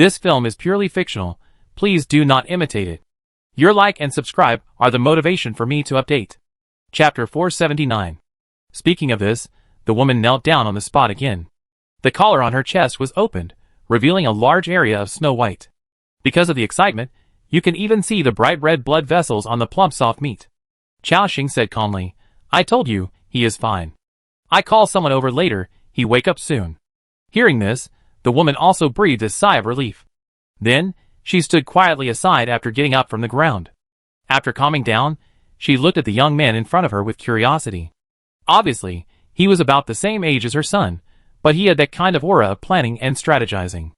This film is purely fictional. Please do not imitate it. Your like and subscribe are the motivation for me to update. Chapter 479. Speaking of this, the woman knelt down on the spot again. The collar on her chest was opened, revealing a large area of snow white. Because of the excitement, you can even see the bright red blood vessels on the plump soft meat. Chao Xing said calmly, "I told you, he is fine. I call someone over later, he wake up soon." Hearing this, the woman also breathed a sigh of relief. Then, she stood quietly aside after getting up from the ground. After calming down, she looked at the young man in front of her with curiosity. Obviously, he was about the same age as her son, but he had that kind of aura of planning and strategizing.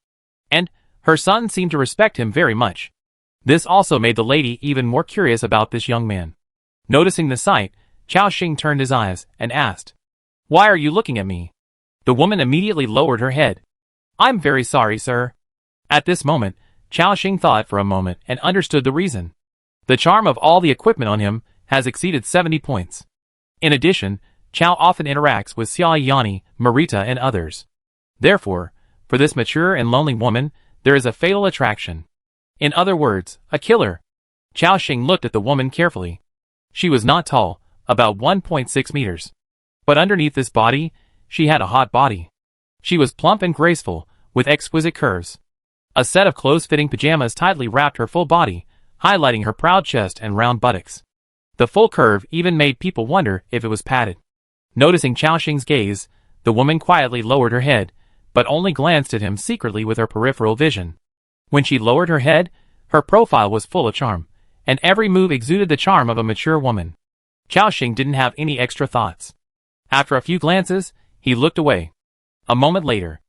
And her son seemed to respect him very much. This also made the lady even more curious about this young man. Noticing the sight, Chao Xing turned his eyes and asked, "Why are you looking at me?" The woman immediately lowered her head. "I'm very sorry, sir." At this moment, Chao Xing thought for a moment and understood the reason. The charm of all the equipment on him has exceeded 70 points. In addition, Chao often interacts with Xia Yani, Marita and others. Therefore, for this mature and lonely woman, there is a fatal attraction. In other words, a killer. Chao Xing looked at the woman carefully. She was not tall, about 1.6 meters. But underneath this body, she had a hot body. She was plump and graceful, with exquisite curves. A set of close-fitting pajamas tightly wrapped her full body, highlighting her proud chest and round buttocks. The full curve even made people wonder if it was padded. Noticing Chao Xing's gaze, the woman quietly lowered her head, but only glanced at him secretly with her peripheral vision. When she lowered her head, her profile was full of charm, and every move exuded the charm of a mature woman. Chao Xing didn't have any extra thoughts. After a few glances, he looked away. A moment later,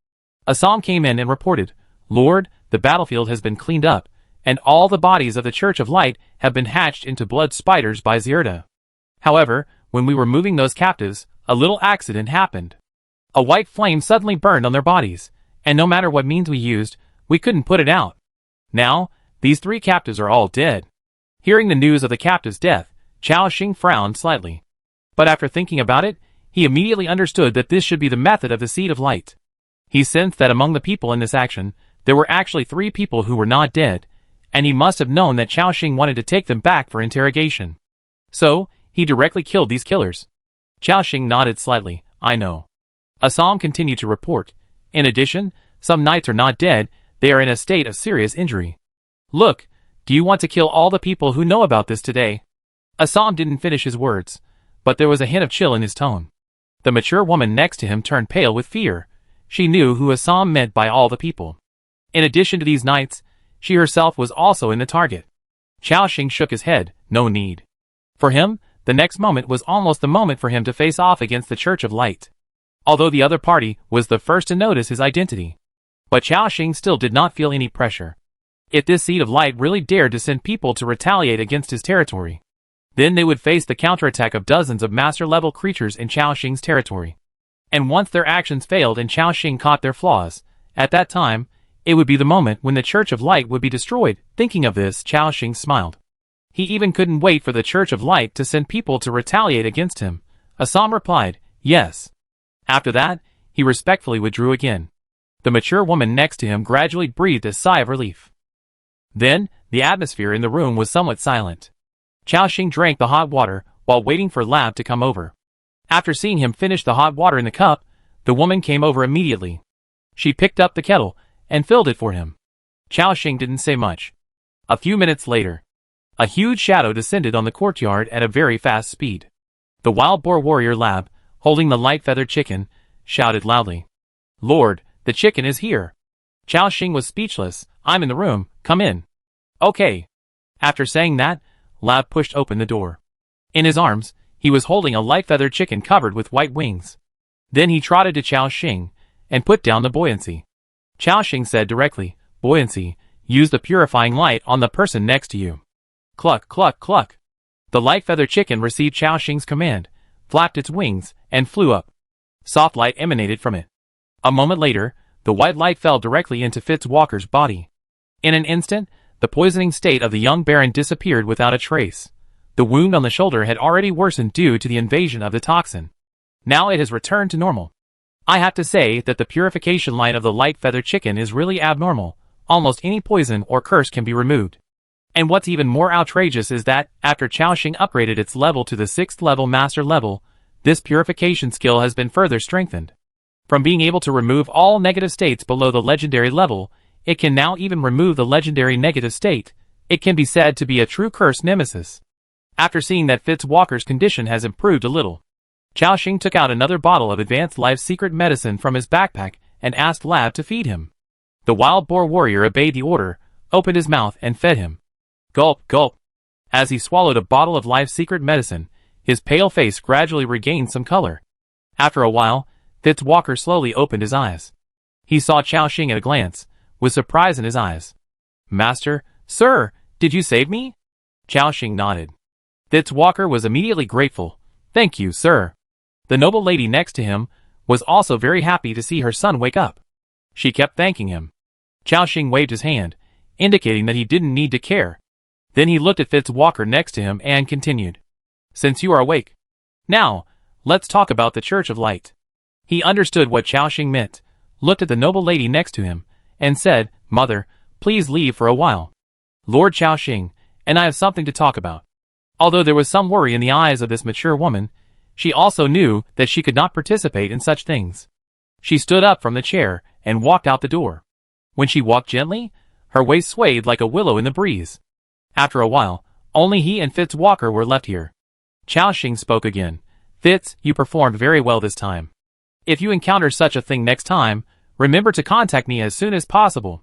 Assam came in and reported, "Lord, the battlefield has been cleaned up, and all the bodies of the Church of Light have been hatched into blood spiders by Zierda. However, when we were moving those captives, a little accident happened. A white flame suddenly burned on their bodies, and no matter what means we used, we couldn't put it out. Now, these 3 captives are all dead." Hearing the news of the captive's death, Chao Xing frowned slightly. But after thinking about it, he immediately understood that this should be the method of the Seed of Light. He sensed that among the people in this action, there were actually 3 people who were not dead, and he must have known that Chao Xing wanted to take them back for interrogation. So, he directly killed these killers. Chao Xing nodded slightly. "I know." Assam continued to report. "In addition, some knights are not dead, they are in a state of serious injury. Look, do you want to kill all the people who know about this today?" Assam didn't finish his words, but there was a hint of chill in his tone. The mature woman next to him turned pale with fear. She knew who Assam meant by all the people. In addition to these knights, she herself was also in the target. Chao Xing shook his head. No need. For him, the next moment was almost the moment for him to face off against the Church of Light. Although the other party was the first to notice his identity. But Chao Xing still did not feel any pressure. If this Seed of Light really dared to send people to retaliate against his territory, then they would face the counterattack of dozens of master-level creatures in Chao Xing's territory. And once their actions failed and Chao Xing caught their flaws, at that time, it would be the moment when the Church of Light would be destroyed. Thinking of this, Chao Xing smiled. He even couldn't wait for the Church of Light to send people to retaliate against him. Assam replied, "Yes." After that, he respectfully withdrew again. The mature woman next to him gradually breathed a sigh of relief. Then, the atmosphere in the room was somewhat silent. Chao Xing drank the hot water while waiting for Lab to come over. After seeing him finish the hot water in the cup, the woman came over immediately. She picked up the kettle and filled it for him. Chao Xing didn't say much. A few minutes later, a huge shadow descended on the courtyard at a very fast speed. The wild boar warrior Lab, holding the light-feathered chicken, shouted loudly, "Lord, the chicken is here." Chao Xing was speechless. "I'm in the room, come in." "Okay." After saying that, Lab pushed open the door. In his arms, he was holding a light-feathered chicken covered with white wings. Then he trotted to Chao Xing and put down the buoyancy. Chao Xing said directly, "Buoyancy, use the purifying light on the person next to you." Cluck, cluck, cluck. The light-feathered chicken received Chao Xing's command, flapped its wings, and flew up. Soft light emanated from it. A moment later, the white light fell directly into Fitzwalker's body. In an instant, the poisoning state of the young baron disappeared without a trace. The wound on the shoulder had already worsened due to the invasion of the toxin. Now it has returned to normal. I have to say that the purification light of the light-feathered chicken is really abnormal. almost any poison or curse can be removed. And what's even more outrageous is that, after Chaoxing upgraded its level to the 6th level master level, this purification skill has been further strengthened. From being able to remove all negative states below the legendary level, it can now even remove the legendary negative state. It can be said to be a true curse nemesis. After seeing that Fitzwalker's condition has improved a little, Chaoxing took out another bottle of advanced life secret medicine from his backpack and asked Lab to feed him. The wild boar warrior obeyed the order, opened his mouth and fed him. Gulp, gulp. As he swallowed a bottle of life secret medicine, his pale face gradually regained some color. After a while, Fitzwalker slowly opened his eyes. He saw Chaoxing at a glance, with surprise in his eyes. Master, sir, did you save me? Chaoxing nodded. Fitzwalker was immediately grateful. Thank you, sir. The noble lady next to him was also very happy to see her son wake up. She kept thanking him. Chaoxing waved his hand, indicating that he didn't need to care. Then he looked at Fitzwalker next to him and continued. Since you are awake, now, let's talk about the Church of Light. He understood what Chaoxing meant, looked at the noble lady next to him, and said, Mother, please leave for a while. Lord Chaoxing, and I have something to talk about. Although there was some worry in the eyes of this mature woman, she also knew that she could not participate in such things. She stood up from the chair and walked out the door. When she walked gently, her waist swayed like a willow in the breeze. After a while, only he and Fitzwalker were left here. Chaoxing spoke again. Fitz, you performed very well this time. If you encounter such a thing next time, remember to contact me as soon as possible.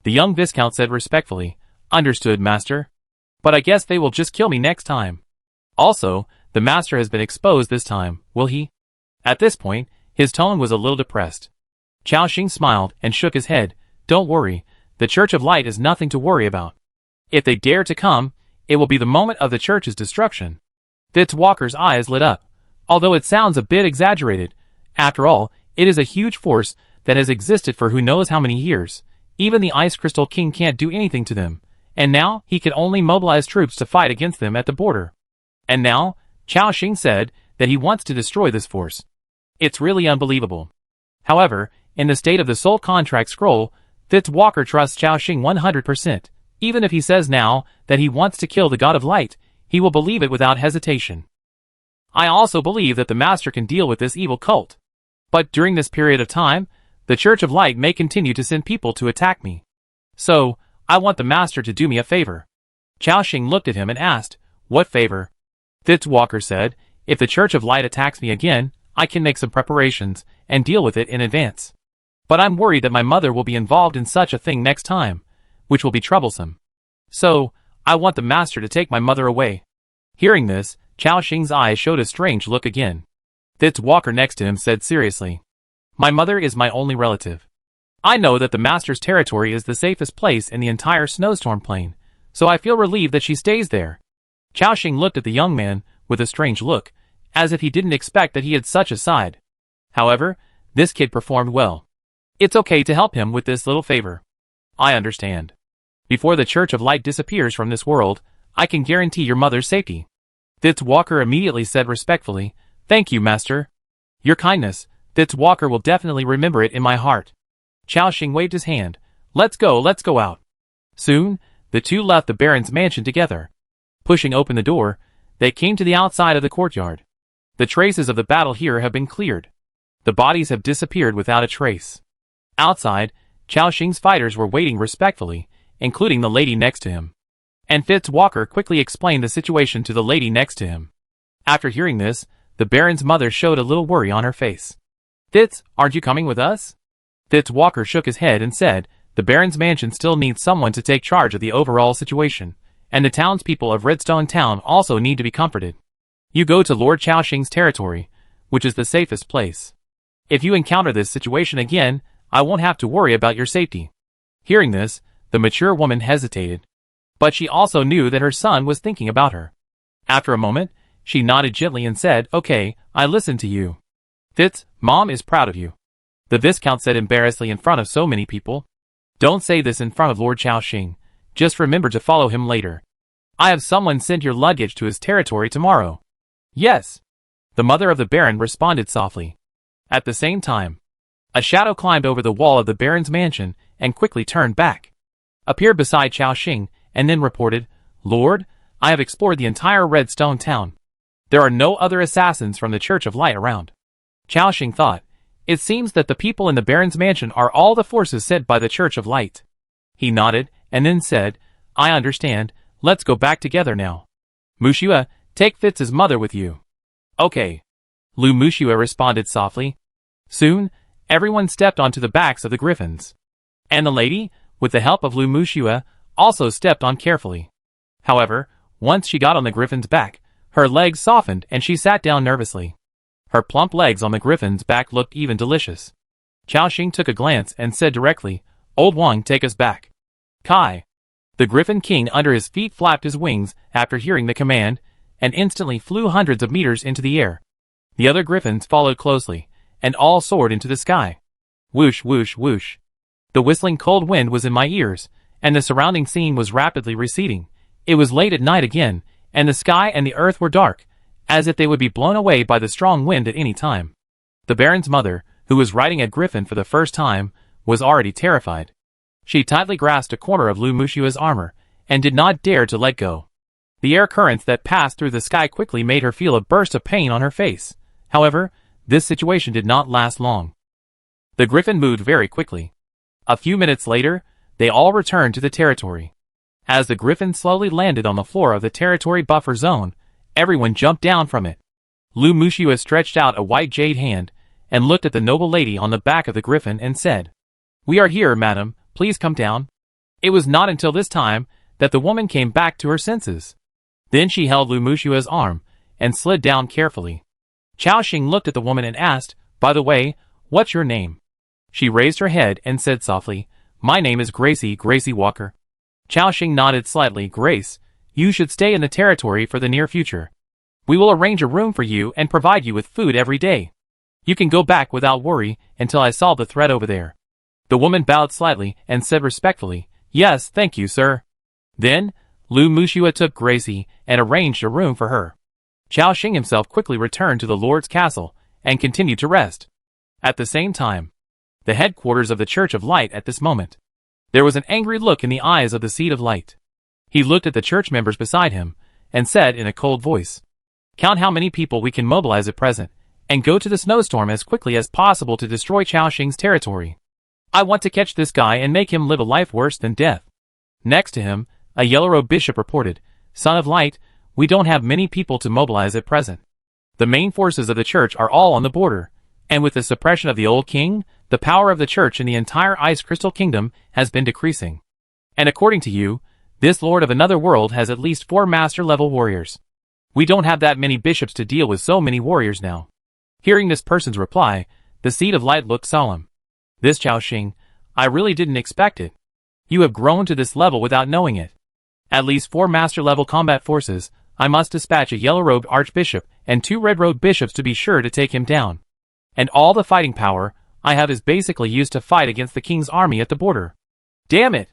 The young Viscount said respectfully, Understood, Master. But I guess they will just kill me next time. Also, the Master has been exposed this time, will he? At this point, his tone was a little depressed. Chaoxing smiled and shook his head. Don't worry, the Church of Light is nothing to worry about. If they dare to come, it will be the moment of the Church's destruction. Fitzwalker's eyes lit up. Although it sounds a bit exaggerated, after all, it is a huge force that has existed for who knows how many years. Even the Ice Crystal King can't do anything to them, and now he can only mobilize troops to fight against them at the border. And now, Chaoxing said that he wants to destroy this force. It's really unbelievable. However, in the state of the soul contract scroll, Fitzwalker trusts Chaoxing 100%. Even if he says now that he wants to kill the God of Light, he will believe it without hesitation. I also believe that the Master can deal with this evil cult. But during this period of time, the Church of Light may continue to send people to attack me. So, I want the Master to do me a favor. Chaoxing looked at him and asked, What favor? Fitzwalker said, If the Church of Light attacks me again, I can make some preparations and deal with it in advance. But I'm worried that my mother will be involved in such a thing next time, which will be troublesome. So, I want the Master to take my mother away. Hearing this, Chaoxing's eyes showed a strange look again. Fitzwalker next to him said seriously, My mother is my only relative. I know that the Master's territory is the safest place in the entire snowstorm plain, so I feel relieved that she stays there. Chaoxing looked at the young man with a strange look, as if he didn't expect that he had such a side. However, this kid performed well. It's okay to help him with this little favor. I understand. Before the Church of Light disappears from this world, I can guarantee your mother's safety. Fitzwalker immediately said respectfully, Thank you, Master. Your kindness, Fitzwalker will definitely remember it in my heart. Chaoxing waved his hand. Let's go out. Soon, the two left the Baron's mansion together. Pushing open the door, they came to the outside of the courtyard. The traces of the battle here have been cleared. The bodies have disappeared without a trace. Outside, Chaoxing's fighters were waiting respectfully, including the lady next to him. And Fitzwalker quickly explained the situation to the lady next to him. After hearing this, the Baron's mother showed a little worry on her face. Fitz, aren't you coming with us? Fitzwalker shook his head and said, The Baron's mansion still needs someone to take charge of the overall situation, and the townspeople of Redstone Town also need to be comforted. You go to Lord Chaoxing's territory, which is the safest place. If you encounter this situation again, I won't have to worry about your safety. Hearing this, the mature woman hesitated. But she also knew that her son was thinking about her. After a moment, she nodded gently and said, Okay, I listen to you. Fitz, Mom is proud of you. The Viscount said embarrassedly in front of so many people. Don't say this in front of Lord Chaoxing. Just remember to follow him later. I have someone send your luggage to his territory tomorrow. Yes. The mother of the Baron responded softly. At the same time, a shadow climbed over the wall of the Baron's mansion and quickly turned back. appeared beside Chao Xing and then reported, "Lord, I have explored the entire Redstone town. There are no other assassins from the Church of Light around." Chao Xing thought, "It seems that the people in the Baron's mansion are all the forces sent by the Church of Light." He nodded and then said, "I understand, let's go back together now. Mushua, take Fitz's mother with you." "Okay." Lu Mushua responded softly. Soon, everyone stepped onto the backs of the griffins. And the lady, with the help of Lu Mushua, also stepped on carefully. However, once she got on the griffin's back, her legs softened and she sat down nervously. Her plump legs on the griffin's back looked even delicious. Chao Xing took a glance and said directly, "Old Wang, take us back." "Kai." The Griffin King under his feet flapped his wings after hearing the command, and instantly flew hundreds of meters into the air. The other griffins followed closely, and all soared into the sky. Whoosh, whoosh, whoosh. The whistling cold wind was in my ears, and the surrounding scene was rapidly receding. It was late at night again, and the sky and the earth were dark, as if they would be blown away by the strong wind at any time. The Baron's mother, who was riding a griffin for the first time, was already terrified. She tightly grasped a corner of Lu Mushua's armor, and did not dare to let go. The air currents that passed through the sky quickly made her feel a burst of pain on her face. However, this situation did not last long. The griffin moved very quickly. A few minutes later, they all returned to the territory. As the griffin slowly landed on the floor of the territory buffer zone, everyone jumped down from it. Lu Mushua stretched out a white jade hand, and looked at the noble lady on the back of the griffin and said, "We are here, madam, please come down." It was not until this time that the woman came back to her senses. Then she held Lu Mushua's arm, and slid down carefully. Chao Xing looked at the woman and asked, "By the way, what's your name?" She raised her head and said softly, "My name is Gracie Walker." Chao Xing nodded slightly. "Grace, you should stay in the territory for the near future. We will arrange a room for you and provide you with food every day. You can go back without worry until I solve the threat over there." The woman bowed slightly and said respectfully, "Yes, thank you, sir." Then, Lu Mushua took Gracie and arranged a room for her. Chao Xing himself quickly returned to the Lord's castle and continued to rest. At the same time, the headquarters of the Church of Light at this moment. There was an angry look in the eyes of the Seed of Light. He looked at the church members beside him, and said in a cold voice, "Count how many people we can mobilize at present, and go to the snowstorm as quickly as possible to destroy Chao Xing's territory. I want to catch this guy and make him live a life worse than death." Next to him, a yellow-robed bishop reported, "Son of Light, we don't have many people to mobilize at present. The main forces of the church are all on the border, and with the suppression of the old king, the power of the church in the entire Ice Crystal Kingdom has been decreasing. And according to you, this Lord of another world has at least 4 master-level warriors. We don't have that many bishops to deal with so many warriors now." Hearing this person's reply, the Seed of Light looked solemn. "This Chao Xing, I really didn't expect it. You have grown to this level without knowing it. At least 4 master-level combat forces. I must dispatch a yellow-robed archbishop and 2 red-robed bishops to be sure to take him down. And all the fighting power I have is basically used to fight against the king's army at the border. Damn it!"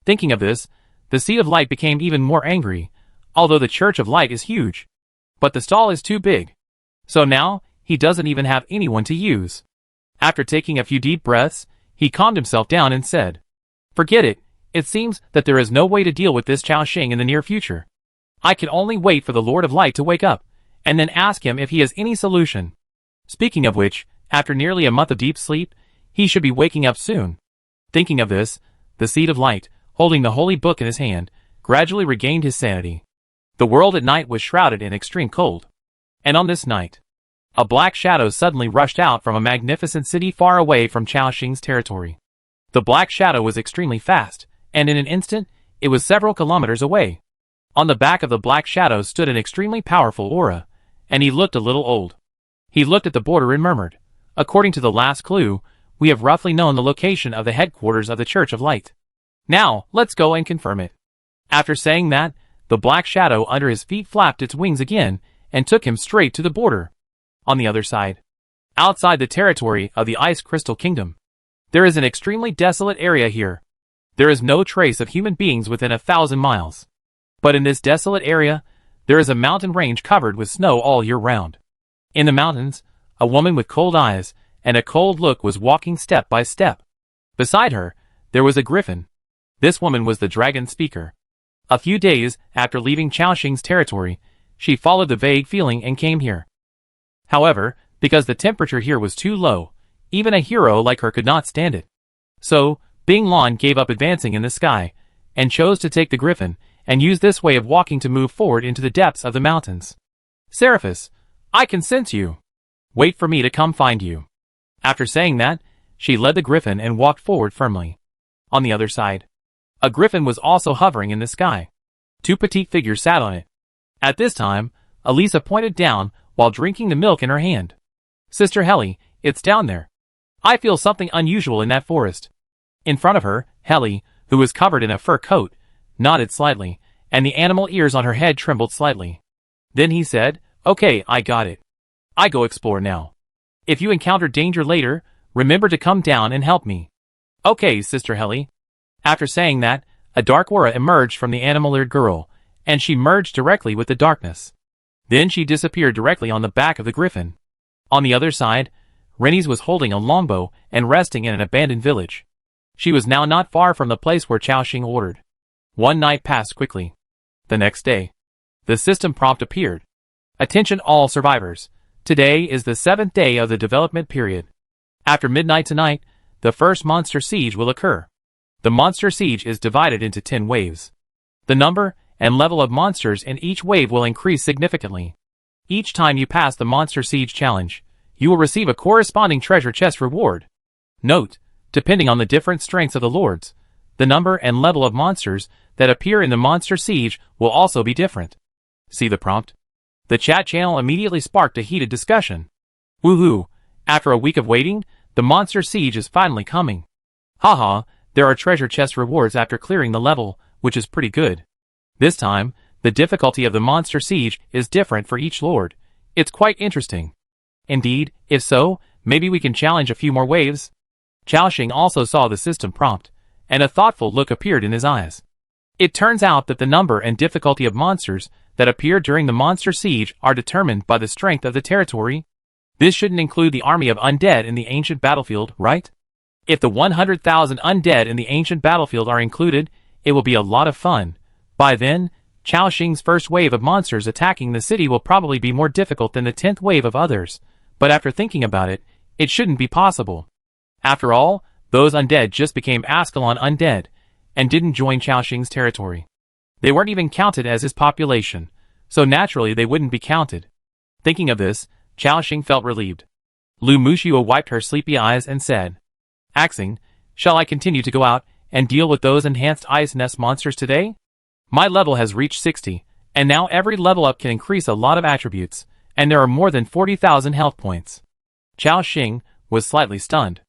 Thinking of this, the Seed of Light became even more angry, although the Church of Light is huge. But the stall is too big. So now, he doesn't even have anyone to use. After taking a few deep breaths, he calmed himself down and said, "Forget it, it seems that there is no way to deal with this Chao Xing in the near future. I can only wait for the Lord of Light to wake up, and then ask him if he has any solution. Speaking of which, after nearly a month of deep sleep, he should be waking up soon." Thinking of this, the Seed of Light, holding the holy book in his hand, gradually regained his sanity. The world at night was shrouded in extreme cold. And on this night, a black shadow suddenly rushed out from a magnificent city far away from Chao Xing's territory. The black shadow was extremely fast, and in an instant, it was several kilometers away. On the back of the black shadow stood an extremely powerful aura, and he looked a little old. He looked at the border and murmured, "According to the last clue, we have roughly known the location of the headquarters of the Church of Light. Now, let's go and confirm it." After saying that, the black shadow under his feet flapped its wings again, and took him straight to the border. On the other side, outside the territory of the Ice Crystal Kingdom, there is an extremely desolate area here. There is no trace of human beings within 1,000 miles. But in this desolate area, there is a mountain range covered with snow all year round. In the mountains, a woman with cold eyes and a cold look was walking step by step. Beside her, there was a griffin. This woman was the dragon speaker. A few days after leaving Chaoxing's territory, she followed the vague feeling and came here. However, because the temperature here was too low, even a hero like her could not stand it. So, Bing Lan gave up advancing in the sky, and chose to take the griffin, and use this way of walking to move forward into the depths of the mountains. Seraphis, I can sense you. Wait for me to come find you. After saying that, she led the griffin and walked forward firmly. On the other side, a griffin was also hovering in the sky. Two petite figures sat on it. At this time, Elisa pointed down while drinking the milk in her hand. Sister Helly, it's down there. I feel something unusual in that forest. In front of her, Helly, who was covered in a fur coat, nodded slightly, and the animal ears on her head trembled slightly. Then he said, Okay, I got it. I go explore now. If you encounter danger later, remember to come down and help me. Okay, Sister Helly. After saying that, a dark aura emerged from the animal-eared girl, and she merged directly with the darkness. Then she disappeared directly on the back of the griffin. On the other side, Rennies was holding a longbow and resting in an abandoned village. She was now not far from the place where Chaoxing ordered. One night passed quickly. The next day, the system prompt appeared. Attention all survivors. Today is the 7th day of the development period. After midnight tonight, the first monster siege will occur. The monster siege is divided into 10 waves. The number and level of monsters in each wave will increase significantly. Each time you pass the monster siege challenge, you will receive a corresponding treasure chest reward. Note, depending on the different strengths of the lords, the number and level of monsters that appear in the monster siege will also be different. See the prompt? The chat channel immediately sparked a heated discussion. Woohoo! After a week of waiting, the monster siege is finally coming. Haha, there are treasure chest rewards after clearing the level, which is pretty good. This time, the difficulty of the monster siege is different for each lord. It's quite interesting. Indeed, if so, maybe we can challenge a few more waves. Chaoxing also saw the system prompt, and a thoughtful look appeared in his eyes. It turns out that the number and difficulty of monsters that appear during the monster siege are determined by the strength of the territory. This shouldn't include the army of undead in the ancient battlefield, right? If the 100,000 undead in the ancient battlefield are included, it will be a lot of fun. By then, Chaoxing's first wave of monsters attacking the city will probably be more difficult than the 10th wave of others, but after thinking about it, it shouldn't be possible. After all, those undead just became Ascalon undead, and didn't join Chaoxing's territory. They weren't even counted as his population, so naturally they wouldn't be counted. Thinking of this, Chaoxing felt relieved. Lu Muxua wiped her sleepy eyes and said, Axing, shall I continue to go out and deal with those enhanced ice nest monsters today? My level has reached 60, and now every level up can increase a lot of attributes, and there are more than 40,000 health points. Chaoxing was slightly stunned.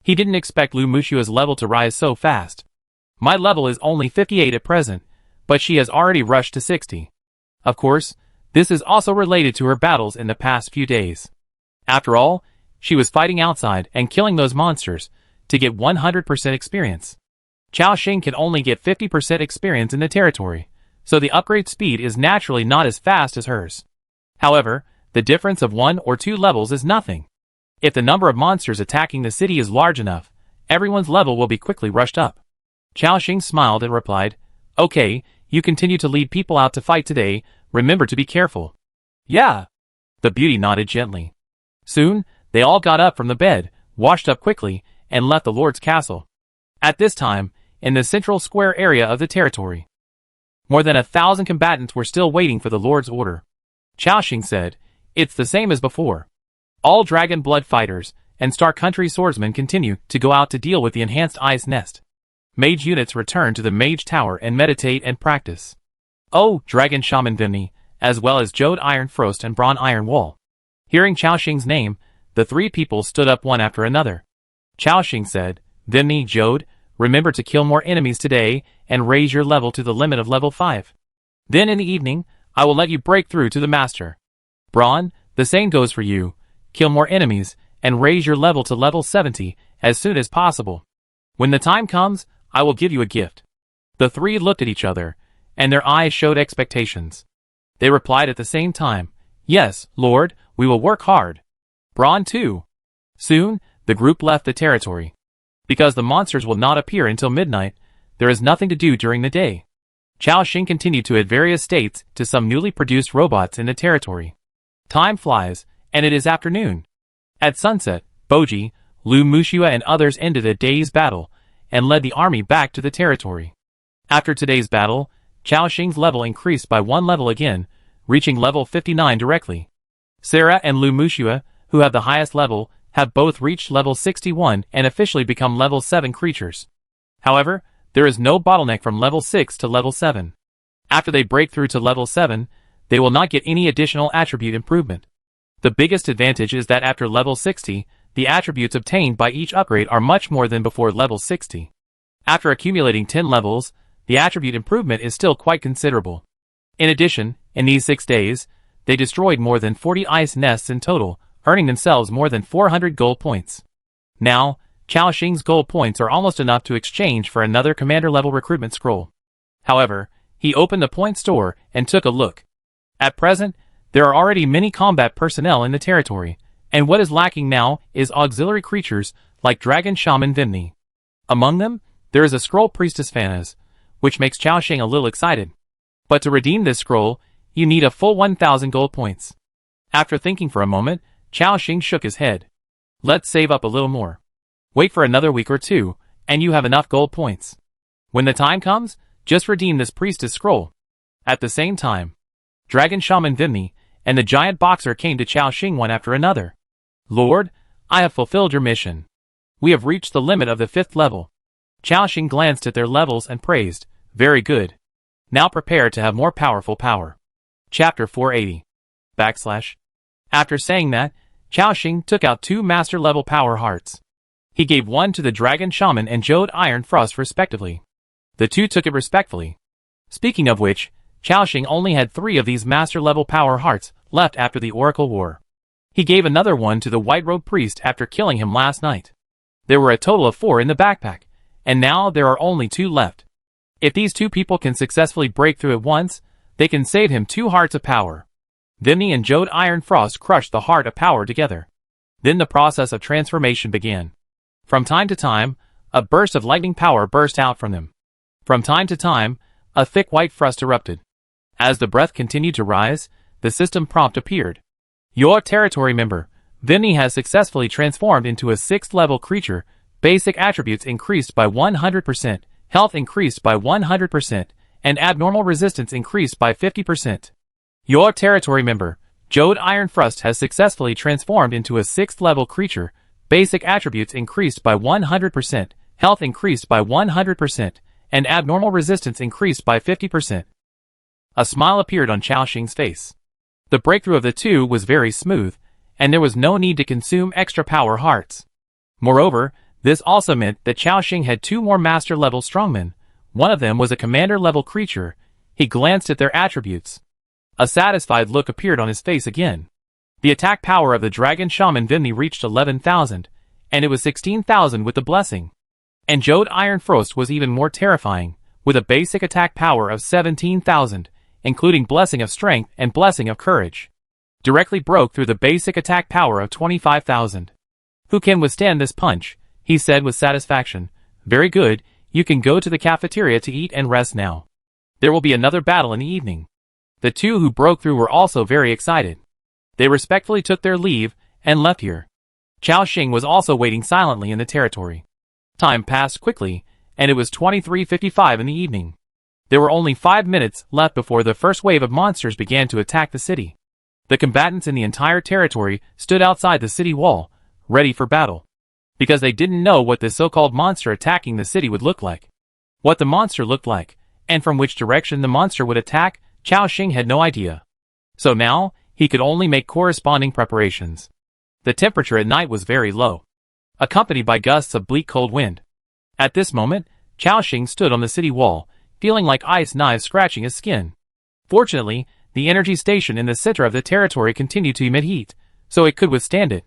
He didn't expect Lu Muxua's level to rise so fast. My level is only 58 at present, but she has already rushed to 60. Of course, this is also related to her battles in the past few days. After all, she was fighting outside and killing those monsters to get 100% experience. Chaoxing can only get 50% experience in the territory, so the upgrade speed is naturally not as fast as hers. However, the difference of 1 or 2 levels is nothing. If the number of monsters attacking the city is large enough, everyone's level will be quickly rushed up. Chaoxing smiled and replied, Okay, you continue to lead people out to fight today, remember to be careful. Yeah. The beauty nodded gently. Soon, they all got up from the bed, washed up quickly, and left the Lord's castle. At this time, in the central square area of the territory, more than 1,000 combatants were still waiting for the Lord's order. Chaoxing said, It's the same as before. All Dragon Blood fighters and Star Country swordsmen continue to go out to deal with the enhanced ice nest. Mage units return to the Mage Tower and meditate and practice. Oh, Dragon Shaman Vimni, as well as Jode Iron Frost and Braun Iron Wall. Hearing Chaoxing's name, the 3 people stood up one after another. Chaoxing said, Vimni, Jode, remember to kill more enemies today and raise your level to the limit of level 5. Then in the evening, I will let you break through to the Master. Braun, the same goes for you. Kill more enemies and raise your level to level 70 as soon as possible. When the time comes, I will give you a gift. The 3 looked at each other, and their eyes showed expectations. They replied at the same time, Yes, Lord, we will work hard. Braun too. Soon, the group left the territory. Because the monsters will not appear until midnight, there is nothing to do during the day. Chao Xing continued to add various states to some newly produced robots in the territory. Time flies, and it is afternoon. At sunset, Boji, Lu Muxua and others ended a day's battle, and led the army back to the territory. After today's battle, Chao Xing's level increased by 1 level again, reaching level 59 directly. Sarah and Lu Muxua, who have the highest level, have both reached level 61 and officially become level 7 creatures. However, there is no bottleneck from level 6 to level 7. After they break through to level 7, they will not get any additional attribute improvement. The biggest advantage is that after level 60, the attributes obtained by each upgrade are much more than before level 60. After accumulating 10 levels, the attribute improvement is still quite considerable. In addition, in these 6 days, they destroyed more than 40 ice nests in total, earning themselves more than 400 gold points. Now, Chao Xing's gold points are almost enough to exchange for another commander-level recruitment scroll. However, he opened the point store and took a look. At present, there are already many combat personnel in the territory, and what is lacking now is auxiliary creatures like Dragon Shaman Vimni. Among them, there is a scroll priestess Fanaz, which makes Chao Xing a little excited. But to redeem this scroll, you need a full 1,000 gold points. After thinking for a moment, Chao Xing shook his head. Let's save up a little more. Wait for another week or two, and you have enough gold points. When the time comes, just redeem this priestess scroll. At the same time, Dragon Shaman Vimni and the giant boxer came to Chao Xing one after another. Lord, I have fulfilled your mission. We have reached the limit of the 5th level. Chao Xing glanced at their levels and praised, very good. Now prepare to have more powerful power. Chapter 480. After saying that, Chao Xing took out 2 master-level power hearts. He gave one to the Dragon Shaman and Jode Iron Frost respectively. The 2 took it respectfully. Speaking of which, Chao Xing only had 3 of these master-level power hearts left after the Oracle War. He gave another one to the White-Robed Priest after killing him last night. There were a total of 4 in the backpack, and now there are only 2 left. If these 2 people can successfully break through at once, they can save him 2 hearts of power. Vimni and Jode Iron Frost crushed the heart of power together. Then the process of transformation began. From time to time, a burst of lightning power burst out from them. From time to time, a thick white frost erupted. As the breath continued to rise, the system prompt appeared. Your territory member, Vimni has successfully transformed into a 6th level creature. Basic attributes increased by 100%, health increased by 100%, and abnormal resistance increased by 50%. Your territory member, Jode Iron Frost has successfully transformed into a 6th level creature. Basic attributes increased by 100%, health increased by 100%, and abnormal resistance increased by 50%. A smile appeared on Chao Xing's face. The breakthrough of the 2 was very smooth, and there was no need to consume extra power hearts. Moreover, this also meant that Chao Xing had 2 more master-level strongmen. One of them was a commander-level creature. He glanced at their attributes. A satisfied look appeared on his face again. The attack power of the Dragon Shaman Vimni reached 11,000, and it was 16,000 with the blessing. And Jode Iron Frost was even more terrifying, with a basic attack power of 17,000, including Blessing of Strength and Blessing of Courage. Directly broke through the basic attack power of 25,000. Who can withstand this punch? He said with satisfaction. Very good, you can go to the cafeteria to eat and rest now. There will be another battle in the evening. The 2 who broke through were also very excited. They respectfully took their leave and left here. Chao Xing was also waiting silently in the territory. Time passed quickly, and it was 23:55 in the evening. There were only 5 minutes left before the first wave of monsters began to attack the city. The combatants in the entire territory stood outside the city wall, ready for battle. Because they didn't know what the so-called monster attacking the city would look like. What the monster looked like, and from which direction the monster would attack, Chao Xing had no idea. So now, he could only make corresponding preparations. The temperature at night was very low, accompanied by gusts of bleak cold wind. At this moment, Chao Xing stood on the city wall, feeling like ice knives scratching his skin. Fortunately, the energy station in the center of the territory continued to emit heat, so it could withstand it.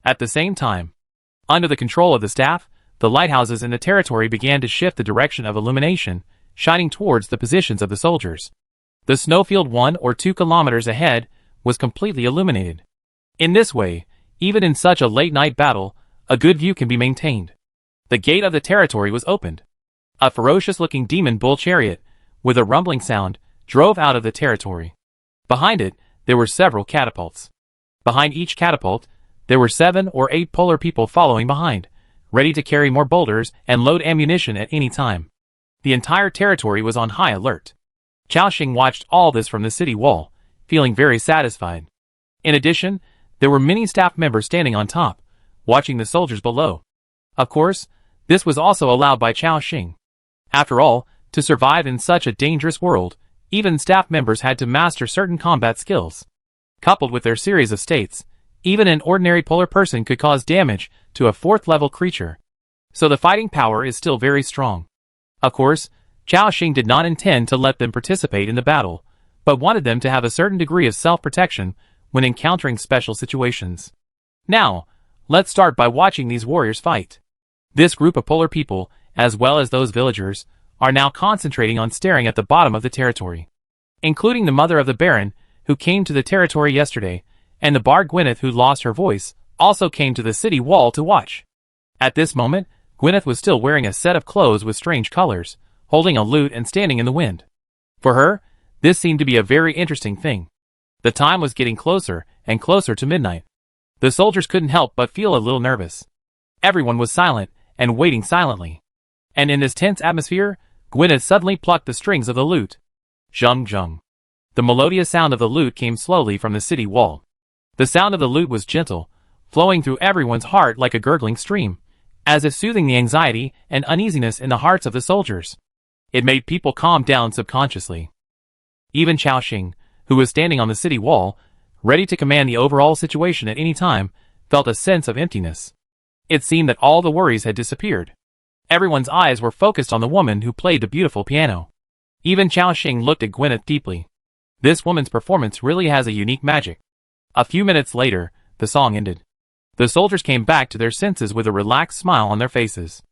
At the same time, under the control of the staff, the lighthouses in the territory began to shift the direction of illumination, shining towards the positions of the soldiers. The snowfield 1 or 2 kilometers ahead was completely illuminated. In this way, even in such a late-night battle, a good view can be maintained. The gate of the territory was opened. A ferocious-looking demon bull chariot, with a rumbling sound, drove out of the territory. Behind it, there were several catapults. Behind each catapult, there were 7 or 8 polar people following behind, ready to carry more boulders and load ammunition at any time. The entire territory was on high alert. Chao Xing watched all this from the city wall, feeling very satisfied. In addition, there were many staff members standing on top, watching the soldiers below. Of course, this was also allowed by Chao Xing. After all, to survive in such a dangerous world, even staff members had to master certain combat skills. Coupled with their series of states, even an ordinary polar person could cause damage to a 4th-level creature. So the fighting power is still very strong. Of course, Chao Xing did not intend to let them participate in the battle, but wanted them to have a certain degree of self-protection when encountering special situations. Now, let's start by watching these warriors fight. This group of polar people, as well as those villagers, are now concentrating on staring at the bottom of the territory. Including the mother of the Baron, who came to the territory yesterday, and the bard Gwyneth who lost her voice, also came to the city wall to watch. At this moment, Gwyneth was still wearing a set of clothes with strange colors, holding a lute and standing in the wind. For her, this seemed to be a very interesting thing. The time was getting closer and closer to midnight. The soldiers couldn't help but feel a little nervous. Everyone was silent and waiting silently. And in this tense atmosphere, Gwyneth suddenly plucked the strings of the lute. Zhung zhung. The melodious sound of the lute came slowly from the city wall. The sound of the lute was gentle, flowing through everyone's heart like a gurgling stream, as if soothing the anxiety and uneasiness in the hearts of the soldiers. It made people calm down subconsciously. Even Chao Xing, who was standing on the city wall, ready to command the overall situation at any time, felt a sense of emptiness. It seemed that all the worries had disappeared. Everyone's eyes were focused on the woman who played the beautiful piano. Even Chao Xing looked at Gwyneth deeply. This woman's performance really has a unique magic. A few minutes later, the song ended. The soldiers came back to their senses with a relaxed smile on their faces.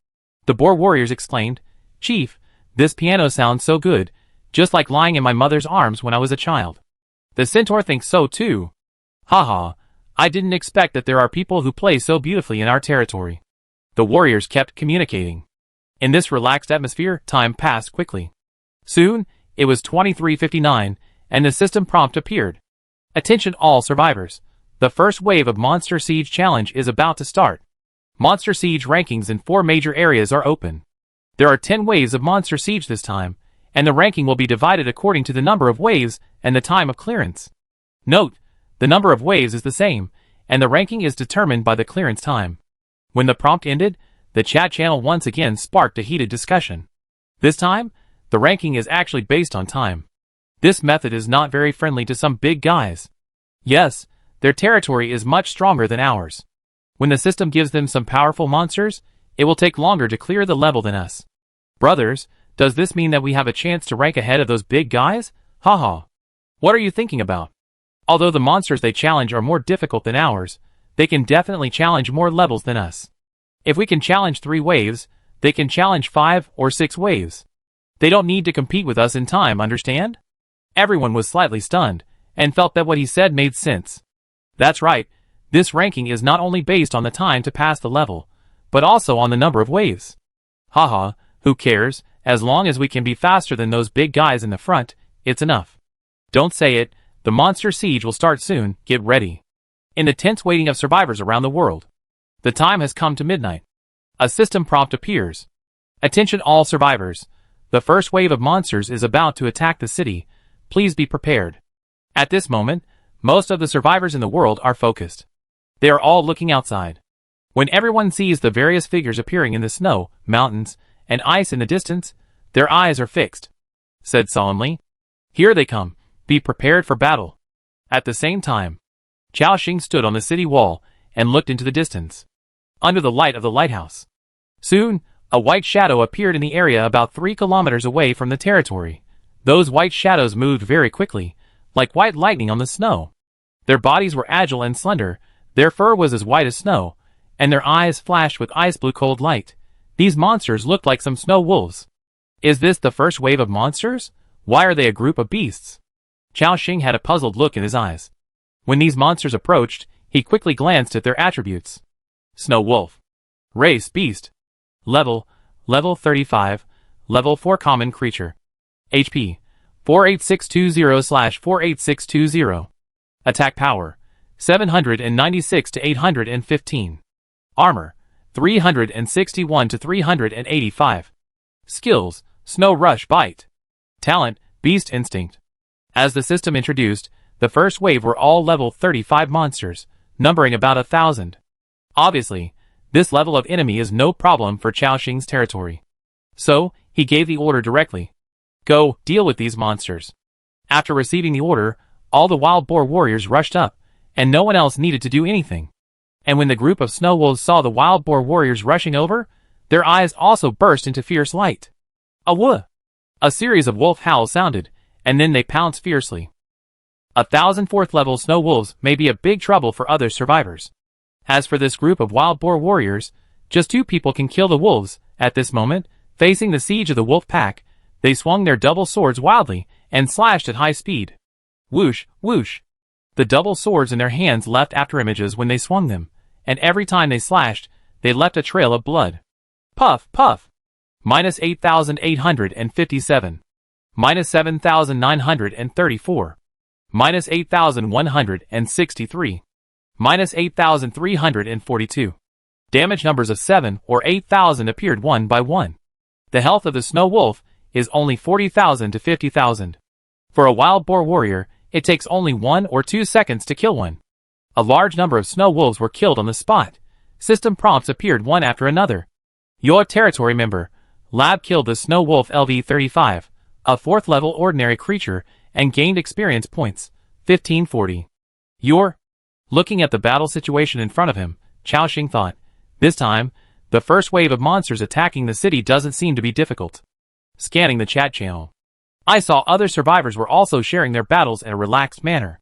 The Boer warriors exclaimed, "Chief, this piano sounds so good, just like lying in my mother's arms when I was a child." The centaur thinks so too. Haha, I didn't expect that there are people who play so beautifully in our territory. The warriors kept communicating. In this relaxed atmosphere, time passed quickly. Soon, it was 23:59, and the system prompt appeared. Attention all survivors. The first wave of Monster Siege Challenge is about to start. Monster Siege rankings in 4 major areas are open. There are 10 waves of Monster Siege this time, and the ranking will be divided according to the number of waves and the time of clearance. Note, the number of waves is the same, and the ranking is determined by the clearance time. When the prompt ended, the chat channel once again sparked a heated discussion. This time, the ranking is actually based on time. This method is not very friendly to some big guys. Yes, their territory is much stronger than ours. When the system gives them some powerful monsters, it will take longer to clear the level than us. Brothers, does this mean that we have a chance to rank ahead of those big guys? Haha. What are you thinking about? Although the monsters they challenge are more difficult than ours, they can definitely challenge more levels than us. If we can challenge 3 waves, they can challenge 5 or 6 waves. They don't need to compete with us in time, understand? Everyone was slightly stunned, and felt that what he said made sense. That's right, this ranking is not only based on the time to pass the level, but also on the number of waves. Haha, who cares, as long as we can be faster than those big guys in the front, it's enough. Don't say it, the monster siege will start soon, get ready. In the tense waiting of survivors around the world. The time has come to midnight. A system prompt appears. Attention all survivors. The first wave of monsters is about to attack the city. Please be prepared. At this moment, most of the survivors in the world are focused. They are all looking outside. When everyone sees the various figures appearing in the snow, mountains, and ice in the distance, their eyes are fixed. Said solemnly, "Here they come, be prepared for battle." At the same time, Chao Xing stood on the city wall and looked into the distance. Under the light of the lighthouse. Soon, a white shadow appeared in the area about 3 kilometers away from the territory. Those white shadows moved very quickly, like white lightning on the snow. Their bodies were agile and slender, their fur was as white as snow, and their eyes flashed with ice-blue cold light. These monsters looked like some snow wolves. Is this the first wave of monsters? Why are they a group of beasts? Chao Xing had a puzzled look in his eyes. When these monsters approached, he quickly glanced at their attributes. Snow wolf. Race beast. Level 35. Level 4 Common Creature. HP 48620/48620. Attack Power 796 to 815. Armor 361 to 385. Skills: Snow Rush Bite. Talent: Beast Instinct. As the system introduced, the first wave were all level 35 monsters, numbering about 1,000. Obviously, this level of enemy is no problem for Qiaoxing's territory. So, he gave the order directly. Go, deal with these monsters. After receiving the order, all the wild boar warriors rushed up, and no one else needed to do anything. And when the group of snow wolves saw the wild boar warriors rushing over, their eyes also burst into fierce light. Awoo! A series of wolf howls sounded, and then they pounced fiercely. 1,004th level snow wolves may be a big trouble for other survivors. As for this group of wild boar warriors, just 2 people can kill the wolves. At this moment, facing the siege of the wolf pack, they swung their double swords wildly and slashed at high speed. Whoosh, whoosh. The double swords in their hands left afterimages when they swung them, and every time they slashed, they left a trail of blood. Puff, puff. Minus 8,857. Minus 7,934. Minus 8,163. Minus 8,342. Damage numbers of 7 or 8,000 appeared one by one. The health of the snow wolf is only 40,000 to 50,000. For a wild boar warrior, it takes only 1 or 2 seconds to kill one. A large number of snow wolves were killed on the spot. System prompts appeared one after another. Your territory member, Lab killed the snow wolf LV-35, a 4th level ordinary creature, and gained experience points, 1540. Looking at the battle situation in front of him, Qiaoxing thought, this time, the first wave of monsters attacking the city doesn't seem to be difficult. Scanning the chat channel, I saw other survivors were also sharing their battles in a relaxed manner.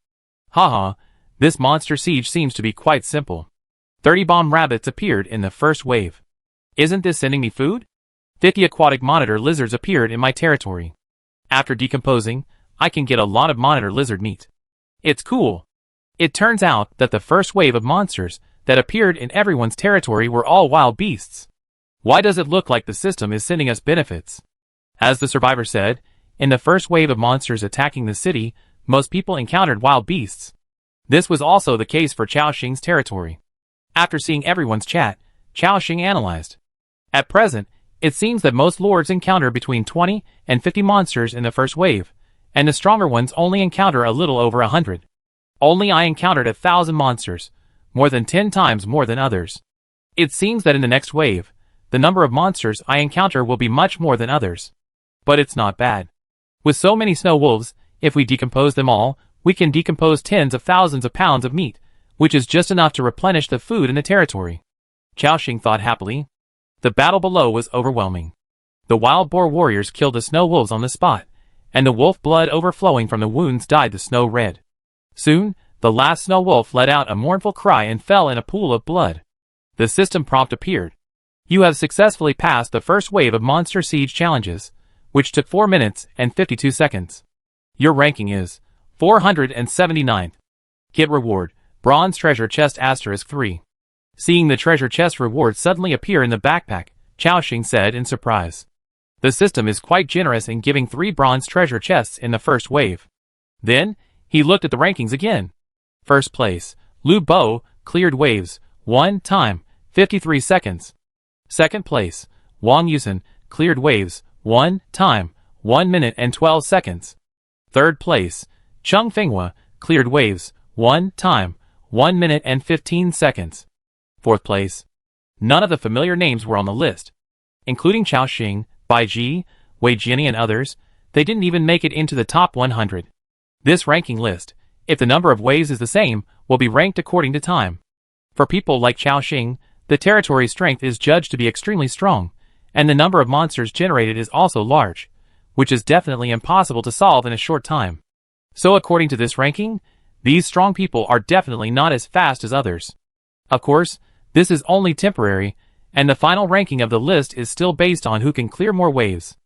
Haha, this monster siege seems to be quite simple. 30 bomb rabbits appeared in the first wave. Isn't this sending me food? 50 aquatic monitor lizards appeared in my territory. After decomposing, I can get a lot of monitor lizard meat. It's cool. It turns out that the first wave of monsters that appeared in everyone's territory were all wild beasts. Why does it look like the system is sending us benefits? As the survivor said, in the first wave of monsters attacking the city, most people encountered wild beasts. This was also the case for Qiaoxing's territory. After seeing everyone's chat, Qiaoxing analyzed. At present, it seems that most lords encounter between 20 and 50 monsters in the first wave, and the stronger ones only encounter a little over 100. Only I encountered 1,000 monsters, more than 10 times more than others. It seems that in the next wave, the number of monsters I encounter will be much more than others. But it's not bad. With so many snow wolves, if we decompose them all, we can decompose tens of thousands of pounds of meat, which is just enough to replenish the food in the territory. Qiaoxing thought happily. The battle below was overwhelming. The wild boar warriors killed the snow wolves on the spot, and the wolf blood overflowing from the wounds dyed the snow red. Soon, the last snow wolf let out a mournful cry and fell in a pool of blood. The system prompt appeared. You have successfully passed the first wave of monster siege challenges, which took 4 minutes and 52 seconds. Your ranking is 479th. Get reward, bronze treasure chest *3. Seeing the treasure chest reward suddenly appear in the backpack, Qiaoxing said in surprise. The system is quite generous in giving 3 bronze treasure chests in the first wave. Then, he looked at the rankings again. First place, Lu Bo, cleared waves, 1 time, 53 seconds. Second place, Wang Yusen, cleared waves, 1 time, 1 minute and 12 seconds. Third place, Cheng Fenghua, cleared waves, 1 time, 1 minute and 15 seconds. Fourth place. None of the familiar names were on the list. Including Qiaoxing, Bai Ji, Wei Jiani and others, they didn't even make it into the top 100. This ranking list, if the number of waves is the same, will be ranked according to time. For people like Qiaoxing, the territory's strength is judged to be extremely strong, and the number of monsters generated is also large, which is definitely impossible to solve in a short time. So according to this ranking, these strong people are definitely not as fast as others. Of course, this is only temporary, and the final ranking of the list is still based on who can clear more waves.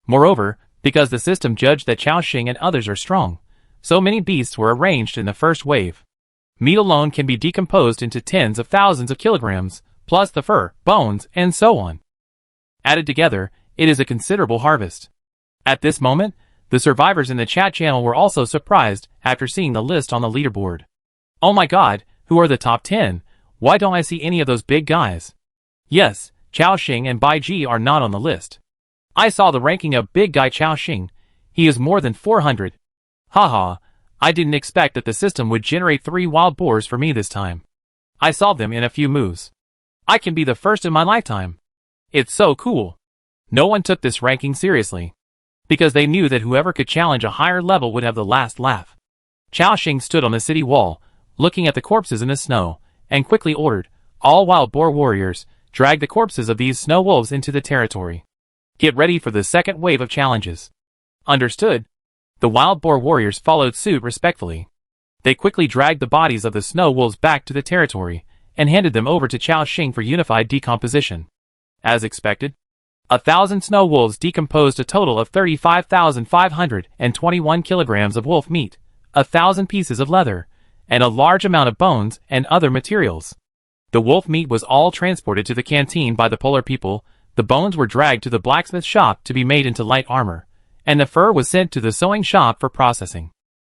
Moreover, because the system judged that Qiaoxing and others are strong, so many beasts were arranged in the first wave. Meat alone can be decomposed into tens of thousands of kilograms, plus the fur, bones, and so on. Added together, it is a considerable harvest. At this moment, the survivors in the chat channel were also surprised after seeing the list on the leaderboard. Oh my god, who are the top 10? Why don't I see any of those big guys? Yes, Chao Xing and Bai Ji are not on the list. I saw the ranking of big guy Chao Xing. He is more than 400. Haha, I didn't expect that the system would generate 3 wild boars for me this time. I solved them in a few moves. I can be the first in my lifetime. It's so cool. No one took this ranking seriously, because they knew that whoever could challenge a higher level would have the last laugh. Chao Xing stood on the city wall, looking at the corpses in the snow, and quickly ordered, all wild boar warriors, drag the corpses of these snow wolves into the territory. Get ready for the second wave of challenges. Understood? The wild boar warriors followed suit respectfully. They quickly dragged the bodies of the snow wolves back to the territory, and handed them over to Chao Xing for unified decomposition. As expected, 1,000 snow wolves decomposed a total of 35,521 kilograms of wolf meat, 1,000 pieces of leather, and a large amount of bones and other materials. The wolf meat was all transported to the canteen by the polar people, the bones were dragged to the blacksmith shop to be made into light armor, and the fur was sent to the sewing shop for processing.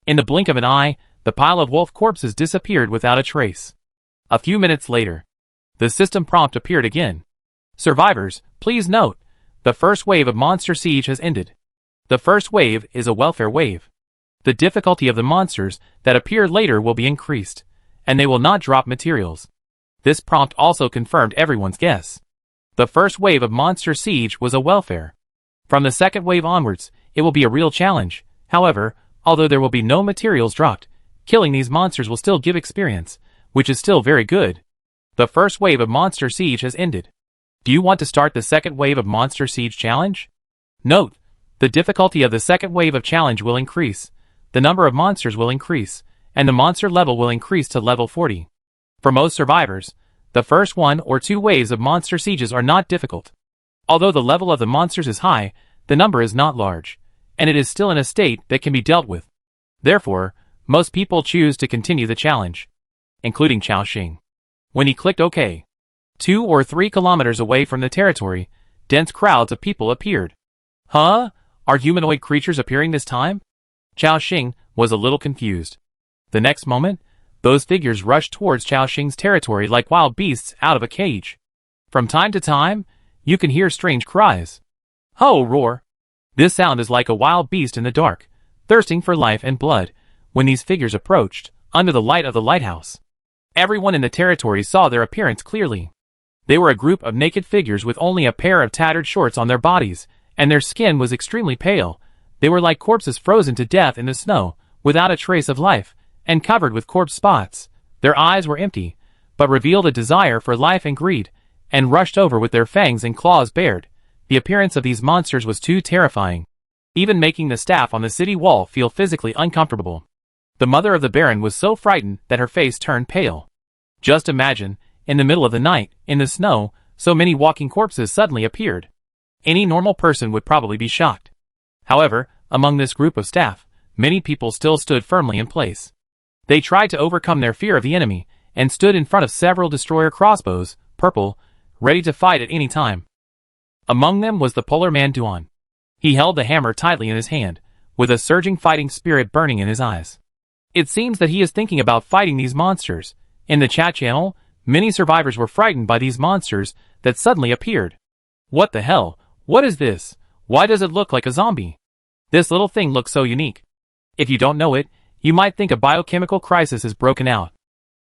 In the blink of an eye, the pile of wolf corpses disappeared without a trace. A few minutes later, the system prompt appeared again. Survivors, please note, the first wave of monster siege has ended. The first wave is a welfare wave. The difficulty of the monsters that appear later will be increased, and they will not drop materials. This prompt also confirmed everyone's guess. The first wave of monster siege was a welfare. From the second wave onwards, it will be a real challenge. However, although there will be no materials dropped, killing these monsters will still give experience, which is still very good. The first wave of monster siege has ended. Do you want to start the second wave of monster siege challenge? Note, the difficulty of the second wave of challenge will increase, the number of monsters will increase, and the monster level will increase to level 40. For most survivors, the first 1 or 2 waves of monster sieges are not difficult. Although the level of the monsters is high, the number is not large, and it is still in a state that can be dealt with. Therefore, most people choose to continue the challenge, including Chao Xing. When he clicked OK, 2 or 3 kilometers away from the territory, dense crowds of people appeared. Huh? Are humanoid creatures appearing this time? Chao Xing was a little confused. The next moment, those figures rushed towards Chao Xing's territory like wild beasts out of a cage. From time to time, you can hear strange cries. Ho, roar! This sound is like a wild beast in the dark, thirsting for life and blood, when these figures approached, under the light of the lighthouse. Everyone in the territory saw their appearance clearly. They were a group of naked figures with only a pair of tattered shorts on their bodies, and their skin was extremely pale. They were like corpses frozen to death in the snow, without a trace of life, and covered with corpse spots. Their eyes were empty, but revealed a desire for life and greed, and rushed over with their fangs and claws bared. The appearance of these monsters was too terrifying, even making the staff on the city wall feel physically uncomfortable. The mother of the Baron was so frightened that her face turned pale. Just imagine, in the middle of the night, in the snow, so many walking corpses suddenly appeared. Any normal person would probably be shocked. However, among this group of staff, many people still stood firmly in place. They tried to overcome their fear of the enemy, and stood in front of several destroyer crossbows, purple, ready to fight at any time. Among them was the polar man Duan. He held the hammer tightly in his hand, with a surging fighting spirit burning in his eyes. It seems that he is thinking about fighting these monsters. In the chat channel, many survivors were frightened by these monsters that suddenly appeared. What the hell? What is this? Why does it look like a zombie? This little thing looks so unique. If you don't know it, you might think a biochemical crisis has broken out.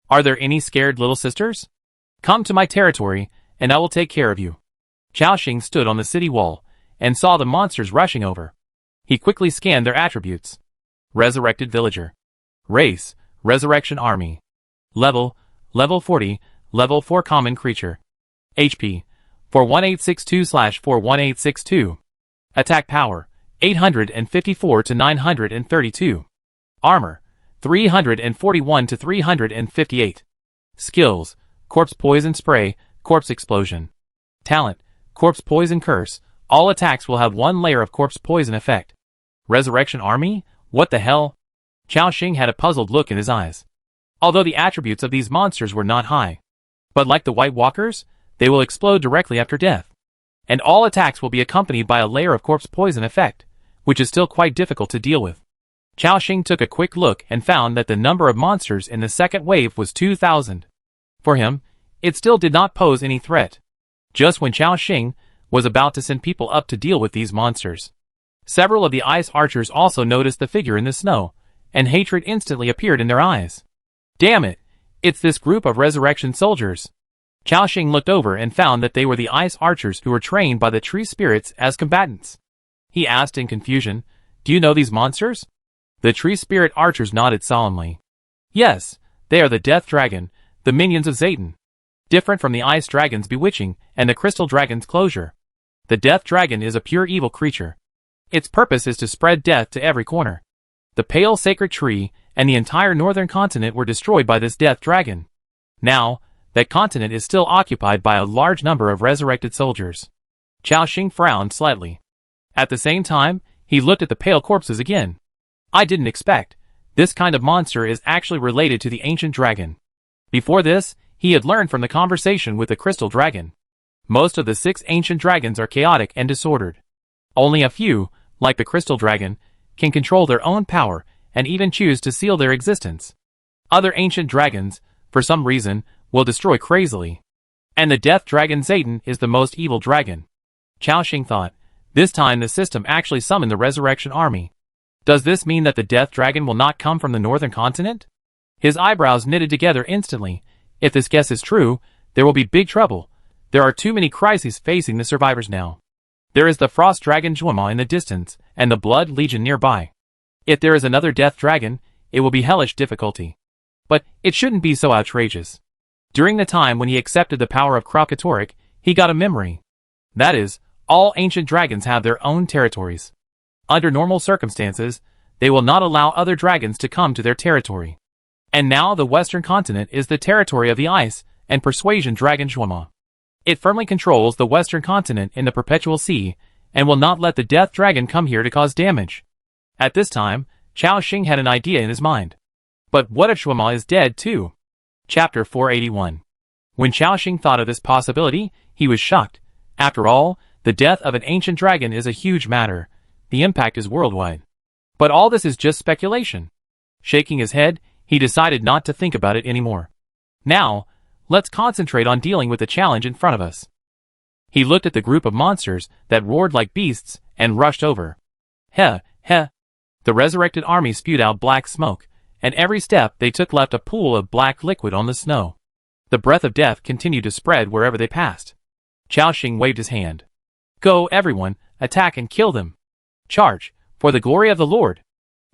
Are there any scared little sisters? Come to my territory, and I will take care of you. Chao Xing stood on the city wall, and saw the monsters rushing over. He quickly scanned their attributes. Resurrected villager. Race, Resurrection Army. Level 40, level 4 common creature. HP, 41862/41862. Attack power, 854 to 932. Armor, 341 to 358. Skills, Corpse Poison Spray, Corpse Explosion. Talent, Corpse Poison Curse. All attacks will have 1 layer of Corpse Poison effect. Resurrection Army? What the hell? Chao Xing had a puzzled look in his eyes. Although the attributes of these monsters were not high. But like the White Walkers, they will explode directly after death. And all attacks will be accompanied by a layer of corpse poison effect, which is still quite difficult to deal with. Chao Xing took a quick look and found that the number of monsters in the second wave was 2,000. For him, it still did not pose any threat. Just when Chao Xing was about to send people up to deal with these monsters, several of the ice archers also noticed the figure in the snow, and hatred instantly appeared in their eyes. Damn it! It's this group of resurrection soldiers. Chao Xing looked over and found that they were the ice archers who were trained by the tree spirits as combatants. He asked in confusion, "Do you know these monsters?" The tree spirit archers nodded solemnly. "Yes, they are the death dragon, the minions of Satan. Different from the ice dragon's bewitching and the crystal dragon's closure. The death dragon is a pure evil creature. Its purpose is to spread death to every corner. The pale sacred tree and the entire northern continent were destroyed by this death dragon. Now, that continent is still occupied by a large number of resurrected soldiers." Chao Xing frowned slightly. At the same time, he looked at the pale corpses again. "I didn't expect. This kind of monster is actually related to the ancient dragon." Before this, he had learned from the conversation with the crystal dragon. Most of the 6 ancient dragons are chaotic and disordered. Only a few, like the crystal dragon, can control their own power and even choose to seal their existence. Other ancient dragons, for some reason, will destroy crazily. And the death dragon Satan is the most evil dragon. Chao Xing thought. This time the system actually summoned the resurrection army. Does this mean that the death dragon will not come from the northern continent? His eyebrows knitted together instantly. If this guess is true, there will be big trouble. There are too many crises facing the survivors now. There is the frost dragon Zhuama in the distance, and the blood legion nearby. If there is another death dragon, it will be hellish difficulty. But it shouldn't be so outrageous. During the time when he accepted the power of Krokatoric, he got a memory. That is, all ancient dragons have their own territories. Under normal circumstances, they will not allow other dragons to come to their territory. And now the western continent is the territory of the ice and persuasion dragon Zhuama. It firmly controls the western continent in the perpetual sea, and will not let the death dragon come here to cause damage. At this time, Chao Xing had an idea in his mind. But what if Zhuama is dead too? Chapter 481. When Chao Xing thought of this possibility, he was shocked. After all, the death of an ancient dragon is a huge matter. The impact is worldwide. But all this is just speculation. Shaking his head, he decided not to think about it anymore. Now, let's concentrate on dealing with the challenge in front of us. He looked at the group of monsters that roared like beasts and rushed over. Heh, heh. The resurrected army spewed out black smoke, and every step they took left a pool of black liquid on the snow. The breath of death continued to spread wherever they passed. Chao Xing waved his hand. "Go, everyone, attack and kill them. Charge, for the glory of the Lord."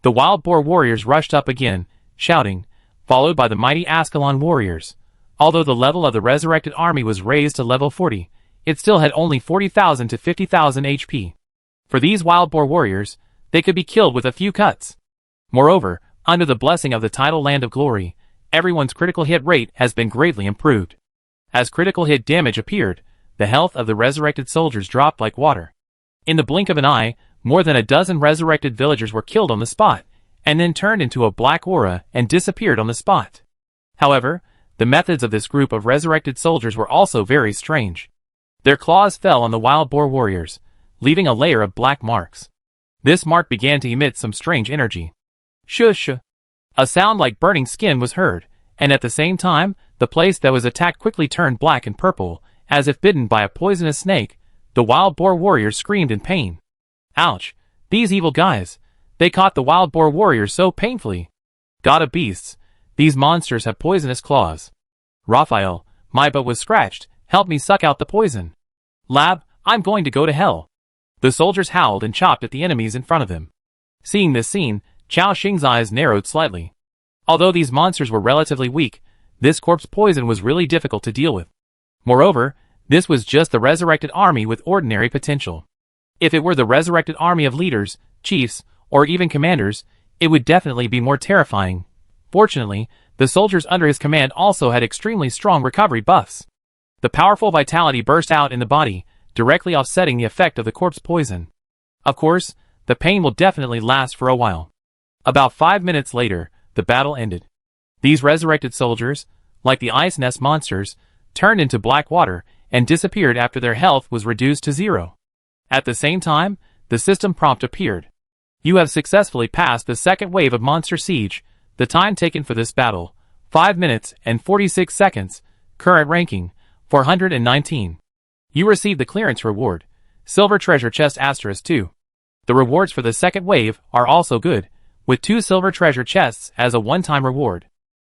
The wild boar warriors rushed up again, shouting, followed by the mighty Ascalon warriors. Although the level of the resurrected army was raised to level 40, it still had only 40,000 to 50,000 HP. For these wild boar warriors, they could be killed with a few cuts. Moreover, under the blessing of the tidal land of glory, everyone's critical hit rate has been greatly improved. As critical hit damage appeared, the health of the resurrected soldiers dropped like water. In the blink of an eye, more than a dozen resurrected villagers were killed on the spot, and then turned into a black aura and disappeared on the spot. However, the methods of this group of resurrected soldiers were also very strange. Their claws fell on the wild boar warriors, leaving a layer of black marks. This mark began to emit some strange energy. Shush! A sound like burning skin was heard, and at the same time, the place that was attacked quickly turned black and purple, as if bitten by a poisonous snake. The wild boar warriors screamed in pain. Ouch! These evil guys! They caught the wild boar warriors so painfully. God of beasts, these monsters have poisonous claws. Raphael, my butt was scratched, help me suck out the poison. Lab, I'm going to go to hell. The soldiers howled and chopped at the enemies in front of them. Seeing this scene, Chao Xing's eyes narrowed slightly. Although these monsters were relatively weak, this corpse poison was really difficult to deal with. Moreover, this was just the resurrected army with ordinary potential. If it were the resurrected army of leaders, chiefs, or even commanders, it would definitely be more terrifying. Fortunately, the soldiers under his command also had extremely strong recovery buffs. The powerful vitality burst out in the body, directly offsetting the effect of the corpse poison. Of course, the pain will definitely last for a while. About 5 minutes later, the battle ended. These resurrected soldiers, like the ice nest monsters, turned into black water and disappeared after their health was reduced to 0. At the same time, the system prompt appeared. You have successfully passed the second wave of Monster Siege. The time taken for this battle, 5 minutes and 46 seconds. Current ranking, 419. You received the clearance reward, Silver Treasure Chest *2. The rewards for the second wave are also good, with 2 silver treasure chests as a one-time reward.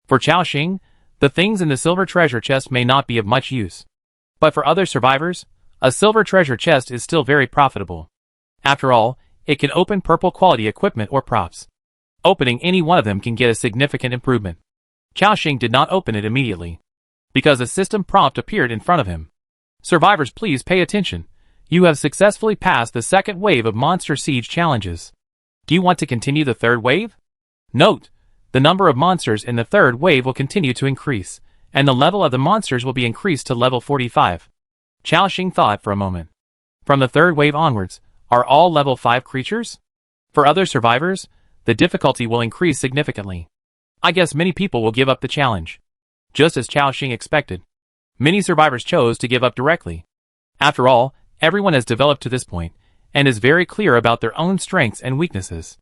For Chaoxing, the things in the silver treasure chest may not be of much use. But for other survivors, a silver treasure chest is still very profitable. After all, it can open purple quality equipment or props. Opening any one of them can get a significant improvement. Chaoxing did not open it immediately, because a system prompt appeared in front of him. Survivors, please pay attention. You have successfully passed the second wave of Monster Siege challenges. Do you want to continue the third wave? Note, the number of monsters in the third wave will continue to increase, and the level of the monsters will be increased to level 45. Chaoxing thought for a moment. From the third wave onwards, are all level 5 creatures? For other survivors, the difficulty will increase significantly. I guess many people will give up the challenge. Just as Chaoxing expected. Many survivors chose to give up directly. After all, everyone has developed to this point, and is very clear about their own strengths and weaknesses.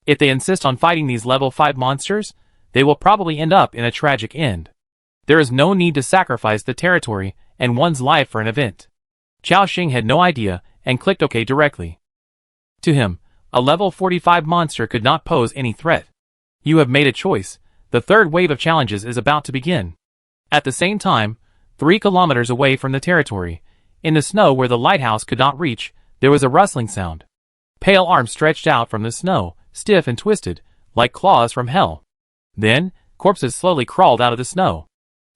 If they insist on fighting these level 5 monsters, they will probably end up in a tragic end. There is no need to sacrifice the territory and one's life for an event. Chaoxing had no idea and clicked OK directly. To him, a level 45 monster could not pose any threat. You have made a choice. The third wave of challenges is about to begin. At the same time, 3 kilometers away from the territory, in the snow where the lighthouse could not reach, there was a rustling sound. Pale arms stretched out from the snow, stiff and twisted, like claws from hell. Then, corpses slowly crawled out of the snow.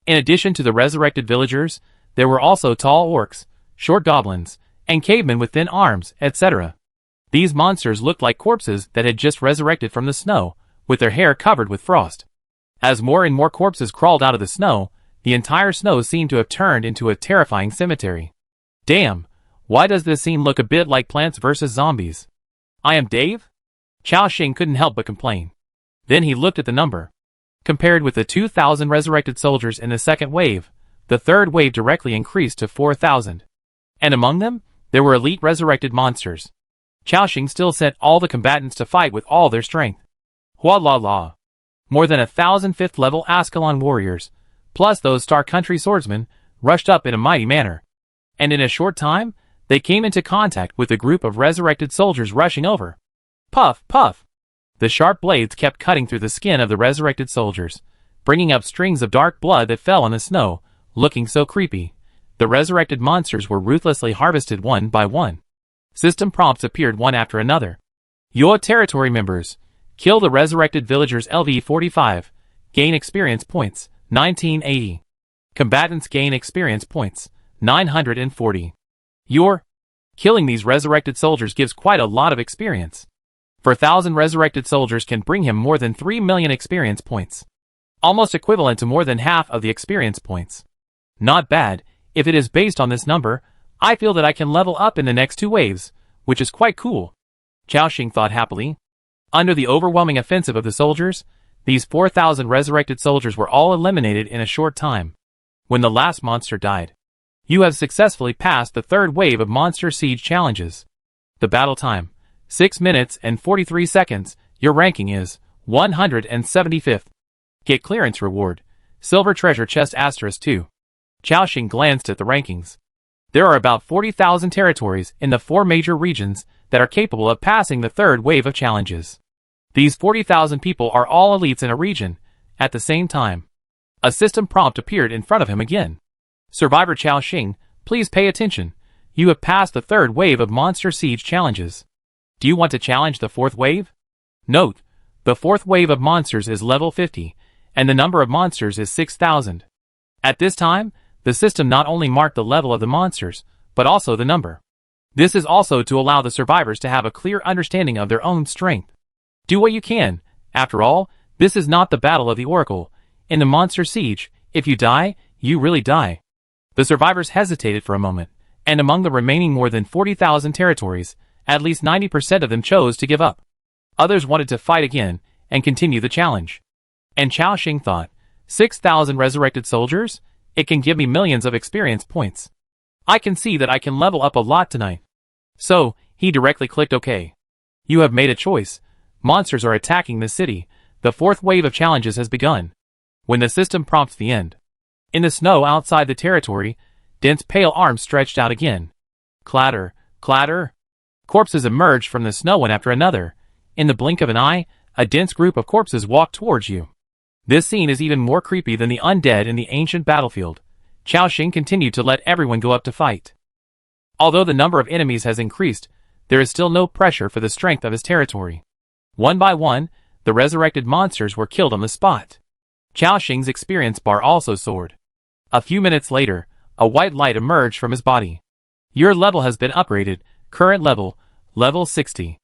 In addition to the resurrected villagers, there were also tall orcs, short goblins, and cavemen with thin arms, etc. These monsters looked like corpses that had just resurrected from the snow, with their hair covered with frost. As more and more corpses crawled out of the snow, the entire snow seemed to have turned into a terrifying cemetery. Damn, why does this scene look a bit like Plants vs. Zombies? I am Dave? Chaoxing couldn't help but complain. Then he looked at the number. Compared with the 2,000 resurrected soldiers in the second wave, the third wave directly increased to 4,000. And among them, there were elite resurrected monsters. Chaoxing still sent all the combatants to fight with all their strength. Hua la la. More than 1,000 5th level Ascalon warriors, plus those Star Country swordsmen, rushed up in a mighty manner. And in a short time, they came into contact with a group of resurrected soldiers rushing over. Puff, puff. The sharp blades kept cutting through the skin of the resurrected soldiers, bringing up strings of dark blood that fell on the snow, looking so creepy. The resurrected monsters were ruthlessly harvested one by one. System prompts appeared one after another. Your territory members. Kill the resurrected villagers LV45. Gain experience points, 1980. Combatants gain experience points, 940. Killing these resurrected soldiers gives quite a lot of experience. For 1,000 resurrected soldiers can bring him more than 3 million experience points. Almost equivalent to more than half of the experience points. Not bad. If it is based on this number, I feel that I can level up in the next 2 waves, which is quite cool. Chaoxing thought happily. Under the overwhelming offensive of the soldiers, these 4,000 resurrected soldiers were all eliminated in a short time. When the last monster died. You have successfully passed the third wave of Monster Siege challenges. The battle time, 6 minutes and 43 seconds. Your ranking is 175th. Get clearance reward, Silver Treasure Chest *2. Chaoxing glanced at the rankings. There are about 40,000 territories in the 4 major regions that are capable of passing the third wave of challenges. These 40,000 people are all elites in a region. At the same time, a system prompt appeared in front of him again. Survivor Chaoxing, please pay attention. You have passed the third wave of Monster Siege challenges. Do you want to challenge the fourth wave? Note, the fourth wave of monsters is level 50, and the number of monsters is 6,000. At this time, the system not only marked the level of the monsters, but also the number. This is also to allow the survivors to have a clear understanding of their own strength. Do what you can. After all, this is not the Battle of the Oracle. In the Monster Siege, if you die, you really die. The survivors hesitated for a moment, and among the remaining more than 40,000 territories, at least 90% of them chose to give up. Others wanted to fight again and continue the challenge. And Chaoxing thought, 6,000 resurrected soldiers? It can give me millions of experience points. I can see that I can level up a lot tonight. So, he directly clicked OK. You have made a choice. Monsters are attacking the city. The fourth wave of challenges has begun. When the system prompts the end. In the snow outside the territory, dense pale arms stretched out again. Clatter, clatter. Corpses emerged from the snow one after another. In the blink of an eye, a dense group of corpses walked towards you. This scene is even more creepy than the undead in the ancient battlefield. Chao Xing continued to let everyone go up to fight. Although the number of enemies has increased, there is still no pressure for the strength of his territory. One by one, the resurrected monsters were killed on the spot. Chao Xing's experience bar also soared. A few minutes later, a white light emerged from his body. Your level has been upgraded. Current level, level 60.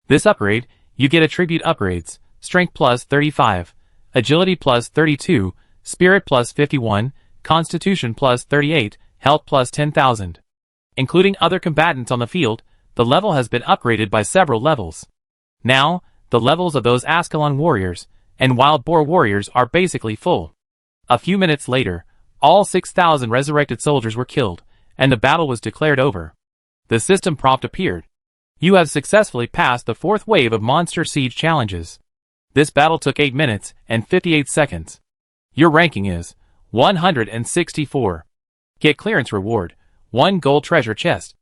This upgrade, you get attribute upgrades, strength plus 35, agility plus 32, spirit plus 51, constitution plus 38, health plus 10,000. Including other combatants on the field, the level has been upgraded by several levels. Now, the levels of those Ascalon warriors and wild boar warriors are basically full. A few minutes later, all 6,000 resurrected soldiers were killed, and the battle was declared over. The system prompt appeared. You have successfully passed the fourth wave of monster siege challenges. This battle took 8 minutes and 58 seconds. Your ranking is 164. Get clearance reward, 1 gold treasure chest.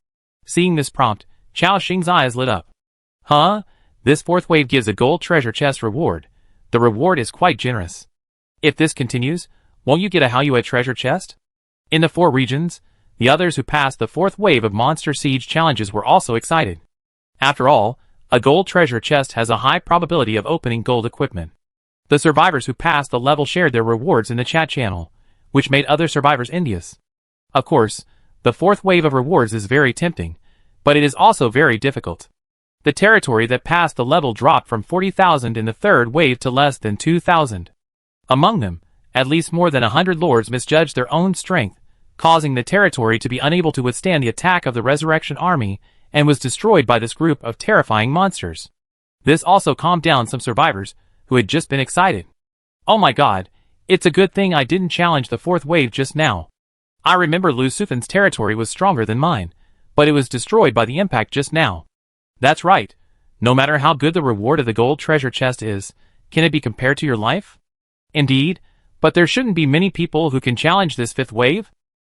Seeing this prompt, Chao Xing's eyes lit up. Huh? This fourth wave gives a gold treasure chest reward. The reward is quite generous. If this continues, won't you get a Haoyue treasure chest? In the 4 regions, the others who passed the fourth wave of monster siege challenges were also excited. After all, a gold treasure chest has a high probability of opening gold equipment. The survivors who passed the level shared their rewards in the chat channel, which made other survivors envious. Of course, the fourth wave of rewards is very tempting, but it is also very difficult. The territory that passed the level dropped from 40,000 in the third wave to less than 2,000. Among them, at least more than 100 lords misjudged their own strength, causing the territory to be unable to withstand the attack of the Resurrection Army, and was destroyed by this group of terrifying monsters. This also calmed down some survivors, who had just been excited. Oh my god, it's a good thing I didn't challenge the fourth wave just now. I remember Lu Sufan's territory was stronger than mine, but it was destroyed by the impact just now. That's right, no matter how good the reward of the gold treasure chest is, can it be compared to your life? Indeed, but there shouldn't be many people who can challenge this fifth wave.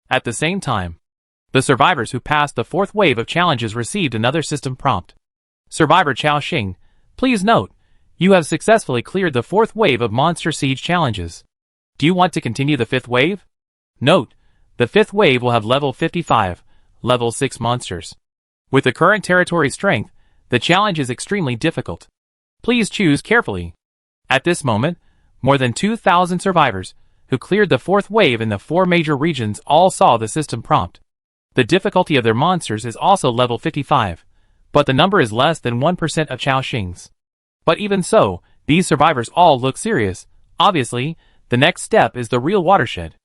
At the same time, the survivors who passed the fourth wave of challenges received another system prompt. Survivor Chao Xing, please note, you have successfully cleared the fourth wave of monster siege challenges. Do you want to continue the fifth wave? Note, the fifth wave will have level 55, level 6 monsters. With the current territory strength, the challenge is extremely difficult. Please choose carefully. At this moment, more than 2,000 survivors, who cleared the fourth wave in the 4 major regions, all saw the system prompt. The difficulty of their monsters is also level 55, but the number is less than 1% of Chao Xing's. But even so, these survivors all look serious. Obviously, the next step is the real watershed.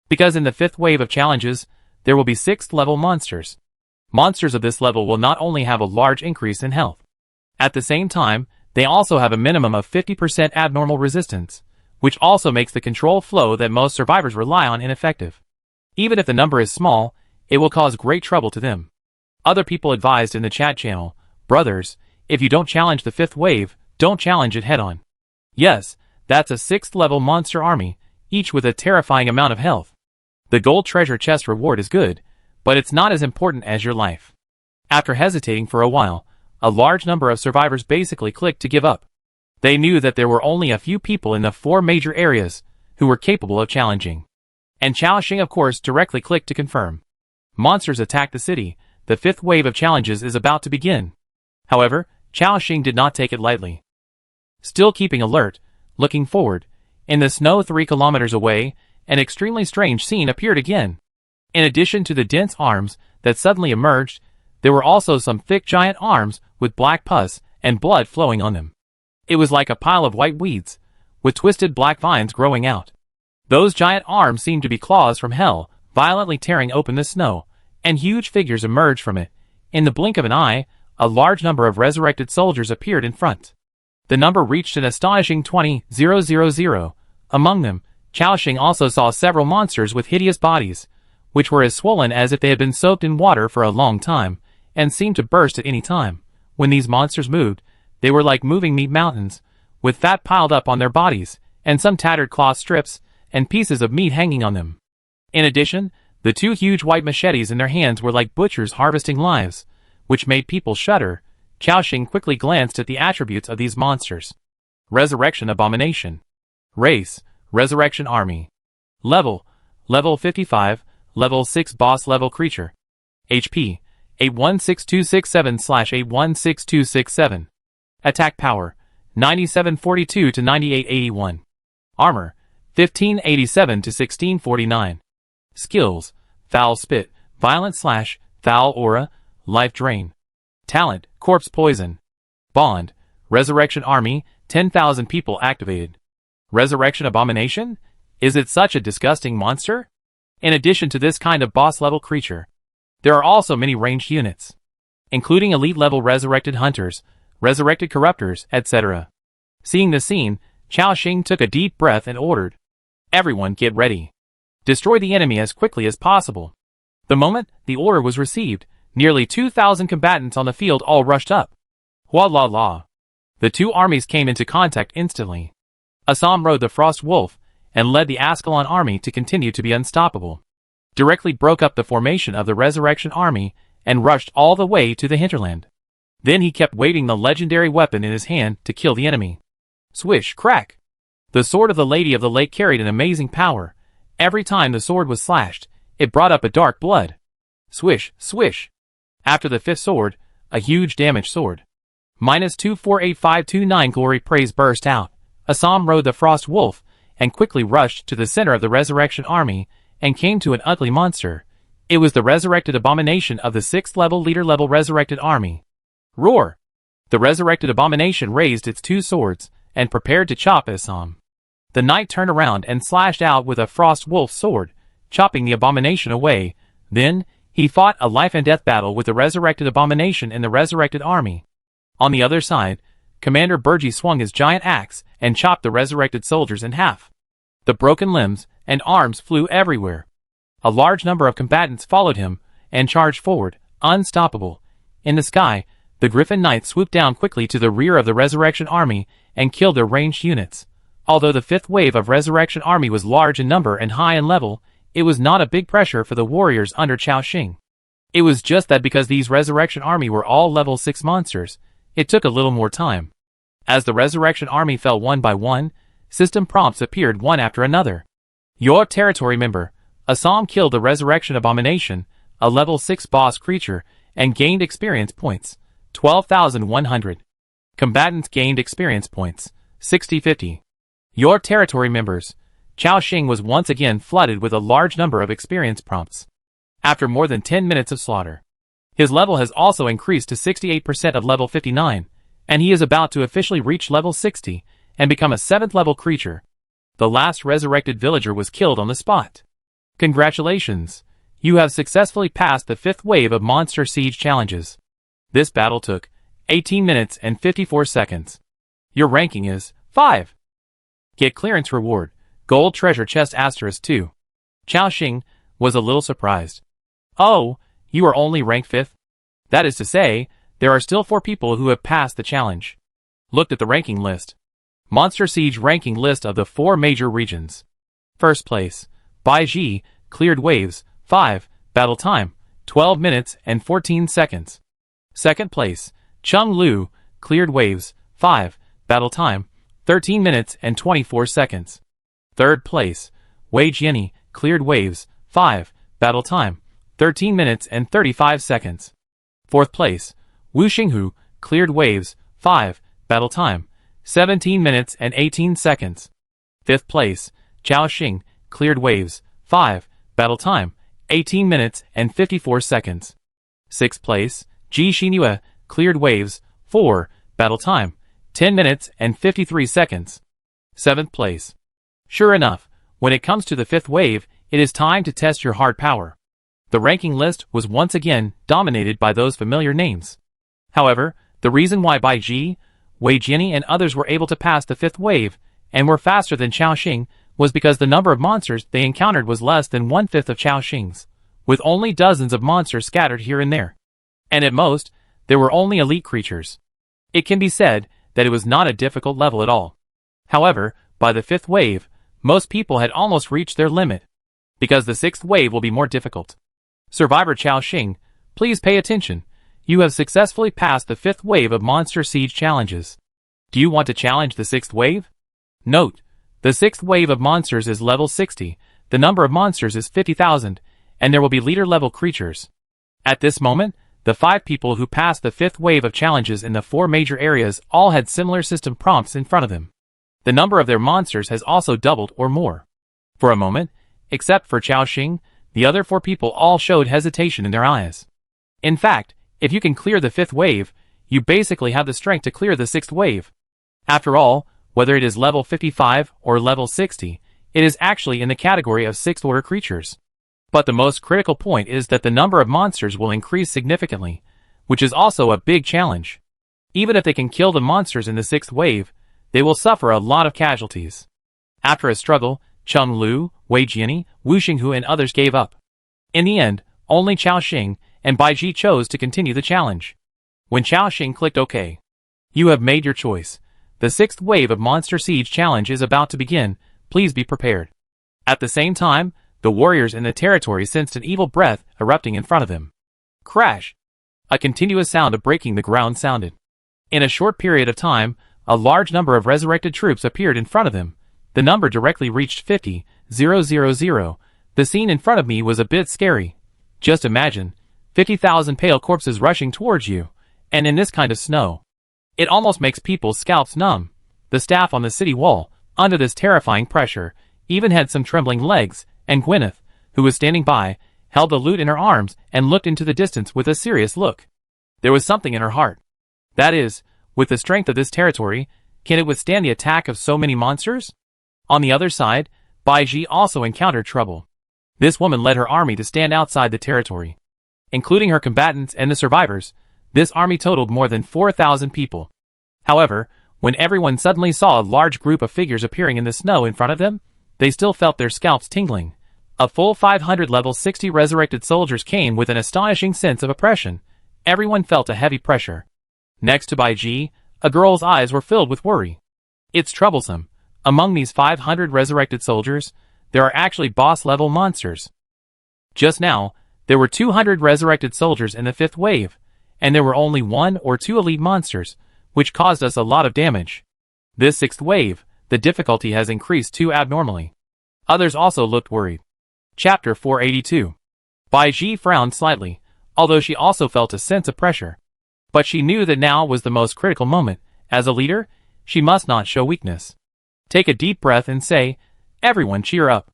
Because in the fifth wave of challenges, there will be 6th level monsters. Monsters of this level will not only have a large increase in health. At the same time, they also have a minimum of 50% abnormal resistance, which also makes the control flow that most survivors rely on ineffective. Even if the number is small, it will cause great trouble to them. Other people advised in the chat channel, brothers, if you don't challenge the fifth wave, don't challenge it head-on. Yes, that's a 6th level monster army, each with a terrifying amount of health. The gold treasure chest reward is good, but it's not as important as your life. After hesitating for a while, a large number of survivors basically clicked to give up. They knew that there were only a few people in the 4 major areas who were capable of challenging. And Chao Xing of course directly clicked to confirm. Monsters attack the city. The fifth wave of challenges is about to begin. However, Chao Xing did not take it lightly. Still keeping alert, looking forward, in the snow 3 kilometers away, an extremely strange scene appeared again. In addition to the dense arms that suddenly emerged, there were also some thick giant arms with black pus and blood flowing on them. It was like a pile of white weeds, with twisted black vines growing out. Those giant arms seemed to be claws from hell, violently tearing open the snow, and huge figures emerged from it. In the blink of an eye, a large number of resurrected soldiers appeared in front. The number reached an astonishing 20,000. Among them, Chao Xing also saw several monsters with hideous bodies, which were as swollen as if they had been soaked in water for a long time, and seemed to burst at any time. When these monsters moved, they were like moving meat mountains, with fat piled up on their bodies, and some tattered cloth strips, and pieces of meat hanging on them. In addition, the two huge white machetes in their hands were like butchers harvesting lives, which made people shudder. Chao Xing quickly glanced at the attributes of these monsters. Resurrection Abomination. Race, Resurrection Army. Level, Level 55, Level 6 Boss Level Creature. HP, 816267/816267. Attack Power, 9742 to 9881. Armor, 1587 to 1649. Skills, Foul Spit, Violent Slash, Foul Aura, Life Drain. Talent, Corpse Poison. Bond, Resurrection Army, 10,000 people activated. Resurrection Abomination? Is it such a disgusting monster? In addition to this kind of boss-level creature, there are also many ranged units, including elite-level resurrected hunters, resurrected corruptors, etc. Seeing the scene, Chao Xing took a deep breath and ordered, "Everyone get ready. Destroy the enemy as quickly as possible." The moment the order was received, nearly 2,000 combatants on the field all rushed up. Hua la la. The two armies came into contact instantly. Assam rode the Frost Wolf and led the Ascalon army to continue to be unstoppable. Directly broke up the formation of the Resurrection Army and rushed all the way to the hinterland. Then he kept waving the legendary weapon in his hand to kill the enemy. Swish, crack! The sword of the Lady of the Lake carried an amazing power. Every time the sword was slashed, it brought up a dark blood. Swish, swish! After the fifth sword, a huge damaged sword. -248529 glory praise burst out. Assam rode the Frost Wolf and quickly rushed to the center of the Resurrection Army and came to an ugly monster. It was the resurrected abomination of the 6th level leader-level Resurrected Army. Roar! The resurrected abomination raised its two swords and prepared to chop Assam. The knight turned around and slashed out with a Frost Wolf sword, chopping the abomination away. Then, he fought a life-and-death battle with the resurrected abomination in the Resurrected Army. On the other side, Commander Burgi swung his giant axe and chopped the resurrected soldiers in half. The broken limbs and arms flew everywhere. A large number of combatants followed him and charged forward, unstoppable. In the sky, the Griffin Knights swooped down quickly to the rear of the Resurrection Army and killed their ranged units. Although the fifth wave of Resurrection Army was large in number and high in level, it was not a big pressure for the warriors under Chao Xing. It was just that because these Resurrection Army were all level 6 monsters, it took a little more time. As the Resurrection Army fell one by one, system prompts appeared one after another. Your territory member, Assam killed the Resurrection Abomination, a level 6 boss creature, and gained experience points, 12,100. Combatants gained experience points, 60-50. Your territory members, Chao Xing was once again flooded with a large number of experience prompts. After more than 10 minutes of slaughter, his level has also increased to 68% of level 59, and he is about to officially reach level 60 and become a 7th level creature. The last resurrected villager was killed on the spot. Congratulations! You have successfully passed the 5th wave of Monster Siege challenges. This battle took 18 minutes and 54 seconds. Your ranking is 5. Get clearance reward, Gold Treasure Chest *2. Chao Xing was a little surprised. Oh, you are only ranked 5th? That is to say, there are still 4 people who have passed the challenge. Looked at the ranking list. Monster Siege ranking list of the 4 major regions. First place, Bai Ji, cleared waves, 5, battle time, 12 minutes and 14 seconds. Second place, Chung Lu, cleared waves, 5, battle time, 13 minutes and 24 seconds. Third place, Wei Jianyi, cleared waves, 5, battle time, 13 minutes and 35 seconds. Fourth place, Wu Xinghu, cleared waves, 5, battle time, 17 minutes and 18 seconds. Fifth place, Chao Xing, cleared waves, 5, battle time, 18 minutes and 54 seconds. Sixth place, Ji Xinyue, cleared waves, 4, battle time, 10 minutes and 53 seconds. Seventh place. Sure enough, when it comes to the 5th wave, it is time to test your hard power. The ranking list was once again dominated by those familiar names. However, the reason why Bai Ji, Wei Jianyi and others were able to pass the 5th wave and were faster than Chao Xing was because the number of monsters they encountered was less than 1/5 of Chao Xing's. with only dozens of monsters scattered here and there. And at most, there were only elite creatures. It can be said that it was not a difficult level at all. However, by the 5th wave, most people had almost reached their limit, because the 6th wave will be more difficult. Survivor Chao Xing, please pay attention. You have successfully passed the 5th wave of Monster Siege challenges. Do you want to challenge the 6th wave? Note, the 6th wave of monsters is level 60, the number of monsters is 50,000, and there will be leader-level creatures. At this moment, the 5 people who passed the 5th wave of challenges in the 4 major areas all had similar system prompts in front of them. The number of their monsters has also doubled or more. For a moment, except for Chao Xing, the other 4 people all showed hesitation in their eyes. In fact, if you can clear the 5th wave, you basically have the strength to clear the 6th wave. After all, whether it is level 55 or level 60, it is actually in the category of 6th order creatures. But the most critical point is that the number of monsters will increase significantly, which is also a big challenge. Even if they can kill the monsters in the 6th wave, they will suffer a lot of casualties. After a struggle, Cheng Lu, Wei Jianyi, Wu Xinghu and others gave up. In the end, only Chao Xing and Bai Ji chose to continue the challenge. When Chao Xing clicked OK. You have made your choice. The 6th wave of Monster Siege challenge is about to begin, please be prepared. At the same time, the warriors in the territory sensed an evil breath erupting in front of them. Crash! A continuous sound of breaking the ground sounded. In a short period of time, a large number of resurrected troops appeared in front of them. The number directly reached 50,000. The scene in front of me was a bit scary. Just imagine, 50,000 pale corpses rushing towards you, and in this kind of snow. It almost makes people's scalps numb. The staff on the city wall, under this terrifying pressure, even had some trembling legs, and Gwyneth, who was standing by, held the lute in her arms and looked into the distance with a serious look. There was something in her heart. That is, with the strength of this territory, can it withstand the attack of so many monsters? On the other side, Bai Ji also encountered trouble. This woman led her army to stand outside the territory. Including her combatants and the survivors, this army totaled more than 4,000 people. However, when everyone suddenly saw a large group of figures appearing in the snow in front of them, they still felt their scalps tingling. A full 500 level 60 resurrected soldiers came with an astonishing sense of oppression. Everyone felt a heavy pressure. Next to Bai Ji, a girl's eyes were filled with worry. It's troublesome. Among these 500 resurrected soldiers, there are actually boss-level monsters. Just now, there were 200 resurrected soldiers in the 5th wave, and there were only 1 or 2 elite monsters, which caused us a lot of damage. This 6th wave, the difficulty has increased too abnormally. Others also looked worried. Chapter 482. Bai Ji frowned slightly, although she also felt a sense of pressure. But she knew that now was the most critical moment. As a leader, she must not show weakness. Take a deep breath and say, "Everyone cheer up.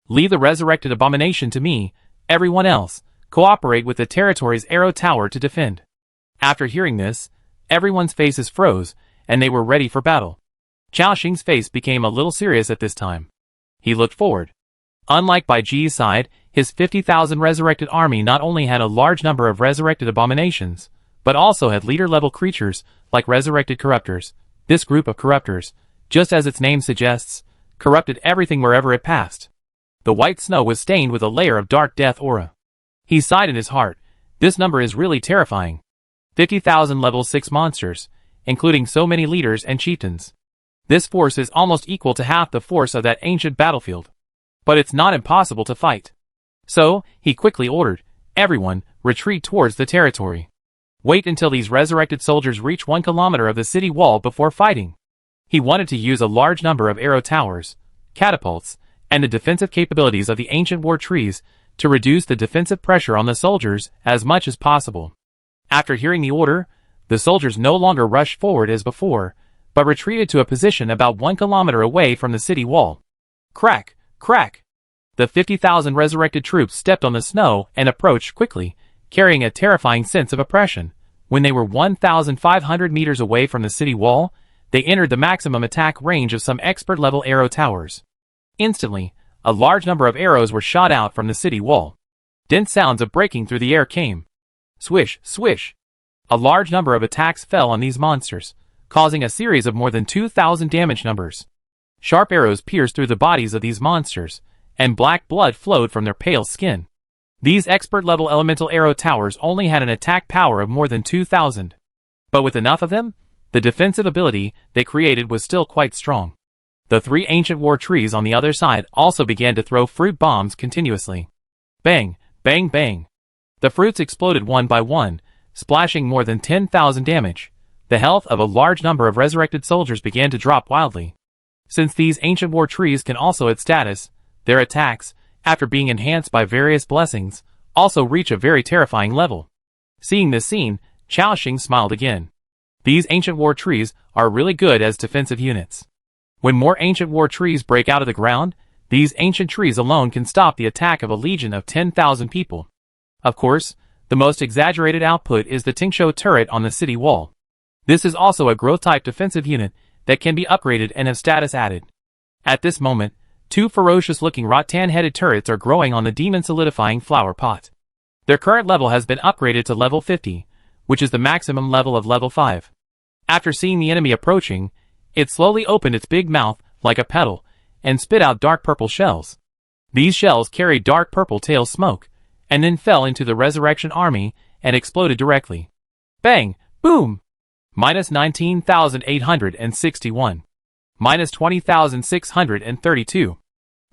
Leave the resurrected abomination to me. Everyone else, cooperate with the territory's arrow tower to defend." After hearing this, everyone's faces froze, and they were ready for battle. Chao Xing's face became a little serious at this time. He looked forward. Unlike Bai Ji's side, his 50,000 resurrected army not only had a large number of resurrected abominations, but also had leader-level creatures, like resurrected corruptors. This group of corruptors, just as its name suggests, corrupted everything wherever it passed. The white snow was stained with a layer of dark death aura. He sighed in his heart. This number is really terrifying. 50,000 level 6 monsters, including so many leaders and chieftains. This force is almost equal to half the force of that ancient battlefield. But it's not impossible to fight. So, he quickly ordered, "Everyone, retreat towards the territory. Wait until these resurrected soldiers reach 1 kilometer of the city wall before fighting." He wanted to use a large number of arrow towers, catapults, and the defensive capabilities of the ancient war trees to reduce the defensive pressure on the soldiers as much as possible. After hearing the order, the soldiers no longer rushed forward as before, but retreated to a position about 1 kilometer away from the city wall. Crack! Crack! The 50,000 resurrected troops stepped on the snow and approached quickly, carrying a terrifying sense of oppression. When they were 1,500 meters away from the city wall, they entered the maximum attack range of some expert-level arrow towers. Instantly, a large number of arrows were shot out from the city wall. Dense sounds of breaking through the air came. Swish, swish. A large number of attacks fell on these monsters, causing a series of more than 2,000 damage numbers. Sharp arrows pierced through the bodies of these monsters, and black blood flowed from their pale skin. These expert-level elemental arrow towers only had an attack power of more than 2,000. But with enough of them, the defensive ability they created was still quite strong. The 3 ancient war trees on the other side also began to throw fruit bombs continuously. Bang, bang, bang. The fruits exploded one by one, splashing more than 10,000 damage. The health of a large number of resurrected soldiers began to drop wildly. Since these ancient war trees can also add status, their attacks, after being enhanced by various blessings, also reach a very terrifying level. Seeing this scene, Chao Xing smiled again. These ancient war trees are really good as defensive units. When more ancient war trees break out of the ground, these ancient trees alone can stop the attack of a legion of 10,000 people. Of course, the most exaggerated output is the Tingshuo turret on the city wall. This is also a growth-type defensive unit that can be upgraded and have status added. At this moment, 2 ferocious-looking rattan-headed turrets are growing on the demon-solidifying flower pot. Their current level has been upgraded to level 50, which is the maximum level of level 5. After seeing the enemy approaching, it slowly opened its big mouth like a petal and spit out dark purple shells. These shells carried dark purple tail smoke and then fell into the resurrection army and exploded directly. Bang! Boom! Minus 19,861. Minus 20,632.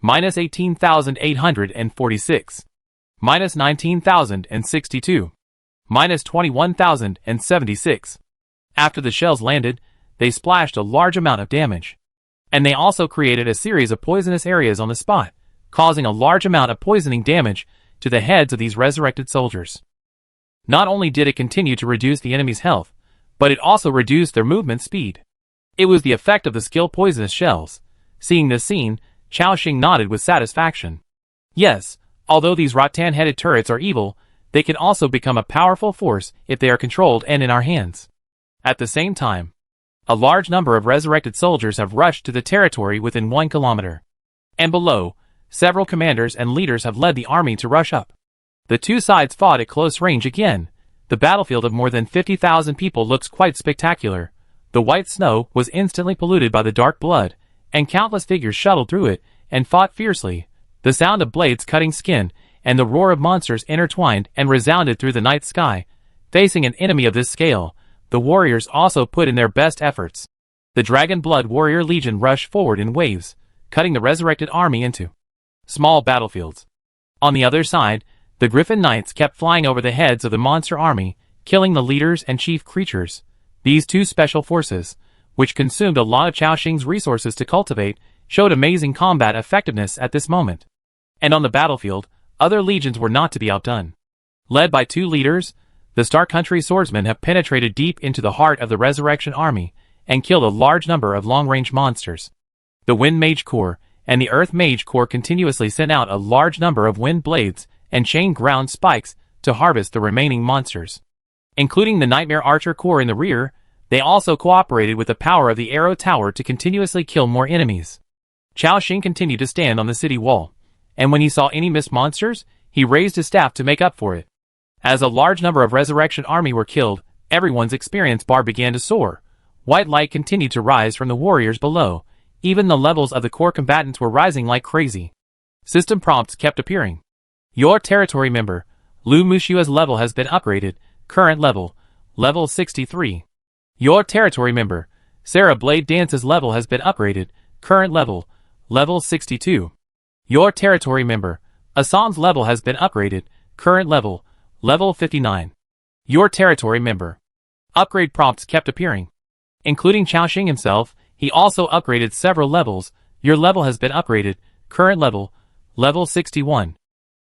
Minus 18,846. Minus 19,062. Minus 21,076. After the shells landed, they splashed a large amount of damage. And they also created a series of poisonous areas on the spot, causing a large amount of poisoning damage to the heads of these resurrected soldiers. Not only did it continue to reduce the enemy's health, but it also reduced their movement speed. It was the effect of the skill poisonous shells. Seeing this scene, Chao Xing nodded with satisfaction. Yes, although these rattan-headed turrets are evil, they can also become a powerful force if they are controlled and in our hands. At the same time, a large number of resurrected soldiers have rushed to the territory within 1 kilometer. And below, several commanders and leaders have led the army to rush up. The 2 sides fought at close range again. The battlefield of more than 50,000 people looks quite spectacular. The white snow was instantly polluted by the dark blood, and countless figures shuttled through it and fought fiercely. The sound of blades cutting skin and the roar of monsters intertwined and resounded through the night sky. Facing an enemy of this scale, the warriors also put in their best efforts. The Dragon Blood Warrior Legion rushed forward in waves, cutting the resurrected army into small battlefields. On the other side, the Griffin Knights kept flying over the heads of the monster army, killing the leaders and chief creatures. These 2 special forces, which consumed a lot of Chao Xing's resources to cultivate, showed amazing combat effectiveness at this moment. And on the battlefield, other legions were not to be outdone. Led by 2 leaders, the Star Country swordsmen have penetrated deep into the heart of the Resurrection Army and killed a large number of long-range monsters. The Wind Mage Corps and the Earth Mage Corps continuously sent out a large number of wind blades and chain ground spikes to harvest the remaining monsters. Including the Nightmare Archer Corps in the rear, they also cooperated with the power of the Arrow Tower to continuously kill more enemies. Chao Xing continued to stand on the city wall, and when he saw any missed monsters, he raised his staff to make up for it. As a large number of Resurrection Army were killed, everyone's experience bar began to soar. White light continued to rise from the warriors below. Even the levels of the core combatants were rising like crazy. System prompts kept appearing. Your territory member, Lu Mushua's level has been upgraded. Current level, level 63. Your territory member, Sarah Blade Dance's level has been upgraded. Current level, level 62. Your territory member, Assam's level has been upgraded. Current level, level 59. Your territory member. Upgrade prompts kept appearing. Including Chao Xing himself, he also upgraded several levels. Your level has been upgraded. Current level, level 61.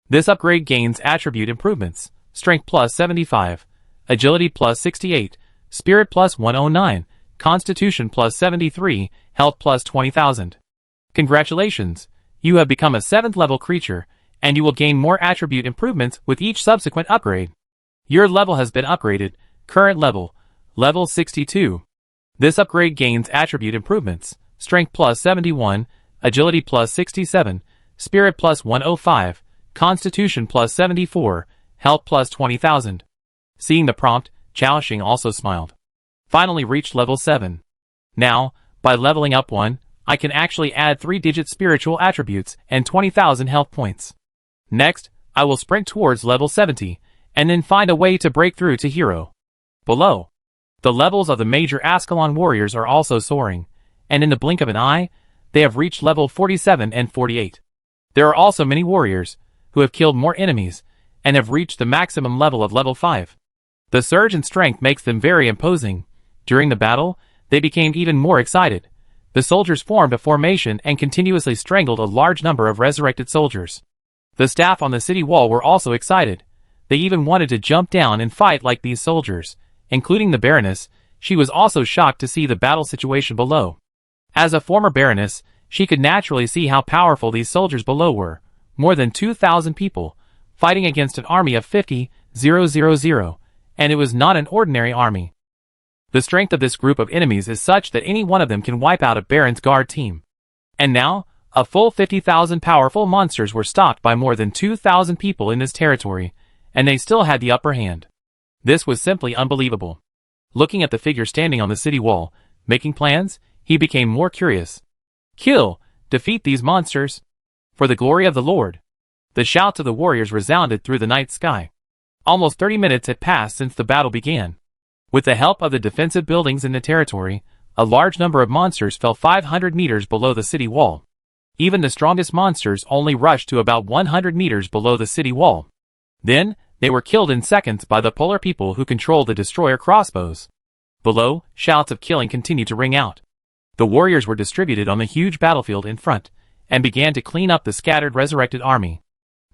This upgrade gains attribute improvements. Strength plus 75. Agility plus 68. Spirit plus 109. Constitution plus 73. Health plus 20,000. Congratulations! You have become a 7th level creature, and you will gain more attribute improvements with each subsequent upgrade. Your level has been upgraded. Current level, level 62. This upgrade gains attribute improvements. Strength plus 71. Agility plus 67. Spirit plus 105. Constitution plus 74. Health plus 20,000. Seeing the prompt, Chao Xing also smiled. Finally reached level 7. Now, by leveling up 1, I can actually add 3-digit spiritual attributes and 20,000 health points. Next, I will sprint towards level 70, and then find a way to break through to hero. Below, the levels of the major Ascalon warriors are also soaring, and in the blink of an eye, they have reached level 47 and 48. There are also many warriors who have killed more enemies and have reached the maximum level of level 5. The surge in strength makes them very imposing. During the battle, they became even more excited. The soldiers formed a formation and continuously strangled a large number of resurrected soldiers. The staff on the city wall were also excited. They even wanted to jump down and fight like these soldiers, including the Baroness. She was also shocked to see the battle situation below. As a former Baroness, she could naturally see how powerful these soldiers below were. More than 2,000 people, fighting against an army of 50,000, and it was not an ordinary army. The strength of this group of enemies is such that any one of them can wipe out a Baron's Guard team. And now, a full 50,000 powerful monsters were stopped by more than 2,000 people in this territory, and they still had the upper hand. This was simply unbelievable. Looking at the figure standing on the city wall, making plans, he became more curious. Kill! Defeat these monsters! For the glory of the Lord! The shouts of the warriors resounded through the night sky. Almost 30 minutes had passed since the battle began. With the help of the defensive buildings in the territory, a large number of monsters fell 500 meters below the city wall. Even the strongest monsters only rushed to about 100 meters below the city wall. Then, they were killed in seconds by the polar people who controlled the destroyer crossbows. Below, shouts of killing continued to ring out. The warriors were distributed on the huge battlefield in front, and began to clean up the scattered resurrected army.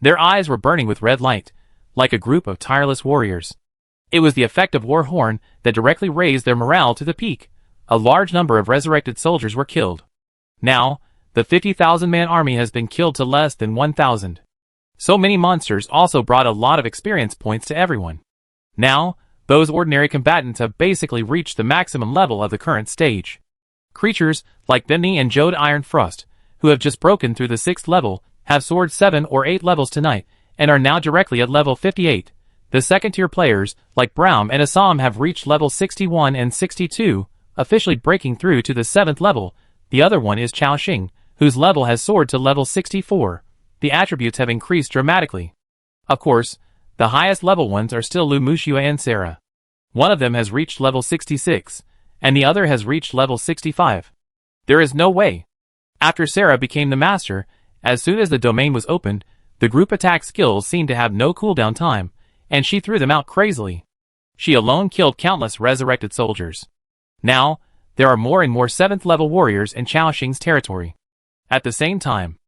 Their eyes were burning with red light, like a group of tireless warriors. It was the effect of War Horn that directly raised their morale to the peak. A large number of resurrected soldiers were killed. Now, the 50,000-man army has been killed to less than 1,000. So many monsters also brought a lot of experience points to everyone. Now, those ordinary combatants have basically reached the maximum level of the current stage. Creatures, like Benny and Jode Iron Frost, who have just broken through the 6th level, have soared 7 or 8 levels tonight, and are now directly at level 58. The second-tier players, like Braum and Assam, have reached level 61 and 62, officially breaking through to the 7th level. The other one is Chao Xing, whose level has soared to level 64. The attributes have increased dramatically. Of course, the highest level ones are still Lu Muxua and Sarah. One of them has reached level 66, and the other has reached level 65. There is no way. After Sarah became the master, as soon as the domain was opened, the group attack skills seemed to have no cooldown time, and she threw them out crazily. She alone killed countless resurrected soldiers. Now, there are more and more 7th level warriors in Chao Xing's territory. At the same time,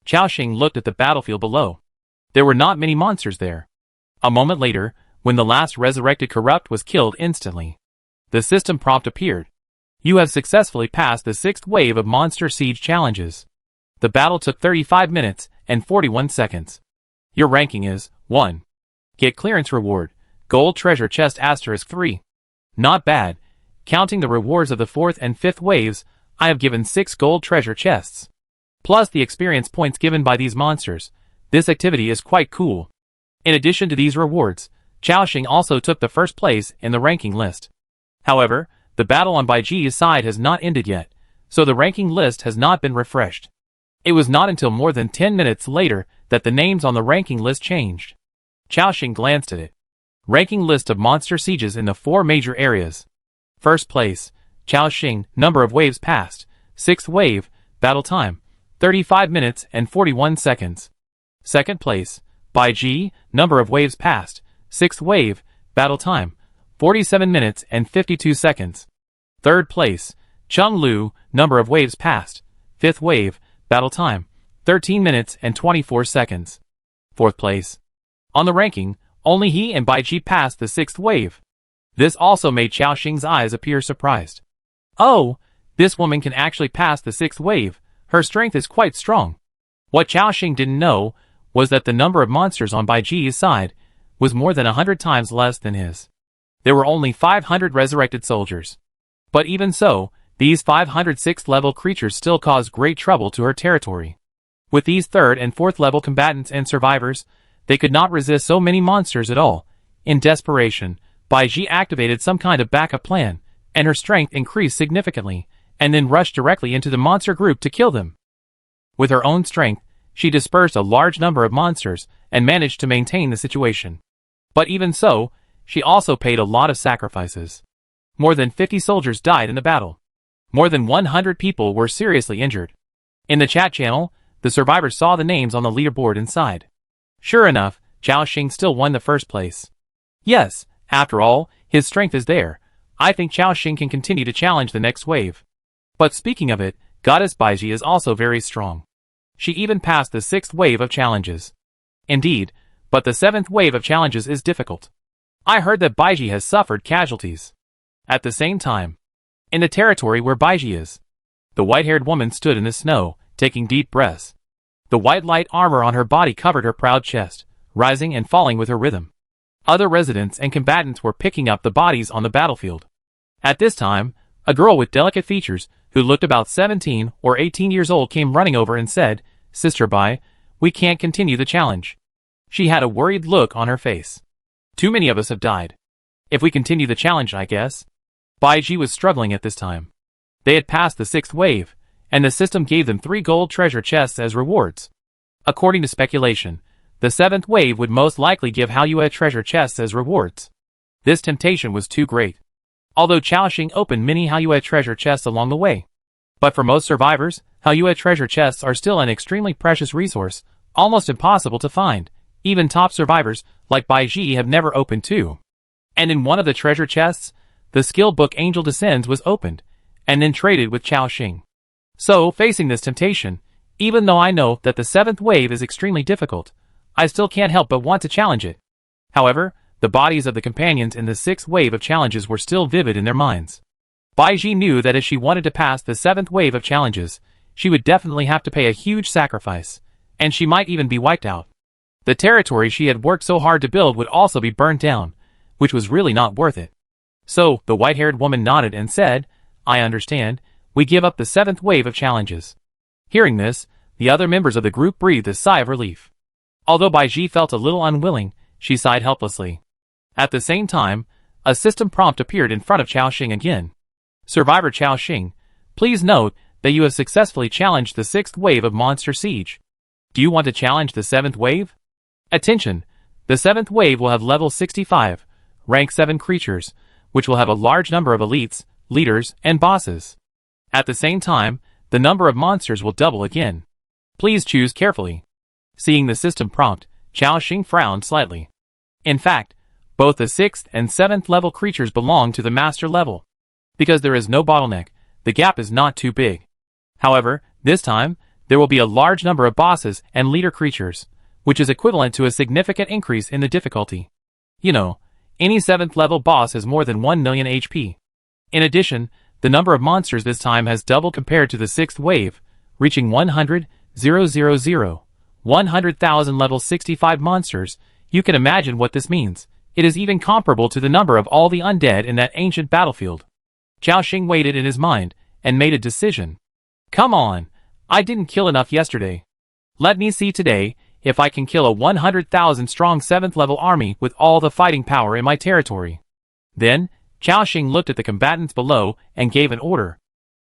Chao Xing looked at the battlefield below. There were not many monsters there. A moment later, when the last resurrected corrupt was killed instantly, the system prompt appeared. You have successfully passed the 6th wave of monster siege challenges. The battle took 35 minutes and 41 seconds. Your ranking is 1. Get clearance reward, gold treasure chest *3. Not bad. Counting the rewards of the 4th and 5th waves, I have given 6 gold treasure chests. Plus the experience points given by these monsters. This activity is quite cool. In addition to these rewards, Chao Xing also took the first place in the ranking list. However, the battle on Baiji's side has not ended yet, so the ranking list has not been refreshed. It was not until more than 10 minutes later that the names on the ranking list changed. Chao Xing glanced at it. Ranking list of monster sieges in the 4 major areas. First place, Chao Xing, number of waves passed, 6th wave, battle time, 35 minutes and 41 seconds. Second place, Baiji, number of waves passed, 6th wave, battle time, 47 minutes and 52 seconds. Third place, Chung Lu, number of waves passed, 5th wave, battle time, 13 minutes and 24 seconds. Fourth place. On the ranking, only he and Baiji passed the 6th wave. This also made Chao Xing's eyes appear surprised. Oh, this woman can actually pass the 6th wave. Her strength is quite strong. What Chao Xing didn't know was that the number of monsters on Baiji's side was more than 100 times less than his. There were only 500 resurrected soldiers. But even so, these 500 6th level creatures still caused great trouble to her territory. With these 3rd and 4th level combatants and survivors, they could not resist so many monsters at all. In desperation, Baiji activated some kind of backup plan, and her strength increased significantly, and then rushed directly into the monster group to kill them. With her own strength, She dispersed a large number of monsters and managed to maintain the situation. But even so, she also paid a lot of sacrifices. More than 50 soldiers died in the battle. More than 100 people were seriously injured. In the chat channel, the survivors saw the names on the leaderboard inside. Sure enough, Chao Xing still won the first place. Yes, after all, his strength is there. I think Chao Xing can continue to challenge the next wave. But speaking of it, Goddess Baiji is also very strong. She even passed the 6th wave of challenges. Indeed, but the 7th wave of challenges is difficult. I heard that Baiji has suffered casualties. At the same time, in the territory where Baiji is, the white-haired woman stood in the snow, taking deep breaths. The white light armor on her body covered her proud chest, rising and falling with her rhythm. Other residents and combatants were picking up the bodies on the battlefield. At this time, a girl with delicate features, who looked about 17 or 18 years old, came running over and said, "Sister Bai, we can't continue the challenge." She had a worried look on her face. "Too many of us have died. If we continue the challenge, I guess." Baiji was struggling at this time. They had passed the 6th wave, and the system gave them 3 gold treasure chests as rewards. According to speculation, the 7th wave would most likely give Haoyue treasure chests as rewards. This temptation was too great. Although Chao Xing opened many Haoyue treasure chests along the way. But for most survivors, Haoyue treasure chests are still an extremely precious resource, almost impossible to find. Even top survivors, like Baiji, have never opened two. And in one of the treasure chests, the skill book Angel Descends was opened, and then traded with Chao Xing. So, facing this temptation, even though I know that the 7th wave is extremely difficult, I still can't help but want to challenge it. However, the bodies of the companions in the 6th wave of challenges were still vivid in their minds. Baiji knew that if she wanted to pass the 7th wave of challenges, she would definitely have to pay a huge sacrifice, and she might even be wiped out. The territory she had worked so hard to build would also be burnt down, which was really not worth it. So, the white-haired woman nodded and said, "I understand, we give up the 7th wave of challenges." Hearing this, the other members of the group breathed a sigh of relief. Although Baiji felt a little unwilling, she sighed helplessly. At the same time, a system prompt appeared in front of Chao Xing again. "Survivor Chao Xing, please note that you have successfully challenged the 6th wave of Monster Siege. Do you want to challenge the 7th wave? Attention! The 7th wave will have level 65, rank 7 creatures, which will have a large number of elites, leaders, and bosses. At the same time, the number of monsters will double again. Please choose carefully." Seeing the system prompt, Chao Xing frowned slightly. In fact, both the 6th and 7th level creatures belong to the master level. Because there is no bottleneck, the gap is not too big. However, this time, there will be a large number of bosses and leader creatures, which is equivalent to a significant increase in the difficulty. You know, any 7th level boss has more than 1 million HP. In addition, the number of monsters this time has doubled compared to the 6th wave, reaching 100,000 level 65 monsters. You can imagine what this means. It is even comparable to the number of all the undead in that ancient battlefield. Chao Xing weighed it in his mind, and made a decision. "Come on, I didn't kill enough yesterday. Let me see today if I can kill a 100,000 strong 7th level army with all the fighting power in my territory." Then, Chao Xing looked at the combatants below and gave an order.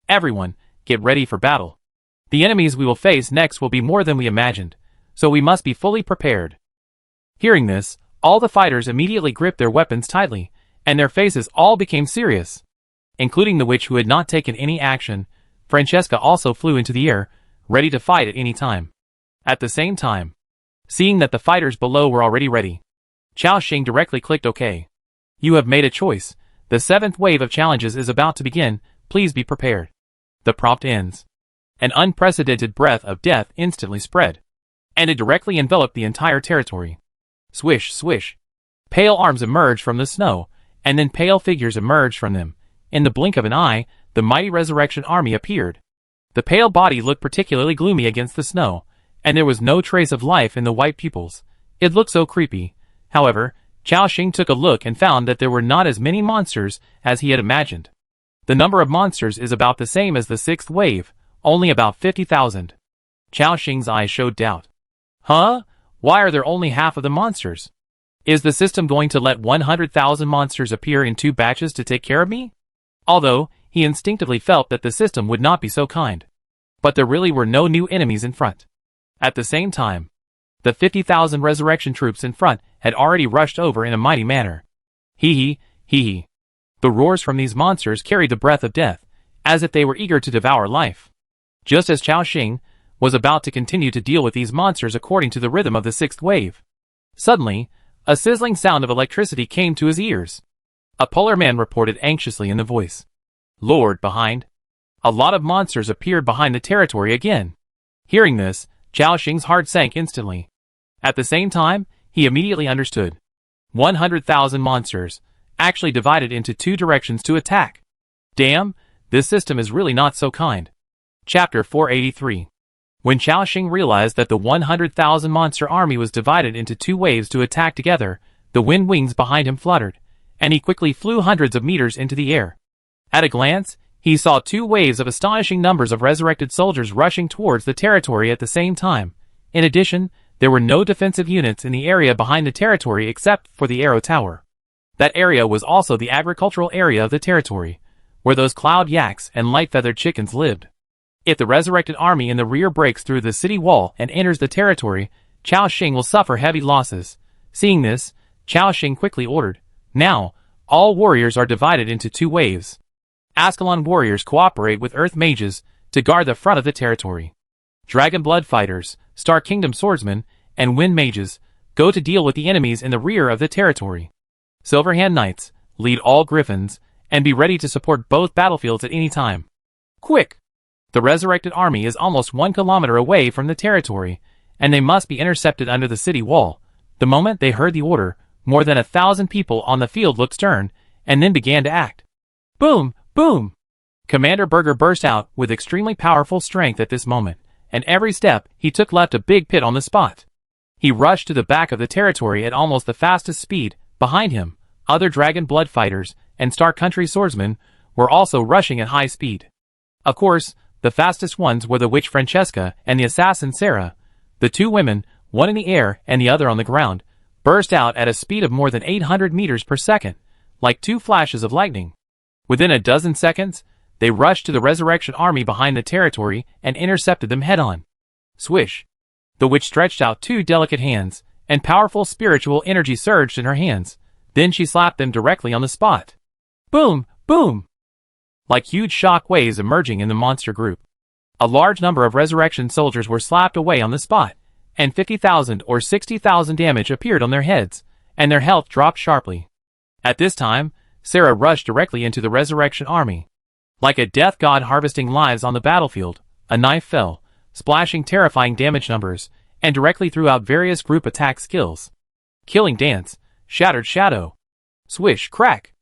"Everyone, get ready for battle. The enemies we will face next will be more than we imagined, so we must be fully prepared." Hearing this, all the fighters immediately gripped their weapons tightly, and their faces all became serious. Including the witch who had not taken any action, Francesca also flew into the air, ready to fight at any time. At the same time, seeing that the fighters below were already ready, Chao Xing directly clicked OK. "You have made a choice. The 7th wave of challenges is about to begin. Please be prepared." The prompt ends. An unprecedented breath of death instantly spread, and it directly enveloped the entire territory. Swish, swish. Pale arms emerged from the snow, and then pale figures emerged from them. In the blink of an eye, the mighty resurrection army appeared. The pale body looked particularly gloomy against the snow, and there was no trace of life in the white pupils. It looked so creepy. However, Chao Xing took a look and found that there were not as many monsters as he had imagined. The number of monsters is about the same as the 6th wave, only about 50,000. Chao Xing's eyes showed doubt. Huh? Why are there only half of the monsters? Is the system going to let 100,000 monsters appear in 2 batches to take care of me? Although, he instinctively felt that the system would not be so kind. But there really were no new enemies in front. At the same time, the 50,000 resurrection troops in front had already rushed over in a mighty manner. Hee hee. The roars from these monsters carried the breath of death, as if they were eager to devour life. Just as Chao Xing was about to continue to deal with these monsters according to the rhythm of the sixth wave, suddenly, a sizzling sound of electricity came to his ears. A polar man reported anxiously in the voice. Lord, behind. A lot of monsters appeared behind the territory again. Hearing this, Chao Xing's heart sank instantly. At the same time, he immediately understood. 100,000 monsters, actually divided into two directions to attack. Damn, this system is really not so kind. Chapter 483. When Chao Xing realized that the 100,000 monster army was divided into two waves to attack together, the wind wings behind him fluttered, and he quickly flew hundreds of meters into the air. At a glance, he saw two waves of astonishing numbers of resurrected soldiers rushing towards the territory at the same time. In addition, there were no defensive units in the area behind the territory except for the Arrow Tower. That area was also the agricultural area of the territory, where those cloud yaks and light-feathered chickens lived. If the resurrected army in the rear breaks through the city wall and enters the territory, Chao Xing will suffer heavy losses. Seeing this, Chao Xing quickly ordered, "Now, all warriors are divided into two waves. Ascalon warriors cooperate with Earth mages to guard the front of the territory. Dragon blood fighters, Star Kingdom swordsmen, and wind mages go to deal with the enemies in the rear of the territory. Silverhand knights lead all griffins and be ready to support both battlefields at any time. Quick! The resurrected army is almost 1 kilometer away from the territory, and they must be intercepted under the city wall." The moment they heard the order, more than 1,000 people on the field looked stern, and then began to act. Boom! Boom! Commander Berger burst out with extremely powerful strength at this moment, and every step he took left a big pit on the spot. He rushed to the back of the territory at almost the fastest speed. Behind him, other dragon blood fighters and Star Country swordsmen were also rushing at high speed. Of course, the fastest ones were the witch Francesca and the assassin Sarah. The two women, one in the air and the other on the ground, burst out at a speed of more than 800 meters per second, like two flashes of lightning. Within a dozen seconds, they rushed to the resurrection army behind the territory and intercepted them head-on. Swish! The witch stretched out two delicate hands, and powerful spiritual energy surged in her hands. Then she slapped them directly on the spot. Boom! Boom! Like huge shock waves emerging in the monster group. A large number of resurrection soldiers were slapped away on the spot, and 50,000 or 60,000 damage appeared on their heads, and their health dropped sharply. At this time, Sarah rushed directly into the resurrection army. Like a death god harvesting lives on the battlefield, a knife fell, splashing terrifying damage numbers, and directly threw out various group attack skills. Killing Dance, Shattered Shadow. Swish, crack!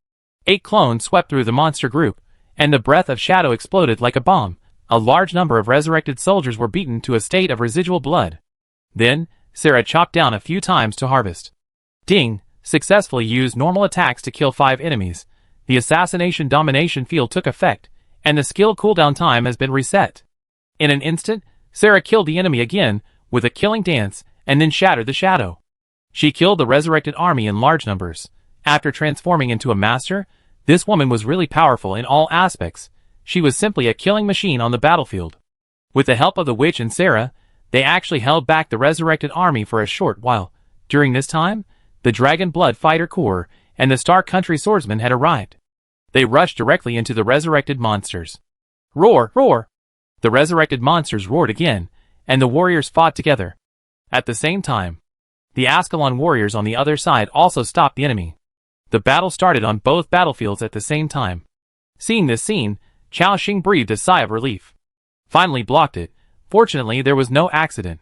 8 clones swept through the monster group, and the breath of shadow exploded like a bomb. A large number of resurrected soldiers were beaten to a state of residual blood. Then, Sarah chopped down a few times to harvest. Ding! Successfully used normal attacks to kill 5 enemies. The assassination domination field took effect, and the skill cooldown time has been reset. In an instant, Sarah killed the enemy again with a killing dance and then shattered the shadow. She killed the resurrected army in large numbers. After transforming into a master, this woman was really powerful in all aspects. She was simply a killing machine on the battlefield. With the help of the witch and Sarah, they actually held back the resurrected army for a short while. During this time, the Dragon Blood Fighter Corps and the Star Country swordsmen had arrived. They rushed directly into the resurrected monsters. Roar! Roar! The resurrected monsters roared again, and the warriors fought together. At the same time, the Ascalon warriors on the other side also stopped the enemy. The battle started on both battlefields at the same time. Seeing this scene, Chao Xing breathed a sigh of relief. Finally blocked it. Fortunately, there was no accident.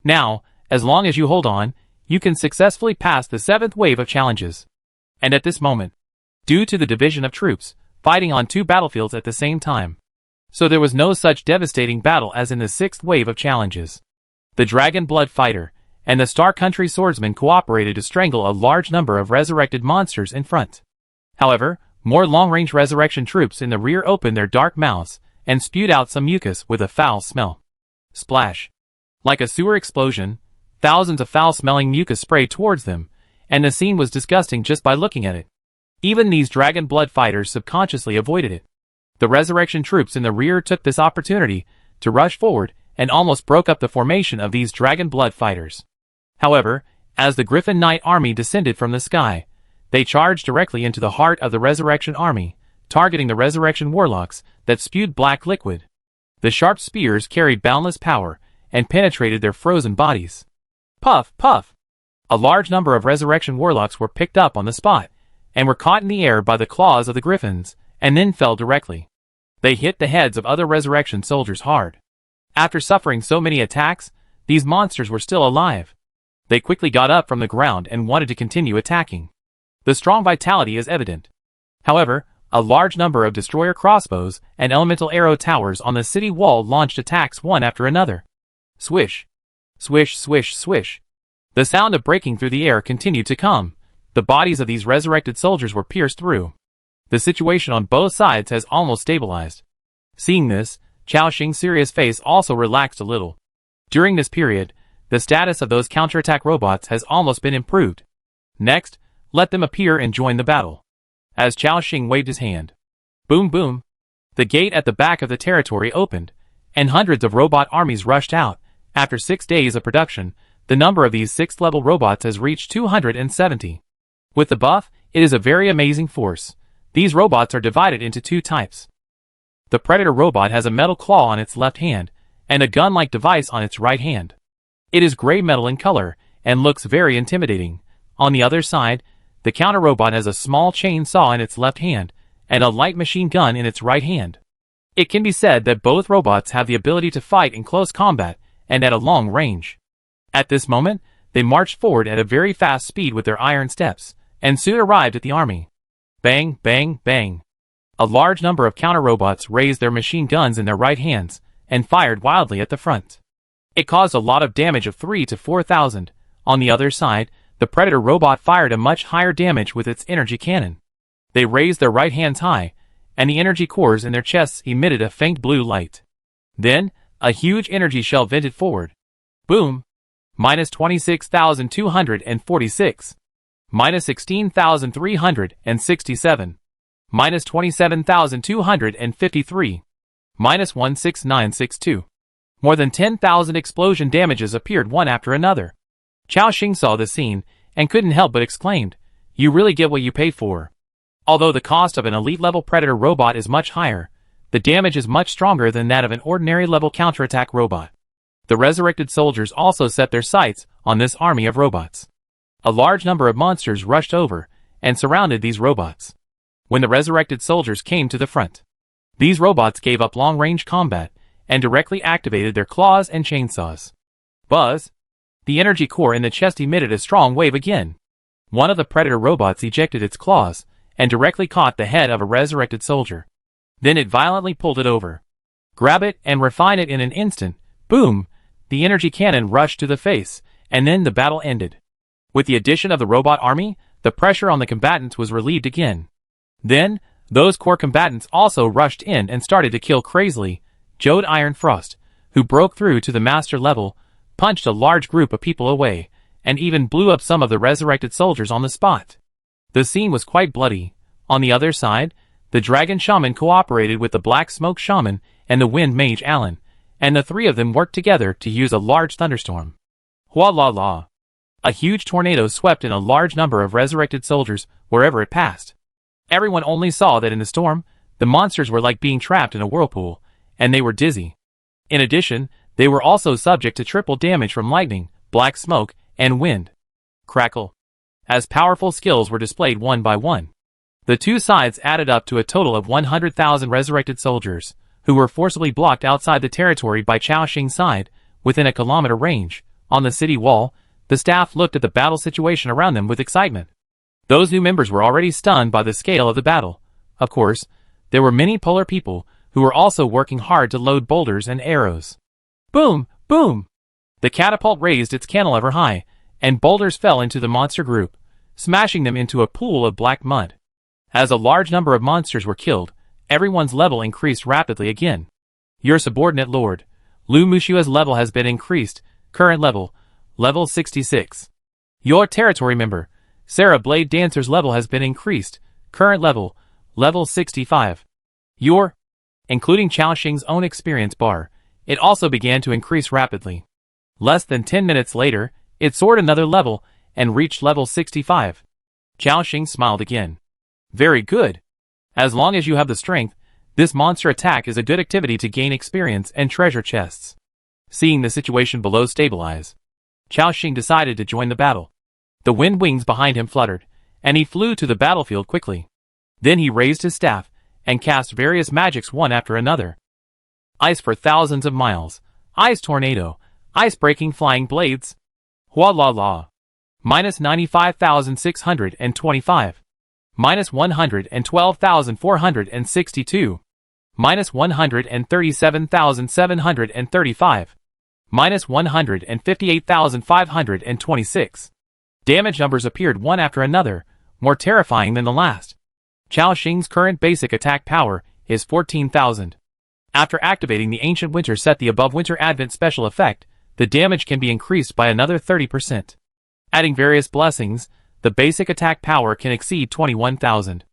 Now, as long as you hold on, you can successfully pass the 7th wave of challenges. And at this moment, due to the division of troops, fighting on 2 battlefields at the same time, so there was no such devastating battle as in the 6th wave of challenges. The Dragon Blood Fighter and the Star Country swordsmen cooperated to strangle a large number of resurrected monsters in front. However, more long-range resurrection troops in the rear opened their dark mouths and spewed out some mucus with a foul smell. Splash! Like a sewer explosion, thousands of foul-smelling mucus sprayed towards them, and the scene was disgusting just by looking at it. Even these Dragon Blood Fighters subconsciously avoided it. The resurrection troops in the rear took this opportunity to rush forward and almost broke up the formation of these dragon blood fighters. However, as the Griffin Knight army descended from the sky, they charged directly into the heart of the Resurrection army, targeting the Resurrection warlocks that spewed black liquid. The sharp spears carried boundless power and penetrated their frozen bodies. Puff, puff! A large number of Resurrection warlocks were picked up on the spot, and were caught in the air by the claws of the griffins, and then fell directly. They hit the heads of other Resurrection soldiers hard. After suffering so many attacks, these monsters were still alive. They quickly got up from the ground and wanted to continue attacking. The strong vitality is evident. However, a large number of destroyer crossbows and elemental arrow towers on the city wall launched attacks one after another. Swish! Swish, swish, swish! The sound of breaking through the air continued to come. The bodies of these resurrected soldiers were pierced through. The situation on both sides has almost stabilized. Seeing this, Chao Xing's serious face also relaxed a little. During this period, the status of those counterattack robots has almost been improved. Next, let them appear and join the battle. As Chao Xing waved his hand. Boom boom! The gate at the back of the territory opened, and hundreds of robot armies rushed out. After 6 days of production, the number of these 6th level robots has reached 270. With the buff, it is a very amazing force. These robots are divided into 2 types. The Predator robot has a metal claw on its left hand, and a gun-like device on its right hand. It is gray metal in color, and looks very intimidating. On the other side, the Counter robot has a small chainsaw in its left hand, and a light machine gun in its right hand. It can be said that both robots have the ability to fight in close combat, and at a long range. At this moment, they marched forward at a very fast speed with their iron steps, and soon arrived at the army. Bang, bang, bang. A large number of counter-robots raised their machine guns in their right hands, and fired wildly at the front. It caused a lot of damage of 3,000 to 4,000. On the other side, the Predator robot fired a much higher damage with its energy cannon. They raised their right hands high, and the energy cores in their chests emitted a faint blue light. Then, a huge energy shell vented forward. Boom! Minus 26,246. Minus 16,367. Minus 27,253. Minus 16962. More than 10,000 explosion damages appeared one after another. Chao Xing saw the scene, and couldn't help but exclaimed, "You really get what you pay for." Although the cost of an elite-level Predator robot is much higher, the damage is much stronger than that of an ordinary-level counterattack robot. The resurrected soldiers also set their sights on this army of robots. A large number of monsters rushed over and surrounded these robots. When the resurrected soldiers came to the front, these robots gave up long-range combat and directly activated their claws and chainsaws. Buzz! The energy core in the chest emitted a strong wave again. One of the Predator robots ejected its claws and directly caught the head of a resurrected soldier. Then it violently pulled it over. Grab it and refine it in an instant. Boom! The energy cannon rushed to the face, and then the battle ended. With the addition of the robot army, the pressure on the combatants was relieved again. Then, those core combatants also rushed in and started to kill crazily. Jode Iron Frost, who broke through to the master level, punched a large group of people away, and even blew up some of the resurrected soldiers on the spot. The scene was quite bloody. On the other side, the Dragon Shaman cooperated with the Black Smoke Shaman and the Wind Mage Alan, and the 3 of them worked together to use a large thunderstorm. Hua la la! A huge tornado swept in a large number of resurrected soldiers wherever it passed. Everyone only saw that in the storm, the monsters were like being trapped in a whirlpool, and they were dizzy. In addition, they were also subject to triple damage from lightning, black smoke, and wind. Crackle! As powerful skills were displayed one by one. The 2 sides added up to a total of 100,000 resurrected soldiers, who were forcibly blocked outside the territory by Chao Xing's side, within a kilometer range. On the city wall, the staff looked at the battle situation around them with excitement. Those new members were already stunned by the scale of the battle. Of course, there were many polar people who were also working hard to load boulders and arrows. Boom! Boom! The catapult raised its cantilever high, and boulders fell into the monster group, smashing them into a pool of black mud. As a large number of monsters were killed, everyone's level increased rapidly again. Your subordinate lord, Lu Mushua's level has been increased, current level 66. Your territory member, Sarah Blade Dancer's level has been increased, current level 65. Your, including Chao Xing's own experience bar, It also began to increase rapidly. Less than 10 minutes later, it soared another level and reached level 65. Qiaoxing smiled again. Very good. As long as you have the strength, this monster attack is a good activity to gain experience and treasure chests. Seeing the situation below stabilize, Qiaoxing decided to join the battle. The wind wings behind him fluttered, and he flew to the battlefield quickly. Then he raised his staff and cast various magics one after another. Ice for thousands of miles, ice tornado, ice-breaking flying blades. Hua la la. Minus 95,625. Minus 112,462. Minus 137,735. Minus 158,526. Damage numbers appeared one after another, more terrifying than the last. Qiaoxing's current basic attack power is 14,000. After activating the Ancient Winter set the above Winter Advent special effect, the damage can be increased by another 30%. Adding various blessings, the basic attack power can exceed 21,000.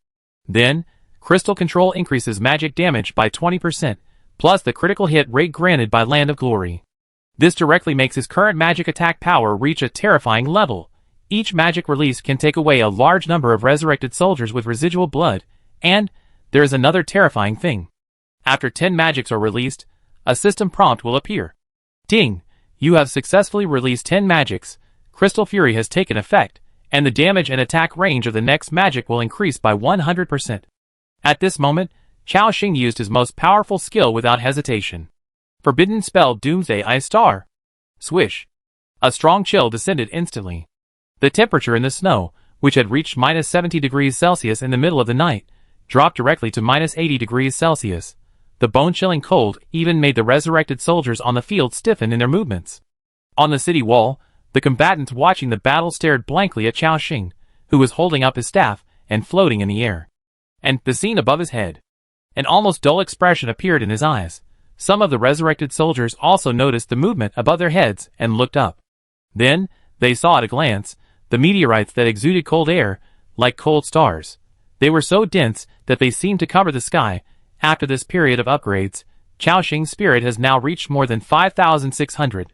Then, Crystal Control increases magic damage by 20%, plus the critical hit rate granted by Land of Glory. This directly makes his current magic attack power reach a terrifying level. Each magic release can take away a large number of resurrected soldiers with residual blood, and there is another terrifying thing. After 10 magics are released, a system prompt will appear. Ding! You have successfully released 10 magics. Crystal Fury has taken effect, and the damage and attack range of the next magic will increase by 100%. At this moment, Qiaoxing used his most powerful skill without hesitation. Forbidden spell Doomsday Ice Star. Swish! A strong chill descended instantly. The temperature in the snow, which had reached minus 70 degrees Celsius in the middle of the night, dropped directly to minus 80 degrees Celsius. The bone-chilling cold even made the resurrected soldiers on the field stiffen in their movements. On the city wall, the combatants watching the battle stared blankly at Qiaoxing, who was holding up his staff and floating in the air. And the scene above his head. An almost dull expression appeared in his eyes. Some of the resurrected soldiers also noticed the movement above their heads and looked up. Then, they saw at a glance, the meteorites that exuded cold air, like cold stars. They were so dense that they seemed to cover the sky. After this period of upgrades, Qiaoxing's spirit has now reached more than 5,600.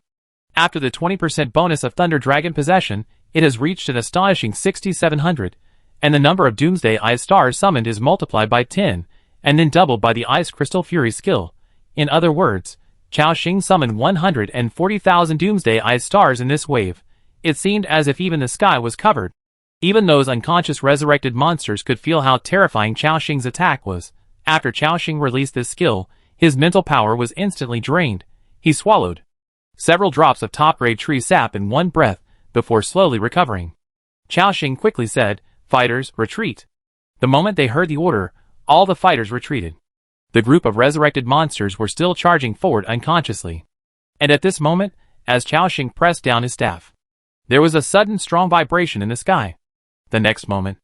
After the 20% bonus of Thunder Dragon possession, it has reached an astonishing 6,700, and the number of Doomsday Ice Stars summoned is multiplied by 10, and then doubled by the Ice Crystal Fury skill. In other words, Qiaoxing summoned 140,000 Doomsday Ice Stars in this wave. It seemed as if even the sky was covered. Even those unconscious resurrected monsters could feel how terrifying Qiaoxing's attack was. After Qiaoxing released this skill, his mental power was instantly drained. He swallowed several drops of top-grade tree sap in one breath before slowly recovering. Qiaoxing quickly said, "Fighters, retreat." The moment they heard the order, all the fighters retreated. The group of resurrected monsters were still charging forward unconsciously. And at this moment, as Qiaoxing pressed down his staff, there was a sudden strong vibration in the sky. The next moment,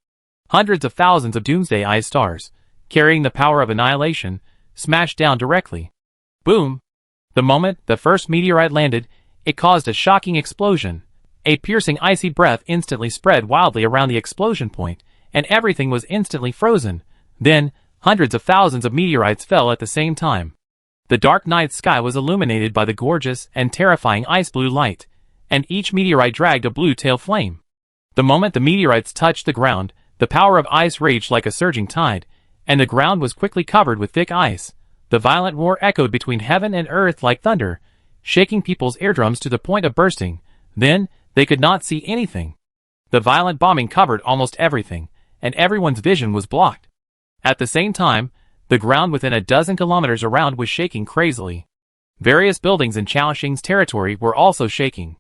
hundreds of thousands of Doomsday Ice Stars, carrying the power of annihilation, smashed down directly. Boom! The moment the first meteorite landed, it caused a shocking explosion. A piercing icy breath instantly spread wildly around the explosion point, and everything was instantly frozen. Then, hundreds of thousands of meteorites fell at the same time. The dark night sky was illuminated by the gorgeous and terrifying ice blue light, and each meteorite dragged a blue tail flame. The moment the meteorites touched the ground, the power of ice raged like a surging tide, and the ground was quickly covered with thick ice. The violent roar echoed between heaven and earth like thunder, shaking people's eardrums to the point of bursting. Then, they could not see anything. The violent bombing covered almost everything, and everyone's vision was blocked. At the same time, the ground within a dozen kilometers around was shaking crazily. Various buildings in Qiaoxing's territory were also shaking.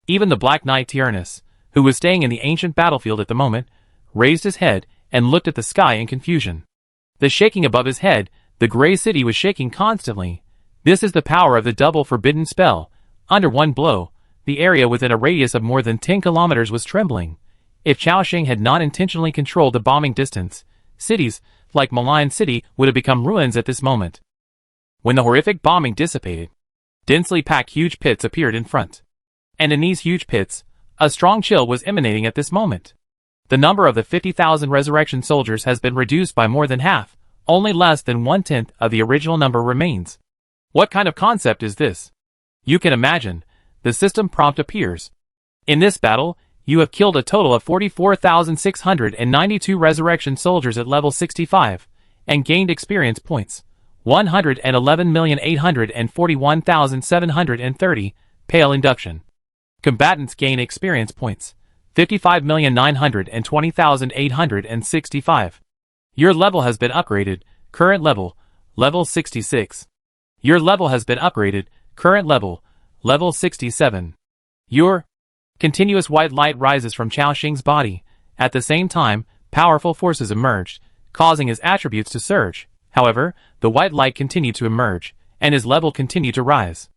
Even the Black Knight Tyrannus, who was staying in the ancient battlefield at the moment, raised his head and looked at the sky in confusion. The shaking above his head, the gray city was shaking constantly. This is the power of the double forbidden spell. Under one blow, the area within a radius of more than 10 kilometers was trembling. If Qiaoxing had not intentionally controlled the bombing distance, cities, like Malign City, would have become ruins at this moment. When the horrific bombing dissipated, densely packed huge pits appeared in front. And in these huge pits, a strong chill was emanating at this moment. The number of the 50,000 resurrection soldiers has been reduced by more than half. Only less than 1/10 of the original number remains. What kind of concept is this? You can imagine. The system prompt appears. In this battle, you have killed a total of 44,692 resurrection soldiers at level 65, and gained experience points. 111,841,730, Pale Induction. Combatants gain experience points. 55,920,865. Your level has been upgraded, current level, level 66. Your level has been upgraded, current level, level 67. Your continuous white light rises from Chao Xing's body. At the same time, powerful forces emerged, causing his attributes to surge. However, the white light continued to emerge, and his level continued to rise.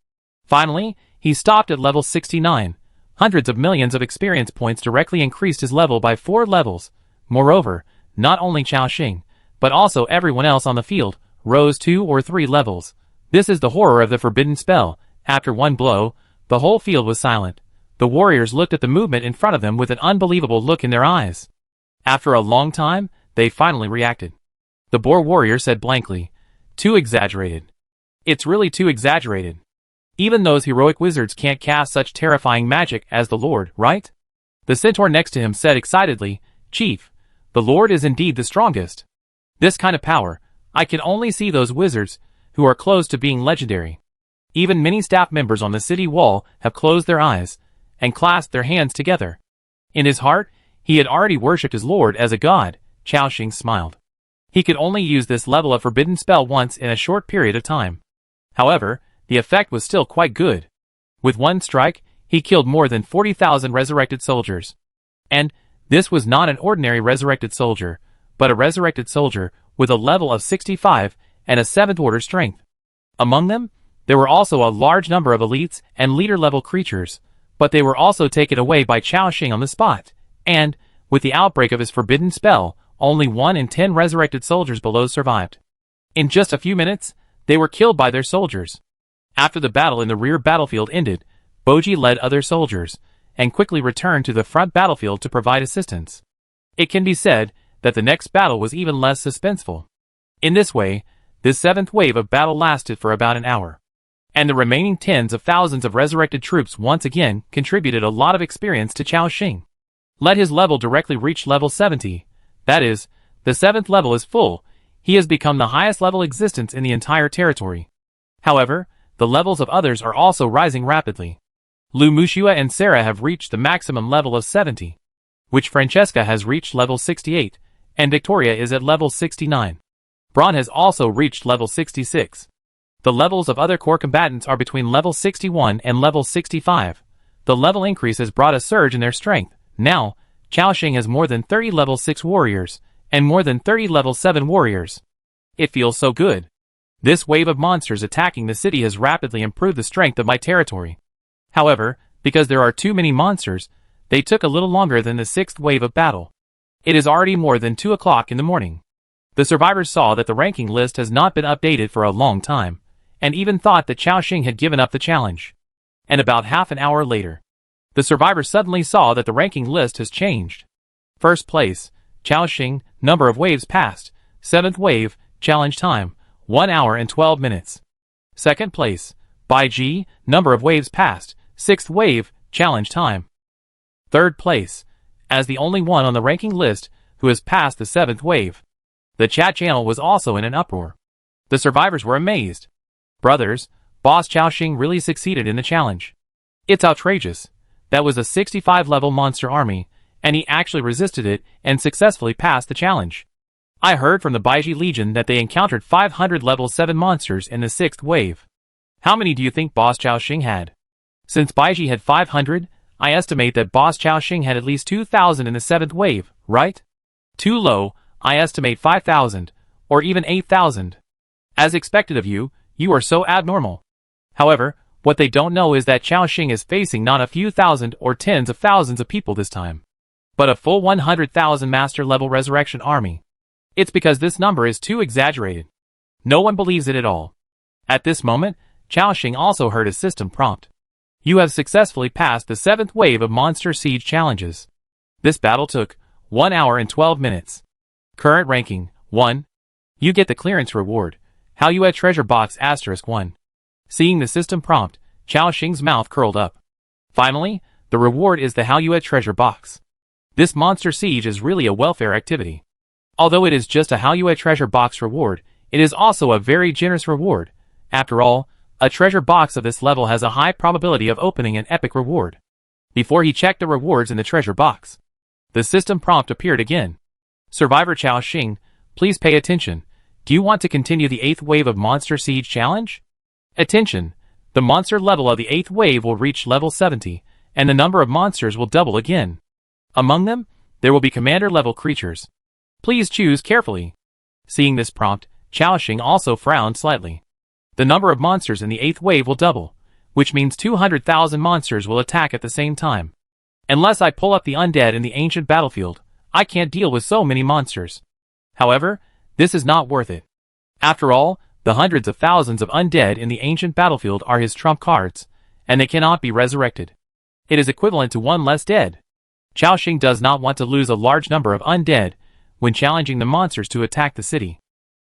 Finally, he stopped at level 69. Hundreds of millions of experience points directly increased his level by 4 levels. Moreover, not only Chao Xing, but also everyone else on the field, rose 2 or 3 levels. This is the horror of the forbidden spell. After one blow, the whole field was silent. The warriors looked at the movement in front of them with an unbelievable look in their eyes. After a long time, they finally reacted. The Boar warrior said blankly, "Too exaggerated. It's really too exaggerated. Even those heroic wizards can't cast such terrifying magic as the Lord, right?" The centaur next to him said excitedly, "Chief, the Lord is indeed the strongest. This kind of power, I can only see those wizards who are close to being legendary." Even many staff members on the city wall have closed their eyes and clasped their hands together. In his heart, he had already worshipped his lord as a god. Chao Xing smiled. He could only use this level of forbidden spell once in a short period of time. However, the effect was still quite good. With one strike, he killed more than 40,000 resurrected soldiers. And this was not an ordinary resurrected soldier, but a resurrected soldier with a level of 65 and a 7th order strength. Among them, there were also a large number of elites and leader-level creatures, but they were also taken away by Chao Xing on the spot, and, with the outbreak of his forbidden spell, only 1 in 10 resurrected soldiers below survived. In just a few minutes, they were killed by their soldiers. After the battle in the rear battlefield ended, Boji led other soldiers, and quickly returned to the front battlefield to provide assistance. It can be said that the next battle was even less suspenseful. In this way, this 7th wave of battle lasted for about an hour. And the remaining tens of thousands of resurrected troops once again contributed a lot of experience to Chao Xing. Let his level directly reach level 70. That is, the 7th level is full. He has become the highest level existence in the entire territory. However, the levels of others are also rising rapidly. Lu Mushua and Sarah have reached the maximum level of 70, which Francesca has reached level 68, and Victoria is at level 69. Braun has also reached level 66. The levels of other core combatants are between level 61 and level 65. The level increase has brought a surge in their strength. Now, Chao Xing has more than 30 level 6 warriors, and more than 30 level 7 warriors. It feels so good. This wave of monsters attacking the city has rapidly improved the strength of my territory. However, because there are too many monsters, they took a little longer than the 6th wave of battle. It is already more than 2 o'clock in the morning. The survivors saw that the ranking list has not been updated for a long time, and even thought that Chao Xing had given up the challenge. And about half an hour later, the survivors suddenly saw that the ranking list has changed. First place, Chao Xing, number of waves passed. 7th wave, challenge time, 1 hour and 12 minutes. Second place, Bai Ji, number of waves passed. 6th wave, challenge time. Third place, as the only one on the ranking list who has passed the 7th wave. The chat channel was also in an uproar. The survivors were amazed. Brothers, Boss Chao Xing really succeeded in the challenge. It's outrageous. That was a 65-level monster army, and he actually resisted it and successfully passed the challenge. I heard from the Baiji Legion that they encountered 500 level 7 monsters in the 6th wave. How many do you think Boss Chao Xing had? Since Baiji had 500, I estimate that Boss Chao Xing had at least 2,000 in the 7th wave, right? Too low, I estimate 5,000, or even 8,000. As expected of you, you are so abnormal. However, what they don't know is that Chao Xing is facing not a few thousand or tens of thousands of people this time, but a full 100,000 master-level resurrection army. It's because this number is too exaggerated. No one believes it at all. At this moment, Chao Xing also heard a system prompt. You have successfully passed the 7th wave of Monster Siege challenges. This battle took 1 hour and 12 minutes. Current ranking, 1. You get the clearance reward. How you add treasure box *1. Seeing the system prompt, Chao Xing's mouth curled up. Finally, the reward is the Haoyue treasure box. This monster siege is really a welfare activity. Although it is just a Haoyue treasure box reward, it is also a very generous reward. After all, a treasure box of this level has a high probability of opening an epic reward. Before he checked the rewards in the treasure box, the system prompt appeared again. Survivor Chao Xing, please pay attention. Do you want to continue the 8th wave of Monster Siege Challenge? Attention! The monster level of the 8th wave will reach level 70, and the number of monsters will double again. Among them, there will be commander-level creatures. Please choose carefully. Seeing this prompt, Chao Xing also frowned slightly. The number of monsters in the 8th wave will double, which means 200,000 monsters will attack at the same time. Unless I pull up the undead in the ancient battlefield, I can't deal with so many monsters. However, this is not worth it. After all, the hundreds of thousands of undead in the ancient battlefield are his trump cards, and they cannot be resurrected. It is equivalent to one less dead. Chao Xing does not want to lose a large number of undead when challenging the monsters to attack the city.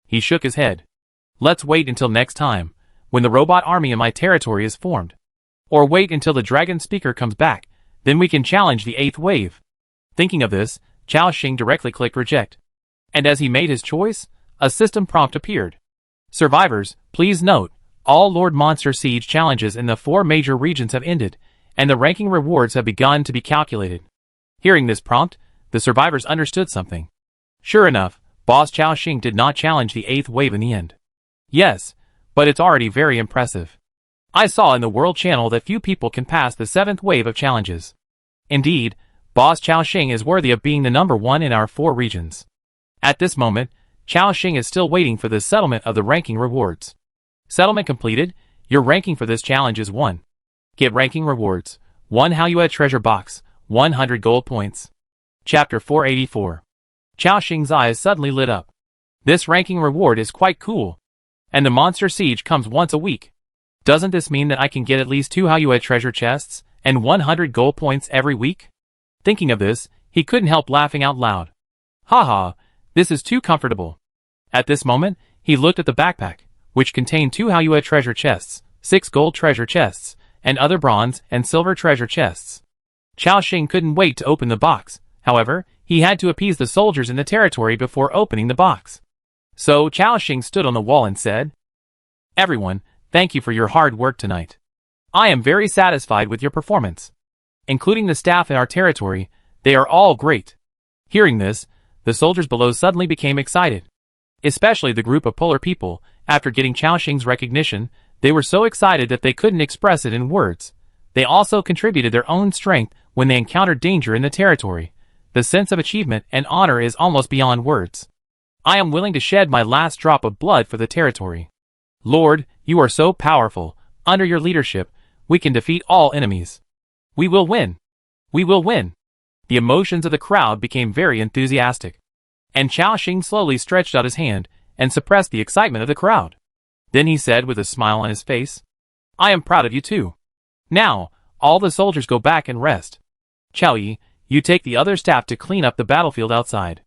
He shook his head. Let's wait until next time, when the robot army in my territory is formed. Or wait until the dragon speaker comes back, then we can challenge the 8th wave. Thinking of this, Chao Xing directly clicked reject. And as he made his choice, a system prompt appeared. Survivors, please note, all Lord Monster Siege challenges in the 4 major regions have ended, and the ranking rewards have begun to be calculated. Hearing this prompt, the survivors understood something. Sure enough, Boss Chao Xing did not challenge the 8th wave in the end. Yes, but it's already very impressive. I saw in the World Channel that few people can pass the 7th wave of challenges. Indeed, Boss Chao Xing is worthy of being the number 1 in our 4 regions. At this moment, Chao Xing is still waiting for the settlement of the ranking rewards. Settlement completed, your ranking for this challenge is 1. Get ranking rewards, 1 Haoyue treasure box, 100 gold points. Chapter 484. Chao Xing's eyes suddenly lit up. This ranking reward is quite cool. And the monster siege comes once a week. Doesn't this mean that I can get at least 2 Haoyue treasure chests and 100 gold points every week? Thinking of this, he couldn't help laughing out loud. Haha, this is too comfortable. At this moment, he looked at the backpack, which contained 2 Haoyue treasure chests, 6 gold treasure chests, and other bronze and silver treasure chests. Chao Xing couldn't wait to open the box. However, he had to appease the soldiers in the territory before opening the box. So Chao Xing stood on the wall and said, Everyone, thank you for your hard work tonight. I am very satisfied with your performance. Including the staff in our territory, they are all great. Hearing this, the soldiers below suddenly became excited. Especially the group of polar people, after getting Chao Xing's recognition, they were so excited that they couldn't express it in words. They also contributed their own strength when they encountered danger in the territory. The sense of achievement and honor is almost beyond words. I am willing to shed my last drop of blood for the territory. Lord, you are so powerful. Under your leadership, we can defeat all enemies. We will win. We will win. The emotions of the crowd became very enthusiastic. And Chao Xing slowly stretched out his hand and suppressed the excitement of the crowd. Then he said with a smile on his face, I am proud of you too. Now, all the soldiers go back and rest. Chao Yi, you take the other staff to clean up the battlefield outside.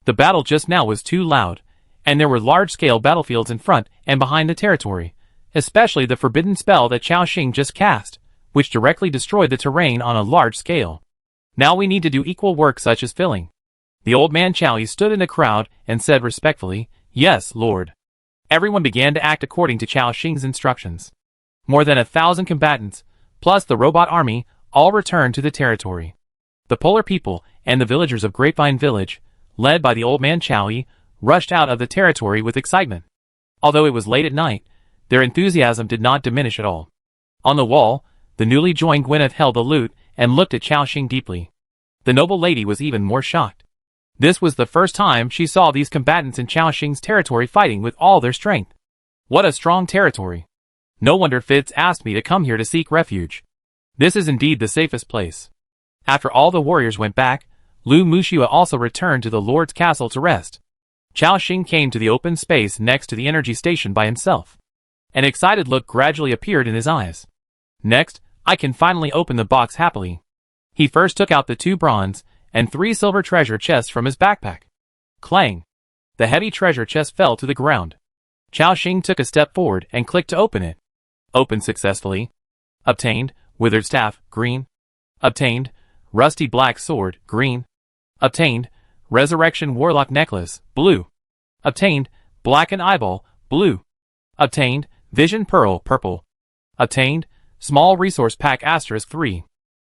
The battle just now was too loud, and there were large-scale battlefields in front and behind the territory, especially the forbidden spell that Chao Xing just cast, which directly destroyed the terrain on a large scale. Now we need to do equal work such as filling. The old man Chao Yi stood in the crowd and said respectfully, Yes, Lord. Everyone began to act according to Chao Xing's instructions. More than 1,000 combatants, plus the robot army, all returned to the territory. The polar people and the villagers of Grapevine Village, led by the old man Chao Yi, rushed out of the territory with excitement. Although it was late at night, their enthusiasm did not diminish at all. On the wall, the newly joined Gwyneth held the lute and looked at Chao Xing deeply. The noble lady was even more shocked. This was the first time she saw these combatants in Chao Xing's territory fighting with all their strength. What a strong territory. No wonder Fitz asked me to come here to seek refuge. This is indeed the safest place. After all the warriors went back, Lu Muxua also returned to the Lord's castle to rest. Chao Xing came to the open space next to the energy station by himself. An excited look gradually appeared in his eyes. Next, I can finally open the box happily. He first took out the 2 bronze and 3 silver treasure chests from his backpack. Clang! The heavy treasure chest fell to the ground. Chao Xing took a step forward and clicked to open it. Opened successfully. Obtained withered staff, green. Obtained rusty black sword, green. Obtained resurrection warlock necklace, blue. Obtained blackened eyeball, blue. Obtained vision pearl, purple. Obtained small resource pack asterisk 3.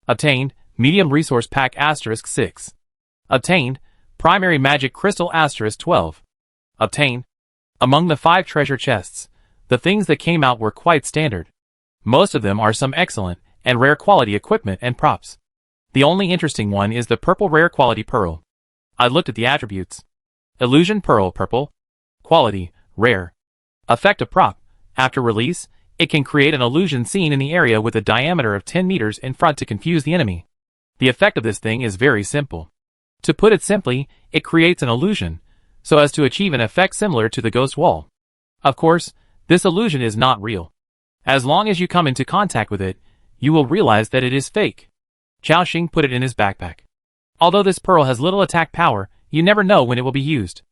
Obtained medium resource pack asterisk 6. Obtained primary magic crystal asterisk 12. Obtained. Among the 5 treasure chests, the things that came out were quite standard. Most of them are some excellent and rare quality equipment and props. The only interesting one is the purple rare quality pearl. I looked at the attributes. Illusion pearl, purple. Quality, rare. Effect of prop. After release, it can create an illusion scene in the area with a diameter of 10 meters in front to confuse the enemy. The effect of this thing is very simple. To put it simply, it creates an illusion, so as to achieve an effect similar to the ghost wall. Of course, this illusion is not real. As long as you come into contact with it, you will realize that it is fake. Chao Xing put it in his backpack. Although this pearl has little attack power, you never know when it will be used.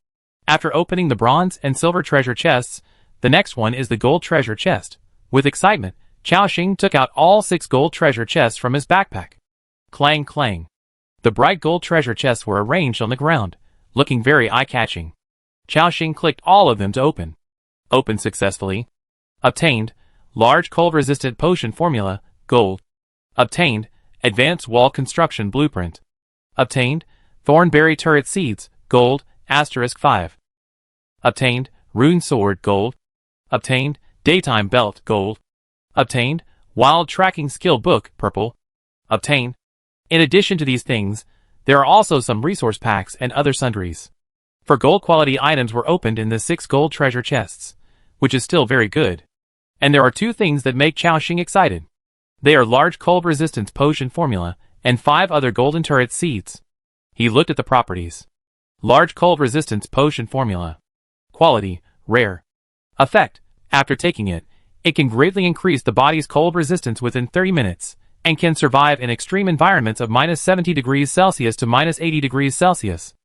After opening the bronze and silver treasure chests, the next one is the gold treasure chest. With excitement, Chao Xing took out all 6 gold treasure chests from his backpack. Clang clang. The bright gold treasure chests were arranged on the ground, looking very eye-catching. Chao Xing clicked all of them to open. Opened successfully. Obtained large cold-resistant potion formula, gold. Obtained advanced wall construction blueprint. Obtained thornberry turret seeds, gold, asterisk 5. Obtained rune sword, gold. Obtained daytime belt, gold. Obtained wild tracking skill book, purple. Obtained. In addition to these things, there are also some resource packs and other sundries. For gold quality items were opened in the 6 gold treasure chests, which is still very good. And there are 2 things that make Chao Xing excited. They are large cold resistance potion formula and 5 other golden turret seeds. He looked at the properties. Large cold resistance potion formula. Quality, rare. Effect, after taking it, it can greatly increase the body's cold resistance within 30 minutes, and can survive in extreme environments of -70 degrees Celsius to -80 degrees Celsius.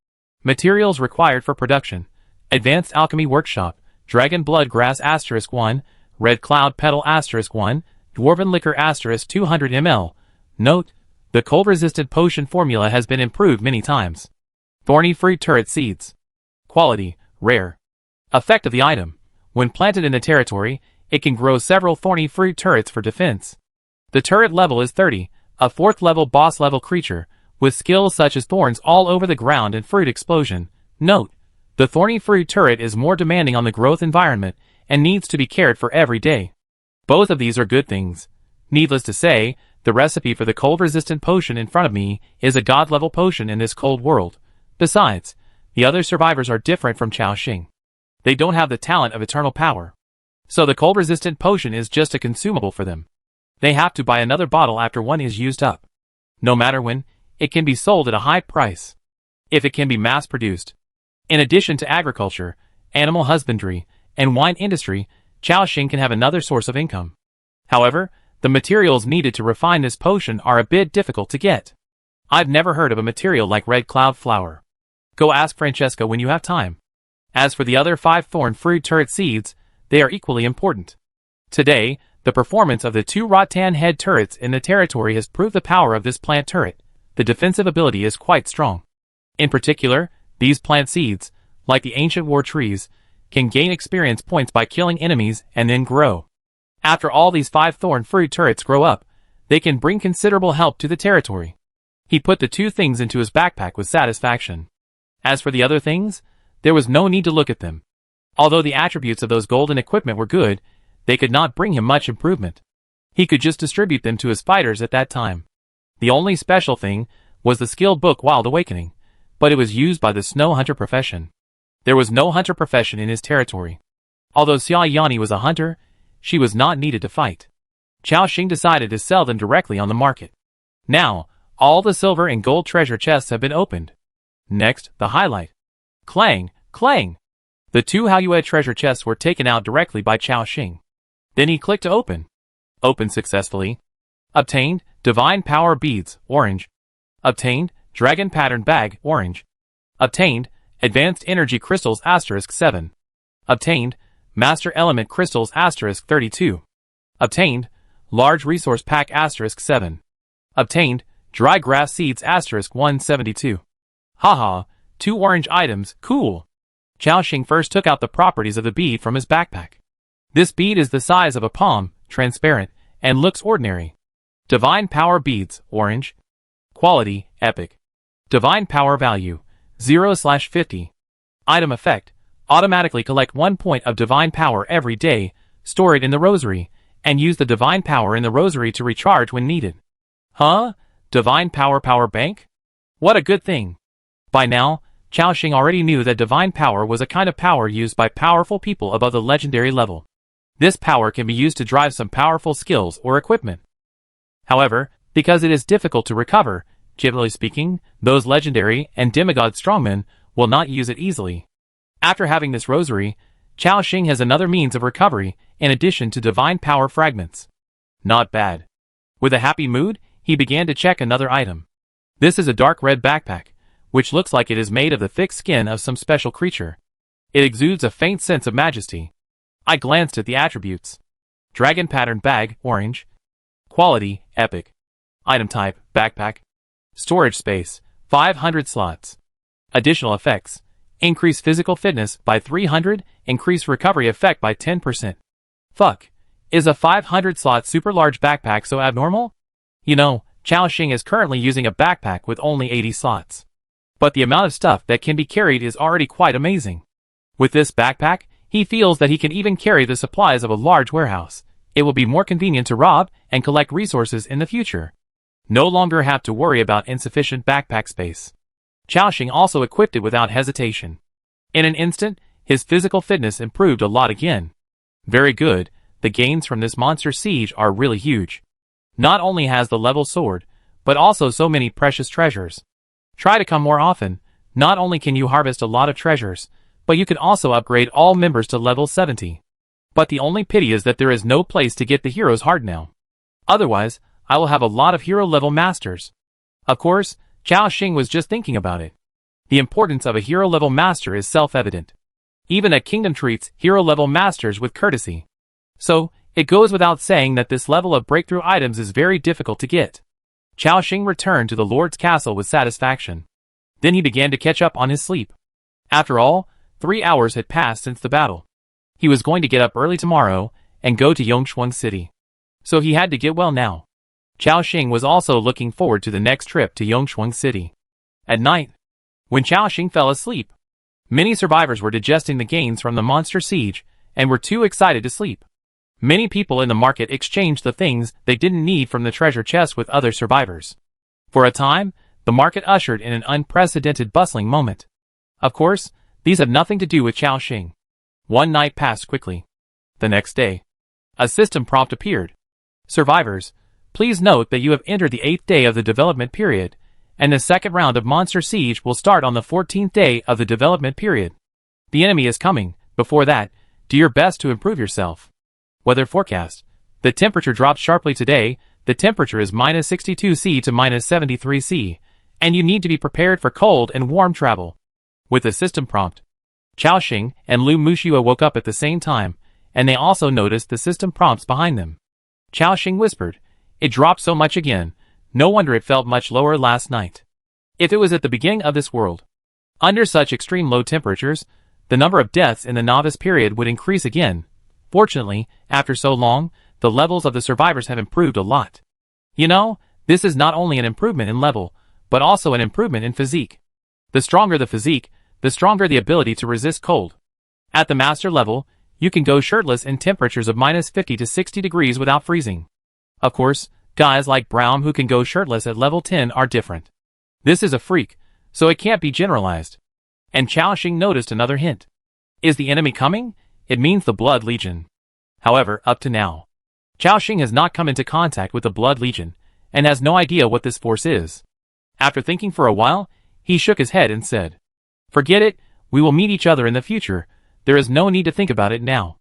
Materials required for production. Advanced Alchemy Workshop, Dragon Blood Grass asterisk 1, Red Cloud Petal asterisk 1, Dwarven Liquor asterisk 200 ml. Note, the cold-resistant potion formula has been improved many times. Thorny Fruit Turret Seeds. Quality, rare. Effect of the item. When planted in the territory, it can grow several thorny fruit turrets for defense. The turret level is 30, a 4th level boss level creature, with skills such as thorns all over the ground and fruit explosion. Note, the thorny fruit turret is more demanding on the growth environment and needs to be cared for every day. Both of these are good things. Needless to say, the recipe for the cold-resistant potion in front of me is a god-level potion in this cold world. Besides, the other survivors are different from Chao Xing. They don't have the talent of eternal power. So the cold-resistant potion is just a consumable for them. They have to buy another bottle after one is used up. No matter when, it can be sold at a high price. If it can be mass-produced. In addition to agriculture, animal husbandry, and wine industry, Chao Xing can have another source of income. However, the materials needed to refine this potion are a bit difficult to get. I've never heard of a material like red cloud flower. Go ask Francesca when you have time. As for the other 5 thorn fruit turret seeds, they are equally important. Today, the performance of the 2 rattan head turrets in the territory has proved the power of this plant turret. The defensive ability is quite strong. In particular, these plant seeds, like the ancient war trees, can gain experience points by killing enemies and then grow. After all these 5 thorn fruit turrets grow up, they can bring considerable help to the territory. He put the 2 things into his backpack with satisfaction. As for the other things, there was no need to look at them. Although the attributes of those golden equipment were good, they could not bring him much improvement. He could just distribute them to his fighters at that time. The only special thing was the skill book Wild Awakening, but it was used by the snow hunter profession. There was no hunter profession in his territory. Although Xia Yani was a hunter, she was not needed to fight. Chao Xing decided to sell them directly on the market. Now, all the silver and gold treasure chests have been opened. Next, the highlight. Clang, clang! The 2 Haoyue treasure chests were taken out directly by Chao Xing. Then he clicked to open. Opened successfully. Obtained Divine Power Beads, orange. Obtained Dragon Pattern Bag, orange. Obtained Advanced Energy Crystals *7. Obtained Master Element Crystals *32. Obtained, large resource pack *7. Obtained, dry grass seeds *172. Haha, 2 orange items, cool. Xiaoxing first took out the properties of the bead from his backpack. This bead is the size of a palm, transparent, and looks ordinary. Divine Power Beads, orange. Quality, epic. Divine Power Value, 0/50. Item effect, automatically collect 1 point of Divine Power every day, store it in the rosary, and use the Divine Power in the rosary to recharge when needed. Huh? Divine Power Power Bank? What a good thing. By now, Xiaoxing already knew that Divine Power was a kind of power used by powerful people above the legendary level. This power can be used to drive some powerful skills or equipment. However, because it is difficult to recover, generally speaking, those legendary and demigod strongmen will not use it easily. After having this rosary, Xiaoxing has another means of recovery in addition to Divine Power fragments. Not bad. With a happy mood, he began to check another item. This is a dark red backpack, which looks like it is made of the thick skin of some special creature. It exudes a faint sense of majesty. I glanced at the attributes. Dragon pattern bag, orange. Quality, epic. Item type, backpack. Storage space, 500 slots. Additional effects. Increase physical fitness by 300, increase recovery effect by 10%. Fuck. Is a 500 slot super large backpack so abnormal? You know, Xiaoxing is currently using a backpack with only 80 slots. But the amount of stuff that can be carried is already quite amazing. With this backpack, he feels that he can even carry the supplies of a large warehouse. It will be more convenient to rob and collect resources in the future. No longer have to worry about insufficient backpack space. Xiaoxing also equipped it without hesitation. In an instant, his physical fitness improved a lot again. Very good, the gains from this monster siege are really huge. Not only has the level sword, but also so many precious treasures. Try to come more often. Not only can you harvest a lot of treasures, but you can also upgrade all members to level 70. But the only pity is that there is no place to get the hero's heart now. Otherwise, I will have a lot of hero level masters. Of course, Xiaoxing was just thinking about it. The importance of a hero level master is self-evident. Even a kingdom treats hero level masters with courtesy. So, it goes without saying that this level of breakthrough items is very difficult to get. Xiaoxing returned to the Lord's castle with satisfaction. Then he began to catch up on his sleep. After all, 3 hours had passed since the battle. He was going to get up early tomorrow and go to Yongchuan City. So he had to get well now. Xiaoxing was also looking forward to the next trip to Yongchuan City. At night, when Xiaoxing fell asleep, many survivors were digesting the gains from the monster siege and were too excited to sleep. Many people in the market exchanged the things they didn't need from the treasure chest with other survivors. For a time, the market ushered in an unprecedented bustling moment. Of course, these have nothing to do with Xiaoxing. One night passed quickly. The next day, a system prompt appeared. Survivors, please note that you have entered the 8th day of the development period, and the second round of Monster Siege will start on the 14th day of the development period. The enemy is coming. Before that, do your best to improve yourself. Weather forecast. The temperature dropped sharply today. The temperature is -62°C to -73°C, and you need to be prepared for cold and warm travel. With the system prompt, Xiaoxing and Lu Muxiu woke up at the same time, and they also noticed the system prompts behind them. Xiaoxing whispered, "It dropped so much again. No wonder it felt much lower last night. If it was at the beginning of this world. Under such extreme low temperatures, the number of deaths in the novice period would increase again. Fortunately, after so long, the levels of the survivors have improved a lot. You know, this is not only an improvement in level, but also an improvement in physique. The stronger the physique, the stronger the ability to resist cold. At the master level, you can go shirtless in temperatures of -50 to 60 degrees without freezing. Of course, guys like Brown who can go shirtless at level 10 are different. This is a freak, so it can't be generalized." And Xiaoxing noticed another hint. Is the enemy coming? It means the Blood Legion. However, up to now, Xiaoxing has not come into contact with the Blood Legion, and has no idea what this force is. After thinking for a while, he shook his head and said, "Forget it, we will meet each other in the future, there is no need to think about it now."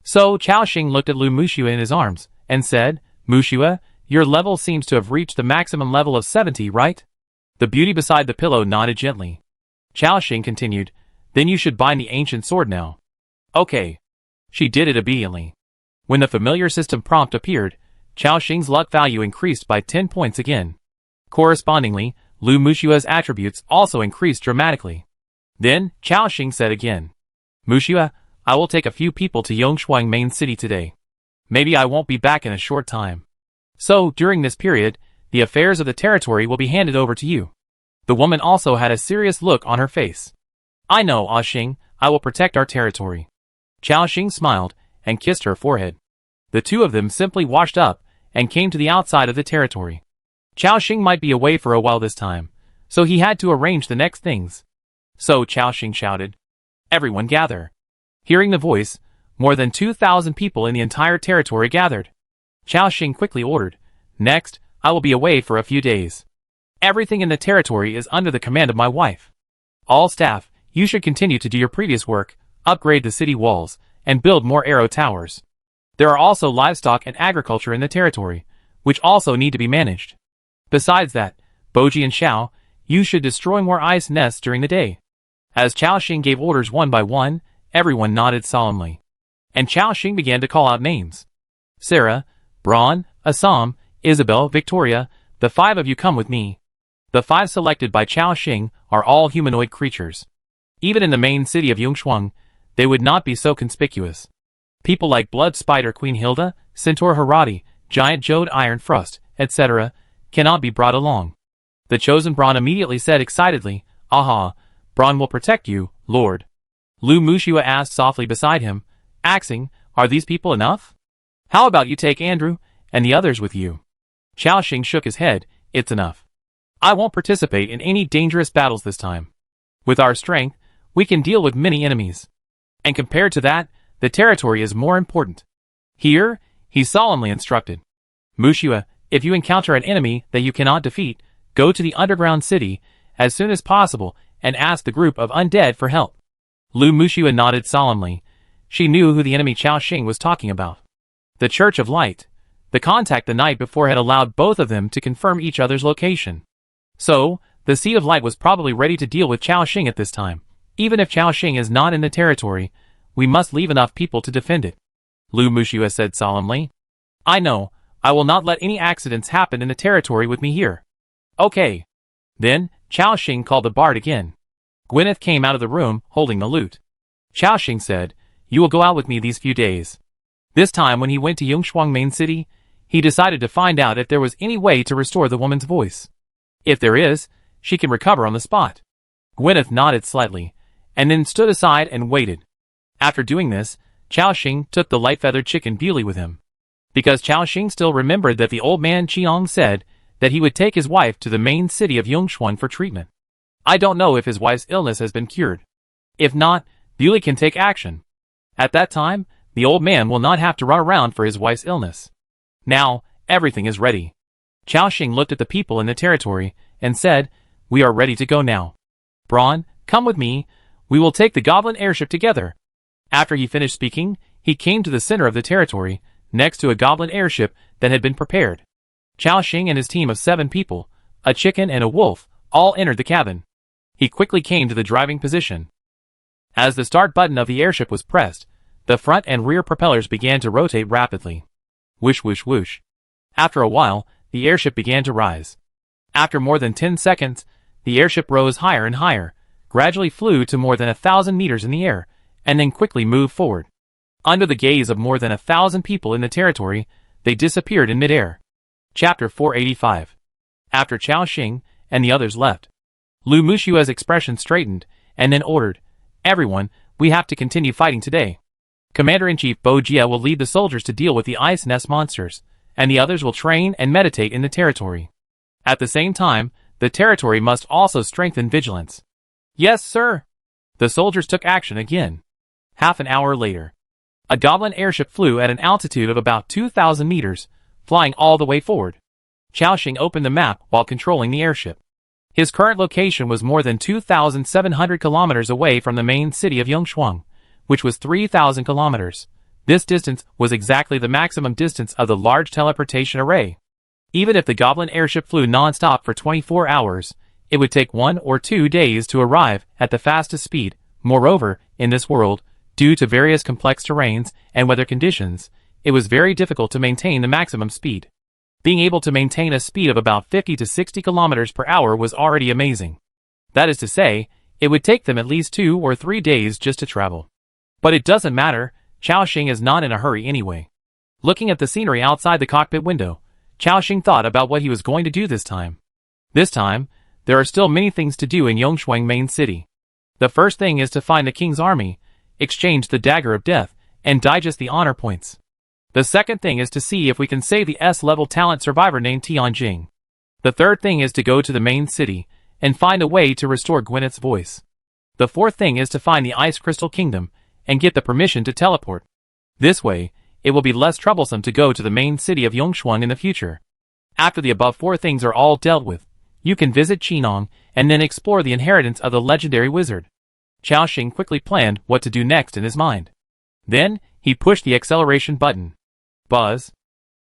So Xiaoxing looked at Lu Muxiu in his arms, and said, "Muxiu, your level seems to have reached the maximum level of 70, right?" The beauty beside the pillow nodded gently. Xiaoxing continued, "Then you should bind the ancient sword now." "Okay." She did it obediently. When the familiar system prompt appeared, Chao Xing's luck value increased by 10 points again. Correspondingly, Lu Mushua's attributes also increased dramatically. Then, Chao Xing said again, Mushua, I will take a few people to Yongshuang main city today. Maybe I won't be back in a short time. So, during this period, the affairs of the territory will be handed over to you. The woman also had a serious look on her face. I know, Ah Xing, I will protect our territory. Chao Xing smiled and kissed her forehead. The two of them simply washed up and came to the outside of the territory. Chao Xing might be away for a while this time, so he had to arrange the next things. So Chao Xing shouted, Everyone gather. Hearing the voice, more than 2,000 people in the entire territory gathered. Chao Xing quickly ordered, Next, I will be away for a few days. Everything in the territory is under the command of my wife. All staff, you should continue to do your previous work, upgrade the city walls, and build more arrow towers. There are also livestock and agriculture in the territory, which also need to be managed. Besides that, Boji and Xiao, you should destroy more ice nests during the day. As Chao Xing gave orders one by one, everyone nodded solemnly. And Chao Xing began to call out names. Sarah, Braun, Assam, Isabel, Victoria, the 5 of you come with me. The 5 selected by Chao Xing are all humanoid creatures. Even in the main city of Yongshuang, they would not be so conspicuous. People like Blood Spider Queen Hilda, Centaur Harati, Giant Jode Iron Frost, etc., cannot be brought along. The chosen Braun immediately said excitedly, Aha, Braun will protect you, Lord. Lu Mushua asked softly beside him, Axing, are these people enough? How about you take Andrew and the others with you? Chao Xing shook his head, It's enough. I won't participate in any dangerous battles this time. With our strength, we can deal with many enemies. And compared to that, the territory is more important. Here, he solemnly instructed. Mushua, if you encounter an enemy that you cannot defeat, go to the underground city as soon as possible and ask the group of undead for help. Lu Mushua nodded solemnly. She knew who the enemy Chao Xing was talking about. The Church of Light. The contact the night before had allowed both of them to confirm each other's location. So, the Seed of Light was probably ready to deal with Chao Xing at this time. Even if Chao Xing is not in the territory, we must leave enough people to defend it. Lu Mushua said solemnly. I know, I will not let any accidents happen in the territory with me here. Okay. Then, Chao Xing called the bard again. Gwyneth came out of the room, holding the lute. Chao Xing said, You will go out with me these few days. This time when he went to Yongshuang main city, he decided to find out if there was any way to restore the woman's voice. If there is, she can recover on the spot. Gwyneth nodded slightly, and then stood aside and waited. After doing this, Chao Xing took the light-feathered chicken Bewley with him. Because Chao Xing still remembered that the old man Qiong said that he would take his wife to the main city of Yongshuang for treatment. I don't know if his wife's illness has been cured. If not, Bewley can take action. At that time, the old man will not have to run around for his wife's illness. Now, everything is ready. Chao Xing looked at the people in the territory and said, We are ready to go now. Braun, come with me, we will take the goblin airship together. After he finished speaking, he came to the center of the territory, next to a goblin airship that had been prepared. Chao Xing and his team of 7 people, a chicken and a wolf, all entered the cabin. He quickly came to the driving position. As the start button of the airship was pressed, the front and rear propellers began to rotate rapidly. Whoosh whoosh whoosh. After a while, the airship began to rise. After more than 10 seconds, the airship rose higher and higher, gradually flew to more than 1,000 meters in the air, and then quickly moved forward. Under the gaze of more than 1,000 people in the territory, they disappeared in midair. Chapter 485. After Chao Xing and the others left, Lu Mushua's expression straightened, and then ordered, Everyone, we have to continue fighting today. Commander-in-Chief Bo Jia will lead the soldiers to deal with the ice nest monsters, and the others will train and meditate in the territory. At the same time, the territory must also strengthen vigilance. Yes, sir. The soldiers took action again. Half an hour later, a goblin airship flew at an altitude of about 2,000 meters, flying all the way forward. Chao Xing opened the map while controlling the airship. His current location was more than 2,700 kilometers away from the main city of Yongshuang, which was 3,000 kilometers. This distance was exactly the maximum distance of the large teleportation array. Even if the goblin airship flew non-stop for 24 hours, it would take 1 or 2 days to arrive at the fastest speed. Moreover, in this world, due to various complex terrains and weather conditions, it was very difficult to maintain the maximum speed. Being able to maintain a speed of about 50 to 60 kilometers per hour was already amazing. That is to say, it would take them at least 2 or 3 days just to travel. But it doesn't matter, Chao Xing is not in a hurry anyway. Looking at the scenery outside the cockpit window, Chao Xing thought about what he was going to do this time. This time, there are still many things to do in Yongshuang main city. The first thing is to find the king's army, exchange the dagger of death, and digest the honor points. The second thing is to see if we can save the S-level talent survivor named Tianjing. The third thing is to go to the main city and find a way to restore Gwyneth's voice. The fourth thing is to find the Ice Crystal Kingdom and get the permission to teleport. This way, it will be less troublesome to go to the main city of Yongshuang in the future. After the above 4 things are all dealt with, you can visit Qinong and then explore the inheritance of the legendary wizard. Chao Xing quickly planned what to do next in his mind. Then, he pushed the acceleration button. Buzz.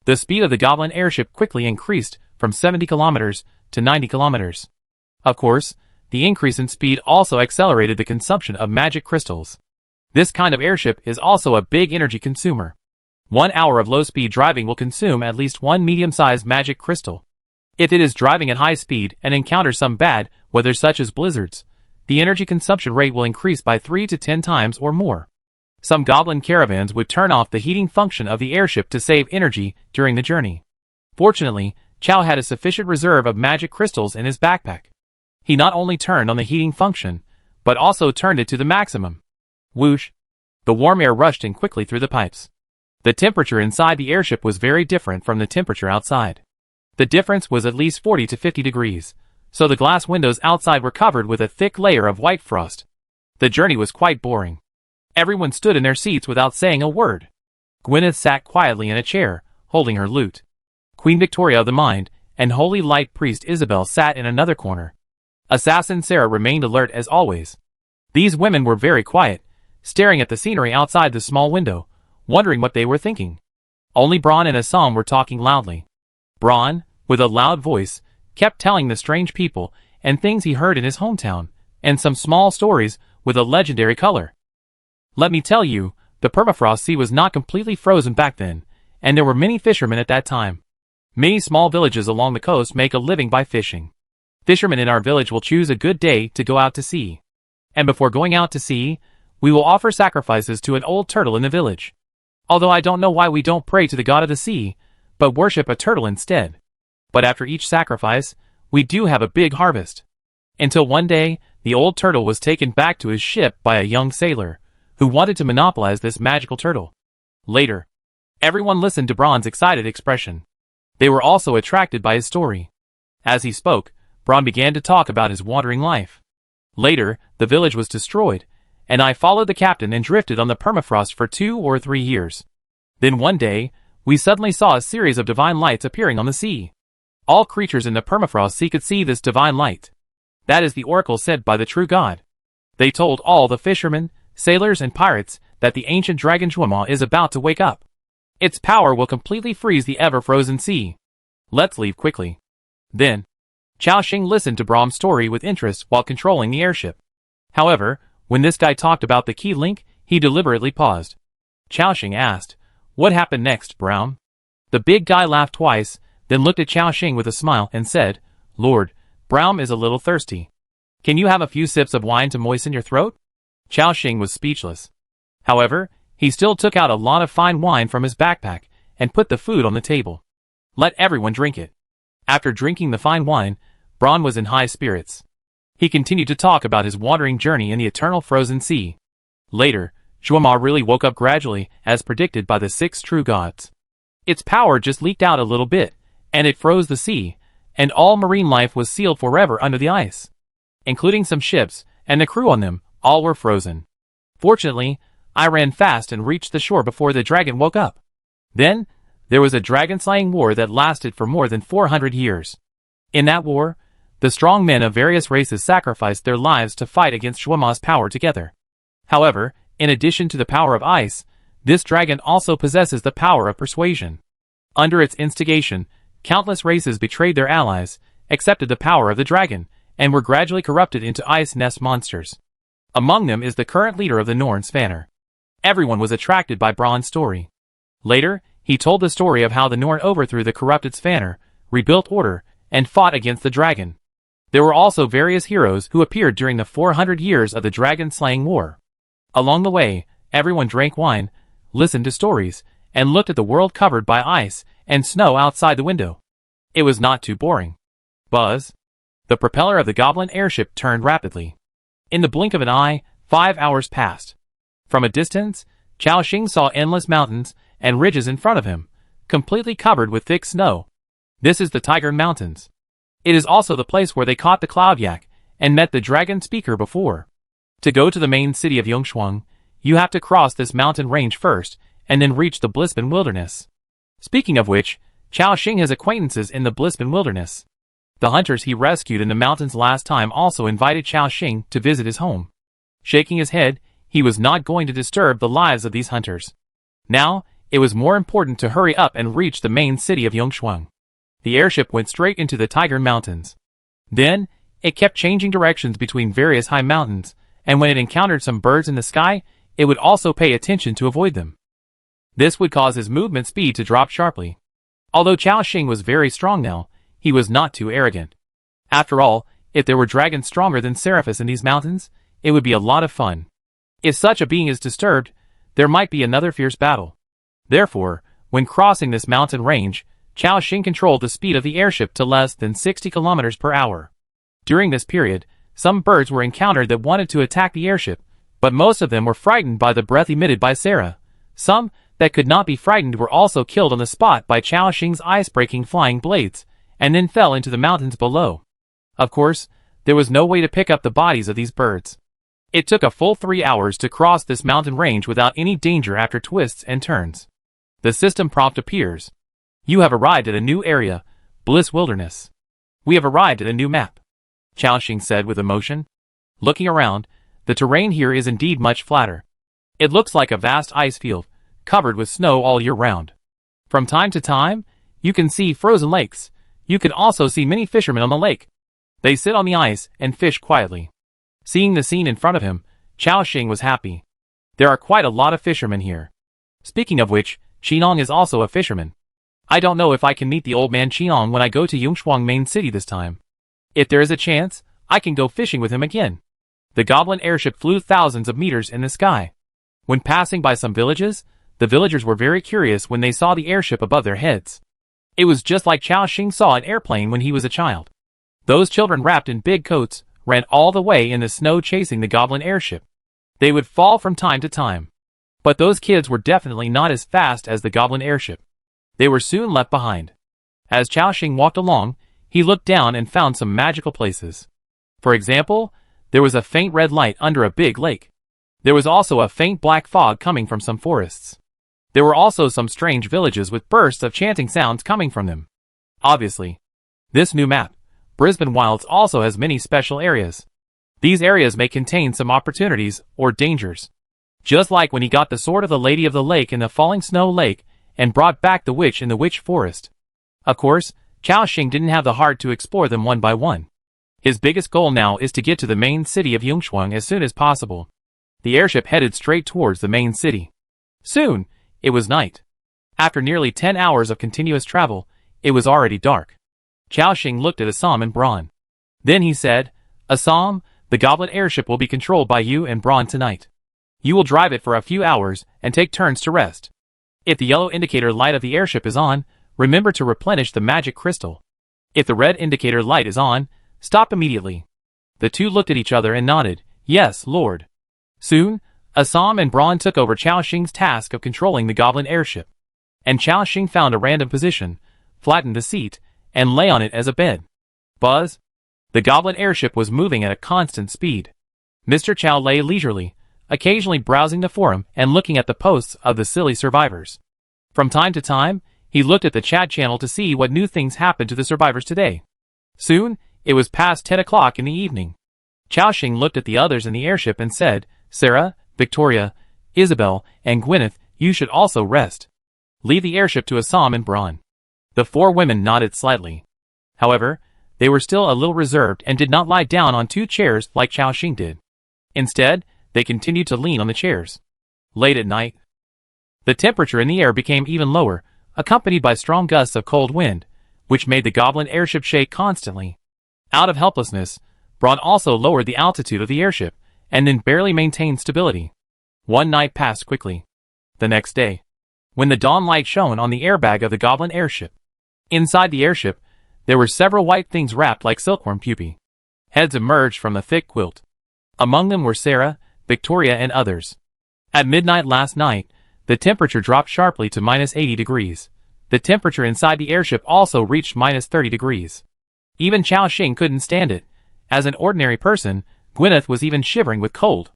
The speed of the goblin airship quickly increased from 70 kilometers to 90 kilometers. Of course, the increase in speed also accelerated the consumption of magic crystals. This kind of airship is also a big energy consumer. 1 hour of low-speed driving will consume at least 1 medium-sized magic crystal. If it is driving at high speed and encounters some bad weather such as blizzards, the energy consumption rate will increase by 3 to 10 times or more. Some goblin caravans would turn off the heating function of the airship to save energy during the journey. Fortunately, Chao had a sufficient reserve of magic crystals in his backpack. He not only turned on the heating function, but also turned it to the maximum. Whoosh! The warm air rushed in quickly through the pipes. The temperature inside the airship was very different from the temperature outside. The difference was at least 40 to 50 degrees, so the glass windows outside were covered with a thick layer of white frost. The journey was quite boring. Everyone stood in their seats without saying a word. Gwyneth sat quietly in a chair, holding her lute. Queen Victoria of the Mind and Holy Light Priest Isabel sat in another corner. Assassin Sarah remained alert as always. These women were very quiet, staring at the scenery outside the small window, wondering what they were thinking. Only Braun and Assam were talking loudly. Braun, with a loud voice, kept telling the strange people and things he heard in his hometown, and some small stories with a legendary color. Let me tell you, the permafrost sea was not completely frozen back then, and there were many fishermen at that time. Many small villages along the coast make a living by fishing. Fishermen in our village will choose a good day to go out to sea. And before going out to sea, we will offer sacrifices to an old turtle in the village. Although I don't know why we don't pray to the god of the sea, but worship a turtle instead. But after each sacrifice, we do have a big harvest. Until one day, the old turtle was taken back to his ship by a young sailor, who wanted to monopolize this magical turtle. Later, everyone listened to Braun's excited expression. They were also attracted by his story. As he spoke, Braun began to talk about his wandering life. Later, the village was destroyed, and I followed the captain and drifted on the permafrost for 2 or 3 years. Then one day, we suddenly saw a series of divine lights appearing on the sea. All creatures in the permafrost sea could see this divine light. That is the oracle said by the true god. They told all the fishermen, sailors and pirates that the ancient dragon Zhuama is about to wake up. Its power will completely freeze the ever-frozen sea. Let's leave quickly. Then, Chao Xing listened to Braum's story with interest while controlling the airship. However, when this guy talked about the key link, he deliberately paused. Chao Xing asked, "What happened next, Braum?" The big guy laughed twice, then looked at Chao Xing with a smile and said, "Lord, Braum is a little thirsty. Can you have a few sips of wine to moisten your throat?" Chao Xing was speechless. However, he still took out a lot of fine wine from his backpack and put the food on the table. Let everyone drink it. After drinking the fine wine, Braun was in high spirits. He continued to talk about his wandering journey in the eternal frozen sea. Later, Zhuama really woke up gradually, as predicted by the 6 true gods. Its power just leaked out a little bit, and it froze the sea, and all marine life was sealed forever under the ice. Including some ships, and the crew on them, all were frozen. Fortunately, I ran fast and reached the shore before the dragon woke up. Then, there was a dragon-slaying war that lasted for more than 400 years. In that war, the strong men of various races sacrificed their lives to fight against Zhuama's power together. However, in addition to the power of ice, this dragon also possesses the power of persuasion. Under its instigation, countless races betrayed their allies, accepted the power of the dragon, and were gradually corrupted into ice nest monsters. Among them is the current leader of the Norn Spanner. Everyone was attracted by Braun's story. Later, he told the story of how the Norn overthrew the corrupted Svanner, rebuilt order, and fought against the dragon. There were also various heroes who appeared during the 400 years of the dragon-slaying war. Along the way, everyone drank wine, listened to stories, and looked at the world covered by ice and snow outside the window. It was not too boring. Buzz. The propeller of the goblin airship turned rapidly. In the blink of an eye, 5 hours passed. From a distance, Chao Xing saw endless mountains and ridges in front of him, completely covered with thick snow. This is the Tiger Mountains. It is also the place where they caught the Cloud Yak and met the dragon speaker before. To go to the main city of Yongshuang, you have to cross this mountain range first and then reach the Blissman Wilderness. Speaking of which, Chao Xing has acquaintances in the Blissman Wilderness. The hunters he rescued in the mountains last time also invited Chao Xing to visit his home. Shaking his head, he was not going to disturb the lives of these hunters. Now, it was more important to hurry up and reach the main city of Yongshuang. The airship went straight into the Tiger Mountains. Then, it kept changing directions between various high mountains, and when it encountered some birds in the sky, it would also pay attention to avoid them. This would cause his movement speed to drop sharply. Although Chao Xing was very strong now, he was not too arrogant. After all, if there were dragons stronger than Seraphis in these mountains, it would be a lot of fun. If such a being is disturbed, there might be another fierce battle. Therefore, when crossing this mountain range, Chao Xing controlled the speed of the airship to less than 60 kilometers per hour. During this period, some birds were encountered that wanted to attack the airship, but most of them were frightened by the breath emitted by Sarah. Some that could not be frightened were also killed on the spot by Chao Xing's ice-breaking flying blades, and then fell into the mountains below. Of course, there was no way to pick up the bodies of these birds. It took a full 3 hours to cross this mountain range without any danger after twists and turns. The system prompt appears. You have arrived at a new area, Bliss Wilderness. We have arrived at a new map, Chao Xing said with emotion. Looking around, the terrain here is indeed much flatter. It looks like a vast ice field, covered with snow all year round. From time to time, you can see frozen lakes. You can also see many fishermen on the lake. They sit on the ice and fish quietly. Seeing the scene in front of him, Chao Xing was happy. There are quite a lot of fishermen here. Speaking of which, Qinong is also a fisherman. I don't know if I can meet the old man Qinong when I go to Yongshuang main city this time. If there is a chance, I can go fishing with him again. The goblin airship flew thousands of meters in the sky. When passing by some villages, the villagers were very curious when they saw the airship above their heads. It was just like Chao Xing saw an airplane when he was a child. Those children wrapped in big coats ran all the way in the snow chasing the goblin airship. They would fall from time to time. But those kids were definitely not as fast as the goblin airship. They were soon left behind. As Chao Xing walked along, he looked down and found some magical places. For example, there was a faint red light under a big lake. There was also a faint black fog coming from some forests. There were also some strange villages with bursts of chanting sounds coming from them. Obviously, this new map, Brisbane Wilds, also has many special areas. These areas may contain some opportunities or dangers. Just like when he got the sword of the Lady of the Lake in the Falling Snow Lake and brought back the witch in the Witch Forest. Of course, Chao Xing didn't have the heart to explore them one by one. His biggest goal now is to get to the main city of Yongshuang as soon as possible. The airship headed straight towards the main city. Soon, it was night. After nearly 10 hours of continuous travel, it was already dark. Chao Xing looked at Assam and Braun. Then he said, Assam, the goblet airship will be controlled by you and Braun tonight. You will drive it for a few hours and take turns to rest. If the yellow indicator light of the airship is on, remember to replenish the magic crystal. If the red indicator light is on, stop immediately. The two looked at each other and nodded, Yes, Lord. Soon, Assam and Braun took over Chao Xing's task of controlling the goblin airship. And Chao Xing found a random position, flattened the seat, and lay on it as a bed. Buzz. The goblin airship was moving at a constant speed. Mr. Chao lay leisurely, occasionally browsing the forum and looking at the posts of the silly survivors. From time to time, he looked at the chat channel to see what new things happened to the survivors today. Soon, it was past 10 o'clock in the evening. Chao Xing looked at the others in the airship and said, Sarah, Victoria, Isabel, and Gwyneth, you should also rest. Leave the airship to Assam and Braun. The four women nodded slightly. However, they were still a little reserved and did not lie down on two chairs like Chao Xing did. Instead, they continued to lean on the chairs. Late at night. The temperature in the air became even lower, accompanied by strong gusts of cold wind, which made the goblin airship shake constantly. Out of helplessness, Braun also lowered the altitude of the airship, and then barely maintained stability. One night passed quickly. The next day, when the dawn light shone on the airbag of the goblin airship. Inside the airship, there were several white things wrapped like silkworm pupae. Heads emerged from the thick quilt. Among them were Sarah, Victoria, and others. At midnight last night, the temperature dropped sharply to -80 degrees. The temperature inside the airship also reached -30 degrees. Even Chao Xing couldn't stand it. As an ordinary person, Gwyneth was even shivering with cold.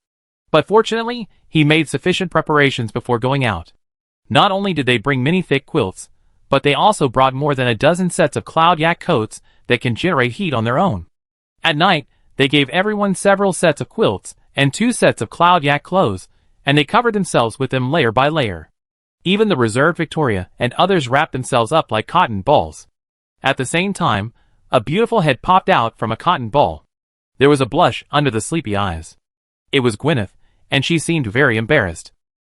But fortunately, he made sufficient preparations before going out. Not only did they bring many thick quilts, but they also brought more than a dozen sets of cloud yak coats that can generate heat on their own. At night, they gave everyone several sets of quilts and 2 sets of cloud yak clothes, and they covered themselves with them layer by layer. Even the reserved Victoria and others wrapped themselves up like cotton balls. At the same time, a beautiful head popped out from a cotton ball. There was a blush under the sleepy eyes. It was Gwyneth, and she seemed very embarrassed.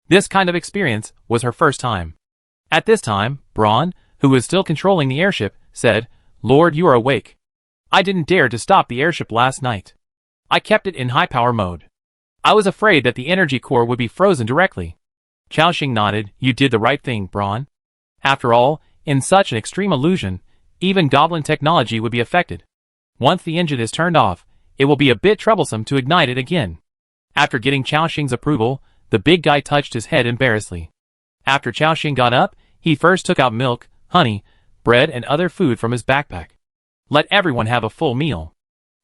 This kind of experience was her first time. At this time, Braun, who was still controlling the airship, said, "Lord, you are awake. I didn't dare to stop the airship last night. I kept it in high-power mode. I was afraid that the energy core would be frozen directly." Chao Xing nodded. "You did the right thing, Braun. After all, in such an extreme illusion, even goblin technology would be affected. Once the engine is turned off, it will be a bit troublesome to ignite it again." After getting Chao Xing's approval, the big guy touched his head embarrassedly. After Chao Xing got up, he first took out milk, honey, bread, and other food from his backpack. Let everyone have a full meal.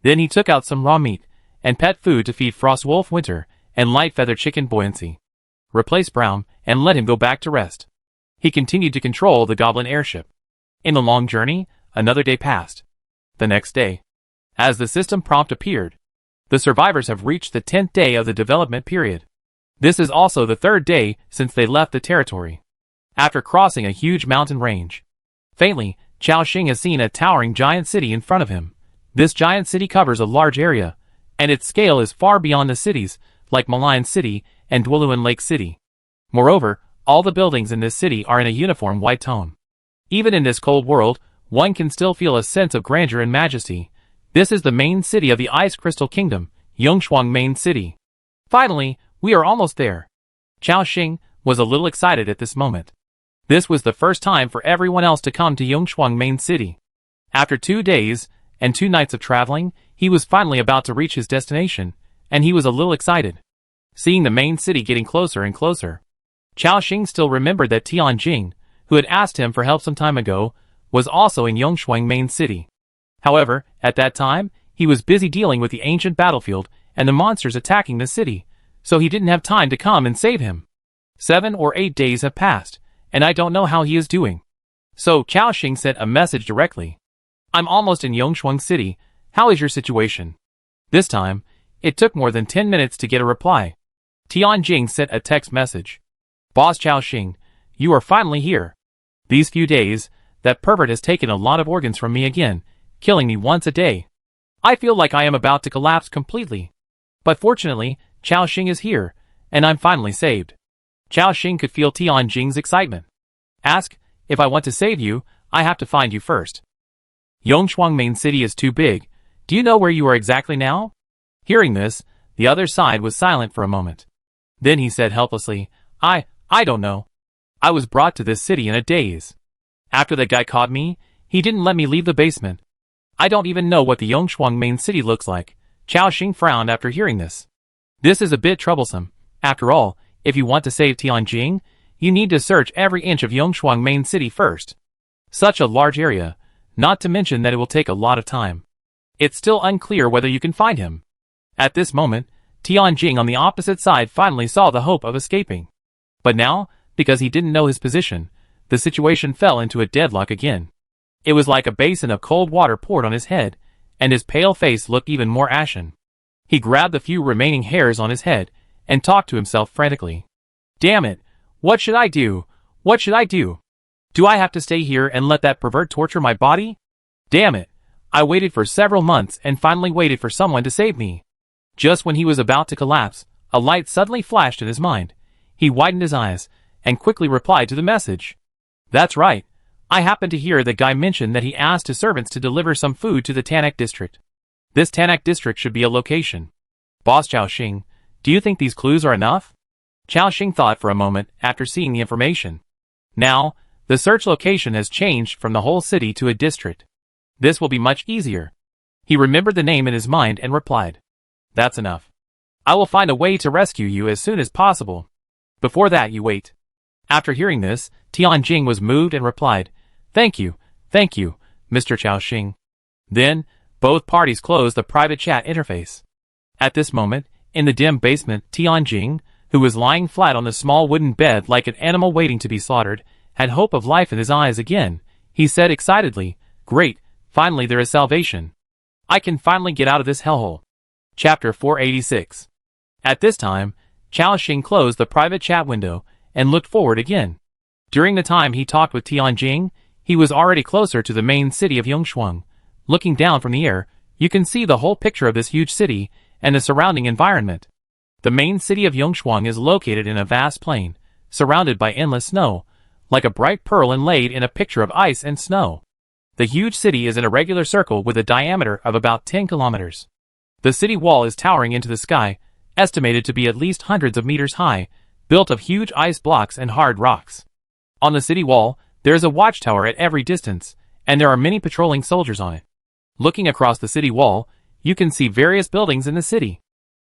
Then he took out some raw meat and pet food to feed Frostwolf Winter and Light Feather Chicken Buoyancy. Replace Brown and let him go back to rest. He continued to control the goblin airship. In the long journey, another day passed. The next day, as the system prompt appeared, the survivors have reached the 10th day of the development period. This is also the 3rd day since they left the territory. After crossing a huge mountain range, faintly, Chao Xing has seen a towering giant city in front of him. This giant city covers a large area, and its scale is far beyond the cities, like Malayan City and Dwelluan Lake City. Moreover, all the buildings in this city are in a uniform white tone. Even in this cold world, one can still feel a sense of grandeur and majesty. This is the main city of the Ice Crystal Kingdom, Yongshuang Main City. Finally, we are almost there. Chao Xing was a little excited at this moment. This was the first time for everyone else to come to Yongshuang Main City. After 2 days and 2 nights of traveling, he was finally about to reach his destination, and he was a little excited. Seeing the main city getting closer and closer, Chao Xing still remembered that Tianjing, who had asked him for help some time ago, was also in Yongshuang Main City. However, at that time, he was busy dealing with the ancient battlefield and the monsters attacking the city, so he didn't have time to come and save him. 7 or 8 days have passed, and I don't know how he is doing. So Chao Xing sent a message directly. "I'm almost in Yongshuang City. How is your situation?" This time, it took more than 10 minutes to get a reply. Tianjing sent a text message. "Boss Chao Xing, you are finally here. These few days, that pervert has taken a lot of organs from me again, killing me once a day. I feel like I am about to collapse completely. But fortunately, Chao Xing is here, and I'm finally saved." Chao Xing could feel Tianjing's excitement. "Ask, if I want to save you, I have to find you first. Yongshuang Main City is too big. Do you know where you are exactly now?" Hearing this, the other side was silent for a moment. Then he said helplessly, I don't know. I was brought to this city in a daze. After that guy caught me, he didn't let me leave the basement. I don't even know what the Yongshuang Main City looks like." Chao Xing frowned after hearing this. This is a bit troublesome. After all, if you want to save Tianjing, you need to search every inch of Yongshuang Main City first. Such a large area, not to mention that it will take a lot of time. It's still unclear whether you can find him. At this moment, Tianjing on the opposite side finally saw the hope of escaping. But now, because he didn't know his position, the situation fell into a deadlock again. It was like a basin of cold water poured on his head, and his pale face looked even more ashen. He grabbed the few remaining hairs on his head and talked to himself frantically. "Damn it! What should I do? What should I do? Do I have to stay here and let that pervert torture my body? Damn it! I waited for several months and finally waited for someone to save me." Just when he was about to collapse, a light suddenly flashed in his mind. He widened his eyes, and quickly replied to the message. That's right. I happened to hear that guy mention that he asked his servants to deliver some food to the Tanak district. This Tanak district should be a location. Boss Chao Xing, do you think these clues are enough? Chao Xing thought for a moment after seeing the information. Now, the search location has changed from the whole city to a district. This will be much easier. He remembered the name in his mind and replied. That's enough. I will find a way to rescue you as soon as possible. Before that you wait. After hearing this, Tianjing was moved and replied, Thank you, Mr. Chao Xing. Then, both parties closed the private chat interface. At this moment, in the dim basement, Tianjing, who was lying flat on the small wooden bed like an animal waiting to be slaughtered, had hope of life in his eyes again. He said excitedly, Great, finally there is salvation. I can finally get out of this hellhole. Chapter 486. At this time, Chao Xing closed the private chat window and looked forward again. During the time he talked with Tianjing, he was already closer to the main city of Yongshuang. Looking down from the air, you can see the whole picture of this huge city and the surrounding environment. The main city of Yongshuang is located in a vast plain, surrounded by endless snow, like a bright pearl inlaid in a picture of ice and snow. The huge city is in a regular circle with a diameter of about 10 kilometers. The city wall is towering into the sky, estimated to be at least hundreds of meters high, built of huge ice blocks and hard rocks. On the city wall, there is a watchtower at every distance, and there are many patrolling soldiers on it. Looking across the city wall, you can see various buildings in the city.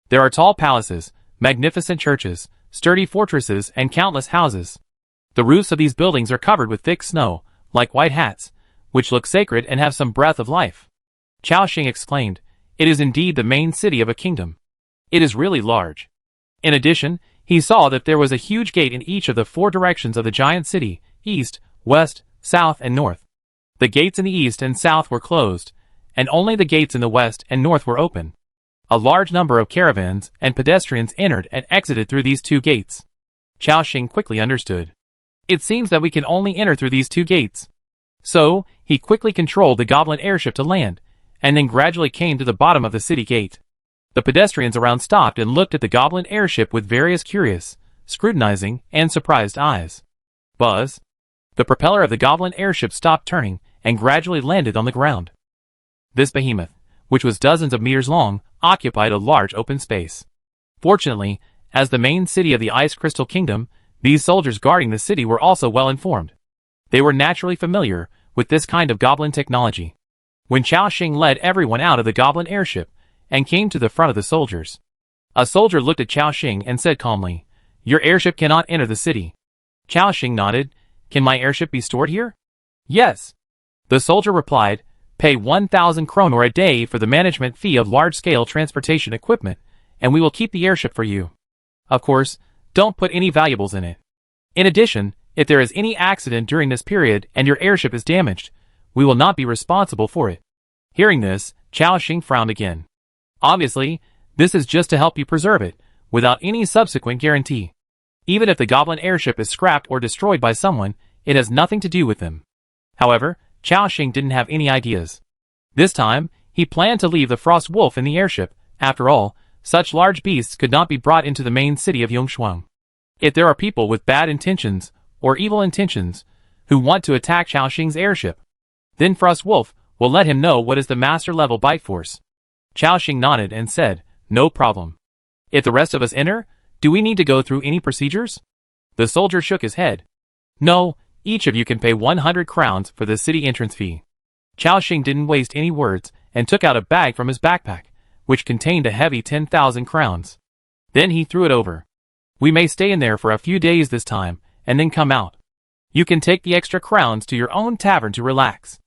There are tall palaces, magnificent churches, sturdy fortresses, and countless houses. The roofs of these buildings are covered with thick snow, like white hats, which look sacred and have some breath of life. Chao Xing exclaimed, It is indeed the main city of a kingdom. It is really large. In addition, he saw that there was a huge gate in each of the 4 directions of the giant city, east, west, south, and north. The gates in the east and south were closed, and only the gates in the west and north were open. A large number of caravans and pedestrians entered and exited through these 2 gates. Chao Xing quickly understood. It seems that we can only enter through these 2 gates. So, he quickly controlled the goblin airship to land, and then gradually came to the bottom of the city gate. The pedestrians around stopped and looked at the goblin airship with various curious, scrutinizing, and surprised eyes. Buzz. The propeller of the goblin airship stopped turning and gradually landed on the ground. This behemoth, which was dozens of meters long, occupied a large open space. Fortunately, as the main city of the Ice Crystal Kingdom, these soldiers guarding the city were also well informed. They were naturally familiar with this kind of goblin technology. When Chao Xing led everyone out of the goblin airship and came to the front of the soldiers, a soldier looked at Chao Xing and said calmly, Your airship cannot enter the city. Chao Xing nodded. Can my airship be stored here? Yes. The soldier replied, Pay 1,000 kroner a day for the management fee of large-scale transportation equipment, and we will keep the airship for you. Of course, don't put any valuables in it. In addition, if there is any accident during this period and your airship is damaged, we will not be responsible for it. Hearing this, Chao Xing frowned again. Obviously, this is just to help you preserve it, without any subsequent guarantee. Even if the goblin airship is scrapped or destroyed by someone, it has nothing to do with them. However, Chao Xing didn't have any ideas. This time, he planned to leave the Frost Wolf in the airship. After all, such large beasts could not be brought into the main city of Yongshuang. If there are people with bad intentions, or evil intentions, who want to attack Chao Xing's airship, then Frost Wolf will let him know what is the master-level bite force. Chao Xing nodded and said, No problem. If the rest of us enter, do we need to go through any procedures? The soldier shook his head. No, each of you can pay 100 crowns for the city entrance fee. Chao Xing didn't waste any words and took out a bag from his backpack, which contained a heavy 10,000 crowns. Then he threw it over. We may stay in there for a few days this time, and then come out. You can take the extra crowns to your own tavern to relax.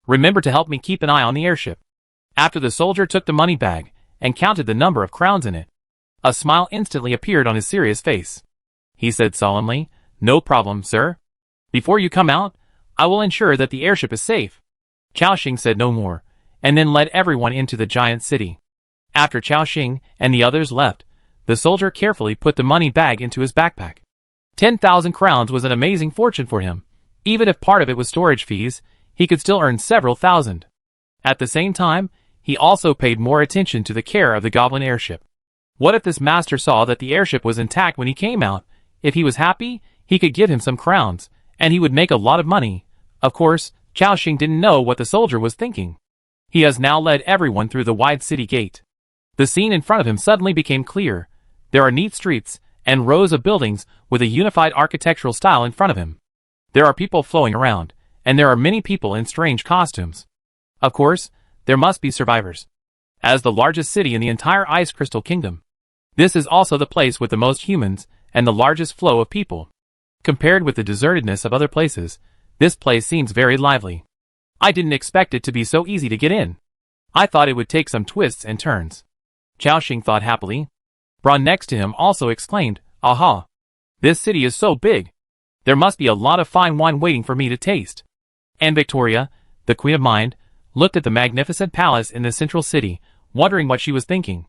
Remember to help me keep an eye on the airship. After the soldier took the money bag and counted the number of crowns in it, a smile instantly appeared on his serious face. He said solemnly, No problem, sir. Before you come out, I will ensure that the airship is safe. Chao Xing said no more, and then led everyone into the giant city. After Chao Xing and the others left, the soldier carefully put the money bag into his backpack. 10,000 crowns was an amazing fortune for him. Even if part of it was storage fees, he could still earn several thousand. At the same time, he also paid more attention to the care of the goblin airship. What if this master saw that the airship was intact when he came out? If he was happy, He could give him some crowns, and he would make a lot of money. Of course, Chao Xing didn't know what the soldier was thinking. He has now led everyone through the wide city gate. The scene in front of him suddenly became clear. There are neat streets, and rows of buildings with a unified architectural style in front of him. There are people flowing around, and there are many people in strange costumes. Of course, there must be survivors. As the largest city in the entire Ice Crystal Kingdom, this is also the place with the most humans and the largest flow of people. Compared with the desertedness of other places, this place seems very lively. I didn't expect it to be so easy to get in. I thought it would take some twists and turns. Chao Xing thought happily. Braun next to him also exclaimed, "Aha! This city is so big. There must be a lot of fine wine waiting for me to taste." And Victoria, the Queen of Mind, looked at the magnificent palace in the central city, wondering what she was thinking.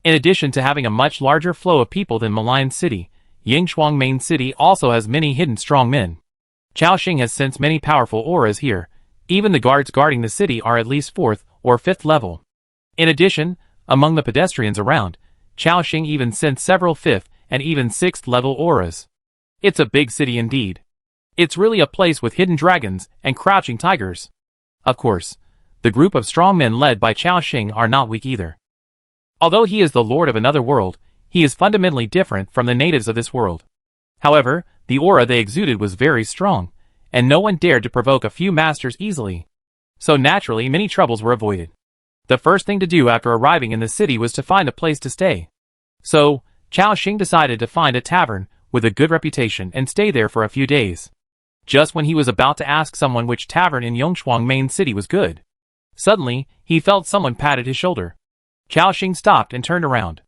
In addition to having a much larger flow of people than Malayan City, Yingshuang Main City also has many hidden strong men. Chao Xing has sensed many powerful auras here. Even the guards guarding the city are at least 4th or 5th level. In addition, among the pedestrians around, Chao Xing even sensed several 5th and even 6th level auras. It's a big city indeed. It's really a place with hidden dragons and crouching tigers. Of course, the group of strong men led by Chao Xing are not weak either. Although he is the lord of another world, he is fundamentally different from the natives of this world. However, the aura they exuded was very strong, and no one dared to provoke a few masters easily. So naturally many troubles were avoided. The first thing to do after arriving in the city was to find a place to stay. So, Chao Xing decided to find a tavern with a good reputation and stay there for a few days. Just when he was about to ask someone which tavern in Yingshuang Main City was good, suddenly, he felt someone patted his shoulder. Chao Xing stopped and turned around.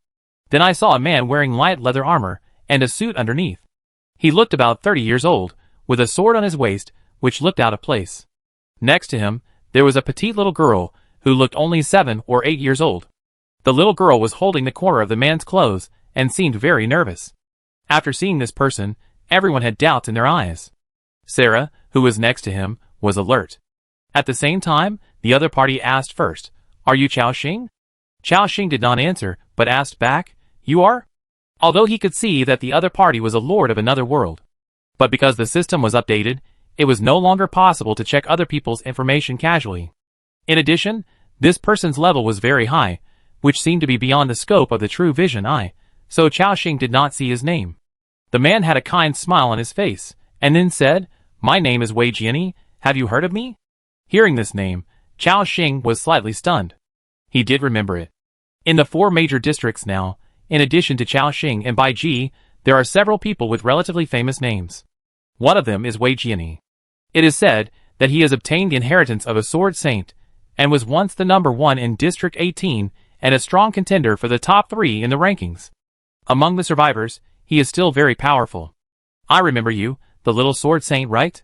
Then I saw a man wearing light leather armor and a suit underneath. He looked about 30 years old, with a sword on his waist, which looked out of place. Next to him, there was a petite little girl, who looked only 7 or 8 years old. The little girl was holding the corner of the man's clothes, and seemed very nervous. After seeing this person, everyone had doubts in their eyes. Sarah, who was next to him, was alert. At the same time, the other party asked first, "Are you Chao Xing?" Chao Xing did not answer, but asked back, "You are?" Although he could see that the other party was a lord of another world. But because the system was updated, it was no longer possible to check other people's information casually. In addition, this person's level was very high, which seemed to be beyond the scope of the true vision eye, so Chao Xing did not see his name. The man had a kind smile on his face, and then said, "My name is Wei Jianyi, have you heard of me?" Hearing this name, Chao Xing was slightly stunned. He did remember it. In the 4 major districts now, in addition to Chao Xing and Bai Ji, there are several people with relatively famous names. One of them is Wei Jianyi. It is said that he has obtained the inheritance of a sword saint, and was once the number 1 in District 18, and a strong contender for the top 3 in the rankings. Among the survivors, he is still very powerful. "I remember you, the little sword saint, right?"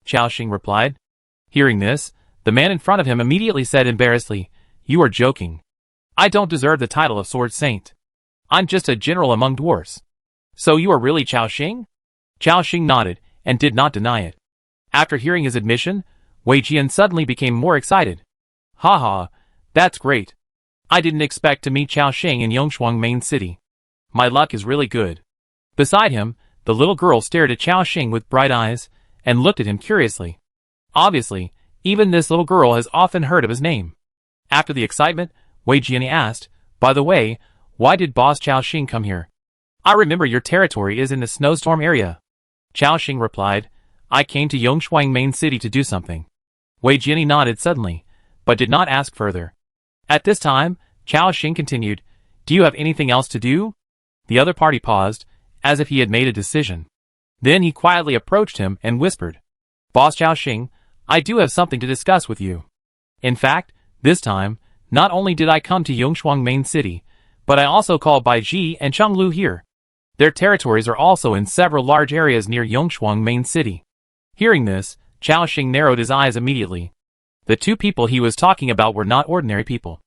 Chao Xing replied. Hearing this, the man in front of him immediately said embarrassedly, "You are joking. I don't deserve the title of sword saint. I'm just a general among dwarfs." "So you are really Chao Xing?" Chao Xing nodded, and did not deny it. After hearing his admission, Wei Jian suddenly became more excited. "Haha, that's great. I didn't expect to meet Chao Xing in Yingshuang Main City. My luck is really good." Beside him, the little girl stared at Chao Xing with bright eyes, and looked at him curiously. Obviously, even this little girl has often heard of his name. After the excitement, Wei Jianyi asked, "By the way, why did Boss Chao Xing come here? I remember your territory is in the snowstorm area." Chao Xing replied, "I came to Yingshuang Main City to do something." Wei Jianyi nodded suddenly, but did not ask further. At this time, Chao Xing continued, "Do you have anything else to do?" The other party paused, as if he had made a decision. Then he quietly approached him and whispered, "Boss Chao Xing, I do have something to discuss with you. In fact, this time, not only did I come to Yingshuang Main City, but I also called Bai Ji and Chenglu here. Their territories are also in several large areas near Yingshuang Main City." Hearing this, Chao Xing narrowed his eyes immediately. The 2 people he was talking about were not ordinary people.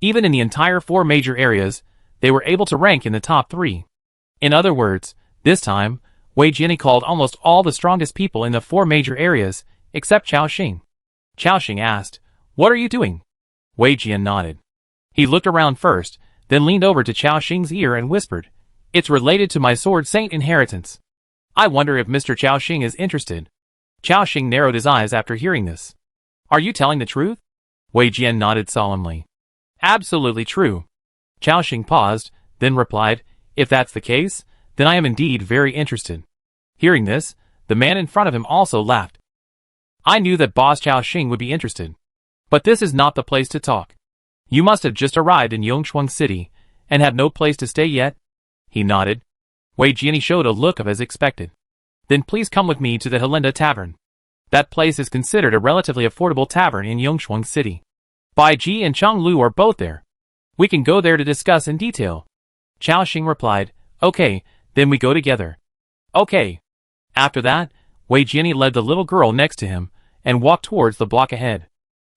Even in the entire 4 major areas, they were able to rank in the top 3. In other words, this time, Wei Jianyi called almost all the strongest people in the 4 major areas, except Chao Xing. Chao Xing asked, "What are you doing?" Wei Jianyi nodded. He looked around first, then leaned over to Chao Xing's ear and whispered, "It's related to my sword saint inheritance. I wonder if Mr. Chaoxing is interested. Chaoxing narrowed his eyes after hearing this. Are you telling the truth? Wei Jian nodded solemnly. Absolutely true. Chaoxing paused, then replied, if that's the case, then I am indeed very interested. Hearing this, the man in front of him also laughed. I knew that Boss Chaoxing would be interested. But this is not the place to talk. You must have just arrived in Yongshuang City, and have no place to stay yet? He nodded. Wei Jian showed a look of as expected. Then please come with me to the Helinda Tavern. That place is considered a relatively affordable tavern in Yongshuang City. Bai Ji and Chang Lu are both there. We can go there to discuss in detail. Chaoxing replied, okay, then we go together. Okay. After that, Wei Jian led the little girl next to him, and walked towards the block ahead.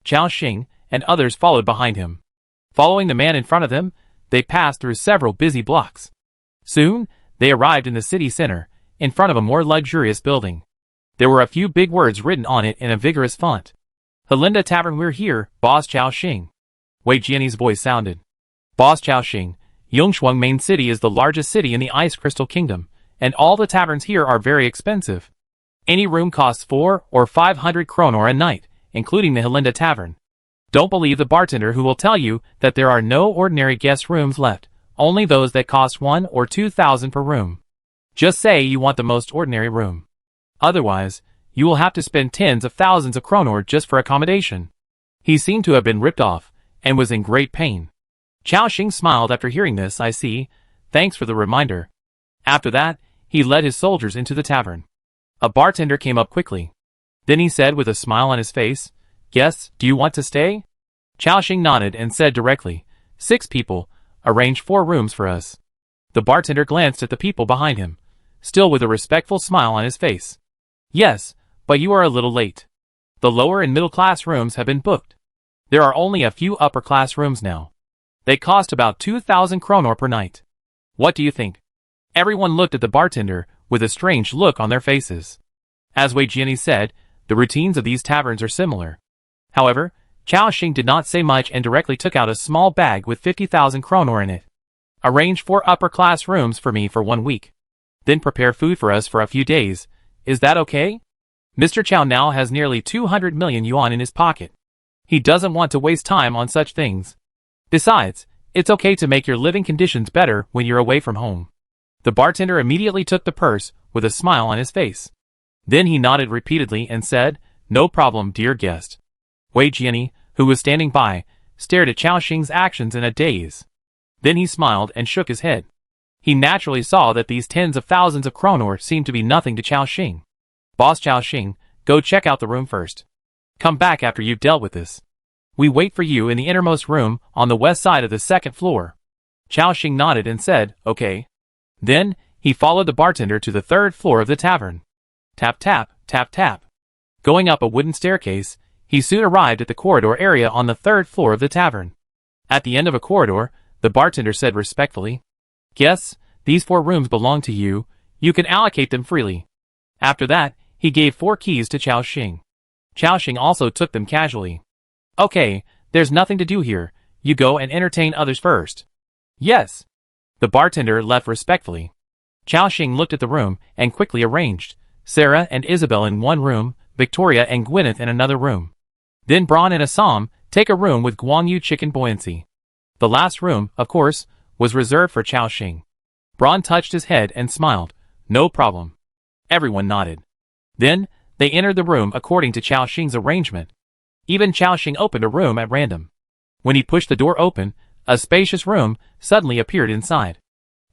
Chaoxing and others followed behind him. Following the man in front of them, they passed through several busy blocks. Soon, they arrived in the city center, in front of a more luxurious building. There were a few big words written on it in a vigorous font. Helinda Tavern, we're here, Boss Chaoxing. Wei Jian's voice sounded. Boss Chaoxing, Yongshuang main city is the largest city in the Ice Crystal Kingdom, and all the taverns here are very expensive. Any room costs 400 or 500 kroner a night, including the Helinda Tavern. Don't believe the bartender who will tell you that there are no ordinary guest rooms left, only those that cost 1,000 or 2,000 per room. Just say you want the most ordinary room. Otherwise, you will have to spend tens of thousands of kroner just for accommodation. He seemed to have been ripped off, and was in great pain. Chaoxing smiled after hearing this. I see. Thanks for the reminder. After that, he led his soldiers into the tavern. A bartender came up quickly. Then he said with a smile on his face, Guests, do you want to stay? Chaoxing nodded and said directly, 6 people, arrange 4 rooms for us. The bartender glanced at the people behind him, still with a respectful smile on his face. Yes, but you are a little late. The lower and middle class rooms have been booked. There are only a few upper class rooms now. They cost about 2,000 kroner per night. What do you think? Everyone looked at the bartender with a strange look on their faces. As Wei Jian said, the routines of these taverns are similar. However, Chaoxing did not say much and directly took out a small bag with 50,000 kroner in it. Arrange 4 upper class rooms for me for 1 week. Then prepare food for us for a few days. Is that okay? Mr. Chow now has nearly 200 million yuan in his pocket. He doesn't want to waste time on such things. Besides, it's okay to make your living conditions better when you're away from home. The bartender immediately took the purse with a smile on his face. Then he nodded repeatedly and said, No problem, dear guest. Wei Jian, who was standing by, stared at Chaoxing's actions in a daze. Then he smiled and shook his head. He naturally saw that these tens of thousands of kroner seemed to be nothing to Chaoxing. Boss Chaoxing, go check out the room first. Come back after you've dealt with this. We wait for you in the innermost room on the west side of the 2nd floor. Chaoxing nodded and said, okay. Then, he followed the bartender to the 3rd floor of the tavern. Tap tap, tap tap. Going up a wooden staircase, he soon arrived at the corridor area on the 3rd floor of the tavern. At the end of a corridor, the bartender said respectfully, Guests, these 4 rooms belong to you. You can allocate them freely. After that, he gave 4 keys to Chaoxing. Chaoxing also took them casually. Okay, there's nothing to do here. You go and entertain others first. Yes. The bartender left respectfully. Chaoxing looked at the room and quickly arranged Sarah and Isabel in one room, Victoria and Gwyneth in another room. Then Braun and Assam take a room with Guangyu Chicken Buoyancy. The last room, of course, was reserved for Chaoxing. Braun touched his head and smiled. No problem. Everyone nodded. Then, they entered the room according to Chaoxing's arrangement. Even Chaoxing opened a room at random. When he pushed the door open, a spacious room suddenly appeared inside.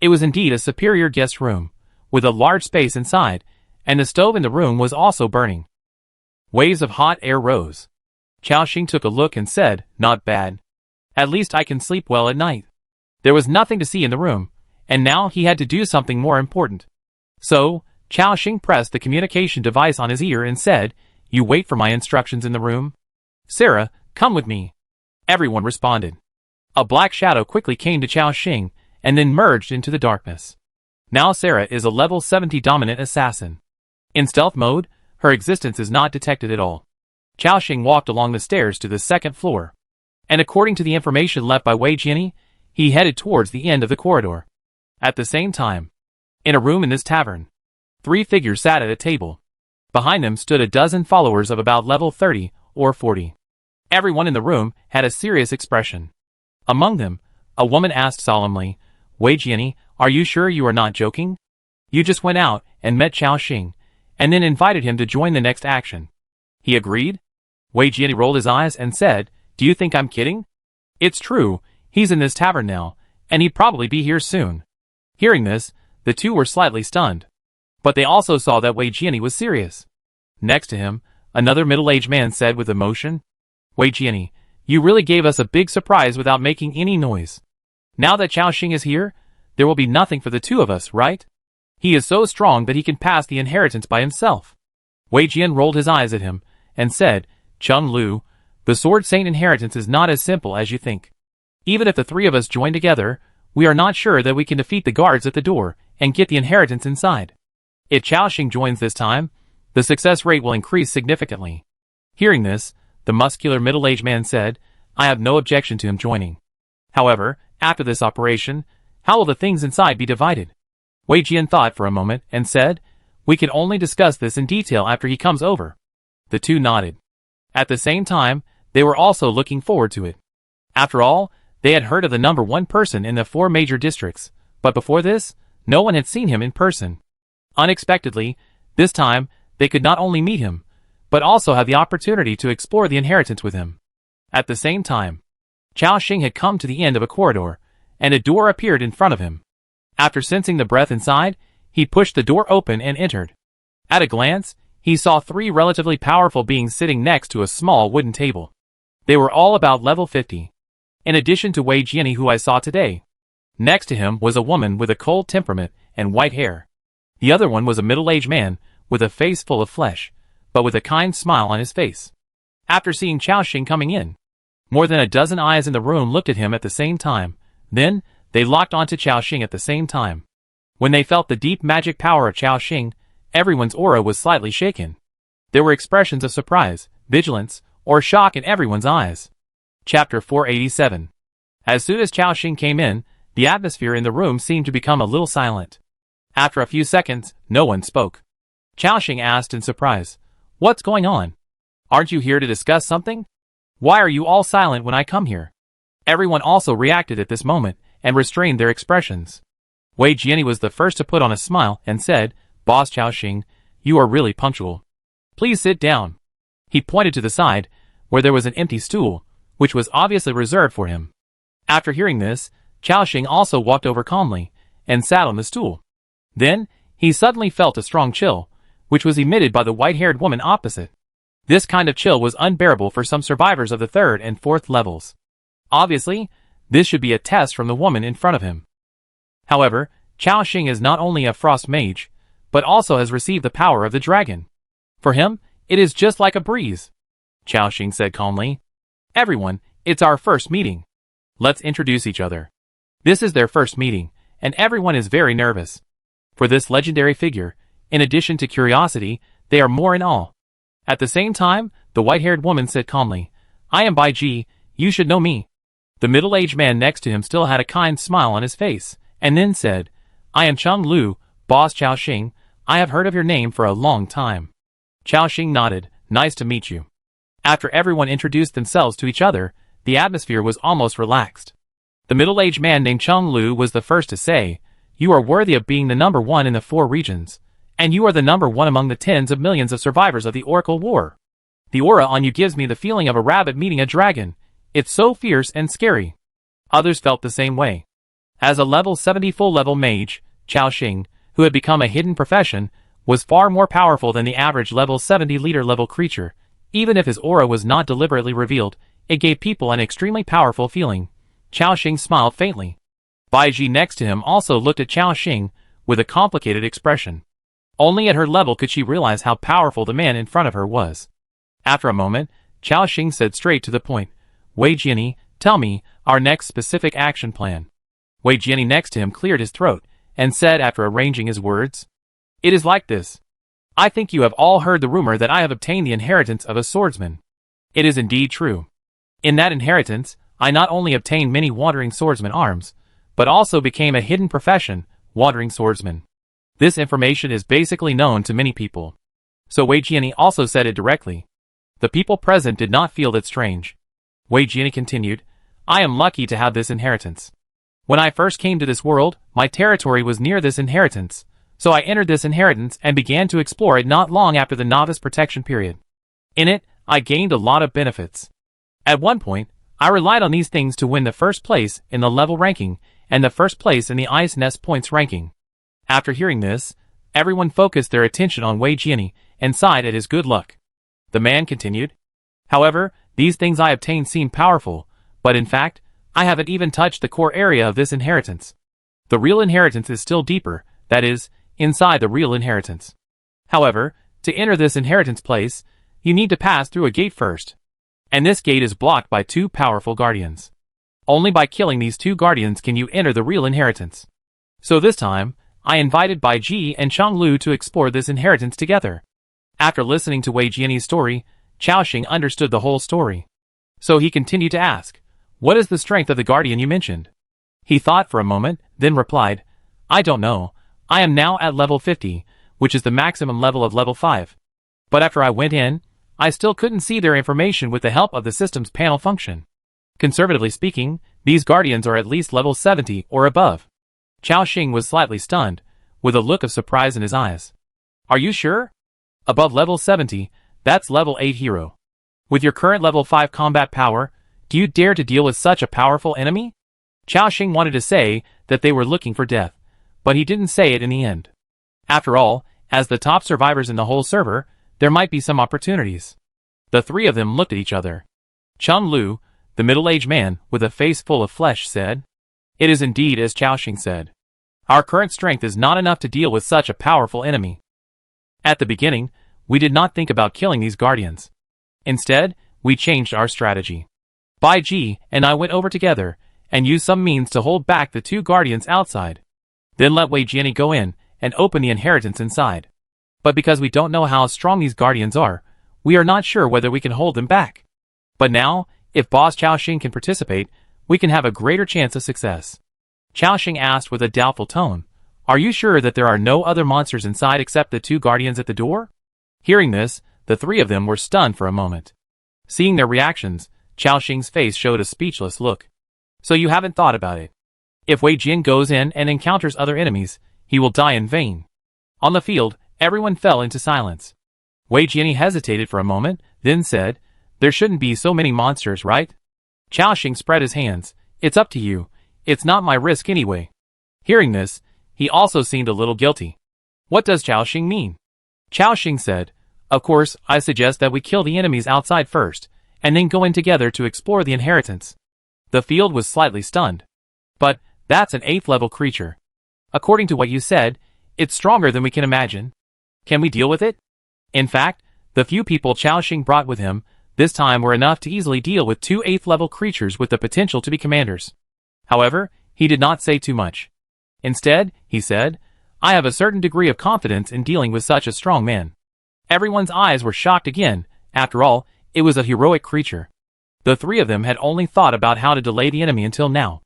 It was indeed a superior guest room, with a large space inside, and the stove in the room was also burning. Waves of hot air rose. Chaoxing took a look and said, Not bad. At least I can sleep well at night. There was nothing to see in the room, and now he had to do something more important. So, Chaoxing pressed the communication device on his ear and said, You wait for my instructions in the room? Sarah, come with me. Everyone responded. A black shadow quickly came to Chaoxing, and then merged into the darkness. Now Sarah is a level 70 dominant assassin. In stealth mode, her existence is not detected at all. Chaoxing walked along the stairs to the 2nd floor. And according to the information left by Wei Jian, he headed towards the end of the corridor. At the same time, in a room in this tavern, 3 figures sat at a table. Behind them stood a dozen followers of about level 30 or 40. Everyone in the room had a serious expression. Among them, a woman asked solemnly, "Wei Jiani, are you sure you are not joking? You just went out and met Chao Xing, and then invited him to join the next action." He agreed. Wei Jiani rolled his eyes and said, "Do you think I'm kidding? It's true, he's in this tavern now, and he'd probably be here soon." Hearing this, the two were slightly stunned. But they also saw that Wei Jiani was serious. Next to him, another middle-aged man said with emotion, "Wei Jiani, you really gave us a big surprise without making any noise. Now that Chao Xing is here, there will be nothing for the two of us, right? He is so strong that he can pass the inheritance by himself." Wei Jian rolled his eyes at him and said, "Chung Lu, the Sword Saint inheritance is not as simple as you think. Even if the three of us join together, we are not sure that we can defeat the guards at the door and get the inheritance inside. If Chao Xing joins this time, the success rate will increase significantly." Hearing this, the muscular middle-aged man said, "I have no objection to him joining. However, after this operation, how will the things inside be divided?" Wei Jian thought for a moment and said, "We can only discuss this in detail after he comes over." The two nodded. At the same time, they were also looking forward to it. After all, they had heard of the number one person in the 4 major districts, but before this, no one had seen him in person. Unexpectedly, this time, they could not only meet him, but also have the opportunity to explore the inheritance with him. At the same time, Chao Xing had come to the end of a corridor, and a door appeared in front of him. After sensing the breath inside, he pushed the door open and entered. At a glance, he saw 3 relatively powerful beings sitting next to a small wooden table. They were all about level 50. In addition to Wei Jiani, who I saw today. Next to him was a woman with a cold temperament and white hair. The other one was a middle-aged man with a face full of flesh, but with a kind smile on his face. After seeing Chao Xing coming in, more than a dozen eyes in the room looked at him at the same time. Then, they locked onto Chao Xing at the same time. When they felt the deep magic power of Chao Xing, everyone's aura was slightly shaken. There were expressions of surprise, vigilance, or shock in everyone's eyes. Chapter 487. As soon as Chao Xing came in, the atmosphere in the room seemed to become a little silent. After a few seconds, no one spoke. Chao Xing asked in surprise, "What's going on? Aren't you here to discuss something? Why are you all silent when I come here?" Everyone also reacted at this moment and restrained their expressions. Wei Jiani was the first to put on a smile and said, "Boss Chao Xing, you are really punctual. Please sit down." He pointed to the side, where there was an empty stool, which was obviously reserved for him. After hearing this, Chao Xing also walked over calmly and sat on the stool. Then, he suddenly felt a strong chill, which was emitted by the white-haired woman opposite. This kind of chill was unbearable for some survivors of the 3rd and 4th levels. Obviously, this should be a test from the woman in front of him. However, Chao Xing is not only a frost mage, but also has received the power of the dragon. For him, it is just like a breeze. Chao Xing said calmly, "Everyone, it's our first meeting. Let's introduce each other." This is their first meeting, and everyone is very nervous. For this legendary figure, in addition to curiosity, they are more in awe. At the same time, the white-haired woman said calmly, "I am Bai Ji, you should know me." The middle-aged man next to him still had a kind smile on his face, and then said, "I am Chung Lu, Boss Chao Xing. I have heard of your name for a long time." Chao Xing nodded, "Nice to meet you." After everyone introduced themselves to each other, the atmosphere was almost relaxed. The middle-aged man named Chung Lu was the first to say, "You are worthy of being the number 1 in the 4 regions, and you are the number 1 among the tens of millions of survivors of the Oracle War. The aura on you gives me the feeling of a rabbit meeting a dragon. It's so fierce and scary." Others felt the same way. As a level 70 full-level mage, Chao Xing, who had become a hidden profession, was far more powerful than the average level 70 leader-level creature. Even if his aura was not deliberately revealed, it gave people an extremely powerful feeling. Chao Xing smiled faintly. Bai Ji next to him also looked at Chao Xing with a complicated expression. Only at her level could she realize how powerful the man in front of her was. After a moment, Chao Xing said straight to the point, "Wei Jiani, tell me our next specific action plan." Wei Jiani next to him cleared his throat and said after arranging his words, "It is like this. I think you have all heard the rumor that I have obtained the inheritance of a swordsman. It is indeed true. In that inheritance, I not only obtained many wandering swordsman arms, but also became a hidden profession, wandering swordsman. This information is basically known to many people. So Wei Jiani also said it directly. The people present did not feel that strange. Wei Jiani continued, I am lucky to have this inheritance. When I first came to this world, my territory was near this inheritance, so I entered this inheritance and began to explore it not long after the novice protection period. In it, I gained a lot of benefits. At one point, I relied on these things to win the first place in the level ranking and the first place in the Ice Nest points ranking. After hearing this, everyone focused their attention on Wei Jiani and sighed at his good luck. The man continued, however, these things I obtained seem powerful, but in fact, I haven't even touched the core area of this inheritance. The real inheritance is still deeper, that is, inside the real inheritance. However, to enter this inheritance place, you need to pass through a gate first. And this gate is blocked by 2 powerful guardians. Only by killing these 2 guardians can you enter the real inheritance. So this time, I invited Bai Ji and Chang Lu to explore this inheritance together. After listening to Wei Jiani's story, Chao Xing understood the whole story. So he continued to ask, what is the strength of the guardian you mentioned? He thought for a moment, then replied, I don't know. I am now at level 50, which is the maximum level of level 5. But after I went in, I still couldn't see their information with the help of the system's panel function. Conservatively speaking, these guardians are at least level 70 or above. Chao Xing was slightly stunned, with a look of surprise in his eyes. Are you sure? Above level 70, that's level 8 hero. With your current level 5 combat power, do you dare to deal with such a powerful enemy? Chao Xing wanted to say that they were looking for death, but he didn't say it in the end. After all, as the top survivors in the whole server, there might be some opportunities. The 3 of them looked at each other. Chang Lu, the middle-aged man with a face full of flesh, said, It is indeed as Chao Xing said. Our current strength is not enough to deal with such a powerful enemy. At the beginning, we did not think about killing these guardians. Instead, we changed our strategy. Bai Ji and I went over together and used some means to hold back the 2 guardians outside. Then let Wei Jiani go in and open the inheritance inside. But because we don't know how strong these guardians are, we are not sure whether we can hold them back. But now, if Boss Chao Xing can participate, we can have a greater chance of success. Chao Xing asked with a doubtful tone, Are you sure that there are no other monsters inside except the 2 guardians at the door? Hearing this, the 3 of them were stunned for a moment. Seeing their reactions, Chao Xing's face showed a speechless look. So you haven't thought about it. If Wei Jian goes in and encounters other enemies, he will die in vain. On the field, everyone fell into silence. Wei Jiani hesitated for a moment, then said, There shouldn't be so many monsters, right? Chao Xing spread his hands. It's up to you. It's not my risk anyway. Hearing this, he also seemed a little guilty. What does Chao Xing mean? Chao Xing said, Of course, I suggest that we kill the enemies outside first, and then go in together to explore the inheritance. The field was slightly stunned. But, that's an 8th level creature. According to what you said, it's stronger than we can imagine. Can we deal with it? In fact, the few people Chao Xing brought with him this time were enough to easily deal with 2 8th level creatures with the potential to be commanders. However, he did not say too much. Instead, he said, I have a certain degree of confidence in dealing with such a strong man. Everyone's eyes were shocked again. After all, it was a heroic creature. The 3 of them had only thought about how to delay the enemy until now.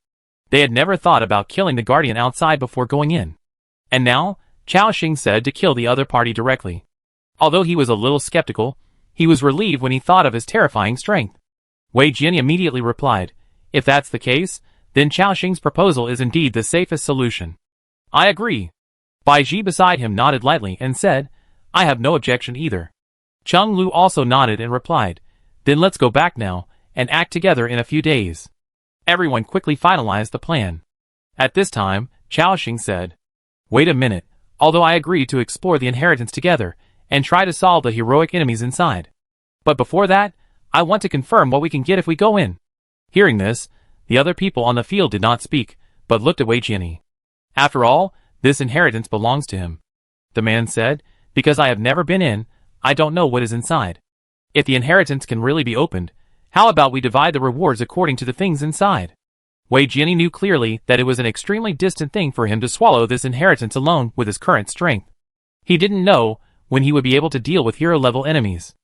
They had never thought about killing the guardian outside before going in. And now, Chao Xing said to kill the other party directly. Although he was a little skeptical, he was relieved when he thought of his terrifying strength. Wei Jian immediately replied, If that's the case, then Chao Xing's proposal is indeed the safest solution. I agree. Bai Ji beside him nodded lightly and said, I have no objection either. Cheng Lu also nodded and replied, Then let's go back now, and act together in a few days. Everyone quickly finalized the plan. At this time, Chao Xing said, Wait a minute, although I agree to explore the inheritance together, and try to solve the heroic enemies inside. But before that, I want to confirm what we can get if we go in. Hearing this, the other people on the field did not speak, but looked at Wei Jiani. After all, this inheritance belongs to him. The man said, Because I have never been in, I don't know what is inside. If the inheritance can really be opened, how about we divide the rewards according to the things inside? Wei Jiani knew clearly that it was an extremely distant thing for him to swallow this inheritance alone with his current strength. He didn't know when he would be able to deal with hero-level enemies.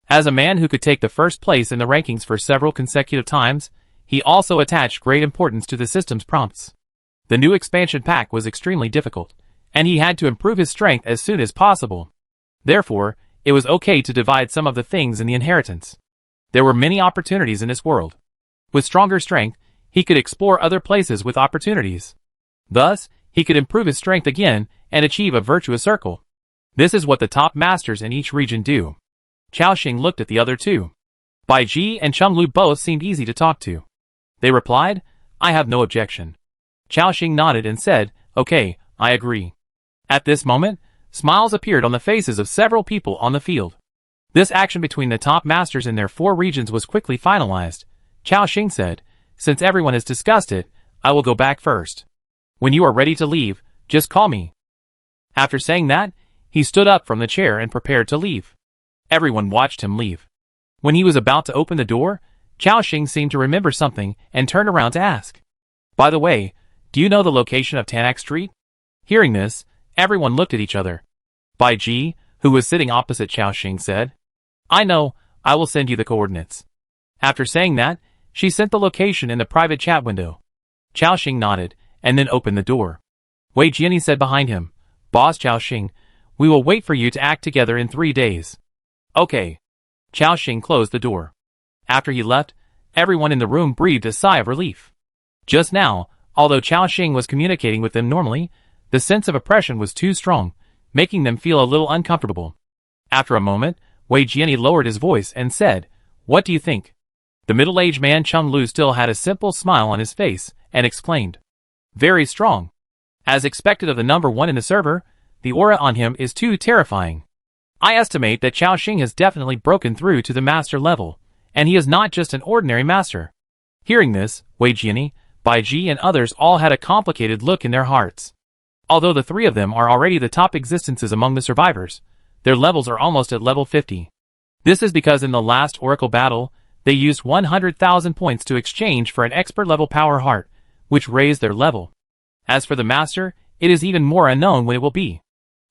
As a man who could take the first place in the rankings for several consecutive times, he also attached great importance to the system's prompts. The new expansion pack was extremely difficult, and he had to improve his strength as soon as possible. Therefore, it was okay to divide some of the things in the inheritance. There were many opportunities in this world. With stronger strength, he could explore other places with opportunities. Thus, he could improve his strength again and achieve a virtuous circle. This is what the top masters in each region do. Chao Xing looked at the other two. Bai Ji and Cheng Lu both seemed easy to talk to. They replied, "I have no objection." Chao Xing nodded and said, "Okay, I agree." At this moment, smiles appeared on the faces of several people on the field. This action between the top masters in their 4 regions was quickly finalized. Chao Xing said, "Since everyone has discussed it, I will go back first. When you are ready to leave, just call me." After saying that, he stood up from the chair and prepared to leave. Everyone watched him leave. When he was about to open the door, Chao Xing seemed to remember something and turned around to ask, "By the way, do you know the location of Tanak Street?" Hearing this, everyone looked at each other. Bai Ji, who was sitting opposite Chao Xing, said, "I know, I will send you the coordinates." After saying that, she sent the location in the private chat window. Chao Xing nodded, and then opened the door. Wei Jiani said behind him, "Boss Chao Xing, we will wait for you to act together in 3 days." "Okay." Chao Xing closed the door. After he left, everyone in the room breathed a sigh of relief. Just now, although Chao Xing was communicating with them normally, the sense of oppression was too strong, making them feel a little uncomfortable. After a moment, Wei Jiani lowered his voice and said, "What do you think?" The middle-aged man Cheng Lu still had a simple smile on his face, and explained, "Very strong. As expected of the number 1 in the server, the aura on him is too terrifying. I estimate that Chao Xing has definitely broken through to the master level, and he is not just an ordinary master." Hearing this, Wei Jiani, Bai Ji and others all had a complicated look in their hearts. Although the 3 of them are already the top existences among the survivors, their levels are almost at level 50. This is because in the last Oracle battle, they used 100,000 points to exchange for an expert level power heart, which raised their level. As for the master, it is even more unknown when it will be.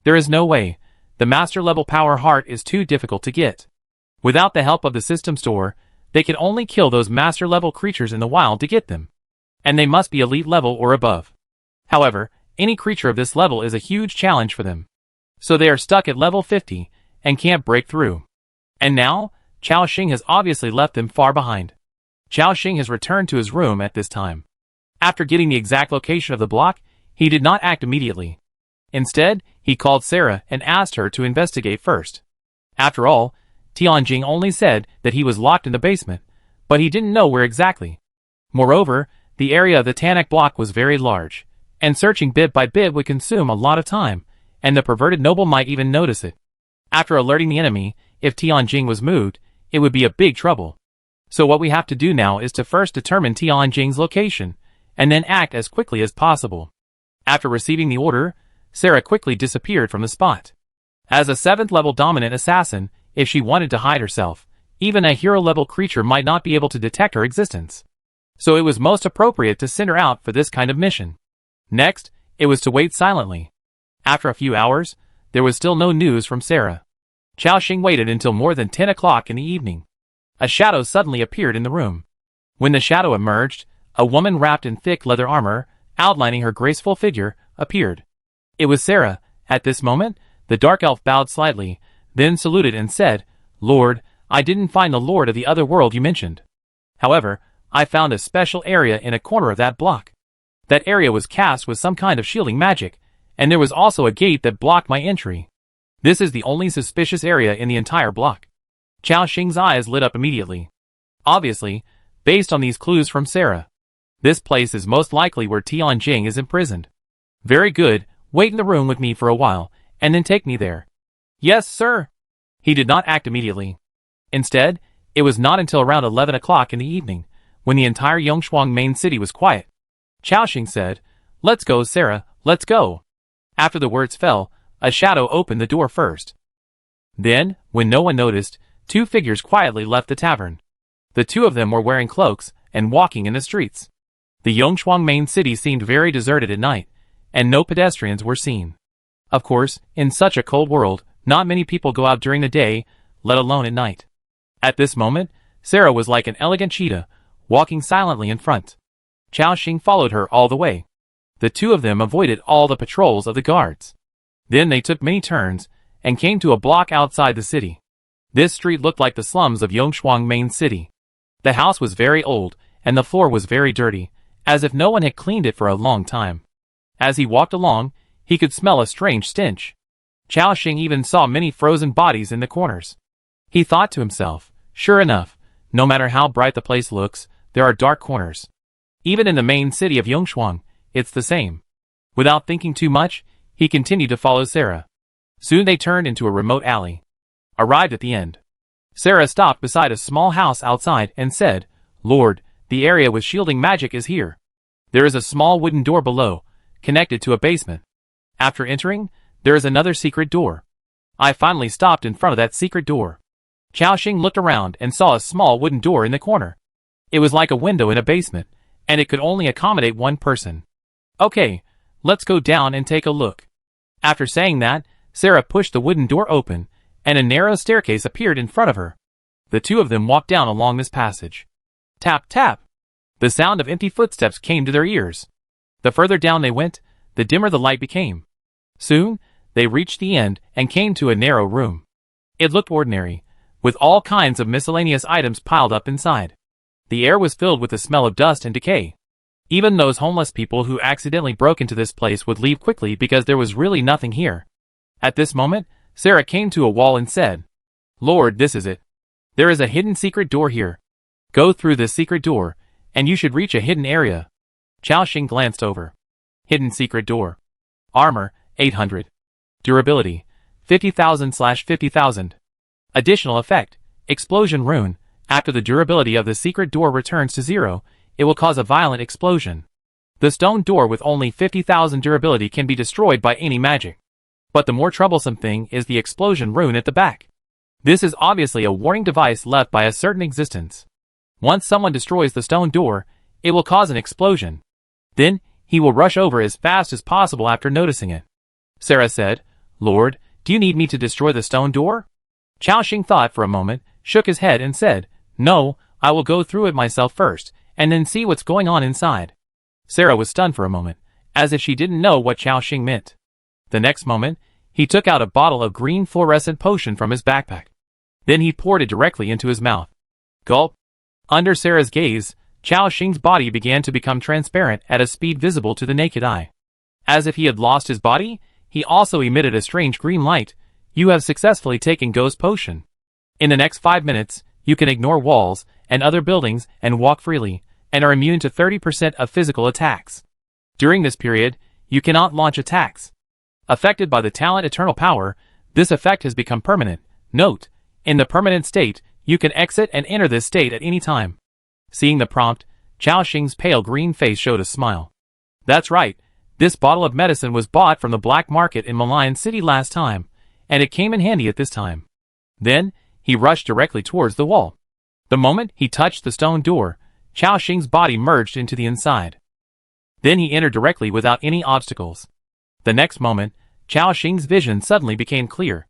There is no way. The master level power heart is too difficult to get. Without the help of the system store, they can only kill those master level creatures in the wild to get them. And they must be elite level or above. However, any creature of this level is a huge challenge for them. So they are stuck at level 50, and can't break through. And now, Chao Xing has obviously left them far behind. Chao Xing has returned to his room at this time. After getting the exact location of the block, he did not act immediately. Instead, he called Sarah and asked her to investigate first. After all, Tianjing only said that he was locked in the basement, but he didn't know where exactly. Moreover, the area of the Tanak block was very large, and searching bit by bit would consume a lot of time, and the perverted noble might even notice it. After alerting the enemy, if Tianjing was moved, it would be a big trouble. So what we have to do now is to first determine Tianjing's location, and then act as quickly as possible. After receiving the order, Sarah quickly disappeared from the spot. As a 7th level dominant assassin, if she wanted to hide herself, even a hero level creature might not be able to detect her existence. So it was most appropriate to send her out for this kind of mission. Next, it was to wait silently. After a few hours, there was still no news from Sarah. Chao Xing waited until more than 10 o'clock in the evening. A shadow suddenly appeared in the room. When the shadow emerged, a woman wrapped in thick leather armor, outlining her graceful figure, appeared. It was Sarah. At this moment, the dark elf bowed slightly, then saluted and said, "Lord, I didn't find the lord of the other world you mentioned. However, I found a special area in a corner of that block. That area was cast with some kind of shielding magic, and there was also a gate that blocked my entry. This is the only suspicious area in the entire block." Chao Xing's eyes lit up immediately. Obviously, based on these clues from Sarah, this place is most likely where Tianjing is imprisoned. "Very good, wait in the room with me for a while, and then take me there." "Yes, sir." He did not act immediately. Instead, it was not until around 11 o'clock in the evening, when the entire Yongshuang main city was quiet. Chao Xing said, "Let's go, Sarah, let's go." After the words fell, a shadow opened the door first. Then, when no one noticed, 2 figures quietly left the tavern. The 2 of them were wearing cloaks and walking in the streets. The Yongshuang main city seemed very deserted at night, and no pedestrians were seen. Of course, in such a cold world, not many people go out during the day, let alone at night. At this moment, Sarah was like an elegant cheetah, walking silently in front. Chao Xing followed her all the way. The two of them avoided all the patrols of the guards. Then they took many turns and came to a block outside the city. This street looked like the slums of Yongshuang main city. The house was very old and the floor was very dirty, as if no one had cleaned it for a long time. As he walked along, he could smell a strange stench. Chao Xing even saw many frozen bodies in the corners. He thought to himself, sure enough, no matter how bright the place looks, there are dark corners. Even in the main city of Yongshuang, it's the same. Without thinking too much, he continued to follow Sarah. Soon they turned into a remote alley. Arrived at the end. Sarah stopped beside a small house outside and said, "Lord, the area with shielding magic is here. There is a small wooden door below, connected to a basement. After entering, there is another secret door. I finally stopped in front of that secret door." Chao Xing looked around and saw a small wooden door in the corner. It was like a window in a basement, and it could only accommodate one person. "Okay, let's go down and take a look." After saying that, Sarah pushed the wooden door open, and a narrow staircase appeared in front of her. The two of them walked down along this passage. Tap, tap. The sound of empty footsteps came to their ears. The further down they went, the dimmer the light became. Soon, they reached the end and came to a narrow room. It looked ordinary, with all kinds of miscellaneous items piled up inside. The air was filled with the smell of dust and decay. Even those homeless people who accidentally broke into this place would leave quickly because there was really nothing here. At this moment, Sarah came to a wall and said, "Lord, this is it. There is a hidden secret door here. Go through this secret door, and you should reach a hidden area." Chao Xing glanced over. Hidden secret door. Armor, 800. Durability, 50,000/50,000. Additional effect, explosion rune. After the durability of the secret door returns to 0, it will cause a violent explosion. The stone door with only 50,000 durability can be destroyed by any magic. But the more troublesome thing is the explosion rune at the back. This is obviously a warning device left by a certain existence. Once someone destroys the stone door, it will cause an explosion. Then, he will rush over as fast as possible after noticing it. Sarah said, "Lord, do you need me to destroy the stone door?" Chao Xing thought for a moment, shook his head and said, "No, I will go through it myself first, and then see what's going on inside." Sarah was stunned for a moment, as if she didn't know what Chao Xing meant. The next moment, he took out a bottle of green fluorescent potion from his backpack. Then he poured it directly into his mouth. Gulp. Under Sarah's gaze, Chao Xing's body began to become transparent at a speed visible to the naked eye. As if he had lost his body, he also emitted a strange green light. "You have successfully taken Ghost Potion. In the next 5 minutes, you can ignore walls and other buildings and walk freely, and are immune to 30% of physical attacks. During this period, you cannot launch attacks. Affected by the talent Eternal Power, this effect has become permanent. Note, in the permanent state, you can exit and enter this state at any time." Seeing the prompt, Chao Xing's pale green face showed a smile. "That's right, this bottle of medicine was bought from the black market in Malayan City last time, and it came in handy at this time." Then, he rushed directly towards the wall. The moment he touched the stone door, Chao Xing's body merged into the inside. Then he entered directly without any obstacles. The next moment, Chao Xing's vision suddenly became clear.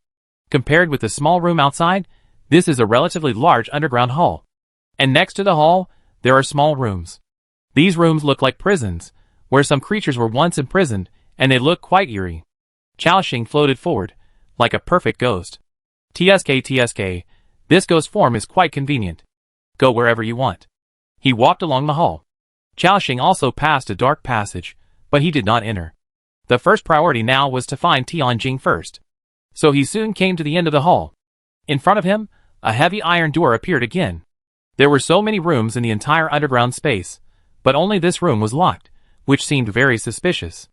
Compared with the small room outside, this is a relatively large underground hall. And next to the hall, there are small rooms. These rooms look like prisons, where some creatures were once imprisoned, and they look quite eerie. Chao Xing floated forward, like a perfect ghost. TSK, this ghost form is quite convenient. Go wherever you want." He walked along the hall. Chao Xing also passed a dark passage, but he did not enter. The first priority now was to find Tianjing first. So he soon came to the end of the hall. In front of him, a heavy iron door appeared again. There were so many rooms in the entire underground space, but only this room was locked, which seemed very suspicious.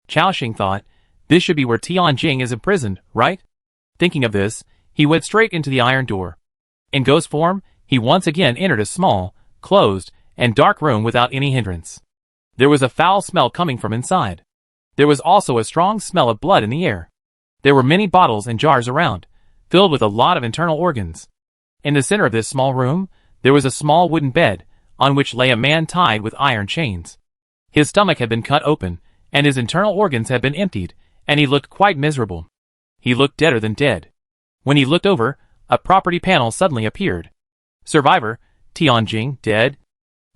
Chao Xing thought, this should be where Tianjing is imprisoned, right? Thinking of this, he went straight into the iron door. In ghost form, he once again entered a small, closed, and dark room without any hindrance. There was a foul smell coming from inside. There was also a strong smell of blood in the air. There were many bottles and jars around, filled with a lot of internal organs. In the center of this small room, there was a small wooden bed, on which lay a man tied with iron chains. His stomach had been cut open, and his internal organs had been emptied, and he looked quite miserable. He looked deader than dead. When he looked over, a property panel suddenly appeared. Survivor, Tianjing, dead.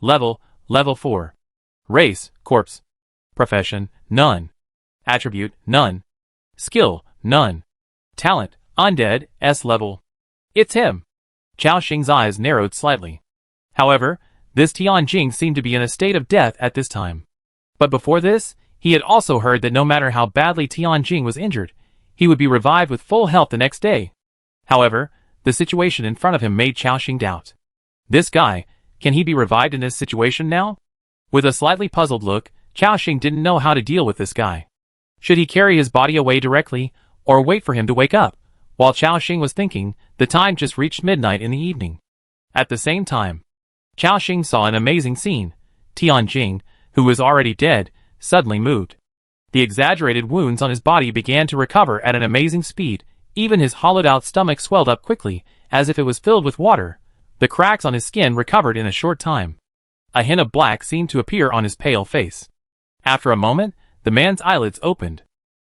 Level 4. Race, corpse. Profession, none. Attribute, none. Skill, none. Talent, undead, S level. It's him. Chao Xing's eyes narrowed slightly. However, this Tianjing seemed to be in a state of death at this time. But before this, he had also heard that no matter how badly Tianjing was injured, he would be revived with full health the next day. However, the situation in front of him made Chao Xing doubt. This guy, can he be revived in this situation now? With a slightly puzzled look, Chao Xing didn't know how to deal with this guy. Should he carry his body away directly, or wait for him to wake up? While Chao Xing was thinking, the time just reached midnight in the evening. At the same time, Chao Xing saw an amazing scene. Tianjing, who was already dead, suddenly moved. The exaggerated wounds on his body began to recover at an amazing speed. Even his hollowed-out stomach swelled up quickly, as if it was filled with water. The cracks on his skin recovered in a short time. A hint of black seemed to appear on his pale face. After a moment, the man's eyelids opened.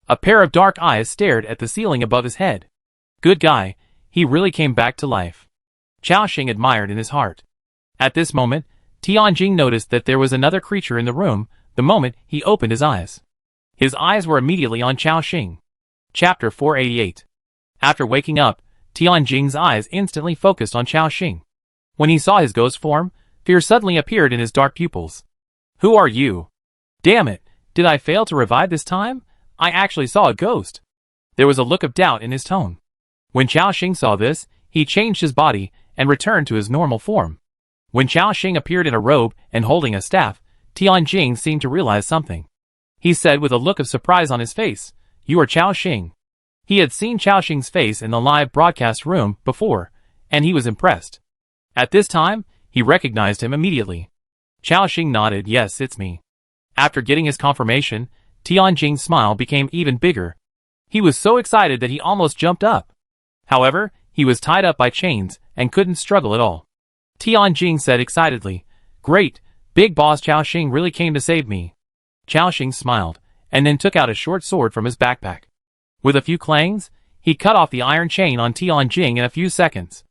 A pair of dark eyes stared at the ceiling above his head. Good guy, he really came back to life. Chao Xing admired in his heart. At this moment, Tianjing noticed that there was another creature in the room the moment he opened his eyes. His eyes were immediately on Chao Xing. Chapter 488. After waking up, Tianjing's eyes instantly focused on Chao Xing. When he saw his ghost form, fear suddenly appeared in his dark pupils. Who are you? Damn it, did I fail to revive this time? I actually saw a ghost. There was a look of doubt in his tone. When Chao Xing saw this, he changed his body and returned to his normal form. When Chao Xing appeared in a robe and holding a staff, Tianjing seemed to realize something. He said with a look of surprise on his face, "You are Chao Xing." He had seen Chao Xing's face in the live broadcast room before, and he was impressed. At this time, he recognized him immediately. Chao Xing nodded, "Yes, it's me." After getting his confirmation, Tianjing's smile became even bigger. He was so excited that he almost jumped up. However, he was tied up by chains and couldn't struggle at all. Tianjing said excitedly, "Great, Big Boss Chao Xing really came to save me." Chao Xing smiled, and then took out a short sword from his backpack. With a few clangs, he cut off the iron chain on Tianjing in a few seconds.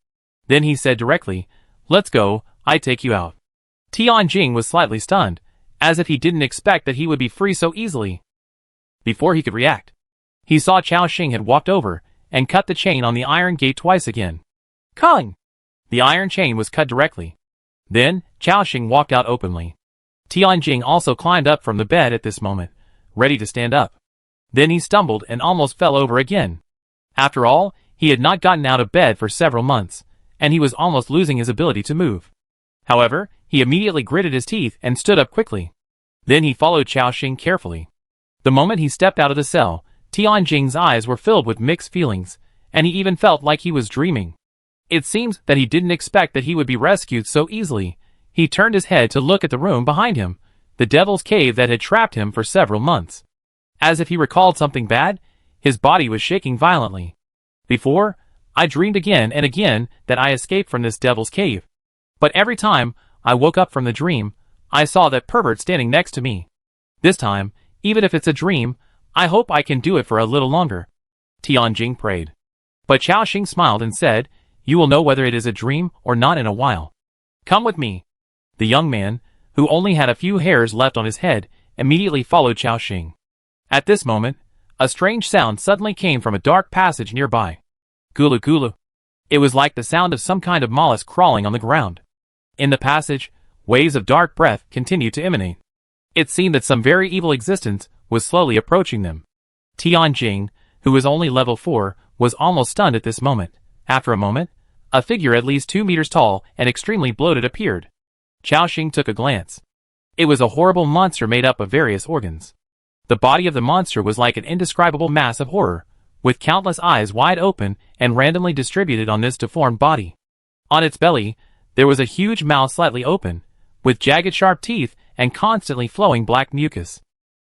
Then he said directly, "Let's go, I take you out." Tianjing was slightly stunned, as if he didn't expect that he would be free so easily. Before he could react, he saw Chao Xing had walked over and cut the chain on the iron gate twice again. Kung! The iron chain was cut directly. Then, Chao Xing walked out openly. Tianjing also climbed up from the bed at this moment, ready to stand up. Then he stumbled and almost fell over again. After all, he had not gotten out of bed for several months, and he was almost losing his ability to move. However, he immediately gritted his teeth and stood up quickly. Then he followed Chao Xing carefully. The moment he stepped out of the cell, Tianjing's eyes were filled with mixed feelings, and he even felt like he was dreaming. It seems that he didn't expect that he would be rescued so easily. He turned his head to look at the room behind him, the devil's cave that had trapped him for several months. As if he recalled something bad, his body was shaking violently. Before, I dreamed again and again that I escaped from this devil's cave. But every time I woke up from the dream, I saw that pervert standing next to me. This time, even if it's a dream, I hope I can do it for a little longer. Tianjing prayed. But Chao Xing smiled and said, "You will know whether it is a dream or not in a while. Come with me." The young man, who only had a few hairs left on his head, immediately followed Chao Xing. At this moment, a strange sound suddenly came from a dark passage nearby. Gulu gulu. It was like the sound of some kind of mollusk crawling on the ground. In the passage, waves of dark breath continued to emanate. It seemed that some very evil existence was slowly approaching them. Tianjing, who was only level 4, was almost stunned at this moment. After a moment, a figure at least 2 meters tall and extremely bloated appeared. Chao Xing took a glance. It was a horrible monster made up of various organs. The body of the monster was like an indescribable mass of horror, with countless eyes wide open and randomly distributed on this deformed body. On its belly, there was a huge mouth slightly open, with jagged sharp teeth and constantly flowing black mucus.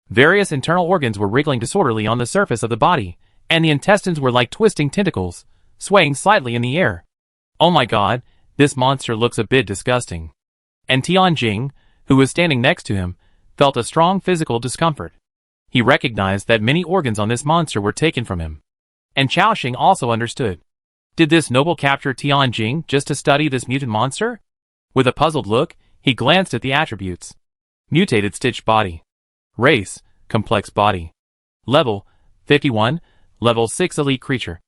Various internal organs were wriggling disorderly on the surface of the body, and the intestines were like twisting tentacles, swaying slightly in the air. Oh my god, this monster looks a bit disgusting. And Tianjing, who was standing next to him, felt a strong physical discomfort. He recognized that many organs on this monster were taken from him. And Chao Xing also understood. Did this noble capture Tianjing just to study this mutant monster? With a puzzled look, he glanced at the attributes. Mutated stitched body. Race, complex body. Level, 51, level 6 elite creature.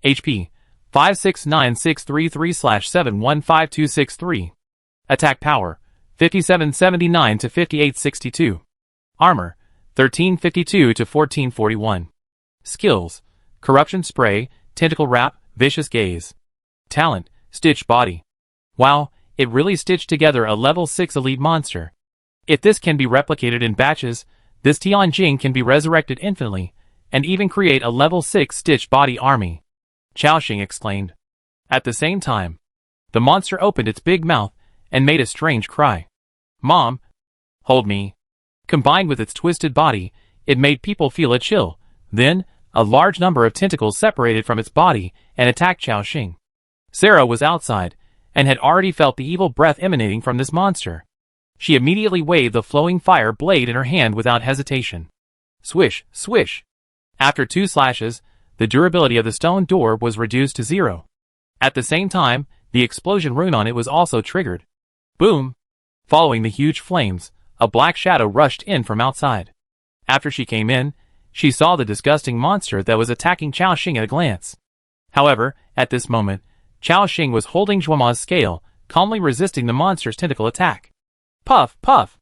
HP, 569633/715263. Attack power, 5779 to 5862. Armor, 1352 to 1441. Skills, Corruption Spray, Tentacle Wrap, Vicious Gaze. Talent, Stitched Body. Wow, it really stitched together a level 6 elite monster. If this can be replicated in batches, this Tianjing can be resurrected infinitely, and even create a level 6 stitched body army. Chaoxing exclaimed. At the same time, the monster opened its big mouth and made a strange cry. Mom, hold me. Combined with its twisted body, it made people feel a chill. Then, a large number of tentacles separated from its body and attacked Chaoxing. Sarah was outside, and had already felt the evil breath emanating from this monster. She immediately waved the flowing fire blade in her hand without hesitation. Swish, swish. After 2 slashes, the durability of the stone door was reduced to 0. At the same time, the explosion rune on it was also triggered. Boom! Following the huge flames, a black shadow rushed in from outside. After she came in, she saw the disgusting monster that was attacking Chaoxing at a glance. However, at this moment, Chaoxing was holding Zhuoma's scale, calmly resisting the monster's tentacle attack. Puff, puff!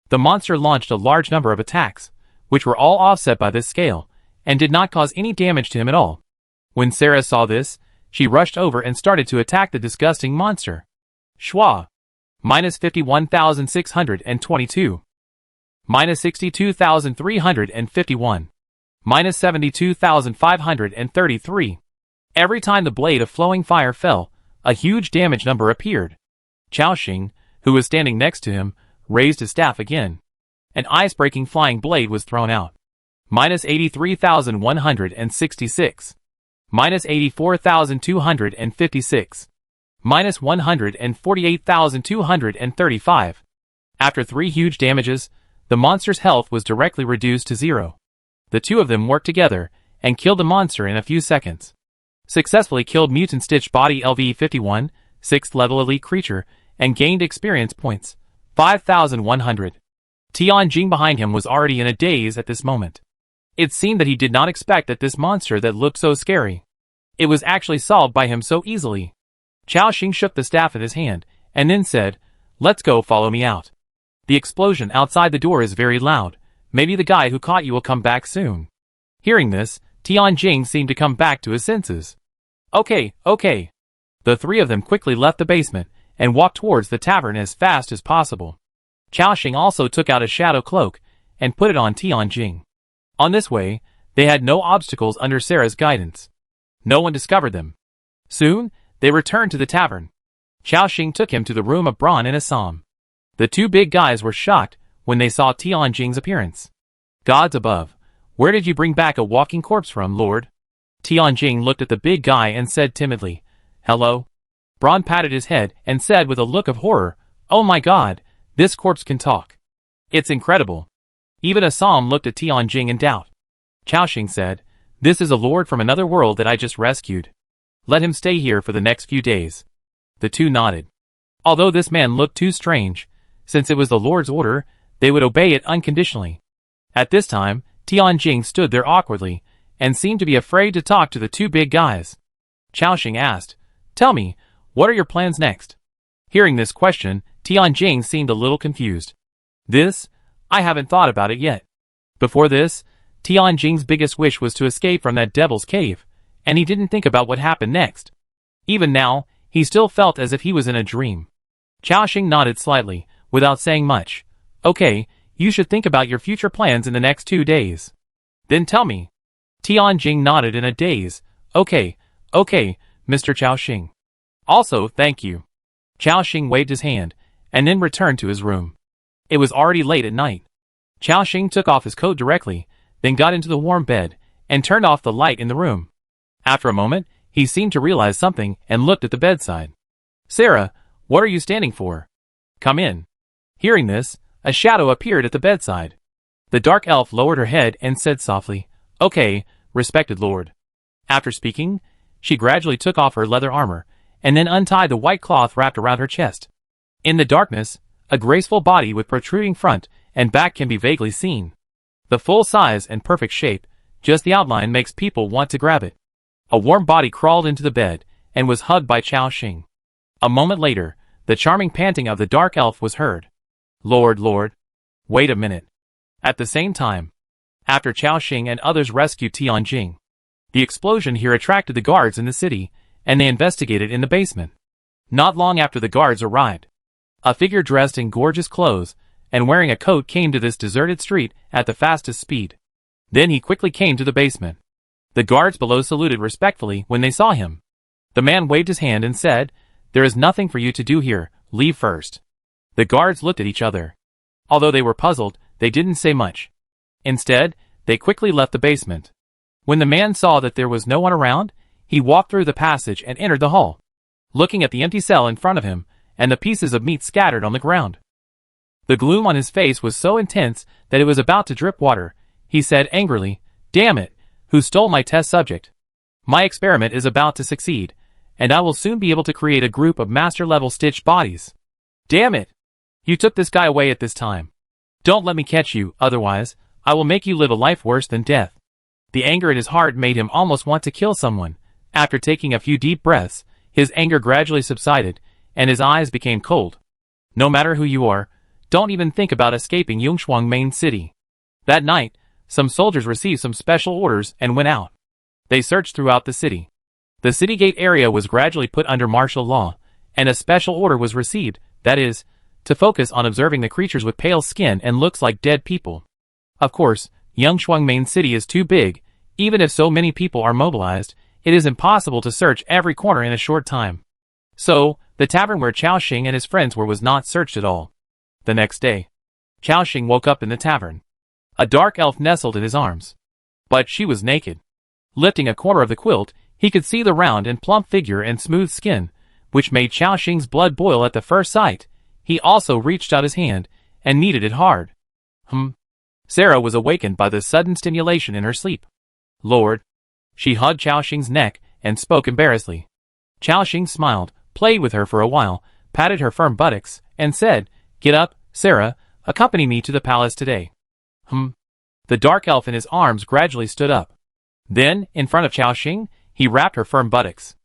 The monster launched a large number of attacks, which were all offset by this scale, and did not cause any damage to him at all. When Sarah saw this, she rushed over and started to attack the disgusting monster. Schwa! Minus 51,622. Minus 62,351. Minus 72,533. Every time the blade of flowing fire fell, a huge damage number appeared. Chaoxing, who was standing next to him, raised his staff again. An ice-breaking flying blade was thrown out. Minus 83,166. Minus 84,256. Minus 148,235. After 3 huge damages, the monster's health was directly reduced to 0. The two of them worked together, and killed the monster in a few seconds. Successfully killed Mutant Stitched Body LV51, 6th level elite creature, and gained experience points, 5,100. Tianjing behind him was already in a daze at this moment. It seemed that he did not expect that this monster that looked so scary. It was actually solved by him so easily. Chaoxing shook the staff in his hand, and then said, "Let's go, follow me out. The explosion outside the door is very loud. Maybe the guy who caught you will come back soon." Hearing this, Tianjing seemed to come back to his senses. Okay. The 3 of them quickly left the basement, and walked towards the tavern as fast as possible. Chaoxing also took out a shadow cloak, and put it on Tianjing. On this way, they had no obstacles under Sarah's guidance. No one discovered them. Soon, they returned to the tavern. Chaoxing took him to the room of Braun and Assam. The 2 big guys were shocked when they saw Tianjing's appearance. Gods above, where did you bring back a walking corpse from, Lord? Tianjing looked at the big guy and said timidly, "Hello?" Braun patted his head and said with a look of horror, "Oh my god, this corpse can talk. It's incredible." Even Assam looked at Tianjing in doubt. Chaoxing said, "This is a lord from another world that I just rescued. Let him stay here for the next few days." The 2 nodded. Although this man looked too strange, since it was the lord's order, they would obey it unconditionally. At this time, Tianjing stood there awkwardly, and seemed to be afraid to talk to the 2 big guys. Chaoxing asked, "Tell me, what are your plans next?" Hearing this question, Tianjing seemed a little confused. I haven't thought about it yet. Before this, Tianjing's biggest wish was to escape from that devil's cave, and he didn't think about what happened next. Even now, he still felt as if he was in a dream. Chaoxing nodded slightly, without saying much. "Okay, you should think about your future plans in the next 2 days. Then tell me." Tianjing nodded in a daze. Okay, Mr. Chaoxing. Also, thank you." Chaoxing waved his hand, and then returned to his room. It was already late at night. Chaoxing took off his coat directly, then got into the warm bed, and turned off the light in the room. After a moment, he seemed to realize something and looked at the bedside. "Sarah, what are you standing for? Come in." Hearing this, a shadow appeared at the bedside. The dark elf lowered her head and said softly, "Okay, respected lord." After speaking, she gradually took off her leather armor, and then untied the white cloth wrapped around her chest. In the darkness, a graceful body with protruding front and back can be vaguely seen. The full size and perfect shape, just the outline makes people want to grab it. A warm body crawled into the bed and was hugged by Chao Xing. A moment later, the charming panting of the dark elf was heard. Lord. Wait a minute. At the same time, after Chao Xing and others rescued Tianjing, the explosion here attracted the guards in the city, and they investigated in the basement. Not long after the guards arrived, a figure dressed in gorgeous clothes and wearing a coat came to this deserted street at the fastest speed. Then he quickly came to the basement. The guards below saluted respectfully when they saw him. The man waved his hand and said, "There is nothing for you to do here, leave first." The guards looked at each other. Although they were puzzled, they didn't say much. Instead, they quickly left the basement. When the man saw that there was no one around, he walked through the passage and entered the hall, looking at the empty cell in front of him and the pieces of meat scattered on the ground. The gloom on his face was so intense that it was about to drip water. He said angrily, "Damn it, who stole my test subject? My experiment is about to succeed, and I will soon be able to create a group of master-level stitched bodies. Damn it! You took this guy away at this time. Don't let me catch you, otherwise, I will make you live a life worse than death." The anger in his heart made him almost want to kill someone. After taking a few deep breaths, his anger gradually subsided, and his eyes became cold. No matter who you are, don't even think about escaping Yongshuang main city. That night, some soldiers received some special orders and went out. They searched throughout the city. The city gate area was gradually put under martial law, and a special order was received, that is, to focus on observing the creatures with pale skin and looks like dead people. Of course, Yongshuang main city is too big. Even if so many people are mobilized, it is impossible to search every corner in a short time. So, the tavern where Chao Xing and his friends were was not searched at all. The next day, Chao Xing woke up in the tavern. A dark elf nestled in his arms. But she was naked. Lifting a corner of the quilt, he could see the round and plump figure and smooth skin, which made Chao Xing's blood boil at the first sight. He also reached out his hand and kneaded it hard. Sarah was awakened by the sudden stimulation in her sleep. "Lord." She hugged Chao Xing's neck and spoke embarrassedly. Chao Xing smiled, played with her for a while, patted her firm buttocks, and said, "Get up, Sarah, accompany me to the palace today." The dark elf in his arms gradually stood up. Then, in front of Chao Xing, he wrapped her firm buttocks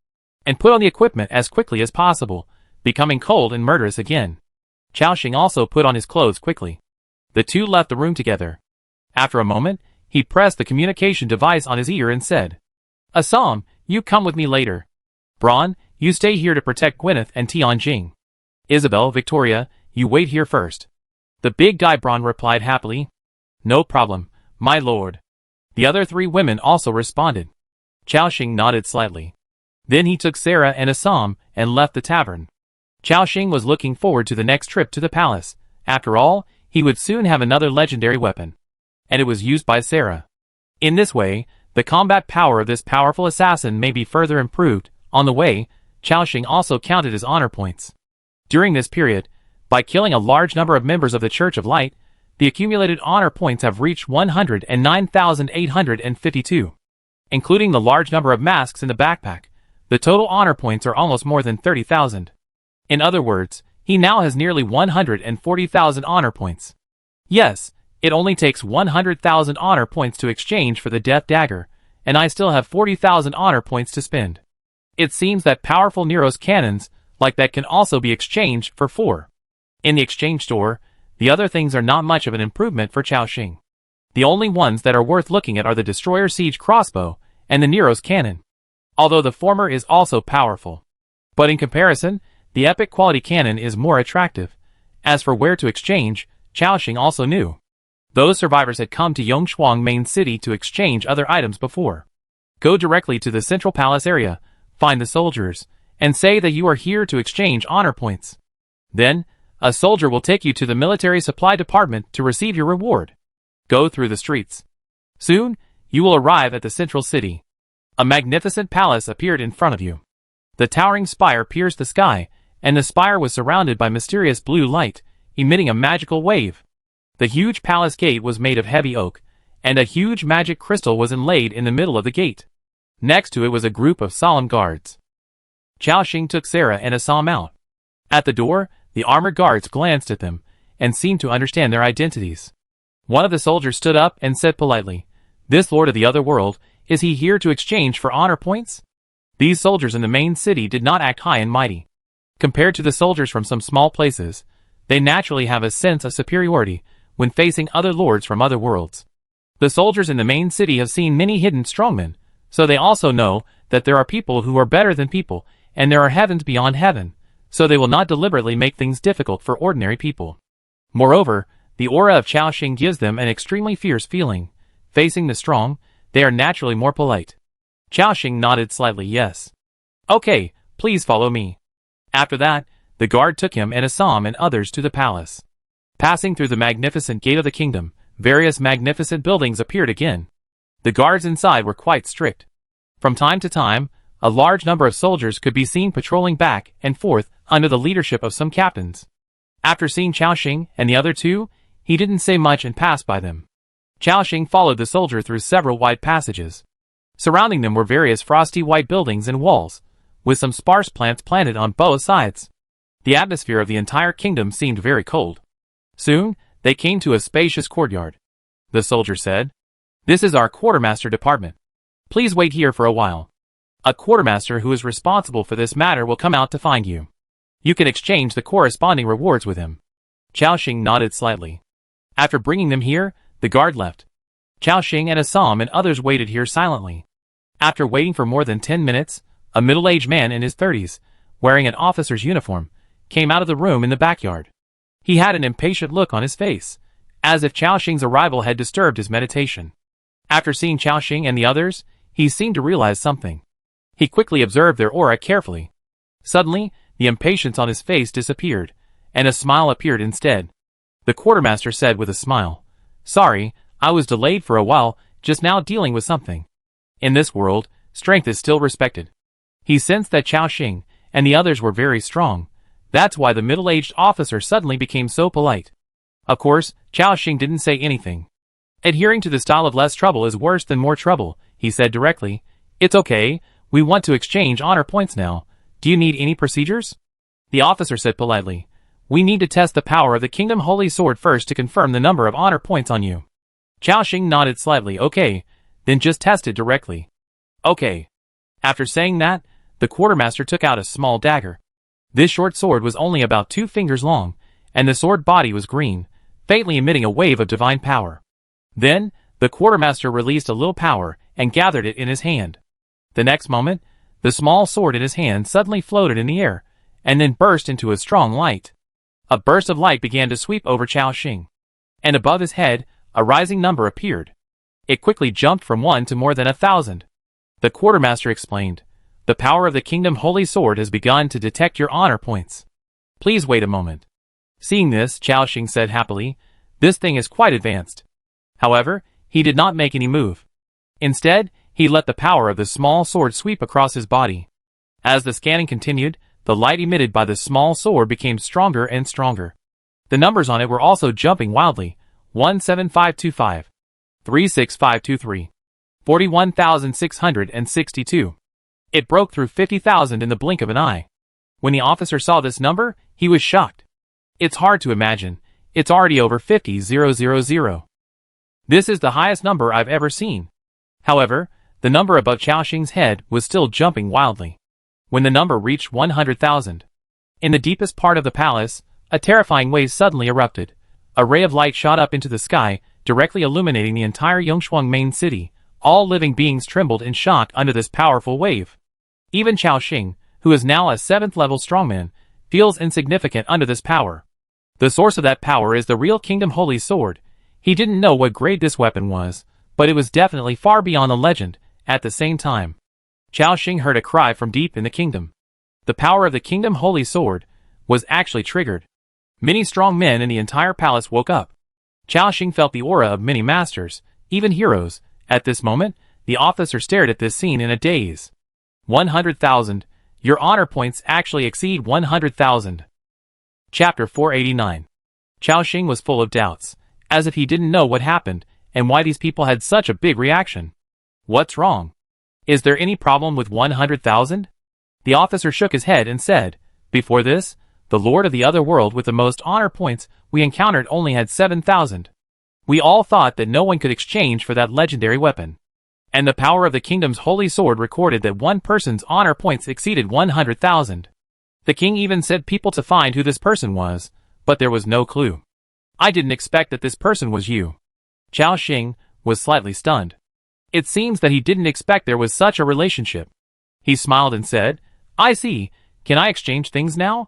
and put on the equipment as quickly as possible, becoming cold and murderous again. Chao Xing also put on his clothes quickly. The two left the room together. After a moment, he pressed the communication device on his ear and said, "Assam, you come with me later. Braun, you stay here to protect Gwyneth and Tianjing. Isabel, Victoria, you wait here first." The big guy Braun replied happily, "No problem, my lord." The other three women also responded. Chao Xing nodded slightly. Then he took Sarah and Assam and left the tavern. Chao Xing was looking forward to the next trip to the palace. After all, he would soon have another legendary weapon. And it was used by Sarah. In this way, the combat power of this powerful assassin may be further improved. On the way, Chao Xing also counted his honor points. During this period, by killing a large number of members of the Church of Light, the accumulated honor points have reached 109,852. Including the large number of masks in the backpack, the total honor points are almost more than 30,000. In other words, he now has nearly 140,000 honor points. Yes, it only takes 100,000 honor points to exchange for the Death Dagger, and I still have 40,000 honor points to spend. It seems that powerful Nero's cannons like that can also be exchanged for 4. In the exchange store, the other things are not much of an improvement for Chao Xing. The only ones that are worth looking at are the Destroyer Siege crossbow and the Nero's cannon, although the former is also powerful. But in comparison, the epic quality cannon is more attractive. As for where to exchange, Chao Xing also knew. Those survivors had come to Yongshuang main city to exchange other items before. Go directly to the central palace area, find the soldiers, and say that you are here to exchange honor points. Then, a soldier will take you to the military supply department to receive your reward. Go through the streets. Soon, you will arrive at the central city. A magnificent palace appeared in front of you. The towering spire pierced the sky, and the spire was surrounded by mysterious blue light, emitting a magical wave. The huge palace gate was made of heavy oak, and a huge magic crystal was inlaid in the middle of the gate. Next to it was a group of solemn guards. Chao Xing took Sarah and Assam out. At the door, the armored guards glanced at them, and seemed to understand their identities. One of the soldiers stood up and said politely, "This lord of the other world, is he here to exchange for honor points?" These soldiers in the main city did not act high and mighty. Compared to the soldiers from some small places, they naturally have a sense of superiority when facing other lords from other worlds. The soldiers in the main city have seen many hidden strongmen, so they also know that there are people who are better than people, and there are heavens beyond heaven, so they will not deliberately make things difficult for ordinary people. Moreover, the aura of Chaoxing gives them an extremely fierce feeling. Facing the strong, they are naturally more polite. Chaoxing nodded slightly yes. "Okay, please follow me." After that, the guard took him and Assam and others to the palace. Passing through the magnificent gate of the kingdom, various magnificent buildings appeared again. The guards inside were quite strict. From time to time, a large number of soldiers could be seen patrolling back and forth under the leadership of some captains. After seeing Chaoxing and the other two, he didn't say much and passed by them. Chaoxing followed the soldier through several wide passages. Surrounding them were various frosty white buildings and walls, with some sparse plants planted on both sides. The atmosphere of the entire kingdom seemed very cold. Soon, they came to a spacious courtyard. The soldier said, "This is our quartermaster department. Please wait here for a while. A quartermaster who is responsible for this matter will come out to find you. You can exchange the corresponding rewards with him." Chaoxing nodded slightly. After bringing them here, the guard left. Chaoxing and Assam and others waited here silently. After waiting for more than 10 minutes, a middle-aged man in his 30s, wearing an officer's uniform, came out of the room in the backyard. He had an impatient look on his face, as if Chaoxing's arrival had disturbed his meditation. After seeing Chaoxing and the others, he seemed to realize something. He quickly observed their aura carefully. Suddenly, the impatience on his face disappeared, and a smile appeared instead. The quartermaster said with a smile, "Sorry, I was delayed for a while, just now dealing with something." In this world, strength is still respected. He sensed that Chaoxing and the others were very strong. That's why the middle-aged officer suddenly became so polite. Of course, Chaoxing didn't say anything. "Adhering to the style of less trouble is worse than more trouble," he said directly. "It's okay, we want to exchange honor points now. Do you need any procedures?" The officer said politely, "We need to test the power of the Kingdom Holy Sword first to confirm the number of honor points on you." Chaoxing nodded slightly. "Okay, then just test it directly." "Okay." After saying that, the quartermaster took out a small dagger. This short sword was only about 2 fingers long, and the sword body was green, faintly emitting a wave of divine power. Then, the quartermaster released a little power and gathered it in his hand. The next moment, the small sword in his hand suddenly floated in the air, and then burst into a strong light. A burst of light began to sweep over Chaoxing, and above his head, a rising number appeared. It quickly jumped from 1 to more than 1,000. The quartermaster explained, "The power of the Kingdom Holy Sword has begun to detect your honor points. Please wait a moment." Seeing this, Chaoxing said happily, "This thing is quite advanced." However, he did not make any move. Instead, he let the power of the small sword sweep across his body. As the scanning continued, the light emitted by the small sword became stronger and stronger. The numbers on it were also jumping wildly: 17525, 36523, 41,662. It broke through 50,000 in the blink of an eye. When the officer saw this number, he was shocked. It's hard to imagine. It's already over 50,000. This is the highest number I've ever seen. However, the number above Chaoxing's head was still jumping wildly. When the number reached 100,000, in the deepest part of the palace, a terrifying wave suddenly erupted. A ray of light shot up into the sky, directly illuminating the entire Yongshuang main city. All living beings trembled in shock under this powerful wave. Even Chaoxing, who is now a 7th-level strongman, feels insignificant under this power. The source of that power is the real Kingdom Holy Sword. He didn't know what grade this weapon was, but it was definitely far beyond the legend. At the same time, Chaoxing heard a cry from deep in the kingdom. The power of the Kingdom Holy Sword was actually triggered. Many strong men in the entire palace woke up. Chaoxing felt the aura of many masters, even heroes. At this moment, the officer stared at this scene in a daze. 100,000. Your honor points actually exceed 100,000. Chapter 489. Chaoxing was full of doubts, as if he didn't know what happened, and why these people had such a big reaction. What's wrong? Is there any problem with 100,000? The officer shook his head and said, "Before this, the Lord of the Other World with the most honor points we encountered only had 7,000. We all thought that no one could exchange for that legendary weapon. And the power of the kingdom's holy sword recorded that one person's honor points exceeded 100,000. The king even sent people to find who this person was, but there was no clue. I didn't expect that this person was you. Chao Xing was slightly stunned. It seems that he didn't expect there was such a relationship. He smiled and said, I see, can I exchange things now?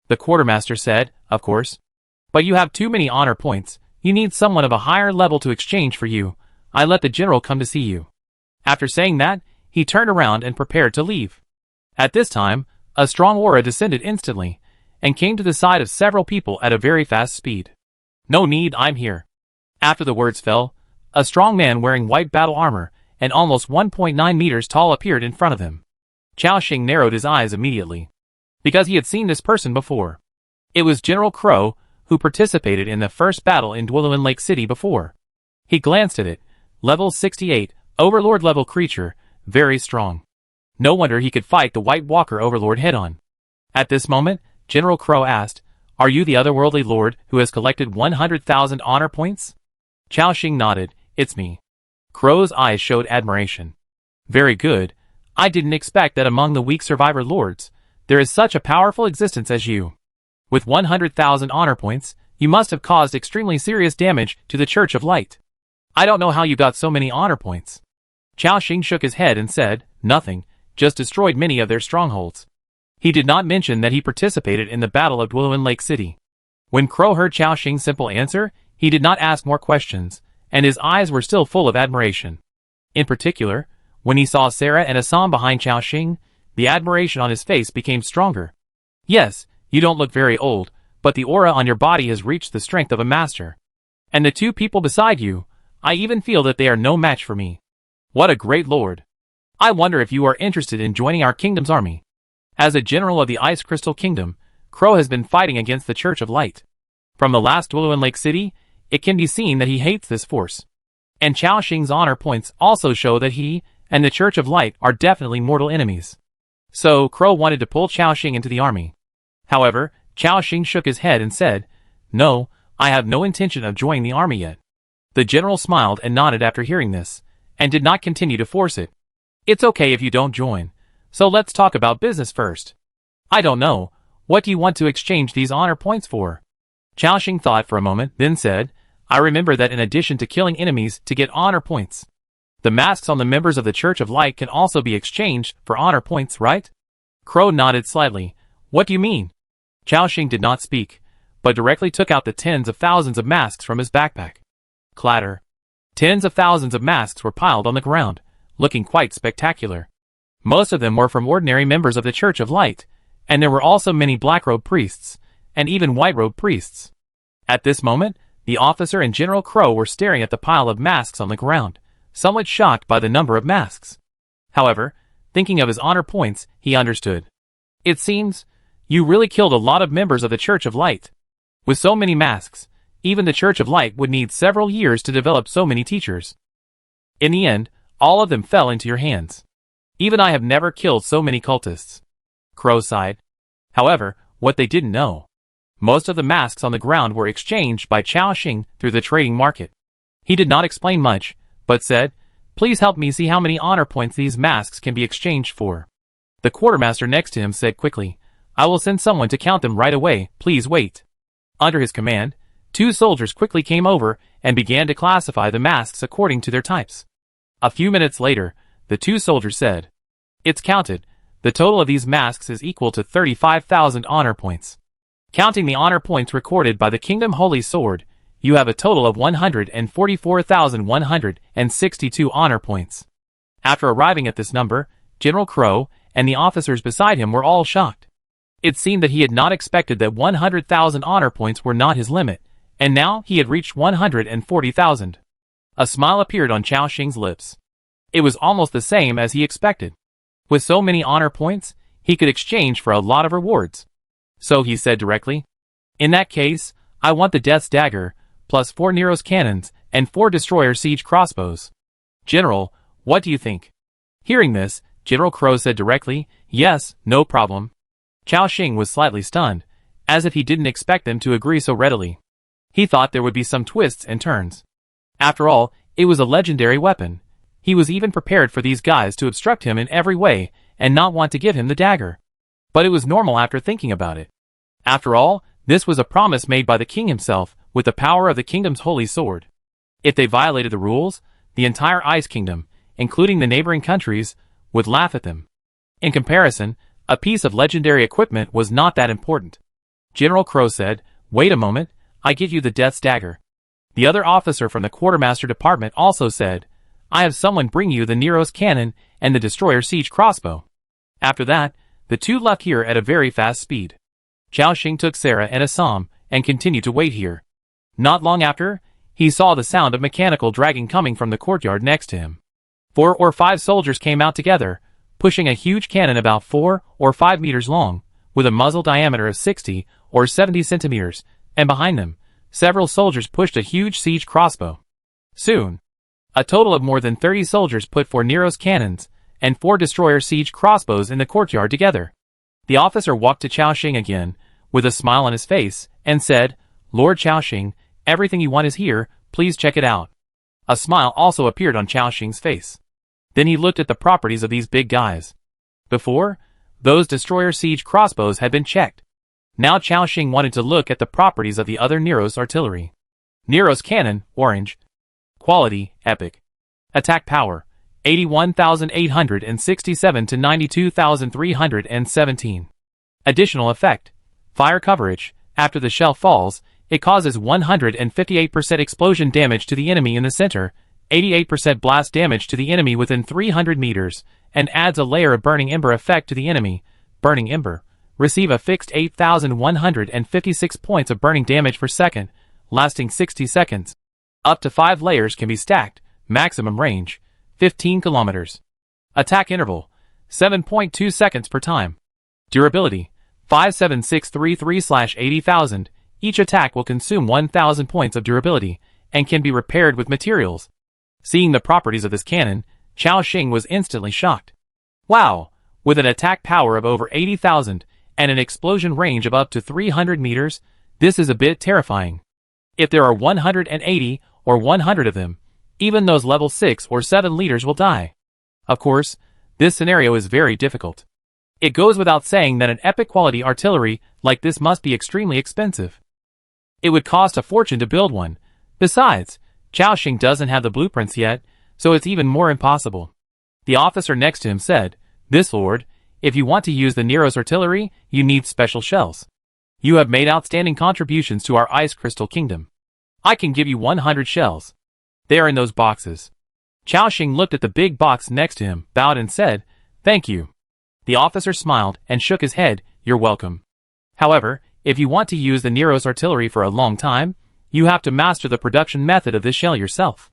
The quartermaster said, of course. But you have too many honor points, you need someone of a higher level to exchange for you. I let the general come to see you. After saying that, he turned around and prepared to leave. At this time, a strong aura descended instantly, and came to the side of several people at a very fast speed. No need, I'm here. After the words fell, a strong man wearing white battle armor, and almost 1.9 meters tall appeared in front of him. Chao Xing narrowed his eyes immediately, because he had seen this person before. It was General Crow, who participated in the first battle in Dwelluan Lake City before. He glanced at it, level 68, Overlord level creature, very strong. No wonder he could fight the White Walker Overlord head-on. At this moment, General Crow asked, are you the otherworldly lord who has collected 100,000 honor points? Chao Xing nodded, it's me. Crow's eyes showed admiration. Very good. I didn't expect that among the weak survivor lords, there is such a powerful existence as you. With 100,000 honor points, you must have caused extremely serious damage to the Church of Light. I don't know how you got so many honor points. Chao Xing shook his head and said, nothing, just destroyed many of their strongholds. He did not mention that he participated in the Battle of Dwelluan Lake City. When Crow heard Chao Xing's simple answer, he did not ask more questions, and his eyes were still full of admiration. In particular, when he saw Sarah and Assam behind Chao Xing, the admiration on his face became stronger. Yes, you don't look very old, but the aura on your body has reached the strength of a master. And the two people beside you, I even feel that they are no match for me. What a great lord. I wonder if you are interested in joining our kingdom's army. As a general of the Ice Crystal Kingdom, Crow has been fighting against the Church of Light. From the last Dwelluan Lake City, it can be seen that he hates this force. And Chao Xing's honor points also show that he and the Church of Light are definitely mortal enemies. So, Crow wanted to pull Chao Xing into the army. However, Chao Xing shook his head and said, no, I have no intention of joining the army yet. The general smiled and nodded after hearing this, and did not continue to force it. It's okay if you don't join, so let's talk about business first. I don't know, what do you want to exchange these honor points for? Chao Xing thought for a moment, then said, I remember that in addition to killing enemies to get honor points, the masks on the members of the Church of Light can also be exchanged for honor points, right? Crow nodded slightly. What do you mean? Chao Xing did not speak, but directly took out the tens of thousands of masks from his backpack. Clatter. Tens of thousands of masks were piled on the ground, looking quite spectacular. Most of them were from ordinary members of the Church of Light, and there were also many black-robed priests, and even white-robed priests. At this moment, the officer and General Crow were staring at the pile of masks on the ground, somewhat shocked by the number of masks. However, thinking of his honor points, he understood. It seems, you really killed a lot of members of the Church of Light. With so many masks, even the Church of Light would need several years to develop so many teachers. In the end, all of them fell into your hands. Even I have never killed so many cultists. Crow sighed. However, what they didn't know, most of the masks on the ground were exchanged by Chao Xing through the trading market. He did not explain much, but said, please help me see how many honor points these masks can be exchanged for. The quartermaster next to him said quickly, I will send someone to count them right away, please wait. Under his command, 2 soldiers quickly came over and began to classify the masks according to their types. A few minutes later, the 2 soldiers said, it's counted, the total of these masks is equal to 35,000 honor points. Counting the honor points recorded by the Kingdom Holy Sword, you have a total of 144,162 honor points. After arriving at this number, General Crow and the officers beside him were all shocked. It seemed that he had not expected that 100,000 honor points were not his limit, and now he had reached 140,000. A smile appeared on Chao Xing's lips. It was almost the same as he expected. With so many honor points, he could exchange for a lot of rewards. So he said directly, in that case, I want the Death's Dagger, plus 4 Nero's cannons, and 4 Destroyer siege crossbows. General, what do you think? Hearing this, General Crow said directly, yes, no problem. Chao Xing was slightly stunned, as if he didn't expect them to agree so readily. He thought there would be some twists and turns. After all, it was a legendary weapon. He was even prepared for these guys to obstruct him in every way and not want to give him the dagger. But it was normal after thinking about it. After all, this was a promise made by the king himself with the power of the kingdom's holy sword. If they violated the rules, the entire Ice Kingdom, including the neighboring countries, would laugh at them. In comparison, a piece of legendary equipment was not that important. General Crow said, "Wait a moment, I give you the Death's Dagger." The other officer from the Quartermaster Department also said, "I have someone bring you the Nero's Cannon and the Destroyer Siege Crossbow." After that, the two left here at a very fast speed. Chao Xing took Sarah and Assam and continued to wait here. Not long after, he saw the sound of mechanical dragging coming from the courtyard next to him. 4 or 5 soldiers came out together, pushing a huge cannon about 4 or 5 meters long, with a muzzle diameter of 60 or 70 centimeters, and behind them, several soldiers pushed a huge siege crossbow. Soon, a total of more than 30 soldiers put 4 Nero's cannons and 4 destroyer siege crossbows in the courtyard together. The officer walked to Chao Xing again, with a smile on his face, and said, "Lord Chao Xing, everything you want is here, please check it out." A smile also appeared on Chao Xing's face. Then he looked at the properties of these big guys. Before, those destroyer siege crossbows had been checked. Now Chao Xing wanted to look at the properties of the other Nero's artillery. Nero's cannon, orange. Quality, epic. Attack power, 81,867 to 92,317. Additional effect. Fire coverage. After the shell falls, it causes 158% explosion damage to the enemy in the center, 88% blast damage to the enemy within 300 meters, and adds a layer of burning ember effect to the enemy. Burning ember. Receive a fixed 8,156 points of burning damage per second, lasting 60 seconds. Up to 5 layers can be stacked. Maximum range, 15 kilometers. Attack interval, 7.2 seconds per time. Durability, 57633/80,000. Each attack will consume 1,000 points of durability, and can be repaired with materials. Seeing the properties of this cannon, Chao Xing was instantly shocked. Wow! With an attack power of over 80,000, and an explosion range of up to 300 meters, this is a bit terrifying. If there are 180 or 100 of them, even those level 6 or 7 leaders will die. Of course, this scenario is very difficult. It goes without saying that an epic quality artillery like this must be extremely expensive. It would cost a fortune to build one. Besides, Chao Xing doesn't have the blueprints yet, so it's even more impossible. The officer next to him said, "This lord, if you want to use the Nero's artillery, you need special shells. You have made outstanding contributions to our Ice Crystal Kingdom. I can give you 100 shells. They are in those boxes." Chao Xing looked at the big box next to him, bowed and said, "Thank you." The officer smiled and shook his head, "You're welcome. However, if you want to use the Nero's artillery for a long time, you have to master the production method of this shell yourself.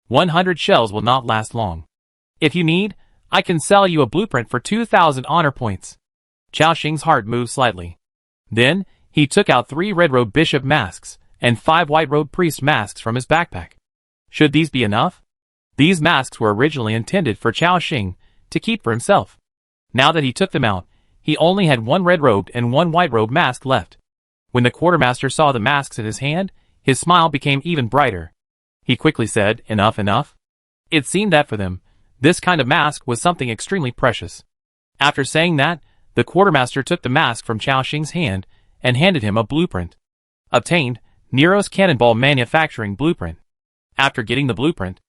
100 shells will not last long. If you need, I can sell you a blueprint for 2,000 honor points." Chao Xing's heart moved slightly. Then, he took out 3 red-robed bishop masks and 5 white-robed priest masks from his backpack. Should these be enough? These masks were originally intended for Chao Xing to keep for himself. Now that he took them out, he only had 1 red-robed and 1 white-robed mask left. When the quartermaster saw the masks in his hand, his smile became even brighter. He quickly said, "Enough, enough." It seemed that for them, this kind of mask was something extremely precious. After saying that, the quartermaster took the mask from Chao Xing's hand and handed him a blueprint. Obtained, Nero's Cannonball Manufacturing Blueprint. After getting the blueprint,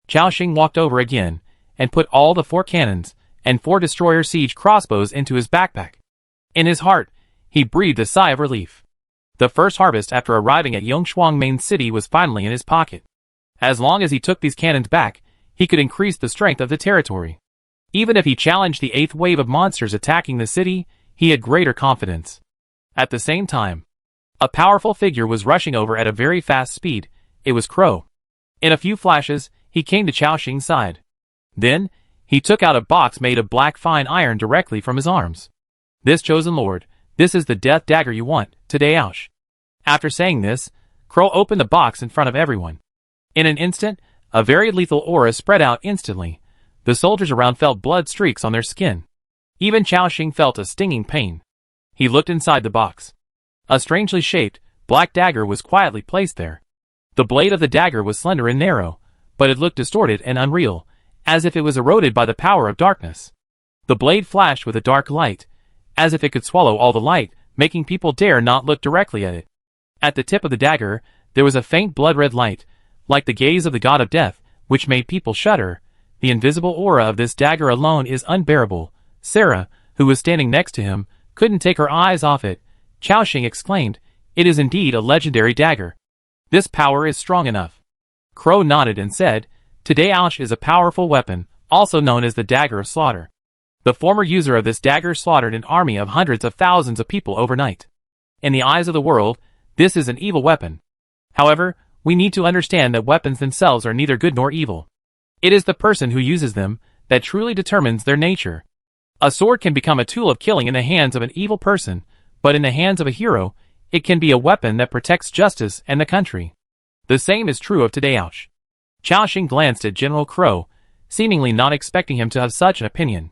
Chao Xing walked over again and put all the 4 cannons and 4 destroyer siege crossbows into his backpack. In his heart, he breathed a sigh of relief. The first harvest after arriving at Yongshuang main city was finally in his pocket. As long as he took these cannons back, he could increase the strength of the territory. Even if he challenged the 8th wave of monsters attacking the city, he had greater confidence. At the same time, a powerful figure was rushing over at a very fast speed. It was Crow. In a few flashes, he came to Chao Xing's side. Then, he took out a box made of black fine iron directly from his arms. "This chosen lord, this is the death dagger you want, today Aush." After saying this, Crow opened the box in front of everyone. In an instant, a very lethal aura spread out instantly. The soldiers around felt blood streaks on their skin. Even Chao Xing felt a stinging pain. He looked inside the box. A strangely shaped, black dagger was quietly placed there. The blade of the dagger was slender and narrow, but it looked distorted and unreal, as if it was eroded by the power of darkness. The blade flashed with a dark light, as if it could swallow all the light, making people dare not look directly at it. At the tip of the dagger, there was a faint blood-red light, like the gaze of the god of death, which made people shudder. The invisible aura of this dagger alone is unbearable. Sarah, who was standing next to him, couldn't take her eyes off it. Chao Xing exclaimed, "It is indeed a legendary dagger. This power is strong enough." Crow nodded and said, "Today Ouch is a powerful weapon, also known as the Dagger of Slaughter. The former user of this dagger slaughtered an army of hundreds of thousands of people overnight. In the eyes of the world, this is an evil weapon. However, we need to understand that weapons themselves are neither good nor evil. It is the person who uses them that truly determines their nature. A sword can become a tool of killing in the hands of an evil person, but in the hands of a hero, it can be a weapon that protects justice and the country. The same is true of today Ouch." Chao Xing glanced at General Crow, seemingly not expecting him to have such an opinion.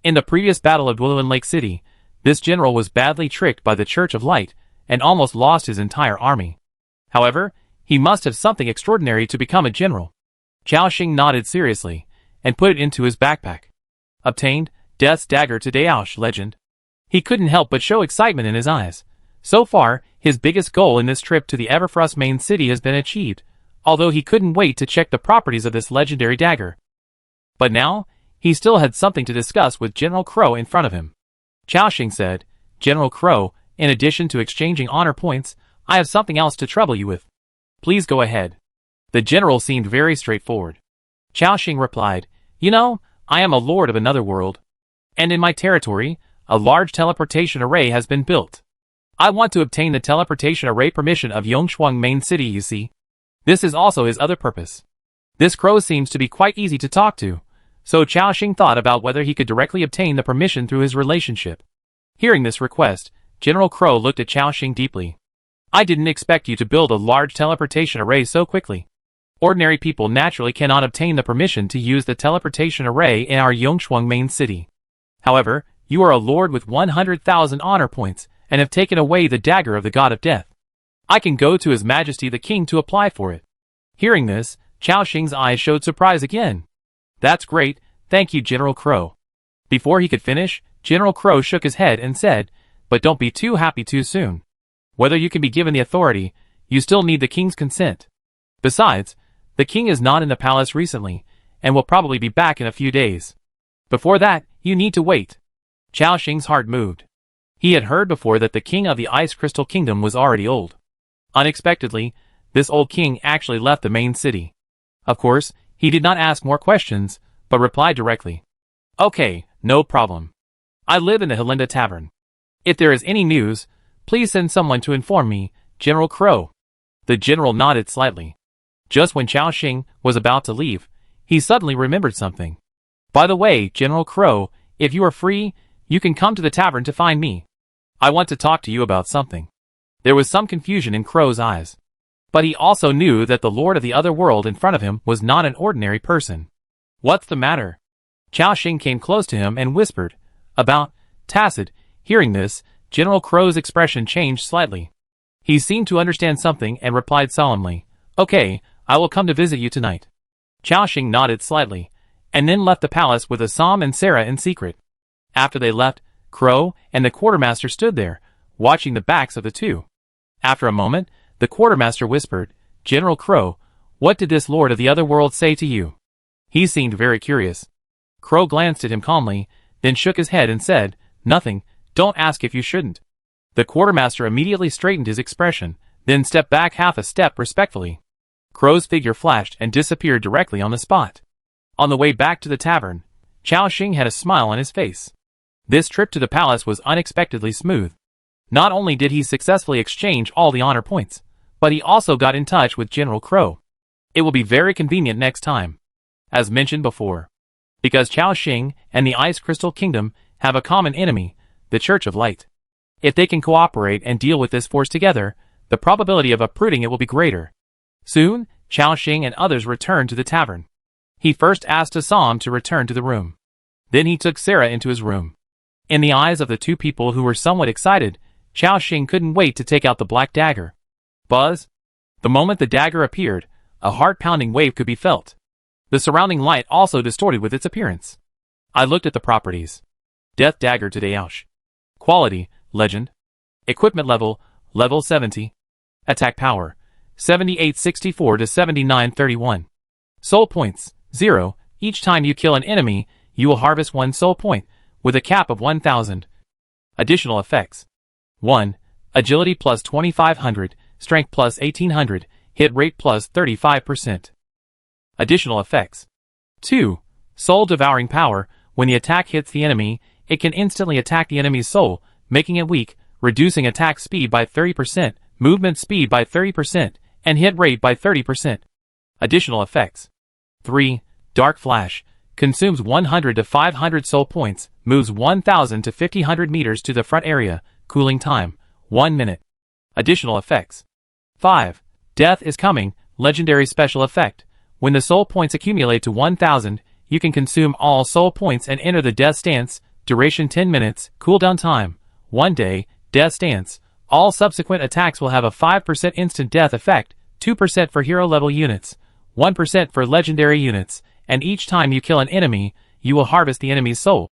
In the previous battle of Duolin Lake City, this general was badly tricked by the Church of Light and almost lost his entire army. However, he must have something extraordinary to become a general. Chao Xing nodded seriously and put it into his backpack. Obtained, Death's Dagger to Daosh legend. He couldn't help but show excitement in his eyes. So far, his biggest goal in this trip to the Everfrost main city has been achieved, although he couldn't wait to check the properties of this legendary dagger. But now, he still had something to discuss with General Crow in front of him. Chao Xing said, "General Crow, in addition to exchanging honor points, I have something else to trouble you with. Please go ahead." The general seemed very straightforward. Chao Xing replied, "You know, I am a lord of another world. And in my territory, a large teleportation array has been built. I want to obtain the teleportation array permission of Yongshuang main city, you see. This is also his other purpose." This crow seems to be quite easy to talk to, so Chao Xing thought about whether he could directly obtain the permission through his relationship. Hearing this request, General Crow looked at Chao Xing deeply. "I didn't expect you to build a large teleportation array so quickly. Ordinary people naturally cannot obtain the permission to use the teleportation array in our Yongshuang main city. However, you are a lord with 100,000 honor points and have taken away the dagger of the god of death. I can go to His Majesty the King to apply for it." Hearing this, Chao Xing's eyes showed surprise again. "That's great, thank you, General Crow." Before he could finish, General Crow shook his head and said, "But don't be too happy too soon. Whether you can be given the authority, you still need the king's consent. Besides, the king is not in the palace recently, and will probably be back in a few days. Before that, you need to wait." Chao Xing's heart moved. He had heard before that the king of the Ice Crystal Kingdom was already old. Unexpectedly, this old king actually left the main city. Of course, he did not ask more questions, but replied directly, "Okay, no problem. I live in the Helinda Tavern. If there is any news, please send someone to inform me, General Crow." The general nodded slightly. Just when Chao Xing was about to leave, he suddenly remembered something. "By the way, General Crow, if you are free, you can come to the tavern to find me. I want to talk to you about something." There was some confusion in Crow's eyes. But he also knew that the lord of the other world in front of him was not an ordinary person. "What's the matter?" Chao Xing came close to him and whispered, "About Tacit." Hearing this, General Crow's expression changed slightly. He seemed to understand something and replied solemnly, "Okay, I will come to visit you tonight." Chao Xing nodded slightly, and then left the palace with Assam and Sarah in secret. After they left, Crow and the quartermaster stood there, watching the backs of the two. After a moment, the quartermaster whispered, "General Crow, what did this lord of the other world say to you?" He seemed very curious. Crow glanced at him calmly, then shook his head and said, "Nothing, don't ask if you shouldn't." The quartermaster immediately straightened his expression, then stepped back half a step respectfully. Crow's figure flashed and disappeared directly on the spot. On the way back to the tavern, Chao Xing had a smile on his face. This trip to the palace was unexpectedly smooth. Not only did he successfully exchange all the honor points, but he also got in touch with General Crow. It will be very convenient next time. As mentioned before, because Chao Xing and the Ice Crystal Kingdom have a common enemy, the Church of Light. If they can cooperate and deal with this force together, the probability of uprooting it will be greater. Soon, Chao Xing and others returned to the tavern. He first asked Assam to return to the room. Then he took Sarah into his room. In the eyes of the two people who were somewhat excited, Chao Xing couldn't wait to take out the black dagger. "Buzz?" The moment the dagger appeared, a heart-pounding wave could be felt. The surrounding light also distorted with its appearance. I looked at the properties. Death Dagger to Daosh. Quality, Legend. Equipment level, level 70. Attack power, 7864 to 7931. Soul points, 0. Each time you kill an enemy, you will harvest 1 soul point, with a cap of 1000. Additional effects. 1. Agility plus 2500, Strength plus 1800, Hit rate plus 35%. Additional effects. 2. Soul Devouring Power. When the attack hits the enemy, it can instantly attack the enemy's soul, making it weak, reducing attack speed by 30%, movement speed by 30%, and hit rate by 30%. Additional effects. 3. Dark Flash. Consumes 100 to 500 soul points, moves 1000 to 1500 meters to the front area, cooling time, 1 minute. Additional effects. 5. Death is Coming. Legendary special effect. When the soul points accumulate to 1000, you can consume all soul points and enter the death stance. Duration 10 minutes, cooldown time, 1 day, death stance. All subsequent attacks will have a 5% instant death effect, 2% for hero level units, 1% for legendary units, and each time you kill an enemy, you will harvest the enemy's soul.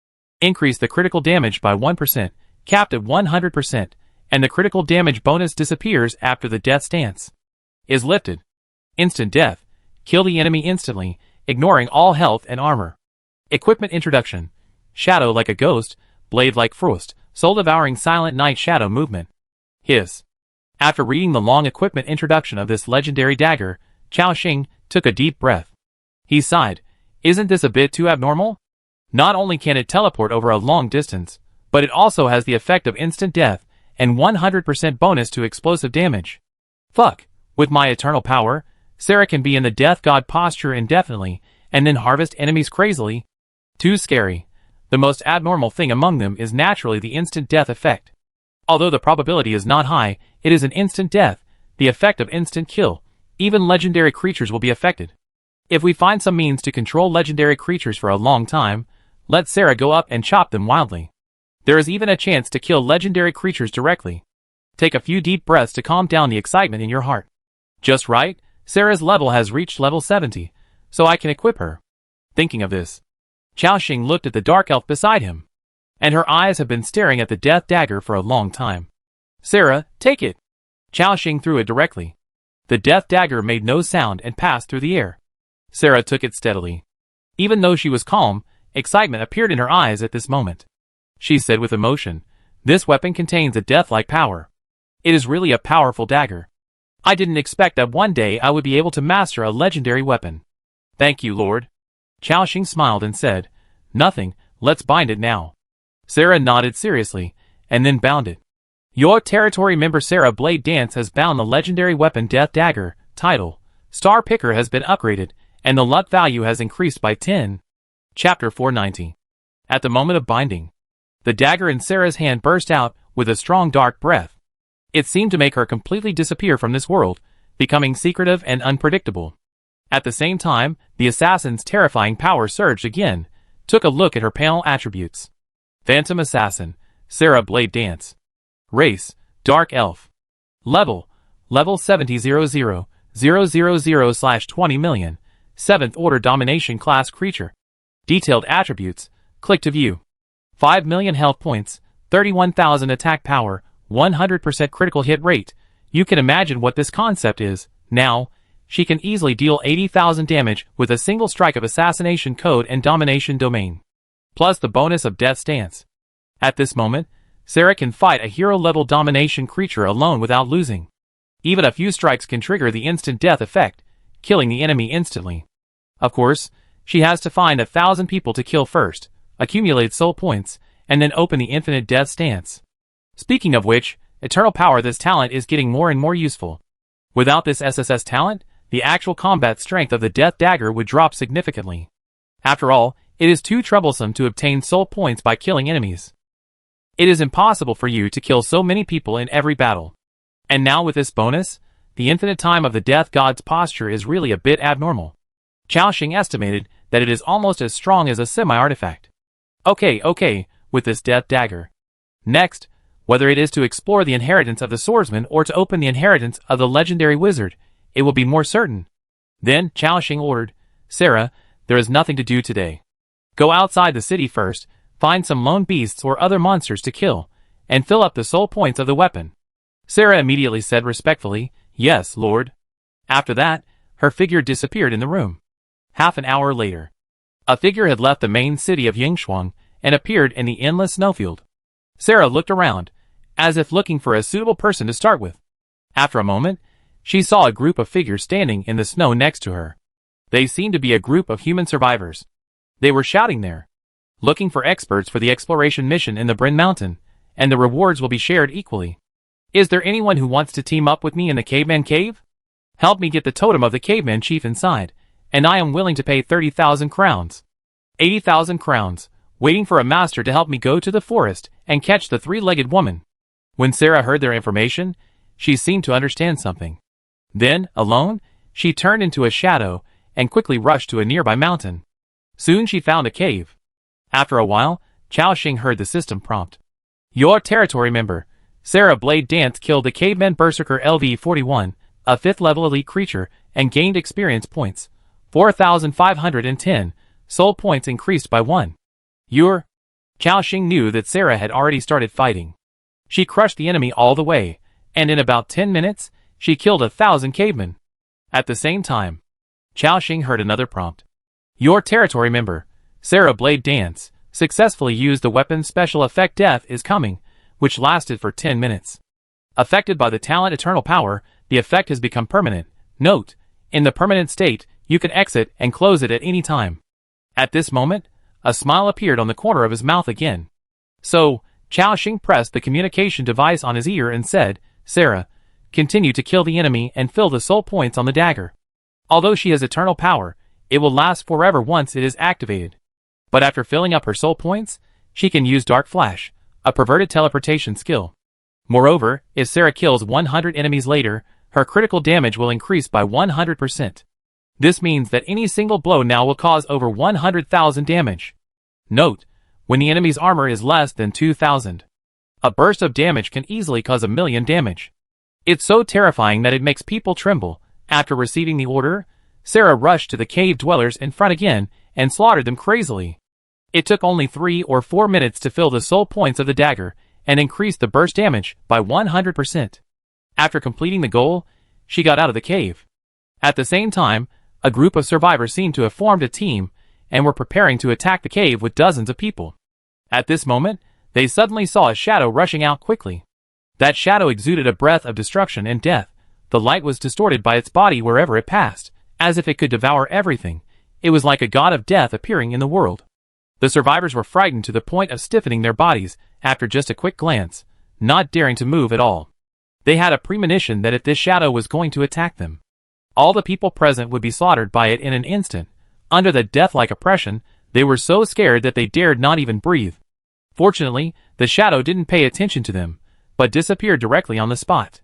Increase the critical damage by 1%, capped at 100%, and the critical damage bonus disappears after the death stance is lifted. Instant death. Kill the enemy instantly, ignoring all health and armor. Equipment introduction. Shadow like a ghost, blade like frost, soul devouring silent night shadow movement. Hiss. After reading the long equipment introduction of this legendary dagger, Chao Xing took a deep breath. He sighed. Isn't this a bit too abnormal? Not only can it teleport over a long distance, but it also has the effect of instant death and 100% bonus to explosive damage. Fuck. With my eternal power, Sarah can be in the death god posture indefinitely and then harvest enemies crazily. Too scary. The most abnormal thing among them is naturally the instant death effect. Although the probability is not high, it is an instant death, the effect of instant kill. Even legendary creatures will be affected. If we find some means to control legendary creatures for a long time, let Sarah go up and chop them wildly. There is even a chance to kill legendary creatures directly. Take a few deep breaths to calm down the excitement in your heart. Just right, Sarah's level has reached level 70, so I can equip her. Thinking of this, Chao Xing looked at the dark elf beside him, and her eyes have been staring at the death dagger for a long time. Sarah, take it. Chao Xing threw it directly. The death dagger made no sound and passed through the air. Sarah took it steadily. Even though she was calm, excitement appeared in her eyes at this moment. She said with emotion, "This weapon contains a death-like power. It is really a powerful dagger. I didn't expect that one day I would be able to master a legendary weapon." "Thank you, Lord." Chao Xing smiled and said, "Nothing, let's bind it now." Sarah nodded seriously, and then bound it. Your territory member Sarah Blade Dance has bound the legendary weapon Death Dagger. Title: Star Picker has been upgraded, and the luck value has increased by 10. Chapter 490. At the moment of binding, the dagger in Sarah's hand burst out with a strong dark breath. It seemed to make her completely disappear from this world, becoming secretive and unpredictable. At the same time, the assassin's terrifying power surged again. Took a look at her panel attributes. Phantom Assassin, Sarah Blade Dance. Race, Dark Elf. Level 70,000,000/20 million. 7th Order Domination Class Creature. Detailed attributes, click to view. 5 million health points, 31,000 attack power, 100% critical hit rate. You can imagine what this concept is. Now, she can easily deal 80,000 damage with a single strike of Assassination Code and Domination Domain. Plus the bonus of Death Stance. At this moment, Sarah can fight a hero-level domination creature alone without losing. Even a few strikes can trigger the instant death effect, killing the enemy instantly. Of course, she has to find 1,000 people to kill first, accumulate soul points, and then open the infinite death stance. Speaking of which, eternal power, this talent is getting more and more useful. Without this SSS talent, the actual combat strength of the Death Dagger would drop significantly. After all, it is too troublesome to obtain soul points by killing enemies. It is impossible for you to kill so many people in every battle. And now with this bonus, the infinite time of the Death God's posture is really a bit abnormal. Chao Xing estimated that it is almost as strong as a semi-artifact. Okay, with this Death Dagger. Next, whether it is to explore the inheritance of the swordsman or to open the inheritance of the legendary wizard, it will be more certain. Then Chao Xing ordered, Sarah, there is nothing to do today. Go outside the city first, find some lone beasts or other monsters to kill, and fill up the soul points of the weapon. Sarah immediately said respectfully, Yes, Lord. After that, her figure disappeared in the room. Half an hour later, a figure had left the main city of Yingshuang and appeared in the endless snowfield. Sarah looked around, as if looking for a suitable person to start with. After a moment, she saw a group of figures standing in the snow next to her. They seemed to be a group of human survivors. They were shouting there, looking for experts for the exploration mission in the Bryn Mountain, and the rewards will be shared equally. Is there anyone who wants to team up with me in the caveman cave? Help me get the totem of the caveman chief inside, and I am willing to pay 30,000 crowns. 80,000 crowns, waiting for a master to help me go to the forest and catch the three-legged woman. When Sarah heard their information, she seemed to understand something. Then, alone, she turned into a shadow and quickly rushed to a nearby mountain. Soon she found a cave. After a while, Chao Xing heard the system prompt. Your territory member, Sarah Blade Dance, killed the caveman berserker LV-41, a 5th level elite creature, and gained experience points. 4,510, soul points increased by 1. Chao Xing knew that Sarah had already started fighting. She crushed the enemy all the way, and in about 10 minutes, she killed 1,000 cavemen. At the same time, Chao Xing heard another prompt. Your territory member, Sarah Blade Dance, successfully used the weapon's special effect Death is Coming, which lasted for 10 minutes. Affected by the talent Eternal Power, the effect has become permanent. Note, in the permanent state, you can exit and close it at any time. At this moment, a smile appeared on the corner of his mouth again. So, Chao Xing pressed the communication device on his ear and said, Sarah, continue to kill the enemy and fill the soul points on the dagger. Although she has eternal power, it will last forever once it is activated. But after filling up her soul points, she can use Dark Flash, a perverted teleportation skill. Moreover, if Sarah kills 100 enemies later, her critical damage will increase by 100%. This means that any single blow now will cause over 100,000 damage. Note, when the enemy's armor is less than 2,000, a burst of damage can easily cause 1,000,000 damage. It's so terrifying that it makes people tremble. After receiving the order, Sarah rushed to the cave dwellers in front again and slaughtered them crazily. It took only 3 or 4 minutes to fill the soul points of the dagger and increase the burst damage by 100%. After completing the goal, she got out of the cave. At the same time, a group of survivors seemed to have formed a team and were preparing to attack the cave with dozens of people. At this moment, they suddenly saw a shadow rushing out quickly. That shadow exuded a breath of destruction and death. The light was distorted by its body wherever it passed, as if it could devour everything. It was like a god of death appearing in the world. The survivors were frightened to the point of stiffening their bodies after just a quick glance, not daring to move at all. They had a premonition that if this shadow was going to attack them, all the people present would be slaughtered by it in an instant. Under the death-like oppression, they were so scared that they dared not even breathe. Fortunately, the shadow didn't pay attention to them, but disappeared directly on the spot.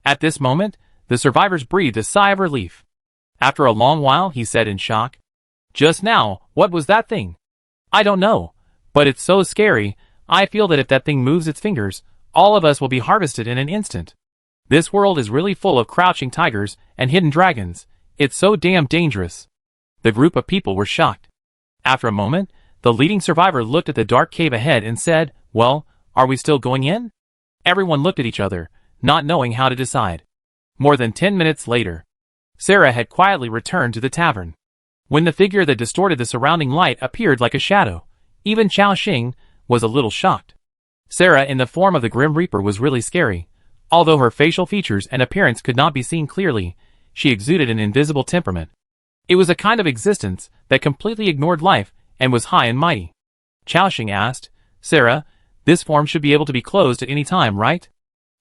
At this moment, the survivors breathed a sigh of relief. After a long while, he said in shock, Just now, what was that thing? I don't know, but it's so scary. I feel that if that thing moves its fingers, all of us will be harvested in an instant. This world is really full of crouching tigers and hidden dragons. It's so damn dangerous. The group of people were shocked. After a moment, the leading survivor looked at the dark cave ahead and said, Well, are we still going in? Everyone looked at each other, not knowing how to decide. More than 10 minutes later, Sarah had quietly returned to the tavern. When the figure that distorted the surrounding light appeared like a shadow, even Chao Xing was a little shocked. Sarah in the form of the Grim Reaper was really scary. Although her facial features and appearance could not be seen clearly, she exuded an invisible temperament. It was a kind of existence that completely ignored life and was high and mighty. Chao Xing asked, Sarah, this form should be able to be closed at any time, right?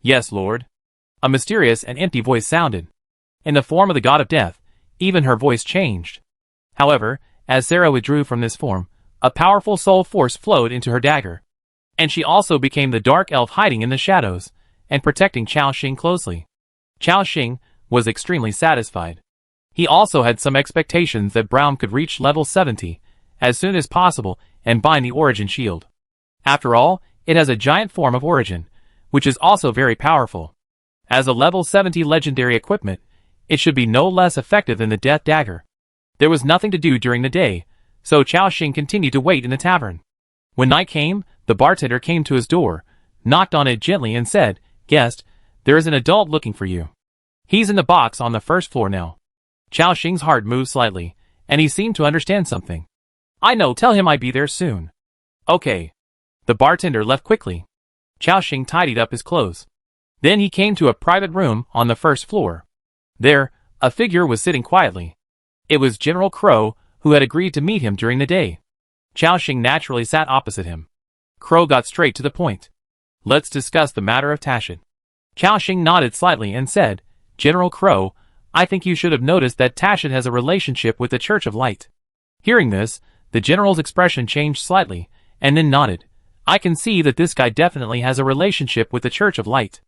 Yes, Lord. A mysterious and empty voice sounded. In the form of the god of death, even her voice changed. However, as Sarah withdrew from this form, a powerful soul force flowed into her dagger. And she also became the dark elf hiding in the shadows and protecting Chao Xing closely. Chao Xing was extremely satisfied. He also had some expectations that Brown could reach level 70 as soon as possible and bind the Origin Shield. After all, it has a giant form of Origin, which is also very powerful. As a level 70 legendary equipment, it should be no less effective than the death dagger. There was nothing to do during the day, so Chao Xing continued to wait in the tavern. When night came, the bartender came to his door, knocked on it gently and said, "Guest, there is an adult looking for you. He's in the box on the first floor now." Chao Xing's heart moved slightly, and he seemed to understand something. "I know, tell him I'll be there soon." "Okay." The bartender left quickly. Chao Xing tidied up his clothes. Then he came to a private room on the first floor. There, a figure was sitting quietly. It was General Crow, who had agreed to meet him during the day. Chao Xing naturally sat opposite him. Crow got straight to the point. "Let's discuss the matter of Tashit." Chao Xing nodded slightly and said, "General Crow, I think you should have noticed that Tashit has a relationship with the Church of Light." Hearing this, the general's expression changed slightly, and then nodded. "I can see that this guy definitely has a relationship with the Church of Light.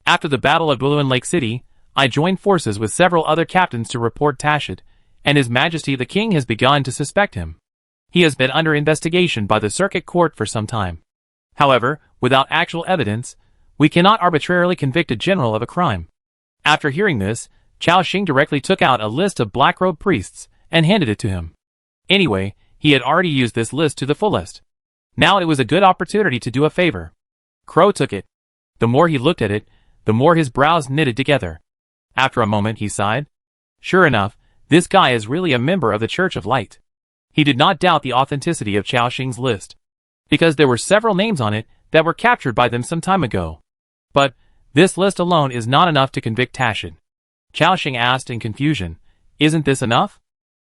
After the Battle of Buluan Lake City, I joined forces with several other captains to report Tashit, and His Majesty the King has begun to suspect him. He has been under investigation by the Circuit Court for some time. However, without actual evidence, we cannot arbitrarily convict a general of a crime." After hearing this, Chao Xing directly took out a list of black-robed priests and handed it to him. Anyway, he had already used this list to the fullest. Now it was a good opportunity to do a favor. Crow took it. The more he looked at it, the more his brows knitted together. After a moment he sighed. Sure enough, this guy is really a member of the Church of Light. He did not doubt the authenticity of Chao Xing's list, because there were several names on it that were captured by them some time ago. But this list alone is not enough to convict Tashit. Chao Xing asked in confusion, "Isn't this enough?"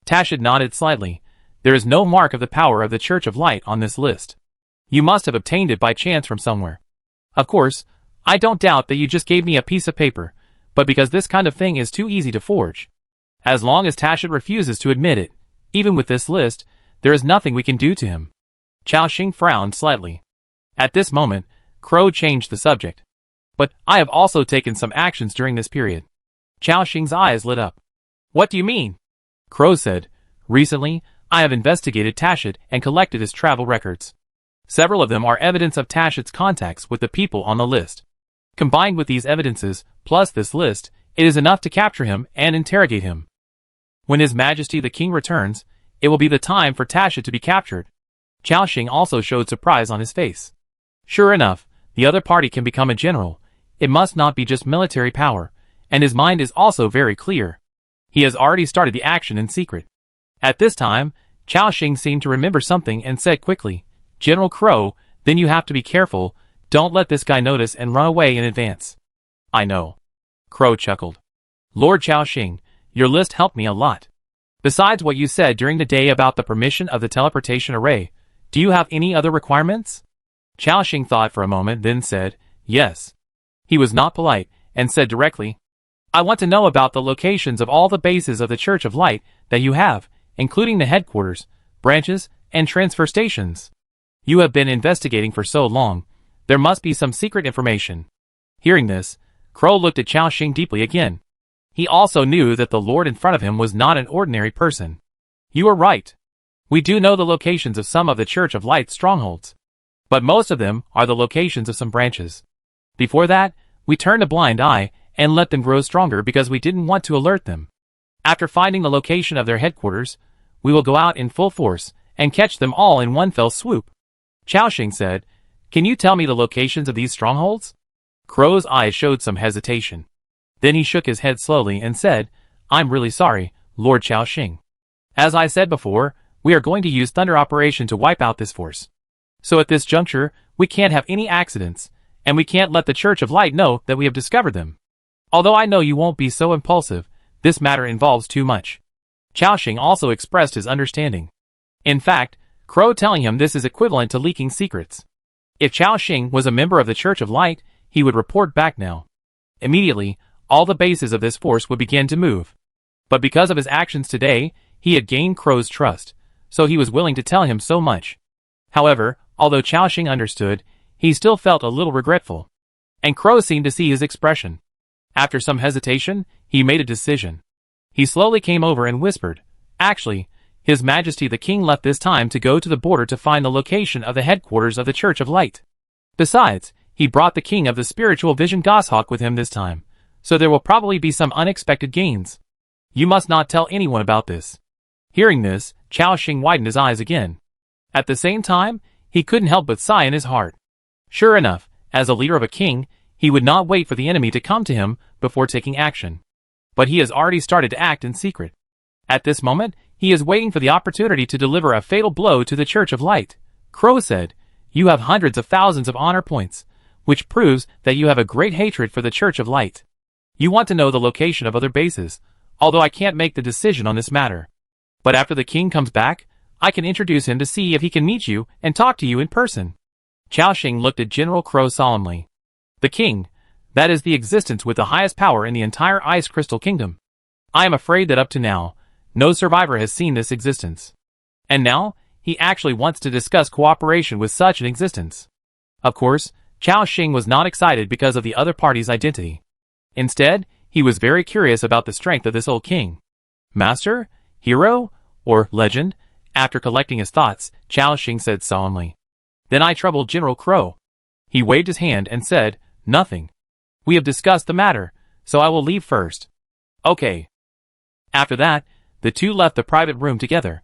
Tashit nodded slightly. "There is no mark of the power of the Church of Light on this list. You must have obtained it by chance from somewhere. Of course, I don't doubt that you just gave me a piece of paper, but because this kind of thing is too easy to forge. As long as Tashit refuses to admit it, even with this list, there is nothing we can do to him." Chao Xing frowned slightly. At this moment, Crow changed the subject. "But I have also taken some actions during this period." Chao Xing's eyes lit up. "What do you mean?" Crow said, "Recently, I have investigated Tashit and collected his travel records. Several of them are evidence of Tashit's contacts with the people on the list. Combined with these evidences, plus this list, it is enough to capture him and interrogate him. When His Majesty the King returns, it will be the time for Tashit to be captured." Chao Xing also showed surprise on his face. Sure enough, the other party can become a general. It must not be just military power, and his mind is also very clear. He has already started the action in secret. At this time, Chao Xing seemed to remember something and said quickly, "General Crow, then you have to be careful. Don't let this guy notice and run away in advance." "I know." Crow chuckled. "Lord Chao Xing, your list helped me a lot. Besides what you said during the day about the permission of the teleportation array, do you have any other requirements?" Chao Xing thought for a moment, then said, "Yes." He was not polite, and said directly, "I want to know about the locations of all the bases of the Church of Light that you have, including the headquarters, branches, and transfer stations. You have been investigating for so long, there must be some secret information." Hearing this, Crow looked at Chao Xing deeply again. He also knew that the lord in front of him was not an ordinary person. "You are right. We do know the locations of some of the Church of Light's strongholds, but most of them are the locations of some branches. Before that, we turned a blind eye and let them grow stronger because we didn't want to alert them. After finding the location of their headquarters, we will go out in full force and catch them all in one fell swoop." Chao Xing said, "Can you tell me the locations of these strongholds?" Crow's eyes showed some hesitation. Then he shook his head slowly and said, "I'm really sorry, Lord Chao Xing. As I said before, we are going to use Thunder Operation to wipe out this force. So at this juncture, we can't have any accidents, and we can't let the Church of Light know that we have discovered them. Although I know you won't be so impulsive, this matter involves too much." Chao Xing also expressed his understanding. In fact, Crow telling him this is equivalent to leaking secrets. If Chao Xing was a member of the Church of Light, he would report back now. Immediately, all the bases of this force would begin to move. But because of his actions today, he had gained Crow's trust, so he was willing to tell him so much. However, although Chao Xing understood, he still felt a little regretful. And Crow seemed to see his expression. After some hesitation, he made a decision. He slowly came over and whispered, "Actually, His Majesty the King left this time to go to the border to find the location of the headquarters of the Church of Light. Besides, he brought the King of the Spiritual Vision Goshawk with him this time, so there will probably be some unexpected gains. You must not tell anyone about this." Hearing this, Chao Xing widened his eyes again. At the same time, he couldn't help but sigh in his heart. Sure enough, as a leader of a king, he would not wait for the enemy to come to him before taking action. But he has already started to act in secret. At this moment, he is waiting for the opportunity to deliver a fatal blow to the Church of Light. Crow said, "You have hundreds of thousands of honor points, which proves that you have a great hatred for the Church of Light. You want to know the location of other bases, although I can't make the decision on this matter. But after the king comes back, I can introduce him to see if he can meet you and talk to you in person." Chao Xing looked at General Crow solemnly. "The king, that is the existence with the highest power in the entire Ice Crystal Kingdom. I am afraid that up to now, no survivor has seen this existence. And now, he actually wants to discuss cooperation with such an existence." Of course, Chao Xing was not excited because of the other party's identity. Instead, he was very curious about the strength of this old king. Master? Hero? Or legend? After collecting his thoughts, Chao Xing said solemnly. "Then I troubled General Crow." He waved his hand and said, "Nothing. We have discussed the matter, so I will leave first." "Okay." After that, the two left the private room together.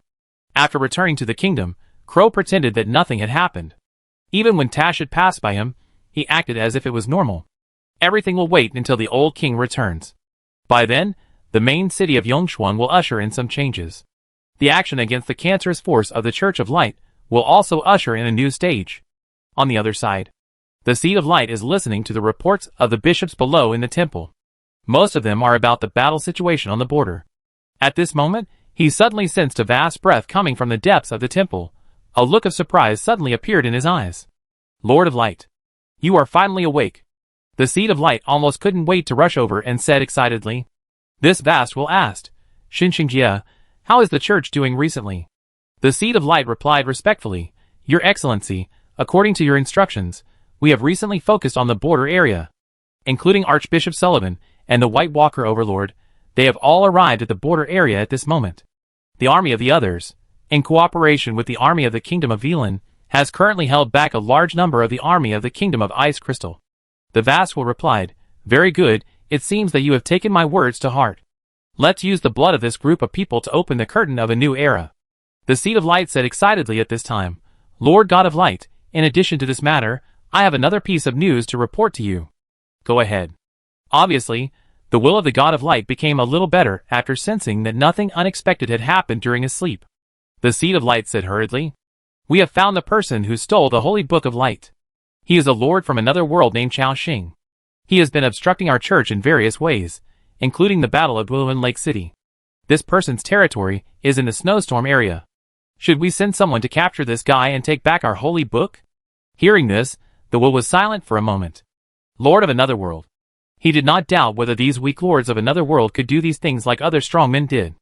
After returning to the kingdom, Crow pretended that nothing had happened. Even when Tash had passed by him, he acted as if it was normal. Everything will wait until the old king returns. By then, the main city of Yongchuan will usher in some changes. The action against the cancerous force of the Church of Light will also usher in a new stage. On the other side, the Seed of Light is listening to the reports of the bishops below in the temple. Most of them are about the battle situation on the border. At this moment, he suddenly sensed a vast breath coming from the depths of the temple. A look of surprise suddenly appeared in his eyes. "Lord of Light, you are finally awake." The Seed of Light almost couldn't wait to rush over and said excitedly. This vast will asked, "Xinxingjie, how is the church doing recently?" The Seed of Light replied respectfully, "Your Excellency, according to your instructions, we have recently focused on the border area. Including Archbishop Sullivan and the White Walker Overlord, they have all arrived at the border area at this moment. The army of the others, in cooperation with the army of the Kingdom of Velan, has currently held back a large number of the army of the Kingdom of Ice Crystal." The Vassal replied, "Very good, it seems that you have taken my words to heart. Let's use the blood of this group of people to open the curtain of a new era." The Seed of Light said excitedly at this time, "Lord God of Light, in addition to this matter, I have another piece of news to report to you." "Go ahead." Obviously, the will of the God of Light became a little better after sensing that nothing unexpected had happened during his sleep. The Seed of Light said hurriedly, "We have found the person who stole the Holy Book of Light. He is a lord from another world named Chao Xing. He has been obstructing our church in various ways, including the Battle of Wuhan Lake City. This person's territory is in the snowstorm area. Should we send someone to capture this guy and take back our holy book?" Hearing this, the Will was silent for a moment. Lord of another world. He did not doubt whether these weak lords of another world could do these things like other strong men did.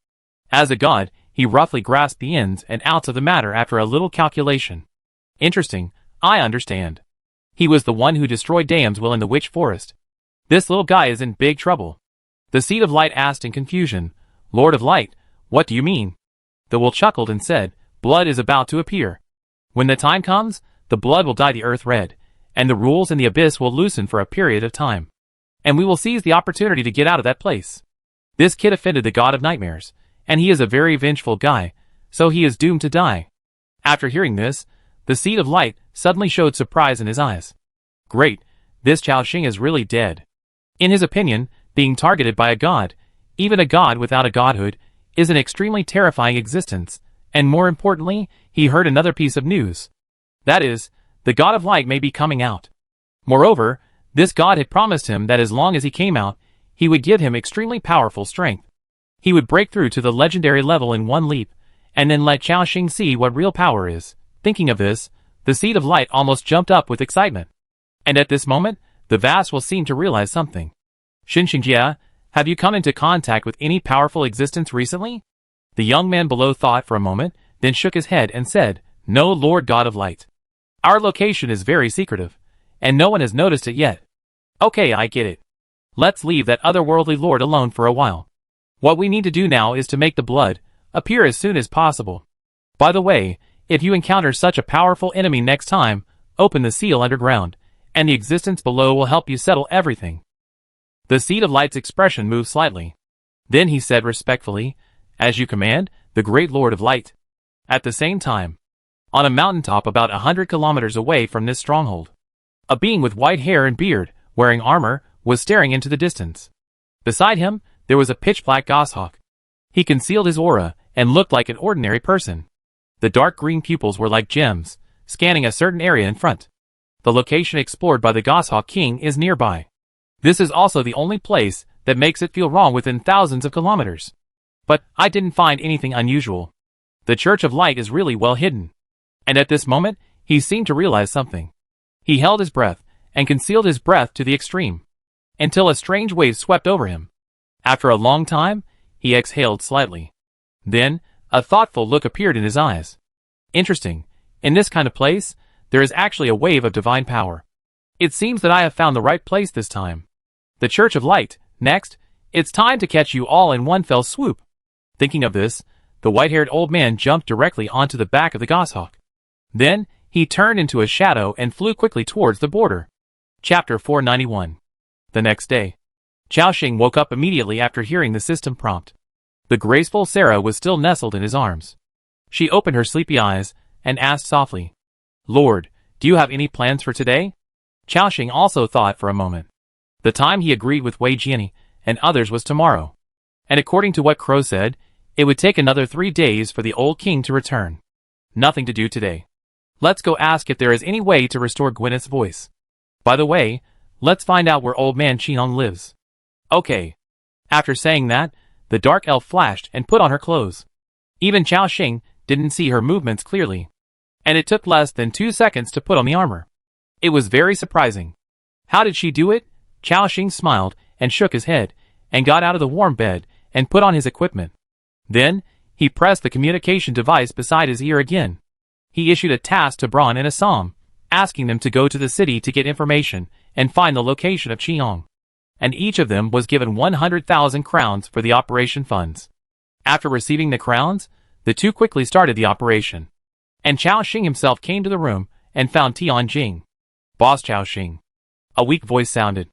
As a god, he roughly grasped the ins and outs of the matter after a little calculation. "Interesting, I understand. He was the one who destroyed Dame's will in the Witch Forest. This little guy is in big trouble." The Seed of Light asked in confusion, "Lord of Light, what do you mean?" The Will chuckled and said, "Blood is about to appear. When the time comes, the blood will dye the earth red, and the rules in the abyss will loosen for a period of time. And we will seize the opportunity to get out of that place. This kid offended the God of Nightmares, and he is a very vengeful guy, so he is doomed to die." After hearing this, the Seed of Light suddenly showed surprise in his eyes. "Great, this Chao Xing is really dead." In his opinion, being targeted by a god, even a god without a godhood, is an extremely terrifying existence, and more importantly, he heard another piece of news. That is, the God of Light may be coming out. Moreover, this god had promised him that as long as he came out, he would give him extremely powerful strength. He would break through to the legendary level in one leap, and then let Chao Xing see what real power is. Thinking of this, the Seed of Light almost jumped up with excitement. And at this moment, the Vassal seemed to realize something. "Xinxingjie, have you come into contact with any powerful existence recently?" The young man below thought for a moment, then shook his head and said, "No, Lord God of Light. Our location is very secretive, and no one has noticed it yet." "Okay, I get it. Let's leave that otherworldly lord alone for a while. What we need to do now is to make the blood appear as soon as possible. By the way, if you encounter such a powerful enemy next time, open the seal underground, and the existence below will help you settle everything." The Seed of Light's expression moved slightly. Then he said respectfully, "As you command, the great Lord of Light." At the same time, on a mountaintop about 100 kilometers away from this stronghold, a being with white hair and beard, wearing armor, was staring into the distance. Beside him, there was a pitch-black goshawk. He concealed his aura and looked like an ordinary person. The dark green pupils were like gems, scanning a certain area in front. The location explored by the Goshawk King is nearby. This is also the only place that makes it feel wrong within thousands of kilometers. But I didn't find anything unusual. The Church of Light is really well hidden. And at this moment, he seemed to realize something. He held his breath and concealed his breath to the extreme, until a strange wave swept over him. After a long time, he exhaled slightly. Then, a thoughtful look appeared in his eyes. Interesting. In this kind of place, there is actually a wave of divine power. It seems that I have found the right place this time. The Church of Light. Next, it's time to catch you all in one fell swoop. Thinking of this, the white-haired old man jumped directly onto the back of the goshawk. Then, he turned into a shadow and flew quickly towards the border. Chapter 491. The next day, Xiaoxing woke up immediately after hearing the system prompt. The graceful Sarah was still nestled in his arms. She opened her sleepy eyes and asked softly, "Lord, do you have any plans for today?" Xiaoxing also thought for a moment. The time he agreed with Wei Jiani and others was tomorrow. And according to what Crow said, it would take another 3 days for the old king to return. Nothing to do today. Let's go ask if there is any way to restore Gwyneth's voice. By the way, let's find out where old man Qinong lives. Okay. After saying that, the dark elf flashed and put on her clothes. Even Xiaoxing didn't see her movements clearly. And it took less than 2 seconds to put on the armor. It was very surprising. How did she do it? Xiaoxing smiled and shook his head, and got out of the warm bed and put on his equipment. Then, he pressed the communication device beside his ear again. He issued a task to Braun and Assam, asking them to go to the city to get information and find the location of Qinong. And each of them was given 100,000 crowns for the operation funds. After receiving the crowns, the two quickly started the operation. And Xiaoxing himself came to the room and found Tianjing. "Boss Xiaoxing." A weak voice sounded.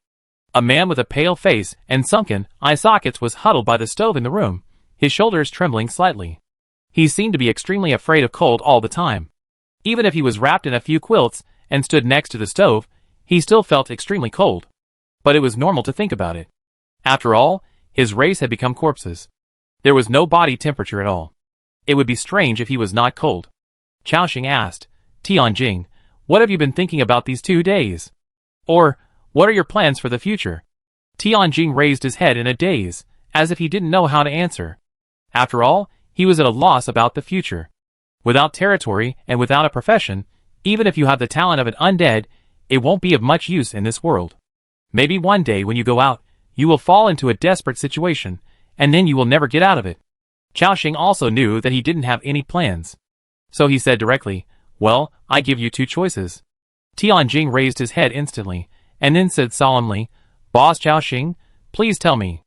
A man with a pale face and sunken eye sockets was huddled by the stove in the room, his shoulders trembling slightly. He seemed to be extremely afraid of cold all the time. Even if he was wrapped in a few quilts and stood next to the stove, he still felt extremely cold. But it was normal to think about it. After all, his race had become corpses. There was no body temperature at all. It would be strange if he was not cold. Xiaoxing asked, "Tianjing, what have you been thinking about these 2 days? Or, what are your plans for the future?" Tianjing raised his head in a daze, as if he didn't know how to answer. After all, he was at a loss about the future. Without territory and without a profession, even if you have the talent of an undead, it won't be of much use in this world. Maybe one day when you go out, you will fall into a desperate situation, and then you will never get out of it. Xiaoxing also knew that he didn't have any plans. So he said directly, "Well, I give you 2 choices." Tianjing raised his head instantly, and then said solemnly, "Boss Xiaoxing, please tell me.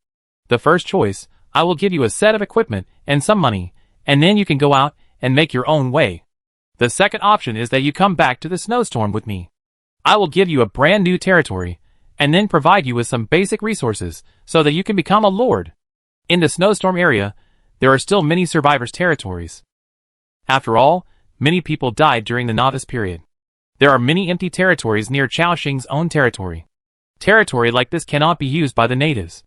The first choice, I will give you a set of equipment and some money, and then you can go out and make your own way. The second option is that you come back to the snowstorm with me. I will give you a brand new territory, and then provide you with some basic resources so that you can become a lord. In the snowstorm area, there are still many survivors' territories. After all, many people died during the novice period. There are many empty territories near Xiaoxing's own territory. Territory like this cannot be used by the natives.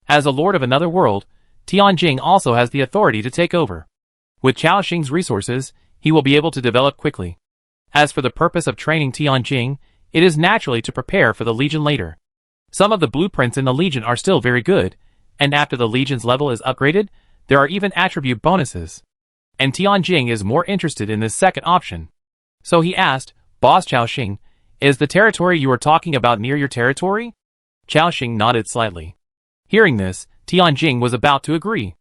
As a lord of another world, Tianjing also has the authority to take over. With Xiaoxing's resources, he will be able to develop quickly. As for the purpose of training Tianjing, it is naturally to prepare for the Legion later. Some of the blueprints in the Legion are still very good, and after the Legion's level is upgraded, there are even attribute bonuses. And Tianjing is more interested in this second option. So he asked, "Boss Xiaoxing, is the territory you are talking about near your territory?" Xiaoxing nodded slightly. Hearing this, Tianjing was about to agree.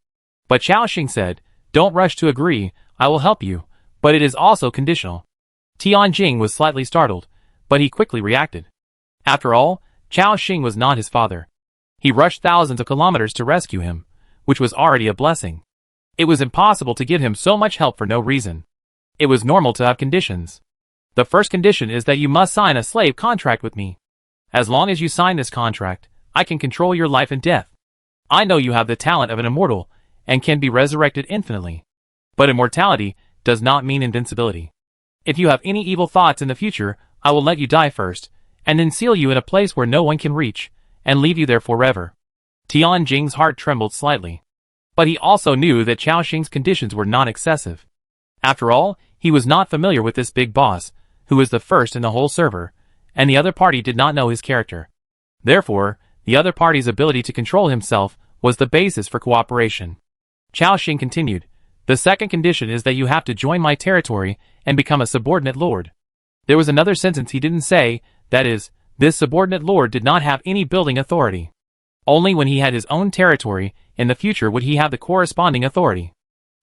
But Xiaoxing said, "Don't rush to agree, I will help you, but it is also conditional." Tianjing was slightly startled, but he quickly reacted. After all, Xiaoxing was not his father. He rushed thousands of kilometers to rescue him, which was already a blessing. It was impossible to give him so much help for no reason. It was normal to have conditions. The first condition is that you must sign a slave contract with me. As long as you sign this contract, I can control your life and death. I know you have the talent of an immortal, and can be resurrected infinitely. But immortality does not mean invincibility. If you have any evil thoughts in the future, I will let you die first, and then seal you in a place where no one can reach, and leave you there forever. Tianjing's heart trembled slightly. But he also knew that Chaoxing's conditions were not excessive. After all, he was not familiar with this big boss, who was the first in the whole server, and the other party did not know his character. Therefore, the other party's ability to control himself was the basis for cooperation. Chaoxing continued, "The second condition is that you have to join my territory and become a subordinate lord." There was another sentence he didn't say, that is, this subordinate lord did not have any building authority. Only when he had his own territory, in the future would he have the corresponding authority.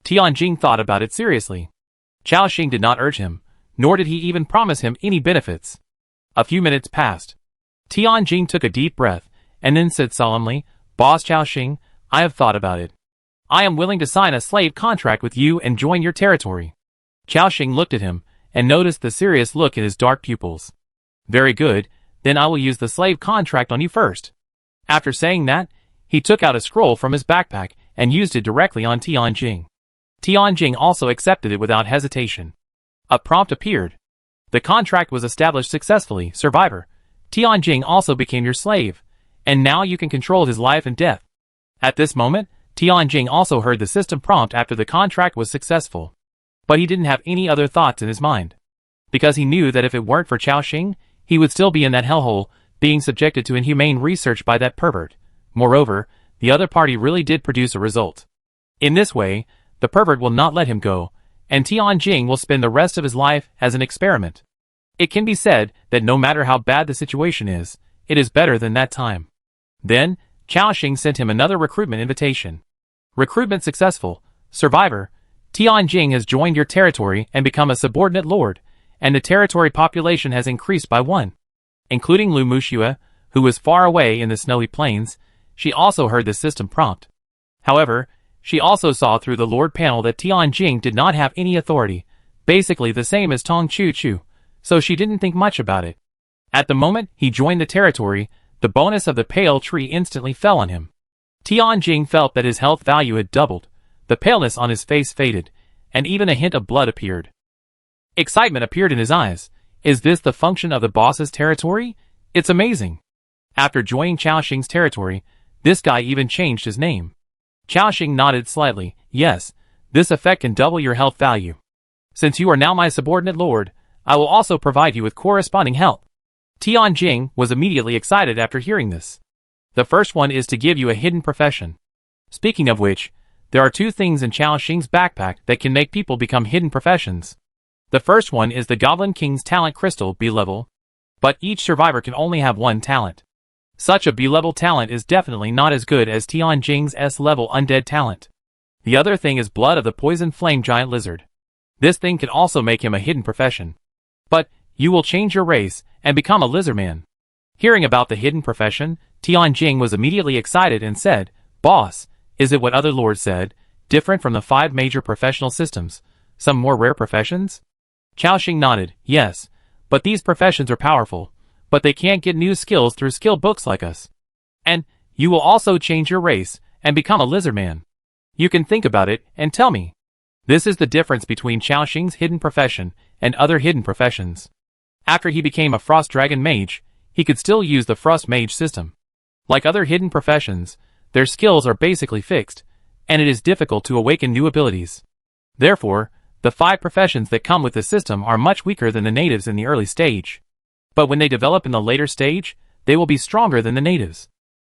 Tianjing thought about it seriously. Chaoxing did not urge him, nor did he even promise him any benefits. A few minutes passed. Tianjing took a deep breath, and then said solemnly, "Boss Chaoxing, I have thought about it. I am willing to sign a slave contract with you and join your territory." Chaoxing looked at him, and noticed the serious look in his dark pupils. "Very good, then I will use the slave contract on you first." After saying that, he took out a scroll from his backpack, and used it directly on Tianjing. Tianjing also accepted it without hesitation. A prompt appeared. "The contract was established successfully, survivor. Tianjing also became your slave, and now you can control his life and death." At this moment, Tianjing also heard the system prompt after the contract was successful. But he didn't have any other thoughts in his mind. Because he knew that if it weren't for Chaoxing, he would still be in that hellhole, being subjected to inhumane research by that pervert. Moreover, the other party really did produce a result. In this way, the pervert will not let him go, and Tianjing will spend the rest of his life as an experiment. It can be said that no matter how bad the situation is, it is better than that time. Then, Chaoxing sent him another recruitment invitation. "Recruitment successful, survivor. Tianjing has joined your territory and become a subordinate lord, and the territory population has increased by 1. Including Lu Muxue, who was far away in the snowy plains, she also heard the system prompt. However, she also saw through the Lord panel that Tianjing did not have any authority, basically the same as Tong Chu Chu, so she didn't think much about it. At the moment he joined the territory, the bonus of the pale tree instantly fell on him. Tianjing felt that his health value had doubled, the paleness on his face faded, and even a hint of blood appeared. Excitement appeared in his eyes. Is this the function of the boss's territory? It's amazing. After joining Chaoxing's territory, this guy even changed his name. Chaoxing nodded slightly. Yes, this effect can double your health value. Since you are now my subordinate lord, I will also provide you with corresponding help. Tianjing was immediately excited after hearing this. The first one is to give you a hidden profession. Speaking of which, there are 2 things in Chaoxing's backpack that can make people become hidden professions. The first one is the Goblin King's Talent Crystal B level, but each survivor can only have 1 talent. Such a B level talent is definitely not as good as Tianjing's S level Undead talent. The other thing is Blood of the Poison Flame Giant Lizard. This thing can also make him a hidden profession. But you will change your race and become a lizardman. Hearing about the hidden profession, Tianjing was immediately excited and said, "Boss, is it what other lords said, different from the 5 major professional systems, some more rare professions?" Chaoxing nodded, "Yes, but these professions are powerful, but they can't get new skills through skill books like us. And you will also change your race and become a lizardman. You can think about it and tell me." This is the difference between Chaoxing's hidden profession and other hidden professions. After he became a Frost Dragon Mage, he could still use the Frost Mage system. Like other hidden professions, their skills are basically fixed, and it is difficult to awaken new abilities. Therefore, the 5 professions that come with the system are much weaker than the natives in the early stage. But when they develop in the later stage, they will be stronger than the natives.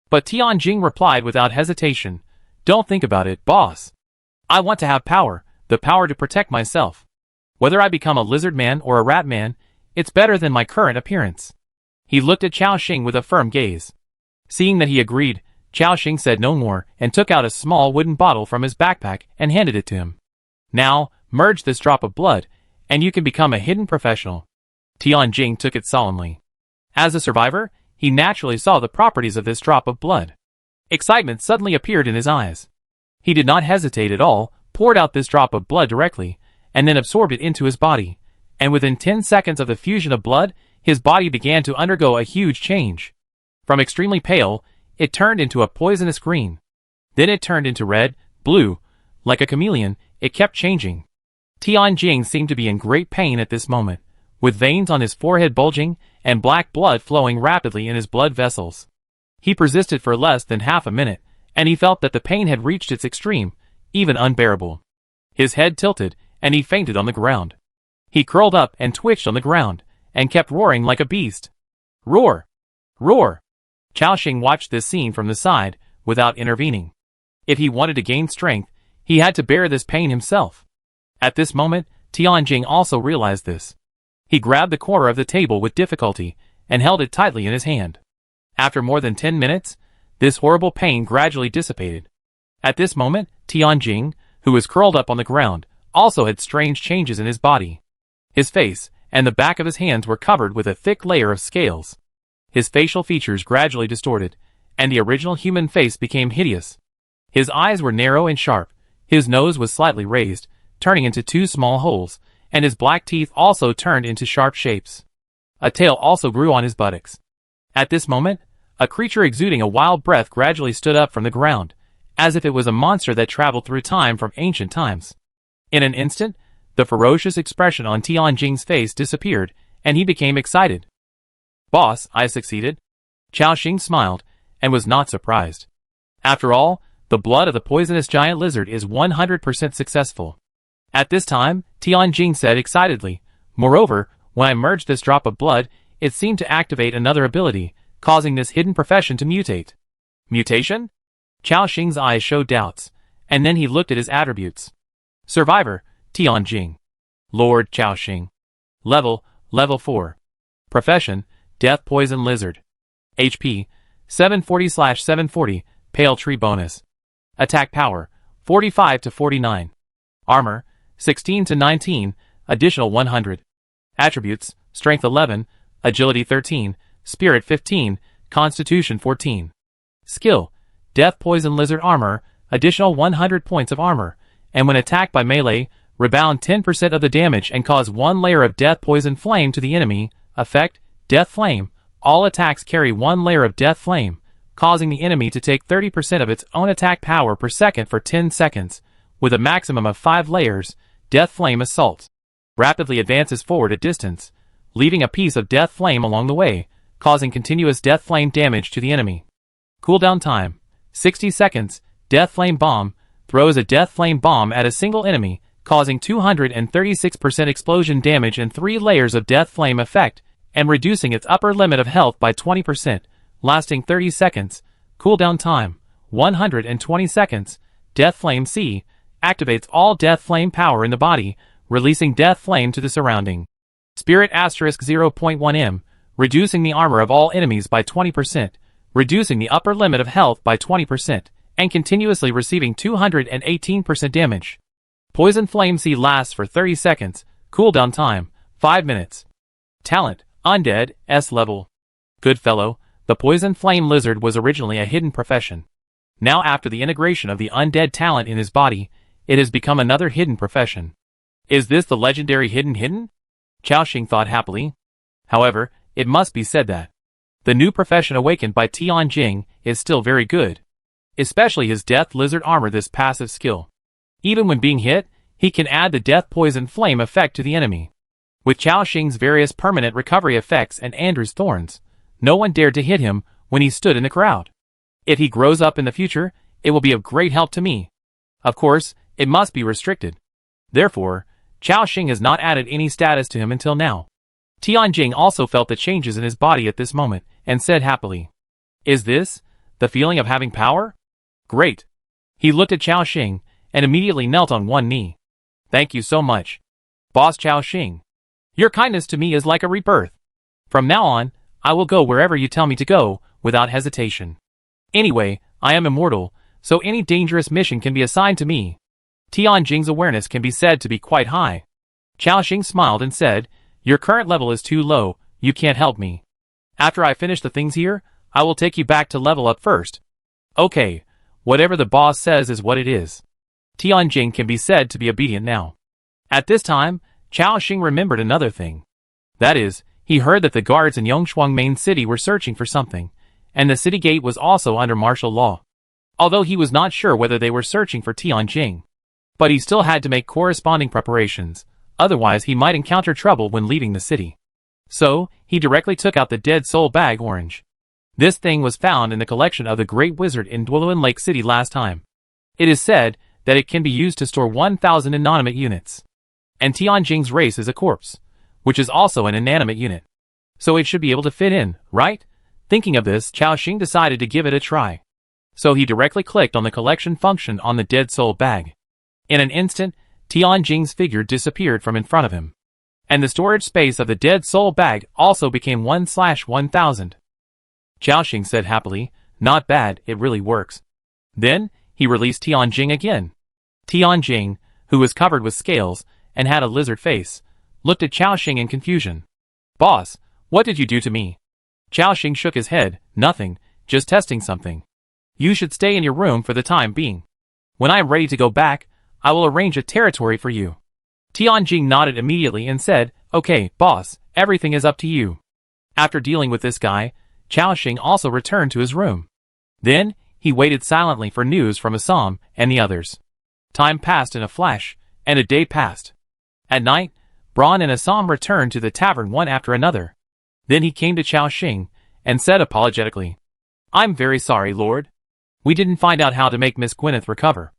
But Tianjing replied without hesitation, "Don't think about it, boss. I want to have power, the power to protect myself. Whether I become a lizard man or a rat man, it's better than my current appearance." He looked at Chaoxing with a firm gaze. Seeing that he agreed, Chaoxing said no more and took out a small wooden bottle from his backpack and handed it to him. "Now, merge this drop of blood, and you can become a hidden professional." Tianjing took it solemnly. As a survivor, he naturally saw the properties of this drop of blood. Excitement suddenly appeared in his eyes. He did not hesitate at all, poured out this drop of blood directly, and then absorbed it into his body, and within 10 seconds of the fusion of blood, his body began to undergo a huge change. From extremely pale, it turned into a poisonous green. Then it turned into red, blue. Like a chameleon, it kept changing. Tianjing seemed to be in great pain at this moment, with veins on his forehead bulging and black blood flowing rapidly in his blood vessels. He persisted for less than half a minute, and he felt that the pain had reached its extreme, even unbearable. His head tilted, and he fainted on the ground. He curled up and twitched on the ground, and kept roaring like a beast. Roar! Roar! Chaoxing watched this scene from the side, without intervening. If he wanted to gain strength, he had to bear this pain himself. At this moment, Tianjing also realized this. He grabbed the corner of the table with difficulty, and held it tightly in his hand. After more than 10 minutes, this horrible pain gradually dissipated. At this moment, Tianjing, who was curled up on the ground, also had strange changes in his body. His face and the back of his hands were covered with a thick layer of scales. His facial features gradually distorted, and the original human face became hideous. His eyes were narrow and sharp, his nose was slightly raised, turning into 2 small holes, and his black teeth also turned into sharp shapes. A tail also grew on his buttocks. At this moment, a creature exuding a wild breath gradually stood up from the ground, as if it was a monster that traveled through time from ancient times. In an instant, the ferocious expression on Tianjing's face disappeared, and he became excited. "Boss, I succeeded." Chaoxing smiled, and was not surprised. After all, the blood of the poisonous giant lizard is 100% successful. At this time, Tianjing said excitedly, "Moreover, when I merged this drop of blood, it seemed to activate another ability, causing this hidden profession to mutate." Mutation? Chaoxing's eyes showed doubts, and then he looked at his attributes. Survivor, Tianjing. Lord Chaoxing. Level 4. Profession, Death Poison Lizard. HP, 740/740, Pale Tree Bonus. Attack Power, 45 to 49. Armor, 16 to 19, additional 100. Attributes, Strength 11, Agility 13, Spirit 15, Constitution 14. Skill, Death Poison Lizard Armor, additional 100 points of armor, and when attacked by melee, rebound 10% of the damage and cause 1 layer of Death Poison Flame to the enemy. Effect, Death Flame. All attacks carry 1 layer of Death Flame, causing the enemy to take 30% of its own attack power per second for 10 seconds, with a maximum of 5 layers. Death Flame Assault. Rapidly advances forward a distance, leaving a piece of Death Flame along the way, causing continuous Death Flame damage to the enemy. Cooldown time, 60 seconds. Death Flame Bomb. Throws a Death Flame Bomb at a single enemy, causing 236% explosion damage and 3 layers of Death Flame effect, and reducing its upper limit of health by 20%, lasting 30 seconds. Cooldown time, 120 seconds. Death Flame C. Activates all Death Flame power in the body, releasing Death Flame to the surrounding. Spirit *0.1 M. Reducing the armor of all enemies by 20%, reducing the upper limit of health by 20%, and continuously receiving 218% damage. Poison Flame C lasts for 30 seconds, cooldown time, 5 minutes. Talent, Undead, S level. Goodfellow, the Poison Flame Lizard was originally a hidden profession. Now after the integration of the Undead talent in his body, it has become another hidden profession. Is this the legendary hidden? Chaoxing thought happily. However, it must be said that the new profession awakened by Tianjing is still very good. Especially his Death Lizard Armor, this passive skill. Even when being hit, he can add the Death Poison Flame effect to the enemy. With Chaoxing's various permanent recovery effects and Andrew's thorns, no one dared to hit him when he stood in the crowd. If he grows up in the future, it will be of great help to me. Of course, it must be restricted. Therefore, Chaoxing has not added any status to him until now. Tianjing also felt the changes in his body at this moment, and said happily, "Is this the feeling of having power? Great." He looked at Chaoxing, and immediately knelt on one knee. "Thank you so much, Boss Chaoxing. Your kindness to me is like a rebirth. From now on, I will go wherever you tell me to go, without hesitation. Anyway, I am immortal, so any dangerous mission can be assigned to me." Tianjing's awareness can be said to be quite high. Chaoxing smiled and said, "Your current level is too low, you can't help me. After I finish the things here, I will take you back to level up first." "Okay, whatever the boss says is what it is." Tianjing can be said to be obedient now. At this time, Chaoxing remembered another thing. That is, he heard that the guards in Yongshuang main city were searching for something, and the city gate was also under martial law. Although he was not sure whether they were searching for Tianjing. But he still had to make corresponding preparations, otherwise he might encounter trouble when leaving the city. So, he directly took out the Dead Soul Bag Orange. This thing was found in the collection of the Great Wizard in Dwelluan Lake City last time. It is said that it can be used to store 1,000 inanimate units. And Tianjing's race is a corpse, which is also an inanimate unit. So it should be able to fit in, right? Thinking of this, Qiaoxing decided to give it a try. So he directly clicked on the collection function on the Dead Soul Bag. In an instant, Tianjing's figure disappeared from in front of him. And the storage space of the Dead Soul Bag also became 1/1000. Qiaoxing said happily, "Not bad, it really works." Then, he released Tianjing again. Tianjing, who was covered with scales and had a lizard face, looked at Qiaoxing in confusion. "Boss, what did you do to me?" Qiaoxing shook his head, "Nothing, just testing something. You should stay in your room for the time being. When I am ready to go back, I will arrange a territory for you." Tianjing nodded immediately and said, "Okay, boss, everything is up to you." After dealing with this guy, Qiaoxing also returned to his room. Then, he waited silently for news from Assam and the others. Time passed in a flash, and a day passed. At night, Braun and Assam returned to the tavern one after another. Then he came to Qiaoxing and said apologetically, "I'm very sorry, Lord. We didn't find out how to make Miss Gwyneth recover.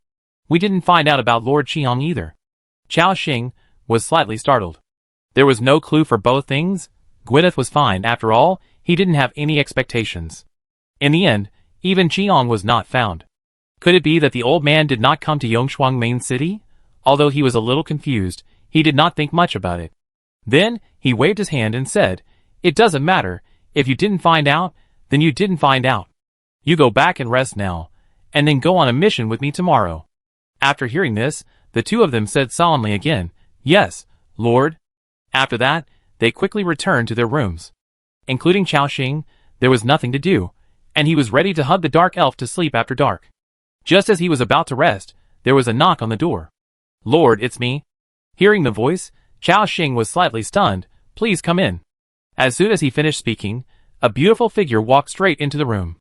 We didn't find out about Lord Qiang either." Qiaoxing was slightly startled. There was no clue for both things. Gwyneth was fine after all, he didn't have any expectations. In the end, even Qiang was not found. Could it be that the old man did not come to Yongshuang main city? Although he was a little confused, he did not think much about it. Then, he waved his hand and said, "It doesn't matter, if you didn't find out, then you didn't find out. You go back and rest now, and then go on a mission with me tomorrow." After hearing this, the two of them said solemnly again, "Yes, Lord." After that, they quickly returned to their rooms. Including Qiaoxing, there was nothing to do, and he was ready to hug the dark elf to sleep after dark. Just as he was about to rest, there was a knock on the door. "Lord, it's me." Hearing the voice, Qiaoxing was slightly stunned. "Please come in." As soon as he finished speaking, a beautiful figure walked straight into the room.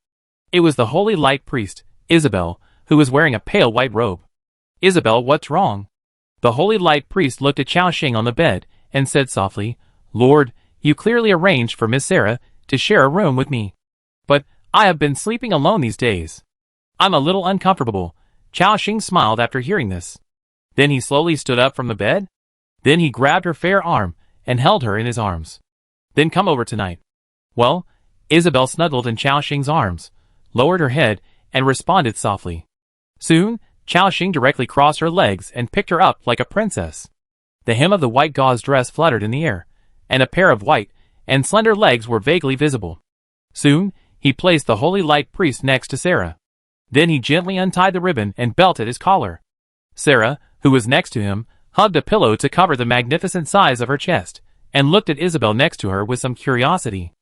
It was the Holy Light Priest, Isabel, who was wearing a pale white robe. "Isabel, what's wrong?" The Holy Light Priest looked at Qiaoxing on the bed and said softly, "Lord, you clearly arranged for Miss Sarah to share a room with me. But I have been sleeping alone these days. I'm a little uncomfortable." Qiaoxing smiled after hearing this. Then he slowly stood up from the bed. Then he grabbed her fair arm and held her in his arms. "Then come over tonight." Well, Isabel snuggled in Qiaoxing's arms, lowered her head, and responded softly. Soon, Qiaoxing directly crossed her legs and picked her up like a princess. The hem of the white gauze dress fluttered in the air, and a pair of white and slender legs were vaguely visible. Soon, he placed the Holy Light Priest next to Sarah. Then he gently untied the ribbon and belt at his collar. Sarah, who was next to him, hugged a pillow to cover the magnificent size of her chest, and looked at Isabel next to her with some curiosity.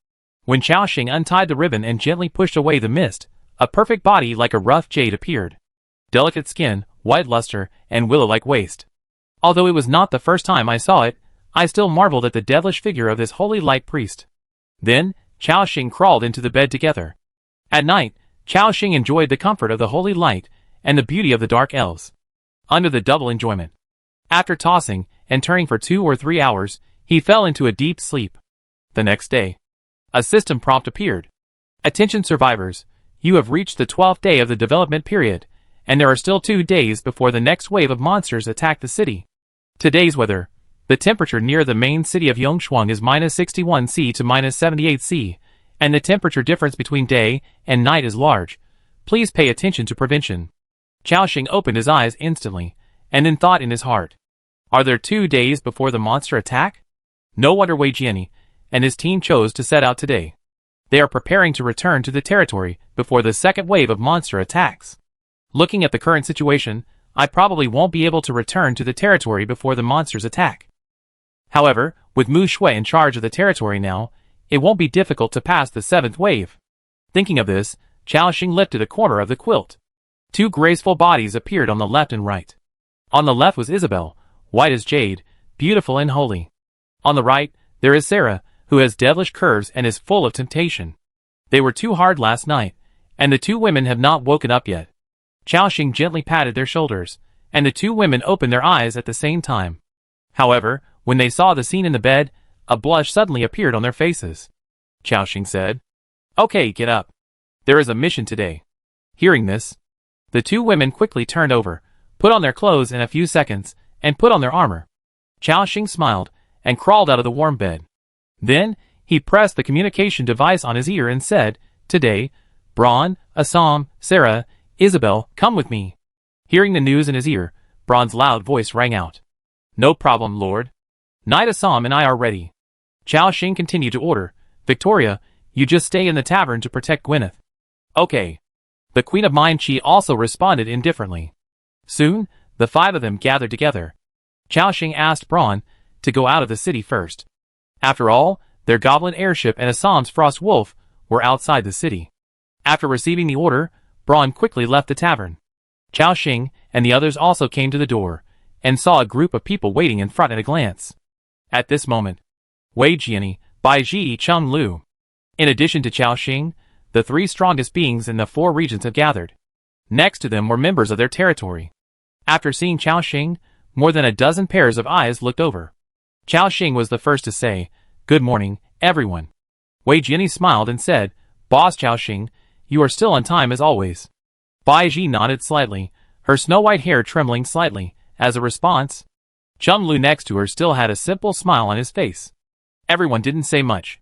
When Qiaoxing untied the ribbon and gently pushed away the mist, a perfect body like a rough jade appeared. Delicate skin, white luster, and willow-like waist. Although it was not the first time I saw it, I still marveled at the devilish figure of this Holy Light Priest. Then, Qiaoxing crawled into the bed together. At night, Qiaoxing enjoyed the comfort of the Holy Light and the beauty of the Dark Elves. Under the double enjoyment. After tossing and turning for 2 or 3 hours, he fell into a deep sleep. The next day, a system prompt appeared. "Attention survivors, you have reached the 12th day of the development period, and there are still 2 days before the next wave of monsters attack the city. Today's weather. The temperature near the main city of Yongshuang is -61°C to -78°C, and the temperature difference between day and night is large. Please pay attention to prevention." Qiaoxing opened his eyes instantly, and then thought in his heart. Are there 2 days before the monster attack? No wonder Wei Jiani and his team chose to set out today. They are preparing to return to the territory before the second wave of monster attacks. Looking at the current situation, I probably won't be able to return to the territory before the monsters attack. However, with Mu Shui in charge of the territory now, it won't be difficult to pass the 7th wave. Thinking of this, Qiaoxing lifted a corner of the quilt. 2 graceful bodies appeared on the left and right. On the left was Isabel, white as jade, beautiful and holy. On the right, there is Sarah, who has devilish curves and is full of temptation. They were too hard last night, and the two women have not woken up yet. Chao Xing gently patted their shoulders, and the two women opened their eyes at the same time. However, when they saw the scene in the bed, a blush suddenly appeared on their faces. Chao Xing said, "Okay, get up. There is a mission today." Hearing this, the two women quickly turned over, put on their clothes in a few seconds, and put on their armor. Chao Xing smiled and crawled out of the warm bed. Then, he pressed the communication device on his ear and said, "Today, Braun, Assam, Sarah, Isabel, come with me." Hearing the news in his ear, Braun's loud voice rang out. "No problem, Lord. Knight Assam and I are ready." Chao Xing continued to order, "Victoria, you just stay in the tavern to protect Gwyneth." "Okay." The Queen of Mind Chi also responded indifferently. Soon, the five of them gathered together. Chao Xing asked Braun to go out of the city first. After all, their goblin airship and Assam's frost wolf were outside the city. After receiving the order, Braun quickly left the tavern. Chao Xing and the others also came to the door, and saw a group of people waiting in front at a glance. At this moment, Wei Jiani, Bai Ji, Chung Lu. In addition to Chao Xing, the three strongest beings in the four regions have gathered. Next to them were members of their territory. After seeing Chao Xing, more than a dozen pairs of eyes looked over. Chao Xing was the first to say, "Good morning, everyone." Wei Jiani smiled and said, "Boss Chao Xing, you are still on time as always." Bai Ji nodded slightly, her snow-white hair trembling slightly, as a response. Chung Lu next to her still had a simple smile on his face. Everyone didn't say much.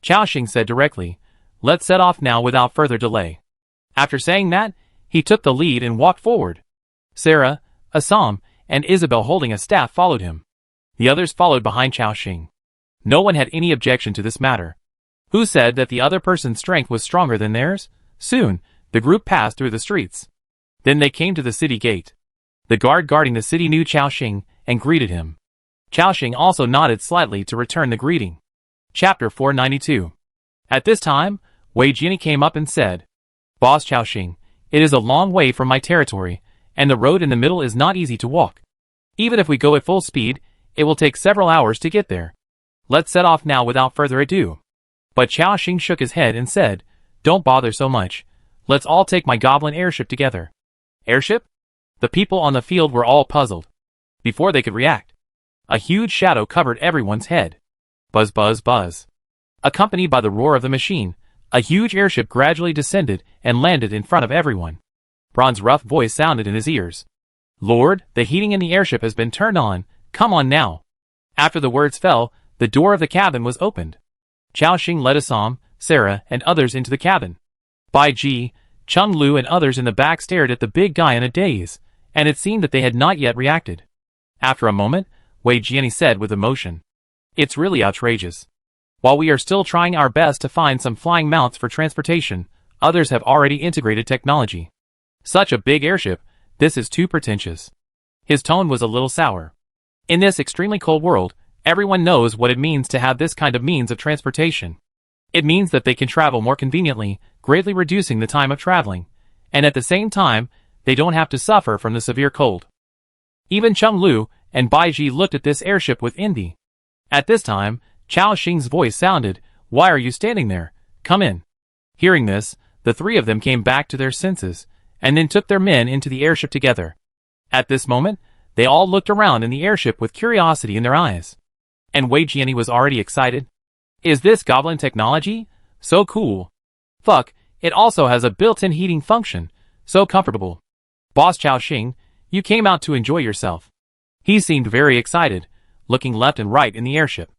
Chao Xing said directly, "Let's set off now without further delay." After saying that, he took the lead and walked forward. Sarah, Assam, and Isabel holding a staff followed him. The others followed behind Chao Xing. No one had any objection to this matter. Who said that the other person's strength was stronger than theirs? Soon, the group passed through the streets. Then they came to the city gate. The guard guarding the city knew Chao Xing and greeted him. Chao Xing also nodded slightly to return the greeting. Chapter 492. At this time, Wei Jiani came up and said, "Boss Chao Xing, it is a long way from my territory, and the road in the middle is not easy to walk. Even if we go at full speed, it will take several hours to get there. Let's set off now without further ado." But Chao Xing shook his head and said, "Don't bother so much. Let's all take my goblin airship together." Airship? The people on the field were all puzzled. Before they could react, a huge shadow covered everyone's head. Buzz, buzz, buzz. Accompanied by the roar of the machine, a huge airship gradually descended and landed in front of everyone. Braun's rough voice sounded in his ears. "Lord, the heating in the airship has been turned on. Come on now." After the words fell, the door of the cabin was opened. Chao Xing led Assam, Sarah, and others into the cabin. Bai Ji, Chung Lu and others in the back stared at the big guy in a daze, and it seemed that they had not yet reacted. After a moment, Wei Jiani said with emotion, "It's really outrageous. While we are still trying our best to find some flying mounts for transportation, others have already integrated technology. Such a big airship, this is too pretentious." His tone was a little sour. In this extremely cold world, everyone knows what it means to have this kind of means of transportation. It means that they can travel more conveniently, greatly reducing the time of traveling, and at the same time, they don't have to suffer from the severe cold. Even Chung Lu and Bai Ji looked at this airship with envy. At this time, Chao Xing's voice sounded, "Why are you standing there? Come in." Hearing this, the three of them came back to their senses, and then took their men into the airship together. At this moment, they all looked around in the airship with curiosity in their eyes. And Wei Jiani was already excited. "Is this goblin technology? So cool. Fuck, it also has a built-in heating function. So comfortable. Boss Chao Xing, you came out to enjoy yourself." He seemed very excited, looking left and right in the airship.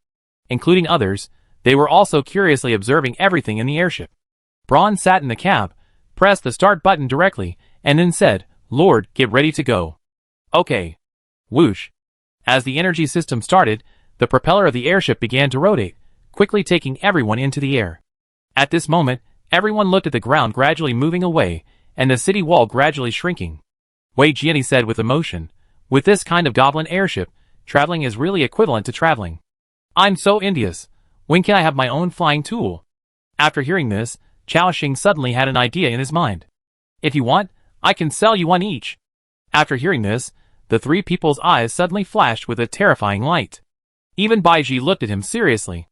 Including others, they were also curiously observing everything in the airship. Braun sat in the cab, pressed the start button directly, and then said, "Lord, get ready to go." "Okay." Whoosh. As the energy system started, the propeller of the airship began to rotate, quickly taking everyone into the air. At this moment, everyone looked at the ground gradually moving away, and the city wall gradually shrinking. Wei Jiani said with emotion, "With this kind of goblin airship, traveling is really equivalent to traveling. I'm so envious. When can I have my own flying tool?" After hearing this, Chao Xing suddenly had an idea in his mind. "If you want, I can sell you one each." After hearing this, the three people's eyes suddenly flashed with a terrifying light. Even Bai Ji looked at him seriously.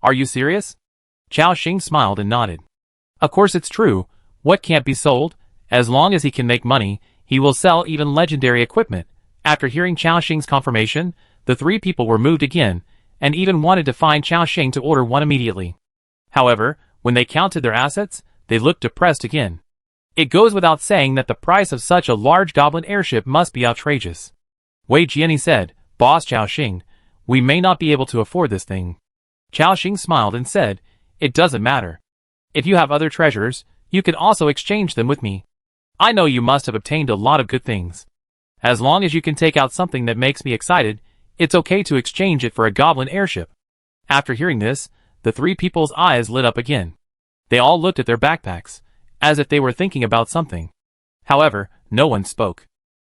"Are you serious?" Chao Xing smiled and nodded. Of course it's true. What can't be sold? As long as he can make money, he will sell even legendary equipment. After hearing Chao Xing's confirmation, the three people were moved again, and even wanted to find Chao Xing to order one immediately. However, when they counted their assets, they looked depressed again. It goes without saying that the price of such a large goblin airship must be outrageous. Wei Jiani said, "Boss Chao Xing, we may not be able to afford this thing." Chao Xing smiled and said, "It doesn't matter. If you have other treasures, you can also exchange them with me. I know you must have obtained a lot of good things. As long as you can take out something that makes me excited, it's okay to exchange it for a goblin airship." After hearing this, the three people's eyes lit up again. They all looked at their backpacks, as if they were thinking about something. However, no one spoke.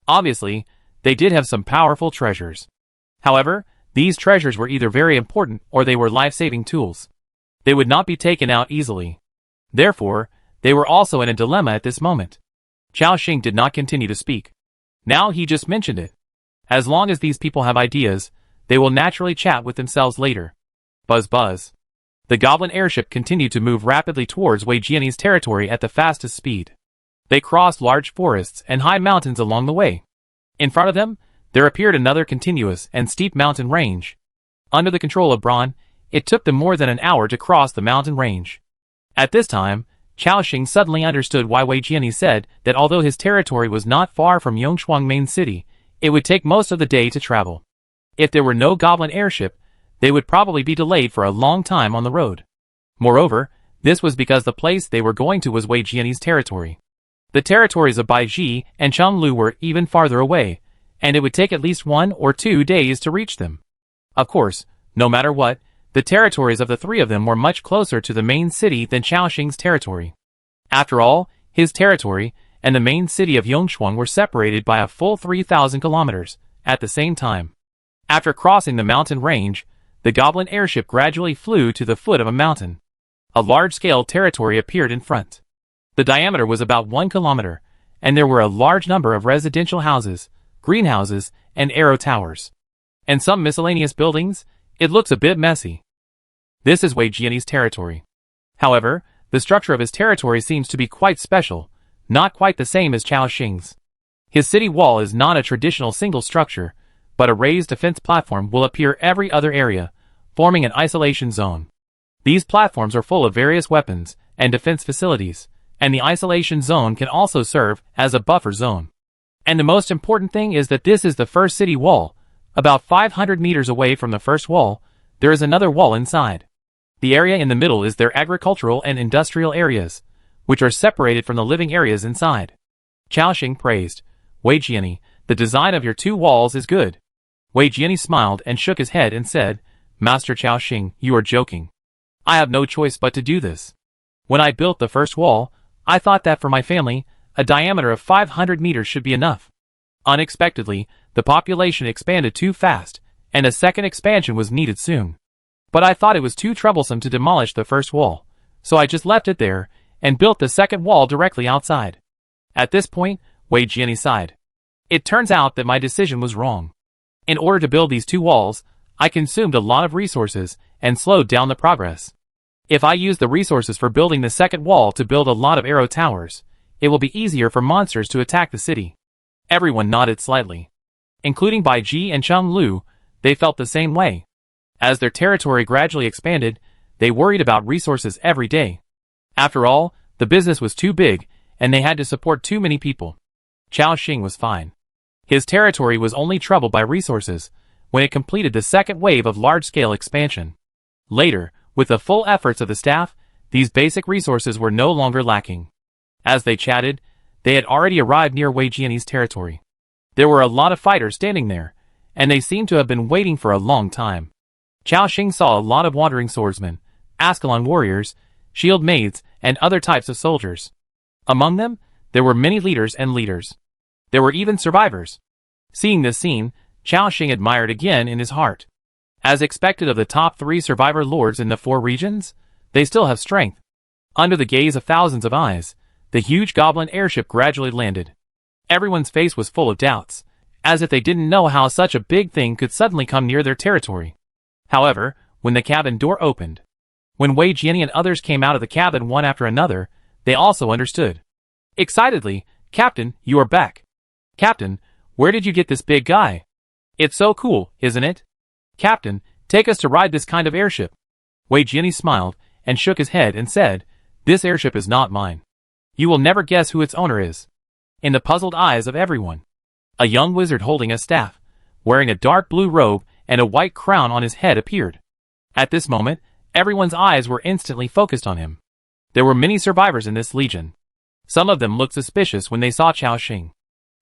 Obviously, they did have some powerful treasures. However, these treasures were either very important or they were life-saving tools. They would not be taken out easily. Therefore, they were also in a dilemma at this moment. Chao Xing did not continue to speak. Now he just mentioned it. As long as these people have ideas, they will naturally chat with themselves later. Buzz buzz. The goblin airship continued to move rapidly towards Wei Jiani's territory at the fastest speed. They crossed large forests and high mountains along the way. In front of them, there appeared another continuous and steep mountain range. Under the control of Braun, it took them more than an hour to cross the mountain range. At this time, Chao Xing suddenly understood why Wei Jiani said that although his territory was not far from Yongshuang main city, it would take most of the day to travel. If there were no goblin airship, they would probably be delayed for a long time on the road. Moreover, this was because the place they were going to was Wei Jiani's territory. The territories of Baiji and Chenglu were even farther away, and it would take at least 1 or 2 days to reach them. Of course, no matter what, the territories of the three of them were much closer to the main city than Chao Xing's territory. After all, his territory and the main city of Yongshuang were separated by a full 3,000 kilometers at the same time. After crossing the mountain range, the goblin airship gradually flew to the foot of a mountain. A large-scale territory appeared in front. The diameter was about 1 kilometer, and there were a large number of residential houses, greenhouses, and arrow towers. And some miscellaneous buildings. It looks a bit messy. This is Wei Jiani's territory. However, the structure of his territory seems to be quite special, not quite the same as Chao Xing's. His city wall is not a traditional single structure, but a raised defense platform will appear every other area, forming an isolation zone. These platforms are full of various weapons and defense facilities, and the isolation zone can also serve as a buffer zone. And the most important thing is that this is the first city wall. About 500 meters away from the first wall, there is another wall inside. The area in the middle is their agricultural and industrial areas, which are separated from the living areas inside. Chao Xing praised, "Wei Jiani, the design of your 2 walls is good." Wei Jiani smiled and shook his head and said, "Master Chao Xing, you are joking. I have no choice but to do this. When I built the first wall, I thought that for my family, a diameter of 500 meters should be enough. Unexpectedly, the population expanded too fast, and a second expansion was needed soon. But I thought it was too troublesome to demolish the first wall, so I just left it there, and built the second wall directly outside." At this point, Wei Jiani sighed. "It turns out that my decision was wrong. In order to build these 2 walls, I consumed a lot of resources and slowed down the progress. If I use the resources for building the second wall to build a lot of arrow towers, it will be easier for monsters to attack the city." Everyone nodded slightly. Including Baiji and Chenglu, they felt the same way. As their territory gradually expanded, they worried about resources every day. After all, the business was too big, and they had to support too many people. Chao Xing was fine. His territory was only troubled by resources when it completed the second wave of large-scale expansion. Later, with the full efforts of the staff, these basic resources were no longer lacking. As they chatted, they had already arrived near Wei Jiani's territory. There were a lot of fighters standing there, and they seemed to have been waiting for a long time. Chao Xing saw a lot of wandering swordsmen, Ascalon warriors, shield maids, and other types of soldiers. Among them, there were many leaders and leaders. There were even survivors. Seeing this scene, Chao Xing admired again in his heart. As expected of the top 3 survivor lords in the 4 regions, they still have strength. Under the gaze of thousands of eyes, the huge goblin airship gradually landed. Everyone's face was full of doubts, as if they didn't know how such a big thing could suddenly come near their territory. However, when the cabin door opened, when Wei Jiani and others came out of the cabin one after another, they also understood. Excitedly, "Captain, you are back. Captain, where did you get this big guy? It's so cool, isn't it? Captain, take us to ride this kind of airship." Wei Jiani smiled and shook his head and said, "This airship is not mine. You will never guess who its owner is." In the puzzled eyes of everyone, a young wizard holding a staff, wearing a dark blue robe and a white crown on his head appeared. At this moment, everyone's eyes were instantly focused on him. There were many survivors in this legion. Some of them looked suspicious when they saw Cao Xing,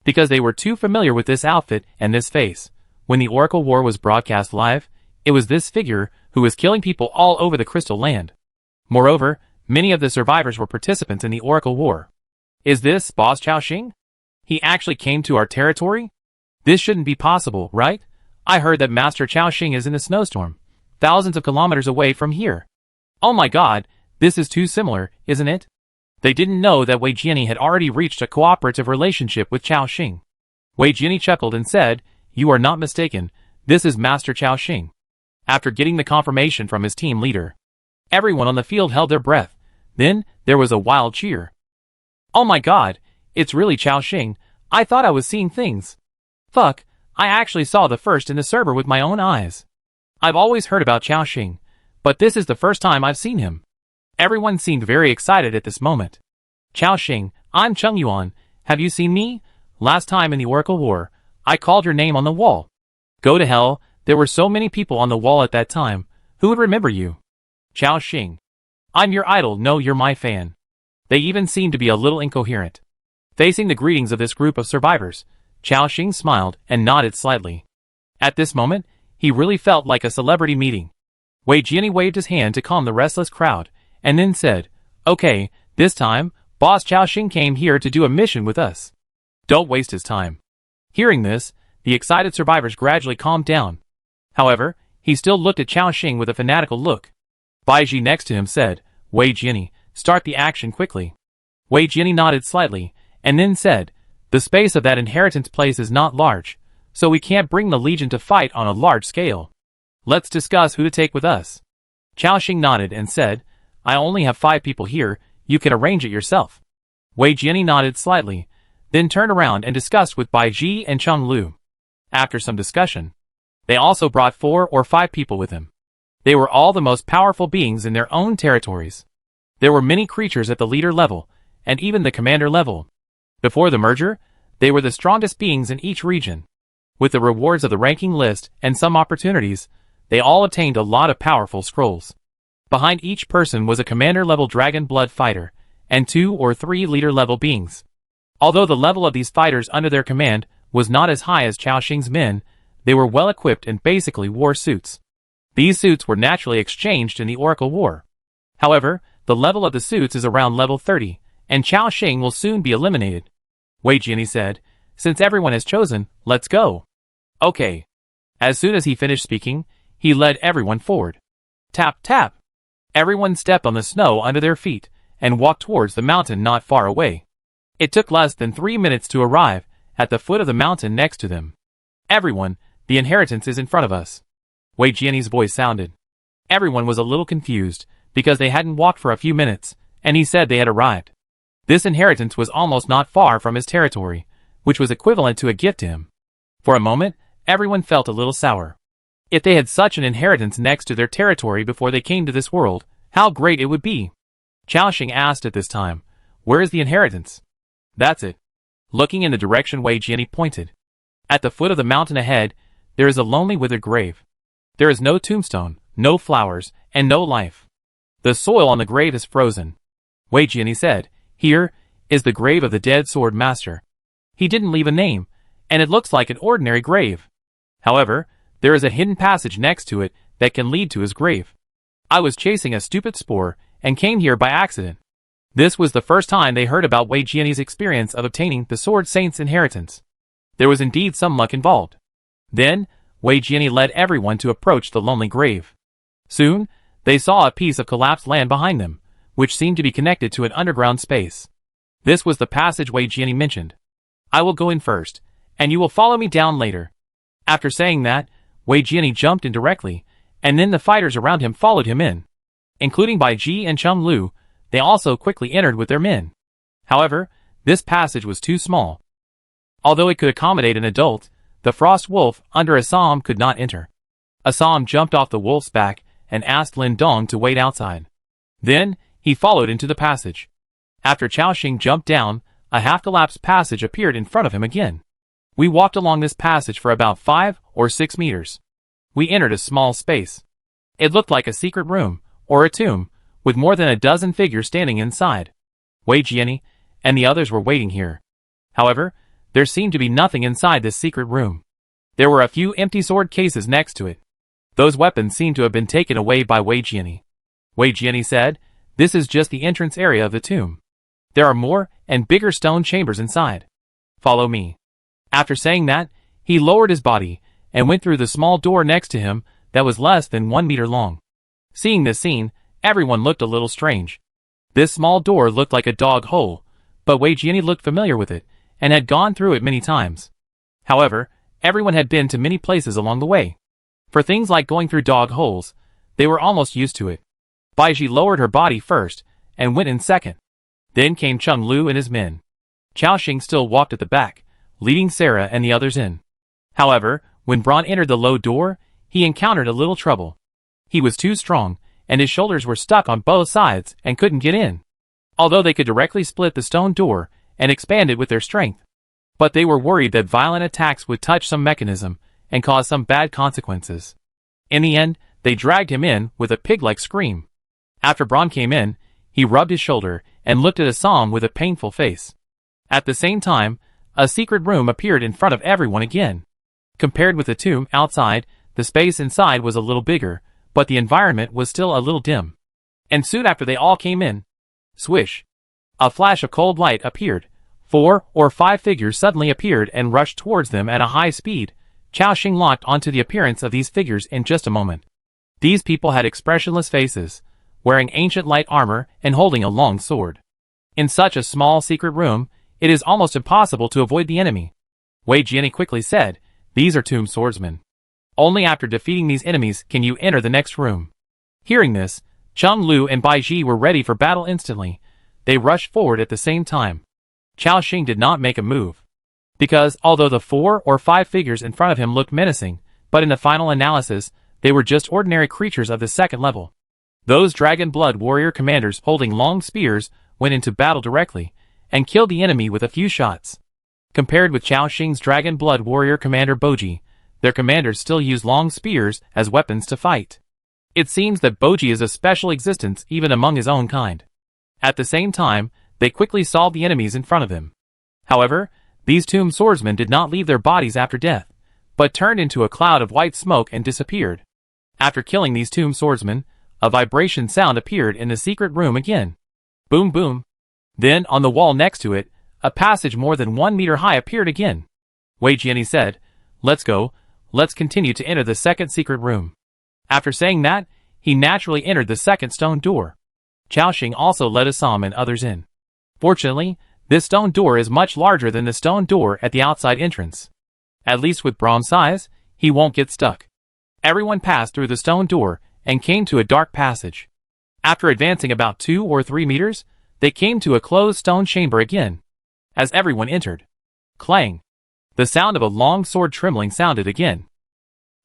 because they were too familiar with this outfit and this face. When the Oracle War was broadcast live, it was this figure who was killing people all over the Crystal Land. Moreover, many of the survivors were participants in the Oracle War. Is this Boss Cao Xing? He actually came to our territory? This shouldn't be possible, right? I heard that Master Cao Xing is in a snowstorm, thousands of kilometers away from here. Oh my god, this is too similar, isn't it? They didn't know that Wei Jiani had already reached a cooperative relationship with Cao Xing. Wei Jiani chuckled and said, "You are not mistaken, this is Master Cao Xing." After getting the confirmation from his team leader, everyone on the field held their breath. Then, there was a wild cheer. "Oh my god, it's really Cao Xing. I thought I was seeing things. Fuck, I actually saw the first in the server with my own eyes. I've always heard about Cao Xing, but this is the first time I've seen him." Everyone seemed very excited at this moment. "Cao Xing, I'm Cheng Yuan. Have you seen me? Last time in the Oracle War, I called your name on the wall." "Go to hell, there were so many people on the wall at that time. Who would remember you?" "Cao Xing. I'm your idol, no, you're my fan." They even seemed to be a little incoherent. Facing the greetings of this group of survivors, Cao Xing smiled and nodded slightly. At this moment, he really felt like a celebrity meeting. Wei Jiani waved his hand to calm the restless crowd, and then said, "Okay, this time, Boss Cao Xing came here to do a mission with us. Don't waste his time." Hearing this, the excited survivors gradually calmed down. However, he still looked at Cao Xing with a fanatical look. Bai Ji next to him said, "Wei Jiani, start the action quickly." Wei Jiani nodded slightly, and then said, "The space of that inheritance place is not large, so we can't bring the Legion to fight on a large scale. Let's discuss who to take with us." Cao Xing nodded and said, "I only have 5 people here, you can arrange it yourself." Wei Jiani nodded slightly, then turned around and discussed with Bai Ji and Cheng Lu. After some discussion, they also brought 4 or 5 people with him. They were all the most powerful beings in their own territories. There were many creatures at the leader level, and even the commander level. Before the merger, they were the strongest beings in each region. With the rewards of the ranking list and some opportunities, they all obtained a lot of powerful scrolls. Behind each person was a commander-level dragon blood fighter, and 2 or 3 leader-level beings. Although the level of these fighters under their command was not as high as Cao Xing's men, they were well equipped and basically wore suits. These suits were naturally exchanged in the Oracle War. However, the level of the suits is around level 30, and Cao Xing will soon be eliminated. Wei Jiani said, "Since everyone has chosen, let's go." "Okay." As soon as he finished speaking, he led everyone forward. Tap, tap. Everyone stepped on the snow under their feet and walked towards the mountain not far away. It took less than 3 minutes to arrive at the foot of the mountain next to them. "Everyone, the inheritance is in front of us." Wei Jiani's voice sounded. Everyone was a little confused because they hadn't walked for a few minutes, and he said they had arrived. This inheritance was almost not far from his territory, which was equivalent to a gift to him. For a moment, everyone felt a little sour. If they had such an inheritance next to their territory before they came to this world, how great it would be. Cao Xing asked at this time, "Where is the inheritance?" "That's it." Looking in the direction Wei Jiani pointed. At the foot of the mountain ahead, there is a lonely withered grave. There is no tombstone, no flowers, and no life. The soil on the grave is frozen. Wei Jiani said, "Here is the grave of the dead sword master. He didn't leave a name, and it looks like an ordinary grave. However, there is a hidden passage next to it that can lead to his grave. I was chasing a stupid spore and came here by accident." This was the first time they heard about Wei Jiani's experience of obtaining the Sword Saint's inheritance. There was indeed some luck involved. Then, Wei Jiani led everyone to approach the lonely grave. Soon, they saw a piece of collapsed land behind them, which seemed to be connected to an underground space. This was the passage Wei Jiani mentioned. "I will go in first, and you will follow me down later." After saying that, Wei Jiani jumped in directly, and then the fighters around him followed him in. Including Bai Ji and Cheng Lu, They also quickly entered with their men. However, this passage was too small. Although it could accommodate an adult, the frost wolf under Assam could not enter. Assam jumped off the wolf's back and asked Lin Dong to wait outside. Then, he followed into the passage. After Chao Xing jumped down, a half-collapsed passage appeared in front of him again. We walked along this passage for about 5 or 6 meters. We entered a small space. It looked like a secret room, or a tomb, with more than a dozen figures standing inside. Wei Jiani and the others were waiting here. However, there seemed to be nothing inside this secret room. There were a few empty sword cases next to it. Those weapons seemed to have been taken away by Wei Jiani. Wei Jiani said, "This is just the entrance area of the tomb. There are more and bigger stone chambers inside. Follow me." After saying that, he lowered his body and went through the small door next to him that was less than 1 meter long. Seeing this scene, everyone looked a little strange. This small door looked like a dog hole, but Wei Jiani looked familiar with it and had gone through it many times. However, everyone had been to many places along the way. For things like going through dog holes, they were almost used to it. Baiji lowered her body first and went in second. Then came Chung Lu and his men. Chao Xing still walked at the back, leading Sarah and the others in. However, when Braun entered the low door, he encountered a little trouble. He was too strong, and his shoulders were stuck on both sides and couldn't get in. Although they could directly split the stone door and expand it with their strength. But they were worried that violent attacks would touch some mechanism and cause some bad consequences. In the end, they dragged him in with a pig-like scream. After Braun came in, he rubbed his shoulder and looked at Assam with a painful face. At the same time, a secret room appeared in front of everyone again. Compared with the tomb outside, the space inside was a little bigger, but the environment was still a little dim. And soon after they all came in, swish! A flash of cold light appeared. 4 or 5 figures suddenly appeared and rushed towards them at a high speed. Chao Xing locked onto the appearance of these figures in just a moment. These people had expressionless faces, wearing ancient light armor and holding a long sword. In such a small secret room, it is almost impossible to avoid the enemy. Wei Jiani quickly said, "These are tomb swordsmen. Only after defeating these enemies can you enter the next room." Hearing this, Chung Lu and Bai Ji were ready for battle instantly. They rushed forward at the same time. Chao Xing did not make a move. Because, although the 4 or 5 figures in front of him looked menacing, but in the final analysis, they were just ordinary creatures of the second level. Those Dragon Blood warrior commanders holding long spears went into battle directly, and killed the enemy with a few shots. Compared with Chao Xing's Dragon Blood warrior commander Boji, their commanders still use long spears as weapons to fight. It seems that Boji is a special existence even among his own kind. At the same time, they quickly solved the enemies in front of them. However, these tomb swordsmen did not leave their bodies after death, but turned into a cloud of white smoke and disappeared. After killing these tomb swordsmen, a vibration sound appeared in the secret room again. Boom boom. Then, on the wall next to it, a passage more than 1 meter high appeared again. Wei Jiani said, "Let's go, let's continue to enter the second secret room." After saying that, he naturally entered the second stone door. Chao Xing also led Assam and others in. Fortunately, this stone door is much larger than the stone door at the outside entrance. At least with Braun's size, he won't get stuck. Everyone passed through the stone door and came to a dark passage. After advancing about 2 or 3 meters, they came to a closed stone chamber again. As everyone entered, clang! The sound of a long sword trembling sounded again.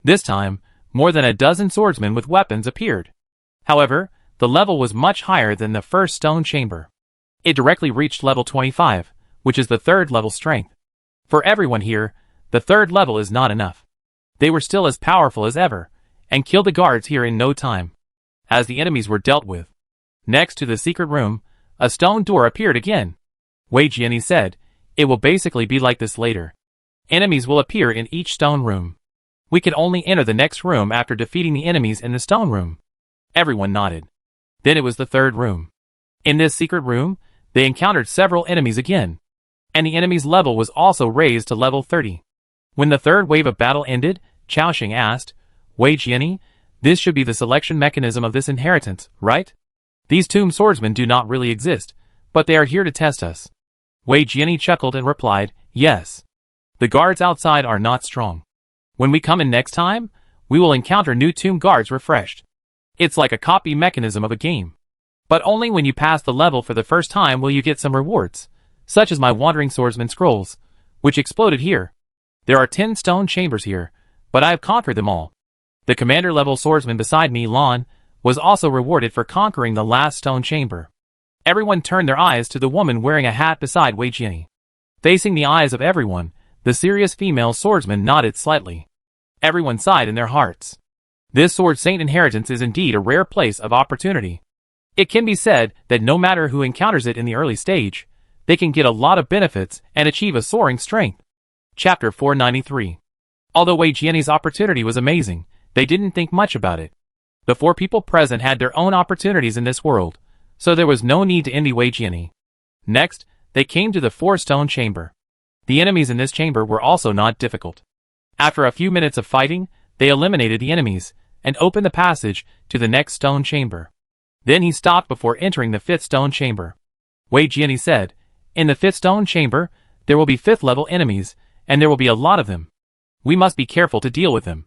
This time, more than a dozen swordsmen with weapons appeared. However, the level was much higher than the first stone chamber. It directly reached level 25, which is the third level strength. For everyone here, the third level is not enough. They were still as powerful as ever, and killed the guards here in no time, as the enemies were dealt with. Next to the secret room, a stone door appeared again. Wei Jiani said, "It will basically be like this later. Enemies will appear in each stone room. We can only enter the next room after defeating the enemies in the stone room." Everyone nodded. Then it was the third room. In this secret room, they encountered several enemies again, and the enemy's level was also raised to level 30. When the third wave of battle ended, Chao Xing asked, "Wei Jiani, this should be the selection mechanism of this inheritance, right? These tomb swordsmen do not really exist, but they are here to test us." Wei Jiani chuckled and replied, "Yes. The guards outside are not strong. When we come in next time, we will encounter new tomb guards refreshed. It's like a copy mechanism of a game. But only when you pass the level for the first time will you get some rewards, such as my Wandering Swordsman scrolls, which exploded here. There are 10 stone chambers here, but I have conquered them all. The commander-level swordsman beside me, Lon, was also rewarded for conquering the last stone chamber. Everyone turned their eyes to the woman wearing a hat beside Wei Jiani. Facing the eyes of everyone, the serious female swordsman nodded slightly. Everyone sighed in their hearts. This Sword Saint inheritance is indeed a rare place of opportunity. It can be said that no matter who encounters it in the early stage, they can get a lot of benefits and achieve a soaring strength. Chapter 493. Although Wei Jiani's opportunity was amazing, they didn't think much about it. The 4 people present had their own opportunities in this world, so there was no need to envy Wei Jiani. Next, they came to the 4-stone chamber. The enemies in this chamber were also not difficult. After a few minutes of fighting, they eliminated the enemies and opened the passage to the next stone chamber. Then he stopped before entering the 5th stone chamber. Wei Jiani said, "In the 5th stone chamber, there will be 5th level enemies, and there will be a lot of them. We must be careful to deal with them.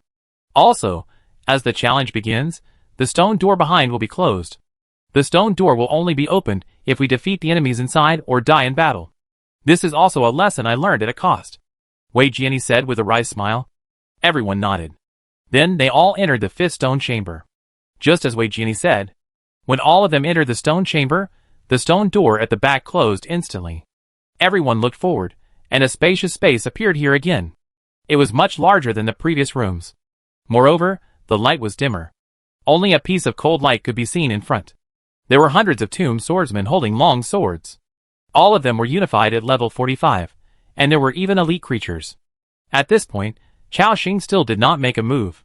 Also, as the challenge begins, the stone door behind will be closed. The stone door will only be opened if we defeat the enemies inside or die in battle. This is also a lesson I learned at a cost," Wei Jiani said with a wry smile. Everyone nodded. Then they all entered the 5th stone chamber. Just as Wei Jiani said, when all of them entered the stone chamber, the stone door at the back closed instantly. Everyone looked forward, and a spacious space appeared here again. It was much larger than the previous rooms. Moreover, the light was dimmer. Only a piece of cold light could be seen in front. There were hundreds of tomb swordsmen holding long swords. All of them were unified at level 45, and there were even elite creatures. At this point, Cao Xing still did not make a move.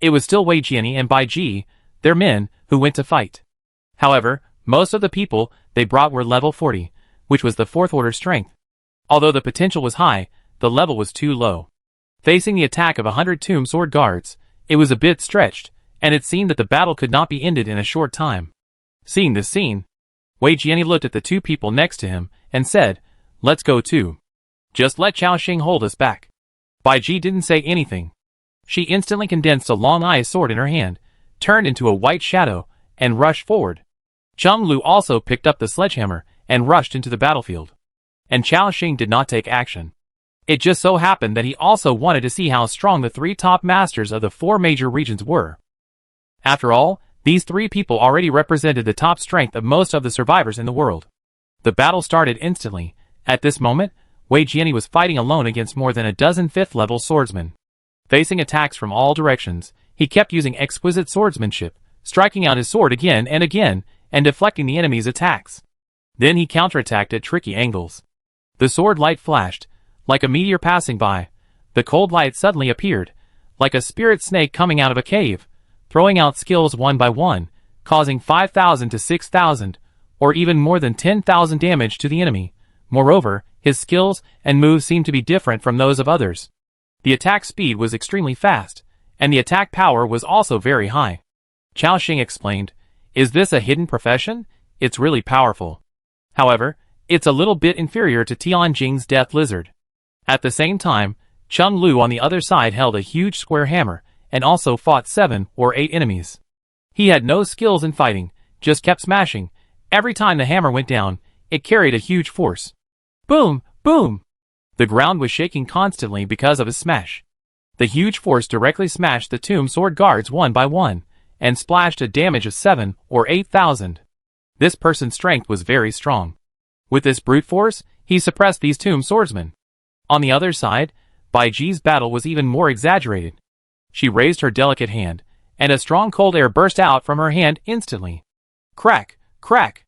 It was still Wei Jiani and Bai Ji, their men, who went to fight. However, most of the people they brought were level 40, which was the 4th order strength. Although the potential was high, the level was too low. Facing the attack of 100 tomb sword guards, it was a bit stretched, and it seemed that the battle could not be ended in a short time. Seeing this scene, Wei Jiani looked at the 2 people next to him and said, "Let's go too. Just let Cao Xing hold us back." Bai Ji didn't say anything. She instantly condensed a long ice sword in her hand, turned into a white shadow, and rushed forward. Cheng Lu also picked up the sledgehammer and rushed into the battlefield. And Cao Xing did not take action. It just so happened that he also wanted to see how strong the 3 top masters of the 4 major regions were. After all, these 3 people already represented the top strength of most of the survivors in the world. The battle started instantly. At this moment, Wei Jiani was fighting alone against more than a dozen 5th-level swordsmen. Facing attacks from all directions, he kept using exquisite swordsmanship, striking out his sword again and again, and deflecting the enemy's attacks. Then he counterattacked at tricky angles. The sword light flashed, like a meteor passing by. The cold light suddenly appeared, like a spirit snake coming out of a cave, throwing out skills one by one, causing 5,000 to 6,000, or even more than 10,000 damage to the enemy. Moreover, his skills and moves seemed to be different from those of others. The attack speed was extremely fast, and the attack power was also very high. Cao Xing explained, "Is this a hidden profession? It's really powerful. However, it's a little bit inferior to Tianjing's Death Lizard." At the same time, Cheng Lu on the other side held a huge square hammer, and also fought 7 or 8 enemies. He had no skills in fighting, just kept smashing. Every time the hammer went down, it carried a huge force. Boom! Boom! The ground was shaking constantly because of his smash. The huge force directly smashed the tomb sword guards one by one, and splashed a damage of 7 or 8,000. This person's strength was very strong. With this brute force, he suppressed these tomb swordsmen. On the other side, Bai Ji's battle was even more exaggerated. She raised her delicate hand, and a strong cold air burst out from her hand instantly. Crack! Crack!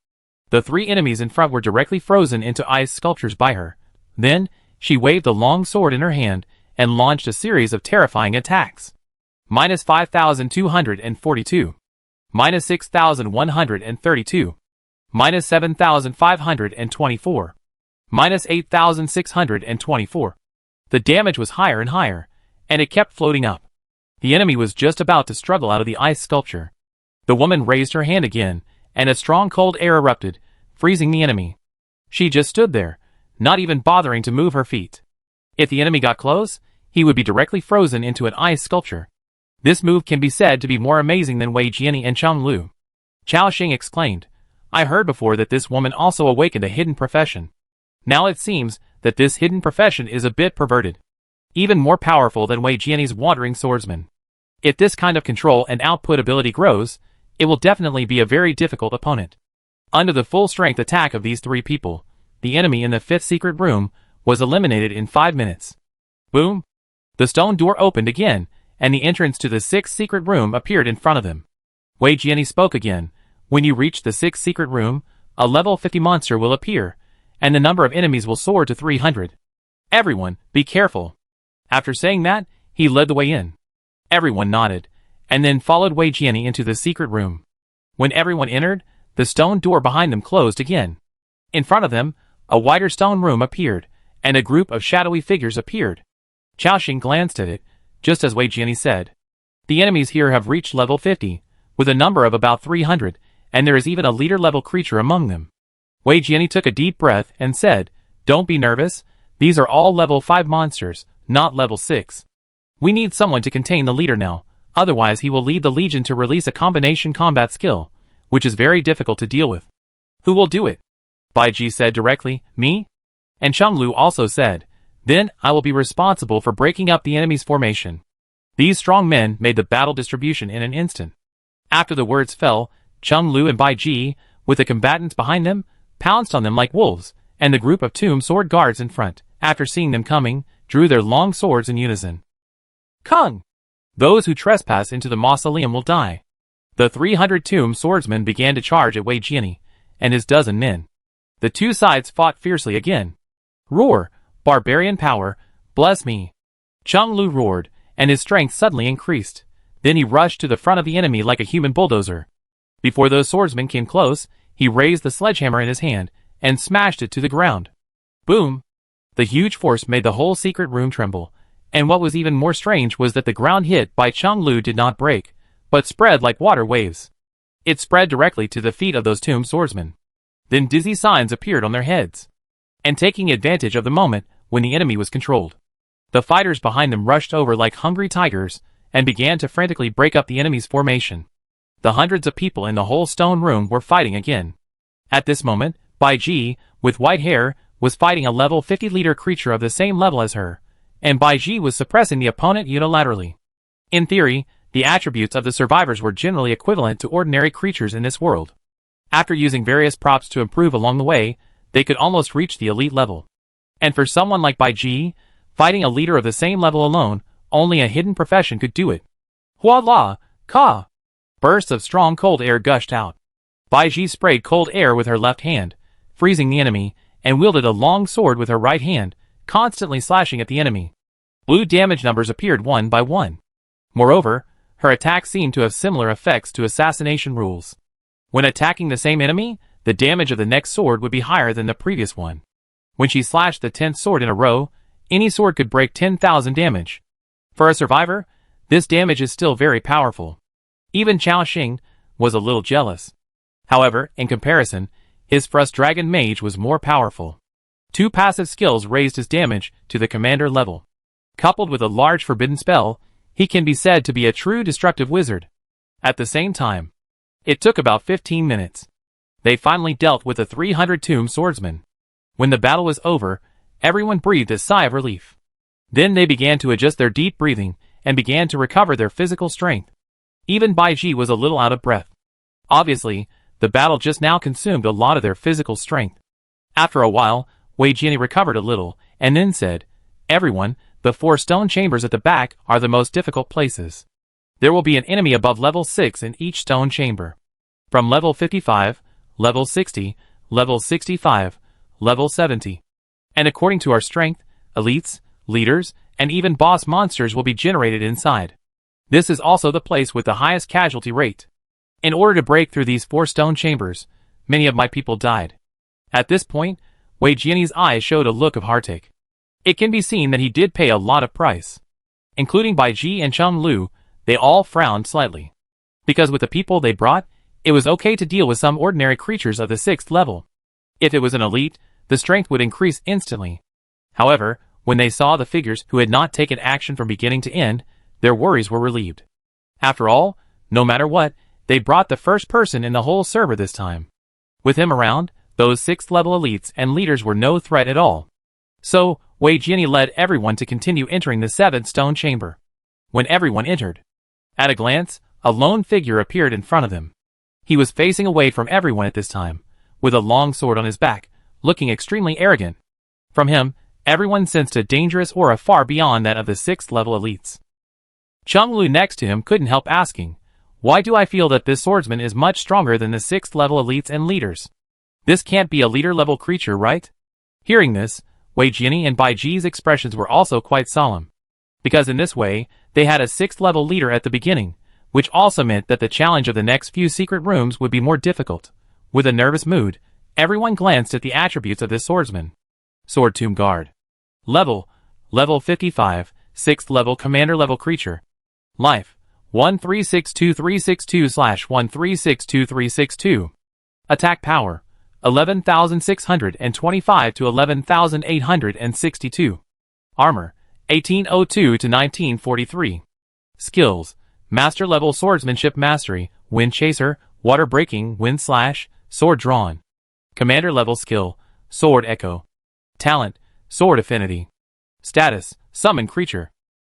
The 3 enemies in front were directly frozen into ice sculptures by her. Then, she waved a long sword in her hand, and launched a series of terrifying attacks. Minus 5,242. Minus 6,132. Minus 7,524. Minus 8,624. The damage was higher and higher, and it kept floating up. The enemy was just about to struggle out of the ice sculpture. The woman raised her hand again, and a strong cold air erupted, freezing the enemy. She just stood there, not even bothering to move her feet. If the enemy got close, he would be directly frozen into an ice sculpture. This move can be said to be more amazing than Wei Jiani and Cheng Lu. Cao Xing exclaimed, I heard before that this woman also awakened a hidden profession. Now it seems that this hidden profession is a bit perverted. Even more powerful than Wei Jianyi's wandering swordsman. If this kind of control and output ability grows, it will definitely be a very difficult opponent. Under the full strength attack of these three people, the enemy in the fifth secret room was eliminated in 5 minutes. Boom! The stone door opened again, and the entrance to the sixth secret room appeared in front of them. Wei Jianyi spoke again. When you reach the sixth secret room, a level 50 monster will appear, and the number of enemies will soar to 300. Everyone, be careful. After saying that, he led the way in. Everyone nodded, and then followed Wei Jianyi into the secret room. When everyone entered, the stone door behind them closed again. In front of them, a wider stone room appeared, and a group of shadowy figures appeared. Xiaoxing glanced at it, just as Wei Jianyi said. The enemies here have reached level 50, with a number of about 300, and there is even a leader-level creature among them. Wei Jianyi took a deep breath and said, "Don't be nervous, these are all level 5 monsters, not level 6. We need someone to contain the leader now, otherwise he will lead the Legion to release a combination combat skill, which is very difficult to deal with." "Who will do it?" Bai Ji said directly, "Me?" And Cheng Lu also said, "Then I will be responsible for breaking up the enemy's formation." These strong men made the battle distribution in an instant. After the words fell, Cheng Lu and Bai Ji, with the combatants behind them, pounced on them like wolves, and the group of tomb sword guards in front, after seeing them coming, drew their long swords in unison. Kung! Those who trespass into the mausoleum will die. The 300 tomb swordsmen began to charge at Wei Jianyi and his dozen men. The two sides fought fiercely again. Roar! Barbarian power! Bless me! Cheng Lu roared, and his strength suddenly increased. Then he rushed to the front of the enemy like a human bulldozer. Before those swordsmen came close, he raised the sledgehammer in his hand and smashed it to the ground. Boom! The huge force made the whole secret room tremble, and what was even more strange was that the ground hit by Cheng Lu did not break, but spread like water waves. It spread directly to the feet of those tomb swordsmen. Then dizzy signs appeared on their heads. And taking advantage of the moment when the enemy was controlled, the fighters behind them rushed over like hungry tigers and began to frantically break up the enemy's formation. The hundreds of people in the whole stone room were fighting again. At this moment, Bai Ji, with white hair, was fighting a level 50 leader creature of the same level as her, and Bai Ji was suppressing the opponent unilaterally. In theory, the attributes of the survivors were generally equivalent to ordinary creatures in this world. After using various props to improve along the way, they could almost reach the elite level. And for someone like Bai Ji, fighting a leader of the same level alone, only a hidden profession could do it. Hua la, ka! Bursts of strong cold air gushed out. Bai Ji sprayed cold air with her left hand, freezing the enemy, and wielded a long sword with her right hand, constantly slashing at the enemy. Blue damage numbers appeared one by one. Moreover, her attacks seemed to have similar effects to assassination rules. When attacking the same enemy, the damage of the next sword would be higher than the previous one. When she slashed the 10th sword in a row, any sword could break 10,000 damage. For a survivor, this damage is still very powerful. Even Xiaoxing was a little jealous. However, in comparison, his Frust Dragon Mage was more powerful. 2 passive skills raised his damage to the commander level. Coupled with a large forbidden spell, he can be said to be a true destructive wizard. At the same time, it took about 15 minutes. They finally dealt with the 300 tomb swordsmen. When the battle was over, everyone breathed a sigh of relief. Then they began to adjust their deep breathing and began to recover their physical strength. Even Bai Ji was a little out of breath. Obviously, the battle just now consumed a lot of their physical strength. After a while, Wei Jianyi recovered a little, and then said, "Everyone, the 4 stone chambers at the back are the most difficult places. There will be an enemy above level 6 in each stone chamber. From level 55, level 60, level 65, level 70. And according to our strength, elites, leaders, and even boss monsters will be generated inside. This is also the place with the highest casualty rate. In order to break through these 4 stone chambers, many of my people died." At this point, Wei Jianyi's eyes showed a look of heartache. It can be seen that he did pay a lot of price. Including Bai Ji and Cheng Lu, they all frowned slightly. Because with the people they brought, it was okay to deal with some ordinary creatures of the 6th level. If it was an elite, the strength would increase instantly. However, when they saw the figures who had not taken action from beginning to end, their worries were relieved. After all, no matter what, they brought the first person in the whole server this time. With him around, those 6th level elites and leaders were no threat at all. So, Wei Jiani led everyone to continue entering the 7th stone chamber. When everyone entered, at a glance, a lone figure appeared in front of them. He was facing away from everyone at this time, with a long sword on his back, looking extremely arrogant. From him, everyone sensed a dangerous aura far beyond that of the 6th level elites. Cheng Lu next to him couldn't help asking, "Why do I feel that this swordsman is much stronger than the 6th level elites and leaders? This can't be a leader level creature, right?" Hearing this, Wei Jiani and Bai Ji's expressions were also quite solemn. Because in this way, they had a 6th level leader at the beginning, which also meant that the challenge of the next few secret rooms would be more difficult. With a nervous mood, everyone glanced at the attributes of this swordsman. Sword Tomb Guard. Level 55, 6th level commander level creature. Life, 1362362/1362362. Attack power, 11,625 to 11,862. Armor, 1802 to 1943. Skills, Master level swordsmanship mastery, wind chaser, water breaking, wind slash, sword drawn. Commander level skill, sword echo. Talent, sword affinity. Status, summon creature.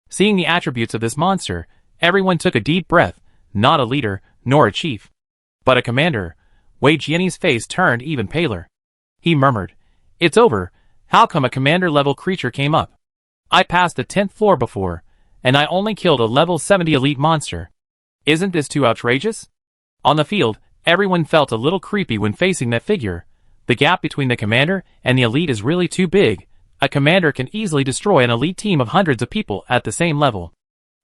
Seeing the attributes of this monster, everyone took a deep breath, not a leader, nor a chief, but a commander. Wei Jiani's face turned even paler. He murmured, "It's over. How come a commander-level creature came up? I passed the 10th floor before, and I only killed a level 70 elite monster. Isn't this too outrageous?" On the field, everyone felt a little creepy when facing that figure. The gap between the commander and the elite is really too big. A commander can easily destroy an elite team of hundreds of people at the same level.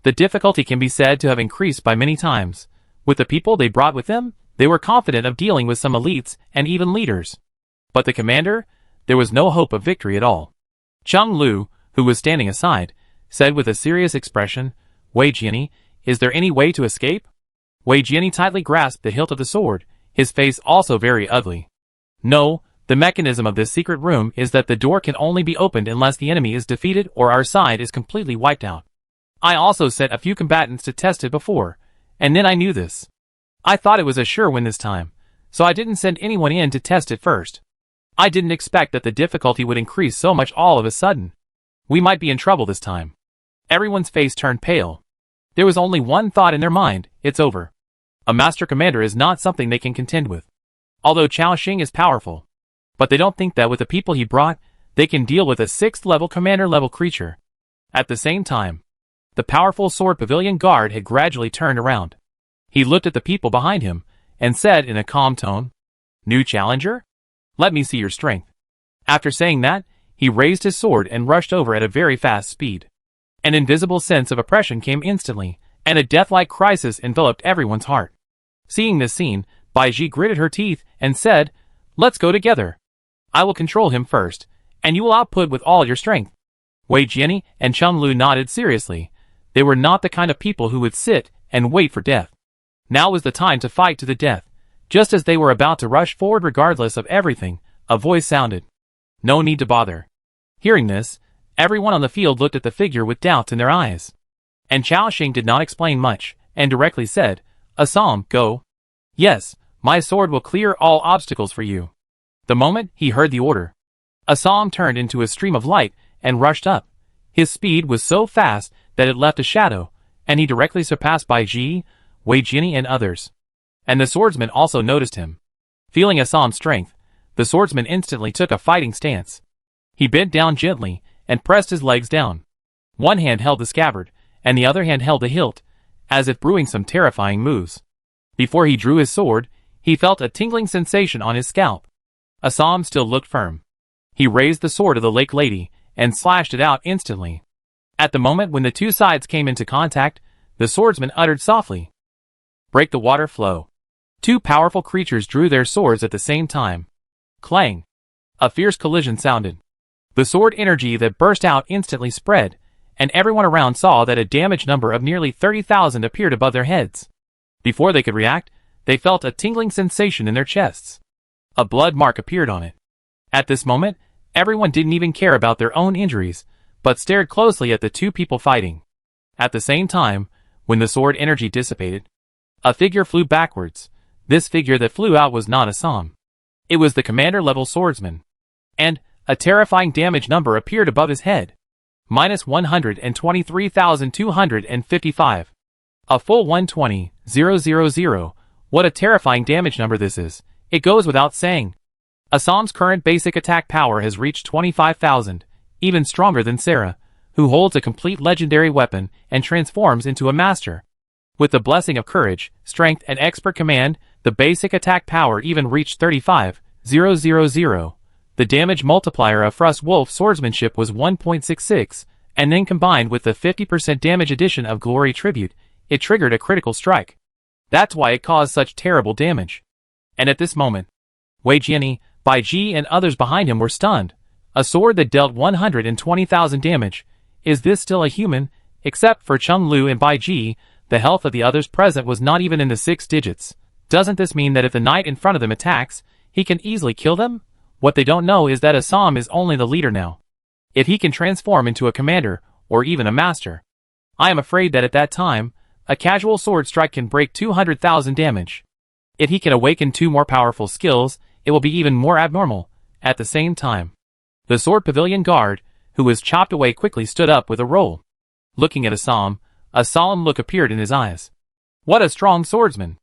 The difficulty can be said to have increased by many times. With the people they brought with them, they were confident of dealing with some elites and even leaders. But the commander? There was no hope of victory at all. Cheng Lu, who was standing aside, said with a serious expression, "Wei Jiani, is there any way to escape?" Wei Jiani tightly grasped the hilt of the sword, his face also very ugly. "No, the mechanism of this secret room is that the door can only be opened unless the enemy is defeated or our side is completely wiped out. I also sent a few combatants to test it before, and then I knew this. I thought it was a sure win this time, so I didn't send anyone in to test it first. I didn't expect that the difficulty would increase so much all of a sudden. We might be in trouble this time." Everyone's face turned pale. There was only one thought in their mind: it's over. A master commander is not something they can contend with. Although Cao Xing is powerful, but they don't think that with the people he brought, they can deal with a 6th level commander level creature. At the same time, the powerful sword pavilion guard had gradually turned around. He looked at the people behind him, and said in a calm tone, "New challenger? Let me see your strength." After saying that, he raised his sword and rushed over at a very fast speed. An invisible sense of oppression came instantly, and a death-like crisis enveloped everyone's heart. Seeing this scene, Bai Ji gritted her teeth and said, "Let's go together. I will control him first, and you will output with all your strength." Wei Jiani and Cheng Lu nodded seriously. They were not the kind of people who would sit and wait for death. Now was the time to fight to the death. Just as they were about to rush forward regardless of everything, a voice sounded. "No need to bother." Hearing this, everyone on the field looked at the figure with doubts in their eyes. And Cao Xing did not explain much, and directly said, "Assam, go. Yes, my sword will clear all obstacles for you." The moment he heard the order, Assam turned into a stream of light and rushed up. His speed was so fast that it left a shadow, and he directly surpassed Bai Ji, Wei Jiani and others. And the swordsman also noticed him. Feeling Assam's strength, the swordsman instantly took a fighting stance. He bent down gently and pressed his legs down. One hand held the scabbard, and the other hand held the hilt, as if brewing some terrifying moves. Before he drew his sword, he felt a tingling sensation on his scalp. Assam still looked firm. He raised the sword of the Lake Lady and slashed it out instantly. At the moment when the two sides came into contact, the swordsman uttered softly, "Break the water flow." Two powerful creatures drew their swords at the same time. Clang! A fierce collision sounded. The sword energy that burst out instantly spread, and everyone around saw that a damaged number of nearly 30,000 appeared above their heads. Before they could react, they felt a tingling sensation in their chests. A blood mark appeared on it. At this moment, everyone didn't even care about their own injuries, but stared closely at the two people fighting. At the same time, when the sword energy dissipated, a figure flew backwards. This figure that flew out was not Assam. It was the commander-level swordsman. And a terrifying damage number appeared above his head. -123,255. A full 120,000. What a terrifying damage number this is. It goes without saying. Assam's current basic attack power has reached 25,000, even stronger than Sarah, who holds a complete legendary weapon and transforms into a master. With the blessing of courage, strength, and expert command, the basic attack power even reached 35,000. The damage multiplier of Frost Wolf swordsmanship was 1.66, and then combined with the 50% damage addition of Glory Tribute, it triggered a critical strike. That's why it caused such terrible damage. And at this moment, Wei Jiani, Bai Ji, and others behind him were stunned. A sword that dealt 120,000 damage. Is this still a human? Except for Chung Lu and Bai Ji, the health of the others present was not even in the 6 digits. Doesn't this mean that if the knight in front of them attacks, he can easily kill them? What they don't know is that Assam is only the leader now. If he can transform into a commander, or even a master, I am afraid that at that time, a casual sword strike can break 200,000 damage. If he can awaken 2 more powerful skills, it will be even more abnormal. At the same time, the sword pavilion guard, who was chopped away, quickly stood up with a roll. Looking at Assam, a solemn look appeared in his eyes. What a strong swordsman!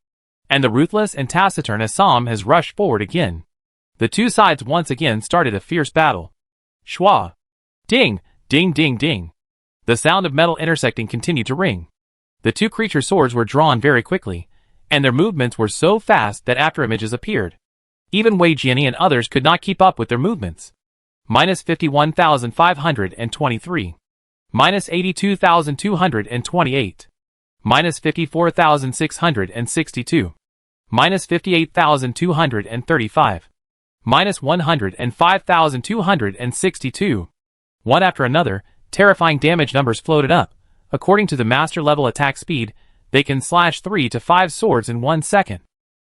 And the ruthless and taciturn Assam has rushed forward again. The two sides once again started a fierce battle. Schwa! Ding! Ding ding ding! The sound of metal intersecting continued to ring. The two creature swords were drawn very quickly, and their movements were so fast that after images appeared, even Wei Jiani and others could not keep up with their movements. -51,523. -82,228. -54,662. -58,235. -105,262. One after another, terrifying damage numbers floated up. According to the master level attack speed, they can slash 3 to 5 swords in 1 second.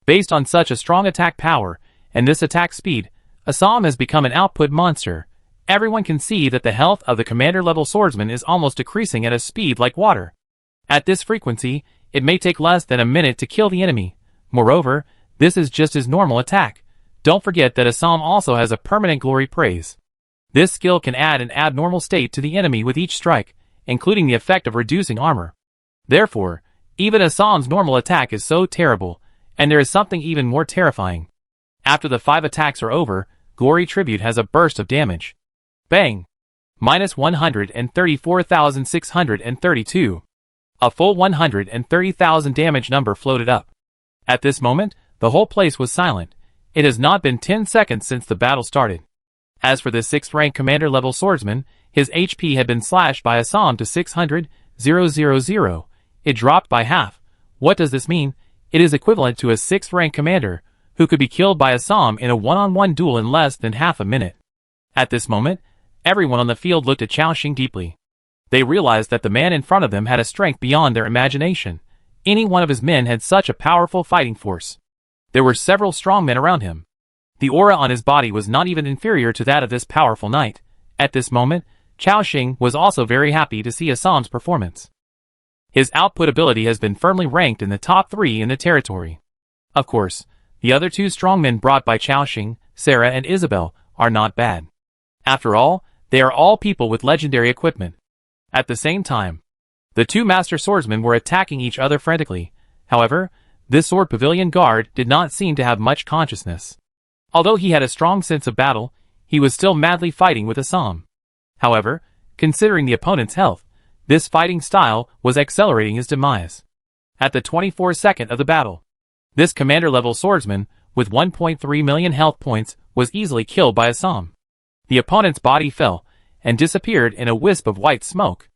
Based on such a strong attack power, and this attack speed, Assam has become an output monster. Everyone can see that the health of the commander-level swordsman is almost decreasing at a speed like water. At this frequency, it may take less than a minute to kill the enemy. Moreover, this is just his normal attack. Don't forget that Assam also has a permanent glory praise. This skill can add an abnormal state to the enemy with each strike, including the effect of reducing armor. Therefore, even Assam's normal attack is so terrible, and there is something even more terrifying. After the 5 attacks are over, Glory Tribute has a burst of damage. Bang! -134,632. A full 130,000 damage number floated up. At this moment, the whole place was silent. It has not been 10 seconds since the battle started. As for the 6th rank commander level swordsman, his HP had been slashed by Assam to 600,000. It dropped by half. What does this mean? It is equivalent to a 6th rank commander, who could be killed by Assam in a one-on-one duel in less than half a minute. At this moment, everyone on the field looked at Chaoxing deeply. They realized that the man in front of them had a strength beyond their imagination. Any one of his men had such a powerful fighting force. There were several strong men around him. The aura on his body was not even inferior to that of this powerful knight. At this moment, Chaoxing was also very happy to see Assam's performance. His output ability has been firmly ranked in the top 3 in the territory. Of course, the other 2 strongmen brought by Chaoxing, Sarah and Isabel, are not bad. After all, they are all people with legendary equipment. At the same time, the 2 master swordsmen were attacking each other frantically. However, this sword pavilion guard did not seem to have much consciousness. Although he had a strong sense of battle, he was still madly fighting with Assam. However, considering the opponent's health, this fighting style was accelerating his demise. At the 24th second of the battle, this commander-level swordsman, with 1.3 million health points, was easily killed by Assam. The opponent's body fell, and disappeared in a wisp of white smoke.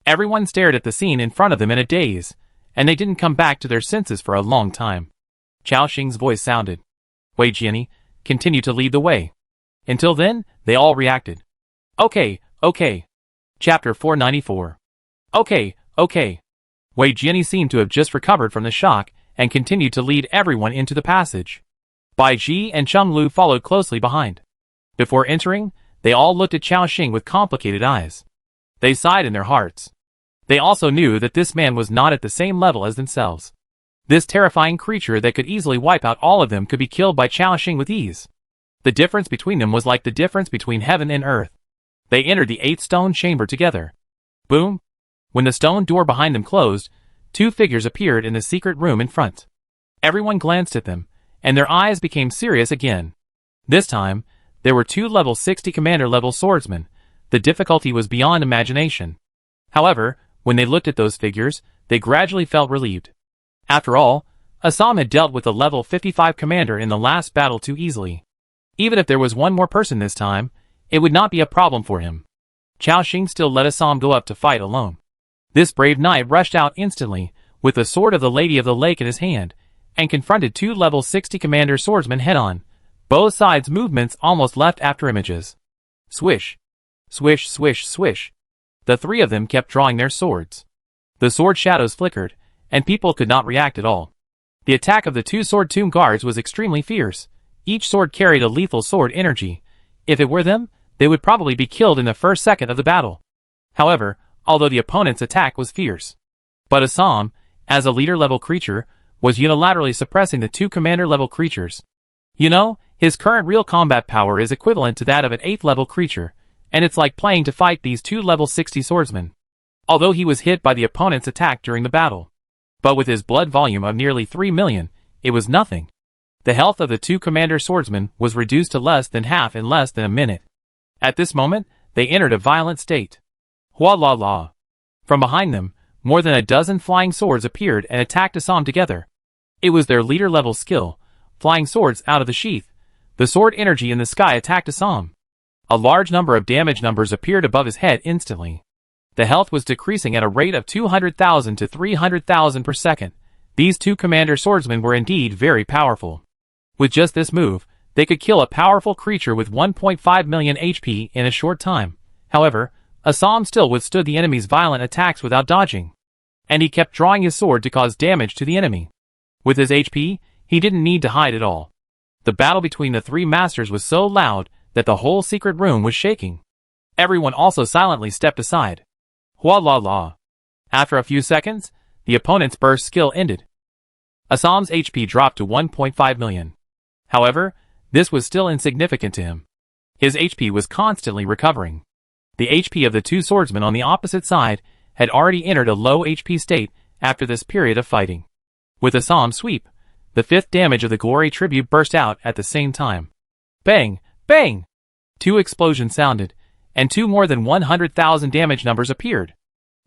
Everyone stared at the scene in front of them in a daze, and they didn't come back to their senses for a long time. Chaoxing's voice sounded. Wei Jiani, continue to lead the way. Until then, they all reacted. Okay. Chapter 494. Okay. Wei Jiani seemed to have just recovered from the shock, and continued to lead everyone into the passage. Bai Ji and Chung Lu followed closely behind. Before entering, they all looked at Chaoxing with complicated eyes. They sighed in their hearts. They also knew that this man was not at the same level as themselves. This terrifying creature that could easily wipe out all of them could be killed by Chaoxing with ease. The difference between them was like the difference between heaven and earth. They entered the 8th stone chamber together. Boom! When the stone door behind them closed, 2 figures appeared in the secret room in front. Everyone glanced at them, and their eyes became serious again. This time, there were 2 level 60 commander-level swordsmen. The difficulty was beyond imagination. However, when they looked at those figures, they gradually felt relieved. After all, Assam had dealt with a level 55 commander in the last battle too easily. Even if there was one more person this time, it would not be a problem for him. Chao Xing still let Assam go up to fight alone. This brave knight rushed out instantly, with the sword of the Lady of the Lake in his hand, and confronted 2 level 60 commander swordsmen head-on. Both sides' movements almost left after images. Swish. Swish, swish, swish. The 3 of them kept drawing their swords. The sword shadows flickered, and people could not react at all. The attack of the 2 sword tomb guards was extremely fierce. Each sword carried a lethal sword energy. If it were them, they would probably be killed in the first second of the battle. However, although the opponent's attack was fierce, but Assam, as a leader-level creature, was unilaterally suppressing the 2 commander-level creatures. You know, his current real combat power is equivalent to that of an 8th-level creature, and it's like playing to fight these 2 level 60 swordsmen. Although he was hit by the opponent's attack during the battle. But with his blood volume of nearly 3 million, it was nothing. The health of the 2 commander swordsmen was reduced to less than half in less than a minute. At this moment, they entered a violent state. Hua la la. From behind them, more than a dozen flying swords appeared and attacked Assam together. It was their leader-level skill, flying swords out of the sheath. The sword energy in the sky attacked Assam. A large number of damage numbers appeared above his head instantly. The health was decreasing at a rate of 200,000 to 300,000 per second. These 2 commander swordsmen were indeed very powerful. With just this move, they could kill a powerful creature with 1.5 million HP in a short time. However, Assam still withstood the enemy's violent attacks without dodging. And he kept drawing his sword to cause damage to the enemy. With his HP, he didn't need to hide at all. The battle between the 3 masters was so loud that the whole secret room was shaking. Everyone also silently stepped aside. Hua la la. After a few seconds, the opponent's burst skill ended. Assam's HP dropped to 1.5 million. However, this was still insignificant to him. His HP was constantly recovering. The HP of the 2 swordsmen on the opposite side had already entered a low HP state after this period of fighting. With Assam's sweep, the 5th damage of the glory tribute burst out at the same time. Bang! Bang! 2 explosions sounded, and 2 more than 100,000 damage numbers appeared.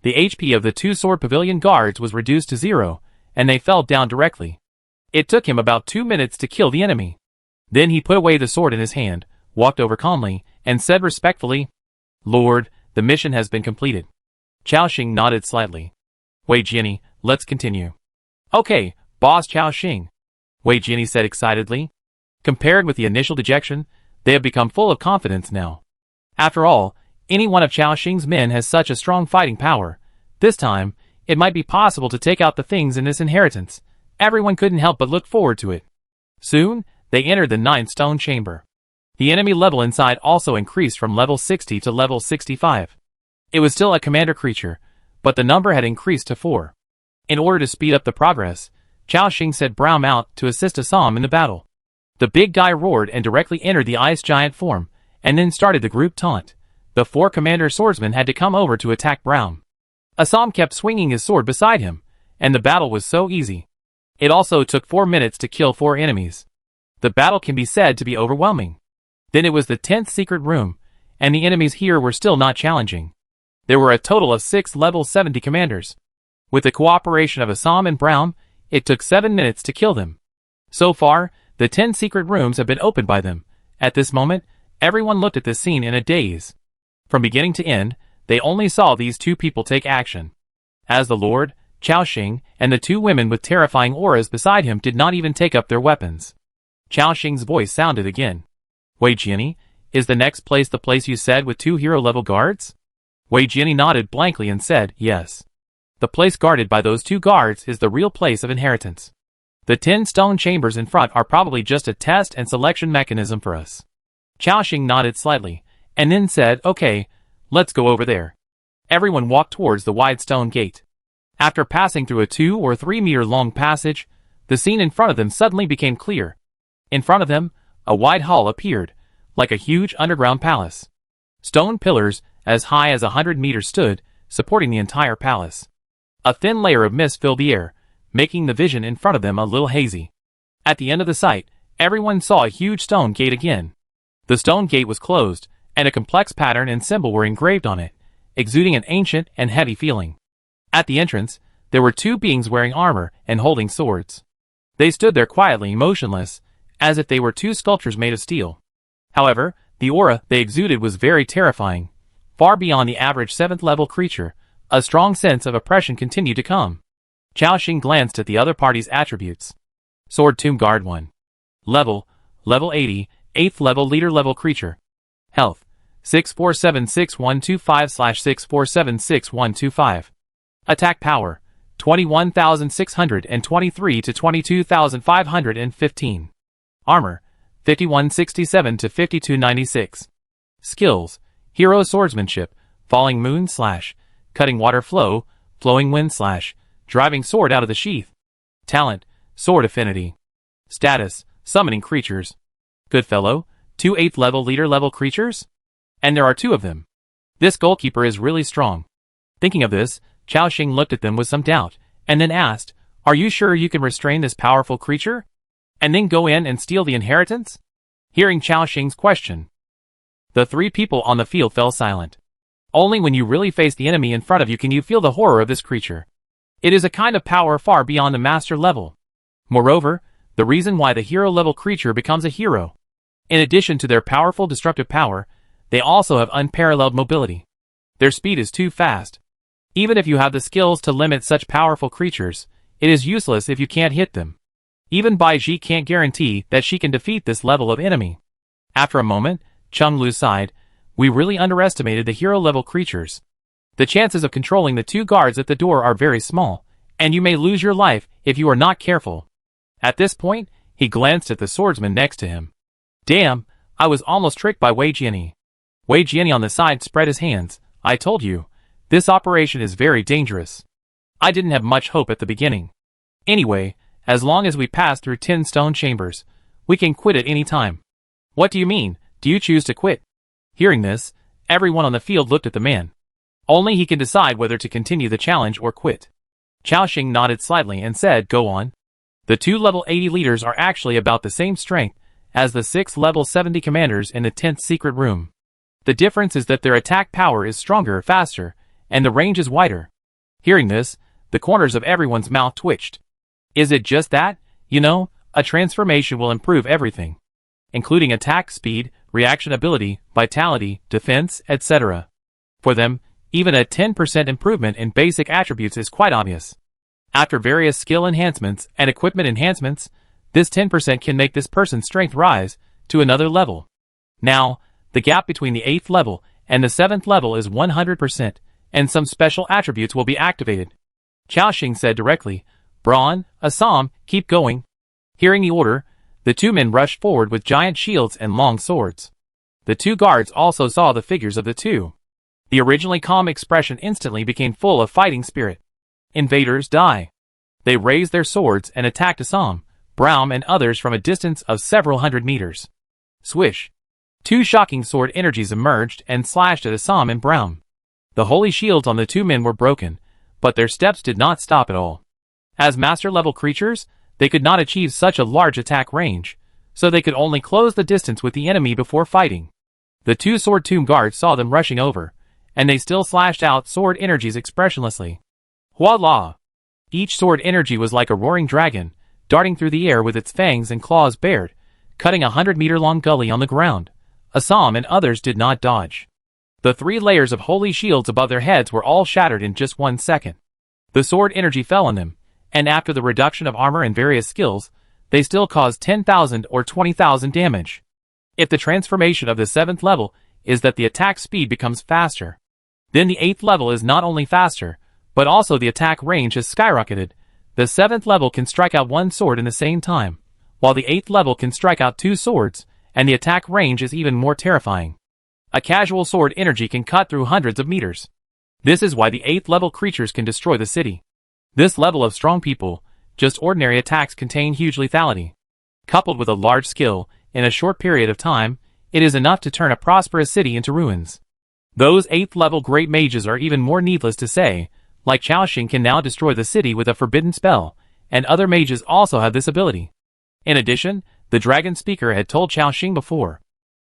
The HP of the 2 sword pavilion guards was reduced to 0, and they fell down directly. It took him about 2 minutes to kill the enemy. Then he put away the sword in his hand, walked over calmly, and said respectfully, "Lord, the mission has been completed." Chao Xing nodded slightly. "Wei Jianni, let's continue." "Okay, boss Chao Xing," Wei Jianni said excitedly. Compared with the initial dejection, they have become full of confidence now. After all, any one of Chao Xing's men has such a strong fighting power. This time, it might be possible to take out the things in this inheritance. Everyone couldn't help but look forward to it. Soon, they entered the 9th stone chamber. The enemy level inside also increased from level 60 to level 65. It was still a commander creature, but the number had increased to 4. In order to speed up the progress, Chao Xing sent Braum out to assist Assam in the battle. The big guy roared and directly entered the ice giant form, and then started the group taunt. The 4 commander swordsmen had to come over to attack Braum. Assam kept swinging his sword beside him, and the battle was so easy. It also took 4 minutes to kill 4 enemies. The battle can be said to be overwhelming. Then it was the 10th secret room, and the enemies here were still not challenging. There were a total of 6 level 70 commanders. With the cooperation of Assam and Braum, it took 7 minutes to kill them. So far, the 10 secret rooms have been opened by them. At this moment, everyone looked at this scene in a daze. From beginning to end, they only saw these 2 people take action. As the Lord, Chao Xing, and the 2 women with terrifying auras beside him did not even take up their weapons. Chao Xing's voice sounded again. "Wei Jianni, is the next place the place you said with 2 hero-level guards?" Wei Jianni nodded blankly and said, "Yes. The place guarded by those 2 guards is the real place of inheritance. The 10 stone chambers in front are probably just a test and selection mechanism for us." Chao Xing nodded slightly, and then said, "Okay, let's go over there." Everyone walked towards the wide stone gate. After passing through a 2 or 3 meter long passage, the scene in front of them suddenly became clear. In front of them, A wide hall appeared, like a huge underground palace. Stone pillars, as high as 100 meters stood, supporting the entire palace. A thin layer of mist filled the air, making the vision in front of them a little hazy. At the end of the site, everyone saw a huge stone gate again. The stone gate was closed, and a complex pattern and symbol were engraved on it, exuding an ancient and heavy feeling. At the entrance, there were two beings wearing armor and holding swords. They stood there quietly, motionless, as if they were two sculptures made of steel. However, the aura they exuded was very terrifying. Far beyond the average 7th level creature, a strong sense of oppression continued to come. Chao Xing glanced at the other party's attributes. Sword Tomb Guard 1. Level 80, 8th level leader level creature. Health, 6476125/6476125. Attack power, 21,623 to 22,515. Armor, 5167 to 5296. Skills, Hero Swordsmanship, Falling Moon / Cutting Water Flow, Flowing Wind / Driving Sword out of the Sheath. Talent, Sword Affinity. Status, Summoning Creatures. Goodfellow, 2 8th level leader level creatures? And there are 2 of them. This goalkeeper is really strong. Thinking of this, Chao Xing looked at them with some doubt, and then asked, "Are you sure you can restrain this powerful creature? And then go in and steal the inheritance?" Hearing Chao Xing's question, the 3 people on the field fell silent. Only when you really face the enemy in front of you can you feel the horror of this creature. It is a kind of power far beyond the master level. Moreover, the reason why the hero level creature becomes a hero. In addition to their powerful destructive power, they also have unparalleled mobility. Their speed is too fast. Even if you have the skills to limit such powerful creatures, it is useless if you can't hit them. Even Bai Ji can't guarantee that she can defeat this level of enemy. After a moment, Chung Lu sighed, "We really underestimated the hero level creatures. The chances of controlling the 2 guards at the door are very small, and you may lose your life if you are not careful." At this point, he glanced at the swordsman next to him. "Damn, I was almost tricked by Wei Jianyi." Wei Jianyi on the side spread his hands. "I told you, this operation is very dangerous. I didn't have much hope at the beginning. Anyway, as long as we pass through 10 stone chambers, we can quit at any time." "What do you mean? Do you choose to quit?" Hearing this, everyone on the field looked at the man. Only he can decide whether to continue the challenge or quit. Chao Xing nodded slightly and said, "Go on." The 2 level 80 leaders are actually about the same strength as the 6 level 70 commanders in the 10th secret room. The difference is that their attack power is stronger, faster, and the range is wider. Hearing this, the corners of everyone's mouth twitched. Is it just that? You know, a transformation will improve everything, including attack speed, reaction ability, vitality, defense, etc. For them, even a 10% improvement in basic attributes is quite obvious. After various skill enhancements and equipment enhancements, this 10% can make this person's strength rise to another level. Now, the gap between the 8th level and the 7th level is 100%, and some special attributes will be activated. Chao Xing said directly, "Braun, Assam, keep going." Hearing the order, the 2 men rushed forward with giant shields and long swords. The 2 guards also saw the figures of the 2. The originally calm expression instantly became full of fighting spirit. Invaders die. They raised their swords and attacked Assam, Braum and others from a distance of several hundred meters. Swish. 2 shocking sword energies emerged and slashed at Assam and Braum. The holy shields on the 2 men were broken, but their steps did not stop at all. As master-level creatures, they could not achieve such a large attack range, so they could only close the distance with the enemy before fighting. The 2 sword tomb guards saw them rushing over, and they still slashed out sword energies expressionlessly. Voila! Each sword energy was like a roaring dragon, darting through the air with its fangs and claws bared, cutting a 100-meter-long gully on the ground. Assam and others did not dodge. The 3 layers of holy shields above their heads were all shattered in just 1 second. The sword energy fell on them, and after the reduction of armor and various skills, they still caused 10,000 or 20,000 damage. If the transformation of the 7th level is that the attack speed becomes faster, then the 8th level is not only faster, but also the attack range has skyrocketed. The 7th level can strike out 1 sword in the same time, while the 8th level can strike out 2 swords, and the attack range is even more terrifying. A casual sword energy can cut through hundreds of meters. This is why the 8th level creatures can destroy the city. This level of strong people, just ordinary attacks contain huge lethality. Coupled with a large skill, in a short period of time, it is enough to turn a prosperous city into ruins. Those 8th level great mages are even more needless to say, like Xiaoxing can now destroy the city with a forbidden spell, and other mages also have this ability. In addition, the dragon speaker had told Xiaoxing before.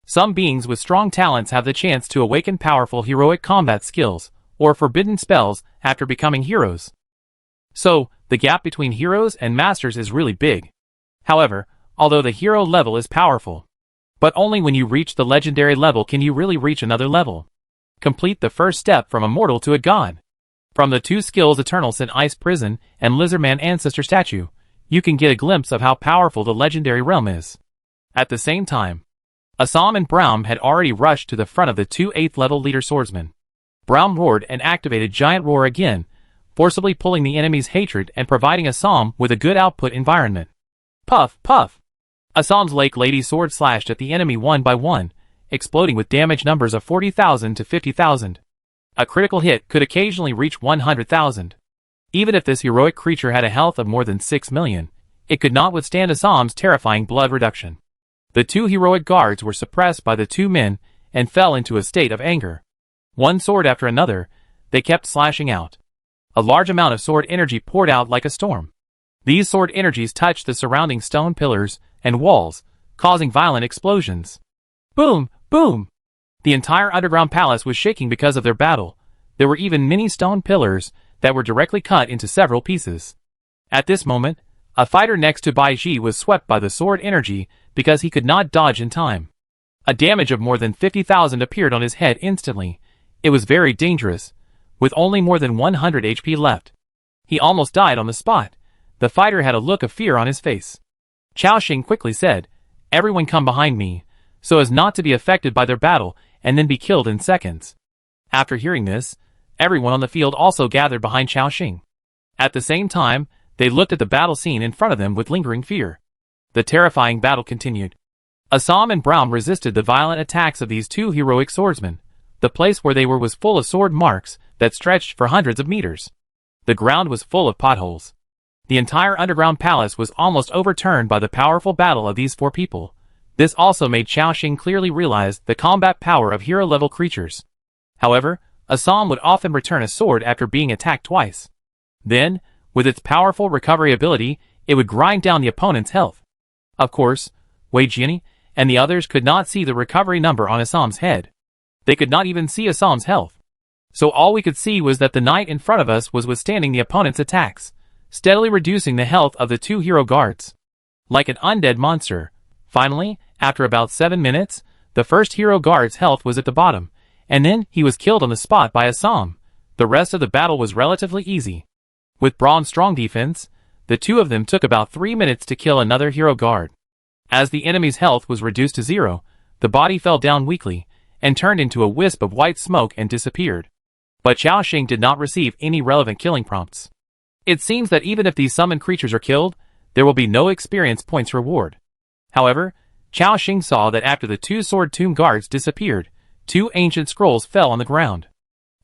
Some beings with strong talents have the chance to awaken powerful heroic combat skills, or forbidden spells, after becoming heroes. So, the gap between heroes and masters is really big. However, although the hero level is powerful, but only when you reach the legendary level can you really reach another level. Complete the first step from a mortal to a god. From the 2 skills Eternal Sin Ice Prison and Lizardman Ancestor Statue, you can get a glimpse of how powerful the legendary realm is. At the same time, Assam and Braum had already rushed to the front of the 2 8th level leader swordsmen. Braum roared and activated Giant Roar again, forcibly pulling the enemy's hatred and providing Assam with a good output environment. Puff, puff! Assam's Lake Lady sword slashed at the enemy one by one, exploding with damage numbers of 40,000 to 50,000. A critical hit could occasionally reach 100,000. Even if this heroic creature had a health of more than 6 million, it could not withstand Assam's terrifying blood reduction. The 2 heroic guards were suppressed by the 2 men and fell into a state of anger. One sword after another, they kept slashing out. A large amount of sword energy poured out like a storm. These sword energies touched the surrounding stone pillars and walls, causing violent explosions. Boom! Boom! The entire underground palace was shaking because of their battle. There were even many stone pillars that were directly cut into several pieces. At this moment, a fighter next to Bai Ji was swept by the sword energy because he could not dodge in time. A damage of more than 50,000 appeared on his head instantly. It was very dangerous, with only more than 100 HP left. He almost died on the spot. The fighter had a look of fear on his face. Xiaoxing quickly said, "Everyone come behind me, so as not to be affected by their battle and then be killed in seconds." After hearing this, everyone on the field also gathered behind Xiaoxing. At the same time, they looked at the battle scene in front of them with lingering fear. The terrifying battle continued. Assam and Braum resisted the violent attacks of these 2 heroic swordsmen. The place where they were was full of sword marks that stretched for hundreds of meters. The ground was full of potholes. The entire underground palace was almost overturned by the powerful battle of these 4 people. This also made Xiaoxing clearly realize the combat power of hero-level creatures. However, Assam would often return a sword after being attacked twice. Then, with its powerful recovery ability, it would grind down the opponent's health. Of course, Wei Jiani and the others could not see the recovery number on Assam's head. They could not even see Assam's health. So all we could see was that the knight in front of us was withstanding the opponent's attacks, steadily reducing the health of the 2 hero guards. Like an undead monster. Finally, after about 7 minutes, the first hero guard's health was at the bottom, and then he was killed on the spot by Assam. The rest of the battle was relatively easy. With Braum's strong defense, the 2 of them took about 3 minutes to kill another hero guard. As the enemy's health was reduced to 0, the body fell down weakly, and turned into a wisp of white smoke and disappeared. But Xiaoxing did not receive any relevant killing prompts. It seems that even if these summoned creatures are killed, there will be no experience points reward. However, Xiaoxing saw that after the 2 sword tomb guards disappeared, 2 ancient scrolls fell on the ground.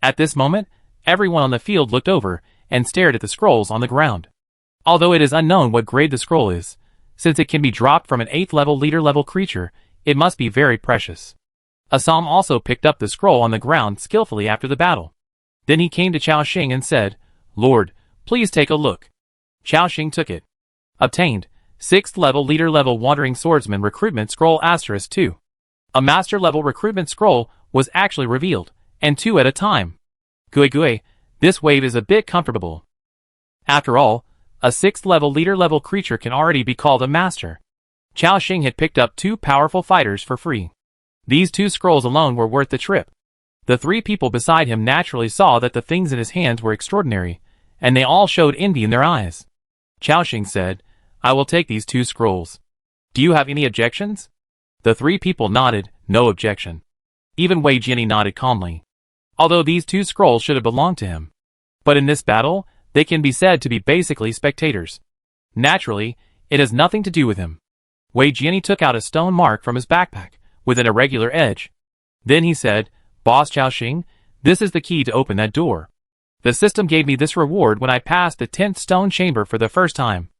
At this moment, everyone on the field looked over and stared at the scrolls on the ground. Although it is unknown what grade the scroll is, since it can be dropped from an 8th level leader level creature, it must be very precious. Assam also picked up the scroll on the ground skillfully after the battle. Then he came to Xiaoxing and said, "Lord, please take a look." Xiaoxing took it. Obtained, 6th level leader level wandering swordsman recruitment scroll *2. A master level recruitment scroll was actually revealed, and 2 at a time. Gui gui, this wave is a bit comfortable. After all, a 6th level leader level creature can already be called a master. Xiaoxing had picked up 2 powerful fighters for free. These 2 scrolls alone were worth the trip. The 3 people beside him naturally saw that the things in his hands were extraordinary, and they all showed envy in their eyes. Xiaoxing said, "I will take these 2 scrolls. Do you have any objections?" The 3 people nodded, no objection. Even Wei Jiani nodded calmly. Although these 2 scrolls should have belonged to him. But in this battle, they can be said to be basically spectators. Naturally, it has nothing to do with him. Wei Jiani took out a stone mark from his backpack, with an irregular edge. Then he said, "Boss Xiaoxing, this is the key to open that door. The system gave me this reward when I passed the 10th stone chamber for the first time."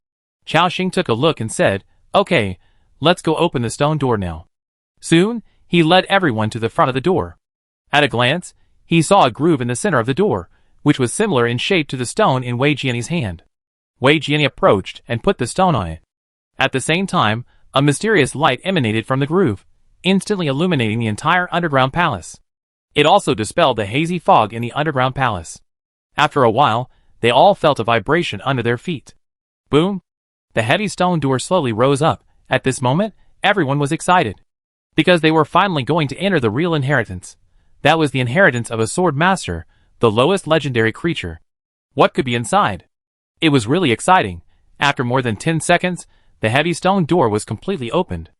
Xiaoxing took a look and said, "Okay, let's go open the stone door now. Soon, he led everyone to the front of the door. At a glance, he saw a groove in the center of the door, which was similar in shape to the stone in Wei Jian's hand. Wei Jian approached and put the stone on it. At the same time, a mysterious light emanated from the groove, instantly illuminating the entire underground palace. It also dispelled the hazy fog in the underground palace. After a while, they all felt a vibration under their feet. Boom! The heavy stone door slowly rose up. At this moment, everyone was excited. Because they were finally going to enter the real inheritance. That was the inheritance of a sword master, the lowest legendary creature. What could be inside? It was really exciting. After more than 10 seconds, the heavy stone door was completely opened.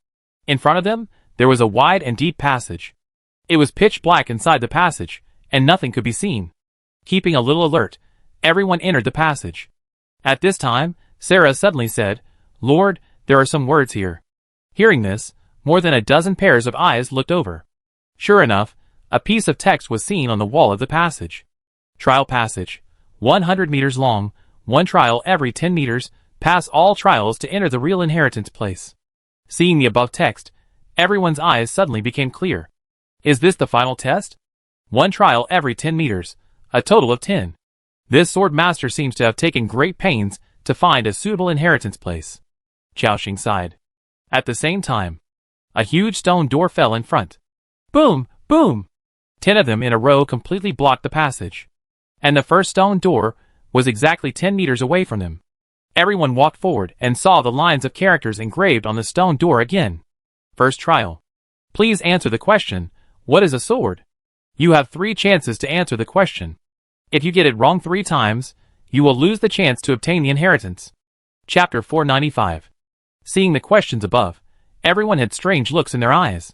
In front of them, there was a wide and deep passage. It was pitch black inside the passage, and nothing could be seen. Keeping a little alert, everyone entered the passage. At this time, Sarah suddenly said, "Lord, there are some words here." Hearing this, more than a dozen pairs of eyes looked over. Sure enough, a piece of text was seen on the wall of the passage. Trial passage. 100 meters long, one trial every 10 meters, pass all trials to enter the real inheritance place. Seeing the above text, everyone's eyes suddenly became clear. Is this the final test? One trial every 10 meters, a total of 10. This sword master seems to have taken great pains to find a suitable inheritance place. Xiaoxing sighed. At the same time, a huge stone door fell in front. Boom! Boom! 10 of them in a row completely blocked the passage. And the first stone door was exactly 10 meters away from them. Everyone walked forward and saw the lines of characters engraved on the stone door again. First trial. Please answer the question, what is a sword? You have 3 chances to answer the question. If you get it wrong 3 times, you will lose the chance to obtain the inheritance. Chapter 495. Seeing the questions above, everyone had strange looks in their eyes.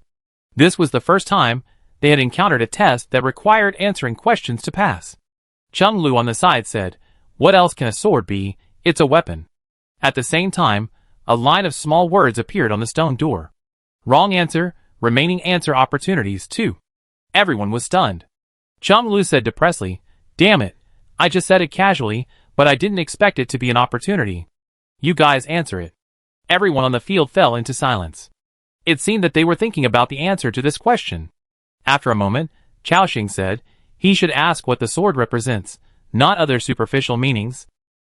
This was the first time they had encountered a test that required answering questions to pass. Chung Lu on the side said, "What else can a sword be? It's a weapon." At the same time, a line of small words appeared on the stone door. Wrong answer, remaining answer opportunities 2. Everyone was stunned. Chung Lu said depressedly, "Damn it, I just said it casually, but I didn't expect it to be an opportunity. You guys answer it." Everyone on the field fell into silence. It seemed that they were thinking about the answer to this question. After a moment, Xiaoxing said, he should ask what the sword represents, not other superficial meanings.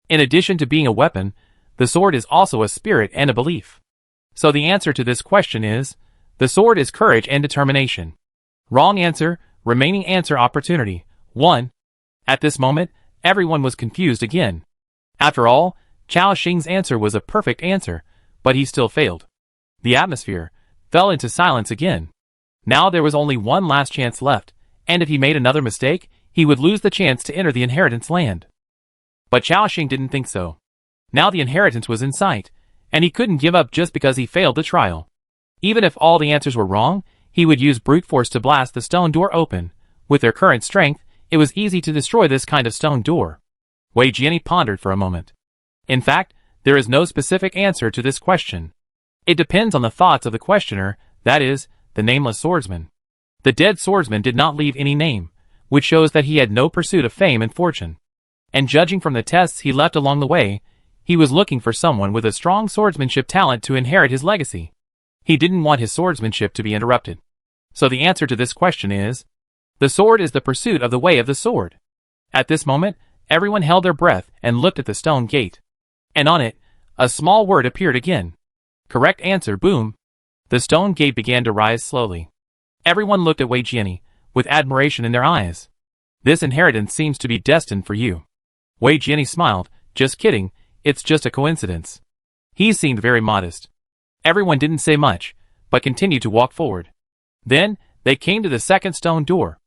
In addition to being a weapon, the sword is also a spirit and a belief. So the answer to this question is, the sword is courage and determination. Wrong answer, remaining answer opportunity 1. At this moment, everyone was confused again. After all, Xiaoxing's answer was a perfect answer, but he still failed. The atmosphere fell into silence again. Now there was only one last chance left, and if he made another mistake, he would lose the chance to enter the inheritance land. But Xiaoxing didn't think so. Now the inheritance was in sight, and he couldn't give up just because he failed the trial. Even if all the answers were wrong, he would use brute force to blast the stone door open. With their current strength, it was easy to destroy this kind of stone door. Wei Jian pondered for a moment. In fact, there is no specific answer to this question. It depends on the thoughts of the questioner, that is, the nameless swordsman. The dead swordsman did not leave any name, which shows that he had no pursuit of fame and fortune. And judging from the tests he left along the way, he was looking for someone with a strong swordsmanship talent to inherit his legacy. He didn't want his swordsmanship to be interrupted. So the answer to this question is, the sword is the pursuit of the way of the sword. At this moment, everyone held their breath and looked at the stone gate. And on it, a small word appeared again. Correct answer, boom. The stone gate began to rise slowly. Everyone looked at Wei Jian with admiration in their eyes. This inheritance seems to be destined for you. Wei Jian smiled, just kidding, it's just a coincidence. He seemed very modest. Everyone didn't say much, but continued to walk forward. Then, they came to the second stone door.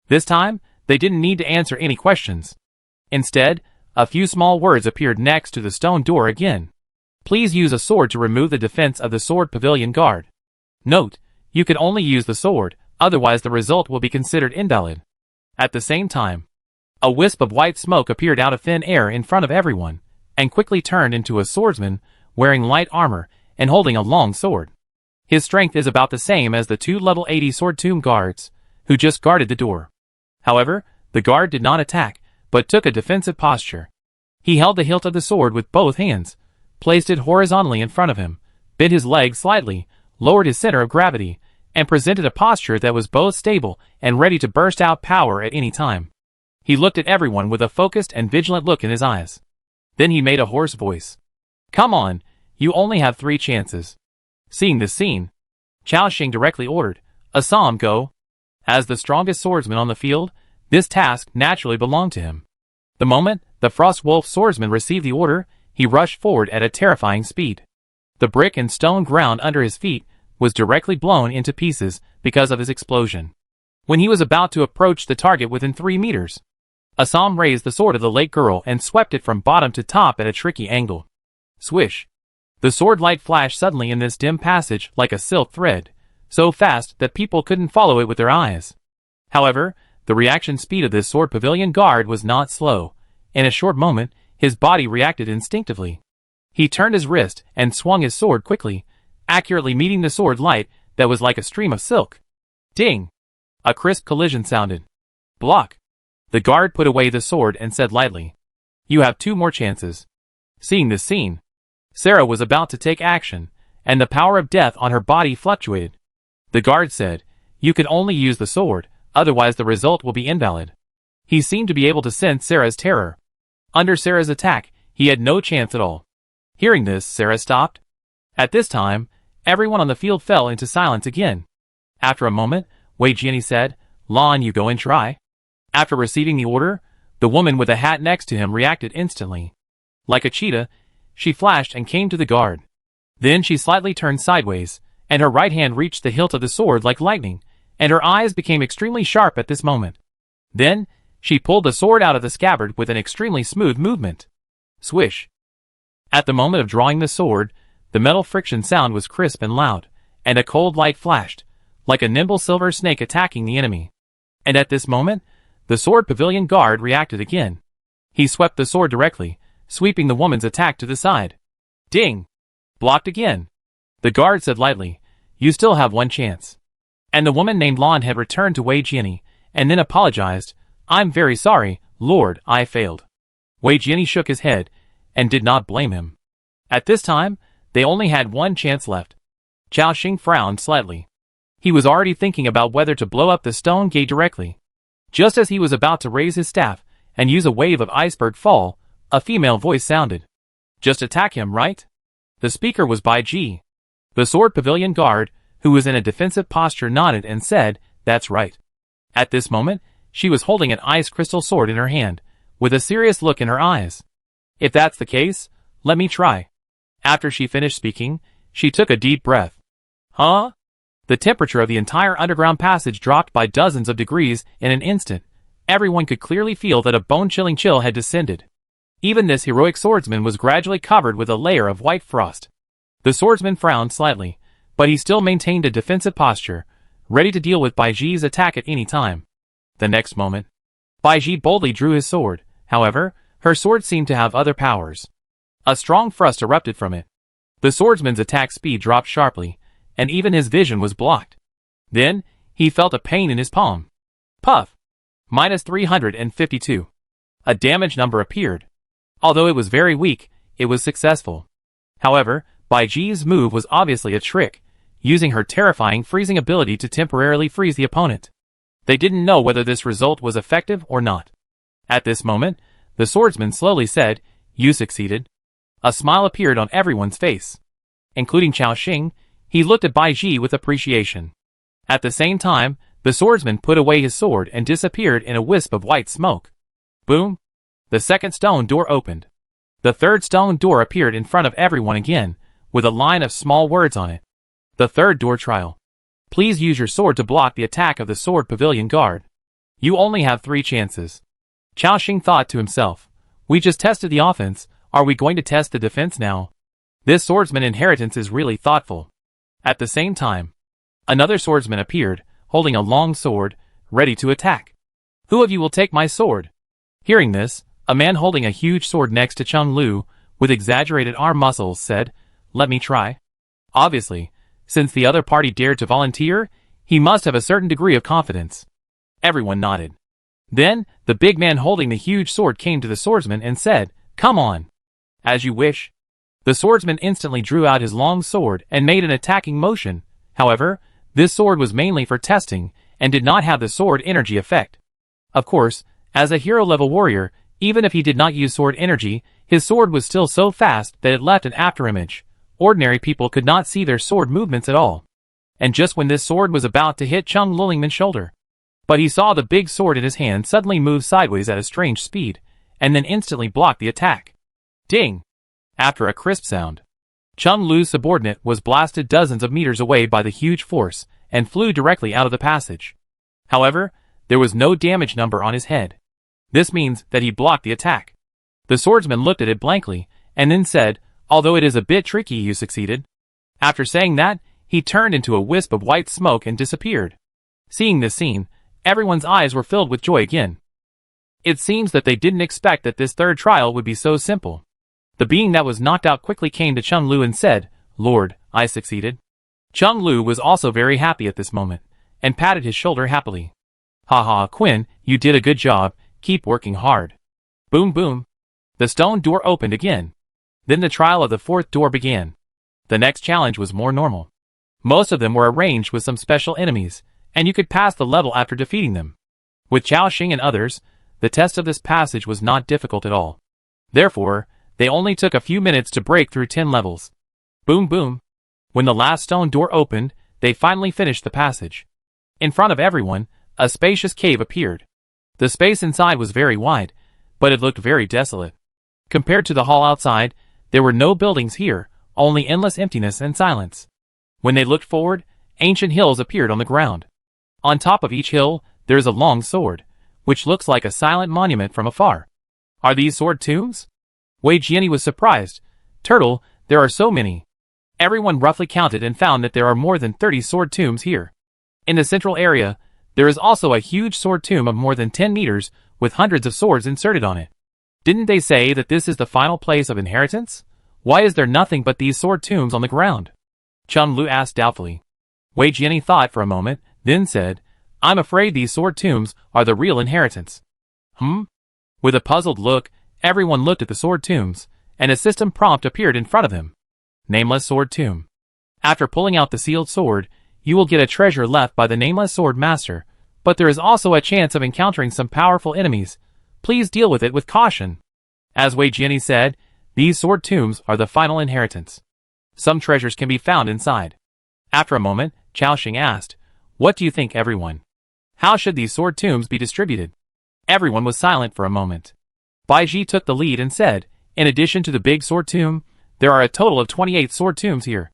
This time, they didn't need to answer any questions. Instead, a few small words appeared next to the stone door again. Please use a sword to remove the defense of the sword pavilion guard. Note, you can only use the sword, otherwise the result will be considered invalid. At the same time, a wisp of white smoke appeared out of thin air in front of everyone, and quickly turned into a swordsman wearing light armor and holding a long sword. His strength is about the same as the 2 level 80 sword tomb guards, who just guarded the door. However, the guard did not attack, but took a defensive posture. He held the hilt of the sword with both hands, placed it horizontally in front of him, bent his legs slightly, lowered his center of gravity, and presented a posture that was both stable and ready to burst out power at any time. He looked at everyone with a focused and vigilant look in his eyes. Then he made a hoarse voice. "Come on, you only have 3 chances." Seeing this scene, Chao Xing directly ordered, "Assam, go." As the strongest swordsman on the field, this task naturally belonged to him. The moment the Frost Wolf swordsman received the order, he rushed forward at a terrifying speed. The brick and stone ground under his feet was directly blown into pieces because of his explosion. When he was about to approach the target within 3 meters, Assam raised the sword of the late girl and swept it from bottom to top at a tricky angle. Swish! The sword light flashed suddenly in this dim passage like a silk thread, so fast that people couldn't follow it with their eyes. However, the reaction speed of this sword pavilion guard was not slow. In a short moment, his body reacted instinctively. He turned his wrist and swung his sword quickly, accurately meeting the sword light that was like a stream of silk. Ding! A crisp collision sounded. Block! The guard put away the sword and said lightly, "You have 2 more chances." Seeing this scene, Sarah was about to take action, and the power of death on her body fluctuated. The guard said, "You can only use the sword, otherwise the result will be invalid." He seemed to be able to sense Sarah's terror. Under Sarah's attack, he had no chance at all. Hearing this, Sarah stopped. At this time, everyone on the field fell into silence again. After a moment, Wei Jianyi said, "Lan, you go and try." After receiving the order, the woman with the hat next to him reacted instantly. Like a cheetah, she flashed and came to the guard. Then she slightly turned sideways, and her right hand reached the hilt of the sword like lightning, and her eyes became extremely sharp at this moment. Then, she pulled the sword out of the scabbard with an extremely smooth movement. Swish! At the moment of drawing the sword, the metal friction sound was crisp and loud, and a cold light flashed, like a nimble silver snake attacking the enemy. And at this moment, the sword pavilion guard reacted again. He swept the sword directly, sweeping the woman's attack to the side. Ding! Blocked again. The guard said lightly, "You still have 1 chance." And the woman named Lan had returned to Wei Jianyi, and then apologized, "I'm very sorry, Lord, I failed." Wei Jianyi shook his head, and did not blame him. At this time, they only had 1 chance left. Chao Xing frowned slightly. He was already thinking about whether to blow up the stone gate directly. Just as he was about to raise his staff and use a wave of iceberg fall, a female voice sounded. "Just attack him, right?" The speaker was Bai Ji. The sword pavilion guard, who was in a defensive posture, nodded and said, "That's right." At this moment, she was holding an ice crystal sword in her hand, with a serious look in her eyes. "If that's the case, let me try." After she finished speaking, she took a deep breath. Huh? The temperature of the entire underground passage dropped by dozens of degrees in an instant. Everyone could clearly feel that a bone-chilling chill had descended. Even this heroic swordsman was gradually covered with a layer of white frost. The swordsman frowned slightly, but he still maintained a defensive posture, ready to deal with Bai Ji's attack at any time. The next moment, Bai Ji boldly drew his sword. However, her sword seemed to have other powers. A strong thrust erupted from it. The swordsman's attack speed dropped sharply, and even his vision was blocked. Then, he felt a pain in his palm. Puff! -352. A damage number appeared. Although it was very weak, it was successful. However, Bai Ji's move was obviously a trick, using her terrifying freezing ability to temporarily freeze the opponent. They didn't know whether this result was effective or not. At this moment, the swordsman slowly said, "You succeeded." A smile appeared on everyone's face. Including Chao Xing, he looked at Bai Ji with appreciation. At the same time, the swordsman put away his sword and disappeared in a wisp of white smoke. Boom! The second stone door opened. The third stone door appeared in front of everyone again, with a line of small words on it. The third door trial. Please use your sword to block the attack of the sword pavilion guard. You only have 3 chances. Chao Xing thought to himself, we just tested the offense, are we going to test the defense now? This swordsman inheritance is really thoughtful. At the same time, another swordsman appeared, holding a long sword, ready to attack. Who of you will take my sword? Hearing this, a man holding a huge sword next to Chung Lu, with exaggerated arm muscles, said, "Let me try." Obviously, since the other party dared to volunteer, he must have a certain degree of confidence. Everyone nodded. Then, the big man holding the huge sword came to the swordsman and said, "Come on." "As you wish." The swordsman instantly drew out his long sword and made an attacking motion. However, this sword was mainly for testing and did not have the sword energy effect. Of course, as a hero-level warrior, even if he did not use sword energy, his sword was still so fast that it left an afterimage. Ordinary people could not see their sword movements at all. And just when this sword was about to hit Chung Lilingman's shoulder, but he saw the big sword in his hand suddenly move sideways at a strange speed, and then instantly block the attack. Ding! After a crisp sound, Chung Lu's subordinate was blasted dozens of meters away by the huge force and flew directly out of the passage. However, there was no damage number on his head. This means that he blocked the attack. The swordsman looked at it blankly and then said, "Although it is a bit tricky, you succeeded." After saying that, he turned into a wisp of white smoke and disappeared. Seeing this scene, everyone's eyes were filled with joy again. It seems that they didn't expect that this third trial would be so simple. The being that was knocked out quickly came to Chung Lu and said, "Lord, I succeeded." Chung Lu was also very happy at this moment, and patted his shoulder happily. "Haha, Quinn, you did a good job, keep working hard." Boom boom. The stone door opened again. Then the trial of the fourth door began. The next challenge was more normal. Most of them were arranged with some special enemies, and you could pass the level after defeating them. With Chao Xing and others, the test of this passage was not difficult at all. Therefore, they only took a few minutes to break through 10 levels. Boom boom. When the last stone door opened, they finally finished the passage. In front of everyone, a spacious cave appeared. The space inside was very wide, but it looked very desolate. Compared to the hall outside, there were no buildings here, only endless emptiness and silence. When they looked forward, ancient hills appeared on the ground. On top of each hill, there is a long sword, which looks like a silent monument from afar. Are these sword tombs? Wei Jiani was surprised. Turtle, there are so many. Everyone roughly counted and found that there are more than 30 sword tombs here. In the central area, there is also a huge sword tomb of more than 10 meters, with hundreds of swords inserted on it. Didn't they say that this is the final place of inheritance? Why is there nothing but these sword tombs on the ground? Chung Lu asked doubtfully. Wei Jiani thought for a moment, then said, "I'm afraid these sword tombs are the real inheritance." With a puzzled look, everyone looked at the sword tombs, and a system prompt appeared in front of them. Nameless Sword Tomb. After pulling out the sealed sword, you will get a treasure left by the Nameless Sword Master, but there is also a chance of encountering some powerful enemies. Please deal with it with caution. As Wei Jiani said, these sword tombs are the final inheritance. Some treasures can be found inside. After a moment, Chao Xing asked, "What do you think, everyone? How should these sword tombs be distributed?" Everyone was silent for a moment. Bai Ji took the lead and said, "In addition to the big sword tomb, there are a total of 28 sword tombs here.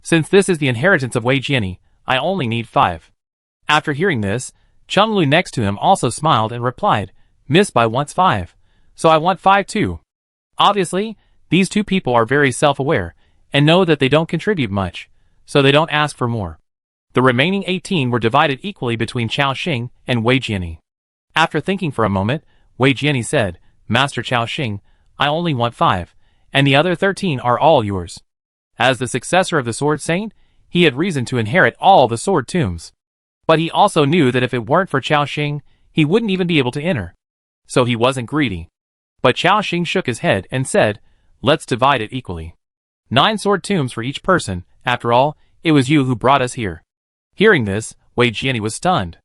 Since this is the inheritance of Wei Jiani, I only need 5. After hearing this, Chung Lu next to him also smiled and replied, "Miss Bai wants 5, so I want 5 too." Obviously, these two people are very self-aware, and know that they don't contribute much, so they don't ask for more. The remaining 18 were divided equally between Chao Xing and Wei Jiani. After thinking for a moment, Wei Jiani said, "Master Chao Xing, I only want 5, and the other 13 are all yours." As the successor of the Sword Saint, he had reason to inherit all the sword tombs. But he also knew that if it weren't for Chao Xing, he wouldn't even be able to enter. So he wasn't greedy. But Chao Xing shook his head and said, "Let's divide it equally. 9 sword tombs for each person. After all, it was you who brought us here." Hearing this, Wei Jiani was stunned.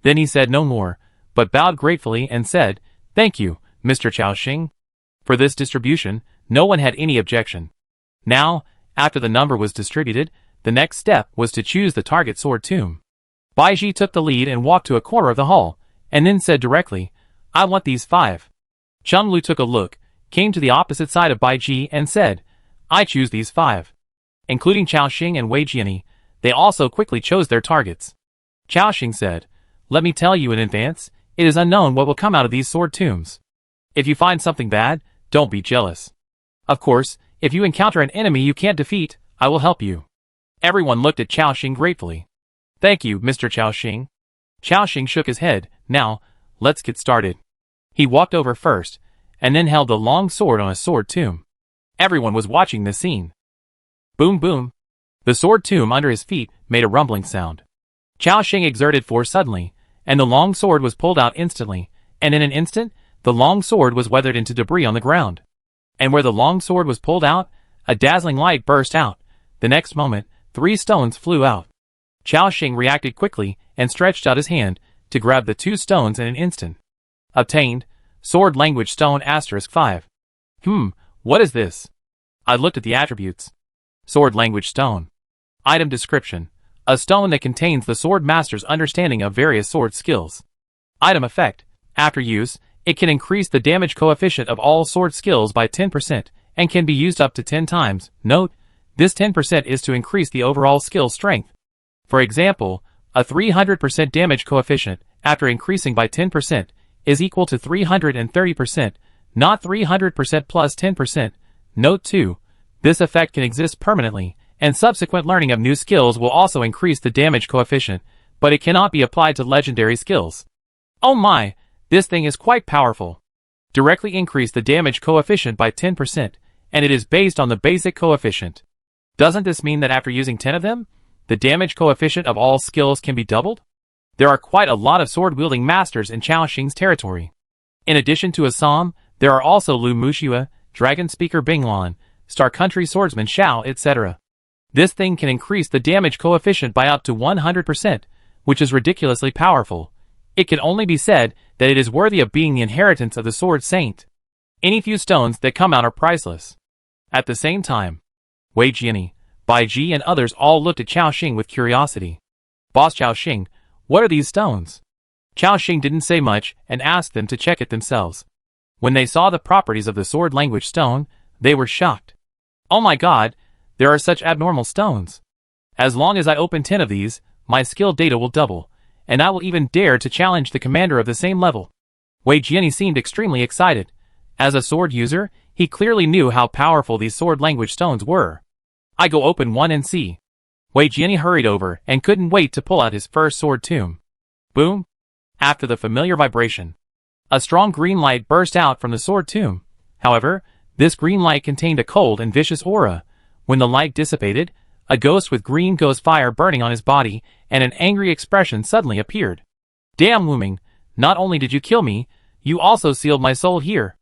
Then he said no more, but bowed gratefully and said, "Thank you, Mr. Chao Xing." For this distribution, no one had any objection. Now, after the number was distributed, the next step was to choose the target sword tomb. Bai Ji took the lead and walked to a corner of the hall, and then said directly, "I want these 5. Chung Lu took a look, came to the opposite side of Bai Ji and said, "I choose these 5. Including Chao Xing and Wei Jiani, they also quickly chose their targets. Chao Xing said, "Let me tell you in advance, it is unknown what will come out of these sword tombs. If you find something bad, don't be jealous. Of course, if you encounter an enemy you can't defeat, I will help you." Everyone looked at Chao Xing gratefully. "Thank you, Mr. Chao Xing." Chao Xing shook his head. "Now, let's get started." He walked over first, and then held the long sword on a sword tomb. Everyone was watching this scene. Boom boom. The sword tomb under his feet made a rumbling sound. Chao Xing exerted force suddenly, and the long sword was pulled out instantly, and in an instant, the long sword was weathered into debris on the ground. And where the long sword was pulled out, a dazzling light burst out. The next moment, 3 stones flew out. Chao Xing reacted quickly and stretched out his hand to grab the 2 stones in an instant. Obtained, Sword Language Stone *5. What is this? I looked at the attributes. Sword Language Stone. Item description. A stone that contains the sword master's understanding of various sword skills. Item effect. After use, it can increase the damage coefficient of all sword skills by 10% and can be used up to 10 times. Note, this 10% is to increase the overall skill strength. For example, a 300% damage coefficient, after increasing by 10%, is equal to 330%, not 300% plus 10%. Note 2. This effect can exist permanently, and subsequent learning of new skills will also increase the damage coefficient, but it cannot be applied to legendary skills. Oh my, this thing is quite powerful. Directly increase the damage coefficient by 10%, and it is based on the basic coefficient. Doesn't this mean that after using 10 of them, the damage coefficient of all skills can be doubled? There are quite a lot of sword-wielding masters in Chao Xing's territory. In addition to Assam, there are also Lu Muxue, Dragon Speaker Binglan, Star Country Swordsman Xiao, etc. This thing can increase the damage coefficient by up to 100%, which is ridiculously powerful. It can only be said that it is worthy of being the inheritance of the Sword Saint. Any few stones that come out are priceless. At the same time, Wei Jiani, Bai Ji and others all looked at Chao Xing with curiosity. Boss Chao Xing, what are these stones? Chao Xing didn't say much and asked them to check it themselves. When they saw the properties of the sword language stone, they were shocked. Oh my god, there are such abnormal stones. As long as I open 10 of these, my skill data will double, and I will even dare to challenge the commander of the same level. Wei Jiani seemed extremely excited. As a sword user, he clearly knew how powerful these sword language stones were. I go open one and see. Wei Jiani hurried over and couldn't wait to pull out his first sword tomb. Boom! After the familiar vibration, a strong green light burst out from the sword tomb. However, this green light contained a cold and vicious aura. When the light dissipated, a ghost with green ghost fire burning on his body and an angry expression suddenly appeared. Damn Wuming, not only did you kill me, you also sealed my soul here.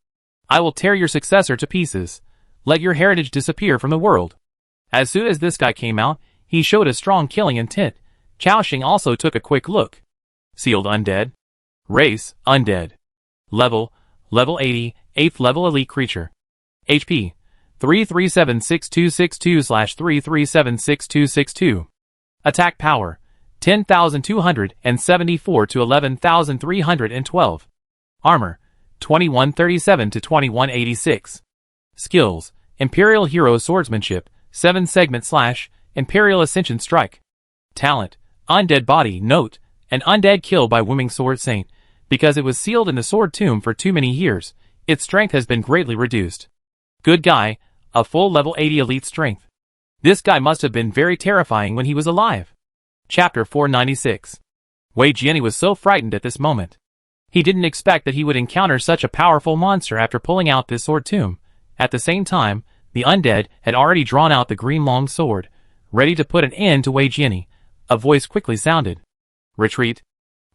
I will tear your successor to pieces. Let your heritage disappear from the world. As soon as this guy came out, he showed a strong killing intent. Chao Xing also took a quick look. Sealed undead. Race, undead. Level 80, 8th level elite creature. HP, 3376262/3376262. Attack power, 10,274 to 11,312. Armor, 2137 to 2186. Skills, Imperial Hero Swordsmanship, 7-segment slash, Imperial Ascension Strike. Talent, Undead Body. Note, an undead kill by Wuming Sword Saint. Because it was sealed in the sword tomb for too many years, its strength has been greatly reduced. Good guy, a full level 80 elite strength. This guy must have been very terrifying when he was alive. Chapter 496. Wei Jiani was so frightened at this moment. He didn't expect that he would encounter such a powerful monster after pulling out this sword tomb. At the same time, the undead had already drawn out the green long sword, ready to put an end to Wei Jiani. A voice quickly sounded. Retreat.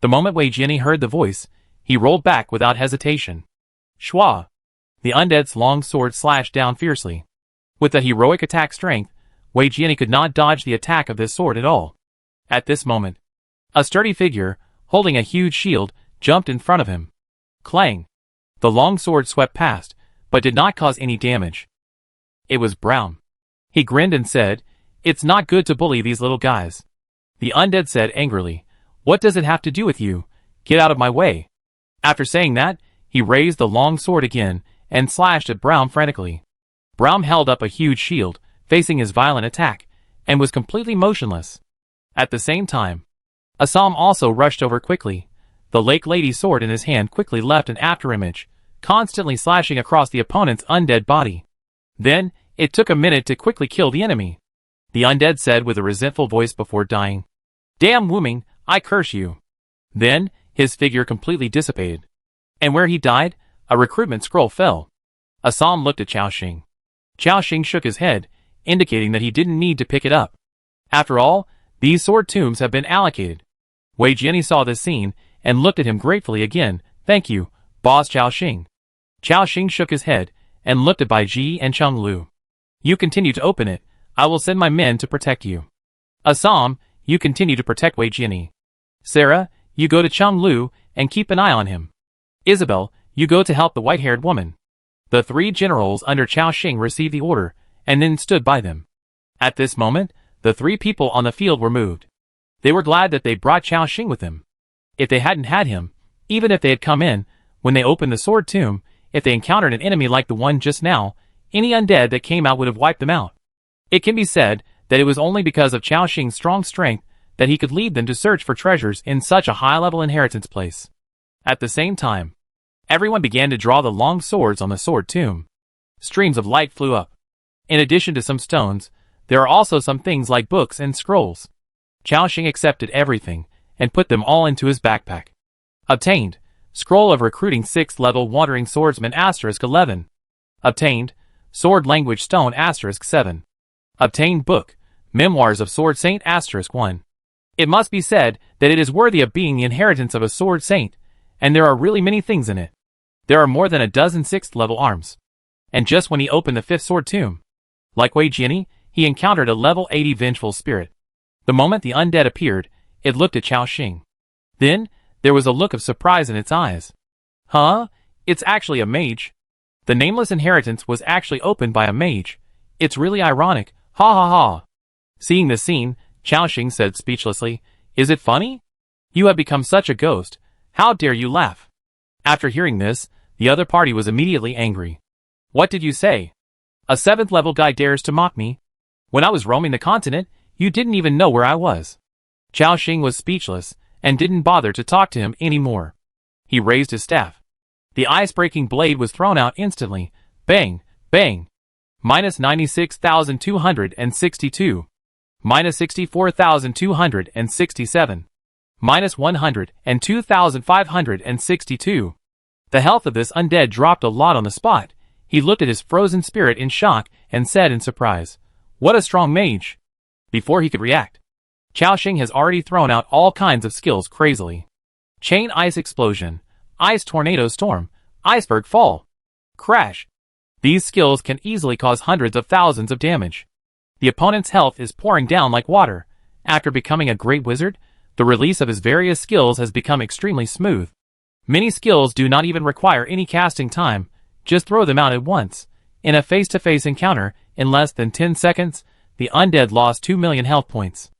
The moment Wei Jiani heard the voice, he rolled back without hesitation. Shwa! The undead's long sword slashed down fiercely. With the heroic attack strength, Wei Jiani could not dodge the attack of this sword at all. At this moment, a sturdy figure, holding a huge shield, jumped in front of him. Clang! The long sword swept past, but did not cause any damage. It was Brown. He grinned and said, "It's not good to bully these little guys." The undead said angrily, "What does it have to do with you? Get out of my way." After saying that, he raised the long sword again and slashed at Brown frantically. Brown held up a huge shield, facing his violent attack, and was completely motionless. At the same time, Assam also rushed over quickly. The Lake Lady's sword in his hand quickly left an afterimage, constantly slashing across the opponent's undead body. Then, it took a minute to quickly kill the enemy. The undead said with a resentful voice before dying, "Damn Wuming, I curse you." Then, his figure completely dissipated. And where he died, a recruitment scroll fell. Assam looked at Chao Xing. Chao Xing shook his head, indicating that he didn't need to pick it up. After all, these sword tombs have been allocated. Wei Jiani saw this scene, and looked at him gratefully again. "Thank you, Boss Chao Xing." Chao Xing shook his head, and looked at Bai Ji and Chung Lu. You continue to open it. I will send my men to protect you. Assam, you continue to protect Wei Jiani. Sarah, you go to Chung Lu and keep an eye on him. Isabel, you go to help the white-haired woman. The 3 generals under Chao Xing received the order, and then stood by them. At this moment, the 3 people on the field were moved. They were glad that they brought Chao Xing with them. If they hadn't had him, even if they had come in, when they opened the sword tomb, if they encountered an enemy like the one just now, any undead that came out would have wiped them out. It can be said that it was only because of Chao Xing's strong strength that he could lead them to search for treasures in such a high-level inheritance place. At the same time, everyone began to draw the long swords on the sword tomb. Streams of light flew up. In addition to some stones, there are also some things like books and scrolls. Chao Xing accepted everything and put them all into his backpack. Obtained, Scroll of Recruiting 6th Level Wandering Swordsman *11. Obtained, Sword Language Stone *7. Obtained Book, Memoirs of Sword Saint *1. It must be said that it is worthy of being the inheritance of a sword saint, and there are really many things in it. There are more than a dozen 6th level arms. And just when he opened the 5th sword tomb, like Wei Jiani, he encountered a level 80 vengeful spirit. The moment the undead appeared, it looked at Chao Xing. Then, there was a look of surprise in its eyes. Huh? It's actually a mage. The nameless inheritance was actually opened by a mage. It's really ironic. Ha ha ha. Seeing the scene, Chao Xing said speechlessly, "Is it funny? You have become such a ghost. How dare you laugh?" After hearing this, the other party was immediately angry. "What did you say? A 7th level guy dares to mock me? When I was roaming the continent, you didn't even know where I was." Chao Xing was speechless and didn't bother to talk to him anymore. He raised his staff. The ice-breaking blade was thrown out instantly. Bang, bang. Minus 96,262. Minus 64,267. Minus 102,562. The health of this undead dropped a lot on the spot. He looked at his frozen spirit in shock and said in surprise, "What a strong mage." Before he could react, Chao Xing has already thrown out all kinds of skills crazily. Chain Ice Explosion, Ice Tornado Storm, Iceberg Fall, Crash. These skills can easily cause hundreds of thousands of damage. The opponent's health is pouring down like water. After becoming a great wizard, the release of his various skills has become extremely smooth. Many skills do not even require any casting time, just throw them out at once. In a face-to-face encounter, in less than 10 seconds, the undead lost 2 million health points.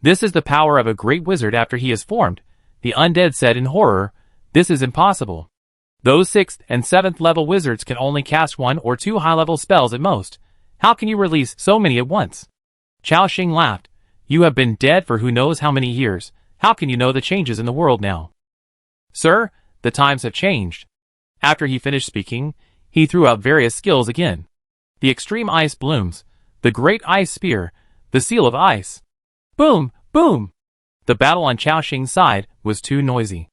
This is the power of a great wizard after he is formed. The undead said in horror, "This is impossible. Those 6th and 7th level wizards can only cast 1 or 2 high-level spells at most. How can you release so many at once?" Chao Xing laughed. "You have been dead for who knows how many years. How can you know the changes in the world now?" "Sir, the times have changed." After he finished speaking, he threw out various skills again. The Extreme Ice Blooms, the Great Ice Spear, the Seal of Ice. Boom, boom! The battle on Chao Xing's side was too noisy.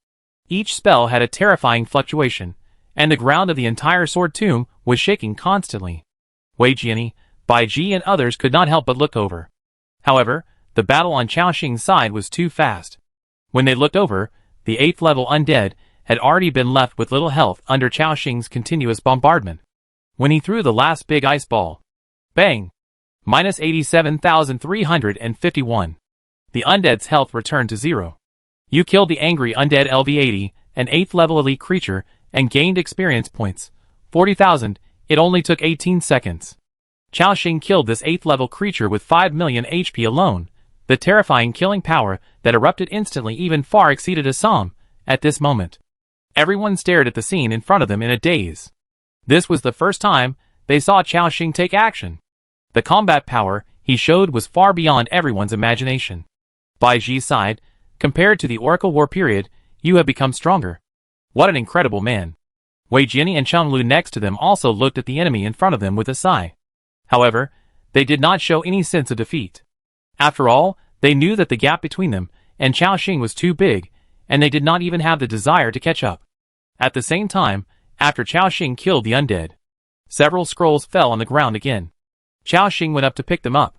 Each spell had a terrifying fluctuation, and the ground of the entire sword tomb was shaking constantly. Wei Jiani, Bai Ji and others could not help but look over. However, the battle on Chao Xing's side was too fast. When they looked over, the 8th level undead had already been left with little health under Chao Xing's continuous bombardment. When he threw the last big ice ball, bang! Minus 87,351. The undead's health returned to 0. You killed the angry undead LV-80, an 8th level elite creature, and gained experience points. 40,000, it only took 18 seconds. Chao Xing killed this 8th level creature with 5 million HP alone. The terrifying killing power that erupted instantly even far exceeded Assam. At this moment, everyone stared at the scene in front of them in a daze. This was the first time they saw Chao Xing take action. The combat power he showed was far beyond everyone's imagination. Bai Ji's side, compared to the Oracle War period, you have become stronger. What an incredible man. Wei Jiani and Chung Lu next to them also looked at the enemy in front of them with a sigh. However, they did not show any sense of defeat. After all, they knew that the gap between them and Chao Xing was too big, and they did not even have the desire to catch up. At the same time, after Chao Xing killed the undead, several scrolls fell on the ground again. Chao Xing went up to pick them up.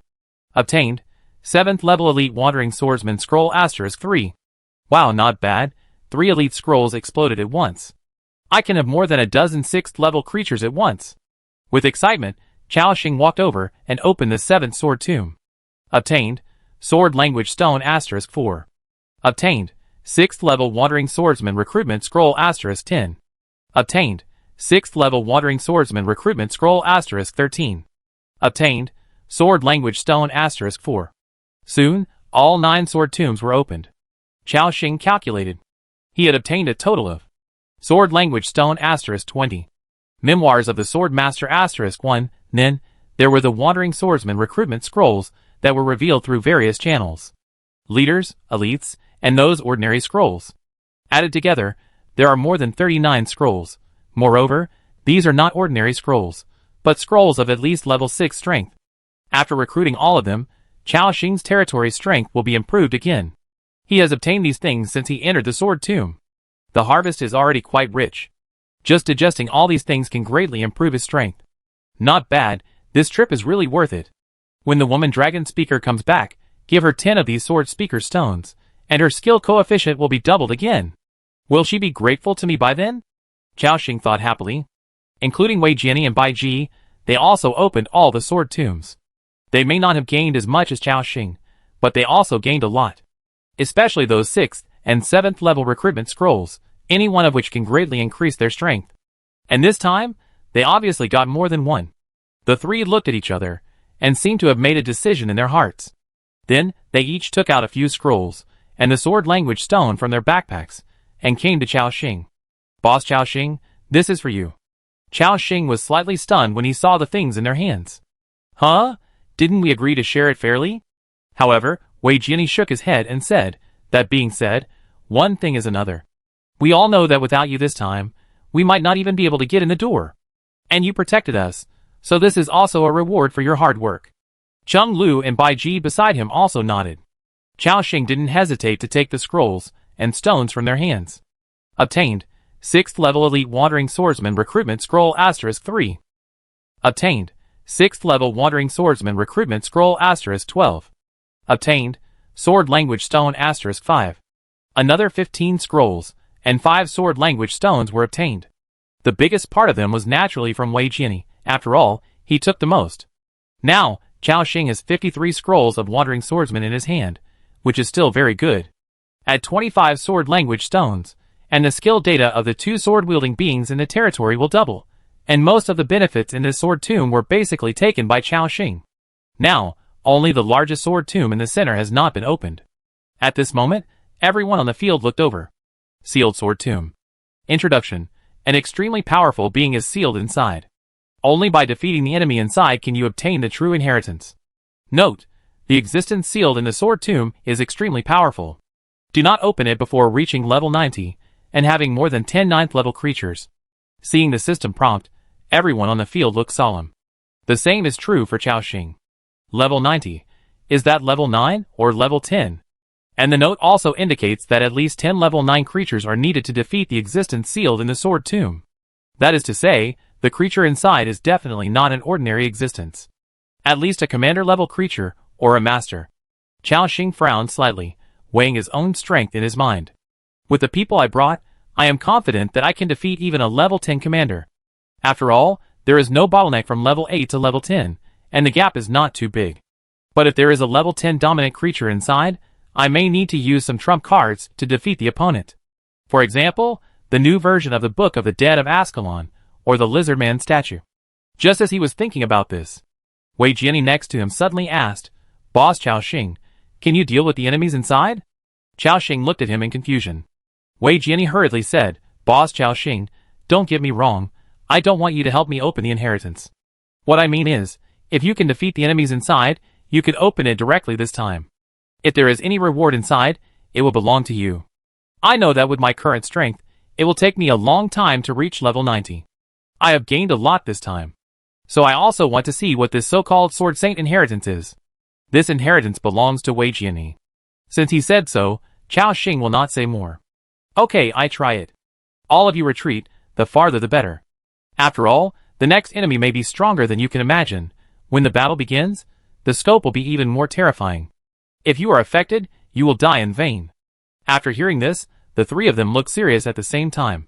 Obtained, 7th level elite wandering swordsman scroll *3. Wow, not bad. 3 elite scrolls exploded at once. I can have more than a dozen 6th level creatures at once. With excitement, Chao Xing walked over and opened the 7th sword tomb. Obtained, Sword Language Stone * 4. Obtained, 6th level Wandering Swordsman Recruitment Scroll * 10. Obtained, 6th level Wandering Swordsman Recruitment Scroll * 13. Obtained, Sword Language Stone * 4. Soon, all 9 sword tombs were opened. Chao Xing calculated. He had obtained a total of Sword Language Stone * 20. Memoirs of the Sword Master * 1. Then, there were the Wandering Swordsman Recruitment Scrolls that were revealed through various channels. Leaders, elites, and those ordinary scrolls. Added together, there are more than 39 scrolls. Moreover, these are not ordinary scrolls, but scrolls of at least level 6 strength. After recruiting all of them, Chao Xing's territory strength will be improved again. He has obtained these things since he entered the sword tomb. The harvest is already quite rich. Just digesting all these things can greatly improve his strength. Not bad, this trip is really worth it. When the woman dragon speaker comes back, give her 10 of these sword speaker stones, and her skill coefficient will be doubled again. Will she be grateful to me by then? Chao Xing thought happily. Including Wei Jiani and Bai Ji, they also opened all the sword tombs. They may not have gained as much as Chao Xing, but they also gained a lot. Especially those 6th and 7th level recruitment scrolls, any one of which can greatly increase their strength. And this time, they obviously got more than one. The 3 looked at each other, and seemed to have made a decision in their hearts. Then, they each took out a few scrolls, and the sword language stone from their backpacks, and came to Chao Xing. Boss Chao Xing, this is for you. Chao Xing was slightly stunned when he saw the things in their hands. Huh? Didn't we agree to share it fairly? However, Wei Jiani shook his head and said, that being said, one thing is another. We all know that without you this time, we might not even be able to get in the door. And you protected us, so this is also a reward for your hard work. Chung Lu and Bai Ji beside him also nodded. Chao Xing didn't hesitate to take the scrolls and stones from their hands. Obtained, 6th level Elite Wandering Swordsman Recruitment Scroll * 3. Obtained, 6th level Wandering Swordsman Recruitment Scroll * 12. Obtained, Sword Language Stone * 5. Another 15 scrolls, and 5 sword language stones were obtained. The biggest part of them was naturally from Wei Jiani. After all, he took the most. Now, Chao Xing has 53 scrolls of Wandering Swordsman in his hand, which is still very good. Add 25 sword language stones, and the skill data of the 2 sword-wielding beings in the territory will double, and most of the benefits in this sword tomb were basically taken by Chao Xing. Now, only the largest sword tomb in the center has not been opened. At this moment, everyone on the field looked over. Sealed Sword Tomb. Introduction. An extremely powerful being is sealed inside. Only by defeating the enemy inside can you obtain the true inheritance. Note, the existence sealed in the sword tomb is extremely powerful. Do not open it before reaching level 90, and having more than 10 9th level creatures. Seeing the system prompt, everyone on the field looked solemn. The same is true for Chao Xing. Level 90. Is that level 9 or level 10? And the note also indicates that at least 10 level 9 creatures are needed to defeat the existence sealed in the sword tomb. That is to say, the creature inside is definitely not an ordinary existence. At least a commander level creature, or a master. Chao Xing frowned slightly, weighing his own strength in his mind. With the people I brought, I am confident that I can defeat even a level 10 commander. After all, there is no bottleneck from level 8 to level 10, and the gap is not too big. But if there is a level 10 dominant creature inside, I may need to use some trump cards to defeat the opponent. For example, the new version of the Book of the Dead of Ascalon, or the Lizardman statue. Just as he was thinking about this, Wei Jiani next to him suddenly asked, Boss Chao Xing, can you deal with the enemies inside? Chao Xing looked at him in confusion. Wei Jiani hurriedly said, Boss Chao Xing, don't get me wrong, I don't want you to help me open the inheritance. What I mean is, if you can defeat the enemies inside, you could open it directly this time. If there is any reward inside, it will belong to you. I know that with my current strength, it will take me a long time to reach level 90. I have gained a lot this time. So I also want to see what this so-called Sword Saint inheritance is. This inheritance belongs to Wei Jiani. Since he said so, Chao Xing will not say more. Okay, I try it. All of you retreat, the farther the better. After all, the next enemy may be stronger than you can imagine. When the battle begins, the scope will be even more terrifying. If you are affected, you will die in vain. After hearing this, the 3 of them looked serious at the same time.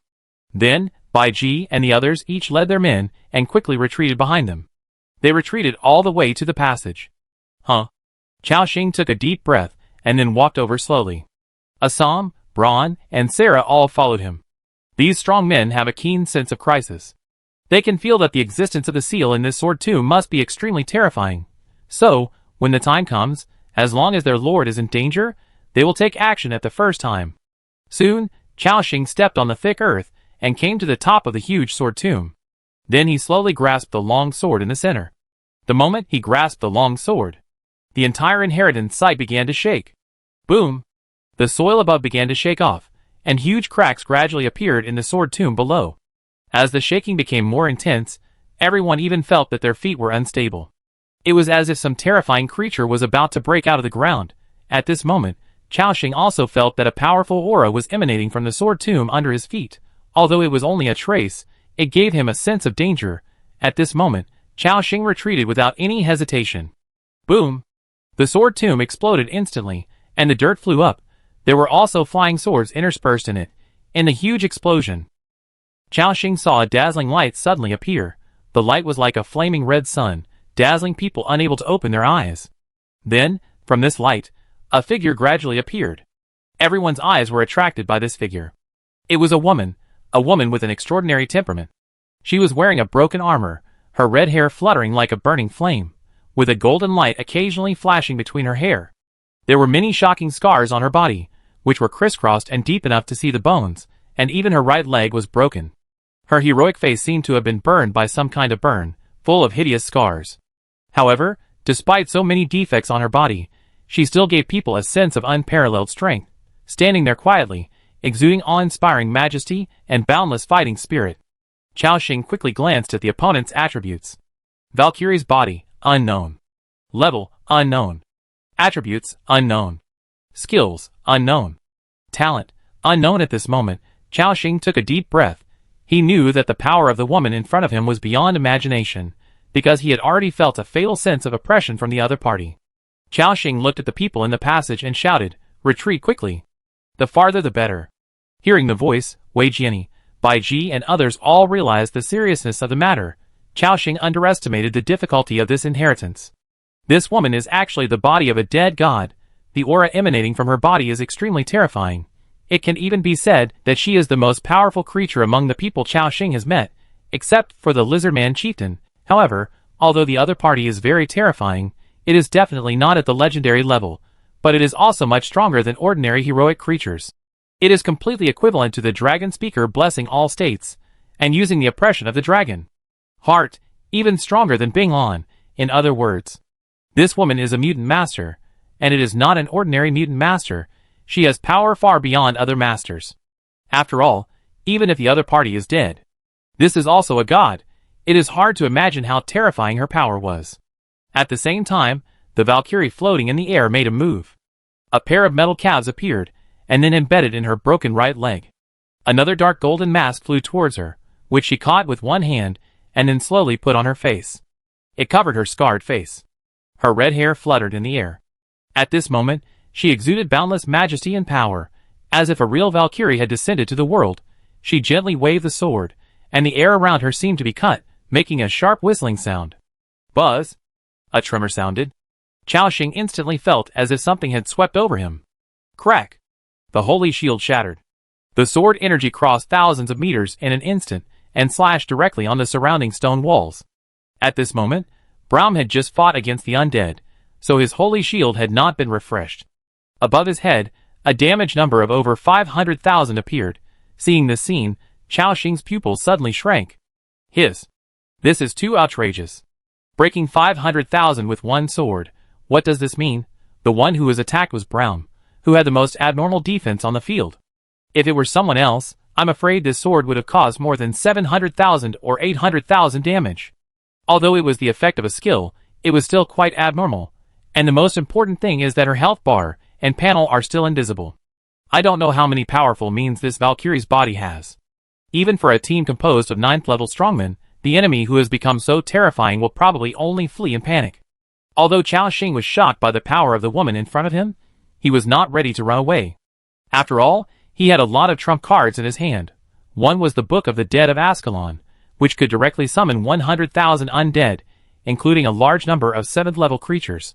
Then, Bai Ji and the others each led their men and quickly retreated behind them. They retreated all the way to the passage. Huh? Chao Xing took a deep breath and then walked over slowly. Assam, Braun, and Sarah all followed him. These strong men have a keen sense of crisis. They can feel that the existence of the seal in this sword tomb must be extremely terrifying. So, when the time comes, as long as their lord is in danger, they will take action at the first time. Soon, Chao Xing stepped on the thick earth and came to the top of the huge sword tomb. Then he slowly grasped the long sword in the center. The moment he grasped the long sword, the entire inheritance site began to shake. Boom! The soil above began to shake off, and huge cracks gradually appeared in the sword tomb below. As the shaking became more intense, everyone even felt that their feet were unstable. It was as if some terrifying creature was about to break out of the ground. At this moment, Chao Xing also felt that a powerful aura was emanating from the sword tomb under his feet. Although it was only a trace, it gave him a sense of danger. At this moment, Chao Xing retreated without any hesitation. Boom! The sword tomb exploded instantly, and the dirt flew up. There were also flying swords interspersed in it. In the huge explosion, Chao Xing saw a dazzling light suddenly appear. The light was like a flaming red sun, dazzling people unable to open their eyes. Then, from this light, a figure gradually appeared. Everyone's eyes were attracted by this figure. It was a woman with an extraordinary temperament. She was wearing a broken armor, her red hair fluttering like a burning flame, with a golden light occasionally flashing between her hair. There were many shocking scars on her body, which were crisscrossed and deep enough to see the bones, and even her right leg was broken. Her heroic face seemed to have been burned by some kind of burn, full of hideous scars. However, despite so many defects on her body, she still gave people a sense of unparalleled strength, standing there quietly, exuding awe-inspiring majesty and boundless fighting spirit. Chao Xing quickly glanced at the opponent's attributes. Valkyrie's body, unknown. Level, unknown. Attributes, unknown. Skills, unknown. Talent, unknown. At this moment, Chao Xing took a deep breath. He knew that the power of the woman in front of him was beyond imagination, because he had already felt a fatal sense of oppression from the other party. Chao Xing looked at the people in the passage and shouted, "Retreat quickly. The farther the better." Hearing the voice, Wei Jiani, Bai Ji and others all realized the seriousness of the matter. Chao Xing underestimated the difficulty of this inheritance. This woman is actually the body of a dead god. The aura emanating from her body is extremely terrifying. It can even be said that she is the most powerful creature among the people Chao Xing has met, except for the Lizardman chieftain. However, although the other party is very terrifying, it is definitely not at the legendary level, but it is also much stronger than ordinary heroic creatures. It is completely equivalent to the dragon speaker blessing all states, and using the oppression of the dragon heart, even stronger than Bing Lan. In other words, this woman is a mutant master, and it is not an ordinary mutant master. She has power far beyond other masters. After all, even if the other party is dead, this is also a god. It is hard to imagine how terrifying her power was. At the same time, the Valkyrie floating in the air made a move. A pair of metal calves appeared, and then embedded in her broken right leg. Another dark golden mask flew towards her, which she caught with one hand, and then slowly put on her face. It covered her scarred face. Her red hair fluttered in the air. At this moment, she exuded boundless majesty and power. As if a real Valkyrie had descended to the world, she gently waved the sword, and the air around her seemed to be cut, making a sharp whistling sound. Buzz! A tremor sounded. Chao Xing instantly felt as if something had swept over him. Crack! The holy shield shattered. The sword energy crossed thousands of meters in an instant, and slashed directly on the surrounding stone walls. At this moment, Braum had just fought against the undead, so his holy shield had not been refreshed. Above his head, a damage number of over 500,000 appeared. Seeing this scene, Chao Xing's pupils suddenly shrank. This is too outrageous. Breaking 500,000 with one sword. What does this mean? The one who was attacked was Braum, who had the most abnormal defense on the field. If it were someone else, I'm afraid this sword would have caused more than 700,000 or 800,000 damage. Although it was the effect of a skill, it was still quite abnormal. And the most important thing is that her health bar and panel are still invisible. I don't know how many powerful means this Valkyrie's body has. Even for a team composed of 9th level strongmen, the enemy who has become so terrifying will probably only flee in panic. Although Chao Xing was shocked by the power of the woman in front of him, he was not ready to run away. After all, he had a lot of trump cards in his hand. One was the Book of the Dead of Ascalon, which could directly summon 100,000 undead. including a large number of 7th level creatures.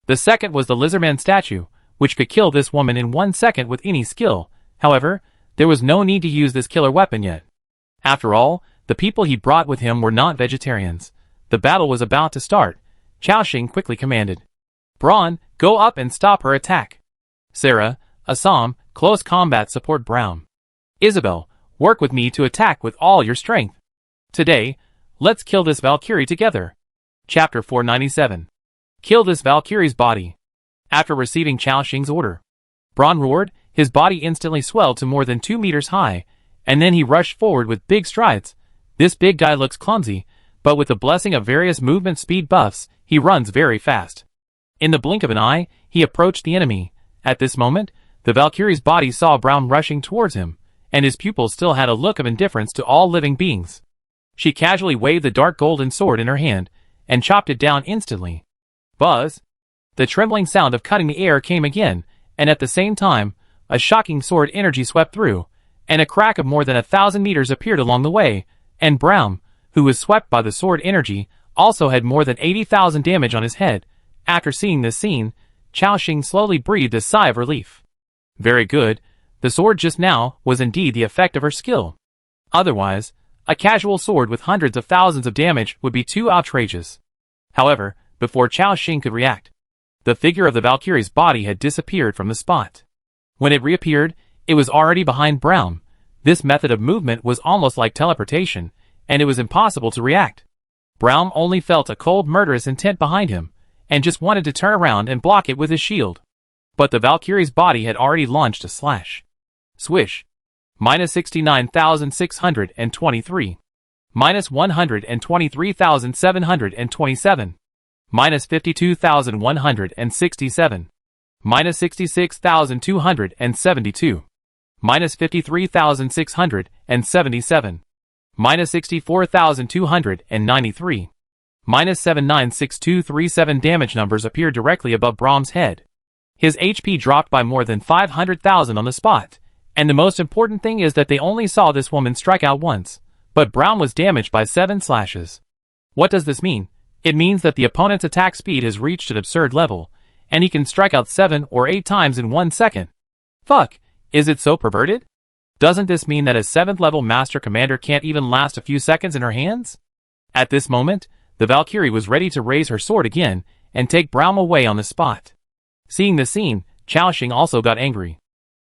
The second was the Lizardman statue, which could kill this woman in 1 second with any skill. However, there was no need to use this killer weapon yet. After all, the people he brought with him were not vegetarians. The battle was about to start. Chao Xing quickly commanded, "Braun, go up and stop her attack. Sarah, Assam, close combat support Brown. Isabel, work with me to attack with all your strength. Today, let's kill this Valkyrie together." Chapter 497. Kill this Valkyrie's body. After receiving Chao Xing's order, Braun roared, his body instantly swelled to more than 2 meters high, and then he rushed forward with big strides. This big guy looks clumsy, but with the blessing of various movement speed buffs, he runs very fast. In the blink of an eye, he approached the enemy. At this moment, the Valkyrie's body saw Braun rushing towards him, and his pupils still had a look of indifference to all living beings. She casually waved the dark golden sword in her hand, and chopped it down instantly. Buzz! The trembling sound of cutting the air came again, and at the same time, a shocking sword energy swept through, and a crack of more than 1,000 meters appeared along the way, and Braun, who was swept by the sword energy, also had more than 80,000 damage on his head. After seeing this scene, Chao Xing slowly breathed a sigh of relief. Very good, the sword just now was indeed the effect of her skill. Otherwise, a casual sword with hundreds of thousands of damage would be too outrageous. However, before Chao Xing could react, the figure of the Valkyrie's body had disappeared from the spot. When it reappeared, it was already behind Braun. This method of movement was almost like teleportation, and it was impossible to react. Braun only felt a cold murderous intent behind him, and just wanted to turn around and block it with his shield. But the Valkyrie's body had already launched a slash. Swish. Minus 69,623. Minus 123,727. Minus 52,167. Minus 66,272. Minus 53,677. Minus 64,293. Minus 796237 damage numbers appeared directly above Braum's head. His HP dropped by more than 500,000 on the spot, and the most important thing is that they only saw this woman strike out once, but Braun was damaged by 7 slashes. What does this mean? It means that the opponent's attack speed has reached an absurd level, and he can strike out 7 or 8 times in 1 second. Fuck, is it so perverted? Doesn't this mean that a 7th level Master Commander can't even last a few seconds in her hands? At this moment, the Valkyrie was ready to raise her sword again and take Braun away on the spot. Seeing the scene, Chao Xing also got angry.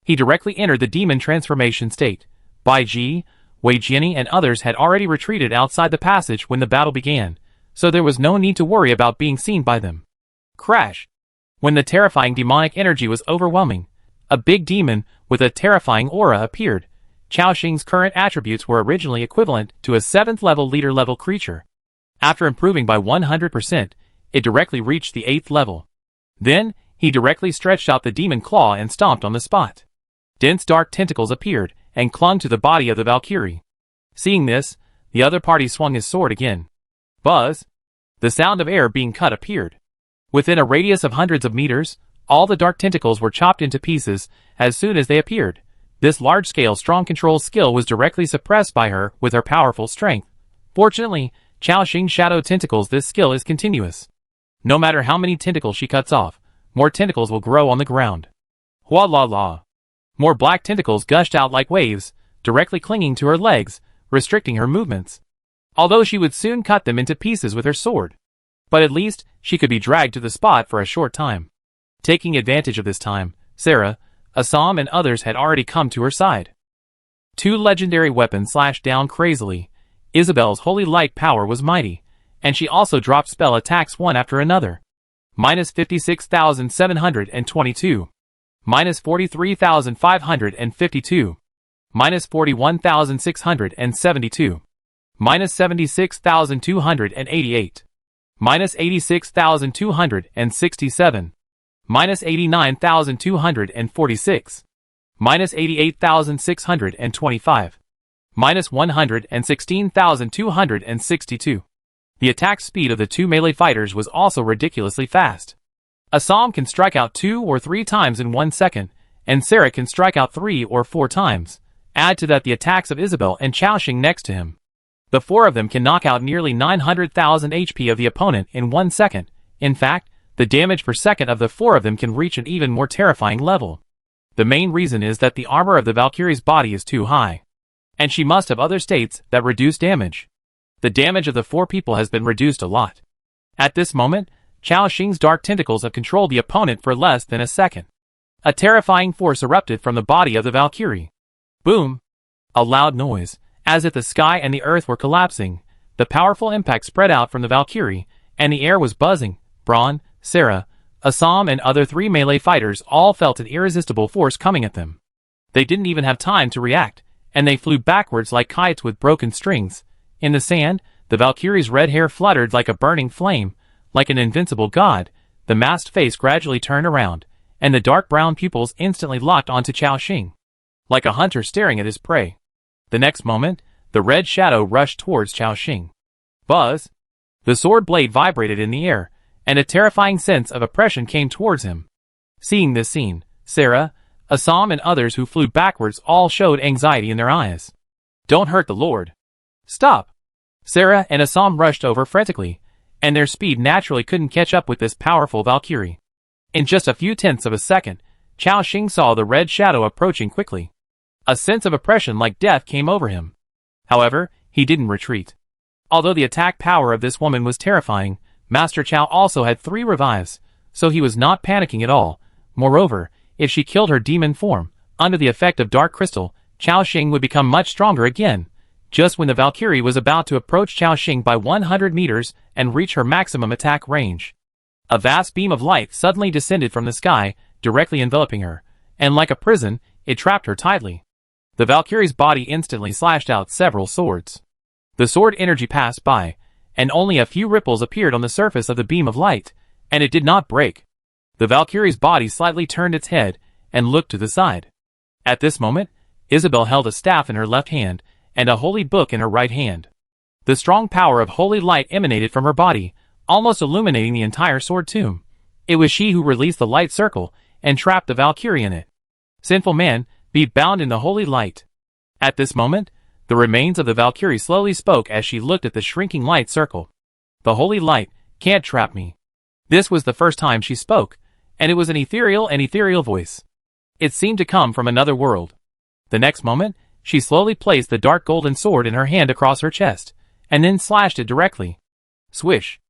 He directly entered the demon transformation state. Bai Ji, Wei Jianyi and others had already retreated outside the passage when the battle began, so there was no need to worry about being seen by them. Crash! When the terrifying demonic energy was overwhelming, a big demon with a terrifying aura appeared. Chao Xing's current attributes were originally equivalent to a 7th level leader level creature. After improving by 100%, it directly reached the 8th level. Then, he directly stretched out the demon claw and stomped on the spot. Dense dark tentacles appeared and clung to the body of the Valkyrie. Seeing this, the other party swung his sword again. Buzz! The sound of air being cut appeared. Within a radius of hundreds of meters, all the dark tentacles were chopped into pieces as soon as they appeared. This large-scale strong control skill was directly suppressed by her with her powerful strength. Fortunately, Chao Xing's shadow tentacles, this skill is continuous. No matter how many tentacles she cuts off, more tentacles will grow on the ground. Hua la la. More black tentacles gushed out like waves, directly clinging to her legs, restricting her movements. Although she would soon cut them into pieces with her sword. But at least, she could be dragged to the spot for a short time. Taking advantage of this time, Sarah, Assam and others had already come to her side. 2 legendary weapons slashed down crazily. Isabel's holy light power was mighty, and she also dropped spell attacks one after another. Minus 56,722. Minus 43,552. Minus 41,672. Minus 76,288. Minus 86,267. Minus 89,246. Minus 88,625. Minus 116,262. The attack speed of the 2 melee fighters was also ridiculously fast. Assam can strike out 2 or 3 times in 1 second, and Sarah can strike out 3 or 4 times. Add to that the attacks of Isabel and Chao Xing next to him. The four of them can knock out nearly 900,000 HP of the opponent in 1 second. In fact, the damage per second of the four of them can reach an even more terrifying level. The main reason is that the armor of the Valkyrie's body is too high, and she must have other states that reduce damage. The damage of the four people has been reduced a lot. At this moment, Chao Xing's dark tentacles have controlled the opponent for less than a second. A terrifying force erupted from the body of the Valkyrie. Boom! A loud noise, as if the sky and the earth were collapsing. The powerful impact spread out from the Valkyrie, and the air was buzzing. Braun, Sarah, Assam and other 3 melee fighters all felt an irresistible force coming at them. They didn't even have time to react, and they flew backwards like kites with broken strings. In the sand, the Valkyrie's red hair fluttered like a burning flame. Like an invincible god, the masked face gradually turned around, and the dark brown pupils instantly locked onto Chao Xing, like a hunter staring at his prey. The next moment, the red shadow rushed towards Chao Xing. Buzz! The sword blade vibrated in the air, and a terrifying sense of oppression came towards him. Seeing this scene, Sarah, Assam and others who flew backwards all showed anxiety in their eyes. Don't hurt the Lord. Stop! Sarah and Assam rushed over frantically, and their speed naturally couldn't catch up with this powerful Valkyrie. In just a few tenths of a second, Chao Xing saw the red shadow approaching quickly. A sense of oppression like death came over him. However, he didn't retreat. Although the attack power of this woman was terrifying, Master Chao also had 3 revives, so he was not panicking at all. Moreover, if she killed her demon form, under the effect of dark crystal, Chao Xing would become much stronger again. Just when the Valkyrie was about to approach Chao Xing by 100 meters and reach her maximum attack range, a vast beam of light suddenly descended from the sky, directly enveloping her, and like a prison, it trapped her tightly. The Valkyrie's body instantly slashed out several swords. The sword energy passed by, and only a few ripples appeared on the surface of the beam of light, and it did not break. The Valkyrie's body slightly turned its head and looked to the side. At this moment, Isabel held a staff in her left hand and a holy book in her right hand. The strong power of holy light emanated from her body, almost illuminating the entire sword tomb. It was she who released the light circle and trapped the Valkyrie in it. Sinful man, be bound in the holy light. At this moment, the remains of the Valkyrie slowly spoke as she looked at the shrinking light circle. The holy light can't trap me. This was the first time she spoke, and it was an ethereal voice. It seemed to come from another world. The next moment, she slowly placed the dark golden sword in her hand across her chest, and then slashed it directly. Swish!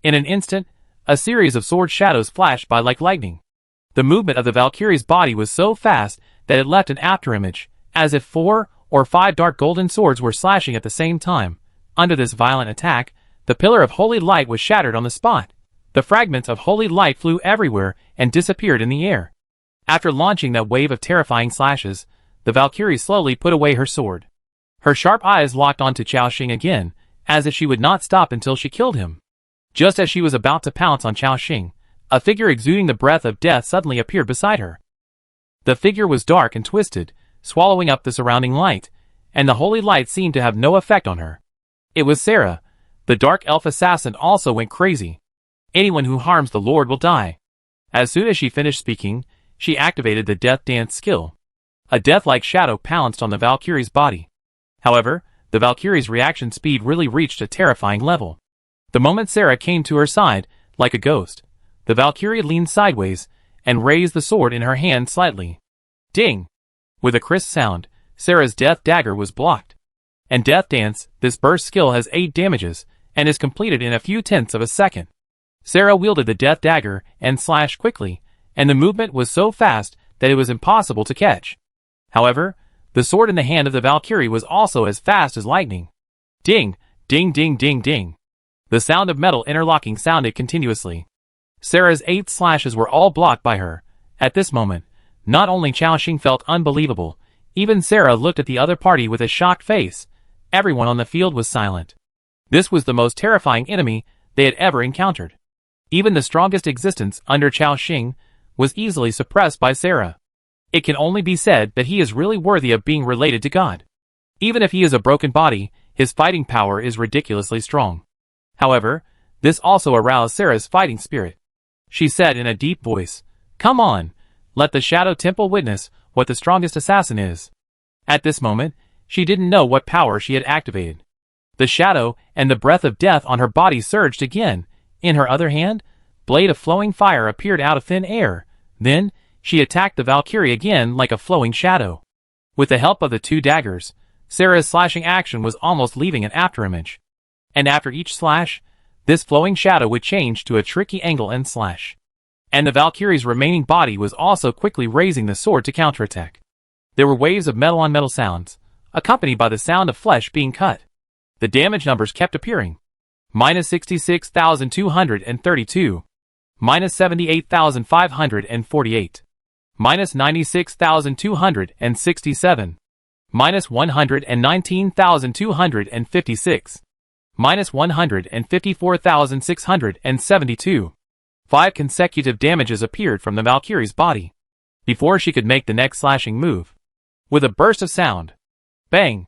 In an instant, a series of sword shadows flashed by like lightning. The movement of the Valkyrie's body was so fast that it left an afterimage, as if 4 or 5 dark golden swords were slashing at the same time. Under this violent attack, the pillar of holy light was shattered on the spot. The fragments of holy light flew everywhere and disappeared in the air. After launching that wave of terrifying slashes, the Valkyrie slowly put away her sword. Her sharp eyes locked onto Chao Xing again, as if she would not stop until she killed him. Just as she was about to pounce on Chao Xing, a figure exuding the breath of death suddenly appeared beside her. The figure was dark and twisted, swallowing up the surrounding light, and the holy light seemed to have no effect on her. It was Sarah. The dark elf assassin also went crazy. Anyone who harms the Lord will die. As soon as she finished speaking, she activated the death dance skill. A death-like shadow pounced on the Valkyrie's body. However, the Valkyrie's reaction speed really reached a terrifying level. The moment Sarah came to her side, like a ghost, the Valkyrie leaned sideways and raised the sword in her hand slightly. Ding! With a crisp sound, Sarah's death dagger was blocked. And Death Dance, this burst skill has 8 damages, and is completed in a few tenths of a second. Sarah wielded the death dagger and slashed quickly, and the movement was so fast that it was impossible to catch. However, the sword in the hand of the Valkyrie was also as fast as lightning. Ding! Ding ding ding ding! The sound of metal interlocking sounded continuously. Sarah's 8 slashes were all blocked by her. At this moment, not only Chao Xing felt unbelievable, even Sarah looked at the other party with a shocked face. Everyone on the field was silent. This was the most terrifying enemy they had ever encountered. Even the strongest existence under Chao Xing was easily suppressed by Sarah. It can only be said that he is really worthy of being related to God. Even if he is a broken body, his fighting power is ridiculously strong. However, this also aroused Sarah's fighting spirit. She said in a deep voice, "Come on, let the Shadow Temple witness what the strongest assassin is." At this moment, she didn't know what power she had activated. The shadow and the breath of death on her body surged again. In her other hand, blade of flowing fire appeared out of thin air. Then, she attacked the Valkyrie again like a flowing shadow. With the help of the two daggers, Sarah's slashing action was almost leaving an afterimage. And after each slash, this flowing shadow would change to a tricky angle and slash. And the Valkyrie's remaining body was also quickly raising the sword to counterattack. There were waves of metal-on-metal sounds, accompanied by the sound of flesh being cut. The damage numbers kept appearing. Minus 66,232. Minus 78,548. Minus 96,267. Minus 119,256. Minus 154,672. 5 consecutive damages appeared from the Valkyrie's body before she could make the next slashing move. With a burst of sound. Bang!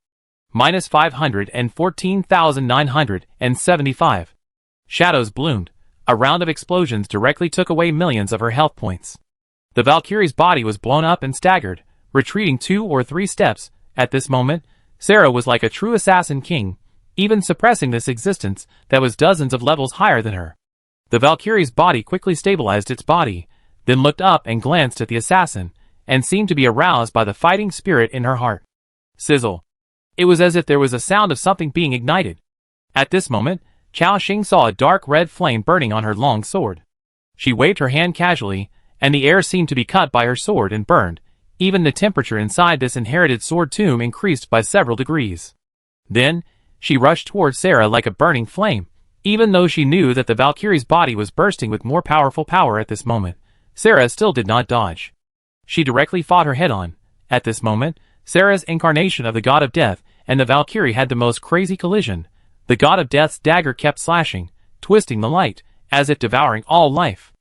Minus 514,975. Shadows bloomed. A round of explosions directly took away millions of her health points. The Valkyrie's body was blown up and staggered, retreating 2 or 3 steps. At this moment, Sarah was like a true assassin king, even suppressing this existence that was dozens of levels higher than her. The Valkyrie's body quickly stabilized its body, then looked up and glanced at the assassin, and seemed to be aroused by the fighting spirit in her heart. Sizzle. It was as if there was a sound of something being ignited. At this moment, Chao Xing saw a dark red flame burning on her long sword. She waved her hand casually, and the air seemed to be cut by her sword and burned. Even the temperature inside this inherited sword tomb increased by several degrees. Then, she rushed towards Sarah like a burning flame. Even though she knew that the Valkyrie's body was bursting with more powerful power at this moment, Sarah still did not dodge. She directly fought her head-on. At this moment, Sarah's incarnation of the god of death and the Valkyrie had the most crazy collision. The god of death's dagger kept slashing, twisting the light, as if devouring all life.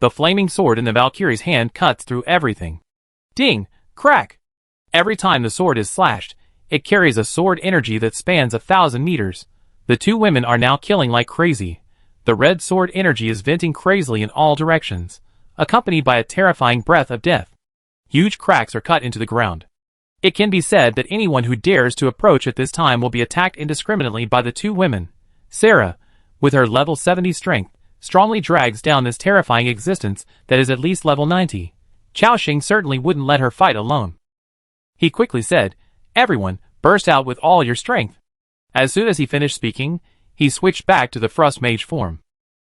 The flaming sword in the Valkyrie's hand cuts through everything. Ding! Crack! Every time the sword is slashed, it carries a sword energy that spans 1,000 meters. The two women are now killing like crazy. The red sword energy is venting crazily in all directions, accompanied by a terrifying breath of death. Huge cracks are cut into the ground. It can be said that anyone who dares to approach at this time will be attacked indiscriminately by the two women. Sarah, with her level 70 strength, strongly drags down this terrifying existence that is at least level 90. Chao Xing certainly wouldn't let her fight alone. He quickly said, "Everyone, burst out with all your strength." As soon as he finished speaking, he switched back to the Frost Mage form.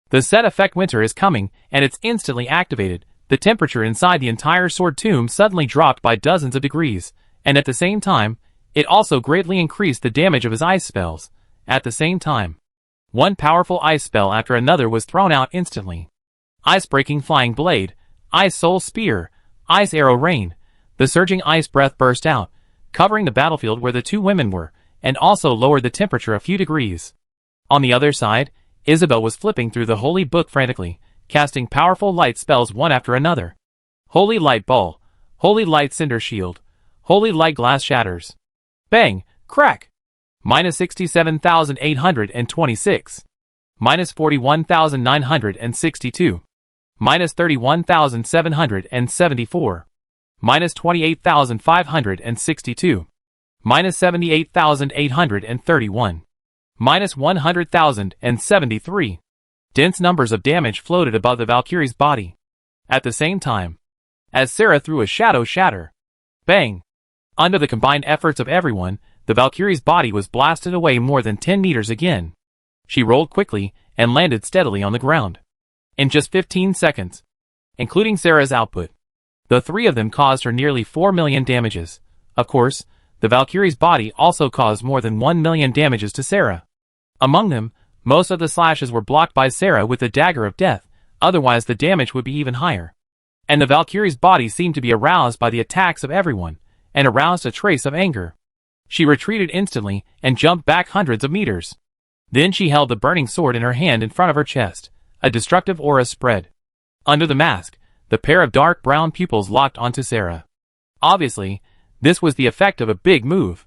The set effect winter is coming, and it's instantly activated. The temperature inside the entire sword tomb suddenly dropped by dozens of degrees, and at the same time, it also greatly increased the damage of his ice spells. At the same time, one powerful ice spell after another was thrown out instantly. Ice-breaking flying blade, ice soul spear, ice arrow rain. The surging ice breath burst out, covering the battlefield where the two women were, and also lowered the temperature a few degrees. On the other side, Isabel was flipping through the holy book frantically, casting powerful light spells one after another. Holy light ball, holy light cinder shield, holy light glass shatters. Bang! Crack! Minus 67,826. Minus 41,962. Minus 31,774. Minus 28,562. Minus 78,831. Minus 100,073. Dense numbers of damage floated above the Valkyrie's body. At the same time, as Sarah threw a shadow shatter. Bang! Under the combined efforts of everyone, the Valkyrie's body was blasted away more than 10 meters again. She rolled quickly and landed steadily on the ground. In just 15 seconds, including Sarah's output, the three of them caused her nearly 4 million damages. Of course, the Valkyrie's body also caused more than 1 million damages to Sarah. Among them, most of the slashes were blocked by Sarah with the dagger of death, otherwise the damage would be even higher. And the Valkyrie's body seemed to be aroused by the attacks of everyone, and aroused a trace of anger. She retreated instantly and jumped back hundreds of meters. Then she held the burning sword in her hand in front of her chest. A destructive aura spread. Under the mask, the pair of dark brown pupils locked onto Sarah. Obviously, this was the effect of a big move.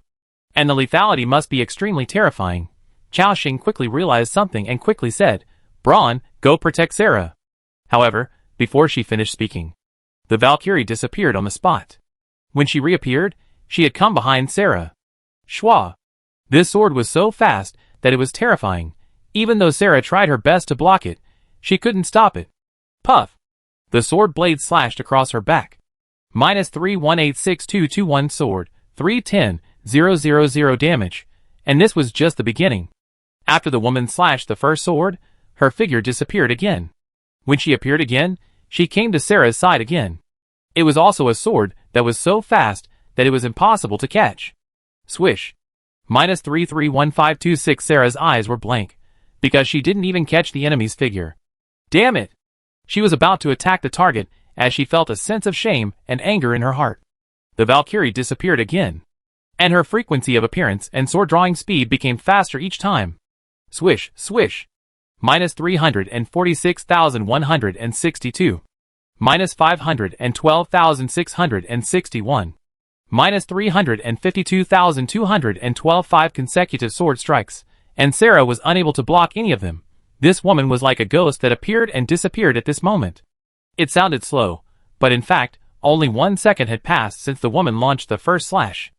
And the lethality must be extremely terrifying. Chao Xing quickly realized something and quickly said, "Braun, go protect Sarah." However, before she finished speaking, the Valkyrie disappeared on the spot. When she reappeared, she had come behind Sarah. Schwa! This sword was so fast that it was terrifying. Even though Sarah tried her best to block it, she couldn't stop it. Puff! The sword blade slashed across her back. -3186221 sword, 310,000 damage. And this was just the beginning. After the woman slashed the first sword, her figure disappeared again. When she appeared again, she came to Sarah's side again. It was also a sword that was so fast that it was impossible to catch. Swish. -331526. Sarah's eyes were blank, because she didn't even catch the enemy's figure. Damn it! She was about to attack the target as she felt a sense of shame and anger in her heart. The Valkyrie disappeared again, and her frequency of appearance and sword-drawing speed became faster each time. Swish, swish. -346,162. -512,661. -352,212. 5 consecutive sword strikes, and Sarah was unable to block any of them. This woman was like a ghost that appeared and disappeared at this moment. It sounded slow, but in fact, only 1 second had passed since the woman launched the first slash.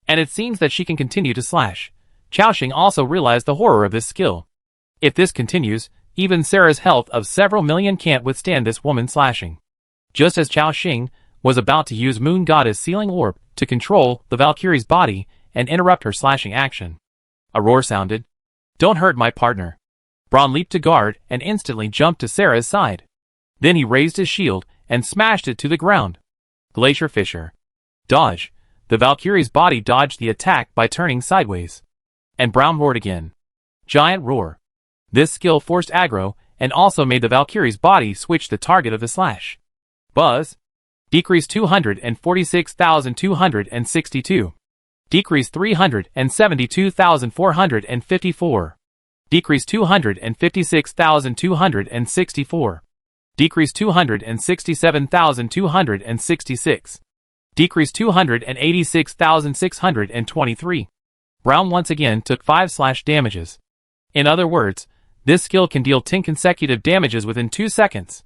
And it seems that she can continue to slash. Chaoxing also realized the horror of this skill. If this continues, even Sarah's health of several million can't withstand this woman slashing. Just as Chaoxing was about to use Moon Goddess Sealing Orb to control the Valkyrie's body and interrupt her slashing action, a roar sounded. Don't hurt my partner. Braun leaped to guard and instantly jumped to Sarah's side. Then he raised his shield and smashed it to the ground. Glacier Fissure. Dodge. The Valkyrie's body dodged the attack by turning sideways. And Braun roared again. Giant Roar. This skill forced aggro and also made the Valkyrie's body switch the target of the slash. Buzz. Decrease 246,262. Decrease 372,454. Decrease 256,264. Decrease 267,266. Decrease 286,623. Braun once again took 5 slash damages. In other words, this skill can deal 10 consecutive damages within 2 seconds.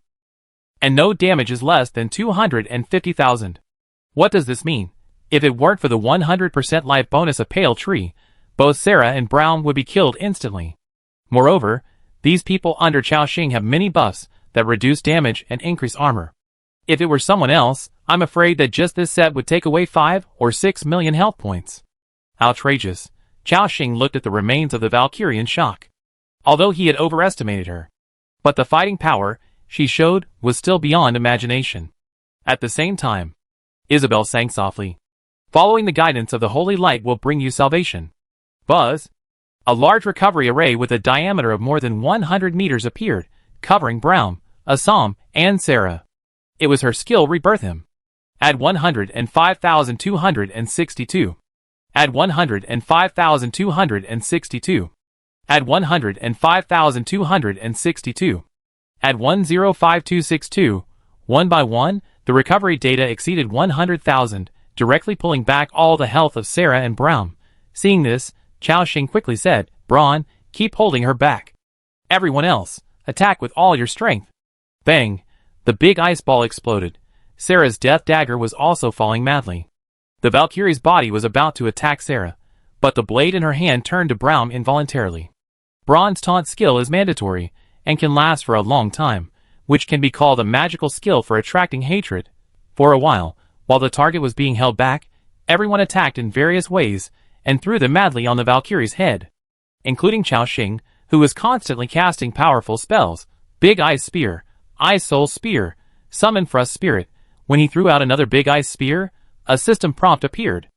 And no damage is less than 250,000. What does this mean? If it weren't for the 100% life bonus of Pale Tree, both Sarah and Braun would be killed instantly. Moreover, these people under Chaoxing have many buffs that reduce damage and increase armor. If it were someone else, I'm afraid that just this set would take away 5 or 6 million health points. Outrageous. Chaoxing looked at the remains of the Valkyrie in shock. Although he had overestimated her. But the fighting power she showed was still beyond imagination. At the same time, Isabel sang softly. Following the guidance of the holy light will bring you salvation. Buzz. A large recovery array with a diameter of more than 100 meters appeared, covering Braun, Assam, and Sarah. It was her skill Rebirth Him. Add 105,262. Add 105,262. Add 105,262. Add 105262. One by one, the recovery data exceeded 100,000, directly pulling back all the health of Sarah and Braun. Seeing this, Chaoxing quickly said, Braun, keep holding her back. Everyone else, attack with all your strength. Bang! The big ice ball exploded. Sarah's death dagger was also falling madly. The Valkyrie's body was about to attack Sarah, but the blade in her hand turned to Braun involuntarily. Braun's taunt skill is mandatory, and can last for a long time, which can be called a magical skill for attracting hatred. For a while the target was being held back, everyone attacked in various ways, and threw them madly on the Valkyrie's head. Including Chaoxing, who was constantly casting powerful spells, Big Ice Spear, Ice Soul Spear, Summon Frost Spirit. When he threw out another Big Ice Spear, a system prompt appeared.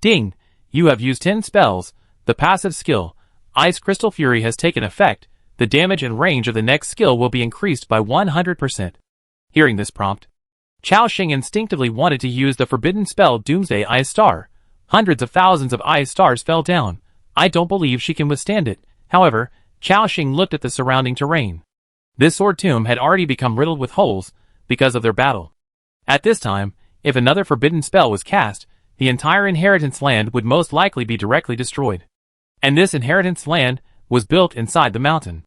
Ding! You have used 10 spells. The passive skill, Ice Crystal Fury, has taken effect. The damage and range of the next skill will be increased by 100%. Hearing this prompt, Chaoxing instinctively wanted to use the forbidden spell Doomsday Ice Star. Hundreds of thousands of ice stars fell down. I don't believe she can withstand it. However, Chaoxing looked at the surrounding terrain. This sword tomb had already become riddled with holes because of their battle. At this time, if another forbidden spell was cast, the entire inheritance land would most likely be directly destroyed. And this inheritance land was built inside the mountain.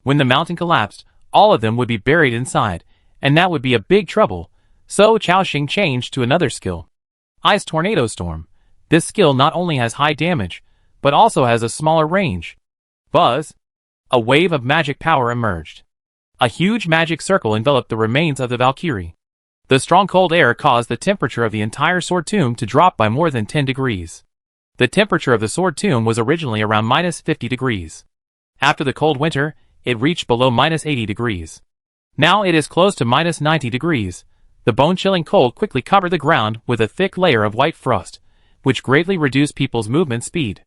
When the mountain collapsed, all of them would be buried inside, and that would be a big trouble. So Chaoxing changed to another skill. Ice Tornado Storm. This skill not only has high damage, but also has a smaller range. Buzz! A wave of magic power emerged. A huge magic circle enveloped the remains of the Valkyrie. The strong cold air caused the temperature of the entire sword tomb to drop by more than 10 degrees. The temperature of the sword tomb was originally around -50 degrees. After the cold winter, it reached below -80 degrees. Now it is close to -90 degrees. The bone-chilling cold quickly covered the ground with a thick layer of white frost, which greatly reduced people's movement speed.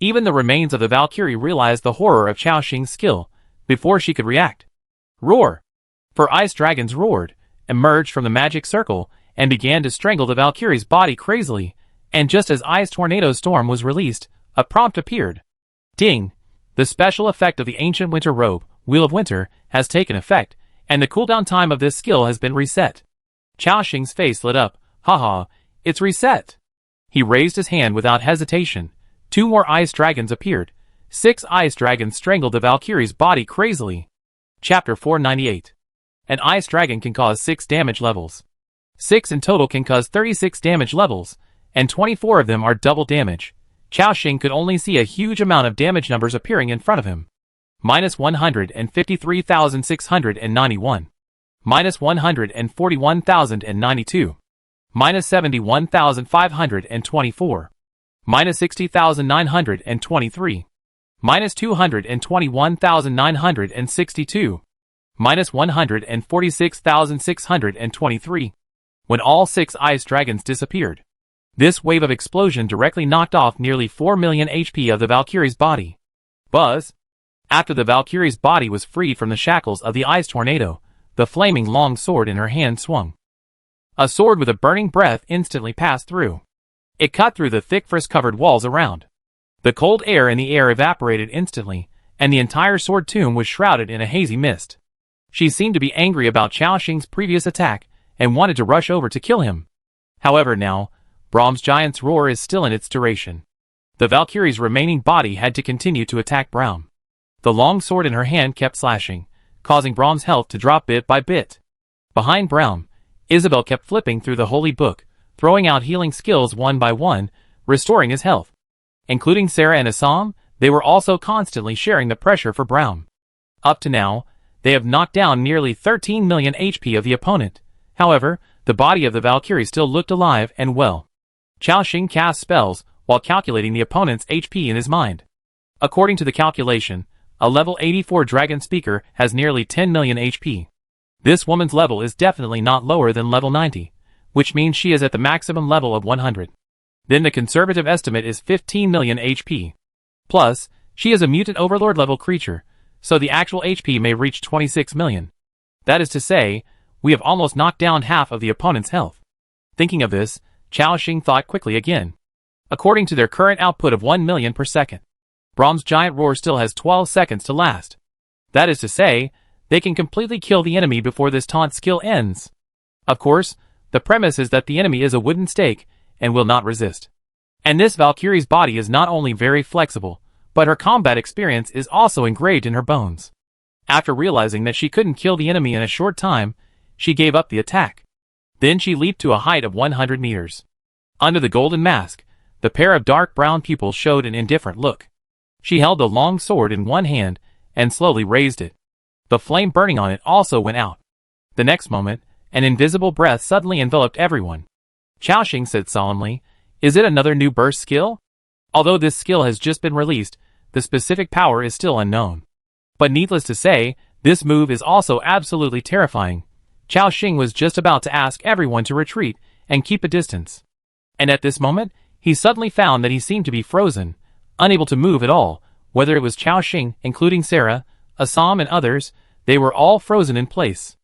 Even the remains of the Valkyrie realized the horror of Chao Xing's skill before she could react. Roar! For ice dragons roared, emerged from the magic circle, and began to strangle the Valkyrie's body crazily, and just as Ice Tornado Storm was released, a prompt appeared. Ding! The special effect of the ancient winter robe, Wheel of Winter, has taken effect, and the cooldown time of this skill has been reset. Chao Xing's face lit up. Haha, it's reset! He raised his hand without hesitation. 2 more ice dragons appeared. 6 ice dragons strangled the Valkyrie's body crazily. Chapter 498. An ice dragon can cause 6 damage levels. 6 in total can cause 36 damage levels, and 24 of them are double damage. Chao Xing could only see a huge amount of damage numbers appearing in front of him. -153,691. -141,092. -71,524. -60,923. -221,962. -146,623. When all 6 ice dragons disappeared, this wave of explosion directly knocked off nearly 4 million HP of the Valkyrie's body. Buzz! After the Valkyrie's body was freed from the shackles of the ice tornado, the flaming long sword in her hand swung. A sword with a burning breath instantly passed through. It cut through the thick frost-covered walls around. The cold air in the air evaporated instantly, and the entire sword tomb was shrouded in a hazy mist. She seemed to be angry about Chao Xing's previous attack, and wanted to rush over to kill him. However now, Brahm's giant's roar is still in its duration. The Valkyrie's remaining body had to continue to attack Braum. The long sword in her hand kept slashing, causing Brahm's health to drop bit by bit. Behind Braum, Isabel kept flipping through the holy book, throwing out healing skills one by one, restoring his health. Including Sarah and Assam, they were also constantly sharing the pressure for Braum. Up to now, they have knocked down nearly 13 million HP of the opponent. However, the body of the Valkyrie still looked alive and well. Chao Xing cast spells while calculating the opponent's HP in his mind. According to the calculation, a level 84 dragon speaker has nearly 10 million HP. This woman's level is definitely not lower than level 90, which means she is at the maximum level of 100. Then the conservative estimate is 15 million HP. Plus, she is a mutant overlord level creature, so the actual HP may reach 26 million. That is to say, we have almost knocked down half of the opponent's health. Thinking of this, Chao Xing thought quickly again. According to their current output of 1 million per second, Brahm's giant roar still has 12 seconds to last. That is to say, they can completely kill the enemy before this taunt skill ends. Of course, the premise is that the enemy is a wooden stake and will not resist. And this Valkyrie's body is not only very flexible, but her combat experience is also engraved in her bones. After realizing that she couldn't kill the enemy in a short time, she gave up the attack. Then she leaped to a height of 100 meters. Under the golden mask, the pair of dark brown pupils showed an indifferent look. She held the long sword in one hand and slowly raised it. The flame burning on it also went out. The next moment, an invisible breath suddenly enveloped everyone. Chao Xing said solemnly, "Is it another new burst skill?" Although this skill has just been released, the specific power is still unknown. But needless to say, this move is also absolutely terrifying. Chao Xing was just about to ask everyone to retreat and keep a distance. And at this moment, he suddenly found that he seemed to be frozen, unable to move at all. Whether it was Chao Xing, including Sarah, Assam and others, they were all frozen in place.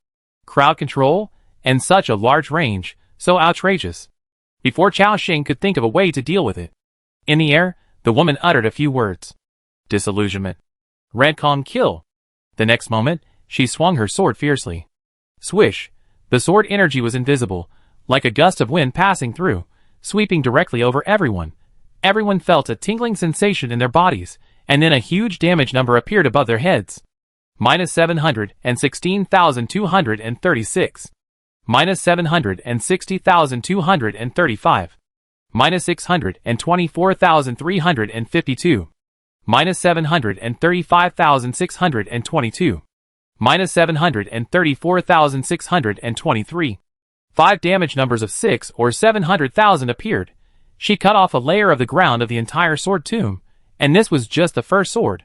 Crowd control? And such a large range, so outrageous. Before Chao Xing could think of a way to deal with it, in the air, the woman uttered a few words. Disillusionment. Redcon kill. The next moment, she swung her sword fiercely. Swish. The sword energy was invisible, like a gust of wind passing through, sweeping directly over everyone. Everyone felt a tingling sensation in their bodies, and then a huge damage number appeared above their heads. -716,236. -760,235. -624,352. minus 735,622, minus 734,623. 5 damage numbers of 6 or 700,000 appeared. She cut off a layer of the ground of the entire sword tomb, and this was just the first sword.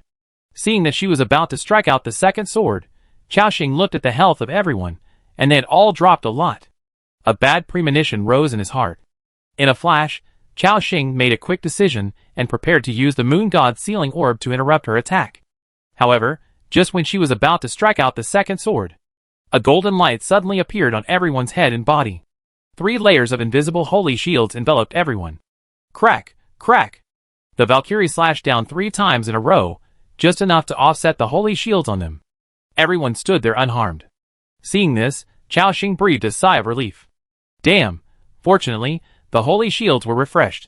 Seeing that she was about to strike out the second sword, Chao Xing looked at the health of everyone, and they had all dropped a lot. A bad premonition rose in his heart. In a flash, Chao Xing made a quick decision and prepared to use the moon god's sealing orb to interrupt her attack. However, just when she was about to strike out the second sword, a golden light suddenly appeared on everyone's head and body. 3 layers of invisible holy shields enveloped everyone. Crack, crack. The Valkyrie slashed down 3 times in a row, just enough to offset the holy shields on them. Everyone stood there unharmed. Seeing this, Chao Xing breathed a sigh of relief. Damn, fortunately, the holy shields were refreshed.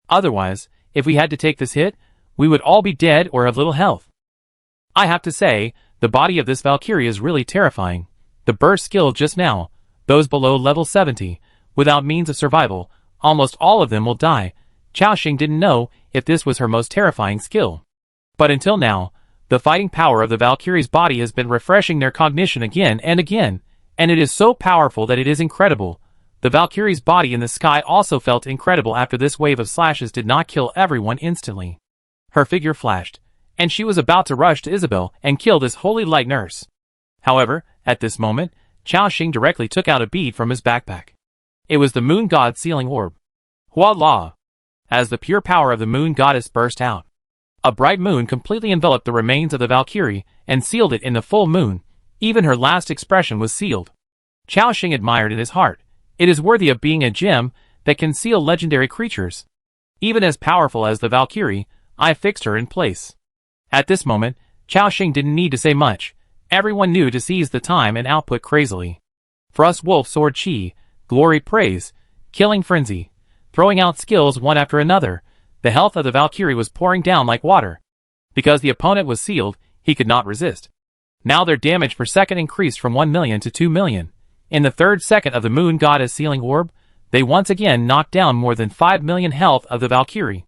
Otherwise, if we had to take this hit, we would all be dead or have little health. I have to say, the body of this Valkyrie is really terrifying. The burst skill just now, those below level 70, without means of survival, almost all of them will die. Chao Xing didn't know if this was her most terrifying skill. But until now, the fighting power of the Valkyrie's body has been refreshing their cognition again, and it is so powerful that it is incredible. The Valkyrie's body in the sky also felt incredible after this wave of slashes did not kill everyone instantly. Her figure flashed, and she was about to rush to Isabel and kill this holy light nurse. However, at this moment, Chao Xing directly took out a bead from his backpack. It was the moon god's sealing orb. Voila! As the pure power of the moon goddess burst out, a bright moon completely enveloped the remains of the Valkyrie and sealed it in the full moon. Even her last expression was sealed. Chao Xing admired in his heart. It is worthy of being a gem that can seal legendary creatures. Even as powerful as the Valkyrie, I fixed her in place. At this moment, Chao Xing didn't need to say much. Everyone knew to seize the time and output crazily. Thrust wolf sword chi, glory praise, killing frenzy, throwing out skills one after another. The health of the Valkyrie was pouring down like water. Because the opponent was sealed, he could not resist. Now their damage per second increased from 1 million to 2 million. In the 3rd second of the moon goddess sealing orb, they once again knocked down more than 5 million health of the Valkyrie.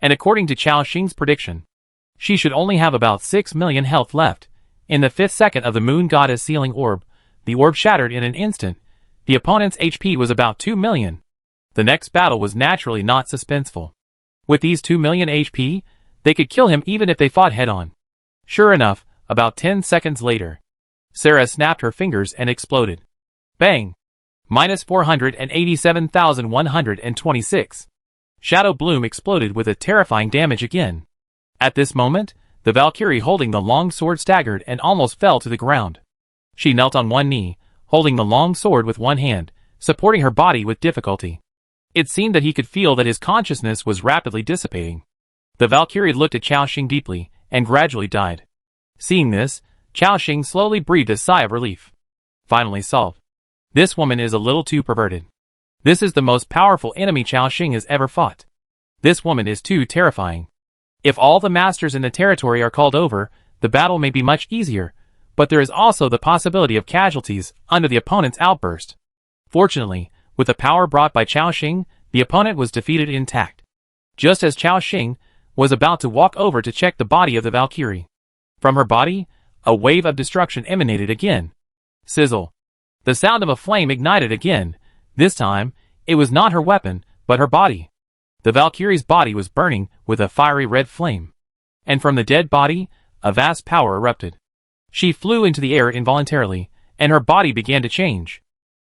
And according to Chao Xing's prediction, she should only have about 6 million health left. In the 5th second of the moon goddess sealing orb, the orb shattered in an instant. The opponent's HP was about 2 million. The next battle was naturally not suspenseful. With these 2 million HP, they could kill him even if they fought head-on. Sure enough, about 10 seconds later, Sarah snapped her fingers and exploded. Bang! Minus 487,126. Shadow Bloom exploded with a terrifying damage again. At this moment, the Valkyrie holding the long sword staggered and almost fell to the ground. She knelt on one knee, holding the long sword with one hand, supporting her body with difficulty. It seemed that he could feel that his consciousness was rapidly dissipating. The Valkyrie looked at Chao Xing deeply, and gradually died. Seeing this, Chao Xing slowly breathed a sigh of relief. Finally solved. This woman is a little too perverted. This is the most powerful enemy Chao Xing has ever fought. This woman is too terrifying. If all the masters in the territory are called over, the battle may be much easier, but there is also the possibility of casualties under the opponent's outburst. Fortunately, with the power brought by Chao Xing, the opponent was defeated intact. Just as Chao Xing was about to walk over to check the body of the Valkyrie, from her body, a wave of destruction emanated again. Sizzle. The sound of a flame ignited again. This time, it was not her weapon, but her body. The Valkyrie's body was burning with a fiery red flame. And from the dead body, a vast power erupted. She flew into the air involuntarily, and her body began to change.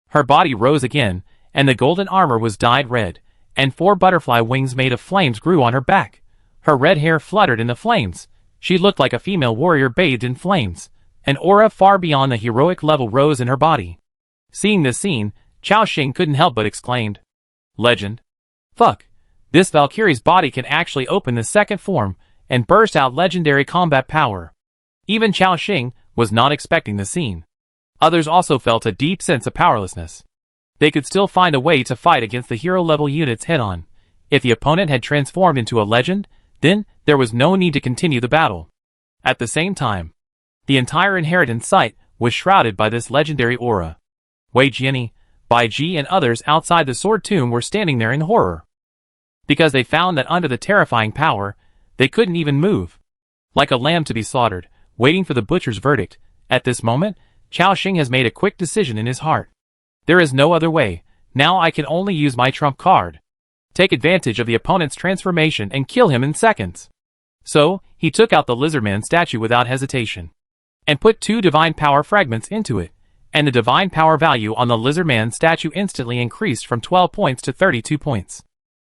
Her body rose again, and the golden armor was dyed red, and 4 butterfly wings made of flames grew on her back. Her red hair fluttered in the flames. She looked like a female warrior bathed in flames. An aura far beyond the heroic level rose in her body. Seeing this scene, Chao Xing couldn't help but exclaimed, "Legend. Fuck. This Valkyrie's body can actually open the second form and burst out legendary combat power." Even Chao Xing was not expecting the scene. Others also felt a deep sense of powerlessness. They could still find a way to fight against the hero-level units head-on. If the opponent had transformed into a legend, then there was no need to continue the battle. At the same time, the entire inheritance site was shrouded by this legendary aura. Wei Jianyi, Bai Ji and others outside the sword tomb were standing there in horror. Because they found that under the terrifying power, they couldn't even move. like a lamb to be slaughtered, waiting for the butcher's verdict. At this moment, Chao Xing has made a quick decision in his heart. There is no other way. Now I can only use my trump card. Take advantage of the opponent's transformation and kill him in seconds. So, he took out the Lizardman statue without hesitation, and put 2 divine power fragments into it, and the divine power value on the Lizardman statue instantly increased from 12 points to 32 points.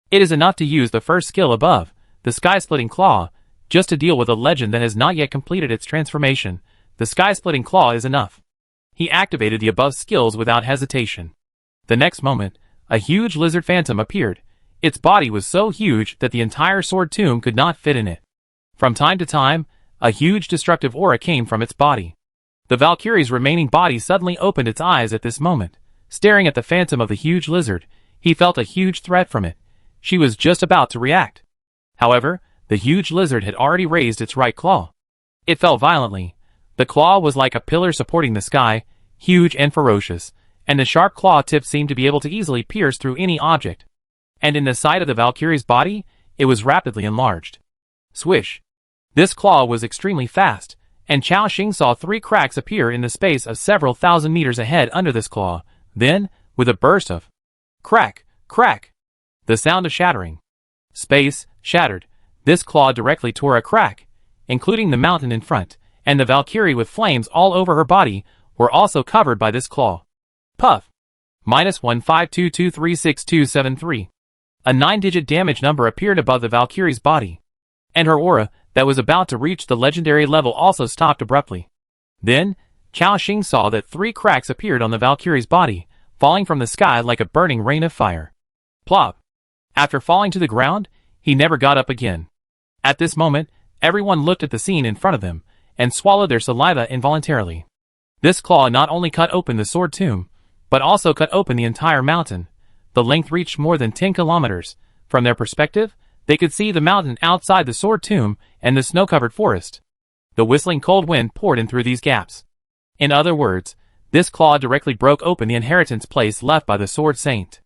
It is enough to use the first skill above, the Sky-Splitting Claw, just to deal with a legend that has not yet completed its transformation. The Sky-Splitting Claw is enough. He activated the above skills without hesitation. The next moment, a huge lizard phantom appeared. Its body was so huge that the entire sword tomb could not fit in it. From time to time, a huge destructive aura came from its body. The Valkyrie's remaining body suddenly opened its eyes at this moment. Staring at the phantom of the huge lizard, he felt a huge threat from it. She was just about to react. However, the huge lizard had already raised its right claw. It fell violently. The claw was like a pillar supporting the sky, huge and ferocious, and the sharp claw tip seemed to be able to easily pierce through any object. And in the side of the Valkyrie's body, it was rapidly enlarged. Swish! This claw was extremely fast, and Chao Xing saw 3 cracks appear in the space of several thousand meters ahead under this claw. Then, with a burst of crack, crack, the sound of shattering space shattered. This claw directly tore a crack, including the mountain in front, and the Valkyrie with flames all over her body were also covered by this claw. Puff! -152236273. A 9-digit damage number appeared above the Valkyrie's body, and her aura, that was about to reach the legendary level, also stopped abruptly. Then, Chao Xing saw that 3 cracks appeared on the Valkyrie's body, falling from the sky like a burning rain of fire. Plop! After falling to the ground, he never got up again. At this moment, everyone looked at the scene in front of them, and swallowed their saliva involuntarily. This claw not only cut open the sword tomb, but also cut open the entire mountain. The length reached more than 10 kilometers. From their perspective, they could see the mountain outside the sword tomb and the snow-covered forest. The whistling cold wind poured in through these gaps. In other words, this claw directly broke open the inheritance place left by the Sword Saint.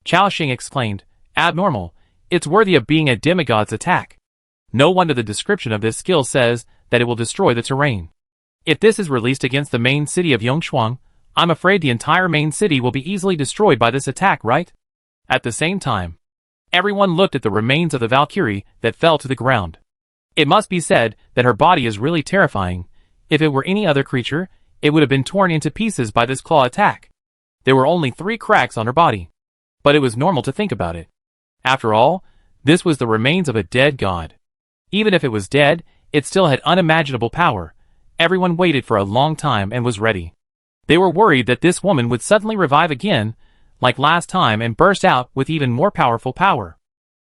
Chao Xing exclaimed, "Abnormal. It's worthy of being a demigod's attack. No wonder the description of this skill says that it will destroy the terrain. If this is released against the main city of Yongshuang, I'm afraid the entire main city will be easily destroyed by this attack, right?" At the same time, everyone looked at the remains of the Valkyrie that fell to the ground. It must be said that her body is really terrifying. If it were any other creature, it would have been torn into pieces by this claw attack. There were only 3 cracks on her body, but it was normal to think about it. After all, this was the remains of a dead god. Even if it was dead, it still had unimaginable power. Everyone waited for a long time and was ready. They were worried that this woman would suddenly revive again, like last time, and burst out with even more powerful power.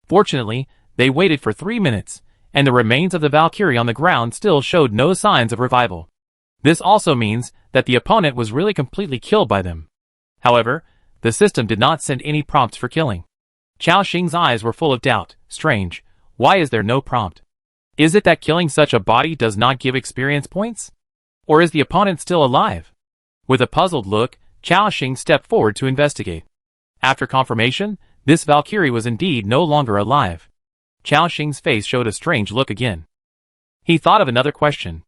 Fortunately, they waited for 3 minutes, and the remains of the Valkyrie on the ground still showed no signs of revival. This also means that the opponent was really completely killed by them. However, the system did not send any prompts for killing. Chao Xing's eyes were full of doubt. Strange, why is there no prompt? Is it that killing such a body does not give experience points? Or is the opponent still alive? With a puzzled look, Chao Xing stepped forward to investigate. After confirmation, this Valkyrie was indeed no longer alive. Chao Xing's face showed a strange look again. He thought of another question.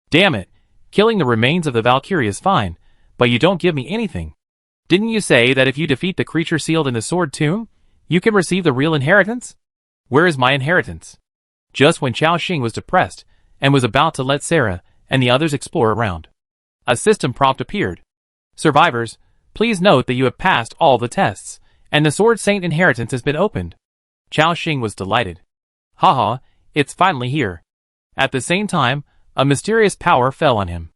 Damn it, killing the remains of the Valkyrie is fine, but you don't give me anything. Didn't you say that if you defeat the creature sealed in the sword tomb, you can receive the real inheritance? Where is my inheritance? Just when Chao Xing was depressed, and was about to let Sarah and the others explore around, a system prompt appeared. Survivors, please note that you have passed all the tests, and the Sword Saint inheritance has been opened. Chao Xing was delighted. Haha, it's finally here. At the same time, a mysterious power fell on him.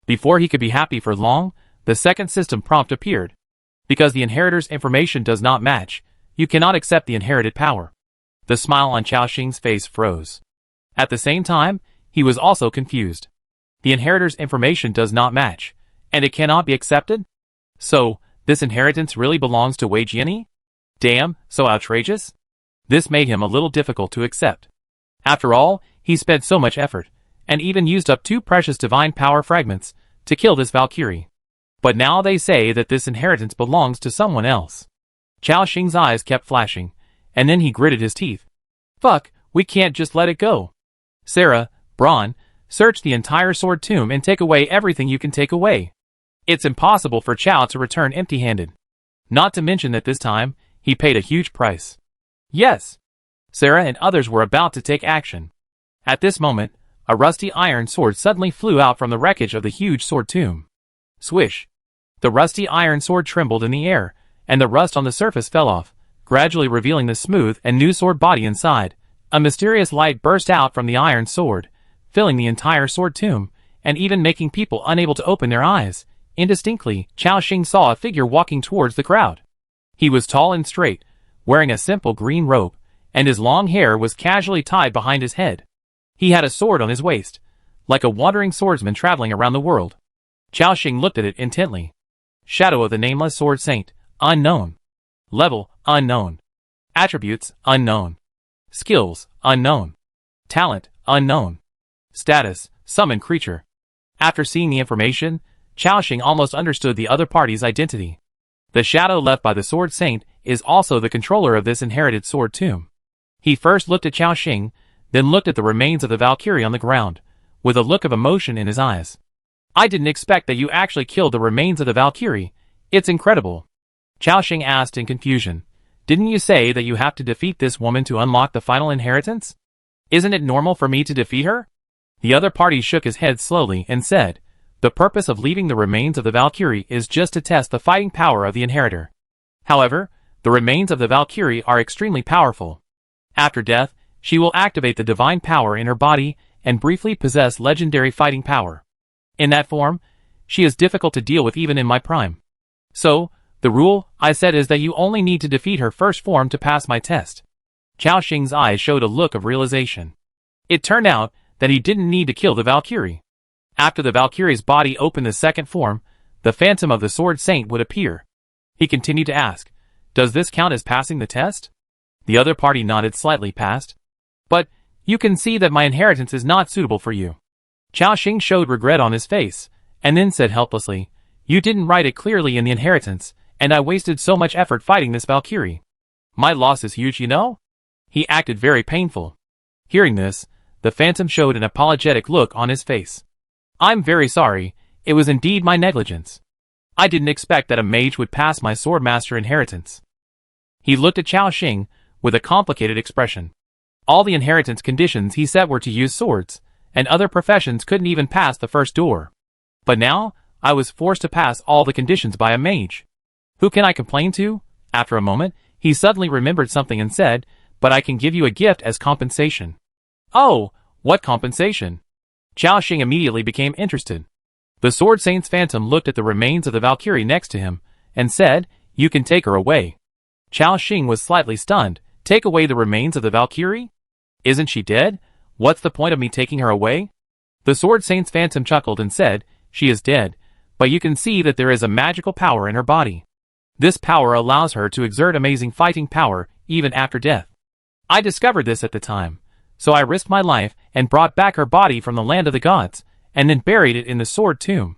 Before he could be happy for long, the second system prompt appeared. Because the inheritor's information does not match, you cannot accept the inherited power. The smile on Chao Xing's face froze. At the same time, he was also confused. The inheritor's information does not match, and it cannot be accepted? So, this inheritance really belongs to Wei Jianyi? Damn, so outrageous? This made him a little difficult to accept. After all, he spent so much effort, and even used up 2 precious divine power fragments to kill this Valkyrie. But now they say that this inheritance belongs to someone else. Chao Xing's eyes kept flashing, and then he gritted his teeth. Fuck, we can't just let it go. Sarah, Braun, search the entire sword tomb and take away everything you can take away. It's impossible for Chow to return empty-handed. Not to mention that this time, he paid a huge price. Yes. Sarah and others were about to take action. At this moment, a rusty iron sword suddenly flew out from the wreckage of the huge sword tomb. Swish. The rusty iron sword trembled in the air, and the rust on the surface fell off, gradually revealing the smooth and new sword body inside. A mysterious light burst out from the iron sword, filling the entire sword tomb, and even making people unable to open their eyes. Indistinctly, Chao Xing saw a figure walking towards the crowd. He was tall and straight, wearing a simple green robe, and his long hair was casually tied behind his head. He had a sword on his waist, like a wandering swordsman traveling around the world. Chao Xing looked at it intently. Shadow of the Nameless Sword Saint, unknown. Level, unknown. Attributes, unknown. Skills, unknown. Talent, unknown. Status, summoned creature. After seeing the information, Chao Xing almost understood the other party's identity. The shadow left by the Sword Saint is also the controller of this inherited sword tomb. He first looked at Chao Xing, then looked at the remains of the Valkyrie on the ground, with a look of emotion in his eyes. I didn't expect that you actually killed the remains of the Valkyrie. It's incredible. Chao Xing asked in confusion. Didn't you say that you have to defeat this woman to unlock the final inheritance? Isn't it normal for me to defeat her? The other party shook his head slowly and said, the purpose of leaving the remains of the Valkyrie is just to test the fighting power of the inheritor. However, the remains of the Valkyrie are extremely powerful. After death, she will activate the divine power in her body and briefly possess legendary fighting power. In that form, she is difficult to deal with even in my prime. So, the rule, I said, is that you only need to defeat her first form to pass my test. Chao Xing's eyes showed a look of realization. It turned out that he didn't need to kill the Valkyrie. After the Valkyrie's body opened the second form, the phantom of the Sword Saint would appear. He continued to ask, does this count as passing the test? The other party nodded slightly past. But, you can see that my inheritance is not suitable for you. Chao Xing showed regret on his face, and then said helplessly, you didn't write it clearly in the inheritance, and I wasted so much effort fighting this Valkyrie. My loss is huge, you know? He acted very painful. Hearing this, the phantom showed an apologetic look on his face. I'm very sorry, it was indeed my negligence. I didn't expect that a mage would pass my swordmaster inheritance. He looked at Chao Xing with a complicated expression. All the inheritance conditions he set were to use swords, and other professions couldn't even pass the first door. But now, I was forced to pass all the conditions by a mage. Who can I complain to? After a moment, he suddenly remembered something and said, but I can give you a gift as compensation. Oh, what compensation? Chao Xing immediately became interested. The Sword Saint's phantom looked at the remains of the Valkyrie next to him, and said, you can take her away. Chao Xing was slightly stunned. Take away the remains of the Valkyrie? Isn't she dead? What's the point of me taking her away? The Sword Saint's phantom chuckled and said, she is dead, but you can see that there is a magical power in her body. This power allows her to exert amazing fighting power even after death. I discovered this at the time, so I risked my life and brought back her body from the land of the gods, and then buried it in the sword tomb.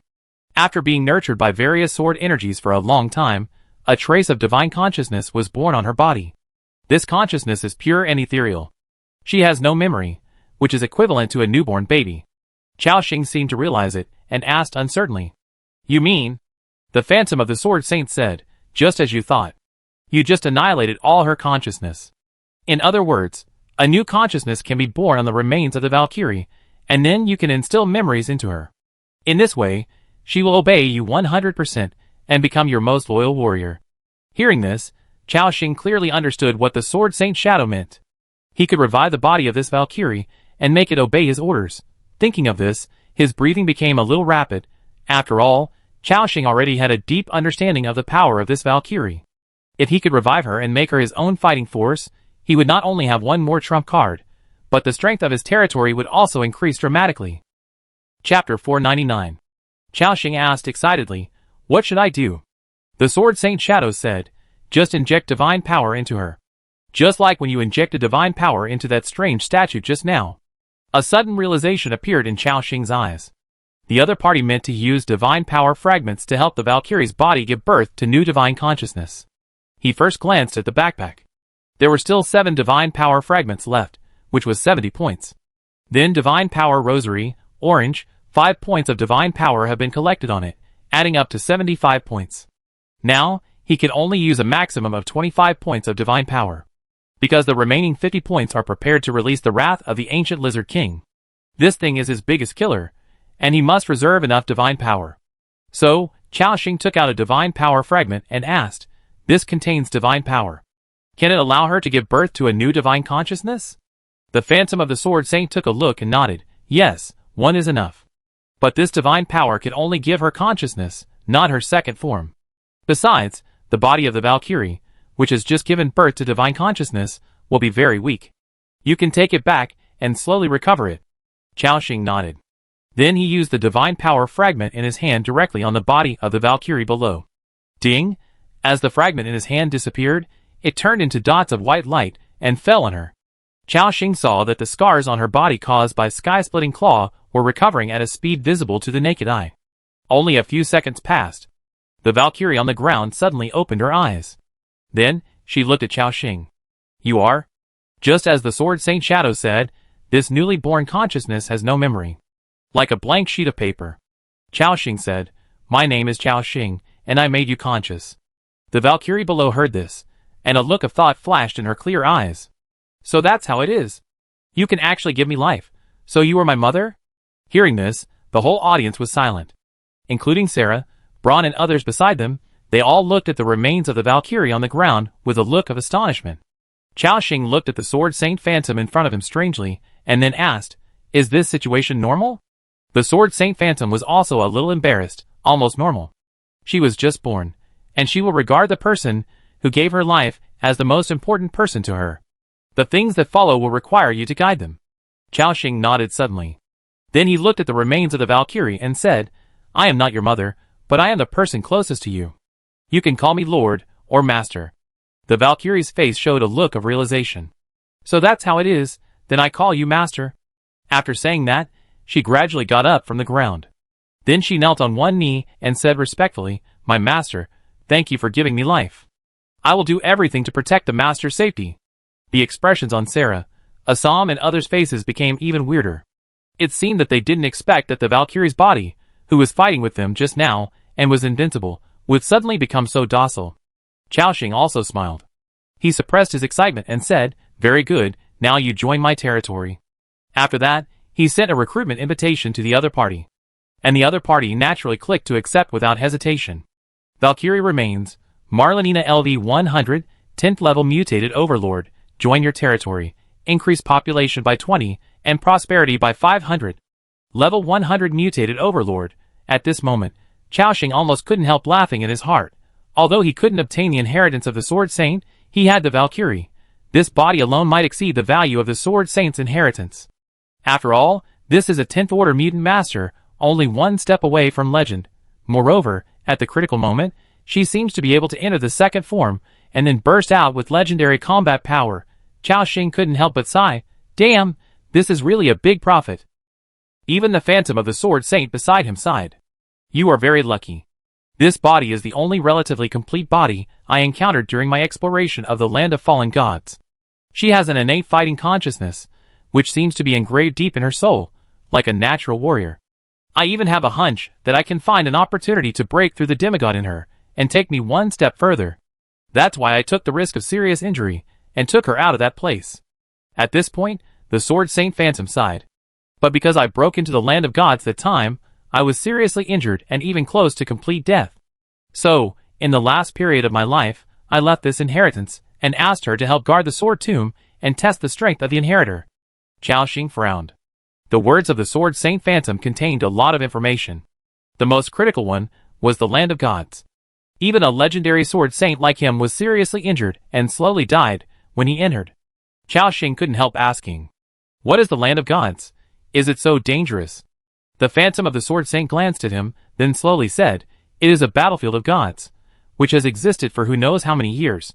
After being nurtured by various sword energies for a long time, a trace of divine consciousness was born on her body. This consciousness is pure and ethereal. She has no memory, which is equivalent to a newborn baby. Chao Xing seemed to realize it, and asked uncertainly. You mean? The phantom of the Sword Saint said, just as you thought. You just annihilated all her consciousness. In other words, a new consciousness can be born on the remains of the Valkyrie, and then you can instill memories into her. In this way, she will obey you 100% and become your most loyal warrior. Hearing this, Chao Xing clearly understood what the Sword Saint shadow meant. He could revive the body of this Valkyrie and make it obey his orders. Thinking of this, his breathing became a little rapid. After all, Chao Xing already had a deep understanding of the power of this Valkyrie. If he could revive her and make her his own fighting force, he would not only have one more trump card, but the strength of his territory would also increase dramatically. Chapter 499. Chao Xing asked excitedly, what should I do? The Sword Saint Shadow said, just inject divine power into her. Just like when you injected divine power into that strange statue just now. A sudden realization appeared in Chao Xing's eyes. The other party meant to use divine power fragments to help the Valkyrie's body give birth to new divine consciousness. He first glanced at the backpack. There were still 7 divine power fragments left, which was 70 points. Then Divine Power Rosary, orange, 5 points of Divine Power have been collected on it, adding up to 75 points. Now, he can only use a maximum of 25 points of Divine Power, because the remaining 50 points are prepared to release the wrath of the Ancient Lizard King. This thing is his biggest killer, and he must reserve enough Divine Power. So, Chaoxing took out a Divine Power fragment and asked, "This contains Divine Power. Can it allow her to give birth to a new Divine Consciousness?" The Phantom of the Sword Saint took a look and nodded. Yes, one is enough. But this Divine Power could only give her consciousness, not her second form. Besides, the body of the Valkyrie, which has just given birth to Divine Consciousness, will be very weak. You can take it back and slowly recover it. Chaoxing nodded. Then he used the Divine Power fragment in his hand directly on the body of the Valkyrie below. Ding! As the fragment in his hand disappeared, it turned into dots of white light and fell on her. Chaoxing saw that the scars on her body caused by Sky-Splitting Claw were recovering at a speed visible to the naked eye. Only a few seconds passed. The Valkyrie on the ground suddenly opened her eyes. Then, she looked at Chaoxing. "You are?" Just as the Sword Saint Shadow said, "This newly born consciousness has no memory. Like a blank sheet of paper." Chaoxing said, "My name is Chaoxing, and I made you conscious." The Valkyrie below heard this, and a look of thought flashed in her clear eyes. "So that's how it is. You can actually give me life. So you are my mother?" Hearing this, the whole audience was silent. Including Sarah, Braun and others beside them, they all looked at the remains of the Valkyrie on the ground with a look of astonishment. Chaoxing looked at the Sword Saint Phantom in front of him strangely, and then asked, "Is this situation normal?" The Sword Saint Phantom was also a little embarrassed, almost normal. She was just born, and she will regard the person who gave her life as the most important person to her. The things that follow will require you to guide them. Chaoxing nodded suddenly. Then he looked at the remains of the Valkyrie and said, "I am not your mother, but I am the person closest to you. You can call me Lord or Master." The Valkyrie's face showed a look of realization. "So that's how it is, then I call you Master." After saying that, she gradually got up from the ground. Then she knelt on one knee and said respectfully, "My Master, thank you for giving me life. I will do everything to protect the Master's safety." The expressions on Sarah, Assam and others' faces became even weirder. It seemed that they didn't expect that the Valkyrie's body, who was fighting with them just now and was invincible, would suddenly become so docile. Chaoxing also smiled. He suppressed his excitement and said, "Very good, now you join my territory." After that, he sent a recruitment invitation to the other party. And the other party naturally clicked to accept without hesitation. Valkyrie remains, Marlenina LV 100, 10th level mutated overlord, join your territory, increase population by 20, and prosperity by 500. Level 100 mutated overlord. At this moment, Chaoxing almost couldn't help laughing in his heart. Although he couldn't obtain the inheritance of the Sword Saint, he had the Valkyrie. This body alone might exceed the value of the Sword Saint's inheritance. After all, this is a 10th order mutant master, only one step away from legend. Moreover, at the critical moment, she seems to be able to enter the second form, and then burst out with legendary combat power. Chaoxing couldn't help but sigh, "Damn, this is really a big profit." Even the Phantom of the Sword Saint beside him sighed. "You are very lucky. This body is the only relatively complete body I encountered during my exploration of the Land of Fallen Gods. She has an innate fighting consciousness, which seems to be engraved deep in her soul, like a natural warrior. I even have a hunch that I can find an opportunity to break through the demigod in her, and take me one step further. That's why I took the risk of serious injury, and took her out of that place." At this point, the Sword Saint Phantom sighed. "But because I broke into the Land of Gods that time, I was seriously injured and even close to complete death. So, in the last period of my life, I left this inheritance, and asked her to help guard the Sword Tomb, and test the strength of the inheritor." Chaoxing frowned. The words of the Sword Saint Phantom contained a lot of information. The most critical one was the Land of Gods. Even a legendary Sword Saint like him was seriously injured and slowly died when he entered. Chaoxing couldn't help asking, "What is the Land of Gods? Is it so dangerous?" The Phantom of the Sword Saint glanced at him, then slowly said, "It is a battlefield of gods, which has existed for who knows how many years.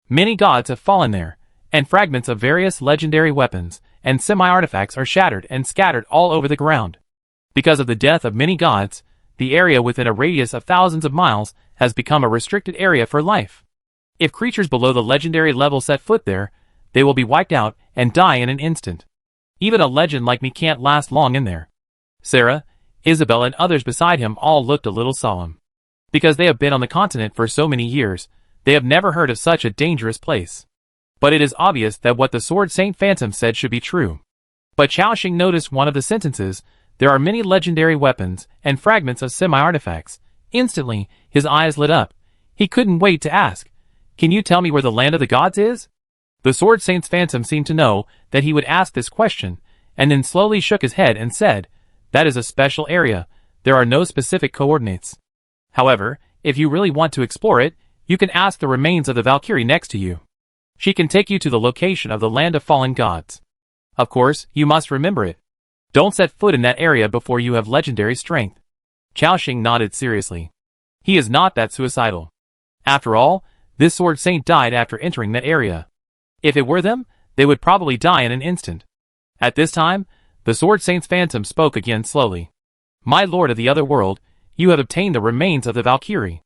Many gods have fallen there, and fragments of various legendary weapons and semi-artifacts are shattered and scattered all over the ground. Because of the death of many gods, the area within a radius of thousands of miles has become a restricted area for life. If creatures below the legendary level set foot there, they will be wiped out and die in an instant. Even a legend like me can't last long in there. Sarah, Isabel and others beside him all looked a little solemn. Because they have been on the continent for so many years, they have never heard of such a dangerous place. But it is obvious that what the Sword Saint Phantom said should be true. But Chaoxing noticed one of the sentences, there are many legendary weapons and fragments of semi-artifacts. Instantly, his eyes lit up. He couldn't wait to ask, can you tell me where the land of the gods is? The Sword Saint's Phantom seemed to know that he would ask this question, and then slowly shook his head and said, that is a special area, there are no specific coordinates. However, if you really want to explore it, you can ask the remains of the Valkyrie next to you. She can take you to the location of the land of fallen gods. Of course, you must remember it. Don't set foot in that area before you have legendary strength. Chaoxing nodded seriously. He is not that suicidal. After all, this Sword Saint died after entering that area. If it were them, they would probably die in an instant. At this time, the Sword Saint's Phantom spoke again slowly. My lord of the other world, you have obtained the remains of the Valkyrie.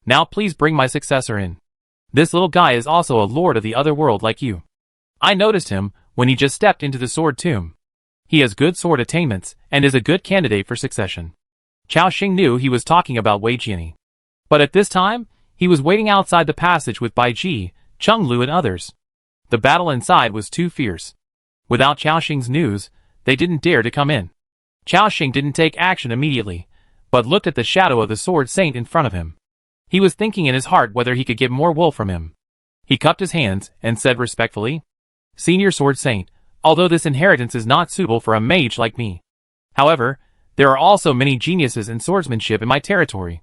Now please bring my successor in. This little guy is also a lord of the other world like you. I noticed him when he just stepped into the sword tomb. He has good sword attainments and is a good candidate for succession. Chaoxing knew he was talking about Wei Jiani. But at this time, he was waiting outside the passage with Bai Ji, Chung Lu and others. The battle inside was too fierce. Without Chaoxing's news, they didn't dare to come in. Chaoxing didn't take action immediately, but looked at the shadow of the Sword Saint in front of him. He was thinking in his heart whether he could get more wool from him. He cupped his hands and said respectfully, Senior Sword Saint, although this inheritance is not suitable for a mage like me. However, there are also many geniuses in swordsmanship in my territory.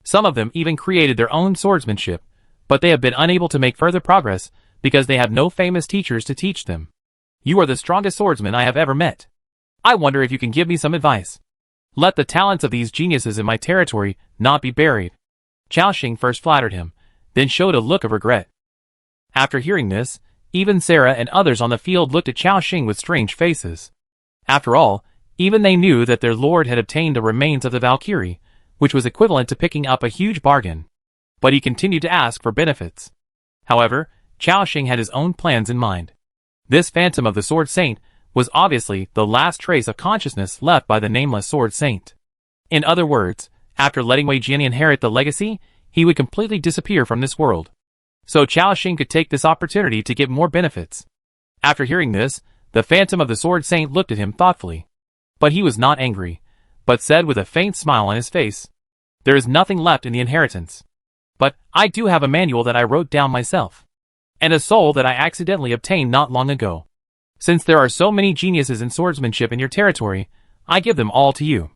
Some of them even created their own swordsmanship, but they have been unable to make further progress because they have no famous teachers to teach them. You are the strongest swordsman I have ever met. I wonder if you can give me some advice. Let the talents of these geniuses in my territory not be buried. Chaoxing first flattered him, then showed a look of regret. After hearing this, even Sarah and others on the field looked at Chaoxing with strange faces. After all, even they knew that their lord had obtained the remains of the Valkyrie, which was equivalent to picking up a huge bargain. But he continued to ask for benefits. However, Chaoxing had his own plans in mind. This Phantom of the Sword Saint was obviously the last trace of consciousness left by the nameless Sword Saint. In other words, after letting Wei Jiani inherit the legacy, he would completely disappear from this world. So Chaoxing could take this opportunity to get more benefits. After hearing this, the Phantom of the Sword Saint looked at him thoughtfully. But he was not angry, but said with a faint smile on his face, there is nothing left in the inheritance. But I do have a manual that I wrote down myself. And a soul that I accidentally obtained not long ago. Since there are so many geniuses in swordsmanship in your territory, I give them all to you.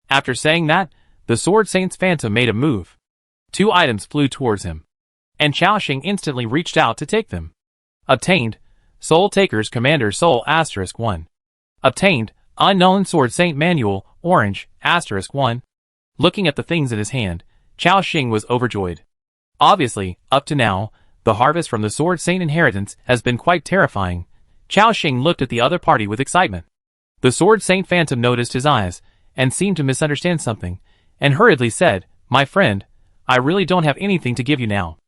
After saying that, the Sword Saint's Phantom made a move. 2 items flew towards him. And Chaoxing instantly reached out to take them. Obtained, Soul Taker's Commander Soul *1. Obtained, Unknown Sword Saint Manual, Orange, *1. Looking at the things in his hand, Chaoxing was overjoyed. Obviously, up to now, the harvest from the Sword Saint inheritance has been quite terrifying. Chaoxing looked at the other party with excitement. The Sword Saint Phantom noticed his eyes, and seemed to misunderstand something, and hurriedly said, my friend, I really don't have anything to give you now.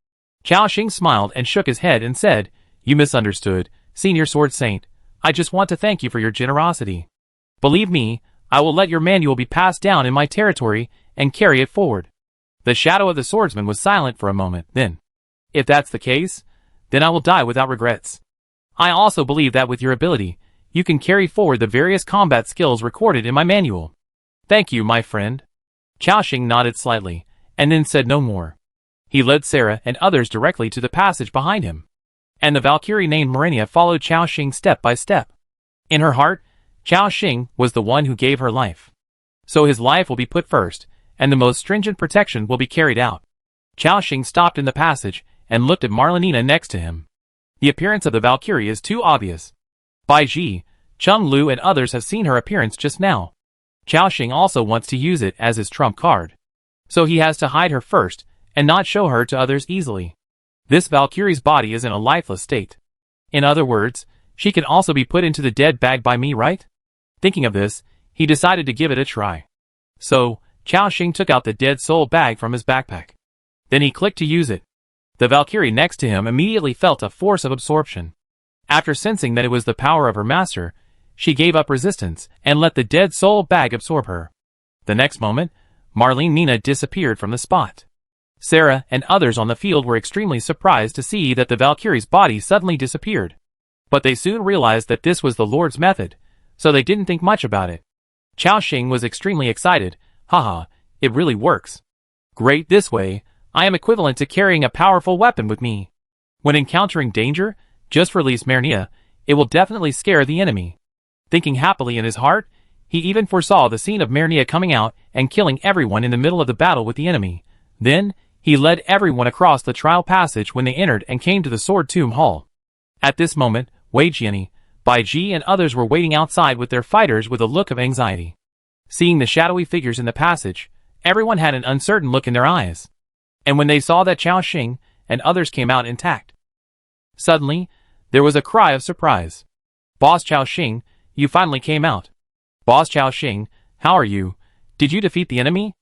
Chaoxing smiled and shook his head and said, you misunderstood, Senior Sword Saint. I just want to thank you for your generosity. Believe me, I will let your manual be passed down in my territory and carry it forward. The shadow of the swordsman was silent for a moment, then. If that's the case, then I will die without regrets. I also believe that with your ability, you can carry forward the various combat skills recorded in my manual. Thank you, my friend. Chaoxing nodded slightly, and then said no more. He led Sarah and others directly to the passage behind him. And the Valkyrie named Marenia followed Chaoxing step by step. In her heart, Chaoxing was the one who gave her life. So his life will be put first, and the most stringent protection will be carried out. Chaoxing stopped in the passage and looked at Marlenina next to him. The appearance of the Valkyrie is too obvious. Bai Ji, Chung Lu and others have seen her appearance just now. Chaoxing also wants to use it as his trump card. So he has to hide her first, and not show her to others easily. This Valkyrie's body is in a lifeless state. In other words, she can also be put into the dead bag by me, right? Thinking of this, he decided to give it a try. So, Chaoxing took out the dead soul bag from his backpack. Then he clicked to use it. The Valkyrie next to him immediately felt a force of absorption. After sensing that it was the power of her master, she gave up resistance and let the dead soul bag absorb her. The next moment, Marlene Nina disappeared from the spot. Sarah and others on the field were extremely surprised to see that the Valkyrie's body suddenly disappeared. But they soon realized that this was the Lord's method, so they didn't think much about it. Chao Xing was extremely excited. Haha, it really works. Great, this way, I am equivalent to carrying a powerful weapon with me. When encountering danger, just release Marnia, it will definitely scare the enemy. Thinking happily in his heart, he even foresaw the scene of Marnia coming out and killing everyone in the middle of the battle with the enemy. Then, he led everyone across the trial passage when they entered and came to the Sword Tomb Hall. At this moment, Wei Jiani, Bai Ji and others were waiting outside with their fighters with a look of anxiety. Seeing the shadowy figures in the passage, everyone had an uncertain look in their eyes. And when they saw that Chao Xing and others came out intact, suddenly, there was a cry of surprise. Boss Chao Xing, you finally came out. Boss Chao Xing, how are you? Did you defeat the enemy?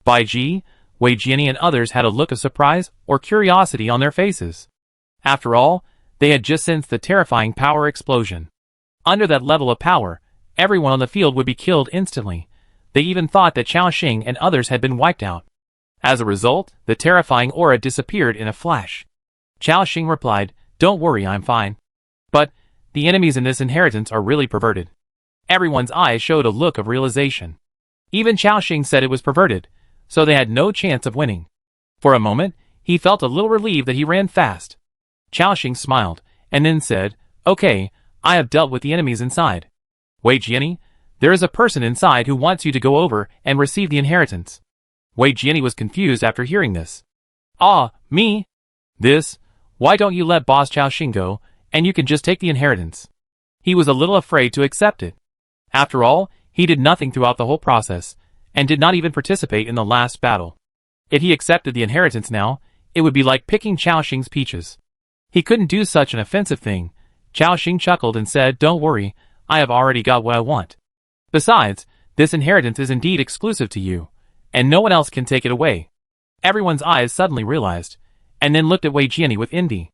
Bai Ji, Wei Jiani and others had a look of surprise or curiosity on their faces. After all, they had just sensed the terrifying power explosion. Under that level of power, everyone on the field would be killed instantly. They even thought that Chao Xing and others had been wiped out. As a result, the terrifying aura disappeared in a flash. Chao Xing replied, "Don't worry, I'm fine. But, the enemies in this inheritance are really perverted." Everyone's eyes showed a look of realization. Even Chao Xing said it was perverted, so they had no chance of winning. For a moment, he felt a little relieved that he ran fast. Chao Xing smiled, and then said, "Okay, I have dealt with the enemies inside. Wei Jiani, there is a person inside who wants you to go over and receive the inheritance." Wei Jiani was confused after hearing this. "Ah, me? This? Why don't you let Boss Chao Xing go, and you can just take the inheritance?" He was a little afraid to accept it. After all, he did nothing throughout the whole process, and did not even participate in the last battle. If he accepted the inheritance now, it would be like picking Chao Xing's peaches. He couldn't do such an offensive thing. Chao Xing chuckled and said, "Don't worry, I have already got what I want. Besides, this inheritance is indeed exclusive to you, and no one else can take it away." Everyone's eyes suddenly realized, and then looked at Wei Jiani with envy.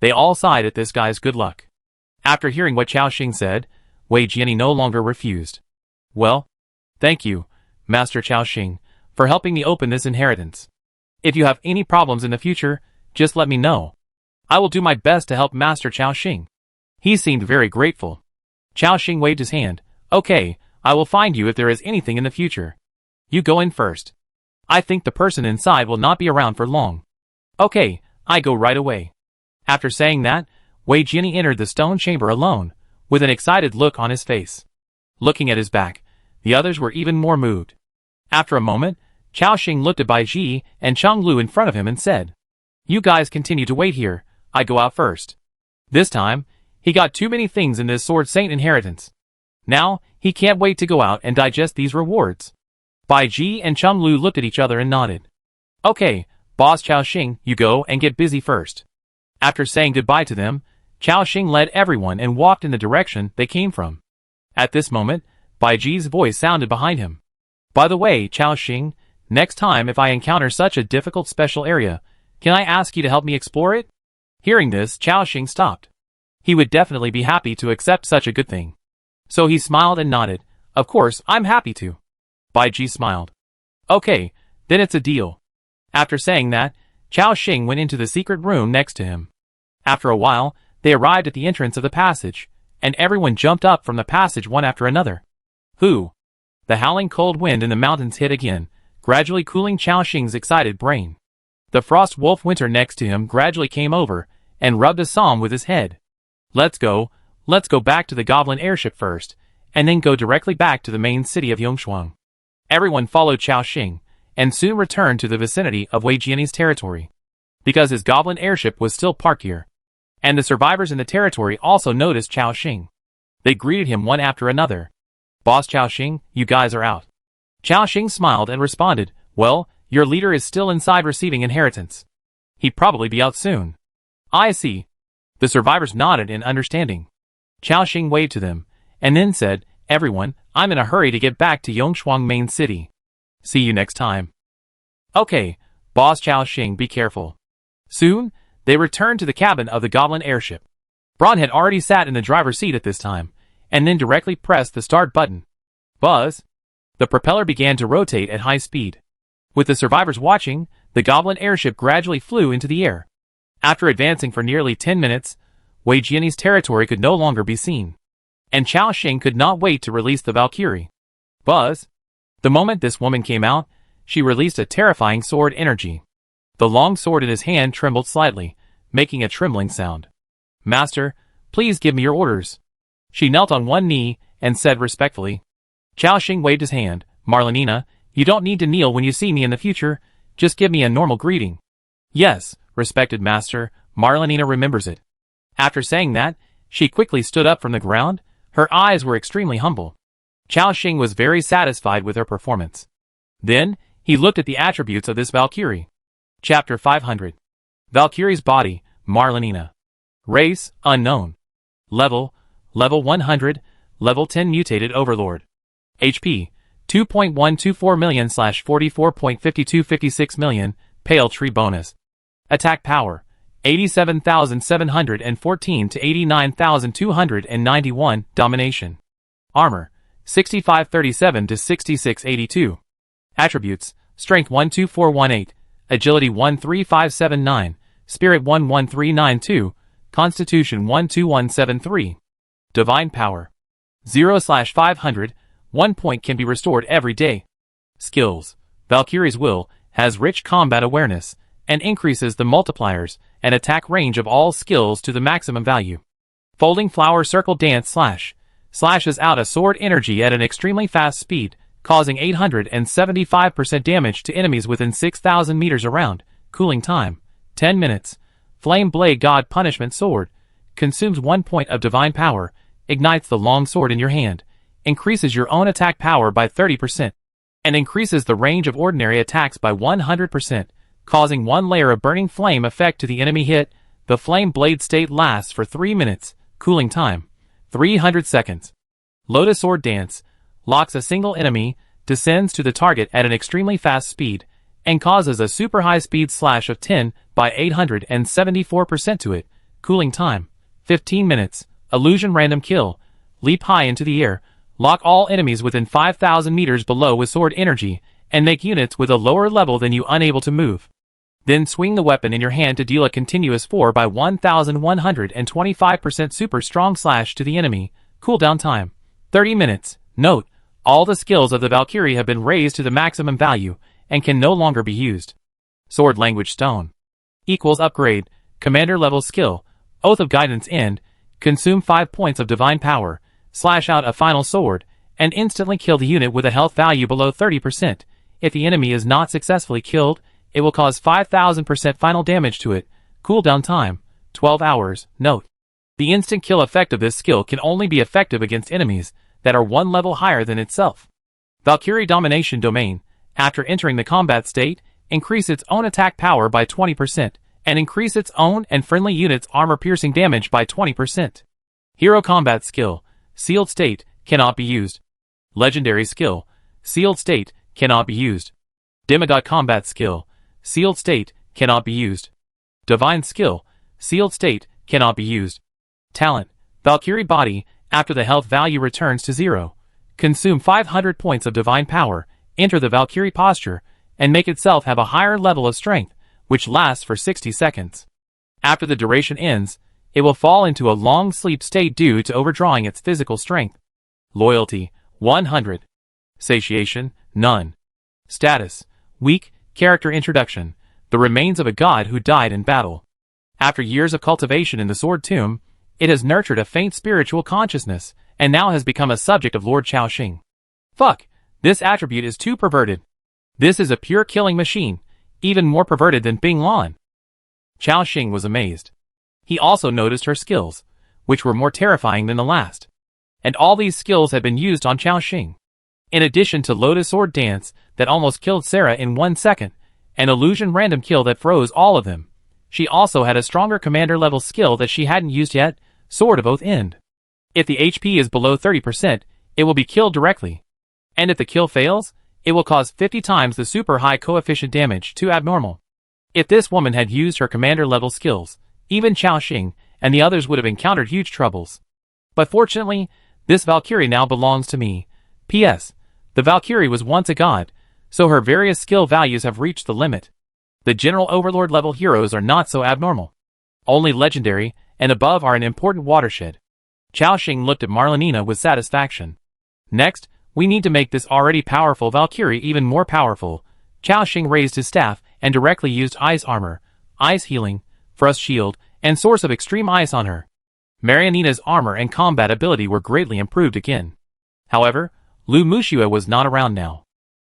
They all sighed at this guy's good luck. After hearing what Chao Xing said, Wei Jiani no longer refused. "Well, thank you, Master Chao Xing, for helping me open this inheritance. If you have any problems in the future, just let me know. I will do my best to help Master Chao Xing." He seemed very grateful. Chao Xing waved his hand. "Okay, I will find you if there is anything in the future. You go in first. I think the person inside will not be around for long." "Okay, I go right away." After saying that, Wei Jiani entered the stone chamber alone, with an excited look on his face. Looking at his back, the others were even more moved. After a moment, Chao Xing looked at Bai Ji and Cheng Lu in front of him and said, "You guys continue to wait here, I go out first." This time, he got too many things in this Sword Saint inheritance. Now, he can't wait to go out and digest these rewards. Bai Ji and Cheng Lu looked at each other and nodded. "Okay, Boss Chao Xing, you go and get busy first." After saying goodbye to them, Chao Xing led everyone and walked in the direction they came from. At this moment, Bai Ji's voice sounded behind him. "By the way, Chao Xing, next time if I encounter such a difficult special area, can I ask you to help me explore it?" Hearing this, Chao Xing stopped. He would definitely be happy to accept such a good thing. So he smiled and nodded. "Of course, I'm happy to." Bai Ji smiled. "Okay, then it's a deal." After saying that, Chao Xing went into the secret room next to him. After a while, they arrived at the entrance of the passage, and everyone jumped up from the passage one after another. "Who?" The howling cold wind in the mountains hit again, gradually cooling Chao Xing's excited brain. The frost wolf Winter next to him gradually came over, and rubbed a psalm with his head. Let's go back to the goblin airship first, and then go directly back to the main city of Yongshuang." Everyone followed Chao Xing, and soon returned to the vicinity of Wei Jiani's territory. Because his goblin airship was still parked here. And the survivors in the territory also noticed Chao Xing. They greeted him one after another. "Boss Chao Xing, you guys are out." Chao Xing smiled and responded, "Well, your leader is still inside receiving inheritance. He'd probably be out soon." "I see." The survivors nodded in understanding. Chao Xing waved to them, and then said, "Everyone, I'm in a hurry to get back to Yongshuang main city. See you next time." "Okay, Boss Chao Xing, be careful." Soon, they returned to the cabin of the goblin airship. Braun had already sat in the driver's seat at this time, and then directly pressed the start button. Buzz! The propeller began to rotate at high speed. With the survivors watching, the Goblin airship gradually flew into the air. After advancing for nearly 10 minutes, Wei Jian's territory could no longer be seen. And Chao Xing could not wait to release the Valkyrie. Buzz! The moment this woman came out, she released a terrifying sword energy. The long sword in his hand trembled slightly, making a trembling sound. Master, please give me your orders. She knelt on one knee and said respectfully. Chao Xing waved his hand. Marlenina, you don't need to kneel when you see me in the future, just give me a normal greeting. Yes, respected master, Marlenina remembers it. After saying that, she quickly stood up from the ground. Her eyes were extremely humble. Chao Xing was very satisfied with her performance. Then, he looked at the attributes of this Valkyrie. Chapter 500. Valkyrie's body, Marlenina. Race, unknown. Level 100, level 10 mutated overlord. HP, 2.124 million/44.5256 million, pale tree bonus. Attack power, 87,714 to 89,291, domination. Armor, 6537 to 6682. Attributes, strength 12418, agility 13579, spirit 11392, constitution 12173. Divine power, 0/500, 1 point can be restored every day. Skills, Valkyrie's will, has rich combat awareness, and increases the multipliers and attack range of all skills to the maximum value. Folding flower circle dance slashes out a sword energy at an extremely fast speed, causing 875% damage to enemies within 6,000 meters around. Cooling time, 10 minutes. Flame blade god punishment sword, consumes 1 point of divine power, ignites the long sword in your hand, increases your own attack power by 30%, and increases the range of ordinary attacks by 100%, causing 1 layer of burning flame effect to the enemy hit. The flame blade state lasts for 3 minutes. Cooling time, 300 seconds. Lotus sword dance, locks a single enemy, descends to the target at an extremely fast speed, and causes a super high speed slash of 10 by 874% to it. Cooling time, 15 minutes. Illusion random kill, leap high into the air, lock all enemies within 5,000 meters below with sword energy, and make units with a lower level than you unable to move. Then swing the weapon in your hand to deal a continuous 4 by 1,125% super strong slash to the enemy. Cooldown time, 30 minutes. Note, all the skills of the Valkyrie have been raised to the maximum value, and can no longer be used. Sword language stone. Equals upgrade, commander level skill, oath of guidance end, consume 5 points of divine power, slash out a final sword, and instantly kill the unit with a health value below 30%. If the enemy is not successfully killed, it will cause 5,000% final damage to it. Cooldown time, 12 hours. Note, the instant kill effect of this skill can only be effective against enemies that are 1 level higher than itself. Valkyrie domination domain, after entering the combat state, increase its own attack power by 20%, and increase its own and friendly units' armor-piercing damage by 20%. Hero combat skill, sealed state, cannot be used. Legendary skill, sealed state, cannot be used. Demigod combat skill, sealed state, cannot be used. Divine skill, sealed state, cannot be used. Talent, Valkyrie body, after the health value returns to 0. Consume 500 points of divine power, enter the Valkyrie posture, and make itself have a higher level of strength, which lasts for 60 seconds. After the duration ends, it will fall into a long sleep state due to overdrawing its physical strength. Loyalty, 100. Satiation, none. Status, weak. Character introduction, the remains of a god who died in battle. After years of cultivation in the Sword Tomb, it has nurtured a faint spiritual consciousness, and now has become a subject of Lord Chao Xing. Fuck, this attribute is too perverted. This is a pure killing machine, even more perverted than Bing Lan. Chao Xing was amazed. He also noticed her skills, which were more terrifying than the last. And all these skills had been used on Chao Xing. In addition to Lotus Sword Dance, that almost killed Sarah in 1 second, and Illusion Random Kill that froze all of them, she also had a stronger commander level skill that she hadn't used yet, Sword of Oath End. If the HP is below 30%, it will be killed directly. And if the kill fails, it will cause 50 times the super high coefficient damage, too abnormal. If this woman had used her commander level skills, even Chao Xing and the others would have encountered huge troubles. But fortunately, This Valkyrie now belongs to me. P.S. The Valkyrie was once a god, so her various skill values have reached the limit. The general overlord level heroes are not so abnormal. Only legendary and above are an important watershed. Chao Xing looked at Marlenina with satisfaction. Next, we need to make this already powerful Valkyrie even more powerful. Chao Xing raised his staff and directly used ice armor, ice healing, frost shield, and source of extreme ice on her. Marlenina's armor and combat ability were greatly improved again. However, Lu Muxue was not around now.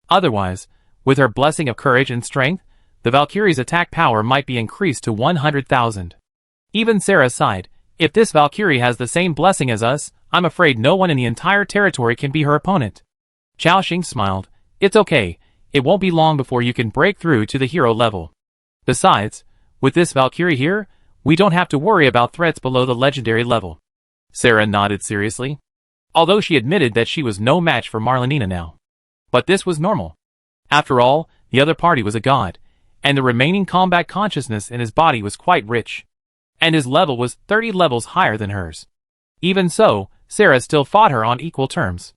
Otherwise, with her blessing of courage and strength, the Valkyrie's attack power might be increased to 100,000. Even Sarah sighed. If this Valkyrie has the same blessing as us, I'm afraid no one in the entire territory can be her opponent. Chao Xing smiled. It's okay, it won't be long before you can break through to the hero level. Besides, with this Valkyrie here, we don't have to worry about threats below the legendary level. Sarah nodded seriously, although she admitted that she was no match for Marlenina now. But this was normal. After all, the other party was a god, and the remaining combat consciousness in his body was quite rich. And his level was 30 levels higher than hers. Even so, Sarah still fought her on equal terms.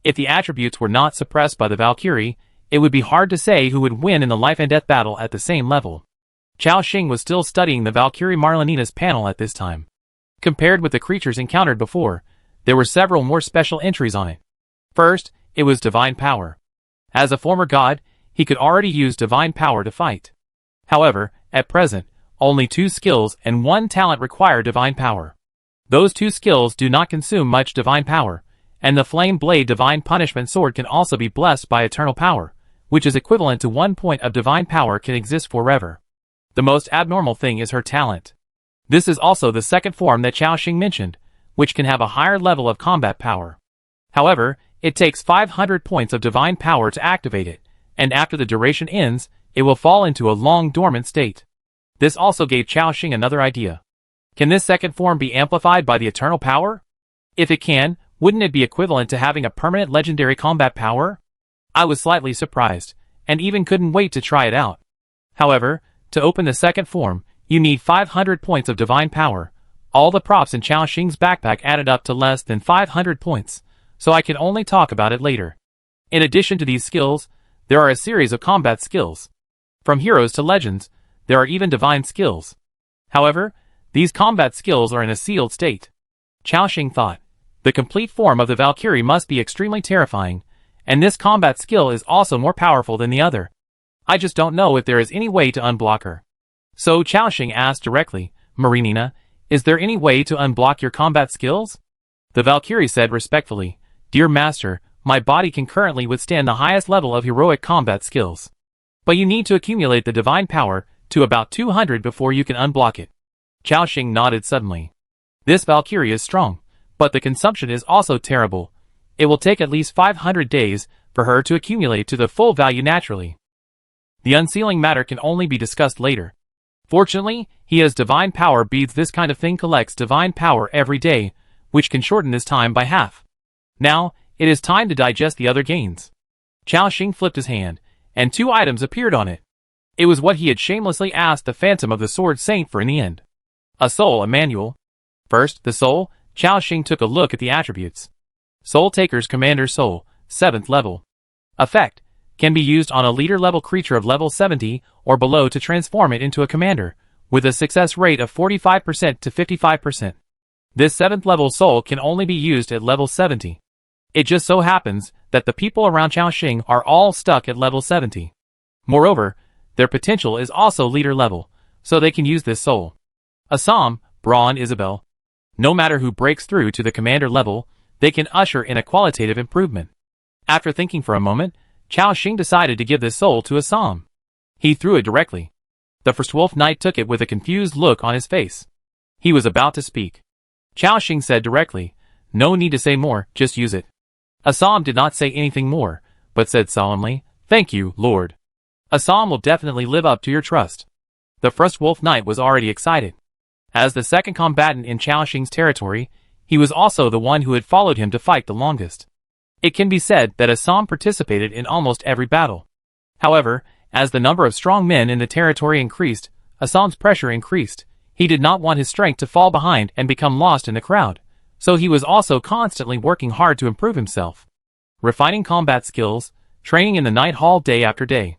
If the attributes were not suppressed by the Valkyrie, it would be hard to say who would win in the life and death battle at the same level. Chao Xing was still studying the Valkyrie Marlenina's panel at this time. Compared with the creatures encountered before, there were several more special entries on it. First, it was divine power. As a former god, he could already use divine power to fight. However, at present, only 2 skills and 1 talent require divine power. Those 2 skills do not consume much divine power, and the Flame Blade Divine Punishment Sword can also be blessed by eternal power, which is equivalent to 1 point of divine power can exist forever. The most abnormal thing is her talent. This is also the second form that Chao Xing mentioned, which can have a higher level of combat power. However, it takes 500 points of divine power to activate it, and after the duration ends, it will fall into a long dormant state. This also gave Chao Xing another idea. Can this second form be amplified by the eternal power? If it can, wouldn't it be equivalent to having a permanent legendary combat power? I was slightly surprised, and even couldn't wait to try it out. However, to open the second form, you need 500 points of divine power. All the props in Chao Xing's backpack added up to less than 500 points, so I can only talk about it later. In addition to these skills, there are a series of combat skills. From heroes to legends, there are even divine skills. However, these combat skills are in a sealed state. Chao Xing thought, the complete form of the Valkyrie must be extremely terrifying, and this combat skill is also more powerful than the other. I just don't know if there is any way to unblock her. So Chao Xing asked directly, Marlenina, is there any way to unblock your combat skills? The Valkyrie said respectfully, Dear Master, my body can currently withstand the highest level of heroic combat skills. But you need to accumulate the divine power to about 200 before you can unblock it. Chao Xing nodded suddenly. This Valkyrie is strong, but the consumption is also terrible. It will take at least 500 days for her to accumulate to the full value naturally. The unsealing matter can only be discussed later. Fortunately, he has divine power beads. This kind of thing collects divine power every day, which can shorten this time by half. Now, it is time to digest the other gains. Chao Xing flipped his hand, and 2 items appeared on it. It was what he had shamelessly asked the Phantom of the Sword Saint for in the end. A soul, a manual. First, the soul. Chao Xing took a look at the attributes. Soul Taker's Commander Soul, 7th level. Effect. Can be used on a leader-level creature of level 70 or below to transform it into a commander, with a success rate of 45% to 55%. This 7th level soul can only be used at level 70. It just so happens that the people around Chao Xing are all stuck at level 70. Moreover, their potential is also leader level, so they can use this soul. Assam, Braun, Isabel. No matter who breaks through to the commander level, they can usher in a qualitative improvement. After thinking for a moment, Chao Xing decided to give this soul to Assam. He threw it directly. The First Wolf Knight took it with a confused look on his face. He was about to speak. Chao Xing said directly, No need to say more, just use it. Assam did not say anything more, but said solemnly, Thank you, Lord. Assam will definitely live up to your trust. The First Wolf Knight was already excited. As the second combatant in Chao Xing's territory, he was also the one who had followed him to fight the longest. It can be said that Assam participated in almost every battle. However, as the number of strong men in the territory increased, Assam's pressure increased. He did not want his strength to fall behind and become lost in the crowd, so he was also constantly working hard to improve himself, refining combat skills, training in the night hall day after day.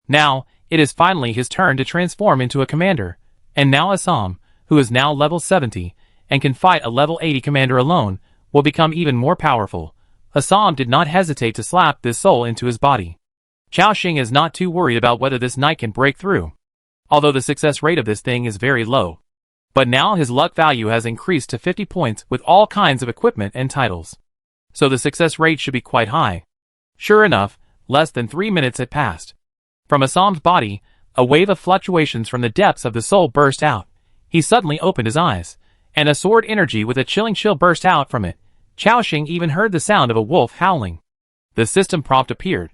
Now, it is finally his turn to transform into a commander, and now Assam, who is now level 70, and can fight a level 80 commander alone, will become even more powerful. Assam did not hesitate to slap this soul into his body. Chao Xing is not too worried about whether this knight can break through, although the success rate of this thing is very low. But now his luck value has increased to 50 points with all kinds of equipment and titles, so the success rate should be quite high. Sure enough, less than 3 minutes had passed. From Assam's body, a wave of fluctuations from the depths of the soul burst out. He suddenly opened his eyes, and a sword energy with a chilling chill burst out from it. Chao Xing even heard the sound of a wolf howling. The system prompt appeared.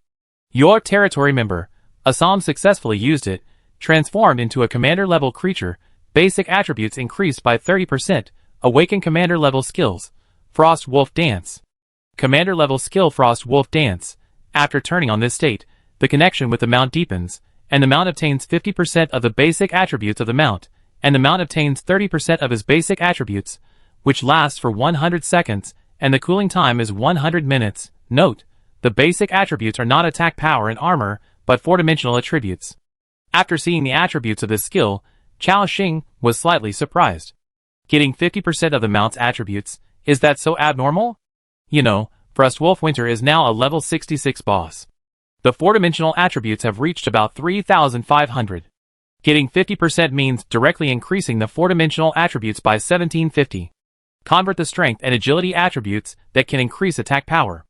Your territory member. Assam successfully used it, transformed into a commander-level creature. Basic attributes increased by 30%. Awaken commander-level skills. Frost Wolf Dance. Commander-level skill Frost Wolf Dance. After turning on this state, the connection with the mount deepens, and the mount obtains 50% of the basic attributes of the mount, and the mount obtains 30% of his basic attributes, which lasts for 100 seconds, and the cooling time is 100 minutes. Note, the basic attributes are not attack power and armor, but 4-dimensional attributes. After seeing the attributes of this skill, Chao Xing was slightly surprised. Getting 50% of the mount's attributes, is that so abnormal? You know, Frostwolf Winter is now a level 66 boss. The 4-dimensional attributes have reached about 3,500. Getting 50% means directly increasing the 4-dimensional attributes by 1750. Convert the strength and agility attributes that can increase attack power.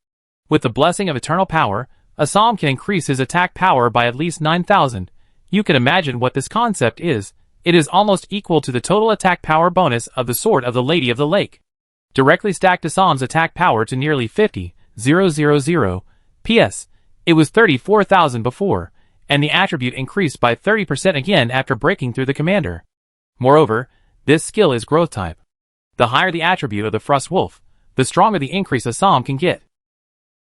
With the blessing of eternal power, Assam can increase his attack power by at least 9,000. You can imagine what this concept is. It is almost equal to the total attack power bonus of the Sword of the Lady of the Lake. Directly stacked Assam's attack power to nearly 50,000. P.S. It was 34,000 before, and the attribute increased by 30% again after breaking through the commander. Moreover, this skill is growth type. The higher the attribute of the Frost Wolf, the stronger the increase Assam can get.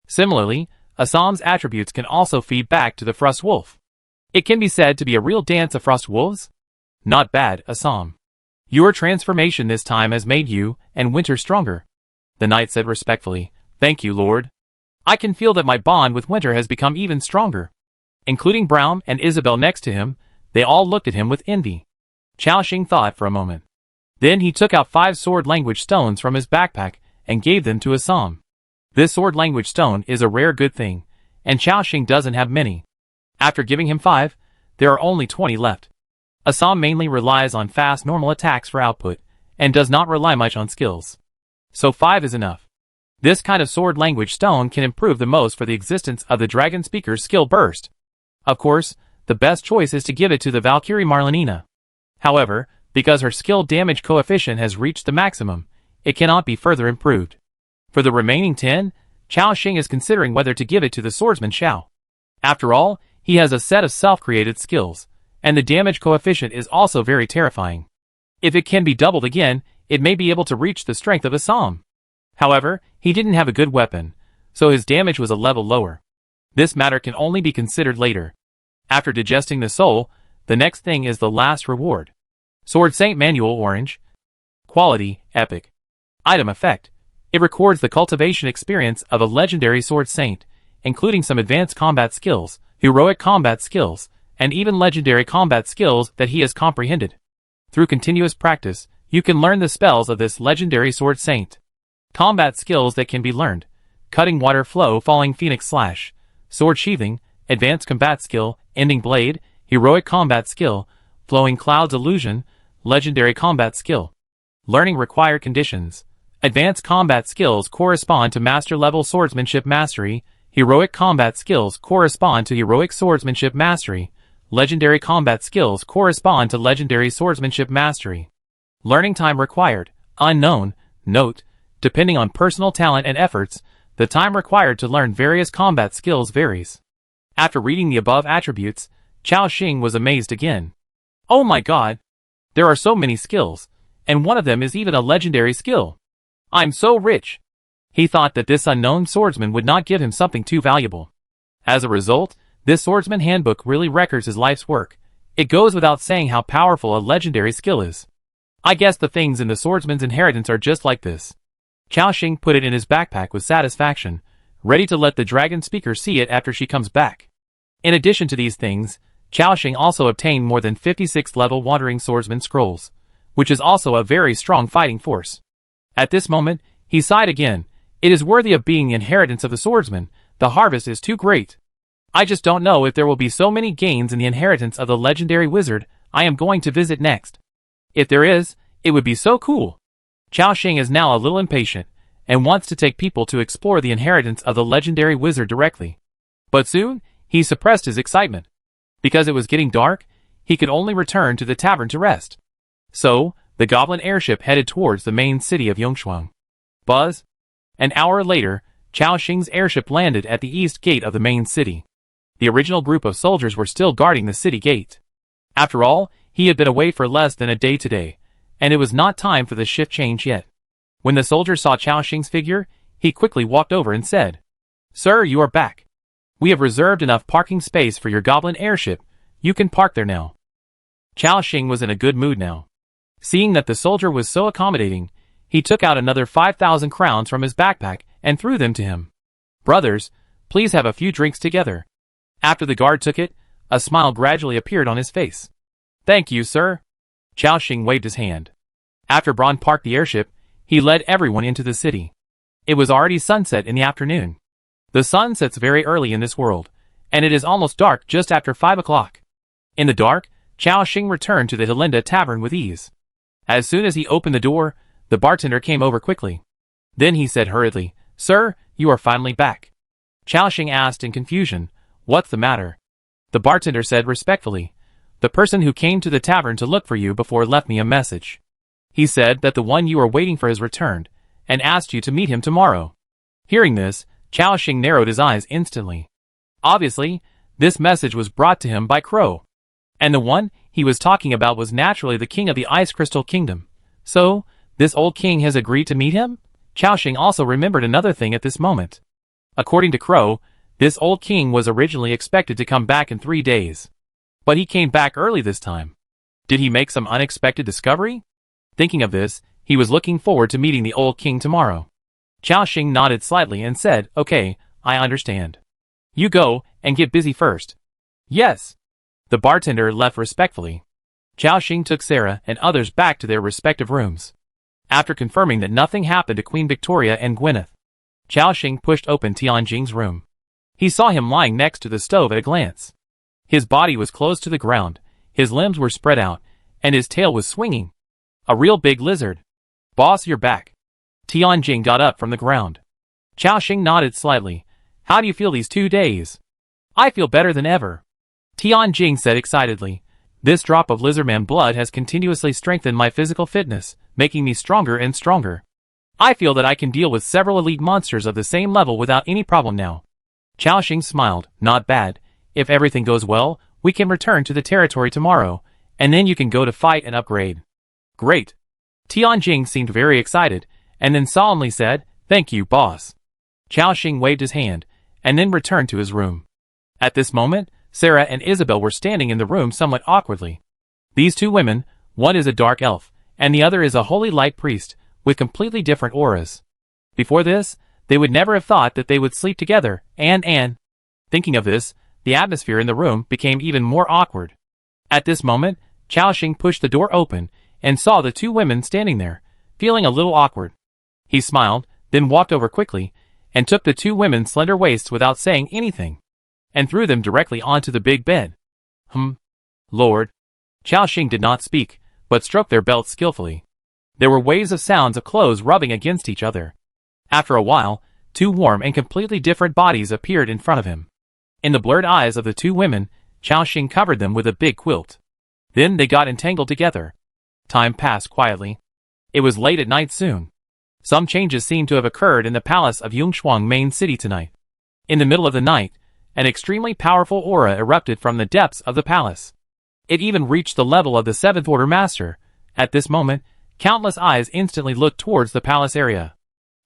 Similarly, Assam's attributes can also feed back to the Frost Wolf. It can be said to be a real dance of Frost Wolves. Not bad, Assam. Your transformation this time has made you and Winter stronger. The knight said respectfully, Thank you, Lord. I can feel that my bond with Winter has become even stronger. Including Braum and Isabel next to him, they all looked at him with envy. Chao Xing thought for a moment. Then he took out 5 sword language stones from his backpack and gave them to Assam. This sword language stone is a rare good thing, and Chao Xing doesn't have many. After giving him 5, there are only 20 left. Assam mainly relies on fast normal attacks for output, and does not rely much on skills. So 5 is enough. This kind of sword language stone can improve the most for the existence of the Dragon Speaker's skill burst. Of course, the best choice is to give it to the Valkyrie Marlenina. However, because her skill damage coefficient has reached the maximum, it cannot be further improved. For the remaining 10, Chao Xing is considering whether to give it to the swordsman Xiao. After all, he has a set of self-created skills, and the damage coefficient is also very terrifying. If it can be doubled again, it may be able to reach the strength of Assam. However, he didn't have a good weapon, so his damage was a level lower. This matter can only be considered later. After digesting the soul, the next thing is the last reward. Sword Saint Manual Orange. Quality, Epic. Item Effect. It records the cultivation experience of a legendary Sword Saint, including some advanced combat skills, heroic combat skills, and even legendary combat skills that he has comprehended. Through continuous practice, you can learn the spells of this legendary Sword Saint. Combat skills that can be learned. Cutting Water Flow Falling Phoenix Slash. Sword Sheathing, Advanced Combat Skill, Ending Blade, Heroic Combat Skill, Flowing Clouds Illusion, Legendary Combat Skill. Learning required conditions. Advanced combat skills correspond to Master Level Swordsmanship Mastery, Heroic combat skills correspond to Heroic Swordsmanship Mastery, Legendary combat skills correspond to Legendary Swordsmanship Mastery. Learning time required, unknown. Note, depending on personal talent and efforts, the time required to learn various combat skills varies. After reading the above attributes, Chao Xing was amazed again. Oh my god! There are so many skills, and one of them is even a legendary skill. I'm so rich! He thought that this unknown swordsman would not give him something too valuable. As a result, this swordsman handbook really records his life's work. It goes without saying how powerful a legendary skill is. I guess the things in the swordsman's inheritance are just like this. Chao Xing put it in his backpack with satisfaction, ready to let the dragon speaker see it after she comes back. In addition to these things, Chao Xing also obtained more than 56 level Wandering Swordsman scrolls, which is also a very strong fighting force. At this moment, he sighed again. It is worthy of being the inheritance of the swordsman. The harvest is too great. I just don't know if there will be so many gains in the inheritance of the legendary wizard I am going to visit next. If there is, it would be so cool. Chao Xing is now a little impatient, and wants to take people to explore the inheritance of the legendary wizard directly. But soon, he suppressed his excitement. Because it was getting dark, he could only return to the tavern to rest. So, the goblin airship headed towards the main city of Yongshuang. Buzz. An hour later, Chao Xing's airship landed at the east gate of the main city. The original group of soldiers were still guarding the city gate. After all, he had been away for less than a day today, and it was not time for the shift change yet. When the soldier saw Chao Xing's figure, he quickly walked over and said, "Sir, you are back. We have reserved enough parking space for your goblin airship. You can park there now." Chao Xing was in a good mood now. Seeing that the soldier was so accommodating, he took out another 5,000 crowns from his backpack and threw them to him. "Brothers, please have a few drinks together." After the guard took it, a smile gradually appeared on his face. "Thank you, sir." Chao Xing waved his hand. After Braun parked the airship, he led everyone into the city. It was already sunset in the afternoon. The sun sets very early in this world, and it is almost dark just after 5 o'clock. In the dark, Chao Xing returned to the Helinda Tavern with ease. As soon as he opened the door, the bartender came over quickly. Then he said hurriedly, "Sir, you are finally back." Chao Xing asked in confusion, "What's the matter?" The bartender said respectfully, "The person who came to the tavern to look for you before left me a message. He said that the one you are waiting for has returned, and asked you to meet him tomorrow." Hearing this, Chao Xing narrowed his eyes instantly. Obviously, this message was brought to him by Crow. And the one he was talking about was naturally the king of the Ice Crystal Kingdom. So, this old king has agreed to meet him? Chao Xing also remembered another thing at this moment. According to Crow, this old king was originally expected to come back in 3 days. But he came back early this time. Did he make some unexpected discovery? Thinking of this, he was looking forward to meeting the old king tomorrow. Chao Xing nodded slightly and said, "Okay, I understand. You go and get busy first." "Yes." The bartender left respectfully. Chao Xing took Sarah and others back to their respective rooms. After confirming that nothing happened to Queen Victoria and Gwyneth, Chao Xing pushed open Tianjing's room. He saw him lying next to the stove at a glance. His body was close to the ground, his limbs were spread out, and his tail was swinging. A real big lizard. "Boss, you're back." Tianjing got up from the ground. Chao Xing nodded slightly. "How do you feel these 2 days?" "I feel better than ever," Tianjing said excitedly. "This drop of lizardman blood has continuously strengthened my physical fitness, making me stronger and stronger. I feel that I can deal with several elite monsters of the same level without any problem now." Chao Xing smiled. "Not bad. If everything goes well, we can return to the territory tomorrow, and then you can go to fight and upgrade." "Great." Tianjing seemed very excited, and then solemnly said, "Thank you, boss." Chao Xing waved his hand, and then returned to his room. At this moment, Sarah and Isabel were standing in the room somewhat awkwardly. These two women, one is a dark elf, and the other is a holy light priest, with completely different auras. Before this, they would never have thought that they would sleep together, and thinking of this, the atmosphere in the room became even more awkward. At this moment, Chao Xing pushed the door open, and saw the two women standing there, feeling a little awkward. He smiled, then walked over quickly, and took the two women's slender waists without saying anything, and threw them directly onto the big bed. Lord. Chao Xing did not speak, but stroked their belts skillfully. There were waves of sounds of clothes rubbing against each other. After a while, two warm and completely different bodies appeared in front of him. In the blurred eyes of the two women, Chao Xing covered them with a big quilt. Then they got entangled together. Time passed quietly. It was late at night soon. Some changes seemed to have occurred in the palace of Yongshuang main city tonight. In the middle of the night, an extremely powerful aura erupted from the depths of the palace. It even reached the level of the Seventh Order Master. At this moment, countless eyes instantly looked towards the palace area.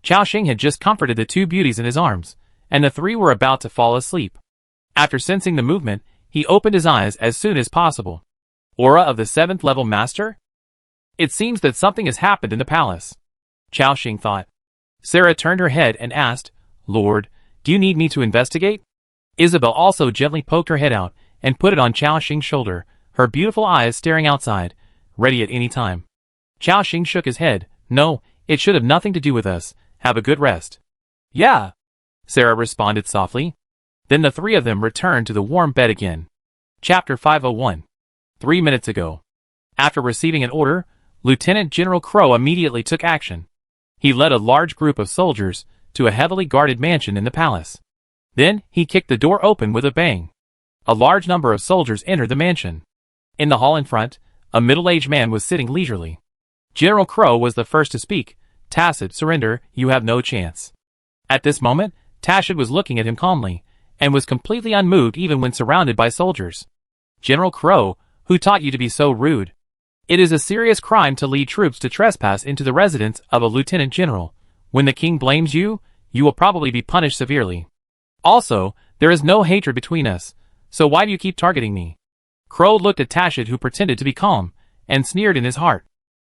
Chao Xing had just comforted the two beauties in his arms, and the three were about to fall asleep. After sensing the movement, he opened his eyes as soon as possible. Aura of the 7th level master? It seems that something has happened in the palace. Chao Xing thought. Sarah turned her head and asked, "Lord, do you need me to investigate?" Isabel also gently poked her head out and put it on Chao Xing's shoulder, her beautiful eyes staring outside, ready at any time. Chao Xing shook his head. "No, it should have nothing to do with us. Have a good rest." "Yeah," Sarah responded softly. Then the three of them returned to the warm bed again. Chapter 501. 3 minutes ago. After receiving an order, Lieutenant General Crow immediately took action. He led a large group of soldiers to a heavily guarded mansion in the palace. Then he kicked the door open with a bang. A large number of soldiers entered the mansion. In the hall in front, a middle-aged man was sitting leisurely. General Crow was the first to speak. "Tacit, surrender, you have no chance." At this moment, Tacit was looking at him calmly, and was completely unmoved even when surrounded by soldiers. "General Crow, who taught you to be so rude? It is a serious crime to lead troops to trespass into the residence of a lieutenant general. When the king blames you, you will probably be punished severely. Also, there is no hatred between us, so why do you keep targeting me?" Crow looked at Tacit, who pretended to be calm, and sneered in his heart.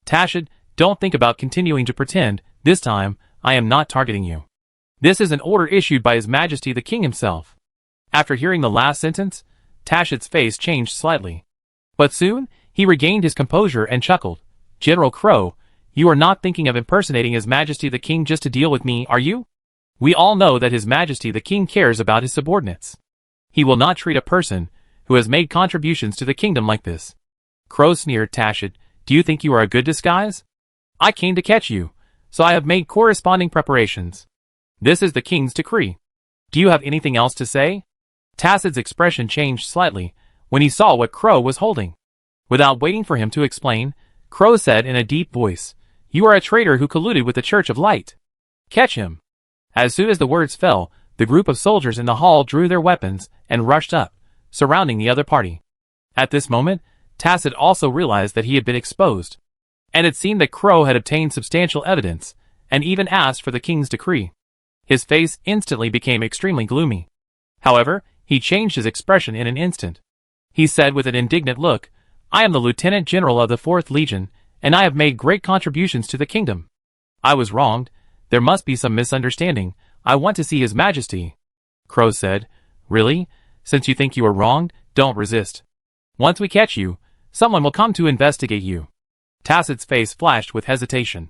"Tacit, don't think about continuing to pretend. This time, I am not targeting you. This is an order issued by His Majesty the King himself." After hearing the last sentence, Tacit's face changed slightly. But soon, he regained his composure and chuckled. "General Crow, you are not thinking of impersonating His Majesty the King just to deal with me, are you? We all know that His Majesty the King cares about his subordinates. He will not treat a person who has made contributions to the kingdom like this." Crow sneered. "Tacit, do you think you are a good disguise? I came to catch you, so I have made corresponding preparations. This is the king's decree. Do you have anything else to say?" Tacit's expression changed slightly when he saw what Crow was holding. Without waiting for him to explain, Crow said in a deep voice, "You are a traitor who colluded with the Church of Light. Catch him." As soon as the words fell, the group of soldiers in the hall drew their weapons and rushed up, surrounding the other party. At this moment, Tacit also realized that he had been exposed, and it seemed that Crow had obtained substantial evidence, and even asked for the king's decree. His face instantly became extremely gloomy. However, he changed his expression in an instant. He said with an indignant look, "I am the Lieutenant General of the 4th Legion, and I have made great contributions to the kingdom. I was wronged. There must be some misunderstanding. I want to see His Majesty." Crow said, "Really? Since you think you are wronged, don't resist. Once we catch you, someone will come to investigate you." Tacit's face flashed with hesitation.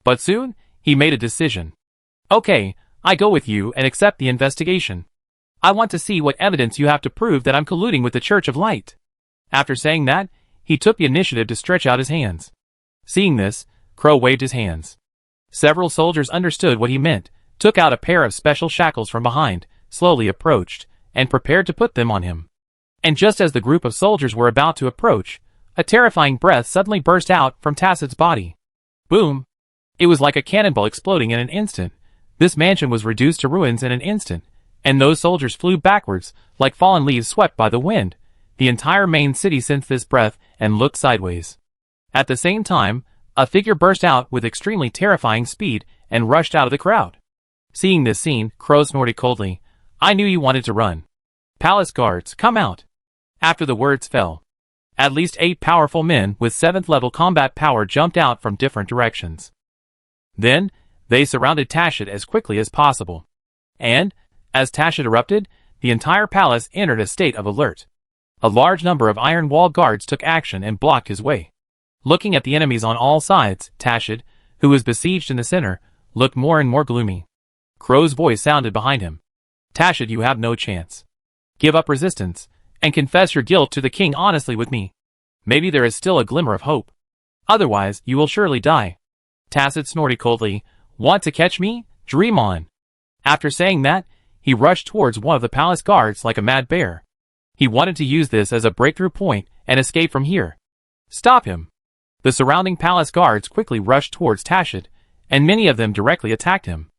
But soon, he made a decision. "Okay, I go with you and accept the investigation. I want to see what evidence you have to prove that I'm colluding with the Church of Light." After saying that, he took the initiative to stretch out his hands. Seeing this, Crow waved his hands. Several soldiers understood what he meant, took out a pair of special shackles from behind, slowly approached, and prepared to put them on him. And just as the group of soldiers were about to approach, a terrifying breath suddenly burst out from Tacit's body. Boom! It was like a cannonball exploding in an instant. This mansion was reduced to ruins in an instant, and those soldiers flew backwards, like fallen leaves swept by the wind. The entire main city sensed this breath and looked sideways. At the same time, a figure burst out with extremely terrifying speed and rushed out of the crowd. Seeing this scene, Crow snorted coldly. "I knew you wanted to run. Palace guards, come out." After the words fell, at least 8 powerful men with 7th level combat power jumped out from different directions. Then, they surrounded Tacit as quickly as possible. And, as Tacit erupted, the entire palace entered a state of alert. A large number of iron wall guards took action and blocked his way. Looking at the enemies on all sides, Tacit, who was besieged in the center, looked more and more gloomy. Crow's voice sounded behind him. "Tacit, you have no chance. Give up resistance, and confess your guilt to the king honestly with me. Maybe there is still a glimmer of hope. Otherwise, you will surely die." Tacit snorted coldly. "Want to catch me? Dream on." After saying that, he rushed towards one of the palace guards like a mad bear. He wanted to use this as a breakthrough point and escape from here. "Stop him!" The surrounding palace guards quickly rushed towards Tacit, and many of them directly attacked him.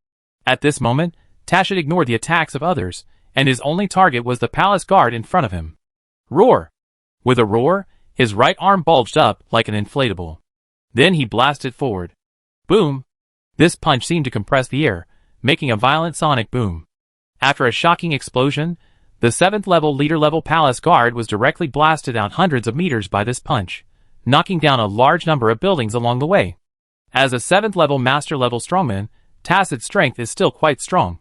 At this moment, Tacit ignored the attacks of others, and his only target was the palace guard in front of him. Roar! With a roar, his right arm bulged up like an inflatable. Then he blasted forward. Boom! This punch seemed to compress the air, making a violent sonic boom. After a shocking explosion, the 7th level leader-level palace guard was directly blasted out hundreds of meters by this punch, knocking down a large number of buildings along the way. As a 7th level master-level strongman, Tacid's strength is still quite strong.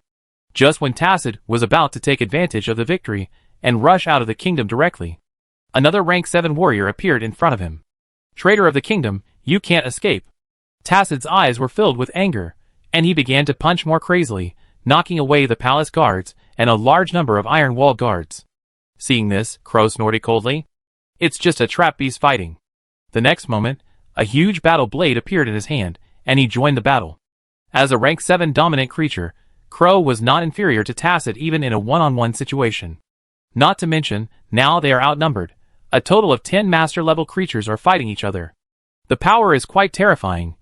Just when Tacid was about to take advantage of the victory and rush out of the kingdom directly, another rank 7 warrior appeared in front of him. Traitor of the kingdom, you can't escape. Tacid's eyes were filled with anger, and he began to punch more crazily, knocking away the palace guards and a large number of iron wall guards. Seeing this, Crow snorted coldly. It's just a trap beast fighting. The next moment, a huge battle blade appeared in his hand, and he joined the battle. As a rank 7 dominant creature, Crow was not inferior to Tacid even in a one-on-one situation. Not to mention, now they are outnumbered. A total of 10 master-level creatures are fighting each other. The power is quite terrifying.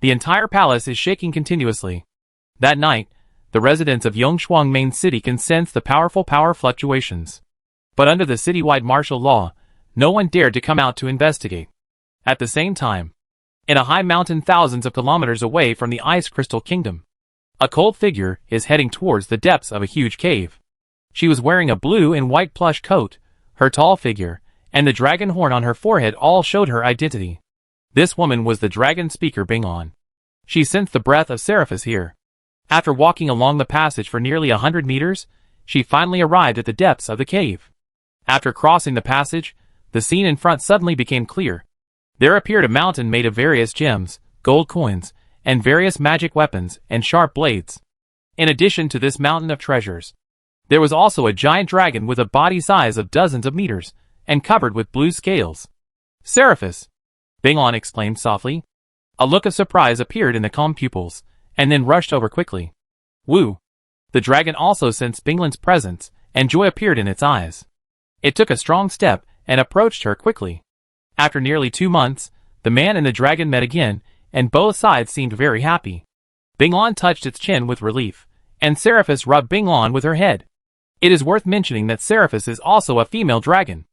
The entire palace is shaking continuously. That night, the residents of Yongshuang main city can sense the powerful power fluctuations. But under the citywide martial law, no one dared to come out to investigate. At the same time, in a high mountain thousands of kilometers away from the Ice Crystal Kingdom, a cold figure is heading towards the depths of a huge cave. She was wearing a blue and white plush coat. Her tall figure and the dragon horn on her forehead all showed her identity. This woman was the dragon speaker Binglon. She sensed the breath of Seraphis here. After walking along the passage for nearly 100 meters, she finally arrived at the depths of the cave. After crossing the passage, the scene in front suddenly became clear. There appeared a mountain made of various gems, gold coins, and various magic weapons and sharp blades. In addition to this mountain of treasures, there was also a giant dragon with a body size of dozens of meters, and covered with blue scales. Seraphis! Binglon exclaimed softly. A look of surprise appeared in the calm pupils, and then rushed over quickly. Woo! The dragon also sensed Binglon's presence, and joy appeared in its eyes. It took a strong step, and approached her quickly. After nearly 2 months, the man and the dragon met again, and both sides seemed very happy. Binglon touched its chin with relief, and Seraphis rubbed Binglon with her head. It is worth mentioning that Seraphis is also a female dragon.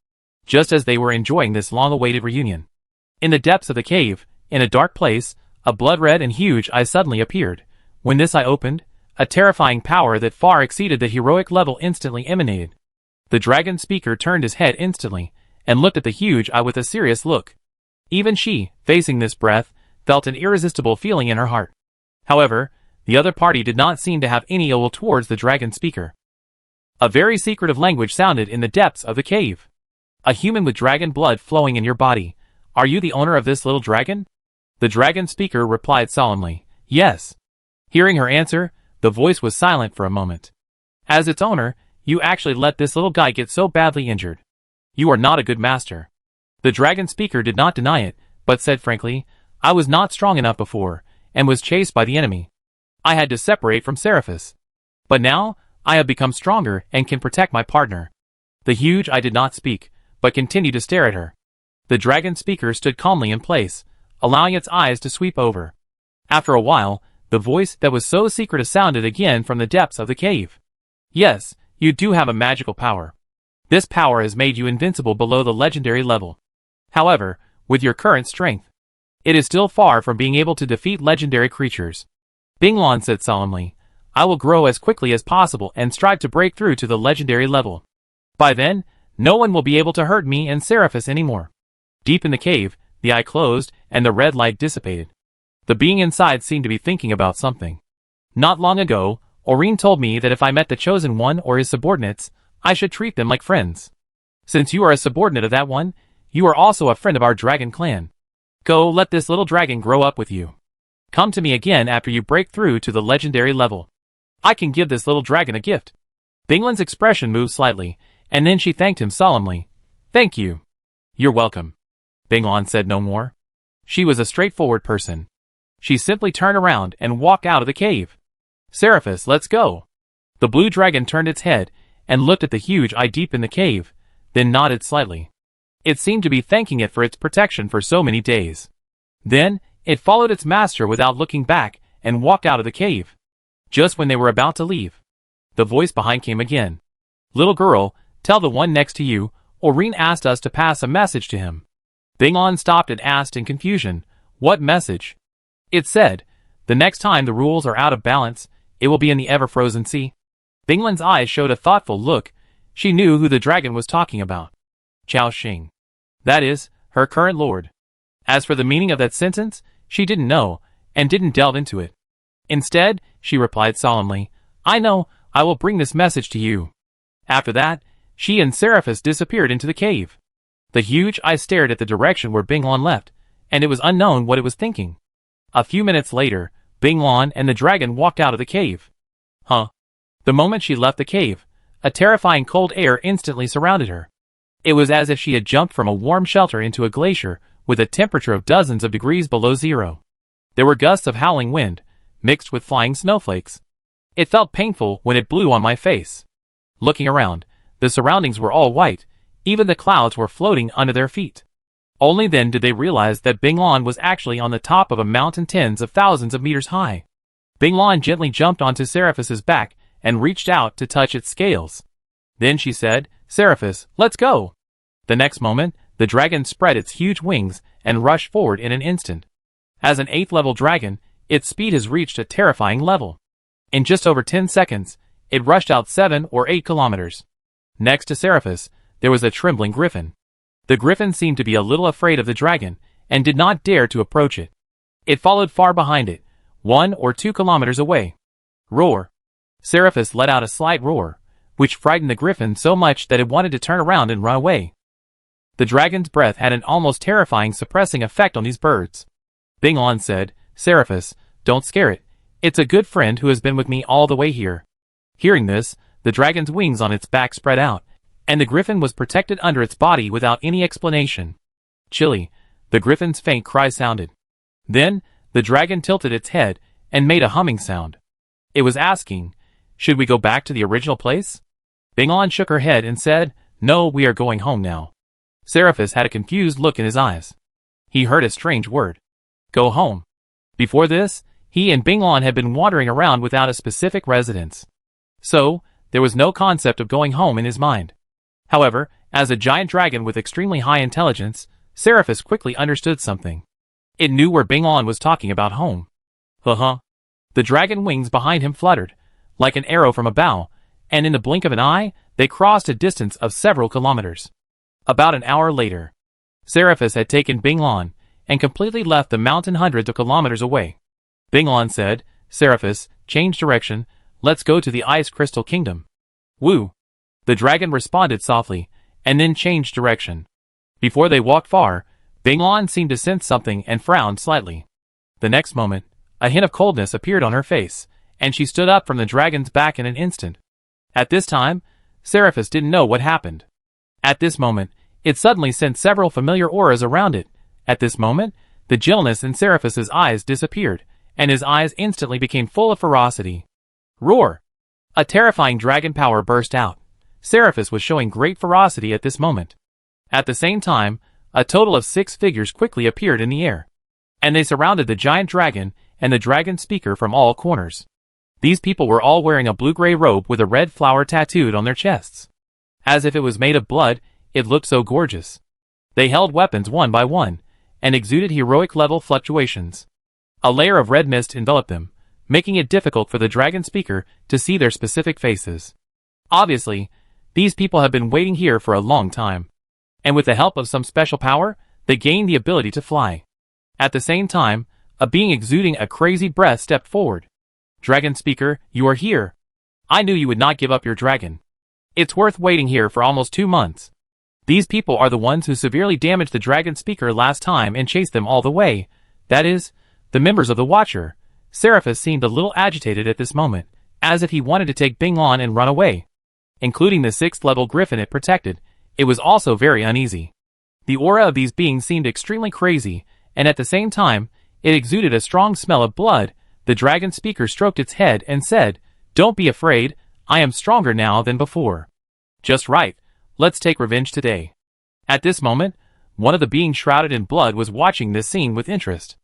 Just as they were enjoying this long-awaited reunion, in the depths of the cave, in a dark place, a blood-red and huge eye suddenly appeared. When this eye opened, a terrifying power that far exceeded the heroic level instantly emanated. The dragon speaker turned his head instantly, and looked at the huge eye with a serious look. Even she, facing this breath, felt an irresistible feeling in her heart. However, the other party did not seem to have any ill will towards the dragon speaker. A very secretive language sounded in the depths of the cave. A human with dragon blood flowing in your body. Are you the owner of this little dragon? The dragon speaker replied solemnly, yes. Hearing her answer, the voice was silent for a moment. As its owner, you actually let this little guy get so badly injured. You are not a good master. The dragon speaker did not deny it, but said frankly, I was not strong enough before, and was chased by the enemy. I had to separate from Seraphis. But now, I have become stronger and can protect my partner. The huge eye did not speak, but continued to stare at her. The dragon speaker stood calmly in place, allowing its eyes to sweep over. After a while, the voice that was so secretive sounded again from the depths of the cave. Yes, you do have a magical power. This power has made you invincible below the legendary level. However, with your current strength, it is still far from being able to defeat legendary creatures. Binglon said solemnly, I will grow as quickly as possible and strive to break through to the legendary level. By then, no one will be able to hurt me and Seraphis anymore. Deep in the cave, the eye closed, and the red light dissipated. The being inside seemed to be thinking about something. Not long ago, Aurine told me that if I met the Chosen One or his subordinates, I should treat them like friends. Since you are a subordinate of that one, you are also a friend of our dragon clan. Go let this little dragon grow up with you. Come to me again after you break through to the legendary level. I can give this little dragon a gift. Binglon's expression moved slightly, and then she thanked him solemnly. Thank you. You're welcome. Binglon said no more. She was a straightforward person. She simply turned around and walked out of the cave. Seraphis, let's go. The blue dragon turned its head and looked at the huge eye deep in the cave, then nodded slightly. It seemed to be thanking it for its protection for so many days. Then, it followed its master without looking back and walked out of the cave. Just when they were about to leave, the voice behind came again. Little girl, tell the one next to you, Aurine asked us to pass a message to him. Binglon stopped and asked in confusion, what message? It said, the next time the rules are out of balance, it will be in the ever-frozen sea. Binglon's eyes showed a thoughtful look. She knew who the dragon was talking about. Chao Xing. That is, her current lord. As for the meaning of that sentence, she didn't know, and didn't delve into it. Instead, she replied solemnly, I know, I will bring this message to you. After that, she and Seraphis disappeared into the cave. The huge eye stared at the direction where Binglan left, and it was unknown what it was thinking. A few minutes later, Binglan and the dragon walked out of the cave. The moment she left the cave, a terrifying cold air instantly surrounded her. It was as if she had jumped from a warm shelter into a glacier with a temperature of dozens of degrees below zero. There were gusts of howling wind, mixed with flying snowflakes. It felt painful when it blew on my face. Looking around, the surroundings were all white, even the clouds were floating under their feet. Only then did they realize that Binglan was actually on the top of a mountain tens of thousands of meters high. Binglan gently jumped onto Seraphis's back and reached out to touch its scales. Then she said, Seraphis, let's go. The next moment, the dragon spread its huge wings and rushed forward in an instant. As an 8th level dragon, its speed has reached a terrifying level. In just over 10 seconds, it rushed out 7 or 8 kilometers. Next to Seraphis, there was a trembling griffin. The griffin seemed to be a little afraid of the dragon and did not dare to approach it. It followed far behind it, 1 or 2 kilometers away. Roar. Seraphis let out a slight roar, which frightened the griffin so much that it wanted to turn around and run away. The dragon's breath had an almost terrifying suppressing effect on these birds. Binglan said, Seraphis, don't scare it. It's a good friend who has been with me all the way here. Hearing this, the dragon's wings on its back spread out, and the griffin was protected under its body without any explanation. Chilly, the griffin's faint cry sounded. Then, the dragon tilted its head and made a humming sound. It was asking, should we go back to the original place? Binglan shook her head and said, no, we are going home now. Seraphis had a confused look in his eyes. He heard a strange word. Go home. Before this, he and Binglan had been wandering around without a specific residence. So, there was no concept of going home in his mind. However, as a giant dragon with extremely high intelligence, Seraphis quickly understood something. It knew where Binglan was talking about home. The dragon wings behind him fluttered, like an arrow from a bow, and in the blink of an eye, they crossed a distance of several kilometers. About an hour later, Seraphis had taken Binglan and completely left the mountain hundreds of kilometers away. Binglan said, Seraphis, change direction, let's go to the Ice Crystal Kingdom. Woo! The dragon responded softly, and then changed direction. Before they walked far, Binglan seemed to sense something and frowned slightly. The next moment, a hint of coldness appeared on her face, and she stood up from the dragon's back in an instant. At this time, Seraphis didn't know what happened. At this moment, it suddenly sensed several familiar auras around it. At this moment, the gentleness in Seraphis's eyes disappeared, and his eyes instantly became full of ferocity. Roar! A terrifying dragon power burst out. Seraphis was showing great ferocity at this moment. At the same time, a total of 6 figures quickly appeared in the air, and they surrounded the giant dragon and the dragon speaker from all corners. These people were all wearing a blue-gray robe with a red flower tattooed on their chests. As if it was made of blood, it looked so gorgeous. They held weapons one by one, and exuded heroic-level fluctuations. A layer of red mist enveloped them, making it difficult for the dragon speaker to see their specific faces. Obviously, these people have been waiting here for a long time, and with the help of some special power, they gained the ability to fly. At the same time, a being exuding a crazy breath stepped forward. Dragon speaker, you are here. I knew you would not give up your dragon. It's worth waiting here for almost 2 months. These people are the ones who severely damaged the dragon speaker last time and chased them all the way. That is, the members of the Watcher. Seraphis seemed a little agitated at this moment, as if he wanted to take Binglan and run away. Including the 6th level griffin it protected, it was also very uneasy. The aura of these beings seemed extremely crazy, and at the same time, it exuded a strong smell of blood. The dragon speaker stroked its head and said, Don't be afraid, I am stronger now than before. Just right, let's take revenge today. At this moment, one of the beings shrouded in blood was watching this scene with interest.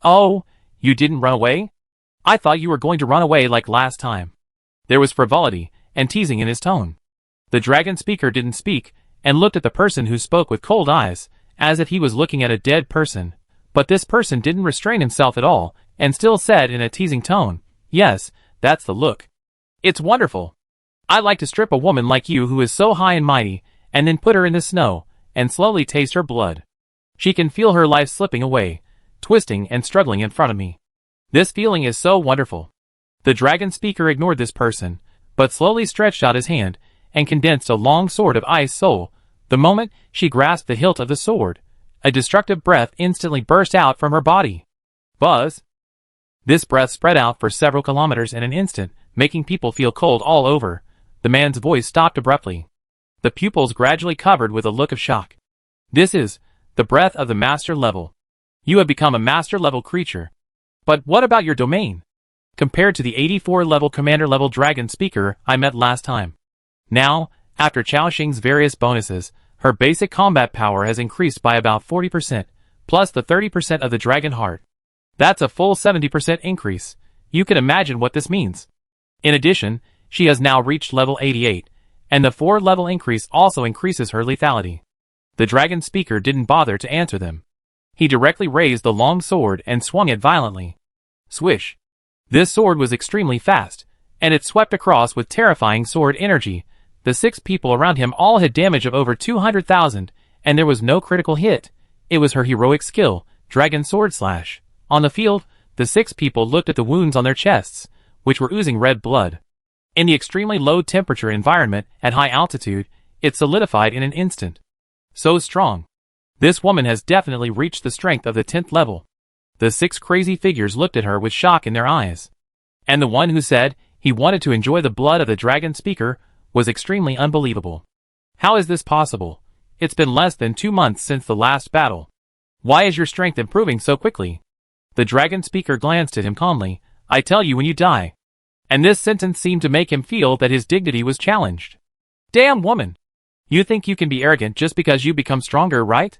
Oh, you didn't run away? I thought you were going to run away like last time. There was frivolity and teasing in his tone. The dragon speaker didn't speak, and looked at the person who spoke with cold eyes, as if he was looking at a dead person. But this person didn't restrain himself at all, and still said in a teasing tone, Yes, that's the look. It's wonderful. I like to strip a woman like you who is so high and mighty, and then put her in the snow, and slowly taste her blood. She can feel her life slipping away, twisting and struggling in front of me. This feeling is so wonderful. The dragon speaker ignored this person, but slowly stretched out his hand and condensed a long sword of ice soul. The moment she grasped the hilt of the sword, a destructive breath instantly burst out from her body. Buzz! This breath spread out for several kilometers in an instant, making people feel cold all over. The man's voice stopped abruptly. The pupils gradually covered with a look of shock. This is the breath of the master level. You have become a master level creature. But what about your domain? Compared to the 84 level commander level dragon speaker I met last time. Now, after Chaoxing's various bonuses, her basic combat power has increased by about 40%, plus the 30% of the dragon heart. That's a full 70% increase. You can imagine what this means. In addition, she has now reached level 88, and the 4-level increase also increases her lethality. The dragon speaker didn't bother to answer them. He directly raised the long sword and swung it violently. Swish! This sword was extremely fast, and it swept across with terrifying sword energy. The 6 people around him all had damage of over 200,000, and there was no critical hit. It was her heroic skill, Dragon Sword Slash. On the field, the 6 people looked at the wounds on their chests, which were oozing red blood. In the extremely low temperature environment at high altitude, it solidified in an instant. So strong. This woman has definitely reached the strength of the 10th level. The 6 crazy figures looked at her with shock in their eyes. And the one who said he wanted to enjoy the blood of the dragon speaker was extremely unbelievable. How is this possible? It's been less than 2 months since the last battle. Why is your strength improving so quickly? The dragon speaker glanced at him calmly. I tell you when you die. And this sentence seemed to make him feel that his dignity was challenged. Damn woman! You think you can be arrogant just because you become stronger, right?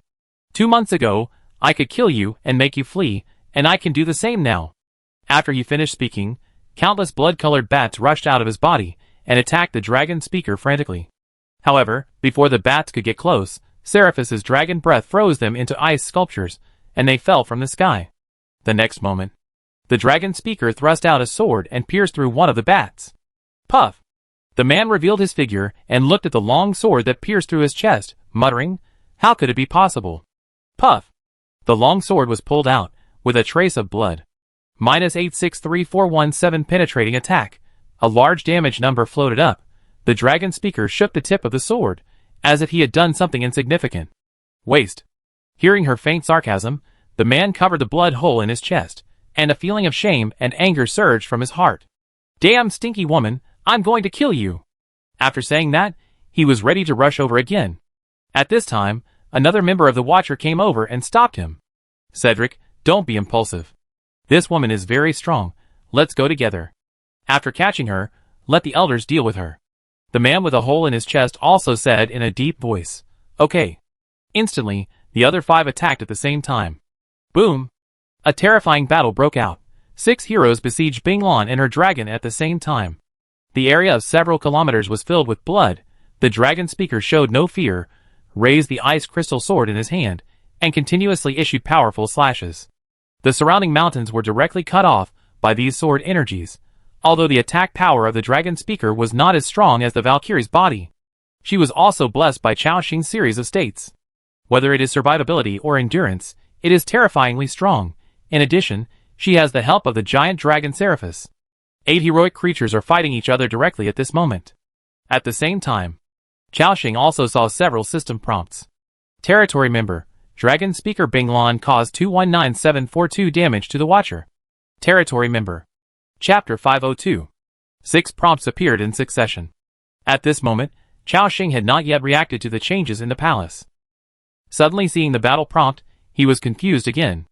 2 months ago, I could kill you and make you flee, and I can do the same now. After he finished speaking, countless blood-colored bats rushed out of his body and attacked the dragon speaker frantically. However, before the bats could get close, Seraphus's dragon breath froze them into ice sculptures, and they fell from the sky. The next moment, the dragon speaker thrust out a sword and pierced through one of the bats. Puff! The man revealed his figure and looked at the long sword that pierced through his chest, muttering, how could it be possible? Puff! The long sword was pulled out, with a trace of blood. -863417 penetrating attack. A large damage number floated up. The dragon speaker shook the tip of the sword, as if he had done something insignificant. Waste. Hearing her faint sarcasm, the man covered the blood hole in his chest, and a feeling of shame and anger surged from his heart. Damn stinky woman, I'm going to kill you. After saying that, he was ready to rush over again. At this time, another member of the Watcher came over and stopped him. Cedric, don't be impulsive. This woman is very strong. Let's go together. After catching her, let the elders deal with her. The man with a hole in his chest also said in a deep voice, okay. Instantly, the other 5 attacked at the same time. Boom! A terrifying battle broke out. 6 heroes besieged Binglan and her dragon at the same time. The area of several kilometers was filled with blood. The dragon speaker showed no fear, raised the ice crystal sword in his hand, and continuously issued powerful slashes. The surrounding mountains were directly cut off by these sword energies, although the attack power of the dragon speaker was not as strong as the Valkyrie's body. She was also blessed by Chaoxing's series of states. Whether it is survivability or endurance, it is terrifyingly strong. In addition, she has the help of the giant dragon Seraphus. 8 heroic creatures are fighting each other directly at this moment. At the same time, Chaoxing also saw several system prompts. Territory member, Dragon Speaker Binglan caused 219742 damage to the Watcher. Territory member. Chapter 502. 6 prompts appeared in succession. At this moment, Chaoxing had not yet reacted to the changes in the palace. Suddenly seeing the battle prompt, he was confused again.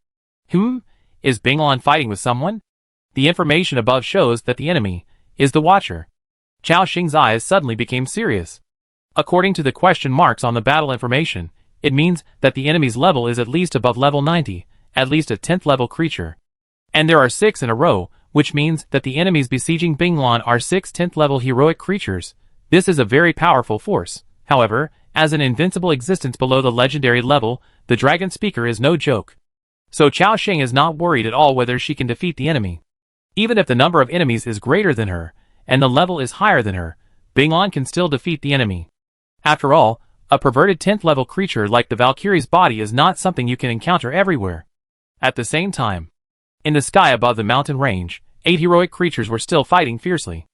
Is Binglan fighting with someone? The information above shows that the enemy is the Watcher. Chaoxing's eyes suddenly became serious. According to the question marks on the battle information, it means that the enemy's level is at least above level 90, at least a 10th level creature. And there are 6 in a row, which means that the enemies besieging Binglan are 6 10th level heroic creatures. This is a very powerful force. However, as an invincible existence below the legendary level, the dragon speaker is no joke. So Chaoxing is not worried at all whether she can defeat the enemy. Even if the number of enemies is greater than her, and the level is higher than her, Binglan can still defeat the enemy. After all, a perverted 10th level creature like the Valkyrie's body is not something you can encounter everywhere. At the same time, in the sky above the mountain range, 8 heroic creatures were still fighting fiercely.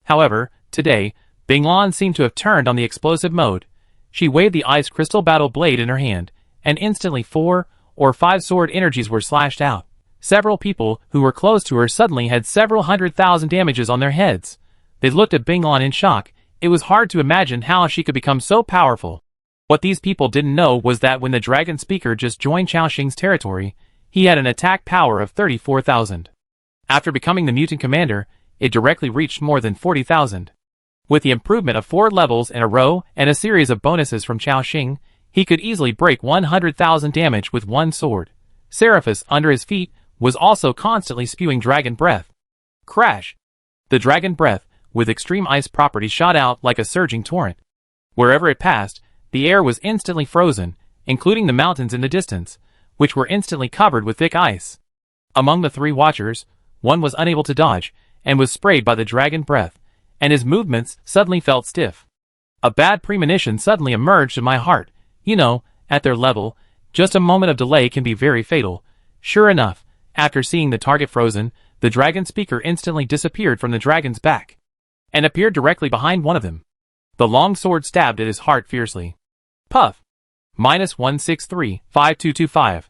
However, today, Bing Lan seemed to have turned on the explosive mode. She waved the ice crystal battle blade in her hand, and instantly 4 or 5 sword energies were slashed out. Several people who were close to her suddenly had several 100,000 damages on their heads. They looked at Bing Lan in shock. It was hard to imagine how she could become so powerful. What these people didn't know was that when the dragon speaker just joined Chaoxing's territory, he had an attack power of 34,000. After becoming the mutant commander, it directly reached more than 40,000. With the improvement of 4 levels in a row and a series of bonuses from Chaoxing, he could easily break 100,000 damage with one sword. Seraphis, under his feet, was also constantly spewing dragon breath. Crash! The dragon breath, with extreme ice properties, shot out like a surging torrent. Wherever it passed, the air was instantly frozen, including the mountains in the distance, which were instantly covered with thick ice. Among the 3 watchers, one was unable to dodge, and was sprayed by the dragon breath, and his movements suddenly felt stiff. A bad premonition suddenly emerged in my heart. You know, at their level, just a moment of delay can be very fatal. Sure enough, after seeing the target frozen, the dragon speaker instantly disappeared from the dragon's back, and appeared directly behind one of them. The long sword stabbed at his heart fiercely. Puff! -163, 5225.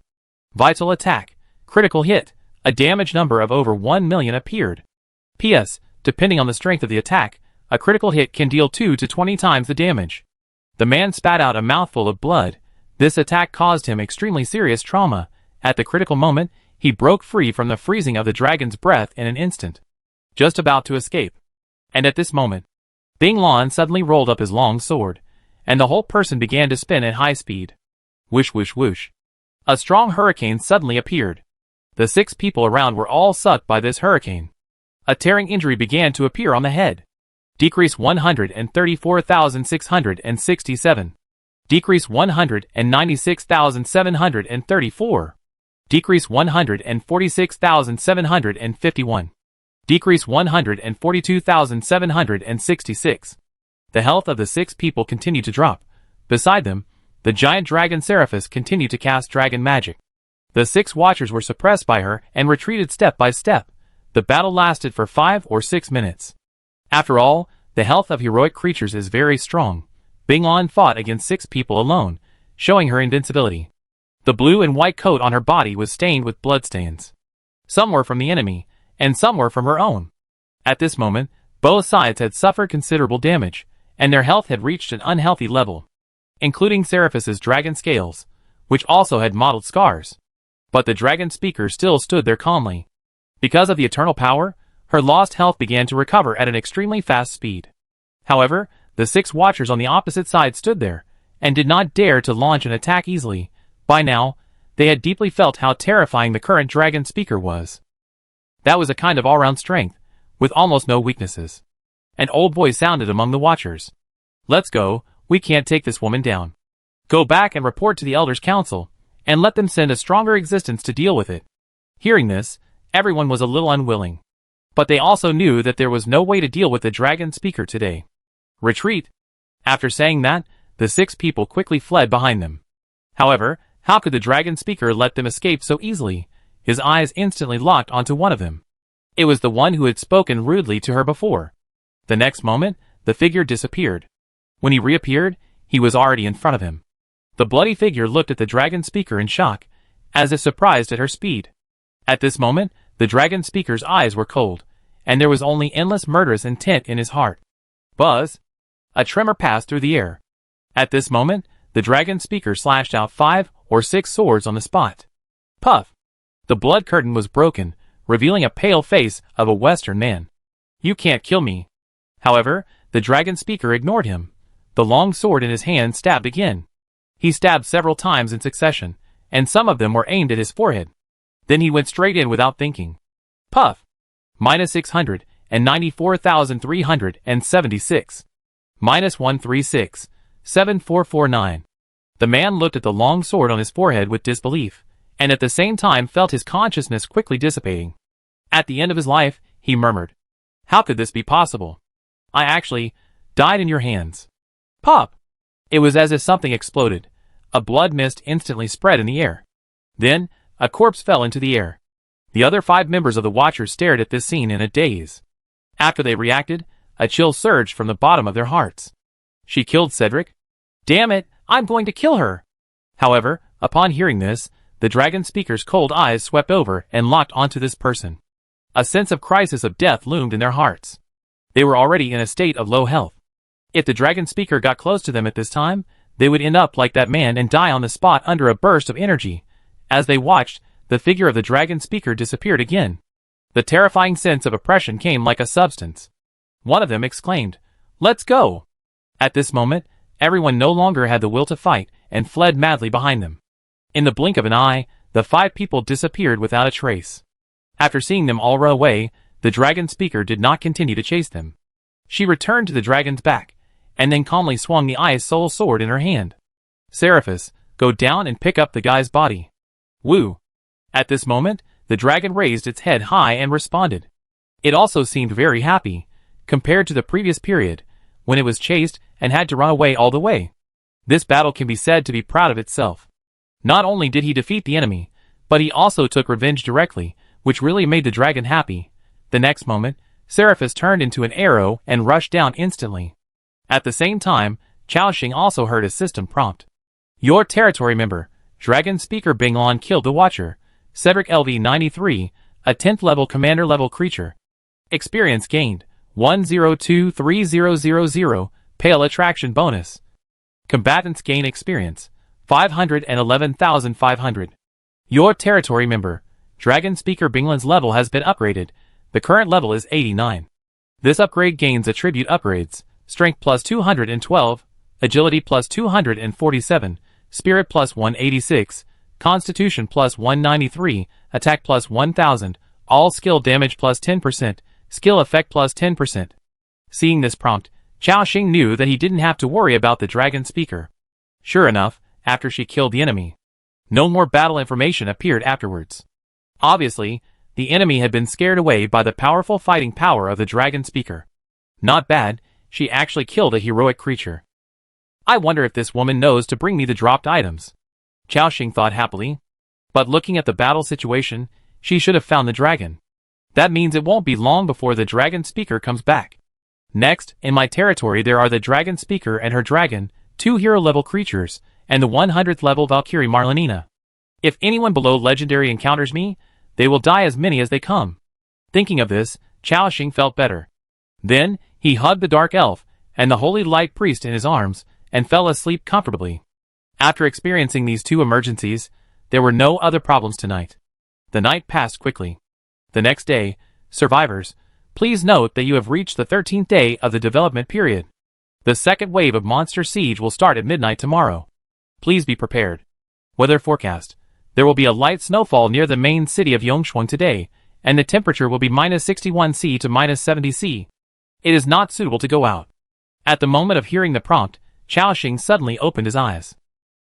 Vital attack. Critical hit. A damage number of over 1 million appeared. P.S. Depending on the strength of the attack, a critical hit can deal 2 to 20 times the damage. The man spat out a mouthful of blood. This attack caused him extremely serious trauma. At the critical moment, he broke free from the freezing of the dragon's breath in an instant, just about to escape. And at this moment, Bing Lan suddenly rolled up his long sword, and the whole person began to spin at high speed. Whoosh whoosh whoosh. A strong hurricane suddenly appeared. The 6 people around were all sucked by this hurricane. A tearing injury began to appear on the head. Decrease 134,667. Decrease 196,734. Decrease 146,751. Decrease 142,766. The health of the 6 people continued to drop. Beside them, the giant dragon Seraphis continued to cast dragon magic. The 6 watchers were suppressed by her and retreated step by step. The battle lasted for 5 or 6 minutes. After all, the health of heroic creatures is very strong. Bing Lan fought against 6 people alone, showing her invincibility. The blue and white coat on her body was stained with bloodstains. Some were from the enemy, and some were from her own. At this moment, both sides had suffered considerable damage, and their health had reached an unhealthy level, including Seraphis's dragon scales, which also had mottled scars. But the dragon speaker still stood there calmly. Because of the eternal power, her lost health began to recover at an extremely fast speed. However, the 6 watchers on the opposite side stood there, and did not dare to launch an attack easily. By now, they had deeply felt how terrifying the current dragon speaker was. That was a kind of all-round strength, with almost no weaknesses. An old voice sounded among the watchers. Let's go, we can't take this woman down. Go back and report to the Elders' Council, and let them send a stronger existence to deal with it. Hearing this, everyone was a little unwilling. But they also knew that there was no way to deal with the dragon speaker today. Retreat! After saying that, the 6 people quickly fled behind them. However, how could the dragon speaker let them escape so easily? His eyes instantly locked onto one of them. It was the one who had spoken rudely to her before. The next moment, the figure disappeared. When he reappeared, he was already in front of him. The bloody figure looked at the dragon speaker in shock, as if surprised at her speed. At this moment, the dragon speaker's eyes were cold, and there was only endless murderous intent in his heart. Buzz! A tremor passed through the air. At this moment, the dragon speaker slashed out 5 or 6 swords on the spot. Puff! The blood curtain was broken, revealing a pale face of a Western man. You can't kill me. However, the dragon speaker ignored him. The long sword in his hand stabbed again. He stabbed several times in succession, and some of them were aimed at his forehead. Then he went straight in without thinking. Puff! -694,376. -136, 7449. The man looked at the long sword on his forehead with disbelief, and at the same time felt his consciousness quickly dissipating. At the end of his life, he murmured, "How could this be possible? I actually died in your hands." Pop! It was as if something exploded. A blood mist instantly spread in the air. Then, a corpse fell into the air. The other 5 members of the Watchers stared at this scene in a daze. After they reacted, a chill surged from the bottom of their hearts. She killed Cedric? Damn it, I'm going to kill her! However, upon hearing this, the dragon speaker's cold eyes swept over and locked onto this person. A sense of crisis of death loomed in their hearts. They were already in a state of low health. If the dragon speaker got close to them at this time, they would end up like that man and die on the spot under a burst of energy. As they watched, the figure of the dragon speaker disappeared again. The terrifying sense of oppression came like a substance. One of them exclaimed, "Let's go!" At this moment, everyone no longer had the will to fight and fled madly behind them. In the blink of an eye, the 5 people disappeared without a trace. After seeing them all run away, the dragon speaker did not continue to chase them. She returned to the dragon's back, and then calmly swung the Ice Soul sword in her hand. "Seraphis, go down and pick up the guy's body." Woo! At this moment, the dragon raised its head high and responded. It also seemed very happy, compared to the previous period, when it was chased and had to run away all the way. This battle can be said to be proud of itself. Not only did he defeat the enemy, but he also took revenge directly, which really made the dragon happy. The next moment, Seraphis turned into an arrow and rushed down instantly. At the same time, Chaoxing also heard a system prompt. Your territory member, Dragon Speaker Binglon killed the Watcher, Cedric LV93, a 10th level commander level creature. Experience gained, 102300, Pale Attraction bonus. Combatants gain experience, 511,500. Your territory member, Dragon Speaker Binglon's level has been upgraded. The current level is 89. This upgrade gains attribute upgrades, Strength plus 212, Agility plus 247, Spirit plus 186, Constitution plus 193, Attack plus 1000, all skill damage plus 10%, skill effect plus 10%. Seeing this prompt, Chaoxing knew that he didn't have to worry about the dragon speaker. Sure enough, after she killed the enemy, no more battle information appeared afterwards. Obviously, the enemy had been scared away by the powerful fighting power of the dragon speaker. Not bad, she actually killed a heroic creature. I wonder if this woman knows to bring me the dropped items. Chaoxing thought happily. But looking at the battle situation, she should have found the dragon. That means it won't be long before the dragon speaker comes back. Next, in my territory there are the dragon speaker and her dragon, 2 hero level creatures, and the 100th level Valkyrie Marlenina. If anyone below legendary encounters me, they will die as many as they come. Thinking of this, Chaoxing felt better. Then, he hugged the dark elf and the holy light priest in his arms and fell asleep comfortably. After experiencing these 2 emergencies, there were no other problems tonight. The night passed quickly. The next day, survivors, please note that you have reached the 13th day of the development period. The second wave of monster siege will start at midnight tomorrow. Please be prepared. Weather forecast. There will be a light snowfall near the main city of Yongchuan today, and the temperature will be -61°C to -70°C. It is not suitable to go out. At the moment of hearing the prompt, Chaoxing suddenly opened his eyes.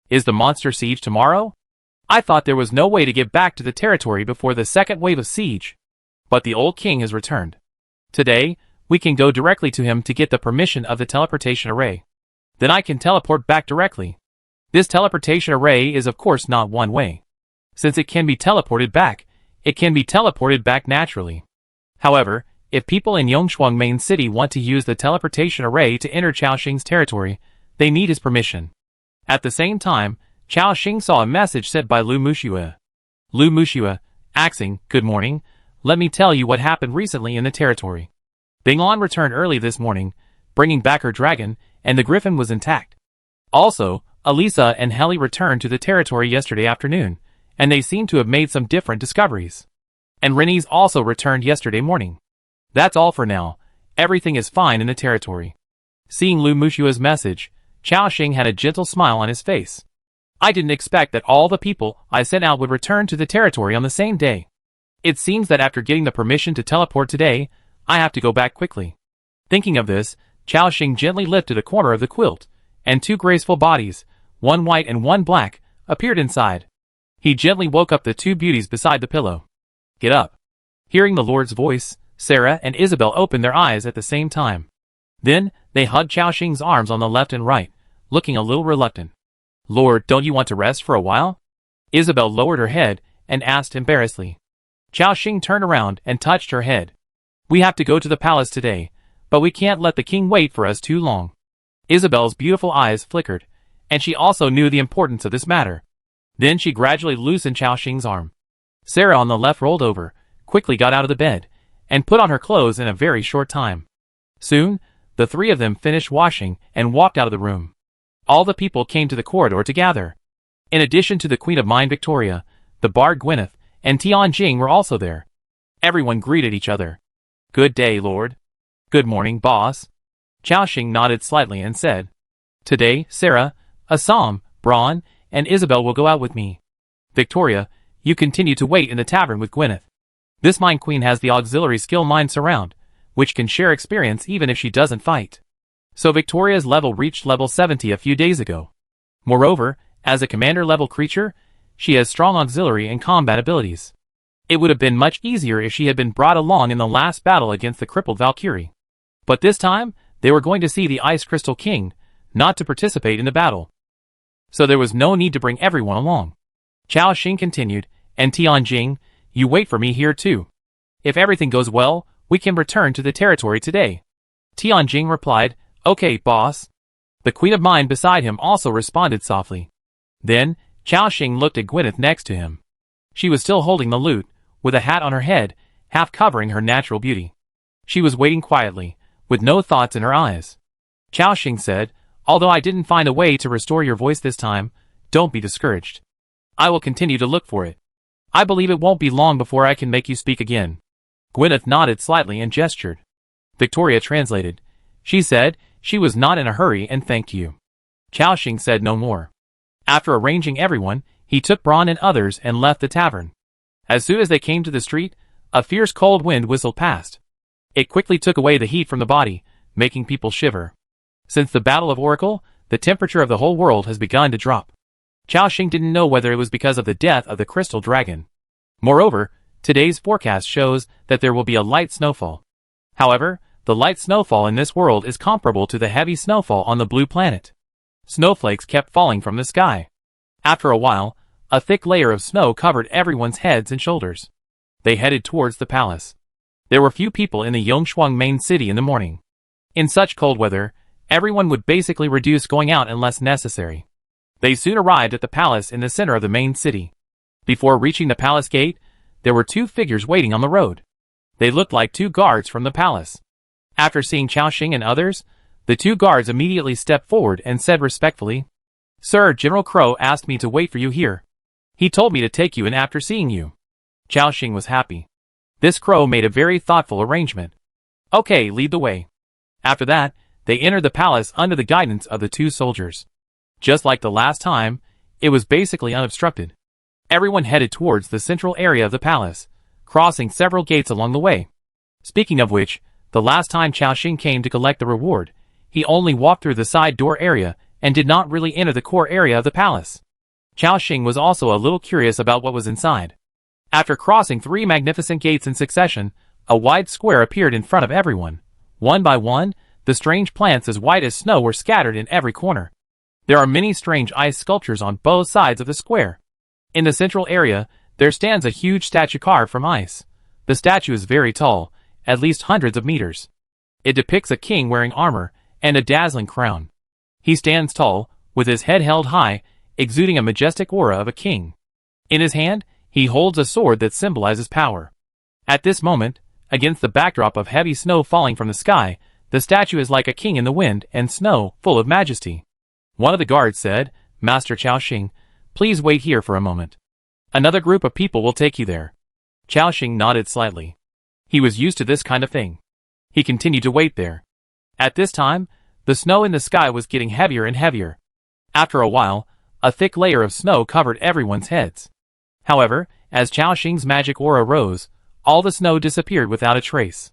Is the monster siege tomorrow? I thought there was no way to get back to the territory before the second wave of siege. But the old king has returned. Today, we can go directly to him to get the permission of the teleportation array. Then I can teleport back directly. This teleportation array is of course not one way. Since it can be teleported back, it can be teleported back naturally. However, if people in Yongchuan main city want to use the teleportation array to enter Chaoxing's territory, they need his permission. At the same time, Chaoxing saw a message sent by Lu Muxue. Lu Muxue, Axing, good morning. Let me tell you what happened recently in the territory. Binglon returned early this morning, bringing back her dragon, and the griffin was intact. Also, Elisa and Helly returned to the territory yesterday afternoon, and they seem to have made some different discoveries. And Rennie's also returned yesterday morning. That's all for now. Everything is fine in the territory. Seeing Lu Muxue's message, Chaoxing had a gentle smile on his face. I didn't expect that all the people I sent out would return to the territory on the same day. It seems that after getting the permission to teleport today, I have to go back quickly. Thinking of this, Chaoxing gently lifted a corner of the quilt, and 2 graceful bodies, one white and one black, appeared inside. He gently woke up the 2 beauties beside the pillow. Get up. Hearing the Lord's voice, Sarah and Isabel opened their eyes at the same time. Then, they hugged Chaoxing's arms on the left and right, looking a little reluctant. Lord, don't you want to rest for a while? Isabel lowered her head and asked embarrassedly. Chao Xing turned around and touched her head. We have to go to the palace today, but we can't let the king wait for us too long. Isabel's beautiful eyes flickered, and she also knew the importance of this matter. Then she gradually loosened Chao Xing's arm. Sarah on the left rolled over, quickly got out of the bed, and put on her clothes in a very short time. Soon, the three of them finished washing and walked out of the room. All the people came to the corridor to gather. In addition to the Queen of Mine Victoria, the bard Gwyneth, and Tianjing were also there. Everyone greeted each other. Good day, Lord. Good morning, boss. Chao Xing nodded slightly and said, Today, Sarah, Assam, Braun, and Isabel will go out with me. Victoria, you continue to wait in the tavern with Gwyneth. This Mine Queen has the auxiliary skill Mine Surround, which can share experience even if she doesn't fight. So Victoria's level reached level 70 a few days ago. Moreover, as a commander-level creature, she has strong auxiliary and combat abilities. It would have been much easier if she had been brought along in the last battle against the crippled Valkyrie. But this time, they were going to see the Ice Crystal King, not to participate in the battle. So there was no need to bring everyone along. Chao Xing continued, and Tianjing, you wait for me here too. If everything goes well, we can return to the territory today. Tianjing replied, Okay, boss. The Queen of Mine beside him also responded softly. Then, Chao Xing looked at Gwyneth next to him. She was still holding the lute, with a hat on her head, half covering her natural beauty. She was waiting quietly, with no thoughts in her eyes. Chao Xing said, Although I didn't find a way to restore your voice this time, don't be discouraged. I will continue to look for it. I believe it won't be long before I can make you speak again. Gwyneth nodded slightly and gestured. Victoria translated. She said she was not in a hurry and thanked you. Chao Xing said no more. After arranging everyone, he took Braun and others and left the tavern. As soon as they came to the street, a fierce cold wind whistled past. It quickly took away the heat from the body, making people shiver. Since the Battle of Oracle, the temperature of the whole world has begun to drop. Chao Xing didn't know whether it was because of the death of the crystal dragon. Moreover, today's forecast shows that there will be a light snowfall. However, the light snowfall in this world is comparable to the heavy snowfall on the blue planet. Snowflakes kept falling from the sky. After a while, a thick layer of snow covered everyone's heads and shoulders. They headed towards the palace. There were few people in the Yongshuang main city in the morning. In such cold weather, everyone would basically reduce going out unless necessary. They soon arrived at the palace in the center of the main city. Before reaching the palace gate, there were two figures waiting on the road. They looked like two guards from the palace. After seeing Chao Xing and others, the two guards immediately stepped forward and said respectfully, Sir, General Crow asked me to wait for you here. He told me to take you in after seeing you. Chao Xing was happy. This crow made a very thoughtful arrangement. Okay, lead the way. After that, they entered the palace under the guidance of the two soldiers. Just like the last time, it was basically unobstructed. Everyone headed towards the central area of the palace, crossing several gates along the way. Speaking of which, the last time Chao Xing came to collect the reward, he only walked through the side door area and did not really enter the core area of the palace. Chao Xing was also a little curious about what was inside. After crossing 3 magnificent gates in succession, a wide square appeared in front of everyone. One by one, the strange plants as white as snow were scattered in every corner. There are many strange ice sculptures on both sides of the square. In the central area, there stands a huge statue carved from ice. The statue is very tall, at least hundreds of meters. It depicts a king wearing armor and a dazzling crown. He stands tall, with his head held high, exuding a majestic aura of a king. In his hand, he holds a sword that symbolizes power. At this moment, against the backdrop of heavy snow falling from the sky, the statue is like a king in the wind and snow, full of majesty. One of the guards said, Master Chao Xing, please wait here for a moment. Another group of people will take you there. Chao Xing nodded slightly. He was used to this kind of thing. He continued to wait there. At this time, the snow in the sky was getting heavier and heavier. After a while, a thick layer of snow covered everyone's heads. However, as Chao Xing's magic aura rose, all the snow disappeared without a trace.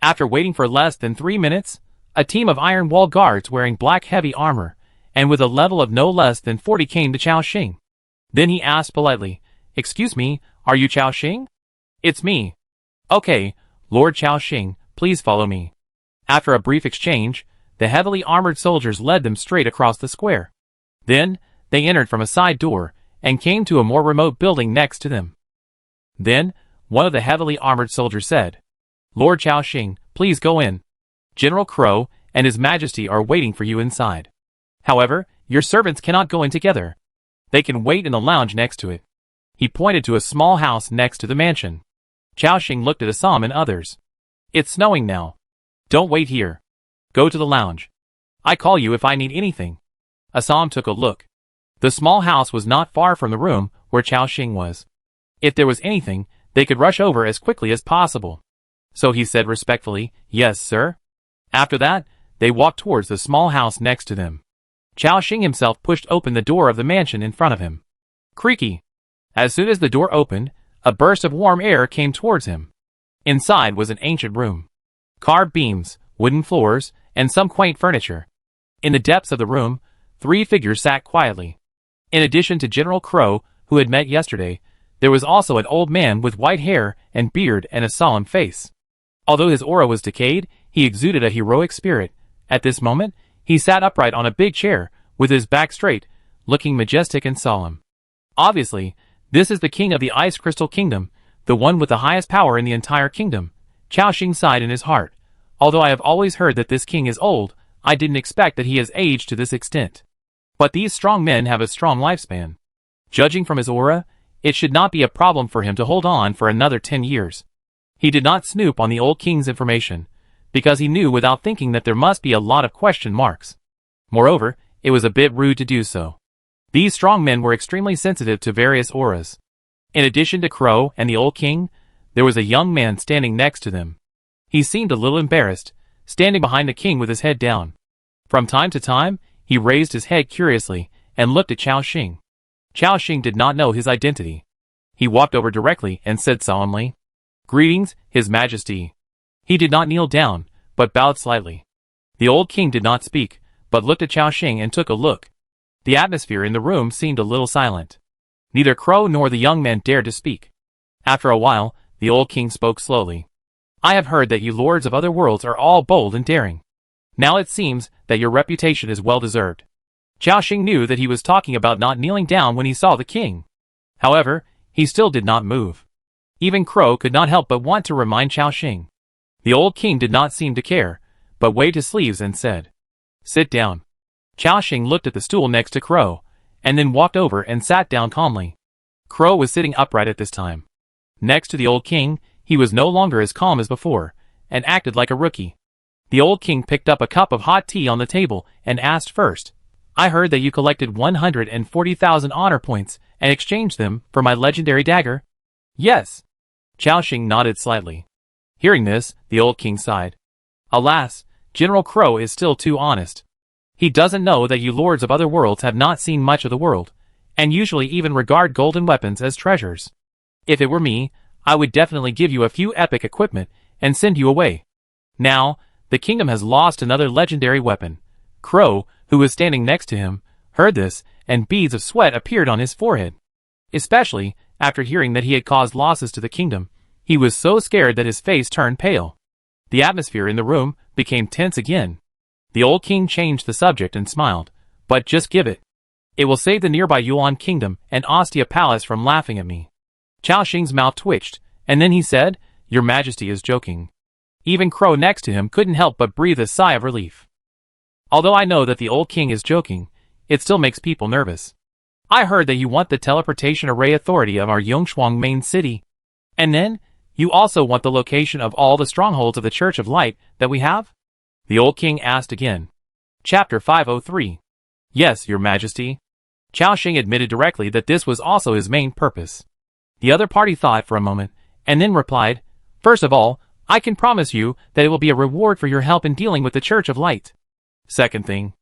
After waiting for less than 3 minutes, a team of iron wall guards wearing black heavy armor, and with a level of no less than 40 came to Chao Xing. Then he asked politely, Excuse me, are you Chao Xing? It's me. Okay, Lord Chao Xing, please follow me. After a brief exchange, the heavily armored soldiers led them straight across the square. Then, they entered from a side door, and came to a more remote building next to them. Then, one of the heavily armored soldiers said. Lord Chao Xing, please go in. General Crow and His Majesty are waiting for you inside. However, your servants cannot go in together. They can wait in the lounge next to it. He pointed to a small house next to the mansion. Chao Xing looked at Assam and others. It's snowing now. Don't wait here. Go to the lounge. I call you if I need anything. Assam took a look. The small house was not far from the room where Chao Xing was. If there was anything, they could rush over as quickly as possible. So he said respectfully, Yes, sir. After that, they walked towards the small house next to them. Chao Xing himself pushed open the door of the mansion in front of him. Creaky. As soon as the door opened, a burst of warm air came towards him. Inside was an ancient room. Carved beams, wooden floors, and some quaint furniture. In the depths of the room, 3 figures sat quietly. In addition to General Crow, who had met yesterday, there was also an old man with white hair and beard and a solemn face. Although his aura was decayed, he exuded a heroic spirit. At this moment, he sat upright on a big chair, with his back straight, looking majestic and solemn. Obviously, this is the king of the Ice Crystal Kingdom, the one with the highest power in the entire kingdom. Chao Xing sighed in his heart. Although I have always heard that this king is old, I didn't expect that he has aged to this extent. But these strong men have a strong lifespan. Judging from his aura, it should not be a problem for him to hold on for another 10 years. He did not snoop on the old king's information, because he knew without thinking that there must be a lot of question marks. Moreover, it was a bit rude to do so. These strong men were extremely sensitive to various auras. In addition to Crow and the old king, there was a young man standing next to them. He seemed a little embarrassed, standing behind the king with his head down. From time to time, he raised his head curiously and looked at Chao Xing. Chao Xing did not know his identity. He walked over directly and said solemnly, Greetings, His Majesty. He did not kneel down, but bowed slightly. The old king did not speak, but looked at Chao Xing and took a look. The atmosphere in the room seemed a little silent. Neither Crow nor the young man dared to speak. After a while, the old king spoke slowly. I have heard that you lords of other worlds are all bold and daring. Now it seems that your reputation is well deserved. Chao Xing knew that he was talking about not kneeling down when he saw the king. However, he still did not move. Even Crow could not help but want to remind Chao Xing. The old king did not seem to care, but waved his sleeves and said, Sit down. Chao Xing looked at the stool next to Crow, and then walked over and sat down calmly. Crow was sitting upright at this time. Next to the old king, he was no longer as calm as before, and acted like a rookie. The old king picked up a cup of hot tea on the table and asked first, I heard that you collected 140,000 honor points and exchanged them for my legendary dagger? Yes. Chao Xing nodded slightly. Hearing this, the old king sighed. Alas, General Crow is still too honest. He doesn't know that you lords of other worlds have not seen much of the world, and usually even regard golden weapons as treasures. If it were me, I would definitely give you a few epic equipment and send you away. Now, the kingdom has lost another legendary weapon. Crow, who was standing next to him, heard this, and beads of sweat appeared on his forehead. Especially, after hearing that he had caused losses to the kingdom, he was so scared that his face turned pale. The atmosphere in the room became tense again. The old king changed the subject and smiled, but just give it. It will save the nearby Yuan kingdom and Ostia palace from laughing at me. Chao Xing's mouth twitched, and then he said, Your Majesty is joking. Even Crow next to him couldn't help but breathe a sigh of relief. Although I know that the old king is joking, it still makes people nervous. I heard that you want the teleportation array authority of our Yongshuang main city. And then, you also want the location of all the strongholds of the Church of Light that we have? The old king asked again. Chapter 503. Yes, Your Majesty. Chao Xing admitted directly that this was also his main purpose. The other party thought for a moment, and then replied, First of all, I can promise you that it will be a reward for your help in dealing with the Church of Light. Second thing,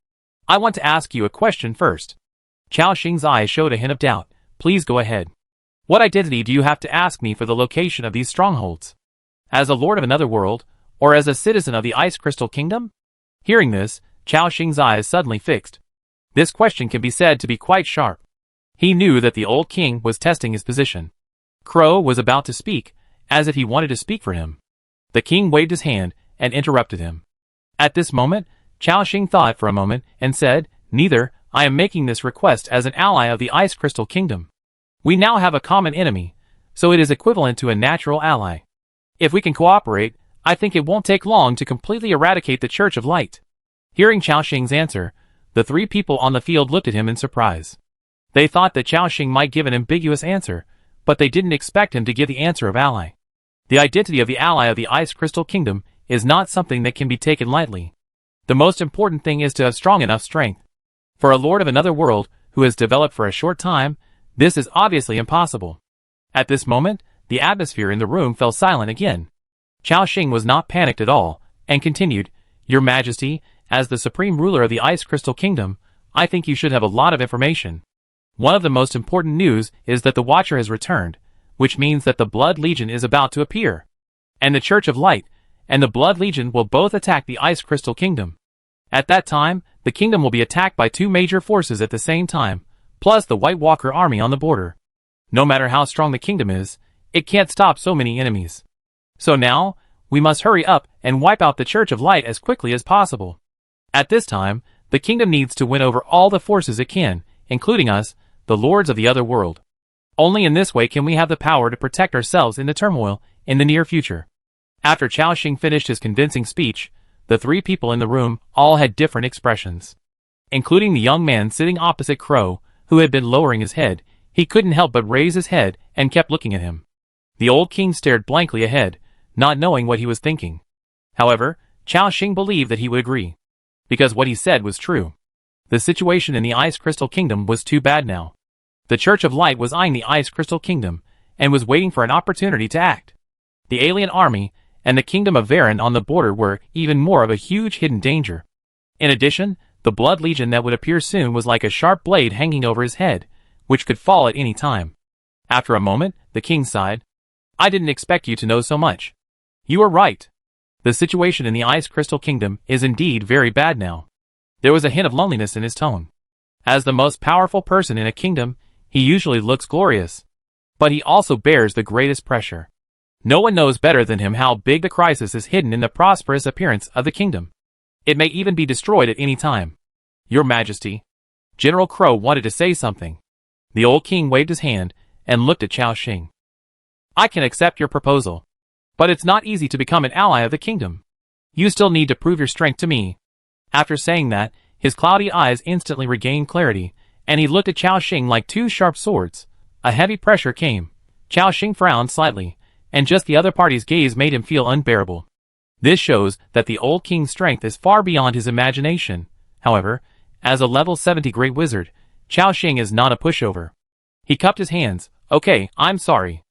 I want to ask you a question first. Chao Xing's eyes showed a hint of doubt. Please go ahead. What identity do you have to ask me for the location of these strongholds? As a lord of another world, or as a citizen of the Ice Crystal Kingdom? Hearing this, Chao Xing's eyes suddenly fixed. This question can be said to be quite sharp. He knew that the old king was testing his position. Crow was about to speak, as if he wanted to speak for him. The king waved his hand and interrupted him. At this moment, Chao Xing thought for a moment and said, Neither, I am making this request as an ally of the Ice Crystal Kingdom. We now have a common enemy, so it is equivalent to a natural ally. If we can cooperate, I think it won't take long to completely eradicate the Church of Light. Hearing Xiaoxing's answer, the three people on the field looked at him in surprise. They thought that Xiaoxing might give an ambiguous answer, but they didn't expect him to give the answer of ally. The identity of the ally of the Ice Crystal Kingdom is not something that can be taken lightly. The most important thing is to have strong enough strength. For a lord of another world who has developed for a short time, this is obviously impossible. At this moment, the atmosphere in the room fell silent again. Xiaoxing was not panicked at all, and continued, "Your Majesty, as the supreme ruler of the Ice Crystal Kingdom, I think you should have a lot of information. One of the most important news is that the Watcher has returned, which means that the Blood Legion is about to appear. And the Church of Light and the Blood Legion will both attack the Ice Crystal Kingdom. At that time, the kingdom will be attacked by two major forces at the same time, plus the White Walker army on the border. No matter how strong the kingdom is, it can't stop so many enemies. So now, we must hurry up and wipe out the Church of Light as quickly as possible. At this time, the kingdom needs to win over all the forces it can, including us, the lords of the other world. Only in this way can we have the power to protect ourselves in the turmoil in the near future." After Xiaoxing finished his convincing speech, the three people in the room all had different expressions. Including the young man sitting opposite Crow, who had been lowering his head. He couldn't help but raise his head and kept looking at him. The old king stared blankly ahead, not knowing what he was thinking. However, Xiaoxing believed that he would agree, because what he said was true. The situation in the Ice Crystal Kingdom was too bad now. The Church of Light was eyeing the Ice Crystal Kingdom, and was waiting for an opportunity to act. The alien army and the Kingdom of Varen on the border were even more of a huge hidden danger. In addition, the Blood Legion that would appear soon was like a sharp blade hanging over his head, which could fall at any time. After a moment, the king sighed. "I didn't expect you to know so much. You are right. The situation in the Ice Crystal Kingdom is indeed very bad now." There was a hint of loneliness in his tone. As the most powerful person in a kingdom, he usually looks glorious. But he also bears the greatest pressure. No one knows better than him how big the crisis is hidden in the prosperous appearance of the kingdom. It may even be destroyed at any time. "Your Majesty." General Crow wanted to say something. The old king waved his hand and looked at Xiaoxing. "I can accept your proposal. But it's not easy to become an ally of the kingdom. You still need to prove your strength to me." After saying that, his cloudy eyes instantly regained clarity, and he looked at Xiaoxing like two sharp swords. A heavy pressure came. Xiaoxing frowned slightly, and just the other party's gaze made him feel unbearable. This shows that the old king's strength is far beyond his imagination. However, as a level 70 great wizard, Xiaoxing is not a pushover. He cupped his hands. "Okay, I'm sorry."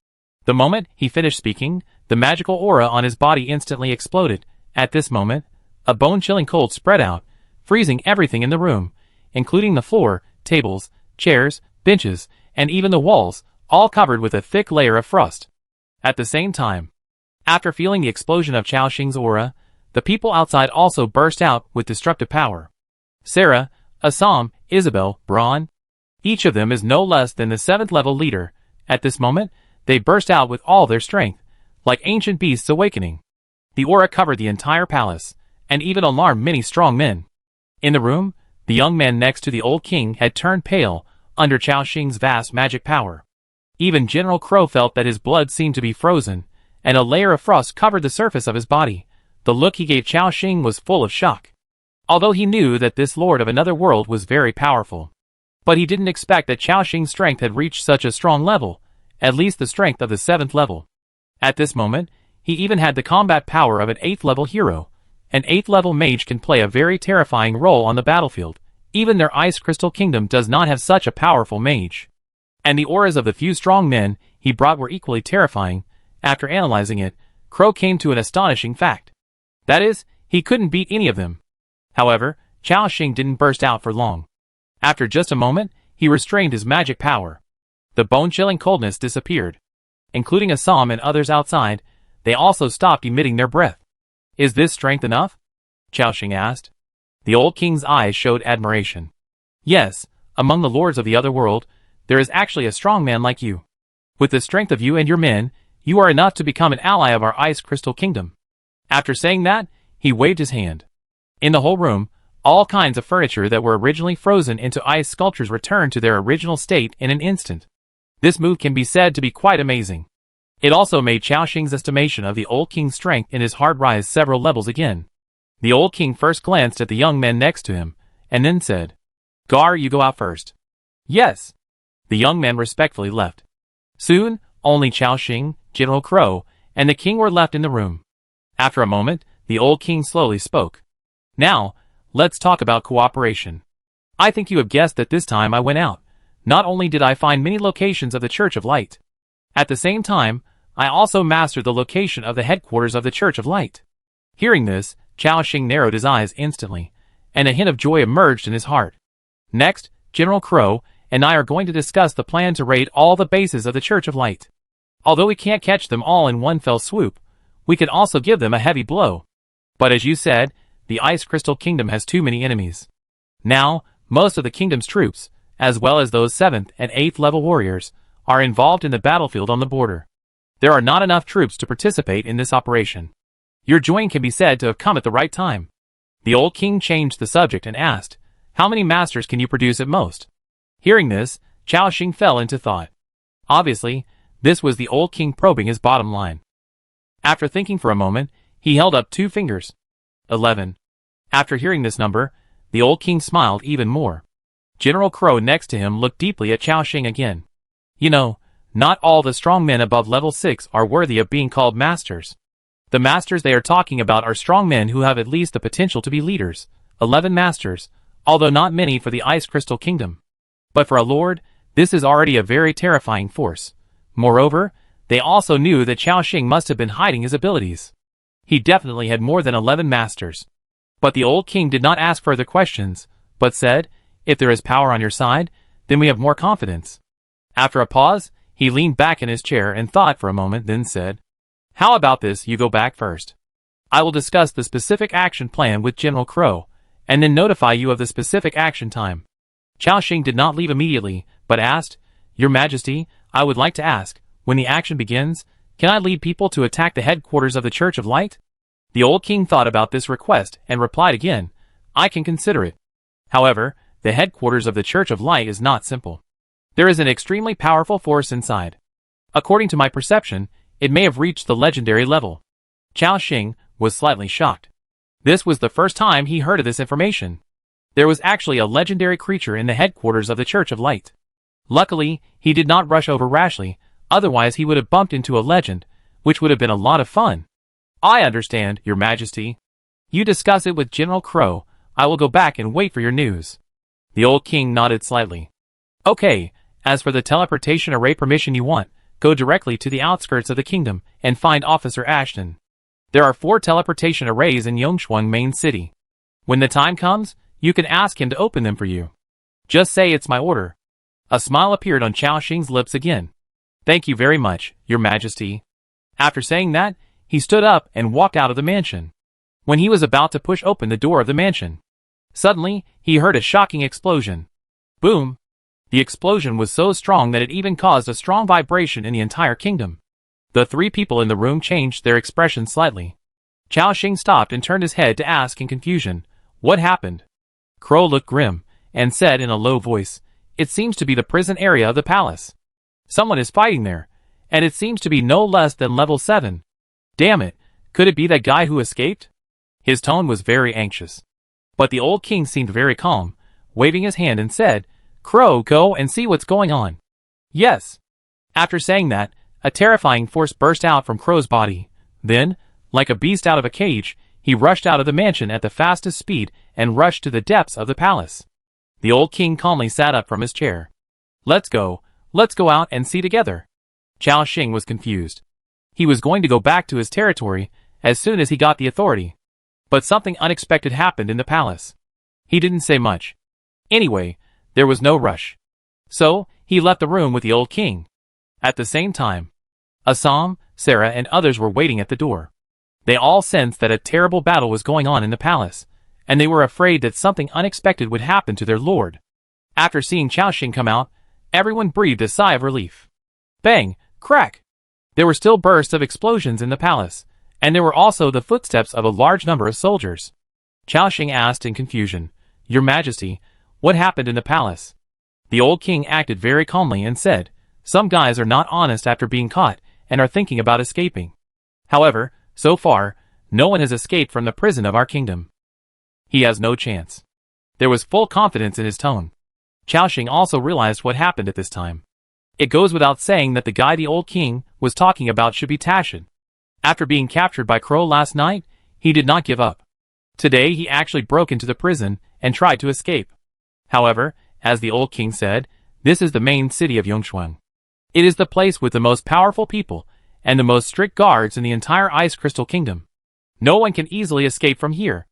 The moment he finished speaking, the magical aura on his body instantly exploded. At this moment, a bone-chilling cold spread out, freezing everything in the room, including the floor, tables, chairs, benches, and even the walls, all covered with a thick layer of frost. At the same time, after feeling the explosion of Xiaoxing's aura, the people outside also burst out with destructive power. Sarah, Assam, Isabel, Braun. Each of them is no less than the 7th level leader. At this moment, they burst out with all their strength, like ancient beasts awakening. The aura covered the entire palace, and even alarmed many strong men. In the room, the young man next to the old king had turned pale under Xiaoxing's vast magic power. Even General Crow felt that his blood seemed to be frozen, and a layer of frost covered the surface of his body. The look he gave Xiaoxing was full of shock. Although he knew that this lord of another world was very powerful. But he didn't expect that Xiaoxing's strength had reached such a strong level, at least the strength of the 7th level. At this moment, he even had the combat power of an 8th level hero. An 8th level mage can play a very terrifying role on the battlefield. Even their Ice Crystal Kingdom does not have such a powerful mage. And the auras of the few strong men he brought were equally terrifying. After analyzing it, Crow came to an astonishing fact. That is, he couldn't beat any of them. However, Xiaoxing didn't burst out for long. After just a moment, he restrained his magic power. The bone-chilling coldness disappeared. Including Assam and others outside, they also stopped emitting their breath. "Is this strength enough?" Xiaoxing asked. The old king's eyes showed admiration. "Yes, among the lords of the other world, there is actually a strong man like you. With the strength of you and your men, you are enough to become an ally of our Ice Crystal Kingdom." After saying that, he waved his hand. In the whole room, all kinds of furniture that were originally frozen into ice sculptures returned to their original state in an instant. This move can be said to be quite amazing. It also made Chao Xing's estimation of the old king's strength in his heart rise several levels again. The old king first glanced at the young man next to him, and then said, "Gar, you go out first." "Yes." The young man respectfully left. Soon, only Chao Xing, General Crow, and the king were left in the room. After a moment, the old king slowly spoke. "Now, let's talk about cooperation. I think you have guessed that this time I went out. Not only did I find many locations of the Church of Light. At the same time, I also mastered the location of the headquarters of the Church of Light." Hearing this, Chao Xing narrowed his eyes instantly, and a hint of joy emerged in his heart. "Next, General Crow and I are going to discuss the plan to raid all the bases of the Church of Light. Although we can't catch them all in one fell swoop, we can also give them a heavy blow. But as you said, the Ice Crystal Kingdom has too many enemies. Now, most of the kingdom's troops, as well as those 7th and 8th level warriors, are involved in the battlefield on the border. There are not enough troops to participate in this operation. Your join can be said to have come at the right time." The old king changed the subject and asked, "How many masters can you produce at most?" Hearing this, Chao Xing fell into thought. Obviously, this was the old king probing his bottom line. After thinking for a moment, he held up 2 fingers. 11. After hearing this number, the old king smiled even more. General Crow next to him looked deeply at Chao Xing again. "You know, not all the strong men above level 6 are worthy of being called masters. The masters they are talking about are strong men who have at least the potential to be leaders. 11 masters, although not many for the Ice Crystal Kingdom. But for a lord, this is already a very terrifying force. Moreover, they also knew that Chao Xing must have been hiding his abilities. He definitely had more than 11 masters." But the old king did not ask further questions, but said, "If there is power on your side, then we have more confidence." After a pause, he leaned back in his chair and thought for a moment, then said, "How about this, you go back first. I will discuss the specific action plan with General Crow, and then notify you of the specific action time." Chao Xing did not leave immediately, but asked, "Your Majesty, I would like to ask, when the action begins, can I lead people to attack the headquarters of the Church of Light?" The old king thought about this request and replied again, "I can consider it. However, the headquarters of the Church of Light is not simple. There is an extremely powerful force inside. According to my perception, it may have reached the legendary level." Chao Xing was slightly shocked. This was the first time he heard of this information. There was actually a legendary creature in the headquarters of the Church of Light. Luckily, he did not rush over rashly, otherwise he would have bumped into a legend, which would have been a lot of fun. "I understand, Your Majesty. You discuss it with General Crow. I will go back and wait for your news." The old king nodded slightly. "Okay, as for the teleportation array permission you want, go directly to the outskirts of the kingdom and find Officer Ashton. There are 4 teleportation arrays in Yongshuang main city. When the time comes, you can ask him to open them for you. Just say it's my order." A smile appeared on Chao Xing's lips again. "Thank you very much, Your Majesty." After saying that, he stood up and walked out of the mansion. When he was about to push open the door of the mansion, suddenly, he heard a shocking explosion. Boom! The explosion was so strong that it even caused a strong vibration in the entire kingdom. The 3 people in the room changed their expression slightly. Chao Xing stopped and turned his head to ask in confusion, "What happened?" Crow looked grim, and said in a low voice, "It seems to be the prison area of the palace. Someone is fighting there, and it seems to be no less than level 7. Damn it, could it be that guy who escaped?" His tone was very anxious. But the old king seemed very calm, waving his hand and said, "Crow, go and see what's going on." "Yes." After saying that, a terrifying force burst out from Crow's body. Then, like a beast out of a cage, he rushed out of the mansion at the fastest speed and rushed to the depths of the palace. The old king calmly sat up from his chair. Let's go out and see together." Chao Xing was confused. He was going to go back to his territory as soon as he got the authority. But something unexpected happened in the palace. He didn't say much. Anyway, there was no rush. So, he left the room with the old king. At the same time, Assam, Sarah, and others were waiting at the door. They all sensed that a terrible battle was going on in the palace, and they were afraid that something unexpected would happen to their lord. After seeing Chao Xing come out, everyone breathed a sigh of relief. Bang! Crack! There were still bursts of explosions in the palace, and there were also the footsteps of a large number of soldiers. Chao Xing asked in confusion, "Your Majesty, what happened in the palace?" The old king acted very calmly and said, "Some guys are not honest after being caught, and are thinking about escaping. However, so far, no one has escaped from the prison of our kingdom. He has no chance. There was full confidence in his tone. Chaoxing also realized what happened at this time. It goes without saying that the guy the old king was talking about should be Tashid. After being captured by Crow last night, he did not give up. Today he actually broke into the prison and tried to escape. However, as the old king said, this is the main city of Yongchuan. It is the place with the most powerful people and the most strict guards in the entire Ice Crystal Kingdom. No one can easily escape from here.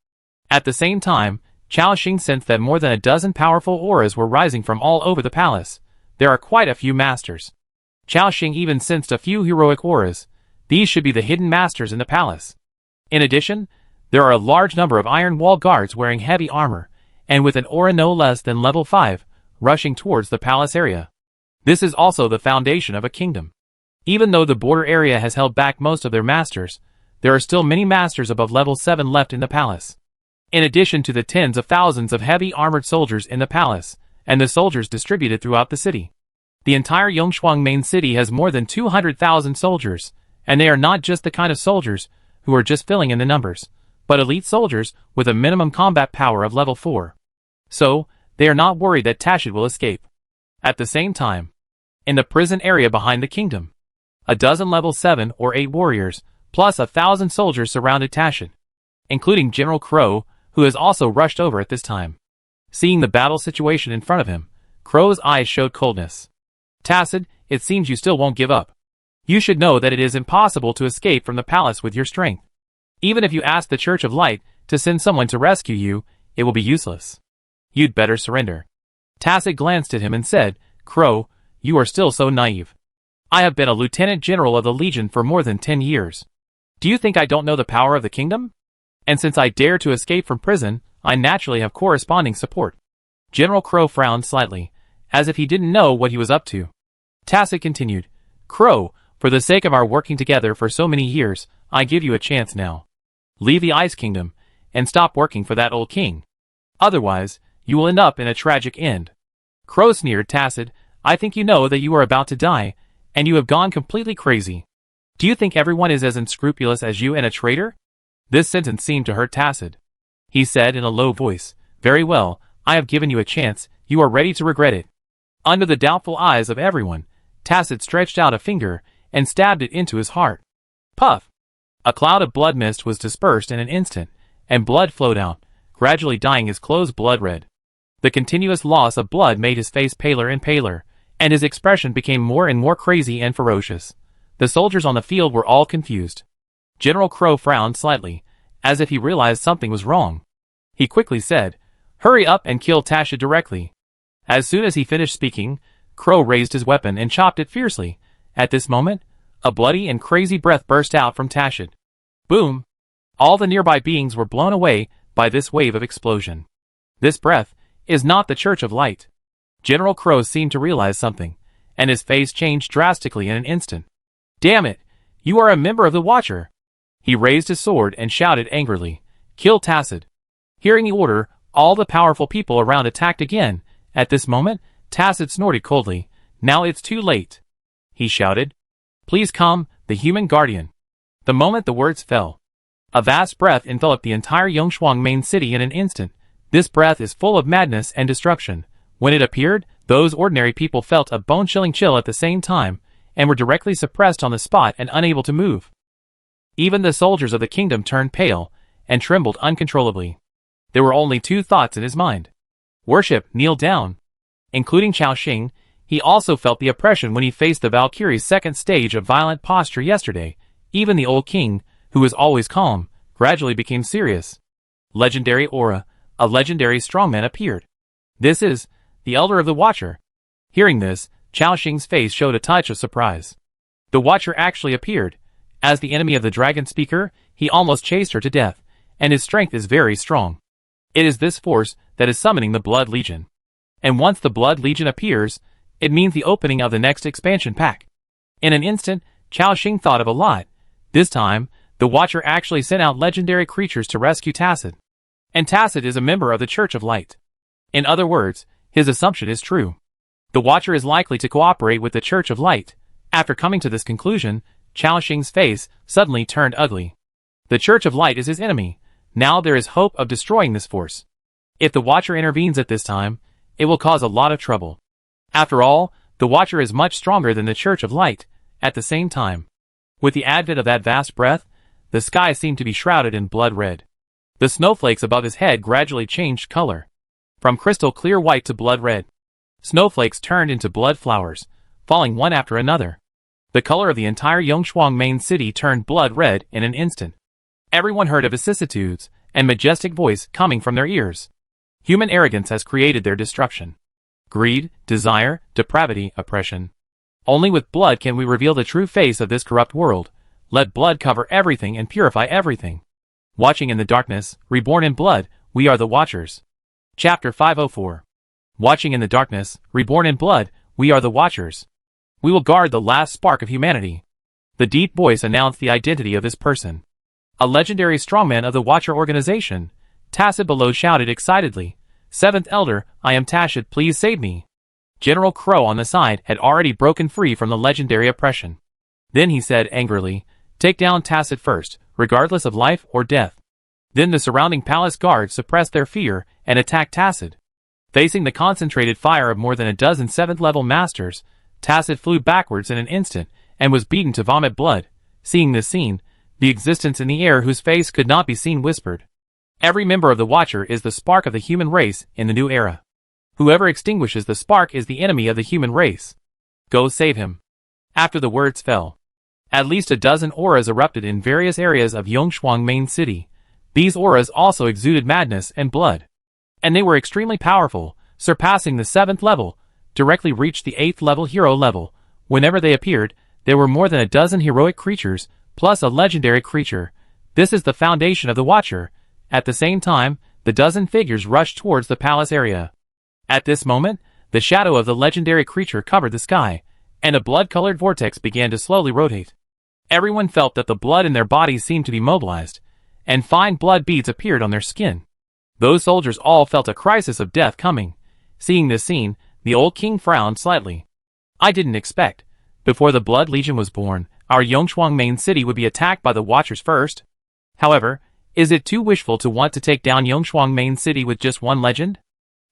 At the same time, Chaoxing sensed that more than a dozen powerful auras were rising from all over the palace. There are quite a few masters. Chaoxing even sensed a few heroic auras. These should be the hidden masters in the palace. In addition, there are a large number of iron wall guards wearing heavy armor, and with an aura no less than level 5, rushing towards the palace area. This is also the foundation of a kingdom. Even though the border area has held back most of their masters, there are still many masters above level 7 left in the palace. In addition to the tens of thousands of heavy armored soldiers in the palace, and the soldiers distributed throughout the city. The entire Yongchuan main city has more than 200,000 soldiers, and they are not just the kind of soldiers who are just filling in the numbers, but elite soldiers with a minimum combat power of level 4. So, they are not worried that Tashid will escape. At the same time, in the prison area behind the kingdom, a dozen level 7 or 8 warriors, plus 1,000 soldiers surrounded Tashid, including General Crow, who has also rushed over at this time. Seeing the battle situation in front of him, Crow's eyes showed coldness. Tashid, it seems you still won't give up. You should know that it is impossible to escape from the palace with your strength. Even if you ask the Church of Light to send someone to rescue you, it will be useless. You'd better surrender. Tashid glanced at him and said, Crow, you are still so naive. I have been a lieutenant general of the Legion for more than 10 years. Do you think I don't know the power of the kingdom? And since I dare to escape from prison, I naturally have corresponding support. General Crow frowned slightly, as if he didn't know what he was up to. Tashid continued, Crow, for the sake of our working together for so many years, I give you a chance now. Leave the Ice Kingdom, and stop working for that old king. Otherwise, you will end up in a tragic end. Crow sneered. Tashid, I think you know that you are about to die, and you have gone completely crazy. Do you think everyone is as unscrupulous as you and a traitor? This sentence seemed to hurt Tashid. He said in a low voice, Very well, I have given you a chance, you are ready to regret it. Under the doubtful eyes of everyone, Tashid stretched out a finger and stabbed it into his heart. Puff! A cloud of blood mist was dispersed in an instant, and blood flowed out, gradually dyeing his clothes blood red. The continuous loss of blood made his face paler and paler, and his expression became more and more crazy and ferocious. The soldiers on the field were all confused. General Crow frowned slightly, as if he realized something was wrong. He quickly said, Hurry up and kill Tashid directly. As soon as he finished speaking, Crow raised his weapon and chopped it fiercely. At this moment, a bloody and crazy breath burst out from Tashid. Boom! All the nearby beings were blown away by this wave of explosion. This breath is not the Church of Light. General Crow seemed to realize something, and his face changed drastically in an instant. Damn it! You are a member of the Watcher! He raised his sword and shouted angrily, Kill Tashid! Hearing the order, all the powerful people around attacked again. At this moment, Tashid snorted coldly. Now it's too late. He shouted. Please come, the human guardian. The moment the words fell, a vast breath enveloped the entire Yongchuan main city in an instant. This breath is full of madness and destruction. When it appeared, those ordinary people felt a bone-chilling chill at the same time, and were directly suppressed on the spot and unable to move. Even the soldiers of the kingdom turned pale, and trembled uncontrollably. There were only two thoughts in his mind. Worship, kneel down. Including Chaoxing, he also felt the oppression when he faced the Valkyrie's second stage of violent posture yesterday. Even the old king, who was always calm, gradually became serious. Legendary aura, a legendary strongman appeared. This is the Elder of the Watcher. Hearing this, Chaoxing's face showed a touch of surprise. The Watcher actually appeared. As the enemy of the dragon speaker, he almost chased her to death, and his strength is very strong. It is this force that is summoning the Blood Legion. And once the Blood Legion appears, it means the opening of the next expansion pack. In an instant, Chaoxing thought of a lot. This time, the Watcher actually sent out legendary creatures to rescue Tashid. And Tashid is a member of the Church of Light. In other words, his assumption is true. The Watcher is likely to cooperate with the Church of Light. After coming to this conclusion, Chao Xing's face suddenly turned ugly. The Church of Light is his enemy. Now there is hope of destroying this force. If the Watcher intervenes at this time, it will cause a lot of trouble. After all, the Watcher is much stronger than the Church of Light. At the same time, with the advent of that vast breath, the sky seemed to be shrouded in blood red. The snowflakes above his head gradually changed color. From crystal clear white to blood red. Snowflakes turned into blood flowers, falling one after another. The color of the entire Yongshuang main city turned blood red in an instant. Everyone heard of vicissitudes and majestic voice coming from their ears. Human arrogance has created their destruction. Greed, desire, depravity, oppression. Only with blood can we reveal the true face of this corrupt world. Let blood cover everything and purify everything. Watching in the darkness, reborn in blood, we are the Watchers. Chapter 504. Watching in the darkness, reborn in blood, we are the Watchers. We will guard the last spark of humanity. The deep voice announced the identity of this person. A legendary strongman of the Watcher organization. Tacit below shouted excitedly, "Seventh Elder, I am Tacit, please save me." General Crow on the side had already broken free from the legendary oppression. Then he said angrily, "Take down Tacit first, regardless of life or death." Then the surrounding palace guards suppressed their fear and attacked Tacit. Facing the concentrated fire of more than a dozen 7th-level masters, Tacit flew backwards in an instant and was beaten to vomit blood. Seeing this scene, the existence in the air whose face could not be seen whispered, "Every member of the Watcher is the spark of the human race in the new era. Whoever extinguishes the spark is the enemy of the human race. Go save him." After the words fell, at least a dozen auras erupted in various areas of Yongshuang main city. These auras also exuded madness and blood. And they were extremely powerful, surpassing the 7th level, directly reached the 8th level hero level. Whenever they appeared, there were more than a dozen heroic creatures, plus a legendary creature. This is the foundation of the Watcher. At the same time, the dozen figures rushed towards the palace area. At this moment, the shadow of the legendary creature covered the sky, and a blood-colored vortex began to slowly rotate. Everyone felt that the blood in their bodies seemed to be mobilized, and fine blood beads appeared on their skin. Those soldiers all felt a crisis of death coming. Seeing this scene, the old king frowned slightly. "I didn't expect, before the Blood Legion was born, our Yongshuang main city would be attacked by the Watchers first. However, is it too wishful to want to take down Yongshuang main city with just one legend?"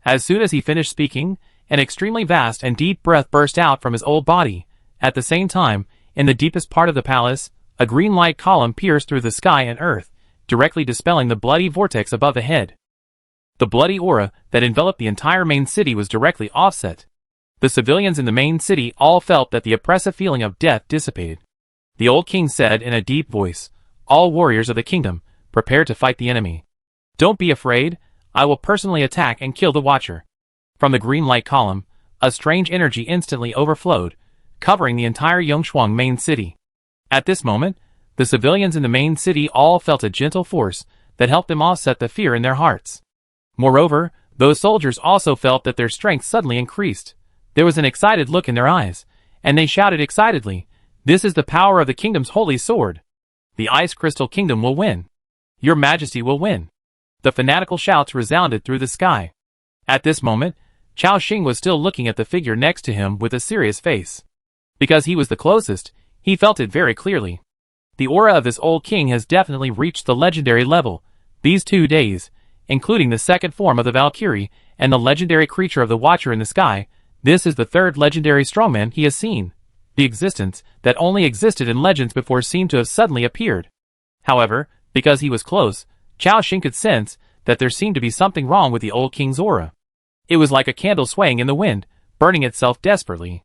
As soon as he finished speaking, an extremely vast and deep breath burst out from his old body. At the same time, in the deepest part of the palace, a green light column pierced through the sky and earth, directly dispelling the bloody vortex above the head. The bloody aura that enveloped the entire main city was directly offset. The civilians in the main city all felt that the oppressive feeling of death dissipated. The old king said in a deep voice, "All warriors of the kingdom, prepare to fight the enemy. Don't be afraid, I will personally attack and kill the Watcher." From the green light column, a strange energy instantly overflowed, covering the entire Yongshuang main city. At this moment, the civilians in the main city all felt a gentle force that helped them offset the fear in their hearts. Moreover, those soldiers also felt that their strength suddenly increased. There was an excited look in their eyes, and they shouted excitedly, "This is the power of the kingdom's holy sword. The Ice Crystal Kingdom will win. Your Majesty will win." The fanatical shouts resounded through the sky. At this moment, Chao Xing was still looking at the figure next to him with a serious face. Because he was the closest, he felt it very clearly. The aura of this old king has definitely reached the legendary level. These 2 days, including the second form of the Valkyrie and the legendary creature of the Watcher in the sky, this is the third legendary strongman he has seen. The existence that only existed in legends before seemed to have suddenly appeared. However, because he was close, Chao Xing could sense that there seemed to be something wrong with the old king's aura. It was like a candle swaying in the wind, burning itself desperately.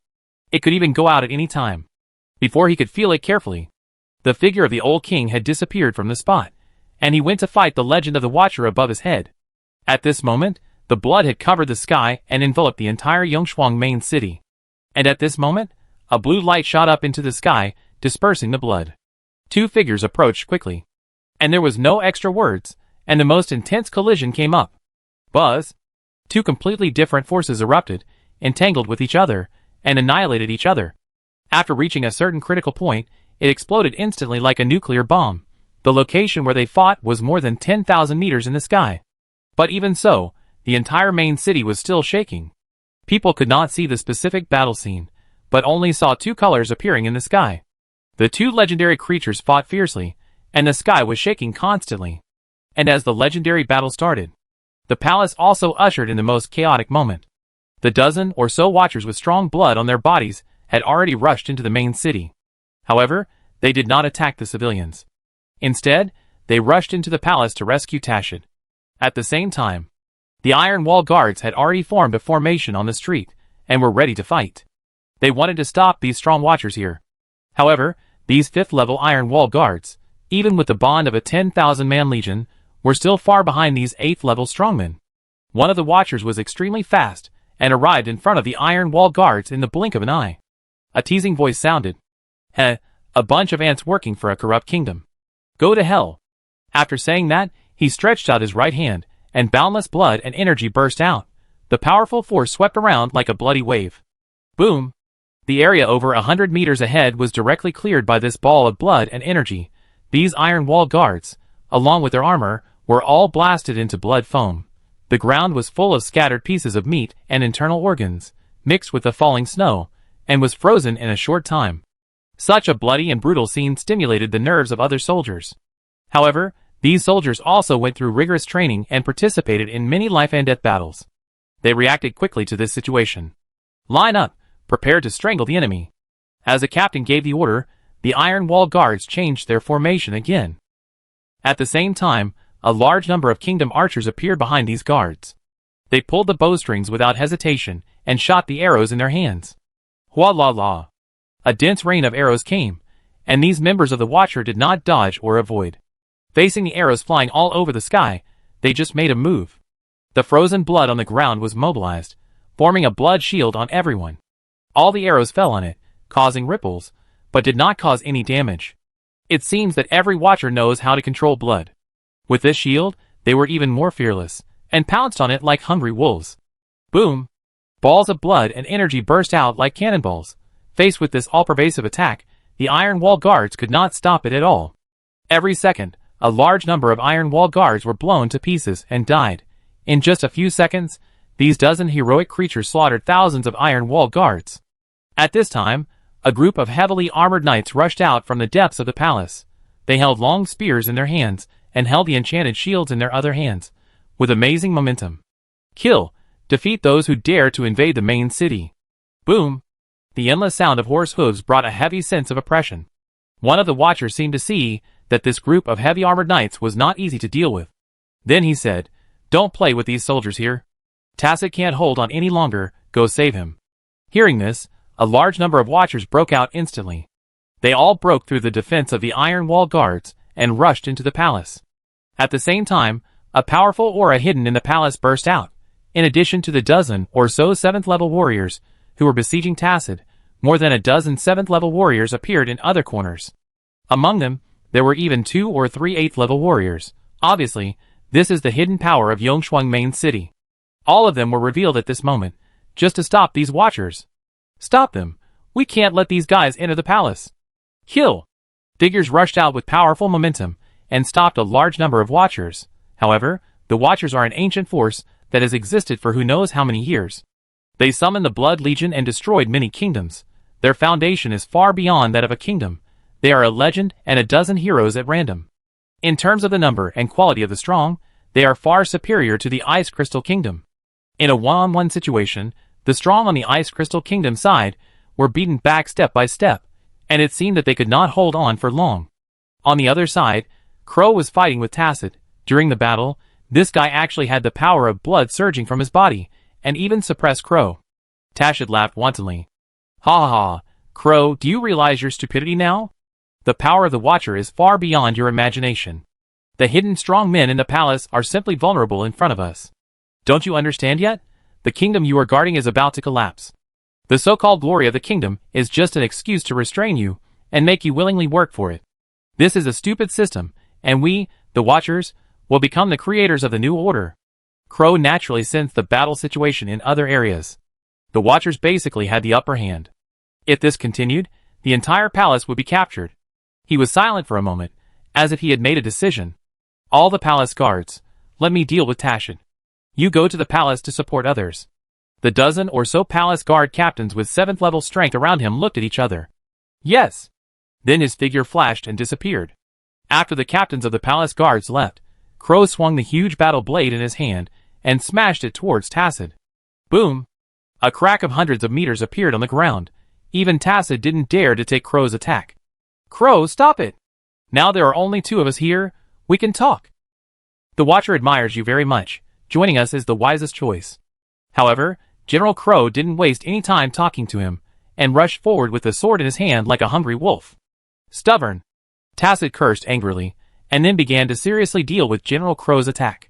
It could even go out at any time. Before he could feel it carefully, the figure of the old king had disappeared from the spot, and he went to fight the legend of the Watcher above his head. At this moment, the blood had covered the sky and enveloped the entire Yongshuang main city. And at this moment, a blue light shot up into the sky, dispersing the blood. 2 figures approached quickly. And there was no extra words, and the most intense collision came up. Buzz! 2 completely different forces erupted, entangled with each other, and annihilated each other. After reaching a certain critical point, it exploded instantly like a nuclear bomb. The location where they fought was more than 10,000 meters in the sky. But even so, the entire main city was still shaking. People could not see the specific battle scene, but only saw 2 colors appearing in the sky. The two legendary creatures fought fiercely, and the sky was shaking constantly. And as the legendary battle started, the palace also ushered in the most chaotic moment. The dozen or so watchers with strong blood on their bodies had already rushed into the main city. However, they did not attack the civilians. Instead, they rushed into the palace to rescue Tashid. At the same time, the Iron Wall guards had already formed a formation on the street and were ready to fight. They wanted to stop these strong watchers here. However, these 5th level Iron Wall guards, even with the bond of a 10,000-man legion, were still far behind these 8th level strongmen. One of the watchers was extremely fast and arrived in front of the Iron Wall guards in the blink of an eye. A teasing voice sounded. A bunch of ants working for a corrupt kingdom. Go to hell. After saying that, he stretched out his right hand, and boundless blood and energy burst out. The powerful force swept around like a bloody wave. Boom! The area over 100 meters ahead was directly cleared by this ball of blood and energy. These Iron Wall guards, along with their armor, were all blasted into blood foam. The ground was full of scattered pieces of meat and internal organs, mixed with the falling snow, and was frozen in a short time. Such a bloody and brutal scene stimulated the nerves of other soldiers. However, these soldiers also went through rigorous training and participated in many life and death battles. They reacted quickly to this situation. Line up, prepared to strangle the enemy. As the captain gave the order, the Iron Wall guards changed their formation again. At the same time, a large number of kingdom archers appeared behind these guards. They pulled the bowstrings without hesitation and shot the arrows in their hands. Hua la la. A dense rain of arrows came, and these members of the Watcher did not dodge or avoid. Facing the arrows flying all over the sky, they just made a move. The frozen blood on the ground was mobilized, forming a blood shield on everyone. All the arrows fell on it, causing ripples, but did not cause any damage. It seems that every Watcher knows how to control blood. With this shield, they were even more fearless, and pounced on it like hungry wolves. Boom! Balls of blood and energy burst out like cannonballs. Faced with this all-pervasive attack, the Iron Wall guards could not stop it at all. Every second, a large number of Iron Wall guards were blown to pieces and died. In just a few seconds, these dozen heroic creatures slaughtered thousands of Iron Wall guards. At this time, a group of heavily armored knights rushed out from the depths of the palace. They held long spears in their hands and held the enchanted shields in their other hands, with amazing momentum. Kill, defeat those who dare to invade the main city. Boom! The endless sound of horse hooves brought a heavy sense of oppression. One of the Watchers seemed to see that this group of heavy armored knights was not easy to deal with. Then he said, "Don't play with these soldiers here. Tacit can't hold on any longer, go save him." Hearing this, a large number of Watchers broke out instantly. They all broke through the defense of the Iron Wall guards and rushed into the palace. At the same time, a powerful aura hidden in the palace burst out. In addition to the dozen or so 7th level warriors who were besieging Tacit, more than a dozen 7th level warriors appeared in other corners. Among them, there were even 2 or 3 8th level warriors. Obviously, this is the hidden power of Yongshuang main city. All of them were revealed at this moment, just to stop these Watchers. Stop them! We can't let these guys enter the palace. Kill! Figures rushed out with powerful momentum and stopped a large number of Watchers. However, the Watchers are an ancient force that has existed for who knows how many years. They summoned the Blood Legion and destroyed many kingdoms. Their foundation is far beyond that of a kingdom. They are a legend and a dozen heroes at random. In terms of the number and quality of the strong, they are far superior to the Ice Crystal Kingdom. In a one-on-one situation, the strong on the Ice Crystal Kingdom side were beaten back step by step, and it seemed that they could not hold on for long. On the other side, Crow was fighting with Tacit. During the battle, this guy actually had the power of blood surging from his body, and even suppressed Crow. Tacit laughed wantonly. Ha ha ha, Crow, do you realize your stupidity now? The power of the Watcher is far beyond your imagination. The hidden strong men in the palace are simply vulnerable in front of us. Don't you understand yet? The kingdom you are guarding is about to collapse. The so-called glory of the kingdom is just an excuse to restrain you and make you willingly work for it. This is a stupid system, and we, the Watchers, will become the creators of the new order. Crow naturally sensed the battle situation in other areas. The Watchers basically had the upper hand. If this continued, the entire palace would be captured. He was silent for a moment, as if he had made a decision. All the palace guards, let me deal with Tashid. You go to the palace to support others. The dozen or so palace guard captains with 7th level strength around him looked at each other. Yes. Then his figure flashed and disappeared. After the captains of the palace guards left, Crow swung the huge battle blade in his hand and smashed it towards Tacit. Boom! A crack of hundreds of meters appeared on the ground. Even Tacit didn't dare to take Crow's attack. Crow, stop it! Now there are only two of us here. We can talk. The Watcher admires you very much. Joining us is the wisest choice. However, General Crow didn't waste any time talking to him, and rushed forward with the sword in his hand like a hungry wolf. Stubborn! Tacit cursed angrily, and then began to seriously deal with General Crow's attack.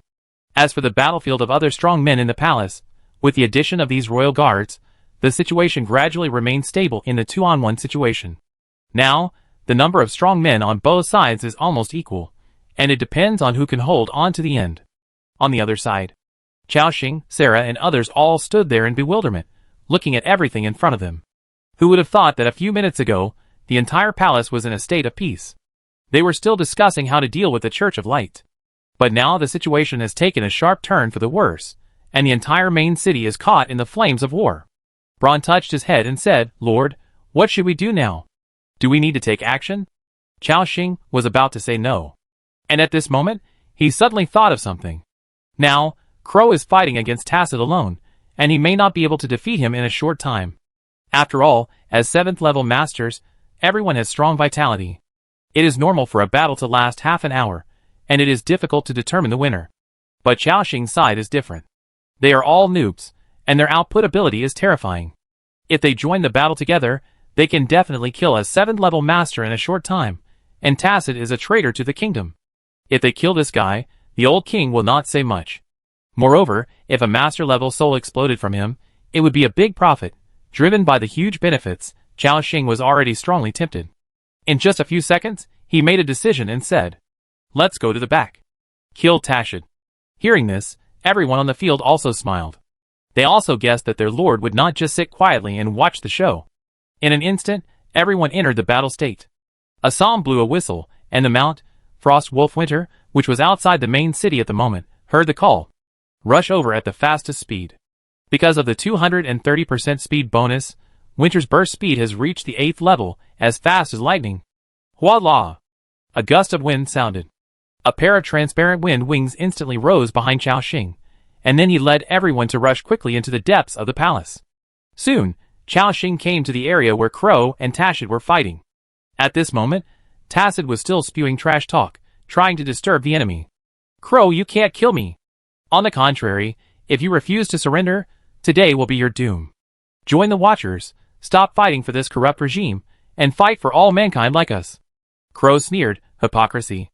As for the battlefield of other strong men in the palace, with the addition of these royal guards, the situation gradually remained stable in the 2-on-1 situation. Now, the number of strong men on both sides is almost equal, and it depends on who can hold on to the end. On the other side, Chao Xing, Sarah, and others all stood there in bewilderment, looking at everything in front of them. Who would have thought that a few minutes ago, the entire palace was in a state of peace? They were still discussing how to deal with the Church of Light. But now the situation has taken a sharp turn for the worse, and the entire main city is caught in the flames of war. Braun touched his head and said, Lord, what should we do now? Do we need to take action? Chao Xing was about to say no. And at this moment, he suddenly thought of something. Now, Crow is fighting against Tacit alone, and he may not be able to defeat him in a short time. After all, as 7th level masters, everyone has strong vitality. It is normal for a battle to last half an hour, and it is difficult to determine the winner. But Chao Xing's side is different. They are all noobs, and their output ability is terrifying. If they join the battle together, they can definitely kill a 7th level master in a short time, and Tacit is a traitor to the kingdom. If they kill this guy, the old king will not say much. Moreover, if a master level soul exploded from him, it would be a big profit. Driven by the huge benefits, Chao Xing was already strongly tempted. In just a few seconds, he made a decision and said, Let's go to the back. Kill Tacit. Hearing this, everyone on the field also smiled. They also guessed that their lord would not just sit quietly and watch the show. In an instant, everyone entered the battle state. Assam blew a whistle, and the Mount, Frost Wolf Winter, which was outside the main city at the moment, heard the call. Rush over at the fastest speed. Because of the 230% speed bonus, Winter's burst speed has reached the 8th level, as fast as lightning. Voila! A gust of wind sounded. A pair of transparent wind wings instantly rose behind Chao Xing, and then he led everyone to rush quickly into the depths of the palace. Soon, Chao Xing came to the area where Crow and Tacit were fighting. At this moment, Tacit was still spewing trash talk, trying to disturb the enemy. Crow, you can't kill me. On the contrary, if you refuse to surrender, today will be your doom. Join the Watchers, stop fighting for this corrupt regime, and fight for all mankind like us. Crow sneered, hypocrisy.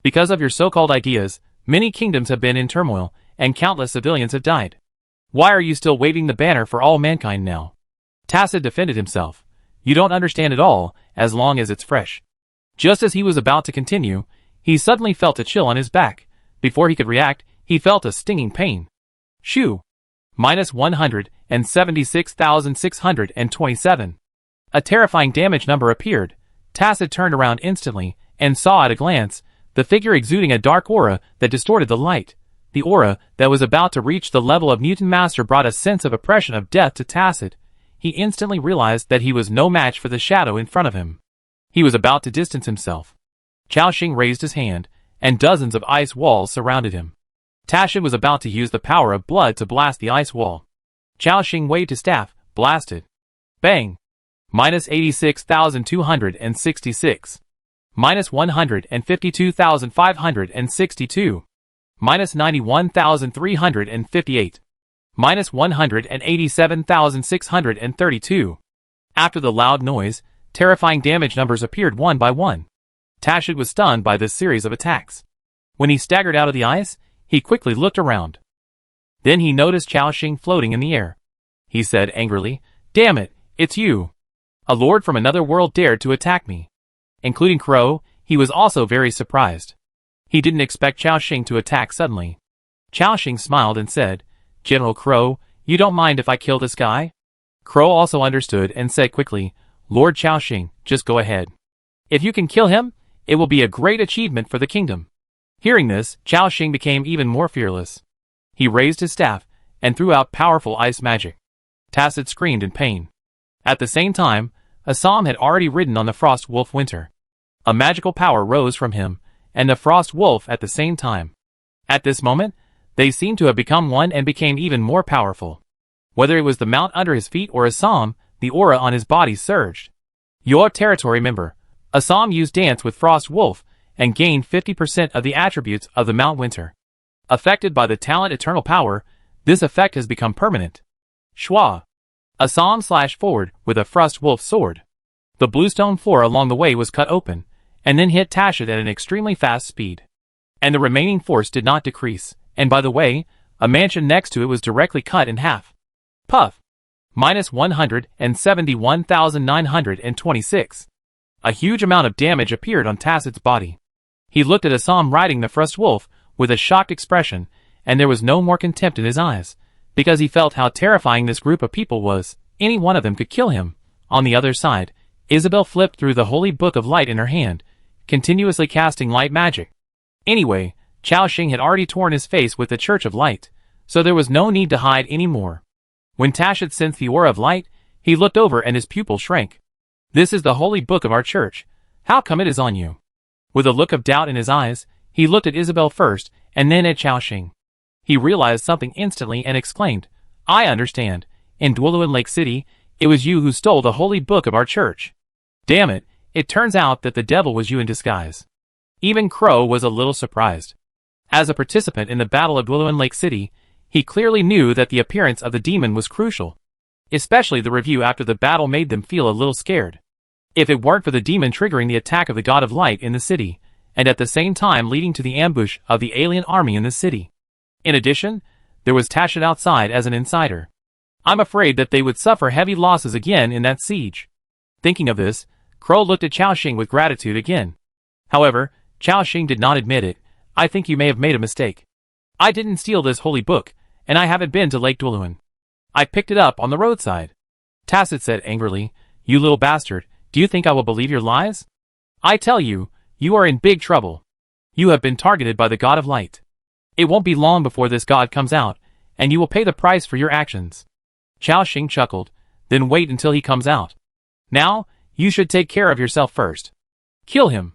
Because of your so-called ideas, many kingdoms have been in turmoil, and countless civilians have died. Why are you still waving the banner for all mankind now? Tacit defended himself. You don't understand it all, as long as it's fresh. Just as he was about to continue, he suddenly felt a chill on his back. Before he could react, he felt a stinging pain. Shoo! Minus 176,627. A terrifying damage number appeared. Tacit turned around instantly, and saw at a glance, the figure exuding a dark aura that distorted the light. The aura that was about to reach the level of Mutant Master brought a sense of oppression of death to Tacit. He instantly realized that he was no match for the shadow in front of him. He was about to distance himself. Chao Xing raised his hand, and dozens of ice walls surrounded him. Tacit was about to use the power of blood to blast the ice wall. Chao Xing waved his staff, blasted. Bang! Minus 86,266. Minus 152,562. Minus 91,358. Minus 187,632. After the loud noise, terrifying damage numbers appeared one by one. Tacit was stunned by this series of attacks. When he staggered out of the ice, he quickly looked around. Then he noticed Chao Xing floating in the air. He said angrily, Damn it, it's you. A lord from another world dared to attack me. Including Crow, he was also very surprised. He didn't expect Chao Xing to attack suddenly. Chao Xing smiled and said, General Crow, you don't mind if I kill this guy? Crow also understood and said quickly, Lord Chao Xing, just go ahead. If you can kill him, it will be a great achievement for the kingdom. Hearing this, Chao Xing became even more fearless. He raised his staff, and threw out powerful ice magic. Tacit screamed in pain. At the same time, Assam had already ridden on the Frost Wolf Winter. A magical power rose from him, and the Frost Wolf at the same time. At this moment, they seemed to have become one and became even more powerful. Whether it was the mount under his feet or Assam, the aura on his body surged. Your territory member. Assam used Dance with Frost Wolf and gained 50% of the attributes of the Mount Winter. Affected by the talent Eternal Power, this effect has become permanent. Schwa. Assam slashed forward with a Frost Wolf sword. The bluestone floor along the way was cut open, and then hit Tashit at an extremely fast speed. And the remaining force did not decrease, and by the way, a mansion next to it was directly cut in half. Puff. Minus 171,926. A huge amount of damage appeared on Tacit's body. He looked at Assam riding the Frost Wolf with a shocked expression, and there was no more contempt in his eyes, because he felt how terrifying this group of people was. Any one of them could kill him. On the other side, Isabel flipped through the holy book of light in her hand, continuously casting light magic. Anyway, Chao Xing had already torn his face with the Church of Light, so there was no need to hide anymore. When Tashit sensed the aura of light, he looked over and his pupil shrank. This is the holy book of our church. How come it is on you? With a look of doubt in his eyes, he looked at Isabel first, and then at Chao Xing. He realized something instantly and exclaimed, I understand. In Dwuluan Lake City, it was you who stole the holy book of our church. Damn it, it turns out that the devil was you in disguise. Even Crow was a little surprised. As a participant in the Battle of Dwuluan Lake City, he clearly knew that the appearance of the demon was crucial. Especially the review after the battle made them feel a little scared. If it weren't for the demon triggering the attack of the God of Light in the city, and at the same time leading to the ambush of the alien army in the city. In addition, there was Tashit outside as an insider. I'm afraid that they would suffer heavy losses again in that siege. Thinking of this, Crow looked at Chao Xing with gratitude again. However, Chao Xing did not admit it. I think you may have made a mistake. I didn't steal this holy book, and I haven't been to Lake Dwuluan. I picked it up on the roadside. Tacit said angrily, You little bastard, do you think I will believe your lies? I tell you, you are in big trouble. You have been targeted by the God of Light. It won't be long before this God comes out, and you will pay the price for your actions. Chao Xing chuckled, then wait until he comes out. Now, you should take care of yourself first. Kill him.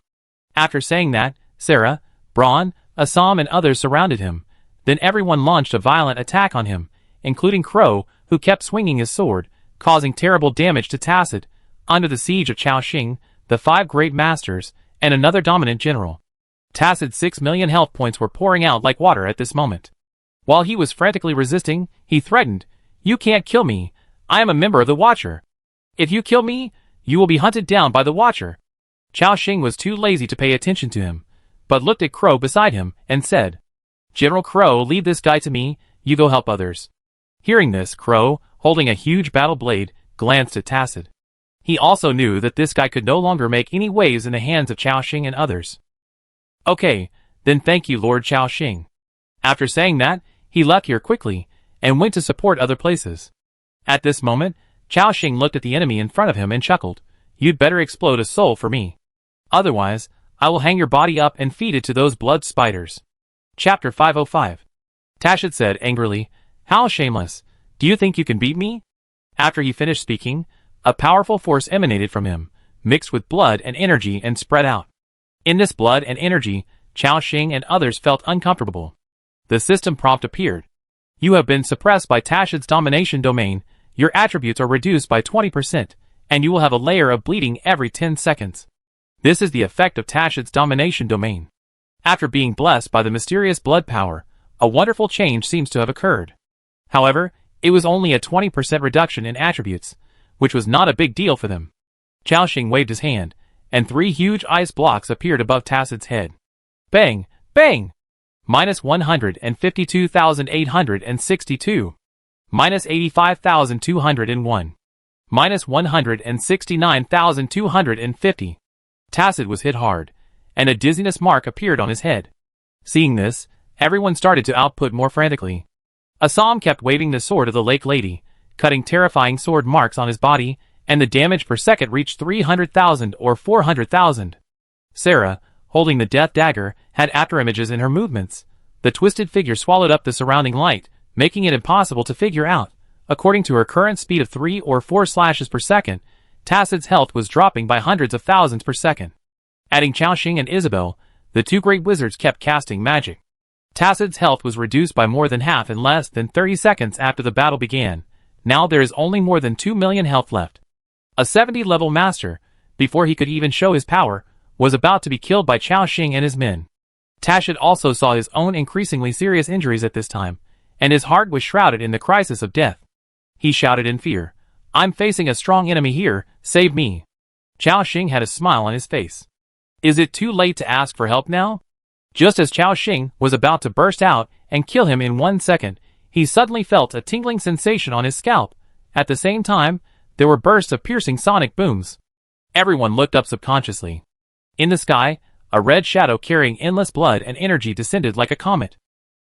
After saying that, Sarah, Braun, Assam and others surrounded him. Then everyone launched a violent attack on him, including Crow, who kept swinging his sword, causing terrible damage to Tacit. Under the siege of Chao Xing, the 5 great masters, and another dominant general. Tacit's 6 million health points were pouring out like water at this moment. While he was frantically resisting, he threatened, You can't kill me. I am a member of the Watcher. If you kill me, you will be hunted down by the Watcher. Chao Xing was too lazy to pay attention to him, but looked at Crow beside him and said, General Crow, leave this guy to me, you go help others. Hearing this, Crow, holding a huge battle blade, glanced at Tacit. He also knew that this guy could no longer make any waves in the hands of Chao Xing and others. Okay, then thank you Lord Chao Xing. After saying that, he left here quickly, and went to support other places. At this moment, Chao Xing looked at the enemy in front of him and chuckled, You'd better explode a soul for me. Otherwise, I will hang your body up and feed it to those blood spiders. Chapter 505. Tashit said angrily, How shameless. Do you think you can beat me? After he finished speaking, a powerful force emanated from him, mixed with blood and energy and spread out. In this blood and energy, Chao Xing and others felt uncomfortable. The system prompt appeared. You have been suppressed by Tashit's domination domain, your attributes are reduced by 20%, and you will have a layer of bleeding every 10 seconds. This is the effect of Tashit's domination domain. After being blessed by the mysterious blood power, a wonderful change seems to have occurred. However, it was only a 20% reduction in attributes, which was not a big deal for them. Chao Xing waved his hand, and 3 huge ice blocks appeared above Tacit's head. Bang! Bang! Minus 152,862. Minus 85,201. Minus 169,250. Tacit was hit hard, and a dizziness mark appeared on his head. Seeing this, everyone started to output more frantically. Assam kept waving the sword of the Lake Lady, cutting terrifying sword marks on his body, and the damage per second reached 300,000 or 400,000. Sarah, holding the death dagger, had afterimages in her movements. The twisted figure swallowed up the surrounding light, making it impossible to figure out. According to her current speed of 3 or 4 slashes per second, Tacid's health was dropping by hundreds of thousands per second. Adding Xiaoxing and Isabel, the two great wizards kept casting magic. Tacid's health was reduced by more than half in less than 30 seconds after the battle began. Now there is only more than 2 million health left. A 70-level master, before he could even show his power, was about to be killed by Xiaoxing and his men. Tacid also saw his own increasingly serious injuries at this time, and his heart was shrouded in the crisis of death. He shouted in fear, "I'm facing a strong enemy here, save me." Xiaoxing had a smile on his face. Is it too late to ask for help now? Just as Xiaoxing was about to burst out and kill him in 1 second, he suddenly felt a tingling sensation on his scalp. At the same time, there were bursts of piercing sonic booms. Everyone looked up subconsciously. In the sky, a red shadow carrying endless blood and energy descended like a comet.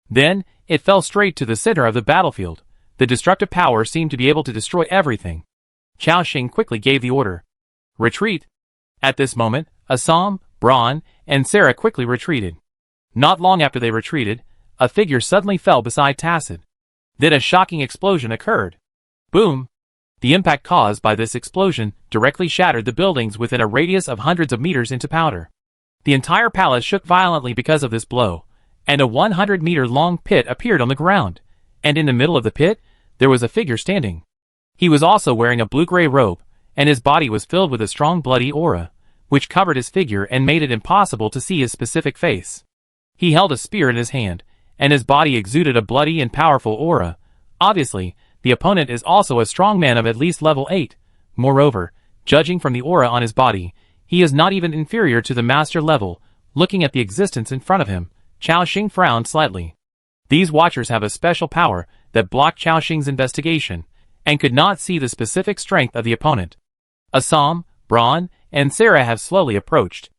Then, it fell straight to the center of the battlefield. The destructive power seemed to be able to destroy everything. Xiaoxing quickly gave the order. Retreat! At this moment, Assam, Braun, and Sarah quickly retreated. Not long after they retreated, a figure suddenly fell beside Tacid. Then a shocking explosion occurred. Boom! The impact caused by this explosion directly shattered the buildings within a radius of hundreds of meters into powder. The entire palace shook violently because of this blow, and a 100-meter-long pit appeared on the ground, and in the middle of the pit, there was a figure standing. He was also wearing a blue-gray robe, and his body was filled with a strong bloody aura, which covered his figure and made it impossible to see his specific face. He held a spear in his hand, and his body exuded a bloody and powerful aura. Obviously, the opponent is also a strong man of at least level 8. Moreover, judging from the aura on his body, he is not even inferior to the master level. Looking at the existence in front of him, Xiaoxing frowned slightly. These watchers have a special power that blocked Xiaoxing's investigation, and could not see the specific strength of the opponent. Assam, Braun, and Sarah have slowly approached,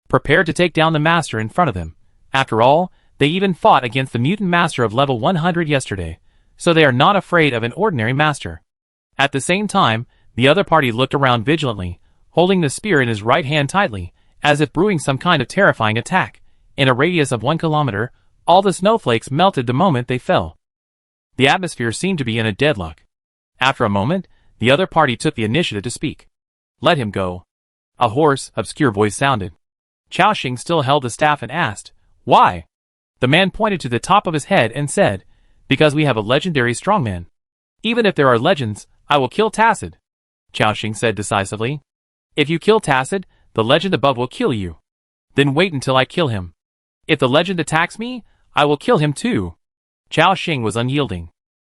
prepared to take down the master in front of them. After all, they even fought against the mutant master of level 100 yesterday, so they are not afraid of an ordinary master. At the same time, the other party looked around vigilantly, holding the spear in his right hand tightly, as if brewing some kind of terrifying attack. In a radius of 1 kilometer, all the snowflakes melted the moment they fell. The atmosphere seemed to be in a deadlock. After a moment, the other party took the initiative to speak. Let him go. A hoarse, obscure voice sounded. Xiaoxing still held the staff and asked, Why? The man pointed to the top of his head and said, Because we have a legendary strongman. Even if there are legends, I will kill Tacid. Xiaoxing said decisively. If you kill Tacid, the legend above will kill you. Then wait until I kill him. If the legend attacks me, I will kill him too. Xiaoxing was unyielding.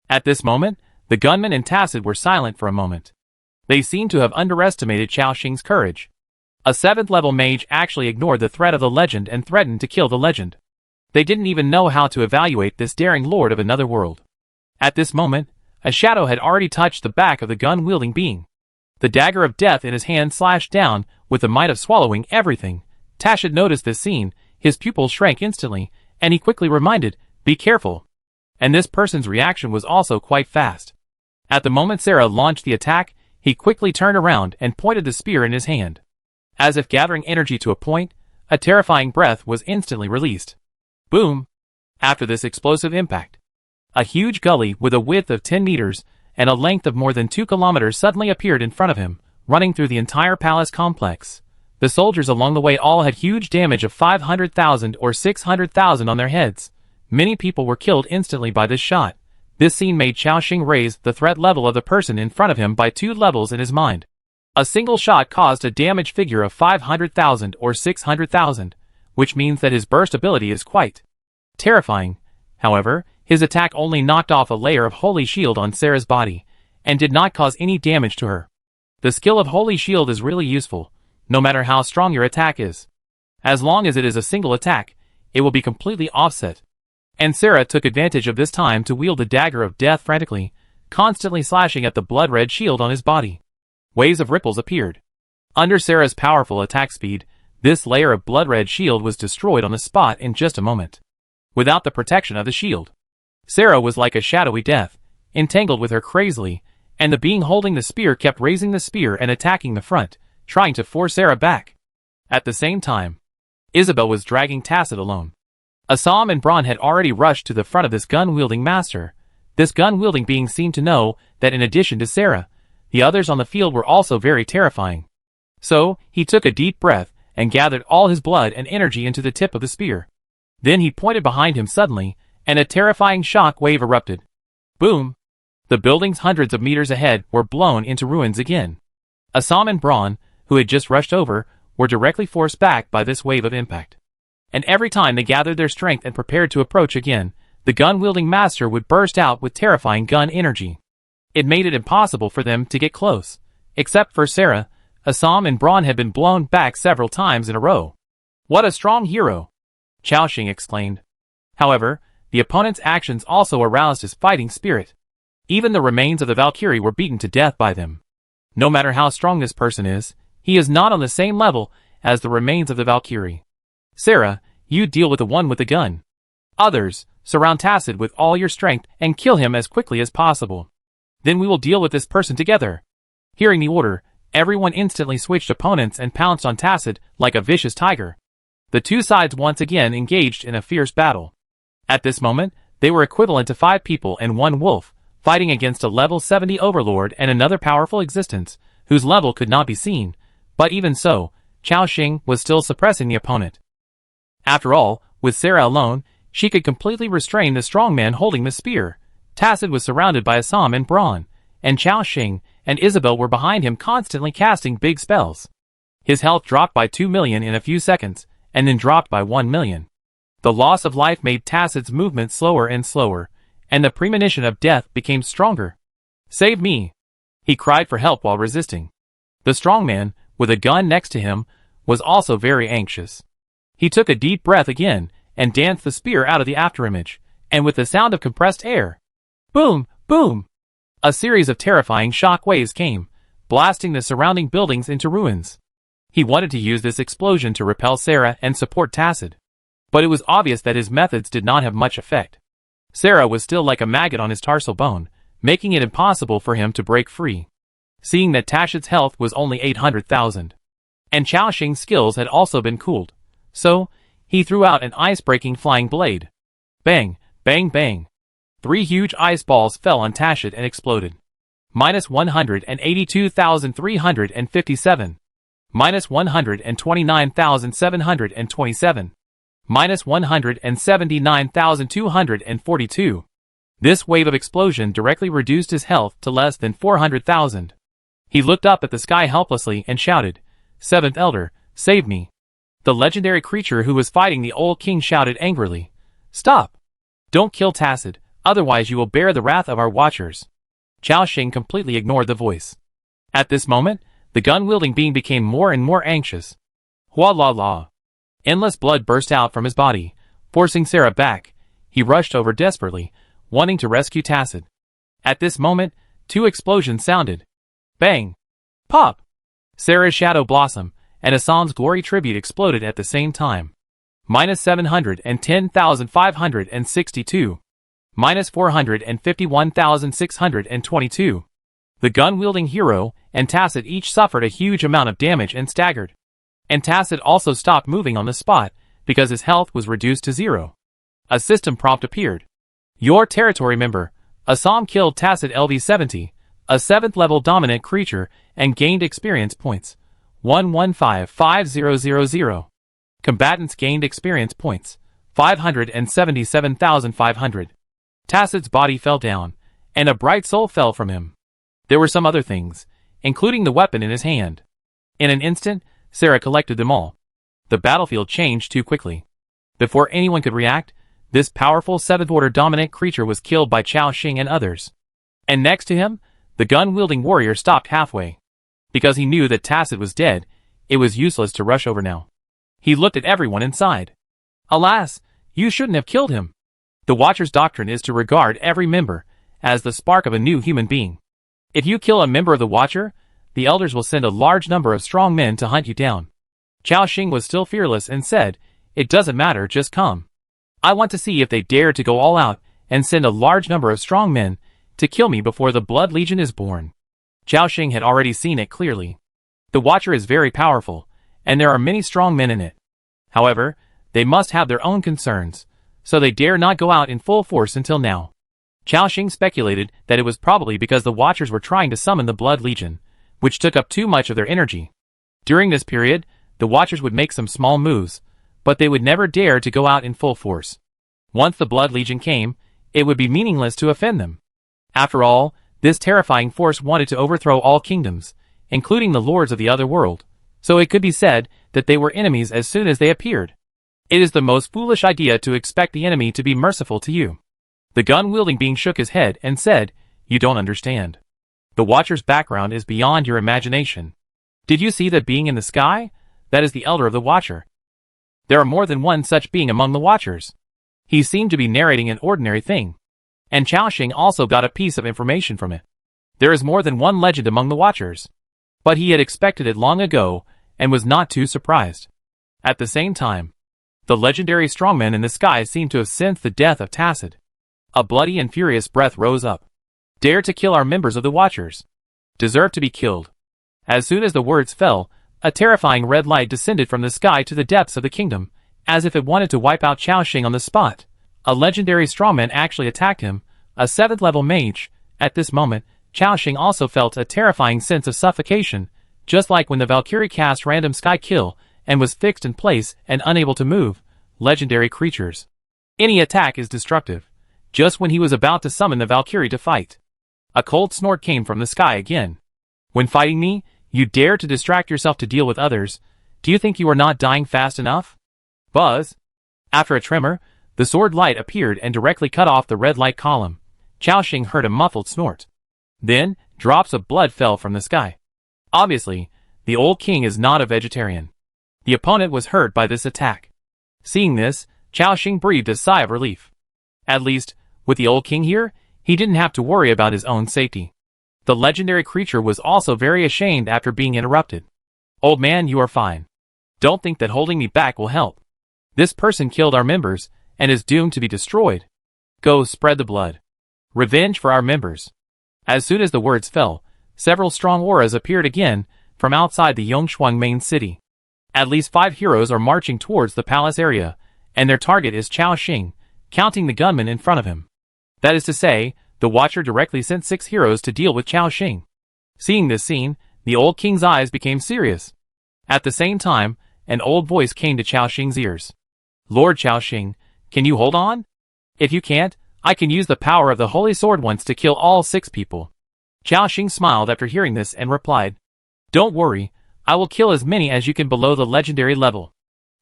At this moment, the gunman and Tacid were silent for a moment. They seemed to have underestimated Xiaoxing's courage. A 7th-level mage actually ignored the threat of the legend and threatened to kill the legend. They didn't even know how to evaluate this daring lord of another world. At this moment, a shadow had already touched the back of the gun-wielding being. The dagger of death in his hand slashed down with the might of swallowing everything. Tacid noticed this scene, his pupils shrank instantly, and he quickly reminded, Be careful. And this person's reaction was also quite fast. At the moment Sarah launched the attack, he quickly turned around and pointed the spear in his hand. As if gathering energy to a point, a terrifying breath was instantly released. Boom! After this explosive impact, a huge gully with a width of 10 meters and a length of more than 2 kilometers suddenly appeared in front of him, running through the entire palace complex. The soldiers along the way all had huge damage of 500,000 or 600,000 on their heads. Many people were killed instantly by this shot. This scene made Xiaoxing raise the threat level of the person in front of him by 2 levels in his mind. A single shot caused a damage figure of 500,000 or 600,000, which means that his burst ability is quite terrifying. However, his attack only knocked off a layer of Holy Shield on Sarah's body, and did not cause any damage to her. The skill of Holy Shield is really useful, no matter how strong your attack is. As long as it is a single attack, it will be completely offset. And Sarah took advantage of this time to wield the dagger of death frantically, constantly slashing at the blood-red shield on his body. Waves of ripples appeared. Under Sarah's powerful attack speed, this layer of blood-red shield was destroyed on the spot in just a moment. Without the protection of the shield, Sarah was like a shadowy death, entangled with her crazily, and the being holding the spear kept raising the spear and attacking the front, trying to force Sarah back. At the same time, Isabel was dragging Tacid alone. Assam and Braun had already rushed to the front of this gun-wielding master. This gun-wielding being seemed to know that in addition to Sarah, The others on the field were also very terrifying. So, he took a deep breath and gathered all his blood and energy into the tip of the spear. Then he pointed behind him suddenly, and a terrifying shock wave erupted. Boom! The buildings hundreds of meters ahead were blown into ruins again. Assam and Braun, who had just rushed over, were directly forced back by this wave of impact. And every time they gathered their strength and prepared to approach again, the gun-wielding master would burst out with terrifying gun energy. It made it impossible for them to get close. Except for Sarah, Assam and Braun had been blown back several times in a row. What a strong hero! Chao Xing exclaimed. However, the opponent's actions also aroused his fighting spirit. Even the remains of the Valkyrie were beaten to death by them. No matter how strong this person is, he is not on the same level as the remains of the Valkyrie. Sarah, you deal with the one with the gun. Others, surround Tacit with all your strength and kill him as quickly as possible. Then we will deal with this person together. Hearing the order, everyone instantly switched opponents and pounced on Tacit like a vicious tiger. The two sides once again engaged in a fierce battle. At this moment, they were equivalent to 5 people and 1 wolf, fighting against a level 70 overlord and another powerful existence, whose level could not be seen, but even so, Chao Xing was still suppressing the opponent. After all, with Sarah alone, she could completely restrain the strong man holding the spear. Tacit was surrounded by Assam and Braun, and Chao Xing and Isabel were behind him constantly casting big spells. His health dropped by 2 million in a few seconds, and then dropped by 1 million. The loss of life made Tacit's movement slower and slower, and the premonition of death became stronger. Save me! He cried for help while resisting. The strong man, with a gun next to him, was also very anxious. He took a deep breath again, and danced the spear out of the afterimage, and with the sound of compressed air. Boom! Boom! A series of terrifying shock waves came, blasting the surrounding buildings into ruins. He wanted to use this explosion to repel Sarah and support Tacit. But it was obvious that his methods did not have much effect. Sarah was still like a maggot on his tarsal bone, making it impossible for him to break free. Seeing that Tacit's health was only 800,000. And Chao Xing's skills had also been cooled. So, he threw out an ice-breaking flying blade. Bang, bang, bang. 3 huge ice balls fell on Tacit and exploded. Minus 182,357. Minus 129,727. Minus 179,242. This wave of explosion directly reduced his health to less than 400,000. He looked up at the sky helplessly and shouted, "Seventh Elder, save me." The legendary creature who was fighting the old king shouted angrily, "Stop! Don't kill Tacit, otherwise you will bear the wrath of our watchers." Chao Xing completely ignored the voice. At this moment, the gun-wielding being became more and more anxious. Hua la la. Endless blood burst out from his body, forcing Sarah back. He rushed over desperately, wanting to rescue Tacit. At this moment, 2 explosions sounded. Bang! Pop! Sarah's shadow blossom and Assam's glory tribute exploded at the same time. Minus 710,562. Minus 451,622. The gun-wielding hero and Tacit each suffered a huge amount of damage and staggered. And Tacit also stopped moving on the spot, because his health was reduced to 0. A system prompt appeared. Your territory member, Assam killed Tacit LV-70, a 7th level dominant creature, and gained experience points. 1155000. Combatants gained experience points. 577,500. Tacit's body fell down, and a bright soul fell from him. There were some other things, including the weapon in his hand. In an instant, Sarah collected them all. The battlefield changed too quickly. Before anyone could react, this powerful 7th order dominant creature was killed by Chao Xing and others. And next to him, the gun-wielding warrior stopped halfway. Because he knew that Tacit was dead, it was useless to rush over now. He looked at everyone inside. Alas, you shouldn't have killed him. The Watcher's doctrine is to regard every member as the spark of a new human being. If you kill a member of the Watcher, the elders will send a large number of strong men to hunt you down. Chao Xing was still fearless and said, "It doesn't matter, just come. I want to see if they dare to go all out and send a large number of strong men to kill me before the Blood Legion is born." Chao Xing had already seen it clearly. The Watcher is very powerful, and there are many strong men in it. However, they must have their own concerns, so they dare not go out in full force until now. Chao Xing speculated that it was probably because the Watchers were trying to summon the Blood Legion, which took up too much of their energy. During this period, the Watchers would make some small moves, but they would never dare to go out in full force. Once the Blood Legion came, it would be meaningless to offend them. After all, this terrifying force wanted to overthrow all kingdoms, including the lords of the other world, so it could be said that they were enemies as soon as they appeared. It is the most foolish idea to expect the enemy to be merciful to you. The gun-wielding being shook his head and said, "You don't understand. The Watcher's background is beyond your imagination. Did you see that being in the sky? That is the elder of the Watcher. There are more than one such being among the Watchers." He seemed to be narrating an ordinary thing, and Chao Xing also got a piece of information from it. There is more than one legend among the Watchers. But he had expected it long ago, and was not too surprised. At the same time, the legendary strongman in the sky seemed to have sensed the death of Tacit. A bloody and furious breath rose up. "Dare to kill our members of the Watchers. Deserve to be killed." As soon as the words fell, a terrifying red light descended from the sky to the depths of the kingdom, as if it wanted to wipe out Chao Xing on the spot. A legendary strongman actually attacked him, a 7th level mage. At this moment, Chao Xing also felt a terrifying sense of suffocation, just like when the Valkyrie cast random sky kill and was fixed in place and unable to move. Legendary creatures. Any attack is destructive. Just when he was about to summon the Valkyrie to fight, a cold snort came from the sky again. "When fighting me, you dare to distract yourself to deal with others. Do you think you are not dying fast enough?" Buzz. After a tremor, the sword light appeared and directly cut off the red light column. Chao Xing heard a muffled snort. Then, drops of blood fell from the sky. Obviously, the old king is not a vegetarian. The opponent was hurt by this attack. Seeing this, Chao Xing breathed a sigh of relief. At least, with the old king here, he didn't have to worry about his own safety. The legendary creature was also very ashamed after being interrupted. "Old man, you are fine. Don't think that holding me back will help. This person killed our members, and is doomed to be destroyed. Go spread the blood. Revenge for our members." As soon as the words fell, several strong auras appeared again from outside the Yongshuang main city. At least 5 heroes are marching towards the palace area, and their target is Chao Xing, counting the gunman in front of him. That is to say, the Watcher directly sent 6 heroes to deal with Chao Xing. Seeing this scene, the old king's eyes became serious. At the same time, an old voice came to Chao Xing's ears. "Lord Chao Xing, can you hold on? If you can't, I can use the power of the Holy Sword once to kill all 6 people." Chao Xing smiled after hearing this and replied, "Don't worry, I will kill as many as you can below the legendary level."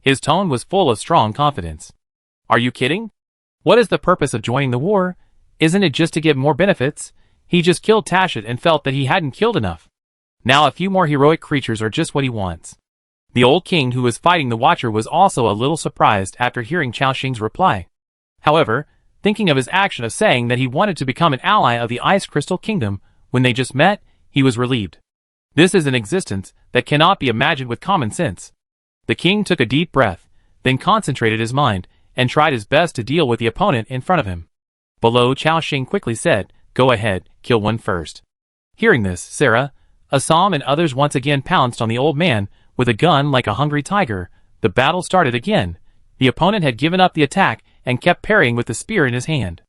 His tone was full of strong confidence. "Are you kidding? What is the purpose of joining the war? Isn't it just to get more benefits? He just killed Tacit and felt that he hadn't killed enough. Now a few more heroic creatures are just what he wants." The old king who was fighting the Watcher was also a little surprised after hearing Chao Xing's reply. However, thinking of his action of saying that he wanted to become an ally of the Ice Crystal Kingdom when they just met, he was relieved. This is an existence that cannot be imagined with common sense. The king took a deep breath, then concentrated his mind, and tried his best to deal with the opponent in front of him. Below, Chao Xing quickly said, "Go ahead, kill one first." Hearing this, Sarah, Assam and others once again pounced on the old man with a gun like a hungry tiger. The battle started again. The opponent had given up the attack and kept parrying with the spear in his hand.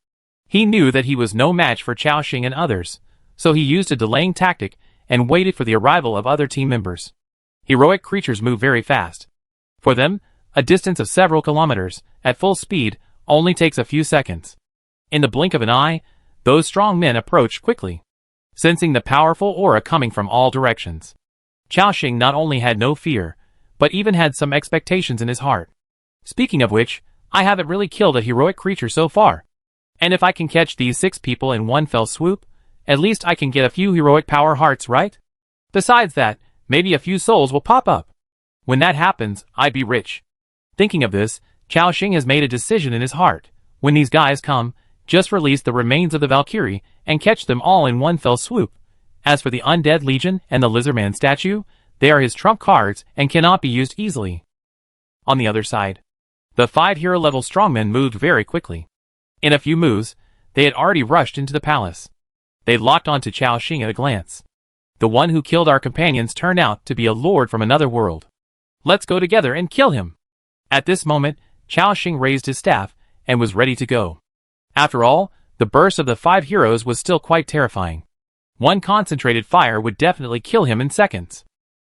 He knew that he was no match for Chao Xing and others, so he used a delaying tactic and waited for the arrival of other team members. Heroic creatures move very fast. For them, a distance of several kilometers, at full speed, only takes a few seconds. In the blink of an eye, those strong men approached quickly, sensing the powerful aura coming from all directions. Chao Xing not only had no fear, but even had some expectations in his heart. Speaking of which, I haven't really killed a heroic creature so far. And if I can catch these 6 people in one fell swoop, at least I can get a few heroic power hearts, right? Besides that, maybe a few souls will pop up. When that happens, I'd be rich. Thinking of this, Chao Xing has made a decision in his heart. When these guys come, just release the remains of the Valkyrie and catch them all in one fell swoop. As for the Undead Legion and the Lizardman statue, they are his trump cards and cannot be used easily. On the other side, the 5 hero-level strongmen moved very quickly. In a few moves, they had already rushed into the palace. They locked onto Chao Xing at a glance. The one who killed our companions turned out to be a lord from another world. Let's go together and kill him. At this moment, Chao Xing raised his staff and was ready to go. After all, The burst of the 5 heroes was still quite terrifying. One concentrated fire would definitely kill him in seconds.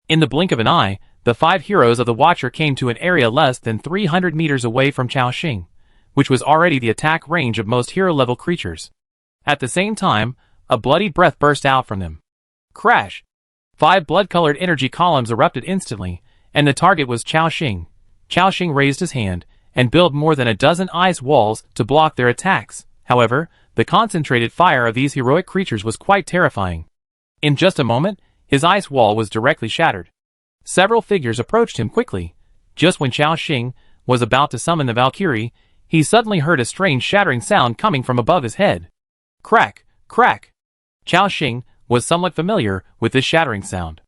In the blink of an eye, the 5 heroes of the Watcher came to an area less than 300 meters away from Chao Xing, which was already the attack range of most hero-level creatures. At the same time, a bloody breath burst out from them. Crash! 5 blood-colored energy columns erupted instantly, and the target was Chao Xing. Chao Xing raised his hand and built more than a dozen ice walls to block their attacks. However, the concentrated fire of these heroic creatures was quite terrifying. In just a moment, his ice wall was directly shattered. Several figures approached him quickly. Just when Chao Xing was about to summon the Valkyrie, he suddenly heard a strange shattering sound coming from above his head. Crack! Crack! Chao Xing was somewhat familiar with this shattering sound.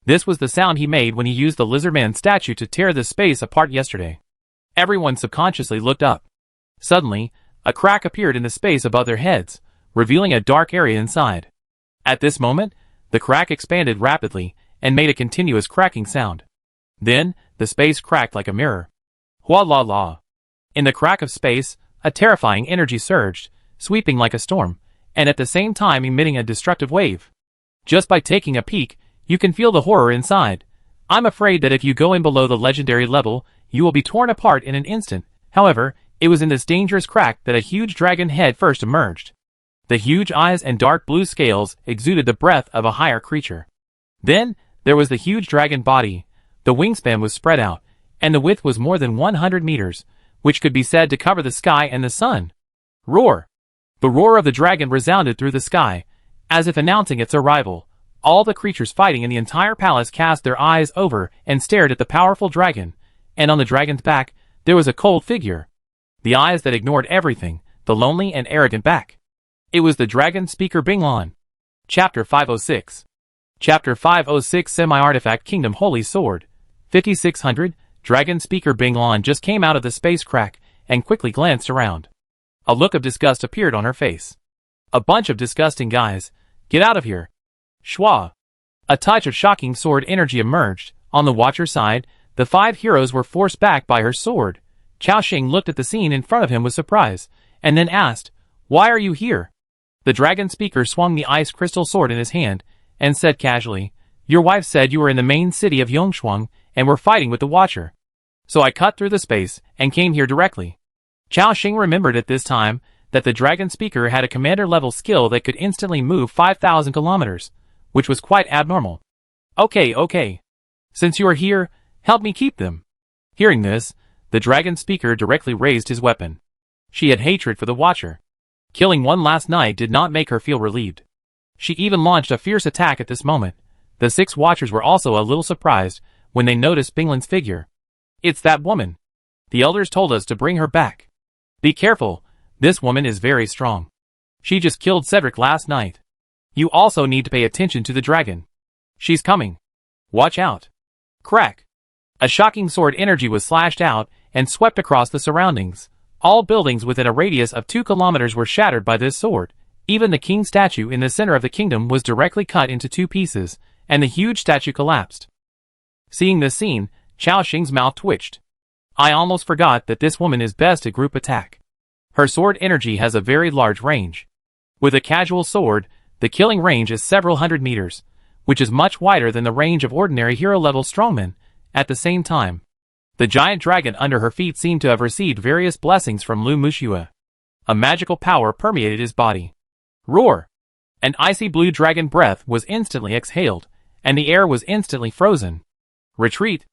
This was the sound he made when he used the Lizardman statue to tear the space apart yesterday. Everyone subconsciously looked up. Suddenly, a crack appeared in the space above their heads, revealing a dark area inside. At this moment, the crack expanded rapidly and made a continuous cracking sound. Then, the space cracked like a mirror. Hua la la. In the crack of space, a terrifying energy surged, sweeping like a storm, and at the same time emitting a destructive wave. Just by taking a peek, you can feel the horror inside. I'm afraid that if you go in below the legendary level, you will be torn apart in an instant. However, it was in this dangerous crack that a huge dragon head first emerged. The huge eyes and dark blue scales exuded the breath of a higher creature. Then, there was the huge dragon body. The wingspan was spread out, and the width was more than 100 meters, which could be said to cover the sky and the sun. Roar! The roar of the dragon resounded through the sky, as if announcing its arrival. All the creatures fighting in the entire palace cast their eyes over and stared at the powerful dragon, and on the dragon's back, there was a cold figure. The eyes that ignored everything, the lonely and arrogant back. It was the dragon speaker Binglan. Chapter 506. Chapter 506 Semi-Artifact Kingdom Holy Sword. 5600, Dragon Speaker Binglan just came out of the space crack and quickly glanced around. A look of disgust appeared on her face. A bunch of disgusting guys. Get out of here. Shwa. A touch of shocking sword energy emerged. On the Watcher's side, the 5 heroes were forced back by her sword. Chao Xing looked at the scene in front of him with surprise, and then asked, "Why are you here?" The dragon speaker swung the ice crystal sword in his hand, and said casually, "Your wife said you were in the main city of Yongshuang, and were fighting with the Watcher. So I cut through the space, and came here directly." Chao Xing remembered at this time, that the dragon speaker had a commander-level skill that could instantly move 5,000 kilometers, which was quite abnormal. Okay. Since you are here, help me keep them." Hearing this, the dragon speaker directly raised his weapon. She had hatred for the Watcher. Killing one last night did not make her feel relieved. She even launched a fierce attack at this moment. The 6 Watchers were also a little surprised when they noticed Binglan's figure. "It's that woman. The elders told us to bring her back. Be careful, this woman is very strong. She just killed Cedric last night. You also need to pay attention to the dragon. She's coming. Watch out." Crack. A shocking sword energy was slashed out and swept across the surroundings. All buildings within a radius of 2 kilometers were shattered by this sword. Even the king statue in the center of the kingdom was directly cut into 2 pieces, and the huge statue collapsed. Seeing this scene, Chao Xing's mouth twitched. I almost forgot that this woman is best at group attack. Her sword energy has a very large range. With a casual sword, the killing range is several hundred meters, which is much wider than the range of ordinary hero-level strongmen. At the same time, the giant dragon under her feet seemed to have received various blessings from Lu Mushua. A magical power permeated his body. Roar! An icy blue dragon breath was instantly exhaled, and the air was instantly frozen. Retreat!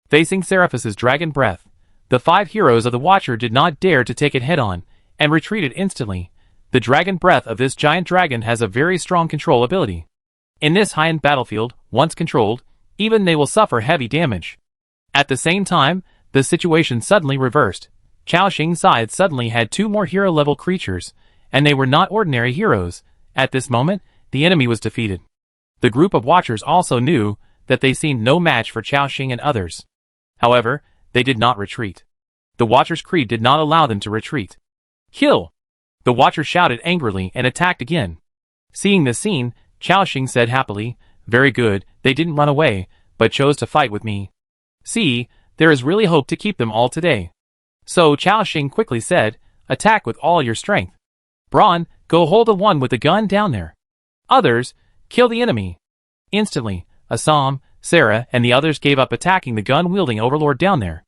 Facing Seraphus's dragon breath, the 5 heroes of the Watcher did not dare to take it head-on, and retreated instantly. The dragon breath of this giant dragon has a very strong control ability. In this high-end battlefield, once controlled, even they will suffer heavy damage. At the same time, the situation suddenly reversed. Chao Xing's side suddenly had 2 more hero-level creatures, and they were not ordinary heroes. At this moment, the enemy was defeated. The group of Watchers also knew that they seemed no match for Chao Xing and others. However, they did not retreat. The Watcher's creed did not allow them to retreat. Kill! The Watcher shouted angrily and attacked again. Seeing this scene, Chao Xing said happily, "Very good, they didn't run away, but chose to fight with me. See, there is really hope to keep them all today." So Chao Xing quickly said, "Attack with all your strength." Brawn, Go hold the one with the gun down there. Others, kill the enemy. Instantly, Assam, Sarah, and the others gave up attacking the gun-wielding overlord down there.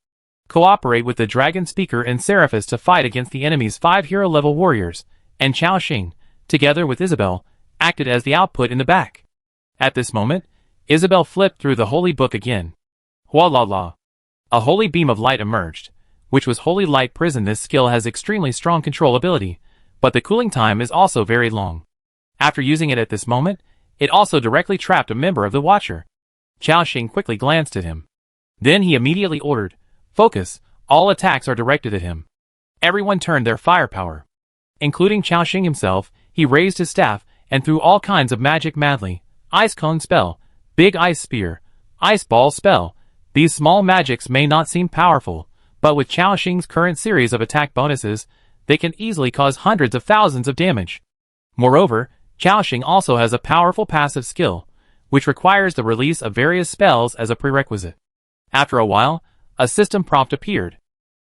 Cooperate with the Dragon Speaker and Seraphis to fight against the enemy's 5 hero-level warriors, and Chao Xing, together with Isabel, acted as the output in the back. At this moment, Isabel flipped through the holy book again. Hualala. A holy beam of light emerged, which was Holy Light Prison. This skill has extremely strong control ability, but the cooling time is also very long. After using it at this moment, it also directly trapped a member of the Watcher. Chao Xing quickly glanced at him. Then he immediately ordered, "Focus, all attacks are directed at him." Everyone turned their firepower. Including Chao Xing himself, he raised his staff and threw all kinds of magic madly. Ice Cone spell, Big Ice Spear, Ice Ball spell. These small magics may not seem powerful, but with Chao Xing's current series of attack bonuses, they can easily cause hundreds of thousands of damage. Moreover, Chao Xing also has a powerful passive skill, which requires the release of various spells as a prerequisite. After a while, a system prompt appeared.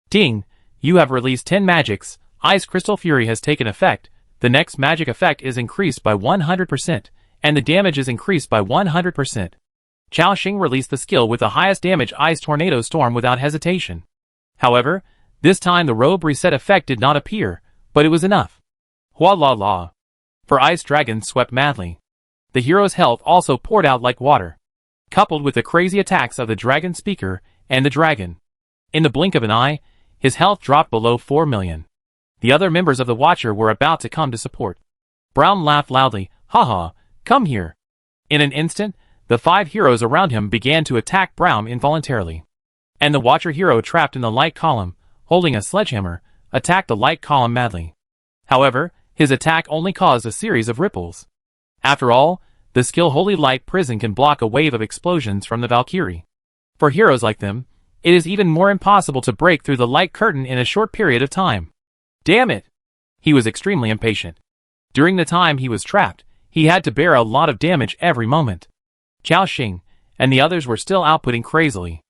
Ding! You have released 10 magics. Ice Crystal Fury has taken effect. The next magic effect is increased by 100%, and the damage is increased by 100%. Chao Xing released the skill with the highest damage Ice Tornado Storm without hesitation. However, this time the robe reset effect did not appear, but it was enough. Hualala. For Ice Dragon swept madly. The hero's health also poured out like water, coupled with the crazy attacks of the Dragon Speaker and the dragon. In the blink of an eye, his health dropped below 4 million. The other members of the Watcher were about to come to support. Brown laughed loudly, "Haha, come here." In an instant, the 5 heroes around him began to attack Brown involuntarily. And the Watcher hero trapped in the light column, holding a sledgehammer, attacked the light column madly. However, his attack only caused a series of ripples. After all, the skill Holy Light Prison can block a wave of explosions from the Valkyrie. For heroes like them, it is even more impossible to break through the light curtain in a short period of time. Damn it! He was extremely impatient. During the time he was trapped, he had to bear a lot of damage every moment. Chao Xing and the others were still outputting crazily.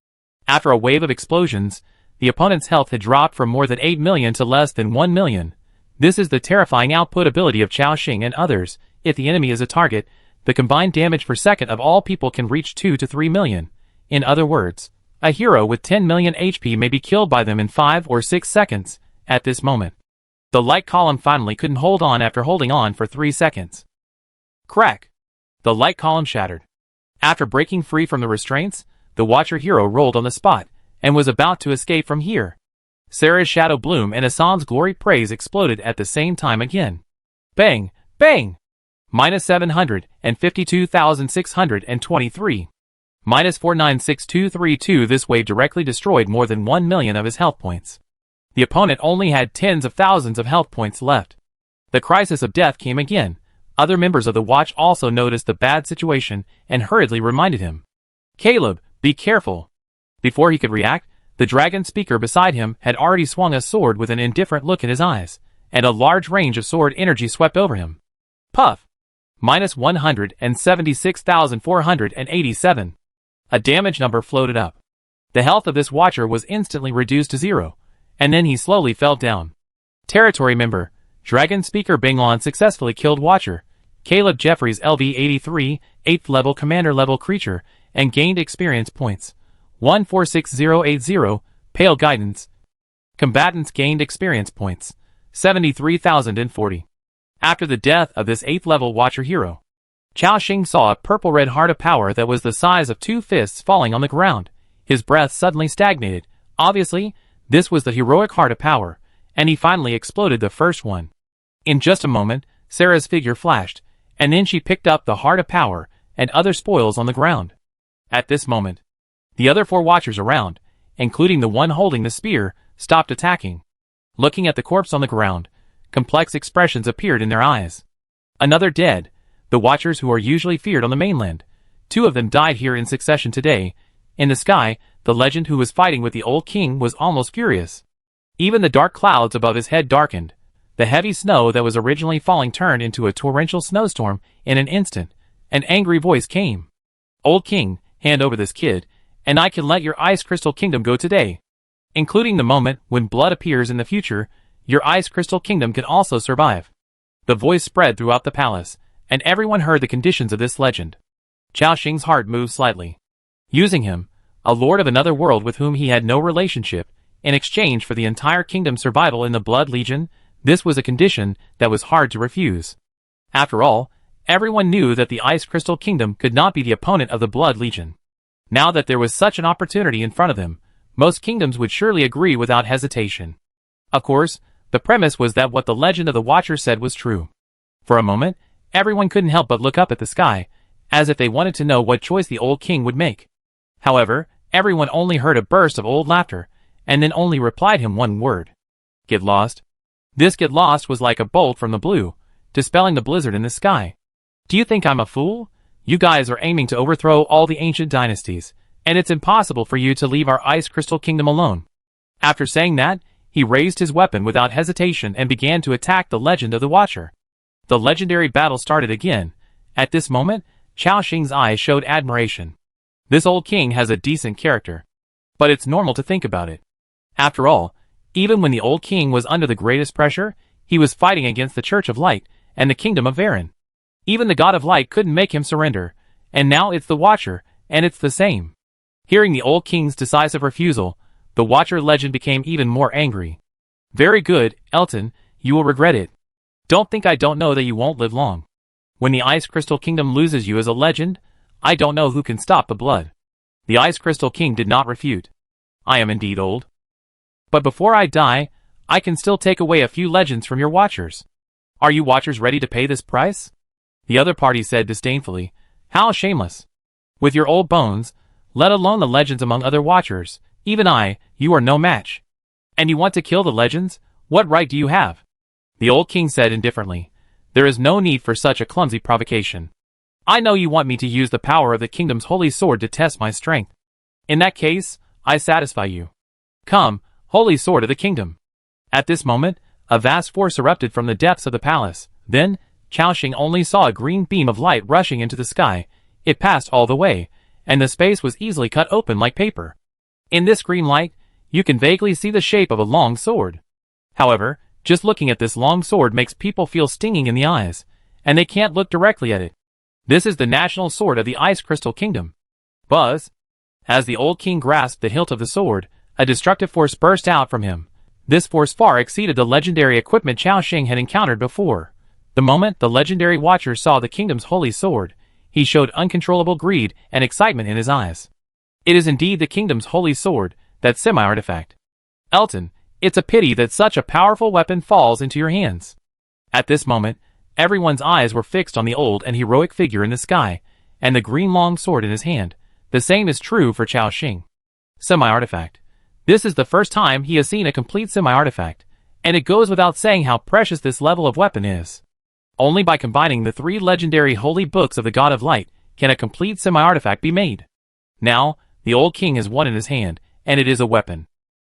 After a wave of explosions, the opponent's health had dropped from more than 8 million to less than 1 million. This is the terrifying output ability of Chao Xing and others. If the enemy is a target, the combined damage per second of all people can reach 2 to 3 million. In other words, a hero with 10 million HP may be killed by them in 5 or 6 seconds. At this moment, the light column finally couldn't hold on after holding on for 3 seconds. Crack! The light column shattered. After breaking free from the restraints, the Watcher hero rolled on the spot, and was about to escape from here. Sarah's Shadow Bloom and Assam's Glory Praise exploded at the same time again. Bang! Bang! Minus 752,623. Minus 496232. This wave directly destroyed more than 1 million of his health points. The opponent only had tens of thousands of health points left. The crisis of death came again. Other members of the Watch also noticed the bad situation and hurriedly reminded him. "Caleb, be careful." Before he could react, the Dragon Speaker beside him had already swung a sword with an indifferent look in his eyes, and a large range of sword energy swept over him. Puff! Minus 176,487. A damage number floated up. The health of this Watcher was instantly reduced to 0, and then he slowly fell down. Territory member, Dragon Speaker Binglon successfully killed Watcher Caleb Jeffries LV-83, 8th level commander level creature, and gained experience points. 146080, Pale Guidance. Combatants gained experience points. 73,040. After the death of this 8th level Watcher hero, Chao Xing saw a purple-red heart of power that was the size of 2 fists falling on the ground. His breath suddenly stagnated. Obviously, this was the heroic heart of power, and he finally exploded the first one. In just a moment, Sarah's figure flashed, and then she picked up the heart of power and other spoils on the ground. At this moment, the other 4 Watchers around, including the one holding the spear, stopped attacking. Looking at the corpse on the ground, complex expressions appeared in their eyes. Another dead. The Watchers who are usually feared on the mainland. 2 of them died here in succession today. In the sky, the legend who was fighting with the old king was almost furious. Even the dark clouds above his head darkened. The heavy snow that was originally falling turned into a torrential snowstorm in an instant. An angry voice came. "Old king, hand over this kid, and I can let your Ice Crystal Kingdom go today. Including the moment when blood appears in the future, your Ice Crystal Kingdom can also survive." The voice spread throughout the palace, and everyone heard the conditions of this legend. Chao Xing's heart moved slightly. Using him, a lord of another world with whom he had no relationship, in exchange for the entire kingdom's survival in the Blood Legion, this was a condition that was hard to refuse. After all, everyone knew that the Ice Crystal Kingdom could not be the opponent of the Blood Legion. Now that there was such an opportunity in front of them, most kingdoms would surely agree without hesitation. Of course, the premise was that what the legend of the Watcher said was true. For a moment, everyone couldn't help but look up at the sky, as if they wanted to know what choice the old king would make. However, everyone only heard a burst of old laughter, and then only replied him one word. Get lost. This get lost was like a bolt from the blue, dispelling the blizzard in the sky. Do you think I'm a fool? You guys are aiming to overthrow all the ancient dynasties, and it's impossible for you to leave our Ice Crystal Kingdom alone. After saying that, he raised his weapon without hesitation and began to attack the legend of the Watcher. The legendary battle started again. At this moment, Chao Xing's eyes showed admiration. This old king has a decent character. But it's normal to think about it. After all, even when the old king was under the greatest pressure, he was fighting against the Church of Light and the Kingdom of Varen. Even the God of Light couldn't make him surrender, and now it's the Watcher, and it's the same. Hearing the old king's decisive refusal, the Watcher legend became even more angry. Very good, Elton, you will regret it. Don't think I don't know that you won't live long. When the Ice Crystal Kingdom loses you as a legend, I don't know who can stop the blood. The Ice Crystal King did not refute. I am indeed old. But before I die, I can still take away a few legends from your Watchers. Are you Watchers ready to pay this price? The other party said disdainfully, how shameless. With your old bones, let alone the legends among other Watchers, even you are no match. And you want to kill the legends? What right do you have? The old king said indifferently, there is no need for such a clumsy provocation. I know you want me to use the power of the kingdom's holy sword to test my strength. In that case, I satisfy you. Come, holy sword of the kingdom. At this moment, a vast force erupted from the depths of the palace. Then, Chao Xing only saw a green beam of light rushing into the sky. It passed all the way, and the space was easily cut open like paper. In this green light, you can vaguely see the shape of a long sword. However, just looking at this long sword makes people feel stinging in the eyes, and they can't look directly at it. This is the national sword of the Ice Crystal Kingdom. Buzz! As the old king grasped the hilt of the sword, a destructive force burst out from him. This force far exceeded the legendary equipment Chao Xing had encountered before. The moment the legendary Watcher saw the kingdom's holy sword, he showed uncontrollable greed and excitement in his eyes. It is indeed the kingdom's holy sword, that semi-artifact. Elton, it's a pity that such a powerful weapon falls into your hands. At this moment, everyone's eyes were fixed on the old and heroic figure in the sky, and the green long sword in his hand. The same is true for Chao Xing. Semi-artifact. This is the first time he has seen a complete semi-artifact, and it goes without saying how precious this level of weapon is. Only by combining the 3 legendary holy books of the God of Light can a complete semi-artifact be made. Now, the old king has one in his hand, and it is a weapon.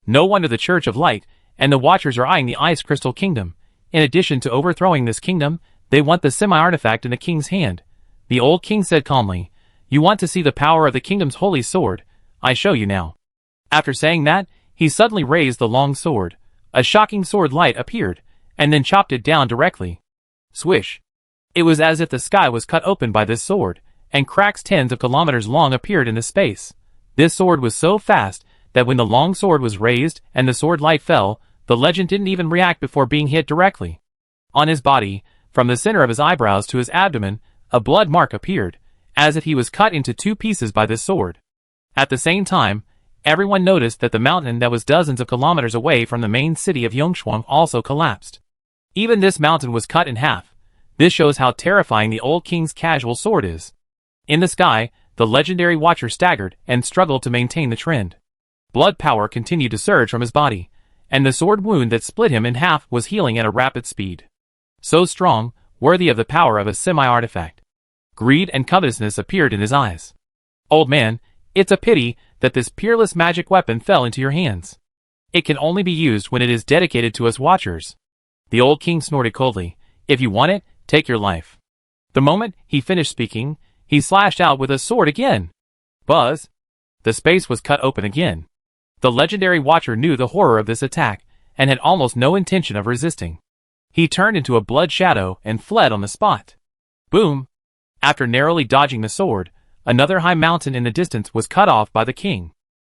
No wonder the Church of Light and the Watchers are eyeing the Ice Crystal Kingdom. In addition to overthrowing this kingdom, they want the semi-artifact in the king's hand. The old king said calmly, you want to see the power of the kingdom's holy sword? I show you now. After saying that, he suddenly raised the long sword. A shocking sword light appeared, and then chopped it down directly. Swish! It was as if the sky was cut open by this sword, and cracks tens of kilometers long appeared in the space. This sword was so fast that when the long sword was raised and the sword light fell, the legend didn't even react before being hit directly. On his body, from the center of his eyebrows to his abdomen, a blood mark appeared, as if he was cut into 2 pieces by this sword. At the same time, everyone noticed that the mountain that was dozens of kilometers away from the main city of Yongshuang also collapsed. Even this mountain was cut in half. This shows how terrifying the old king's casual sword is. In the sky, the legendary Watcher staggered and struggled to maintain the trend. Blood power continued to surge from his body, and the sword wound that split him in half was healing at a rapid speed. So strong, worthy of the power of a semi-artifact. Greed and covetousness appeared in his eyes. Old man, it's a pity that this peerless magic weapon fell into your hands. It can only be used when it is dedicated to us Watchers. The old king snorted coldly. If you want it, take your life. The moment he finished speaking, he slashed out with a sword again. Buzz! The space was cut open again. The legendary Watcher knew the horror of this attack, and had almost no intention of resisting. He turned into a blood shadow and fled on the spot. Boom! After narrowly dodging the sword, another high mountain in the distance was cut off by the king.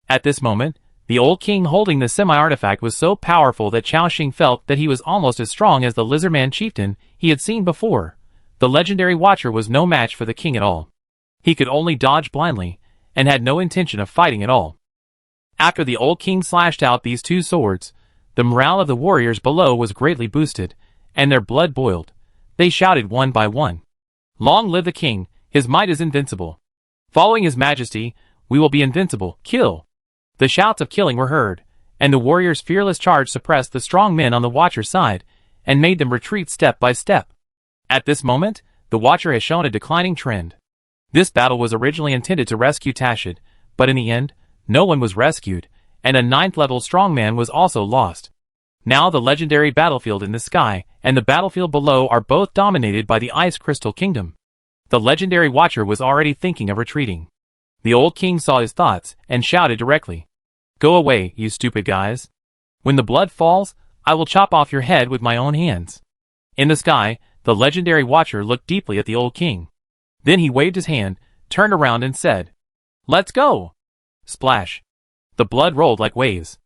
At this moment, the old king holding the semi-artifact was so powerful that Chao Xing felt that he was almost as strong as the lizardman chieftain he had seen before. The legendary watcher was no match for the king at all. He could only dodge blindly, and had no intention of fighting at all. After the old king slashed out these two swords, the morale of the warriors below was greatly boosted, and their blood boiled. They shouted one by one, "Long live the king, his might is invincible. Following his majesty, we will be invincible, kill." The shouts of killing were heard, and the warriors' fearless charge suppressed the strong men on the Watcher's side, and made them retreat step by step. At this moment, the Watcher has shown a declining trend. This battle was originally intended to rescue Tashid, but in the end, no one was rescued, and a 9th-level strongman was also lost. Now the legendary battlefield in the sky and the battlefield below are both dominated by the Ice Crystal Kingdom. The legendary Watcher was already thinking of retreating. The old king saw his thoughts and shouted directly, "Go away, you stupid guys. When the blood falls, I will chop off your head with my own hands." In the sky, the legendary Watcher looked deeply at the old king. Then he waved his hand, turned around and said, "Let's go!" Splash! The blood rolled like waves.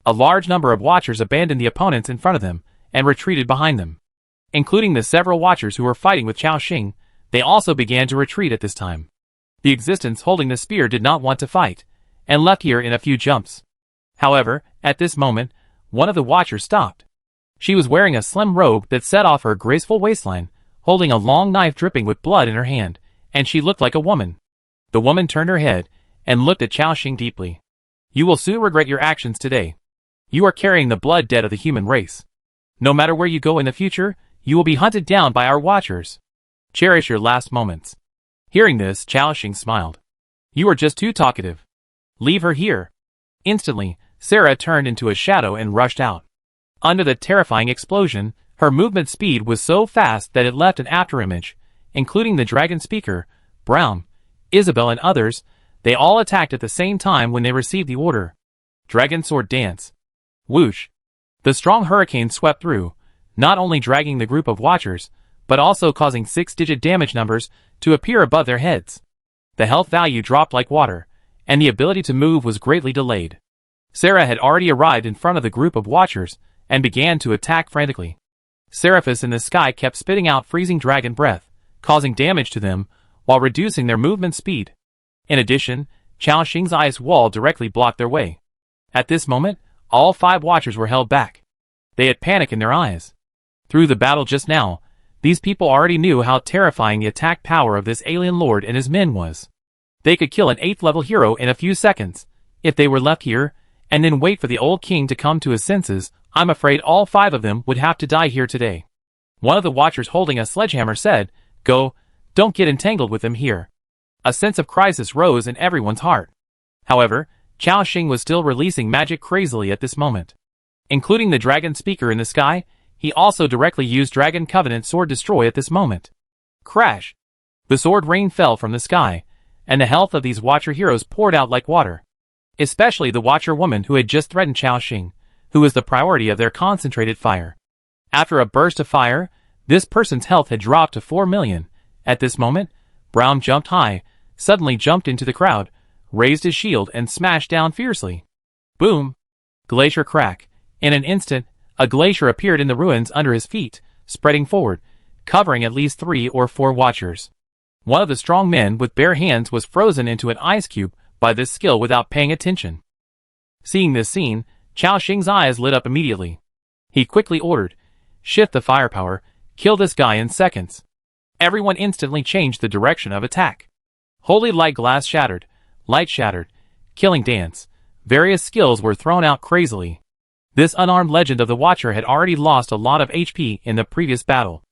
A large number of Watchers abandoned the opponents in front of them and retreated behind them. Including the several Watchers who were fighting with Chao Xing, they also began to retreat at this time. The existence holding the spear did not want to fight, and left here in a few jumps. However, at this moment, one of the Watchers stopped. She was wearing a slim robe that set off her graceful waistline, holding a long knife dripping with blood in her hand, and she looked like a woman. The woman turned her head and looked at Chao Xing deeply. "You will soon regret your actions today. You are carrying the blood debt of the human race. No matter where you go in the future, you will be hunted down by our Watchers. Cherish your last moments." Hearing this, Chao Xing smiled. "You are just too talkative. Leave her here." Instantly, Sarah turned into a shadow and rushed out. Under the terrifying explosion, her movement speed was so fast that it left an afterimage, including the dragon speaker, Brown, Isabel and others. They all attacked at the same time when they received the order. Dragon Sword Dance. Whoosh! The strong hurricane swept through, not only dragging the group of Watchers, but also causing 6-digit damage numbers to appear above their heads. The health value dropped like water, and the ability to move was greatly delayed. Sarah had already arrived in front of the group of Watchers, and began to attack frantically. Seraphis in the sky kept spitting out freezing dragon breath, causing damage to them, while reducing their movement speed. In addition, Chao Xing's ice wall directly blocked their way. At this moment, all 5 Watchers were held back. They had panic in their eyes. Through the battle just now, these people already knew how terrifying the attack power of this alien lord and his men was. They could kill an 8th-level hero in a few seconds, if they were left here, and then wait for the old king to come to his senses. I'm afraid all 5 of them would have to die here today. One of the Watchers holding a sledgehammer said, "Go, don't get entangled with them here." A sense of crisis rose in everyone's heart. However, Chao Xing was still releasing magic crazily at this moment. Including the dragon speaker in the sky, he also directly used Dragon Covenant Sword Destroy at this moment. Crash! The sword rain fell from the sky, and the health of these Watcher heroes poured out like water. Especially the Watcher woman who had just threatened Chao Xing, who was the priority of their concentrated fire. After a burst of fire, this person's health had dropped to 4 million. At this moment, Brown jumped high, suddenly jumped into the crowd, raised his shield and smashed down fiercely. Boom! Glacier crack. In an instant, a glacier appeared in the ruins under his feet, spreading forward, covering at least 3 or 4 Watchers. One of the strong men with bare hands was frozen into an ice cube by this skill without paying attention. Seeing this scene, Chao Xing's eyes lit up immediately. He quickly ordered, "Shift the firepower, kill this guy in seconds." Everyone instantly changed the direction of attack. Holy light glass shattered, light shattered, killing dance. Various skills were thrown out crazily. This unarmed legend of the Watcher had already lost a lot of HP in the previous battle.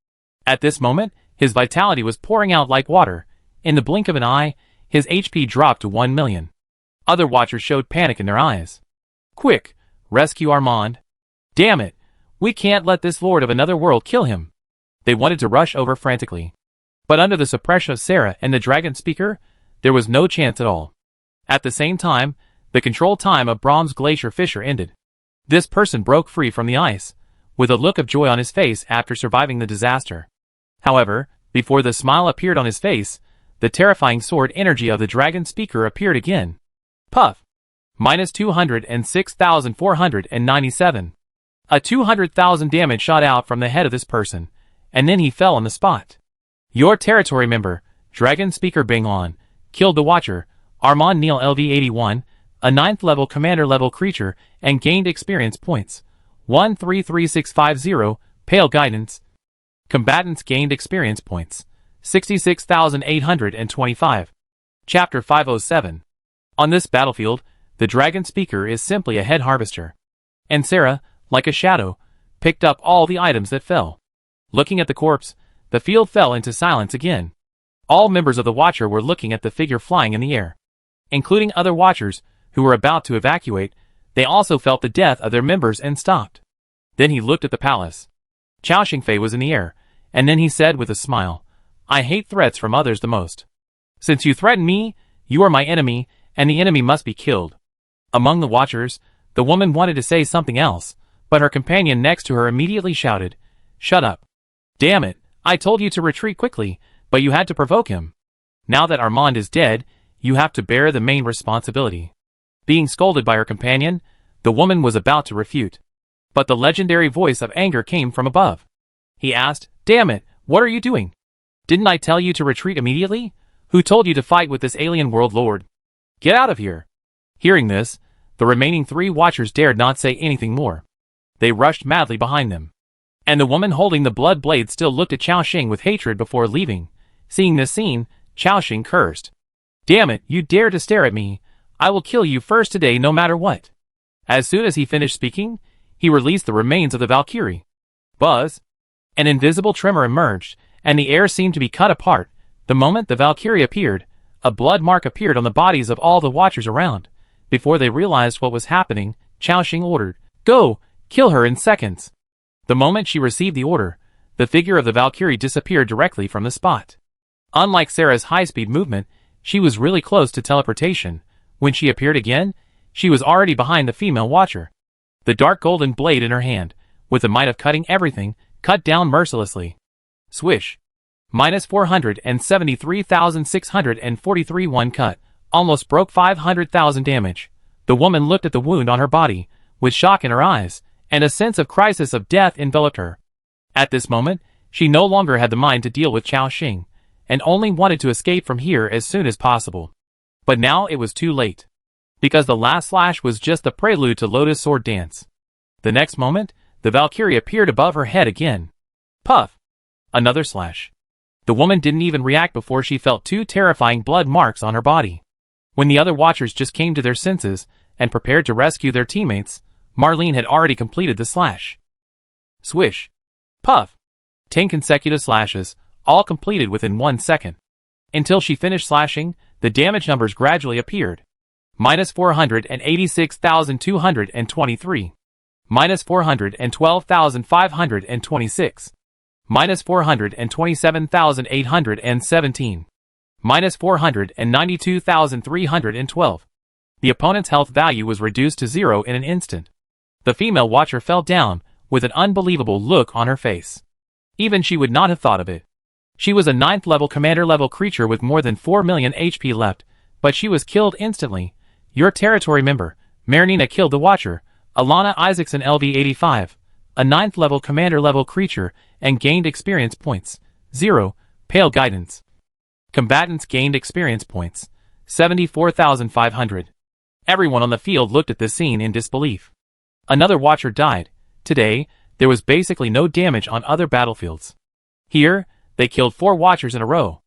At this moment, his vitality was pouring out like water. In the blink of an eye, his HP dropped to 1 million. Other Watchers showed panic in their eyes. "Quick, rescue Armand. Damn it, we can't let this lord of another world kill him." They wanted to rush over frantically. But under the suppression of Sarah and the dragon speaker, there was no chance at all. At the same time, the control time of Brahm's glacier fissure ended. This person broke free from the ice, with a look of joy on his face after surviving the disaster. However, before the smile appeared on his face, the terrifying sword energy of the dragon speaker appeared again. Puff! Minus 206,497. A 200,000 damage shot out from the head of this person, and then he fell on the spot. Your territory member, Dragon Speaker Binglon, killed the Watcher, Armand Neal LV81, a 9th level commander level creature, and gained experience points. 133650, Pale Guidance. Combatants gained experience points. 66,825. Chapter 507. On this battlefield, the Dragon Speaker is simply a head harvester. And Sarah, like a shadow, picked up all the items that fell. Looking at the corpse, the field fell into silence again. All members of the Watcher were looking at the figure flying in the air. Including other Watchers, who were about to evacuate, they also felt the death of their members and stopped. Then he looked at the palace. Chao Xingfei was in the air, and then he said with a smile, I hate threats from others the most. Since you threaten me, you are my enemy, and the enemy must be killed. Among the Watchers, the woman wanted to say something else, but her companion next to her immediately shouted, Shut up. Damn it, I told you to retreat quickly, but you had to provoke him. Now that Armand is dead, you have to bear the main responsibility. Being scolded by her companion, the woman was about to refute. But the legendary voice of anger came from above. He asked, Damn it, what are you doing? Didn't I tell you to retreat immediately? Who told you to fight with this alien world lord? Get out of here. Hearing this, the remaining 3 Watchers dared not say anything more. They rushed madly behind them. And the woman holding the blood blade still looked at Chao Xing with hatred before leaving. Seeing this scene, Chao Xing cursed. Damn it, you dare to stare at me. I will kill you first today no matter what. As soon as he finished speaking, he released the remains of the Valkyrie. Buzz! An invisible tremor emerged, and the air seemed to be cut apart. The moment the Valkyrie appeared, a blood mark appeared on the bodies of all the Watchers around. Before they realized what was happening, Chao Xing ordered, Go! Kill her in seconds! The moment she received the order, the figure of the Valkyrie disappeared directly from the spot. Unlike Sarah's high-speed movement, she was really close to teleportation. When she appeared again, she was already behind the female Watcher. The dark golden blade in her hand, with the might of cutting everything, cut down mercilessly. Swish! Minus 473,643 one cut, almost broke 500,000 damage. The woman looked at the wound on her body, with shock in her eyes, and a sense of crisis of death enveloped her. At this moment, she no longer had the mind to deal with Chao Xing, and only wanted to escape from here as soon as possible. But now it was too late. Because the last slash was just the prelude to Lotus Sword Dance. The next moment, the Valkyrie appeared above her head again. Puff! Another slash. The woman didn't even react before she felt 2 terrifying blood marks on her body. When the other Watchers just came to their senses, and prepared to rescue their teammates, Marlene had already completed the slash. Swish! Puff! 10 consecutive slashes, all completed within 1 second. Until she finished slashing, the damage numbers gradually appeared. Minus 486,223. Minus 412,526. Minus 427,817. Minus 492,312. The opponent's health value was reduced to 0 in an instant. The female Watcher fell down, with an unbelievable look on her face. Even she would not have thought of it. She was a 9th level commander level creature with more than 4 million HP left, but she was killed instantly. Your territory member, Marinina, killed the Watcher, Alana Isaacson LV85, a 9th level commander level creature, and gained experience points. 0, Pale Guidance. Combatants gained experience points. 74,500. Everyone on the field looked at this scene in disbelief. Another Watcher died. Today, there was basically no damage on other battlefields. Here, they killed 4 Watchers in a row.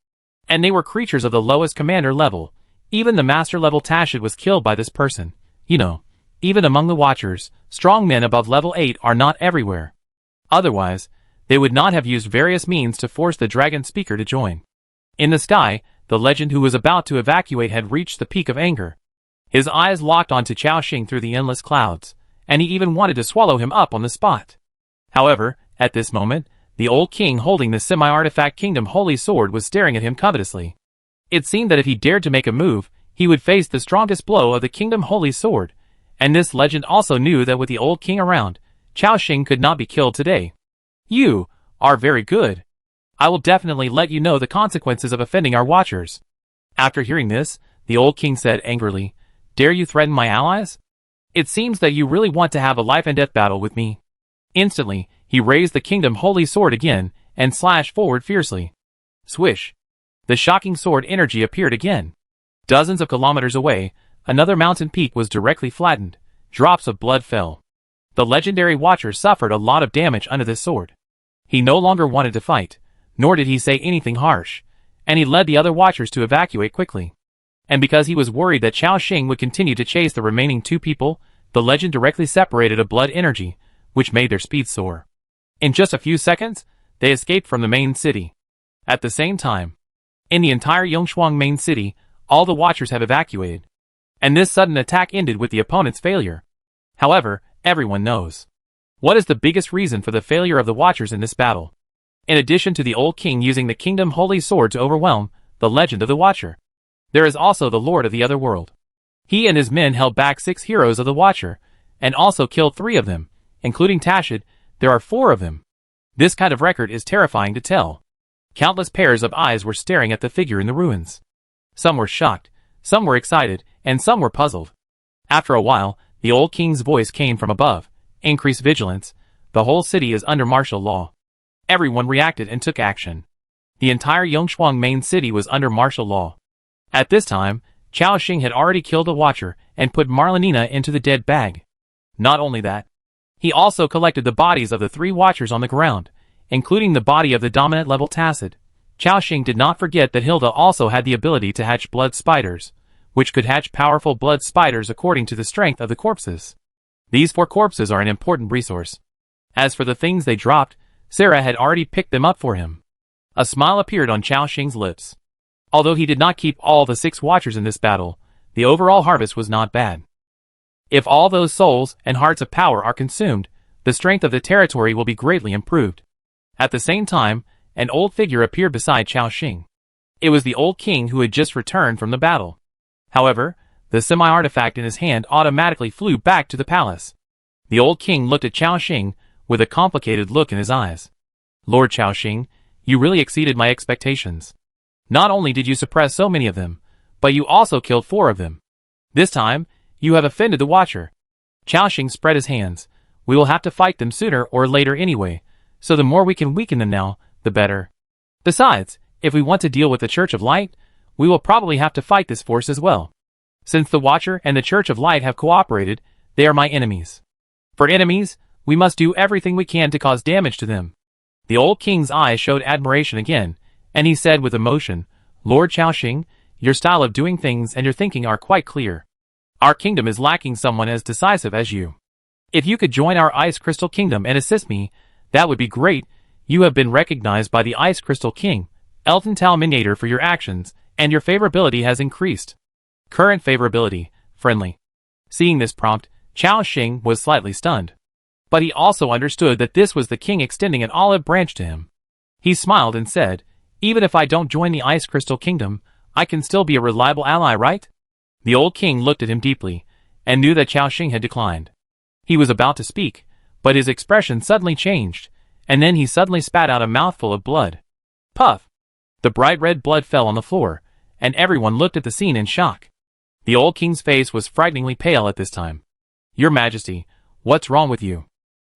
And they were creatures of the lowest commander level. Even the master level Tashid was killed by this person. You know, even among the Watchers, strong men above level 8 are not everywhere. Otherwise, they would not have used various means to force the Dragon Speaker to join. In the sky, the legend who was about to evacuate had reached the peak of anger. His eyes locked onto Chao Xing through the endless clouds, and he even wanted to swallow him up on the spot. However, at this moment, the old king holding the semi-artifact kingdom holy sword was staring at him covetously. It seemed that if he dared to make a move, he would face the strongest blow of the kingdom holy sword, and this legend also knew that with the old king around, Chao Xing could not be killed today. You are very good. I will definitely let you know the consequences of offending our watchers. After hearing this, the old king said angrily, Dare you threaten my allies? It seems that you really want to have a life and death battle with me. Instantly, he raised the kingdom holy sword again and slashed forward fiercely. Swish! The shocking sword energy appeared again. Dozens of kilometers away, another mountain peak was directly flattened. Drops of blood fell. The legendary watcher suffered a lot of damage under this sword. He no longer wanted to fight, nor did he say anything harsh, and he led the other watchers to evacuate quickly. And because he was worried that Chao Xing would continue to chase the remaining two people, the legend directly separated a blood energy, which made their speed soar. In just a few seconds, they escaped from the main city. At the same time, in the entire Yongshuang main city, all the watchers have evacuated. And this sudden attack ended with the opponent's failure. However, everyone knows. What is the biggest reason for the failure of the watchers in this battle? In addition to the old king using the kingdom holy sword to overwhelm the legend of the watcher, there is also the lord of the other world. He and his men held back 6 heroes of the watcher, and also killed 3 of them, including Tashid. There are 4 of them. This kind of record is terrifying to tell. Countless pairs of eyes were staring at the figure in the ruins. Some were shocked, some were excited, and some were puzzled. After a while, the old king's voice came from above. Increase vigilance. The whole city is under martial law. Everyone reacted and took action. The entire Yongshuang main city was under martial law. At this time, Chao Xing had already killed a watcher and put Marlenina into the dead bag. Not only that, he also collected the bodies of the 3 watchers on the ground, including the body of the dominant level Tacit. Chao Xing did not forget that Hilda also had the ability to hatch blood spiders, which could hatch powerful blood spiders according to the strength of the corpses. These 4 corpses are an important resource. As for the things they dropped, Sarah had already picked them up for him. A smile appeared on Chao Xing's lips. Although he did not keep all the 6 watchers in this battle, the overall harvest was not bad. If all those souls and hearts of power are consumed, the strength of the territory will be greatly improved. At the same time, an old figure appeared beside Chao Xing. It was the old king who had just returned from the battle. However, the semi-artifact in his hand automatically flew back to the palace. The old king looked at Chao Xing with a complicated look in his eyes. Lord Chao Xing, you really exceeded my expectations. Not only did you suppress so many of them, but you also killed 4 of them. This time, you have offended the watcher. Chao Xing spread his hands. We will have to fight them sooner or later anyway, so the more we can weaken them now, the better. Besides, if we want to deal with the Church of Light, we will probably have to fight this force as well. Since the Watcher and the Church of Light have cooperated, they are my enemies. For enemies, we must do everything we can to cause damage to them. The old king's eyes showed admiration again, and he said with emotion, Lord Chao Xing, your style of doing things and your thinking are quite clear. Our kingdom is lacking someone as decisive as you. If you could join our Ice Crystal Kingdom and assist me, that would be great. You have been recognized by the Ice Crystal King, Elton Talminator, for your actions, and your favorability has increased. Current favorability, friendly. Seeing this prompt, Chao Xing was slightly stunned. But he also understood that this was the king extending an olive branch to him. He smiled and said, even if I don't join the Ice Crystal Kingdom, I can still be a reliable ally, right? The old king looked at him deeply, and knew that Chao Xing had declined. He was about to speak, but his expression suddenly changed, and then he suddenly spat out a mouthful of blood. Puff! The bright red blood fell on the floor, and everyone looked at the scene in shock. The old king's face was frighteningly pale at this time. Your Majesty, what's wrong with you?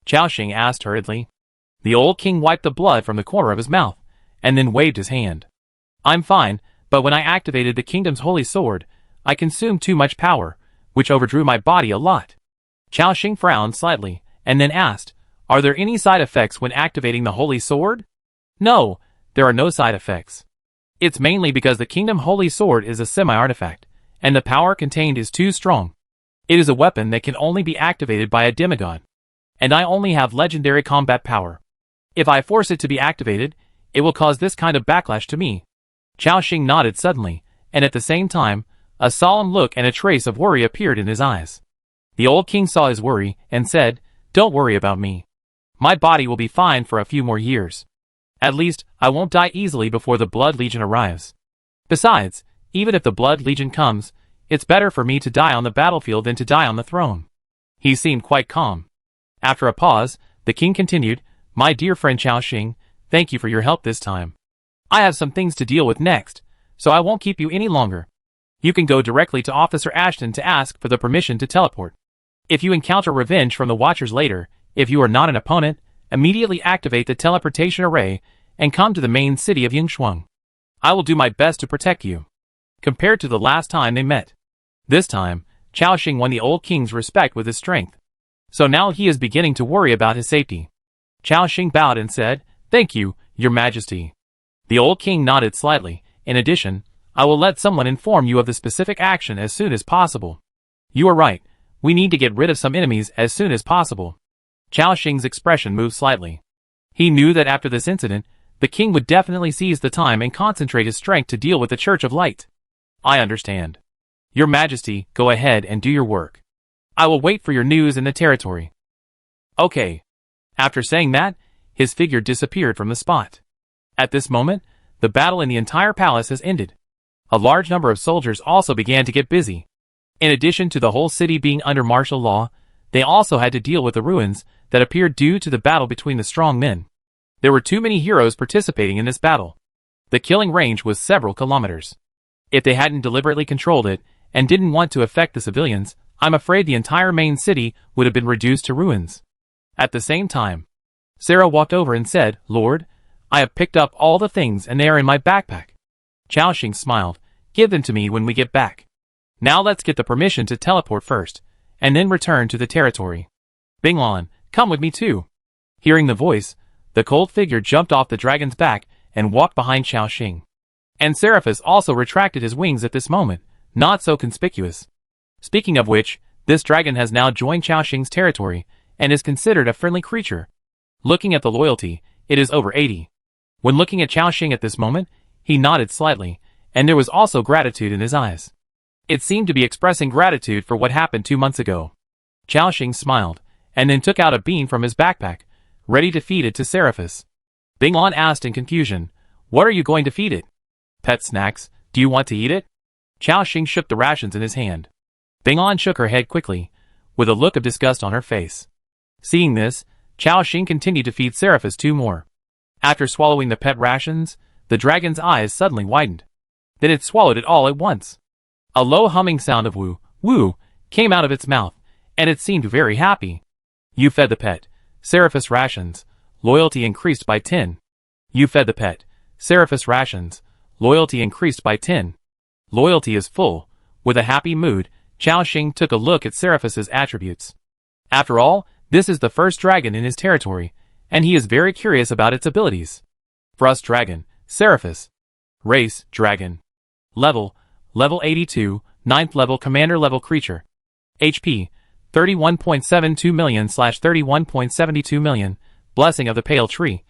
Chao Xing asked hurriedly. The old king wiped the blood from the corner of his mouth, and then waved his hand. I'm fine, but when I activated the kingdom's holy sword, I consumed too much power, which overdrew my body a lot. Chao Xing frowned slightly, and then asked, are there any side effects when activating the holy sword? No, there are no side effects. It's mainly because the kingdom holy sword is a semi-artifact, and the power contained is too strong. It is a weapon that can only be activated by a demigod. And I only have legendary combat power. If I force it to be activated, it will cause this kind of backlash to me. Chao Xing nodded suddenly, and at the same time, a solemn look and a trace of worry appeared in his eyes. The old king saw his worry, and said, don't worry about me. My body will be fine for a few more years. At least, I won't die easily before the Blood Legion arrives. Besides, even if the Blood Legion comes, it's better for me to die on the battlefield than to die on the throne. He seemed quite calm. After a pause, the king continued, "My dear friend Chao Xing, thank you for your help this time. I have some things to deal with next, so I won't keep you any longer. You can go directly to Officer Ashton to ask for the permission to teleport. If you encounter revenge from the Watchers later, if you are not an opponent, immediately activate the teleportation array and come to the main city of Yingshuang. I will do my best to protect you." Compared to the last time they met, this time, Chao Xing won the old king's respect with his strength. So now he is beginning to worry about his safety. Chao Xing bowed and said, "Thank you, Your Majesty." The old king nodded slightly. "In addition, I will let someone inform you of the specific action as soon as possible. You are right, we need to get rid of some enemies as soon as possible." Chao Xing's expression moved slightly. He knew that after this incident, the king would definitely seize the time and concentrate his strength to deal with the Church of Light. "I understand. Your Majesty, go ahead and do your work. I will wait for your news in the territory." "Okay." After saying that, his figure disappeared from the spot. At this moment, the battle in the entire palace has ended. A large number of soldiers also began to get busy. In addition to the whole city being under martial law, they also had to deal with the ruins that appeared due to the battle between the strong men. There were too many heroes participating in this battle. The killing range was several kilometers. If they hadn't deliberately controlled it, and didn't want to affect the civilians, I'm afraid the entire main city would have been reduced to ruins. At the same time, Sarah walked over and said, "Lord, I have picked up all the things and they are in my backpack." Chao Xing smiled, "Give them to me when we get back. Now let's get the permission to teleport first, and then return to the territory. Binglan, come with me too." Hearing the voice, the cold figure jumped off the dragon's back and walked behind Chao Xing. And Seraphis also retracted his wings at this moment, not so conspicuous. Speaking of which, this dragon has now joined Chao Xing's territory, and is considered a friendly creature. Looking at the loyalty, it is over 80. When looking at Chao Xing at this moment, he nodded slightly, and there was also gratitude in his eyes. It seemed to be expressing gratitude for what happened 2 months ago. Chao Xing smiled, and then took out a bean from his backpack, ready to feed it to Seraphis. Binglan asked in confusion, "What are you going to feed it?" "Pet snacks, do you want to eat it?" Chao Xing shook the rations in his hand. Binglan shook her head quickly, with a look of disgust on her face. Seeing this, Chao Xing continued to feed Seraphis 2 more. After swallowing the pet rations, the dragon's eyes suddenly widened. Then it swallowed it all at once. A low humming sound of woo, woo, came out of its mouth, and it seemed very happy. You fed the pet, Seraphis rations, loyalty increased by 10. You fed the pet, Seraphis rations, loyalty increased by 10. Loyalty is full. With a happy mood, Chao Xing took a look at Seraphis's attributes. After all, this is the first dragon in his territory, and he is very curious about its abilities. Frost Dragon, Seraphis. Race, Dragon. Level 82, 9th level Commander level creature. HP, 31.72 million/31.72 million, Blessing of the Pale Tree.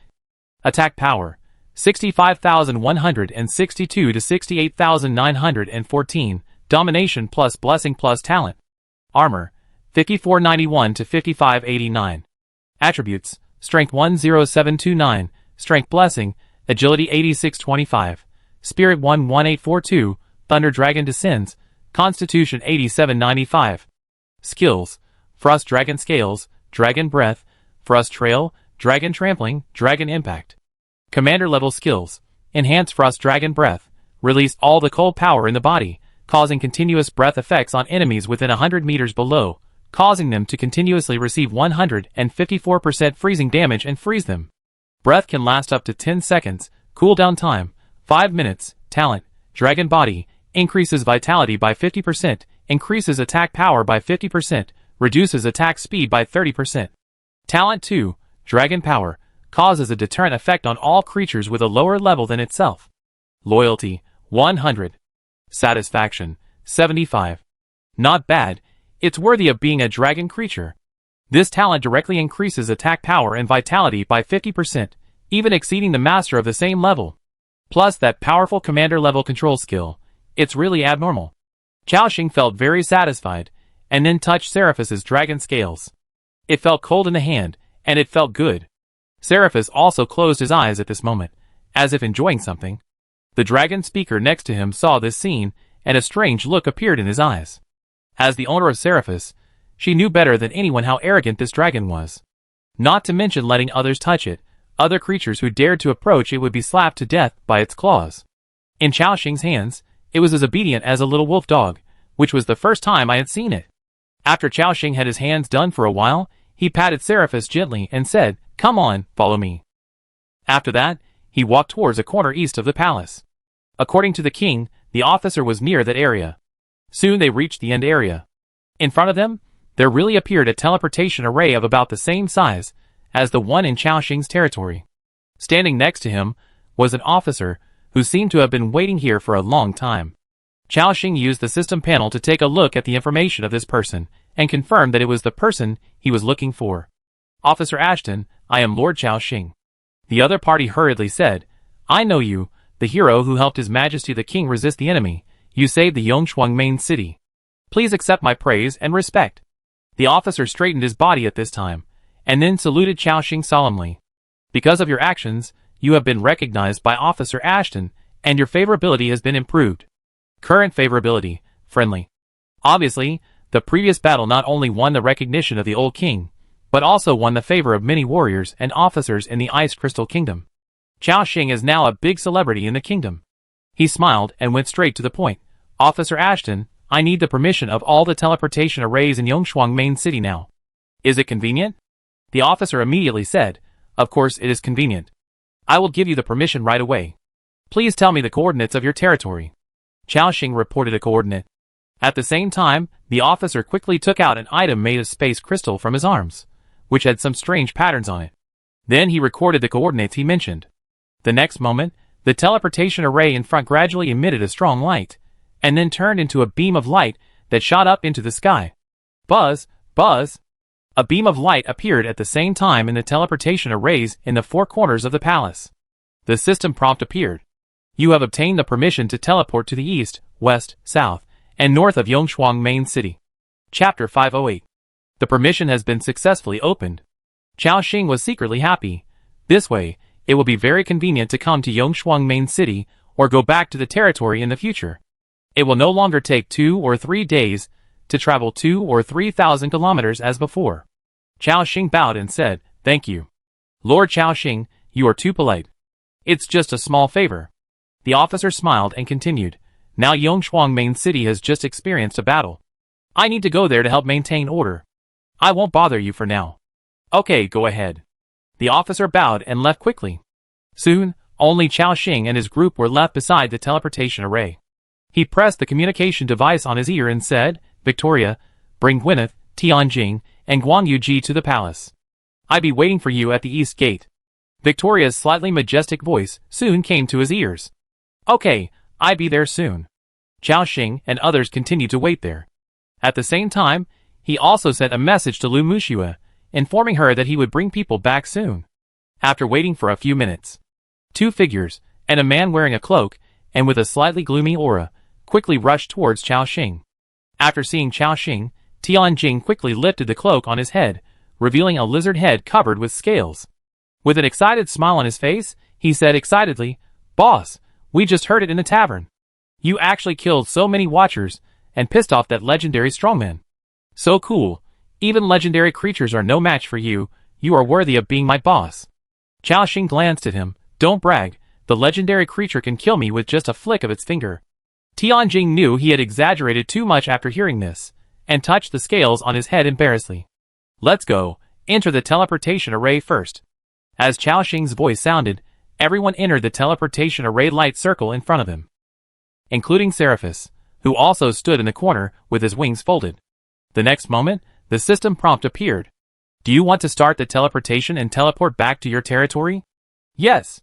Attack power, 65,162 to 68,914, Domination plus Blessing plus Talent. Armor, 5491 to 5589. Attributes, Strength 10729, Strength Blessing, Agility 8625, Spirit 11842, Thunder Dragon Descends, Constitution 8795. Skills, Frost Dragon Scales, Dragon Breath, Frost Trail, Dragon Trampling, Dragon Impact. Commander level skills, Enhance Frost Dragon Breath, release all the cold power in the body, causing continuous breath effects on enemies within 100 meters below, causing them to continuously receive 154% freezing damage and freeze them. Breath can last up to 10 seconds, cooldown time, 5 minutes, talent, Dragon Body, increases vitality by 50%, increases attack power by 50%, reduces attack speed by 30%. Talent 2, Dragon Power, causes a deterrent effect on all creatures with a lower level than itself. Loyalty, 100. Satisfaction, 75. Not bad, it's worthy of being a dragon creature. This talent directly increases attack power and vitality by 50%, even exceeding the master of the same level. Plus that powerful commander level control skill, it's really abnormal. Chao Xing felt very satisfied, and then touched Seraphis's dragon scales. It felt cold in the hand, and it felt good. Seraphis also closed his eyes at this moment, as if enjoying something. The dragon speaker next to him saw this scene, and a strange look appeared in his eyes. As the owner of Seraphis, She knew better than anyone how arrogant this dragon was. Not to mention letting others touch it. Other creatures who dared to approach it would be slapped to death by its claws. In Chao Xing's hands, it was as obedient as a little wolf dog, which was the first time I had seen it. After Chao Xing had his hands done for a while, he patted Seraphis gently and said, "Come on, follow me." After that, he walked towards a corner east of the palace. According to the king, the officer was near that area. Soon they reached the end area. In front of them, there really appeared a teleportation array of about the same size as the one in Chao Xing's territory. Standing next to him was an officer who seemed to have been waiting here for a long time. Chao Xing used the system panel to take a look at the information of this person and confirmed that it was the person he was looking for. "Officer Ashton, I am Lord Chao Xing." The other party hurriedly said, "I know you, the hero who helped His Majesty the King resist the enemy. You saved the Yongshuang main city. Please accept my praise and respect." The officer straightened his body at this time, and then saluted Chao Xing solemnly. "Because of your actions, you have been recognized by Officer Ashton, and your favorability has been improved. Current favorability, friendly." Obviously, the previous battle not only won the recognition of the old king, but also won the favor of many warriors and officers in the Ice Crystal Kingdom. Chao Xing is now a big celebrity in the kingdom. He smiled and went straight to the point. "Officer Ashton, I need the permission of all the teleportation arrays in Yongshuang main city now. Is it convenient?" The officer immediately said, "Of course it is convenient. I will give you the permission right away. Please tell me the coordinates of your territory." Chao Xing reported a coordinate. At the same time, the officer quickly took out an item made of space crystal from his arms, which had some strange patterns on it. Then he recorded the coordinates he mentioned. The next moment, the teleportation array in front gradually emitted a strong light, and then turned into a beam of light that shot up into the sky. Buzz, buzz! A beam of light appeared at the same time in the teleportation arrays in the four corners of the palace. The system prompt appeared. "You have obtained the permission to teleport to the east, west, south, and north of Yongshuang main city." Chapter 508. The permission has been successfully opened. Chao Xing was secretly happy. This way, it will be very convenient to come to Yongshuang main city or go back to the territory in the future. It will no longer take 2 or 3 days to travel 2 or 3,000 kilometers as before. Chao Xing bowed and said, "Thank you. Lord Chao Xing, you are too polite. It's just a small favor." The officer smiled and continued, "Now Yongshuang main city has just experienced a battle. I need to go there to help maintain order. I won't bother you for now." "Okay, go ahead." The officer bowed and left quickly. Soon, only Chao Xing and his group were left beside the teleportation array. He pressed the communication device on his ear and said, "Victoria, bring Gwyneth, Tianjing, and Guang Yuji to the palace. I be waiting for you at the east gate." Victoria's slightly majestic voice soon came to his ears. "Okay, I be there soon." Chao Xing and others continued to wait there. At the same time, he also sent a message to Lu Muxue, informing her that he would bring people back soon. After waiting for a few minutes, 2 figures, and a man wearing a cloak, and with a slightly gloomy aura, quickly rushed towards Chao Xing. After seeing Chao Xing, Tianjing quickly lifted the cloak on his head, revealing a lizard head covered with scales. With an excited smile on his face, he said excitedly, "Boss, we just heard it in the tavern. You actually killed so many watchers, and pissed off that legendary strongman. So cool, even legendary creatures are no match for you, you are worthy of being my boss." Chao Xing glanced at him. "Don't brag, the legendary creature can kill me with just a flick of its finger." Tianjing knew he had exaggerated too much after hearing this, and touched the scales on his head embarrassedly. "Let's go, enter the teleportation array first." As Chao Xing's voice sounded, everyone entered the teleportation array light circle in front of him, including Seraphis, who also stood in the corner with his wings folded. The next moment, the system prompt appeared. "Do you want to start the teleportation and teleport back to your territory?" "Yes."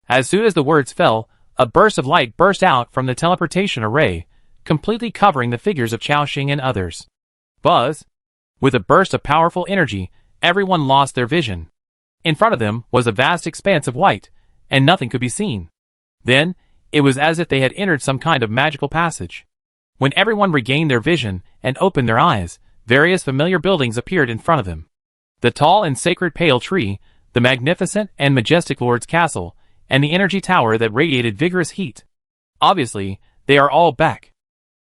As soon as the words fell, a burst of light burst out from the teleportation array, completely covering the figures of Chao Xing and others. Buzz! With a burst of powerful energy, everyone lost their vision. In front of them was a vast expanse of white, and nothing could be seen. Then, it was as if they had entered some kind of magical passage. When everyone regained their vision and opened their eyes, various familiar buildings appeared in front of them. The tall and sacred pale tree, the magnificent and majestic Lord's castle, and the energy tower that radiated vigorous heat. Obviously, they are all back.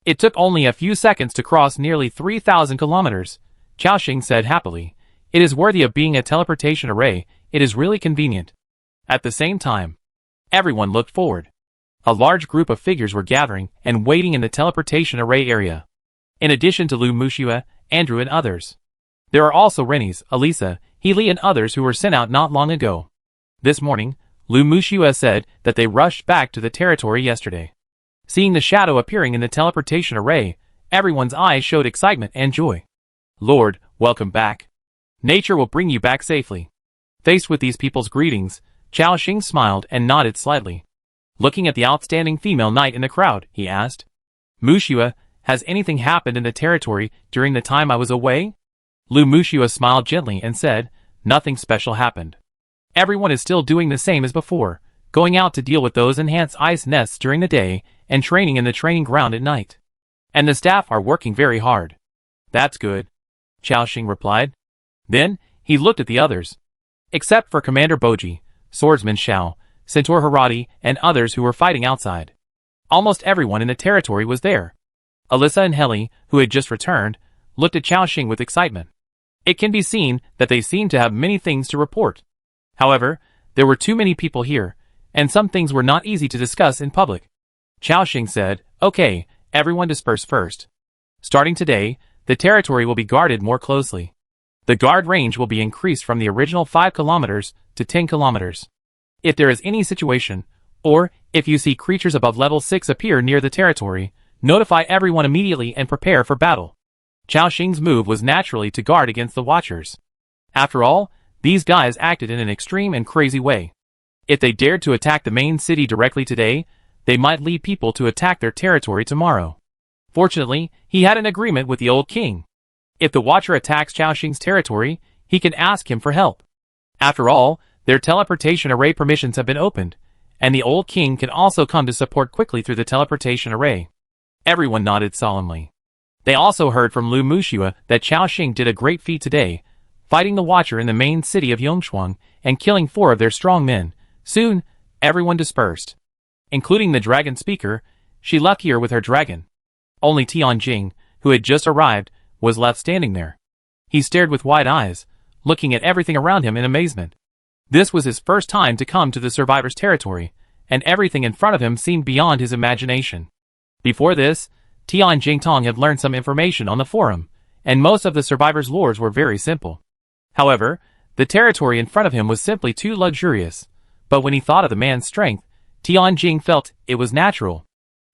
It took only a few seconds to cross nearly 3,000 kilometers, Chao Xing said happily. It is worthy of being a teleportation array, it is really convenient. At the same time, everyone looked forward. A large group of figures were gathering and waiting in the teleportation array area. In addition to Lu Muxue, Andrew and others. There are also Rennies, Elisa, Healy and others who were sent out not long ago. This morning, Lu Muxue said that they rushed back to the territory yesterday. Seeing the shadow appearing in the teleportation array, everyone's eyes showed excitement and joy. Lord, welcome back. Nature will bring you back safely. Faced with these people's greetings, Chao Xing smiled and nodded slightly. Looking at the outstanding female knight in the crowd, he asked, Muxue, has anything happened in the territory during the time I was away? Lu Muxue smiled gently and said, nothing special happened. Everyone is still doing the same as before, going out to deal with those enhanced ice nests during the day and training in the training ground at night. And the staff are working very hard. That's good, Chao Xing replied. Then, he looked at the others. Except for Commander Boji, Swordsman Xiao, Centaur Harati, and others who were fighting outside. Almost everyone in the territory was there. Alyssa and Heli, who had just returned, looked at Chao Xing with excitement. It can be seen that they seemed to have many things to report. However, there were too many people here, and some things were not easy to discuss in public. Chao Xing said, okay, everyone disperse first. Starting today, the territory will be guarded more closely. The guard range will be increased from the original 5 kilometers to 10 kilometers. If there is any situation, or if you see creatures above level 6 appear near the territory, notify everyone immediately and prepare for battle. Chao Xing's move was naturally to guard against the Watchers. After all, these guys acted in an extreme and crazy way. If they dared to attack the main city directly today, they might lead people to attack their territory tomorrow. Fortunately, he had an agreement with the old king. If the Watcher attacks Chao Xing's territory, he can ask him for help. After all, their teleportation array permissions have been opened, and the old king can also come to support quickly through the teleportation array. Everyone nodded solemnly. They also heard from Lu Muxue that Chao Xing did a great feat today, fighting the Watcher in the main city of Yongshuang and killing 4 of their strong men. Soon, everyone dispersed. Including the dragon speaker, she left here with her dragon. Only Tianjing, who had just arrived, was left standing there. He stared with wide eyes, looking at everything around him in amazement. This was his first time to come to the survivors' territory, and everything in front of him seemed beyond his imagination. Before this, Tianjing Tong had learned some information on the forum, and most of the survivors' lores were very simple. However, the territory in front of him was simply too luxurious, but when he thought of the man's strength, Tianjing felt it was natural.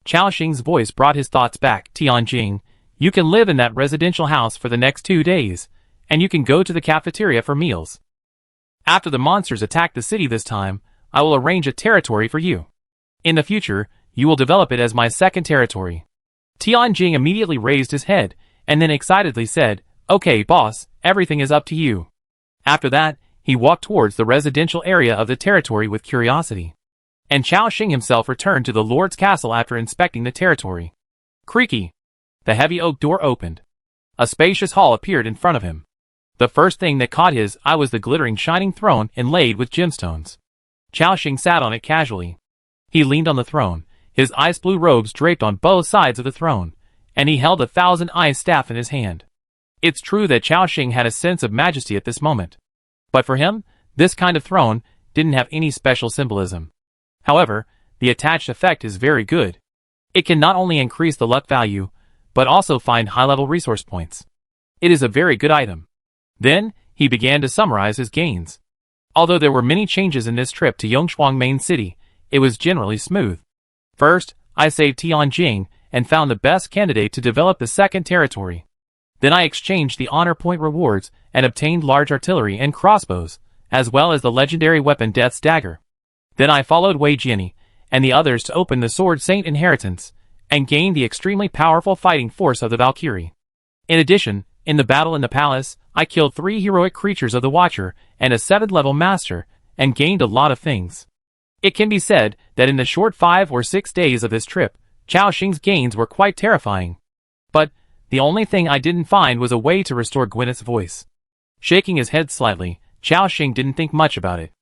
Chao Xing's voice brought his thoughts back. Tianjing, you can live in that residential house for the next 2 days, and you can go to the cafeteria for meals. After the monsters attack the city this time, I will arrange a territory for you. In the future, you will develop it as my second territory. Tianjing immediately raised his head, and then excitedly said, okay boss, everything is up to you. After that, he walked towards the residential area of the territory with curiosity. And Chao Xing himself returned to the Lord's castle after inspecting the territory. Creaky. The heavy oak door opened. A spacious hall appeared in front of him. The first thing that caught his eye was the glittering shining throne inlaid with gemstones. Chao Xing sat on it casually. He leaned on the throne, his ice blue robes draped on both sides of the throne, and he held a 1,000-ice staff in his hand. It's true that Chao Xing had a sense of majesty at this moment. But for him, this kind of throne didn't have any special symbolism. However, the attached effect is very good. It can not only increase the luck value, but also find high-level resource points. It is a very good item. Then, he began to summarize his gains. Although there were many changes in this trip to Yongshuang main city, it was generally smooth. First, I saved Tianjing and found the best candidate to develop the second territory. Then I exchanged the honor point rewards and obtained large artillery and crossbows, as well as the legendary weapon Death's Dagger. Then I followed Wei Jianni and the others to open the Sword Saint Inheritance, and gained the extremely powerful fighting force of the Valkyrie. In addition, in the battle in the palace, I killed 3 heroic creatures of the Watcher and a 7th-level master, and gained a lot of things. It can be said that in the short 5 or 6 days of this trip, Chao Xing's gains were quite terrifying. But, the only thing I didn't find was a way to restore Gwyneth's voice. Shaking his head slightly, Chao Xing didn't think much about it.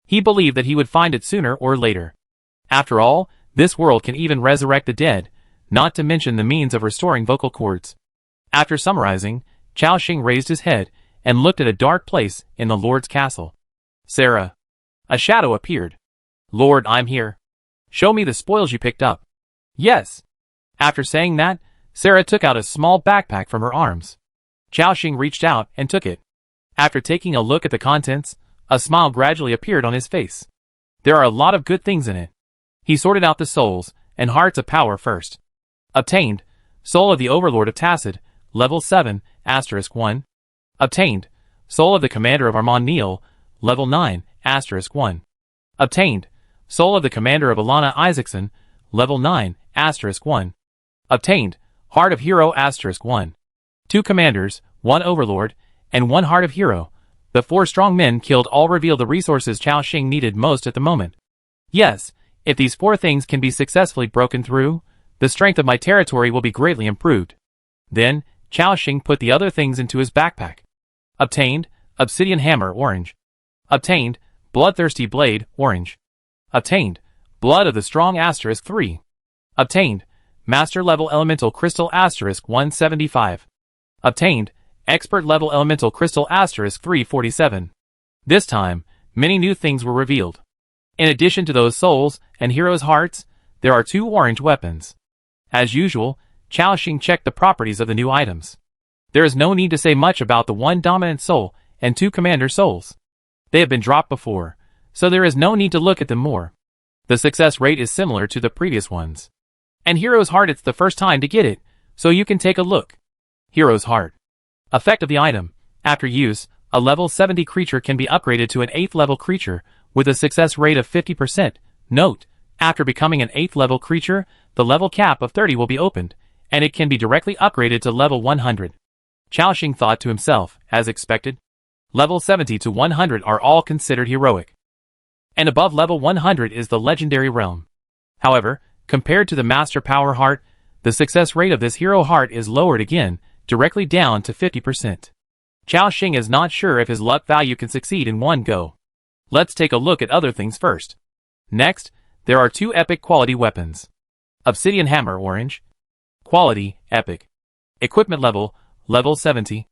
He believed that he would find it sooner or later. After all, this world can even resurrect the dead, not to mention the means of restoring vocal cords. After summarizing, Chao Xing raised his head and looked at a dark place in the Lord's castle. Sarah. A shadow appeared. Lord, I'm here. Show me the spoils you picked up. Yes. After saying that, Sarah took out a small backpack from her arms. Chao Xing reached out and took it. After taking a look at the contents, a smile gradually appeared on his face. There are a lot of good things in it. He sorted out the souls and hearts of power first. Obtained, Soul of the Overlord of Tacit, level 7, *1. Obtained, Soul of the Commander of Armand Neal, level 9, *1. Obtained, Soul of the Commander of Alana Isaacson, level 9, *1. Obtained, Heart of Hero *1. 2 commanders, 1 overlord, and 1 heart of hero. The 4 strong men killed all reveal the resources Chao Xing needed most at the moment. Yes, if these 4 things can be successfully broken through, the strength of my territory will be greatly improved. Then, Chao Xing put the other things into his backpack. Obtained, Obsidian Hammer orange. Obtained, Bloodthirsty Blade orange. Obtained, Blood of the Strong *3. Obtained, Master Level Elemental Crystal *175. Obtained, Expert Level Elemental Crystal *347. This time, many new things were revealed. In addition to those souls and heroes' hearts, there are 2 orange weapons. As usual, Chao Xing checked the properties of the new items. There is no need to say much about the 1 dominant soul and 2 commander souls. They have been dropped before, so there is no need to look at them more. The success rate is similar to the previous ones. And Hero's Heart, it's the first time to get it, so you can take a look. Hero's Heart. Effect of the item. After use, a level 70 creature can be upgraded to an 8th level creature with a success rate of 50%. Note, after becoming an 8th level creature, the level cap of 30 will be opened, and it can be directly upgraded to level 100. Chao Xing thought to himself, as expected. Level 70 to 100 are all considered heroic. And above level 100 is the legendary realm. However, compared to the Master Power Heart, the success rate of this hero heart is lowered again, directly down to 50%. Chao Xing is not sure if his luck value can succeed in one go. Let's take a look at other things first. Next, there are 2 epic quality weapons. Obsidian Hammer orange. Quality, epic. Equipment level, level 70.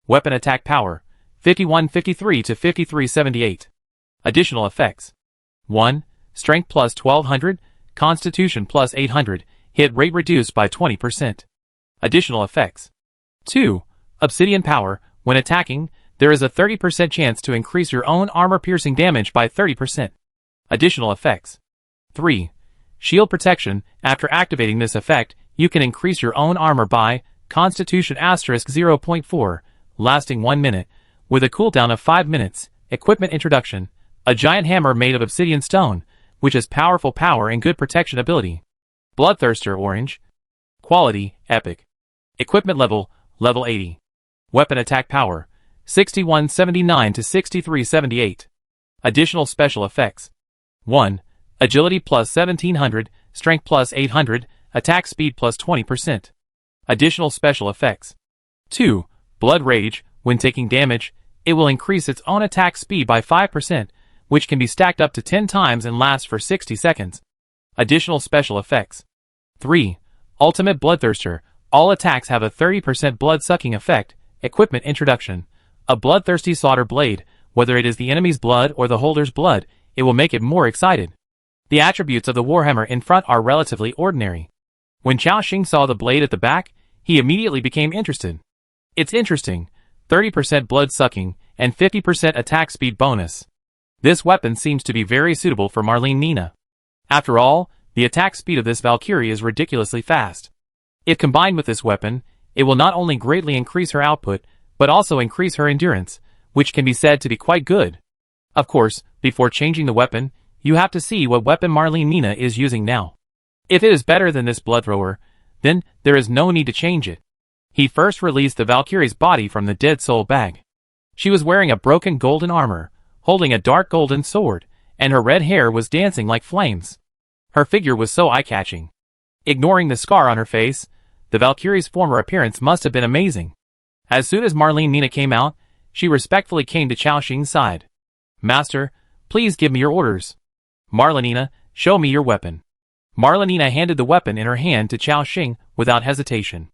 Weapon attack power, 5153 to 5378. Additional effects. 1. Strength plus 1200, Constitution plus 800, hit rate reduced by 20%. Additional effects. 2. Obsidian Power. When attacking, there is a 30% chance to increase your own armor-piercing damage by 30%. Additional effects. 3. Shield Protection. After activating this effect, you can increase your own armor by Constitution *0.4, lasting 1 minute, with a cooldown of 5 minutes. Equipment introduction. A giant hammer made of obsidian stone, which has powerful power and good protection ability. Bloodthirster orange. Quality, epic. Equipment level, level 80. Weapon attack power, 6179 to 6378. Additional special effects. 1. Agility plus 1700, strength plus 800, attack speed plus 20%. Additional special effects. 2. Blood Rage. When taking damage, it will increase its own attack speed by 5%, which can be stacked up to 10 times and lasts for 60 seconds. Additional special effects. 3. Ultimate Bloodthirster. All attacks have a 30% blood-sucking effect. Equipment introduction. A bloodthirsty slaughter blade. Whether it is the enemy's blood or the holder's blood, it will make it more excited. The attributes of the Warhammer in front are relatively ordinary. When Chao Xing saw the blade at the back, he immediately became interested. It's interesting. 30% blood-sucking and 50% attack speed bonus. This weapon seems to be very suitable for Marlene Nina. After all, the attack speed of this Valkyrie is ridiculously fast. If combined with this weapon, it will not only greatly increase her output, but also increase her endurance, which can be said to be quite good. Of course, before changing the weapon, you have to see what weapon Marlene Nina is using now. If it is better than this bloodthrower, then there is no need to change it. He first released the Valkyrie's body from the dead soul bag. She was wearing a broken golden armor, holding a dark golden sword, and her red hair was dancing like flames. Her figure was so eye-catching. Ignoring the scar on her face, the Valkyrie's former appearance must have been amazing. As soon as Marlene Nina came out, she respectfully came to Chao Xing's side. "Master, please give me your orders." "Marlene Nina, show me your weapon." Marlene Nina handed the weapon in her hand to Chao Xing without hesitation.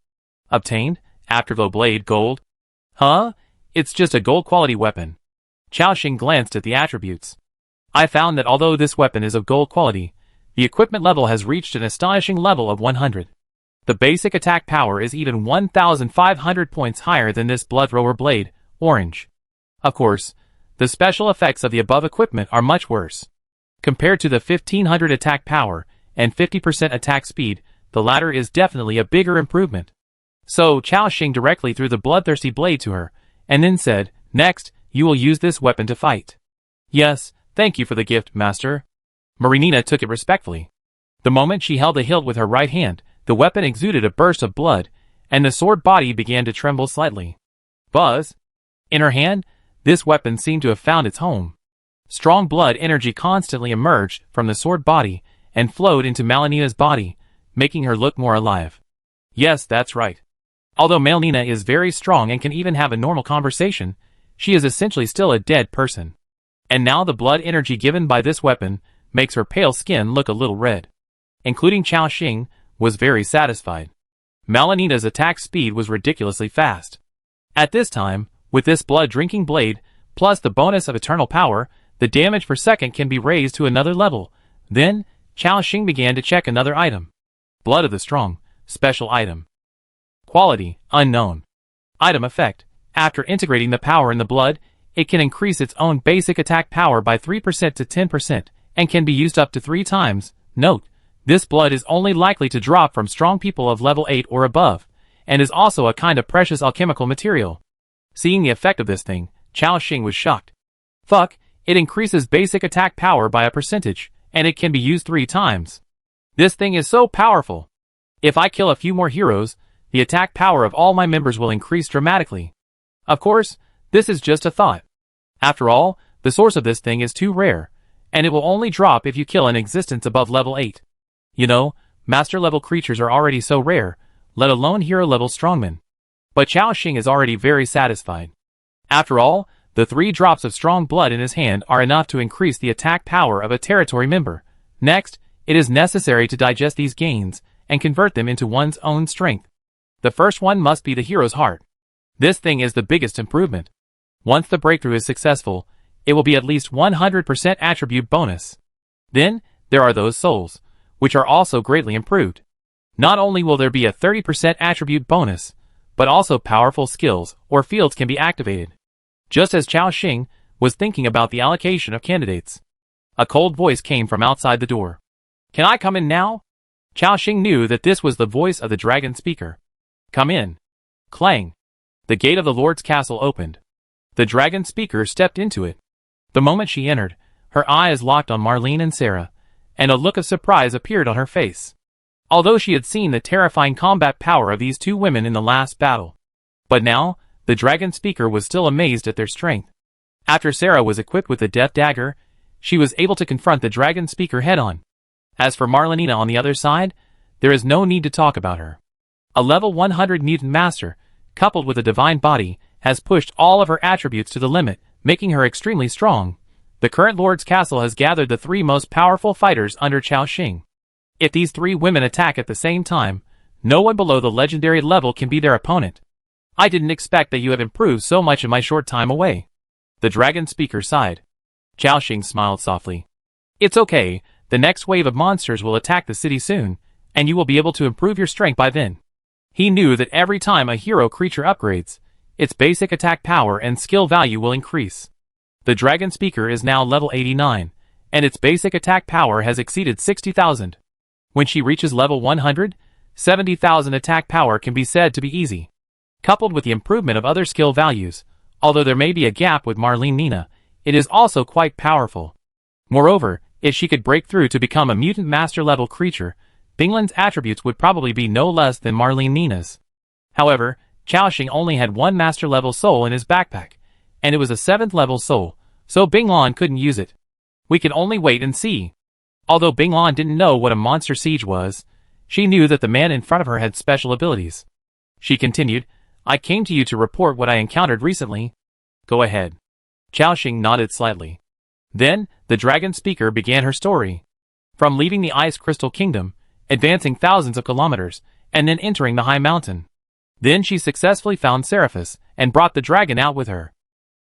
Obtained, Afterglow Blade Gold. Huh? It's just a gold-quality weapon. Chaoxing glanced at the attributes. I found that although this weapon is of gold quality, the equipment level has reached an astonishing level of 100. The basic attack power is even 1,500 points higher than this blood-thrower blade, orange. Of course, the special effects of the above equipment are much worse. Compared to the 1,500 attack power and 50% attack speed, the latter is definitely a bigger improvement. So Chaoxing directly threw the bloodthirsty blade to her, and then said, "Next, you will use this weapon to fight." "Yes, thank you for the gift, master." Marinina took it respectfully. The moment she held the hilt with her right hand, the weapon exuded a burst of blood, and the sword body began to tremble slightly. Buzz! In her hand, this weapon seemed to have found its home. Strong blood energy constantly emerged from the sword body and flowed into Malinina's body, making her look more alive. Yes, that's right. Although Malinina is very strong and can even have a normal conversation, she is essentially still a dead person. And now the blood energy given by this weapon makes her pale skin look a little red. Including Chaoxing was very satisfied. Malinina's attack speed was ridiculously fast. At this time, with this blood-drinking blade, plus the bonus of eternal power, the damage per second can be raised to another level. Then, Chaoxing began to check another item. Blood of the Strong, special item. Quality, unknown. Item effect. After integrating the power in the blood, it can increase its own basic attack power by 3% to 10%, and can be used up to 3 times. Note, this blood is only likely to drop from strong people of level 8 or above, and is also a kind of precious alchemical material. Seeing the effect of this thing, Chaoxing was shocked. Fuck, it increases basic attack power by a percentage, and it can be used 3 times. This thing is so powerful. If I kill a few more heroes, the attack power of all my members will increase dramatically. Of course, this is just a thought. After all, the source of this thing is too rare, and it will only drop if you kill an existence above level 8. You know, master-level creatures are already so rare, let alone hero-level strongmen. But Chaoxing is already very satisfied. After all, the 3 drops of strong blood in his hand are enough to increase the attack power of a territory member. Next, it is necessary to digest these gains and convert them into one's own strength. The first one must be the hero's heart. This thing is the biggest improvement. Once the breakthrough is successful, it will be at least 100% attribute bonus. Then, there are those souls, which are also greatly improved. Not only will there be a 30% attribute bonus, but also powerful skills or fields can be activated. Just as Chaoxing was thinking about the allocation of candidates, a cold voice came from outside the door. "Can I come in now?" Chaoxing knew that this was the voice of the dragon speaker. "Come in." Clang. The gate of the Lord's castle opened. The dragon speaker stepped into it. The moment she entered, her eyes locked on Marlene and Sarah, and a look of surprise appeared on her face. Although she had seen the terrifying combat power of these 2 women in the last battle. But now, the dragon speaker was still amazed at their strength. After Sarah was equipped with the death dagger, she was able to confront the dragon speaker head-on. As for Marlenina on the other side, there is no need to talk about her. A level 100 mutant master, coupled with a divine body, has pushed all of her attributes to the limit, making her extremely strong. The current Lord's Castle has gathered the 3 most powerful fighters under Chaoxing. If these 3 women attack at the same time, no one below the legendary level can be their opponent. I didn't expect that you have improved so much in my short time away. The dragon speaker sighed. Chaoxing smiled softly. It's okay, the next wave of monsters will attack the city soon, and you will be able to improve your strength by then. He knew that every time a hero creature upgrades, its basic attack power and skill value will increase. The dragon speaker is now level 89, and its basic attack power has exceeded 60,000. When she reaches level 100, 70,000 attack power can be said to be easy. Coupled with the improvement of other skill values, although there may be a gap with Marlene Nina, it is also quite powerful. Moreover, if she could break through to become a mutant master level creature, Binglan's attributes would probably be no less than Marlene Nina's. However, Chaoxing only had 1 master level soul in his backpack, and it was a 7th level soul, so Binglan couldn't use it. We can only wait and see. Although Binglan didn't know what a monster siege was, she knew that the man in front of her had special abilities. She continued, I came to you to report what I encountered recently. Go ahead. Chaoxing nodded slightly. Then, the dragon speaker began her story. From leaving the Ice Crystal Kingdom, advancing thousands of kilometers, and then entering the high mountain. Then she successfully found Seraphis and brought the dragon out with her.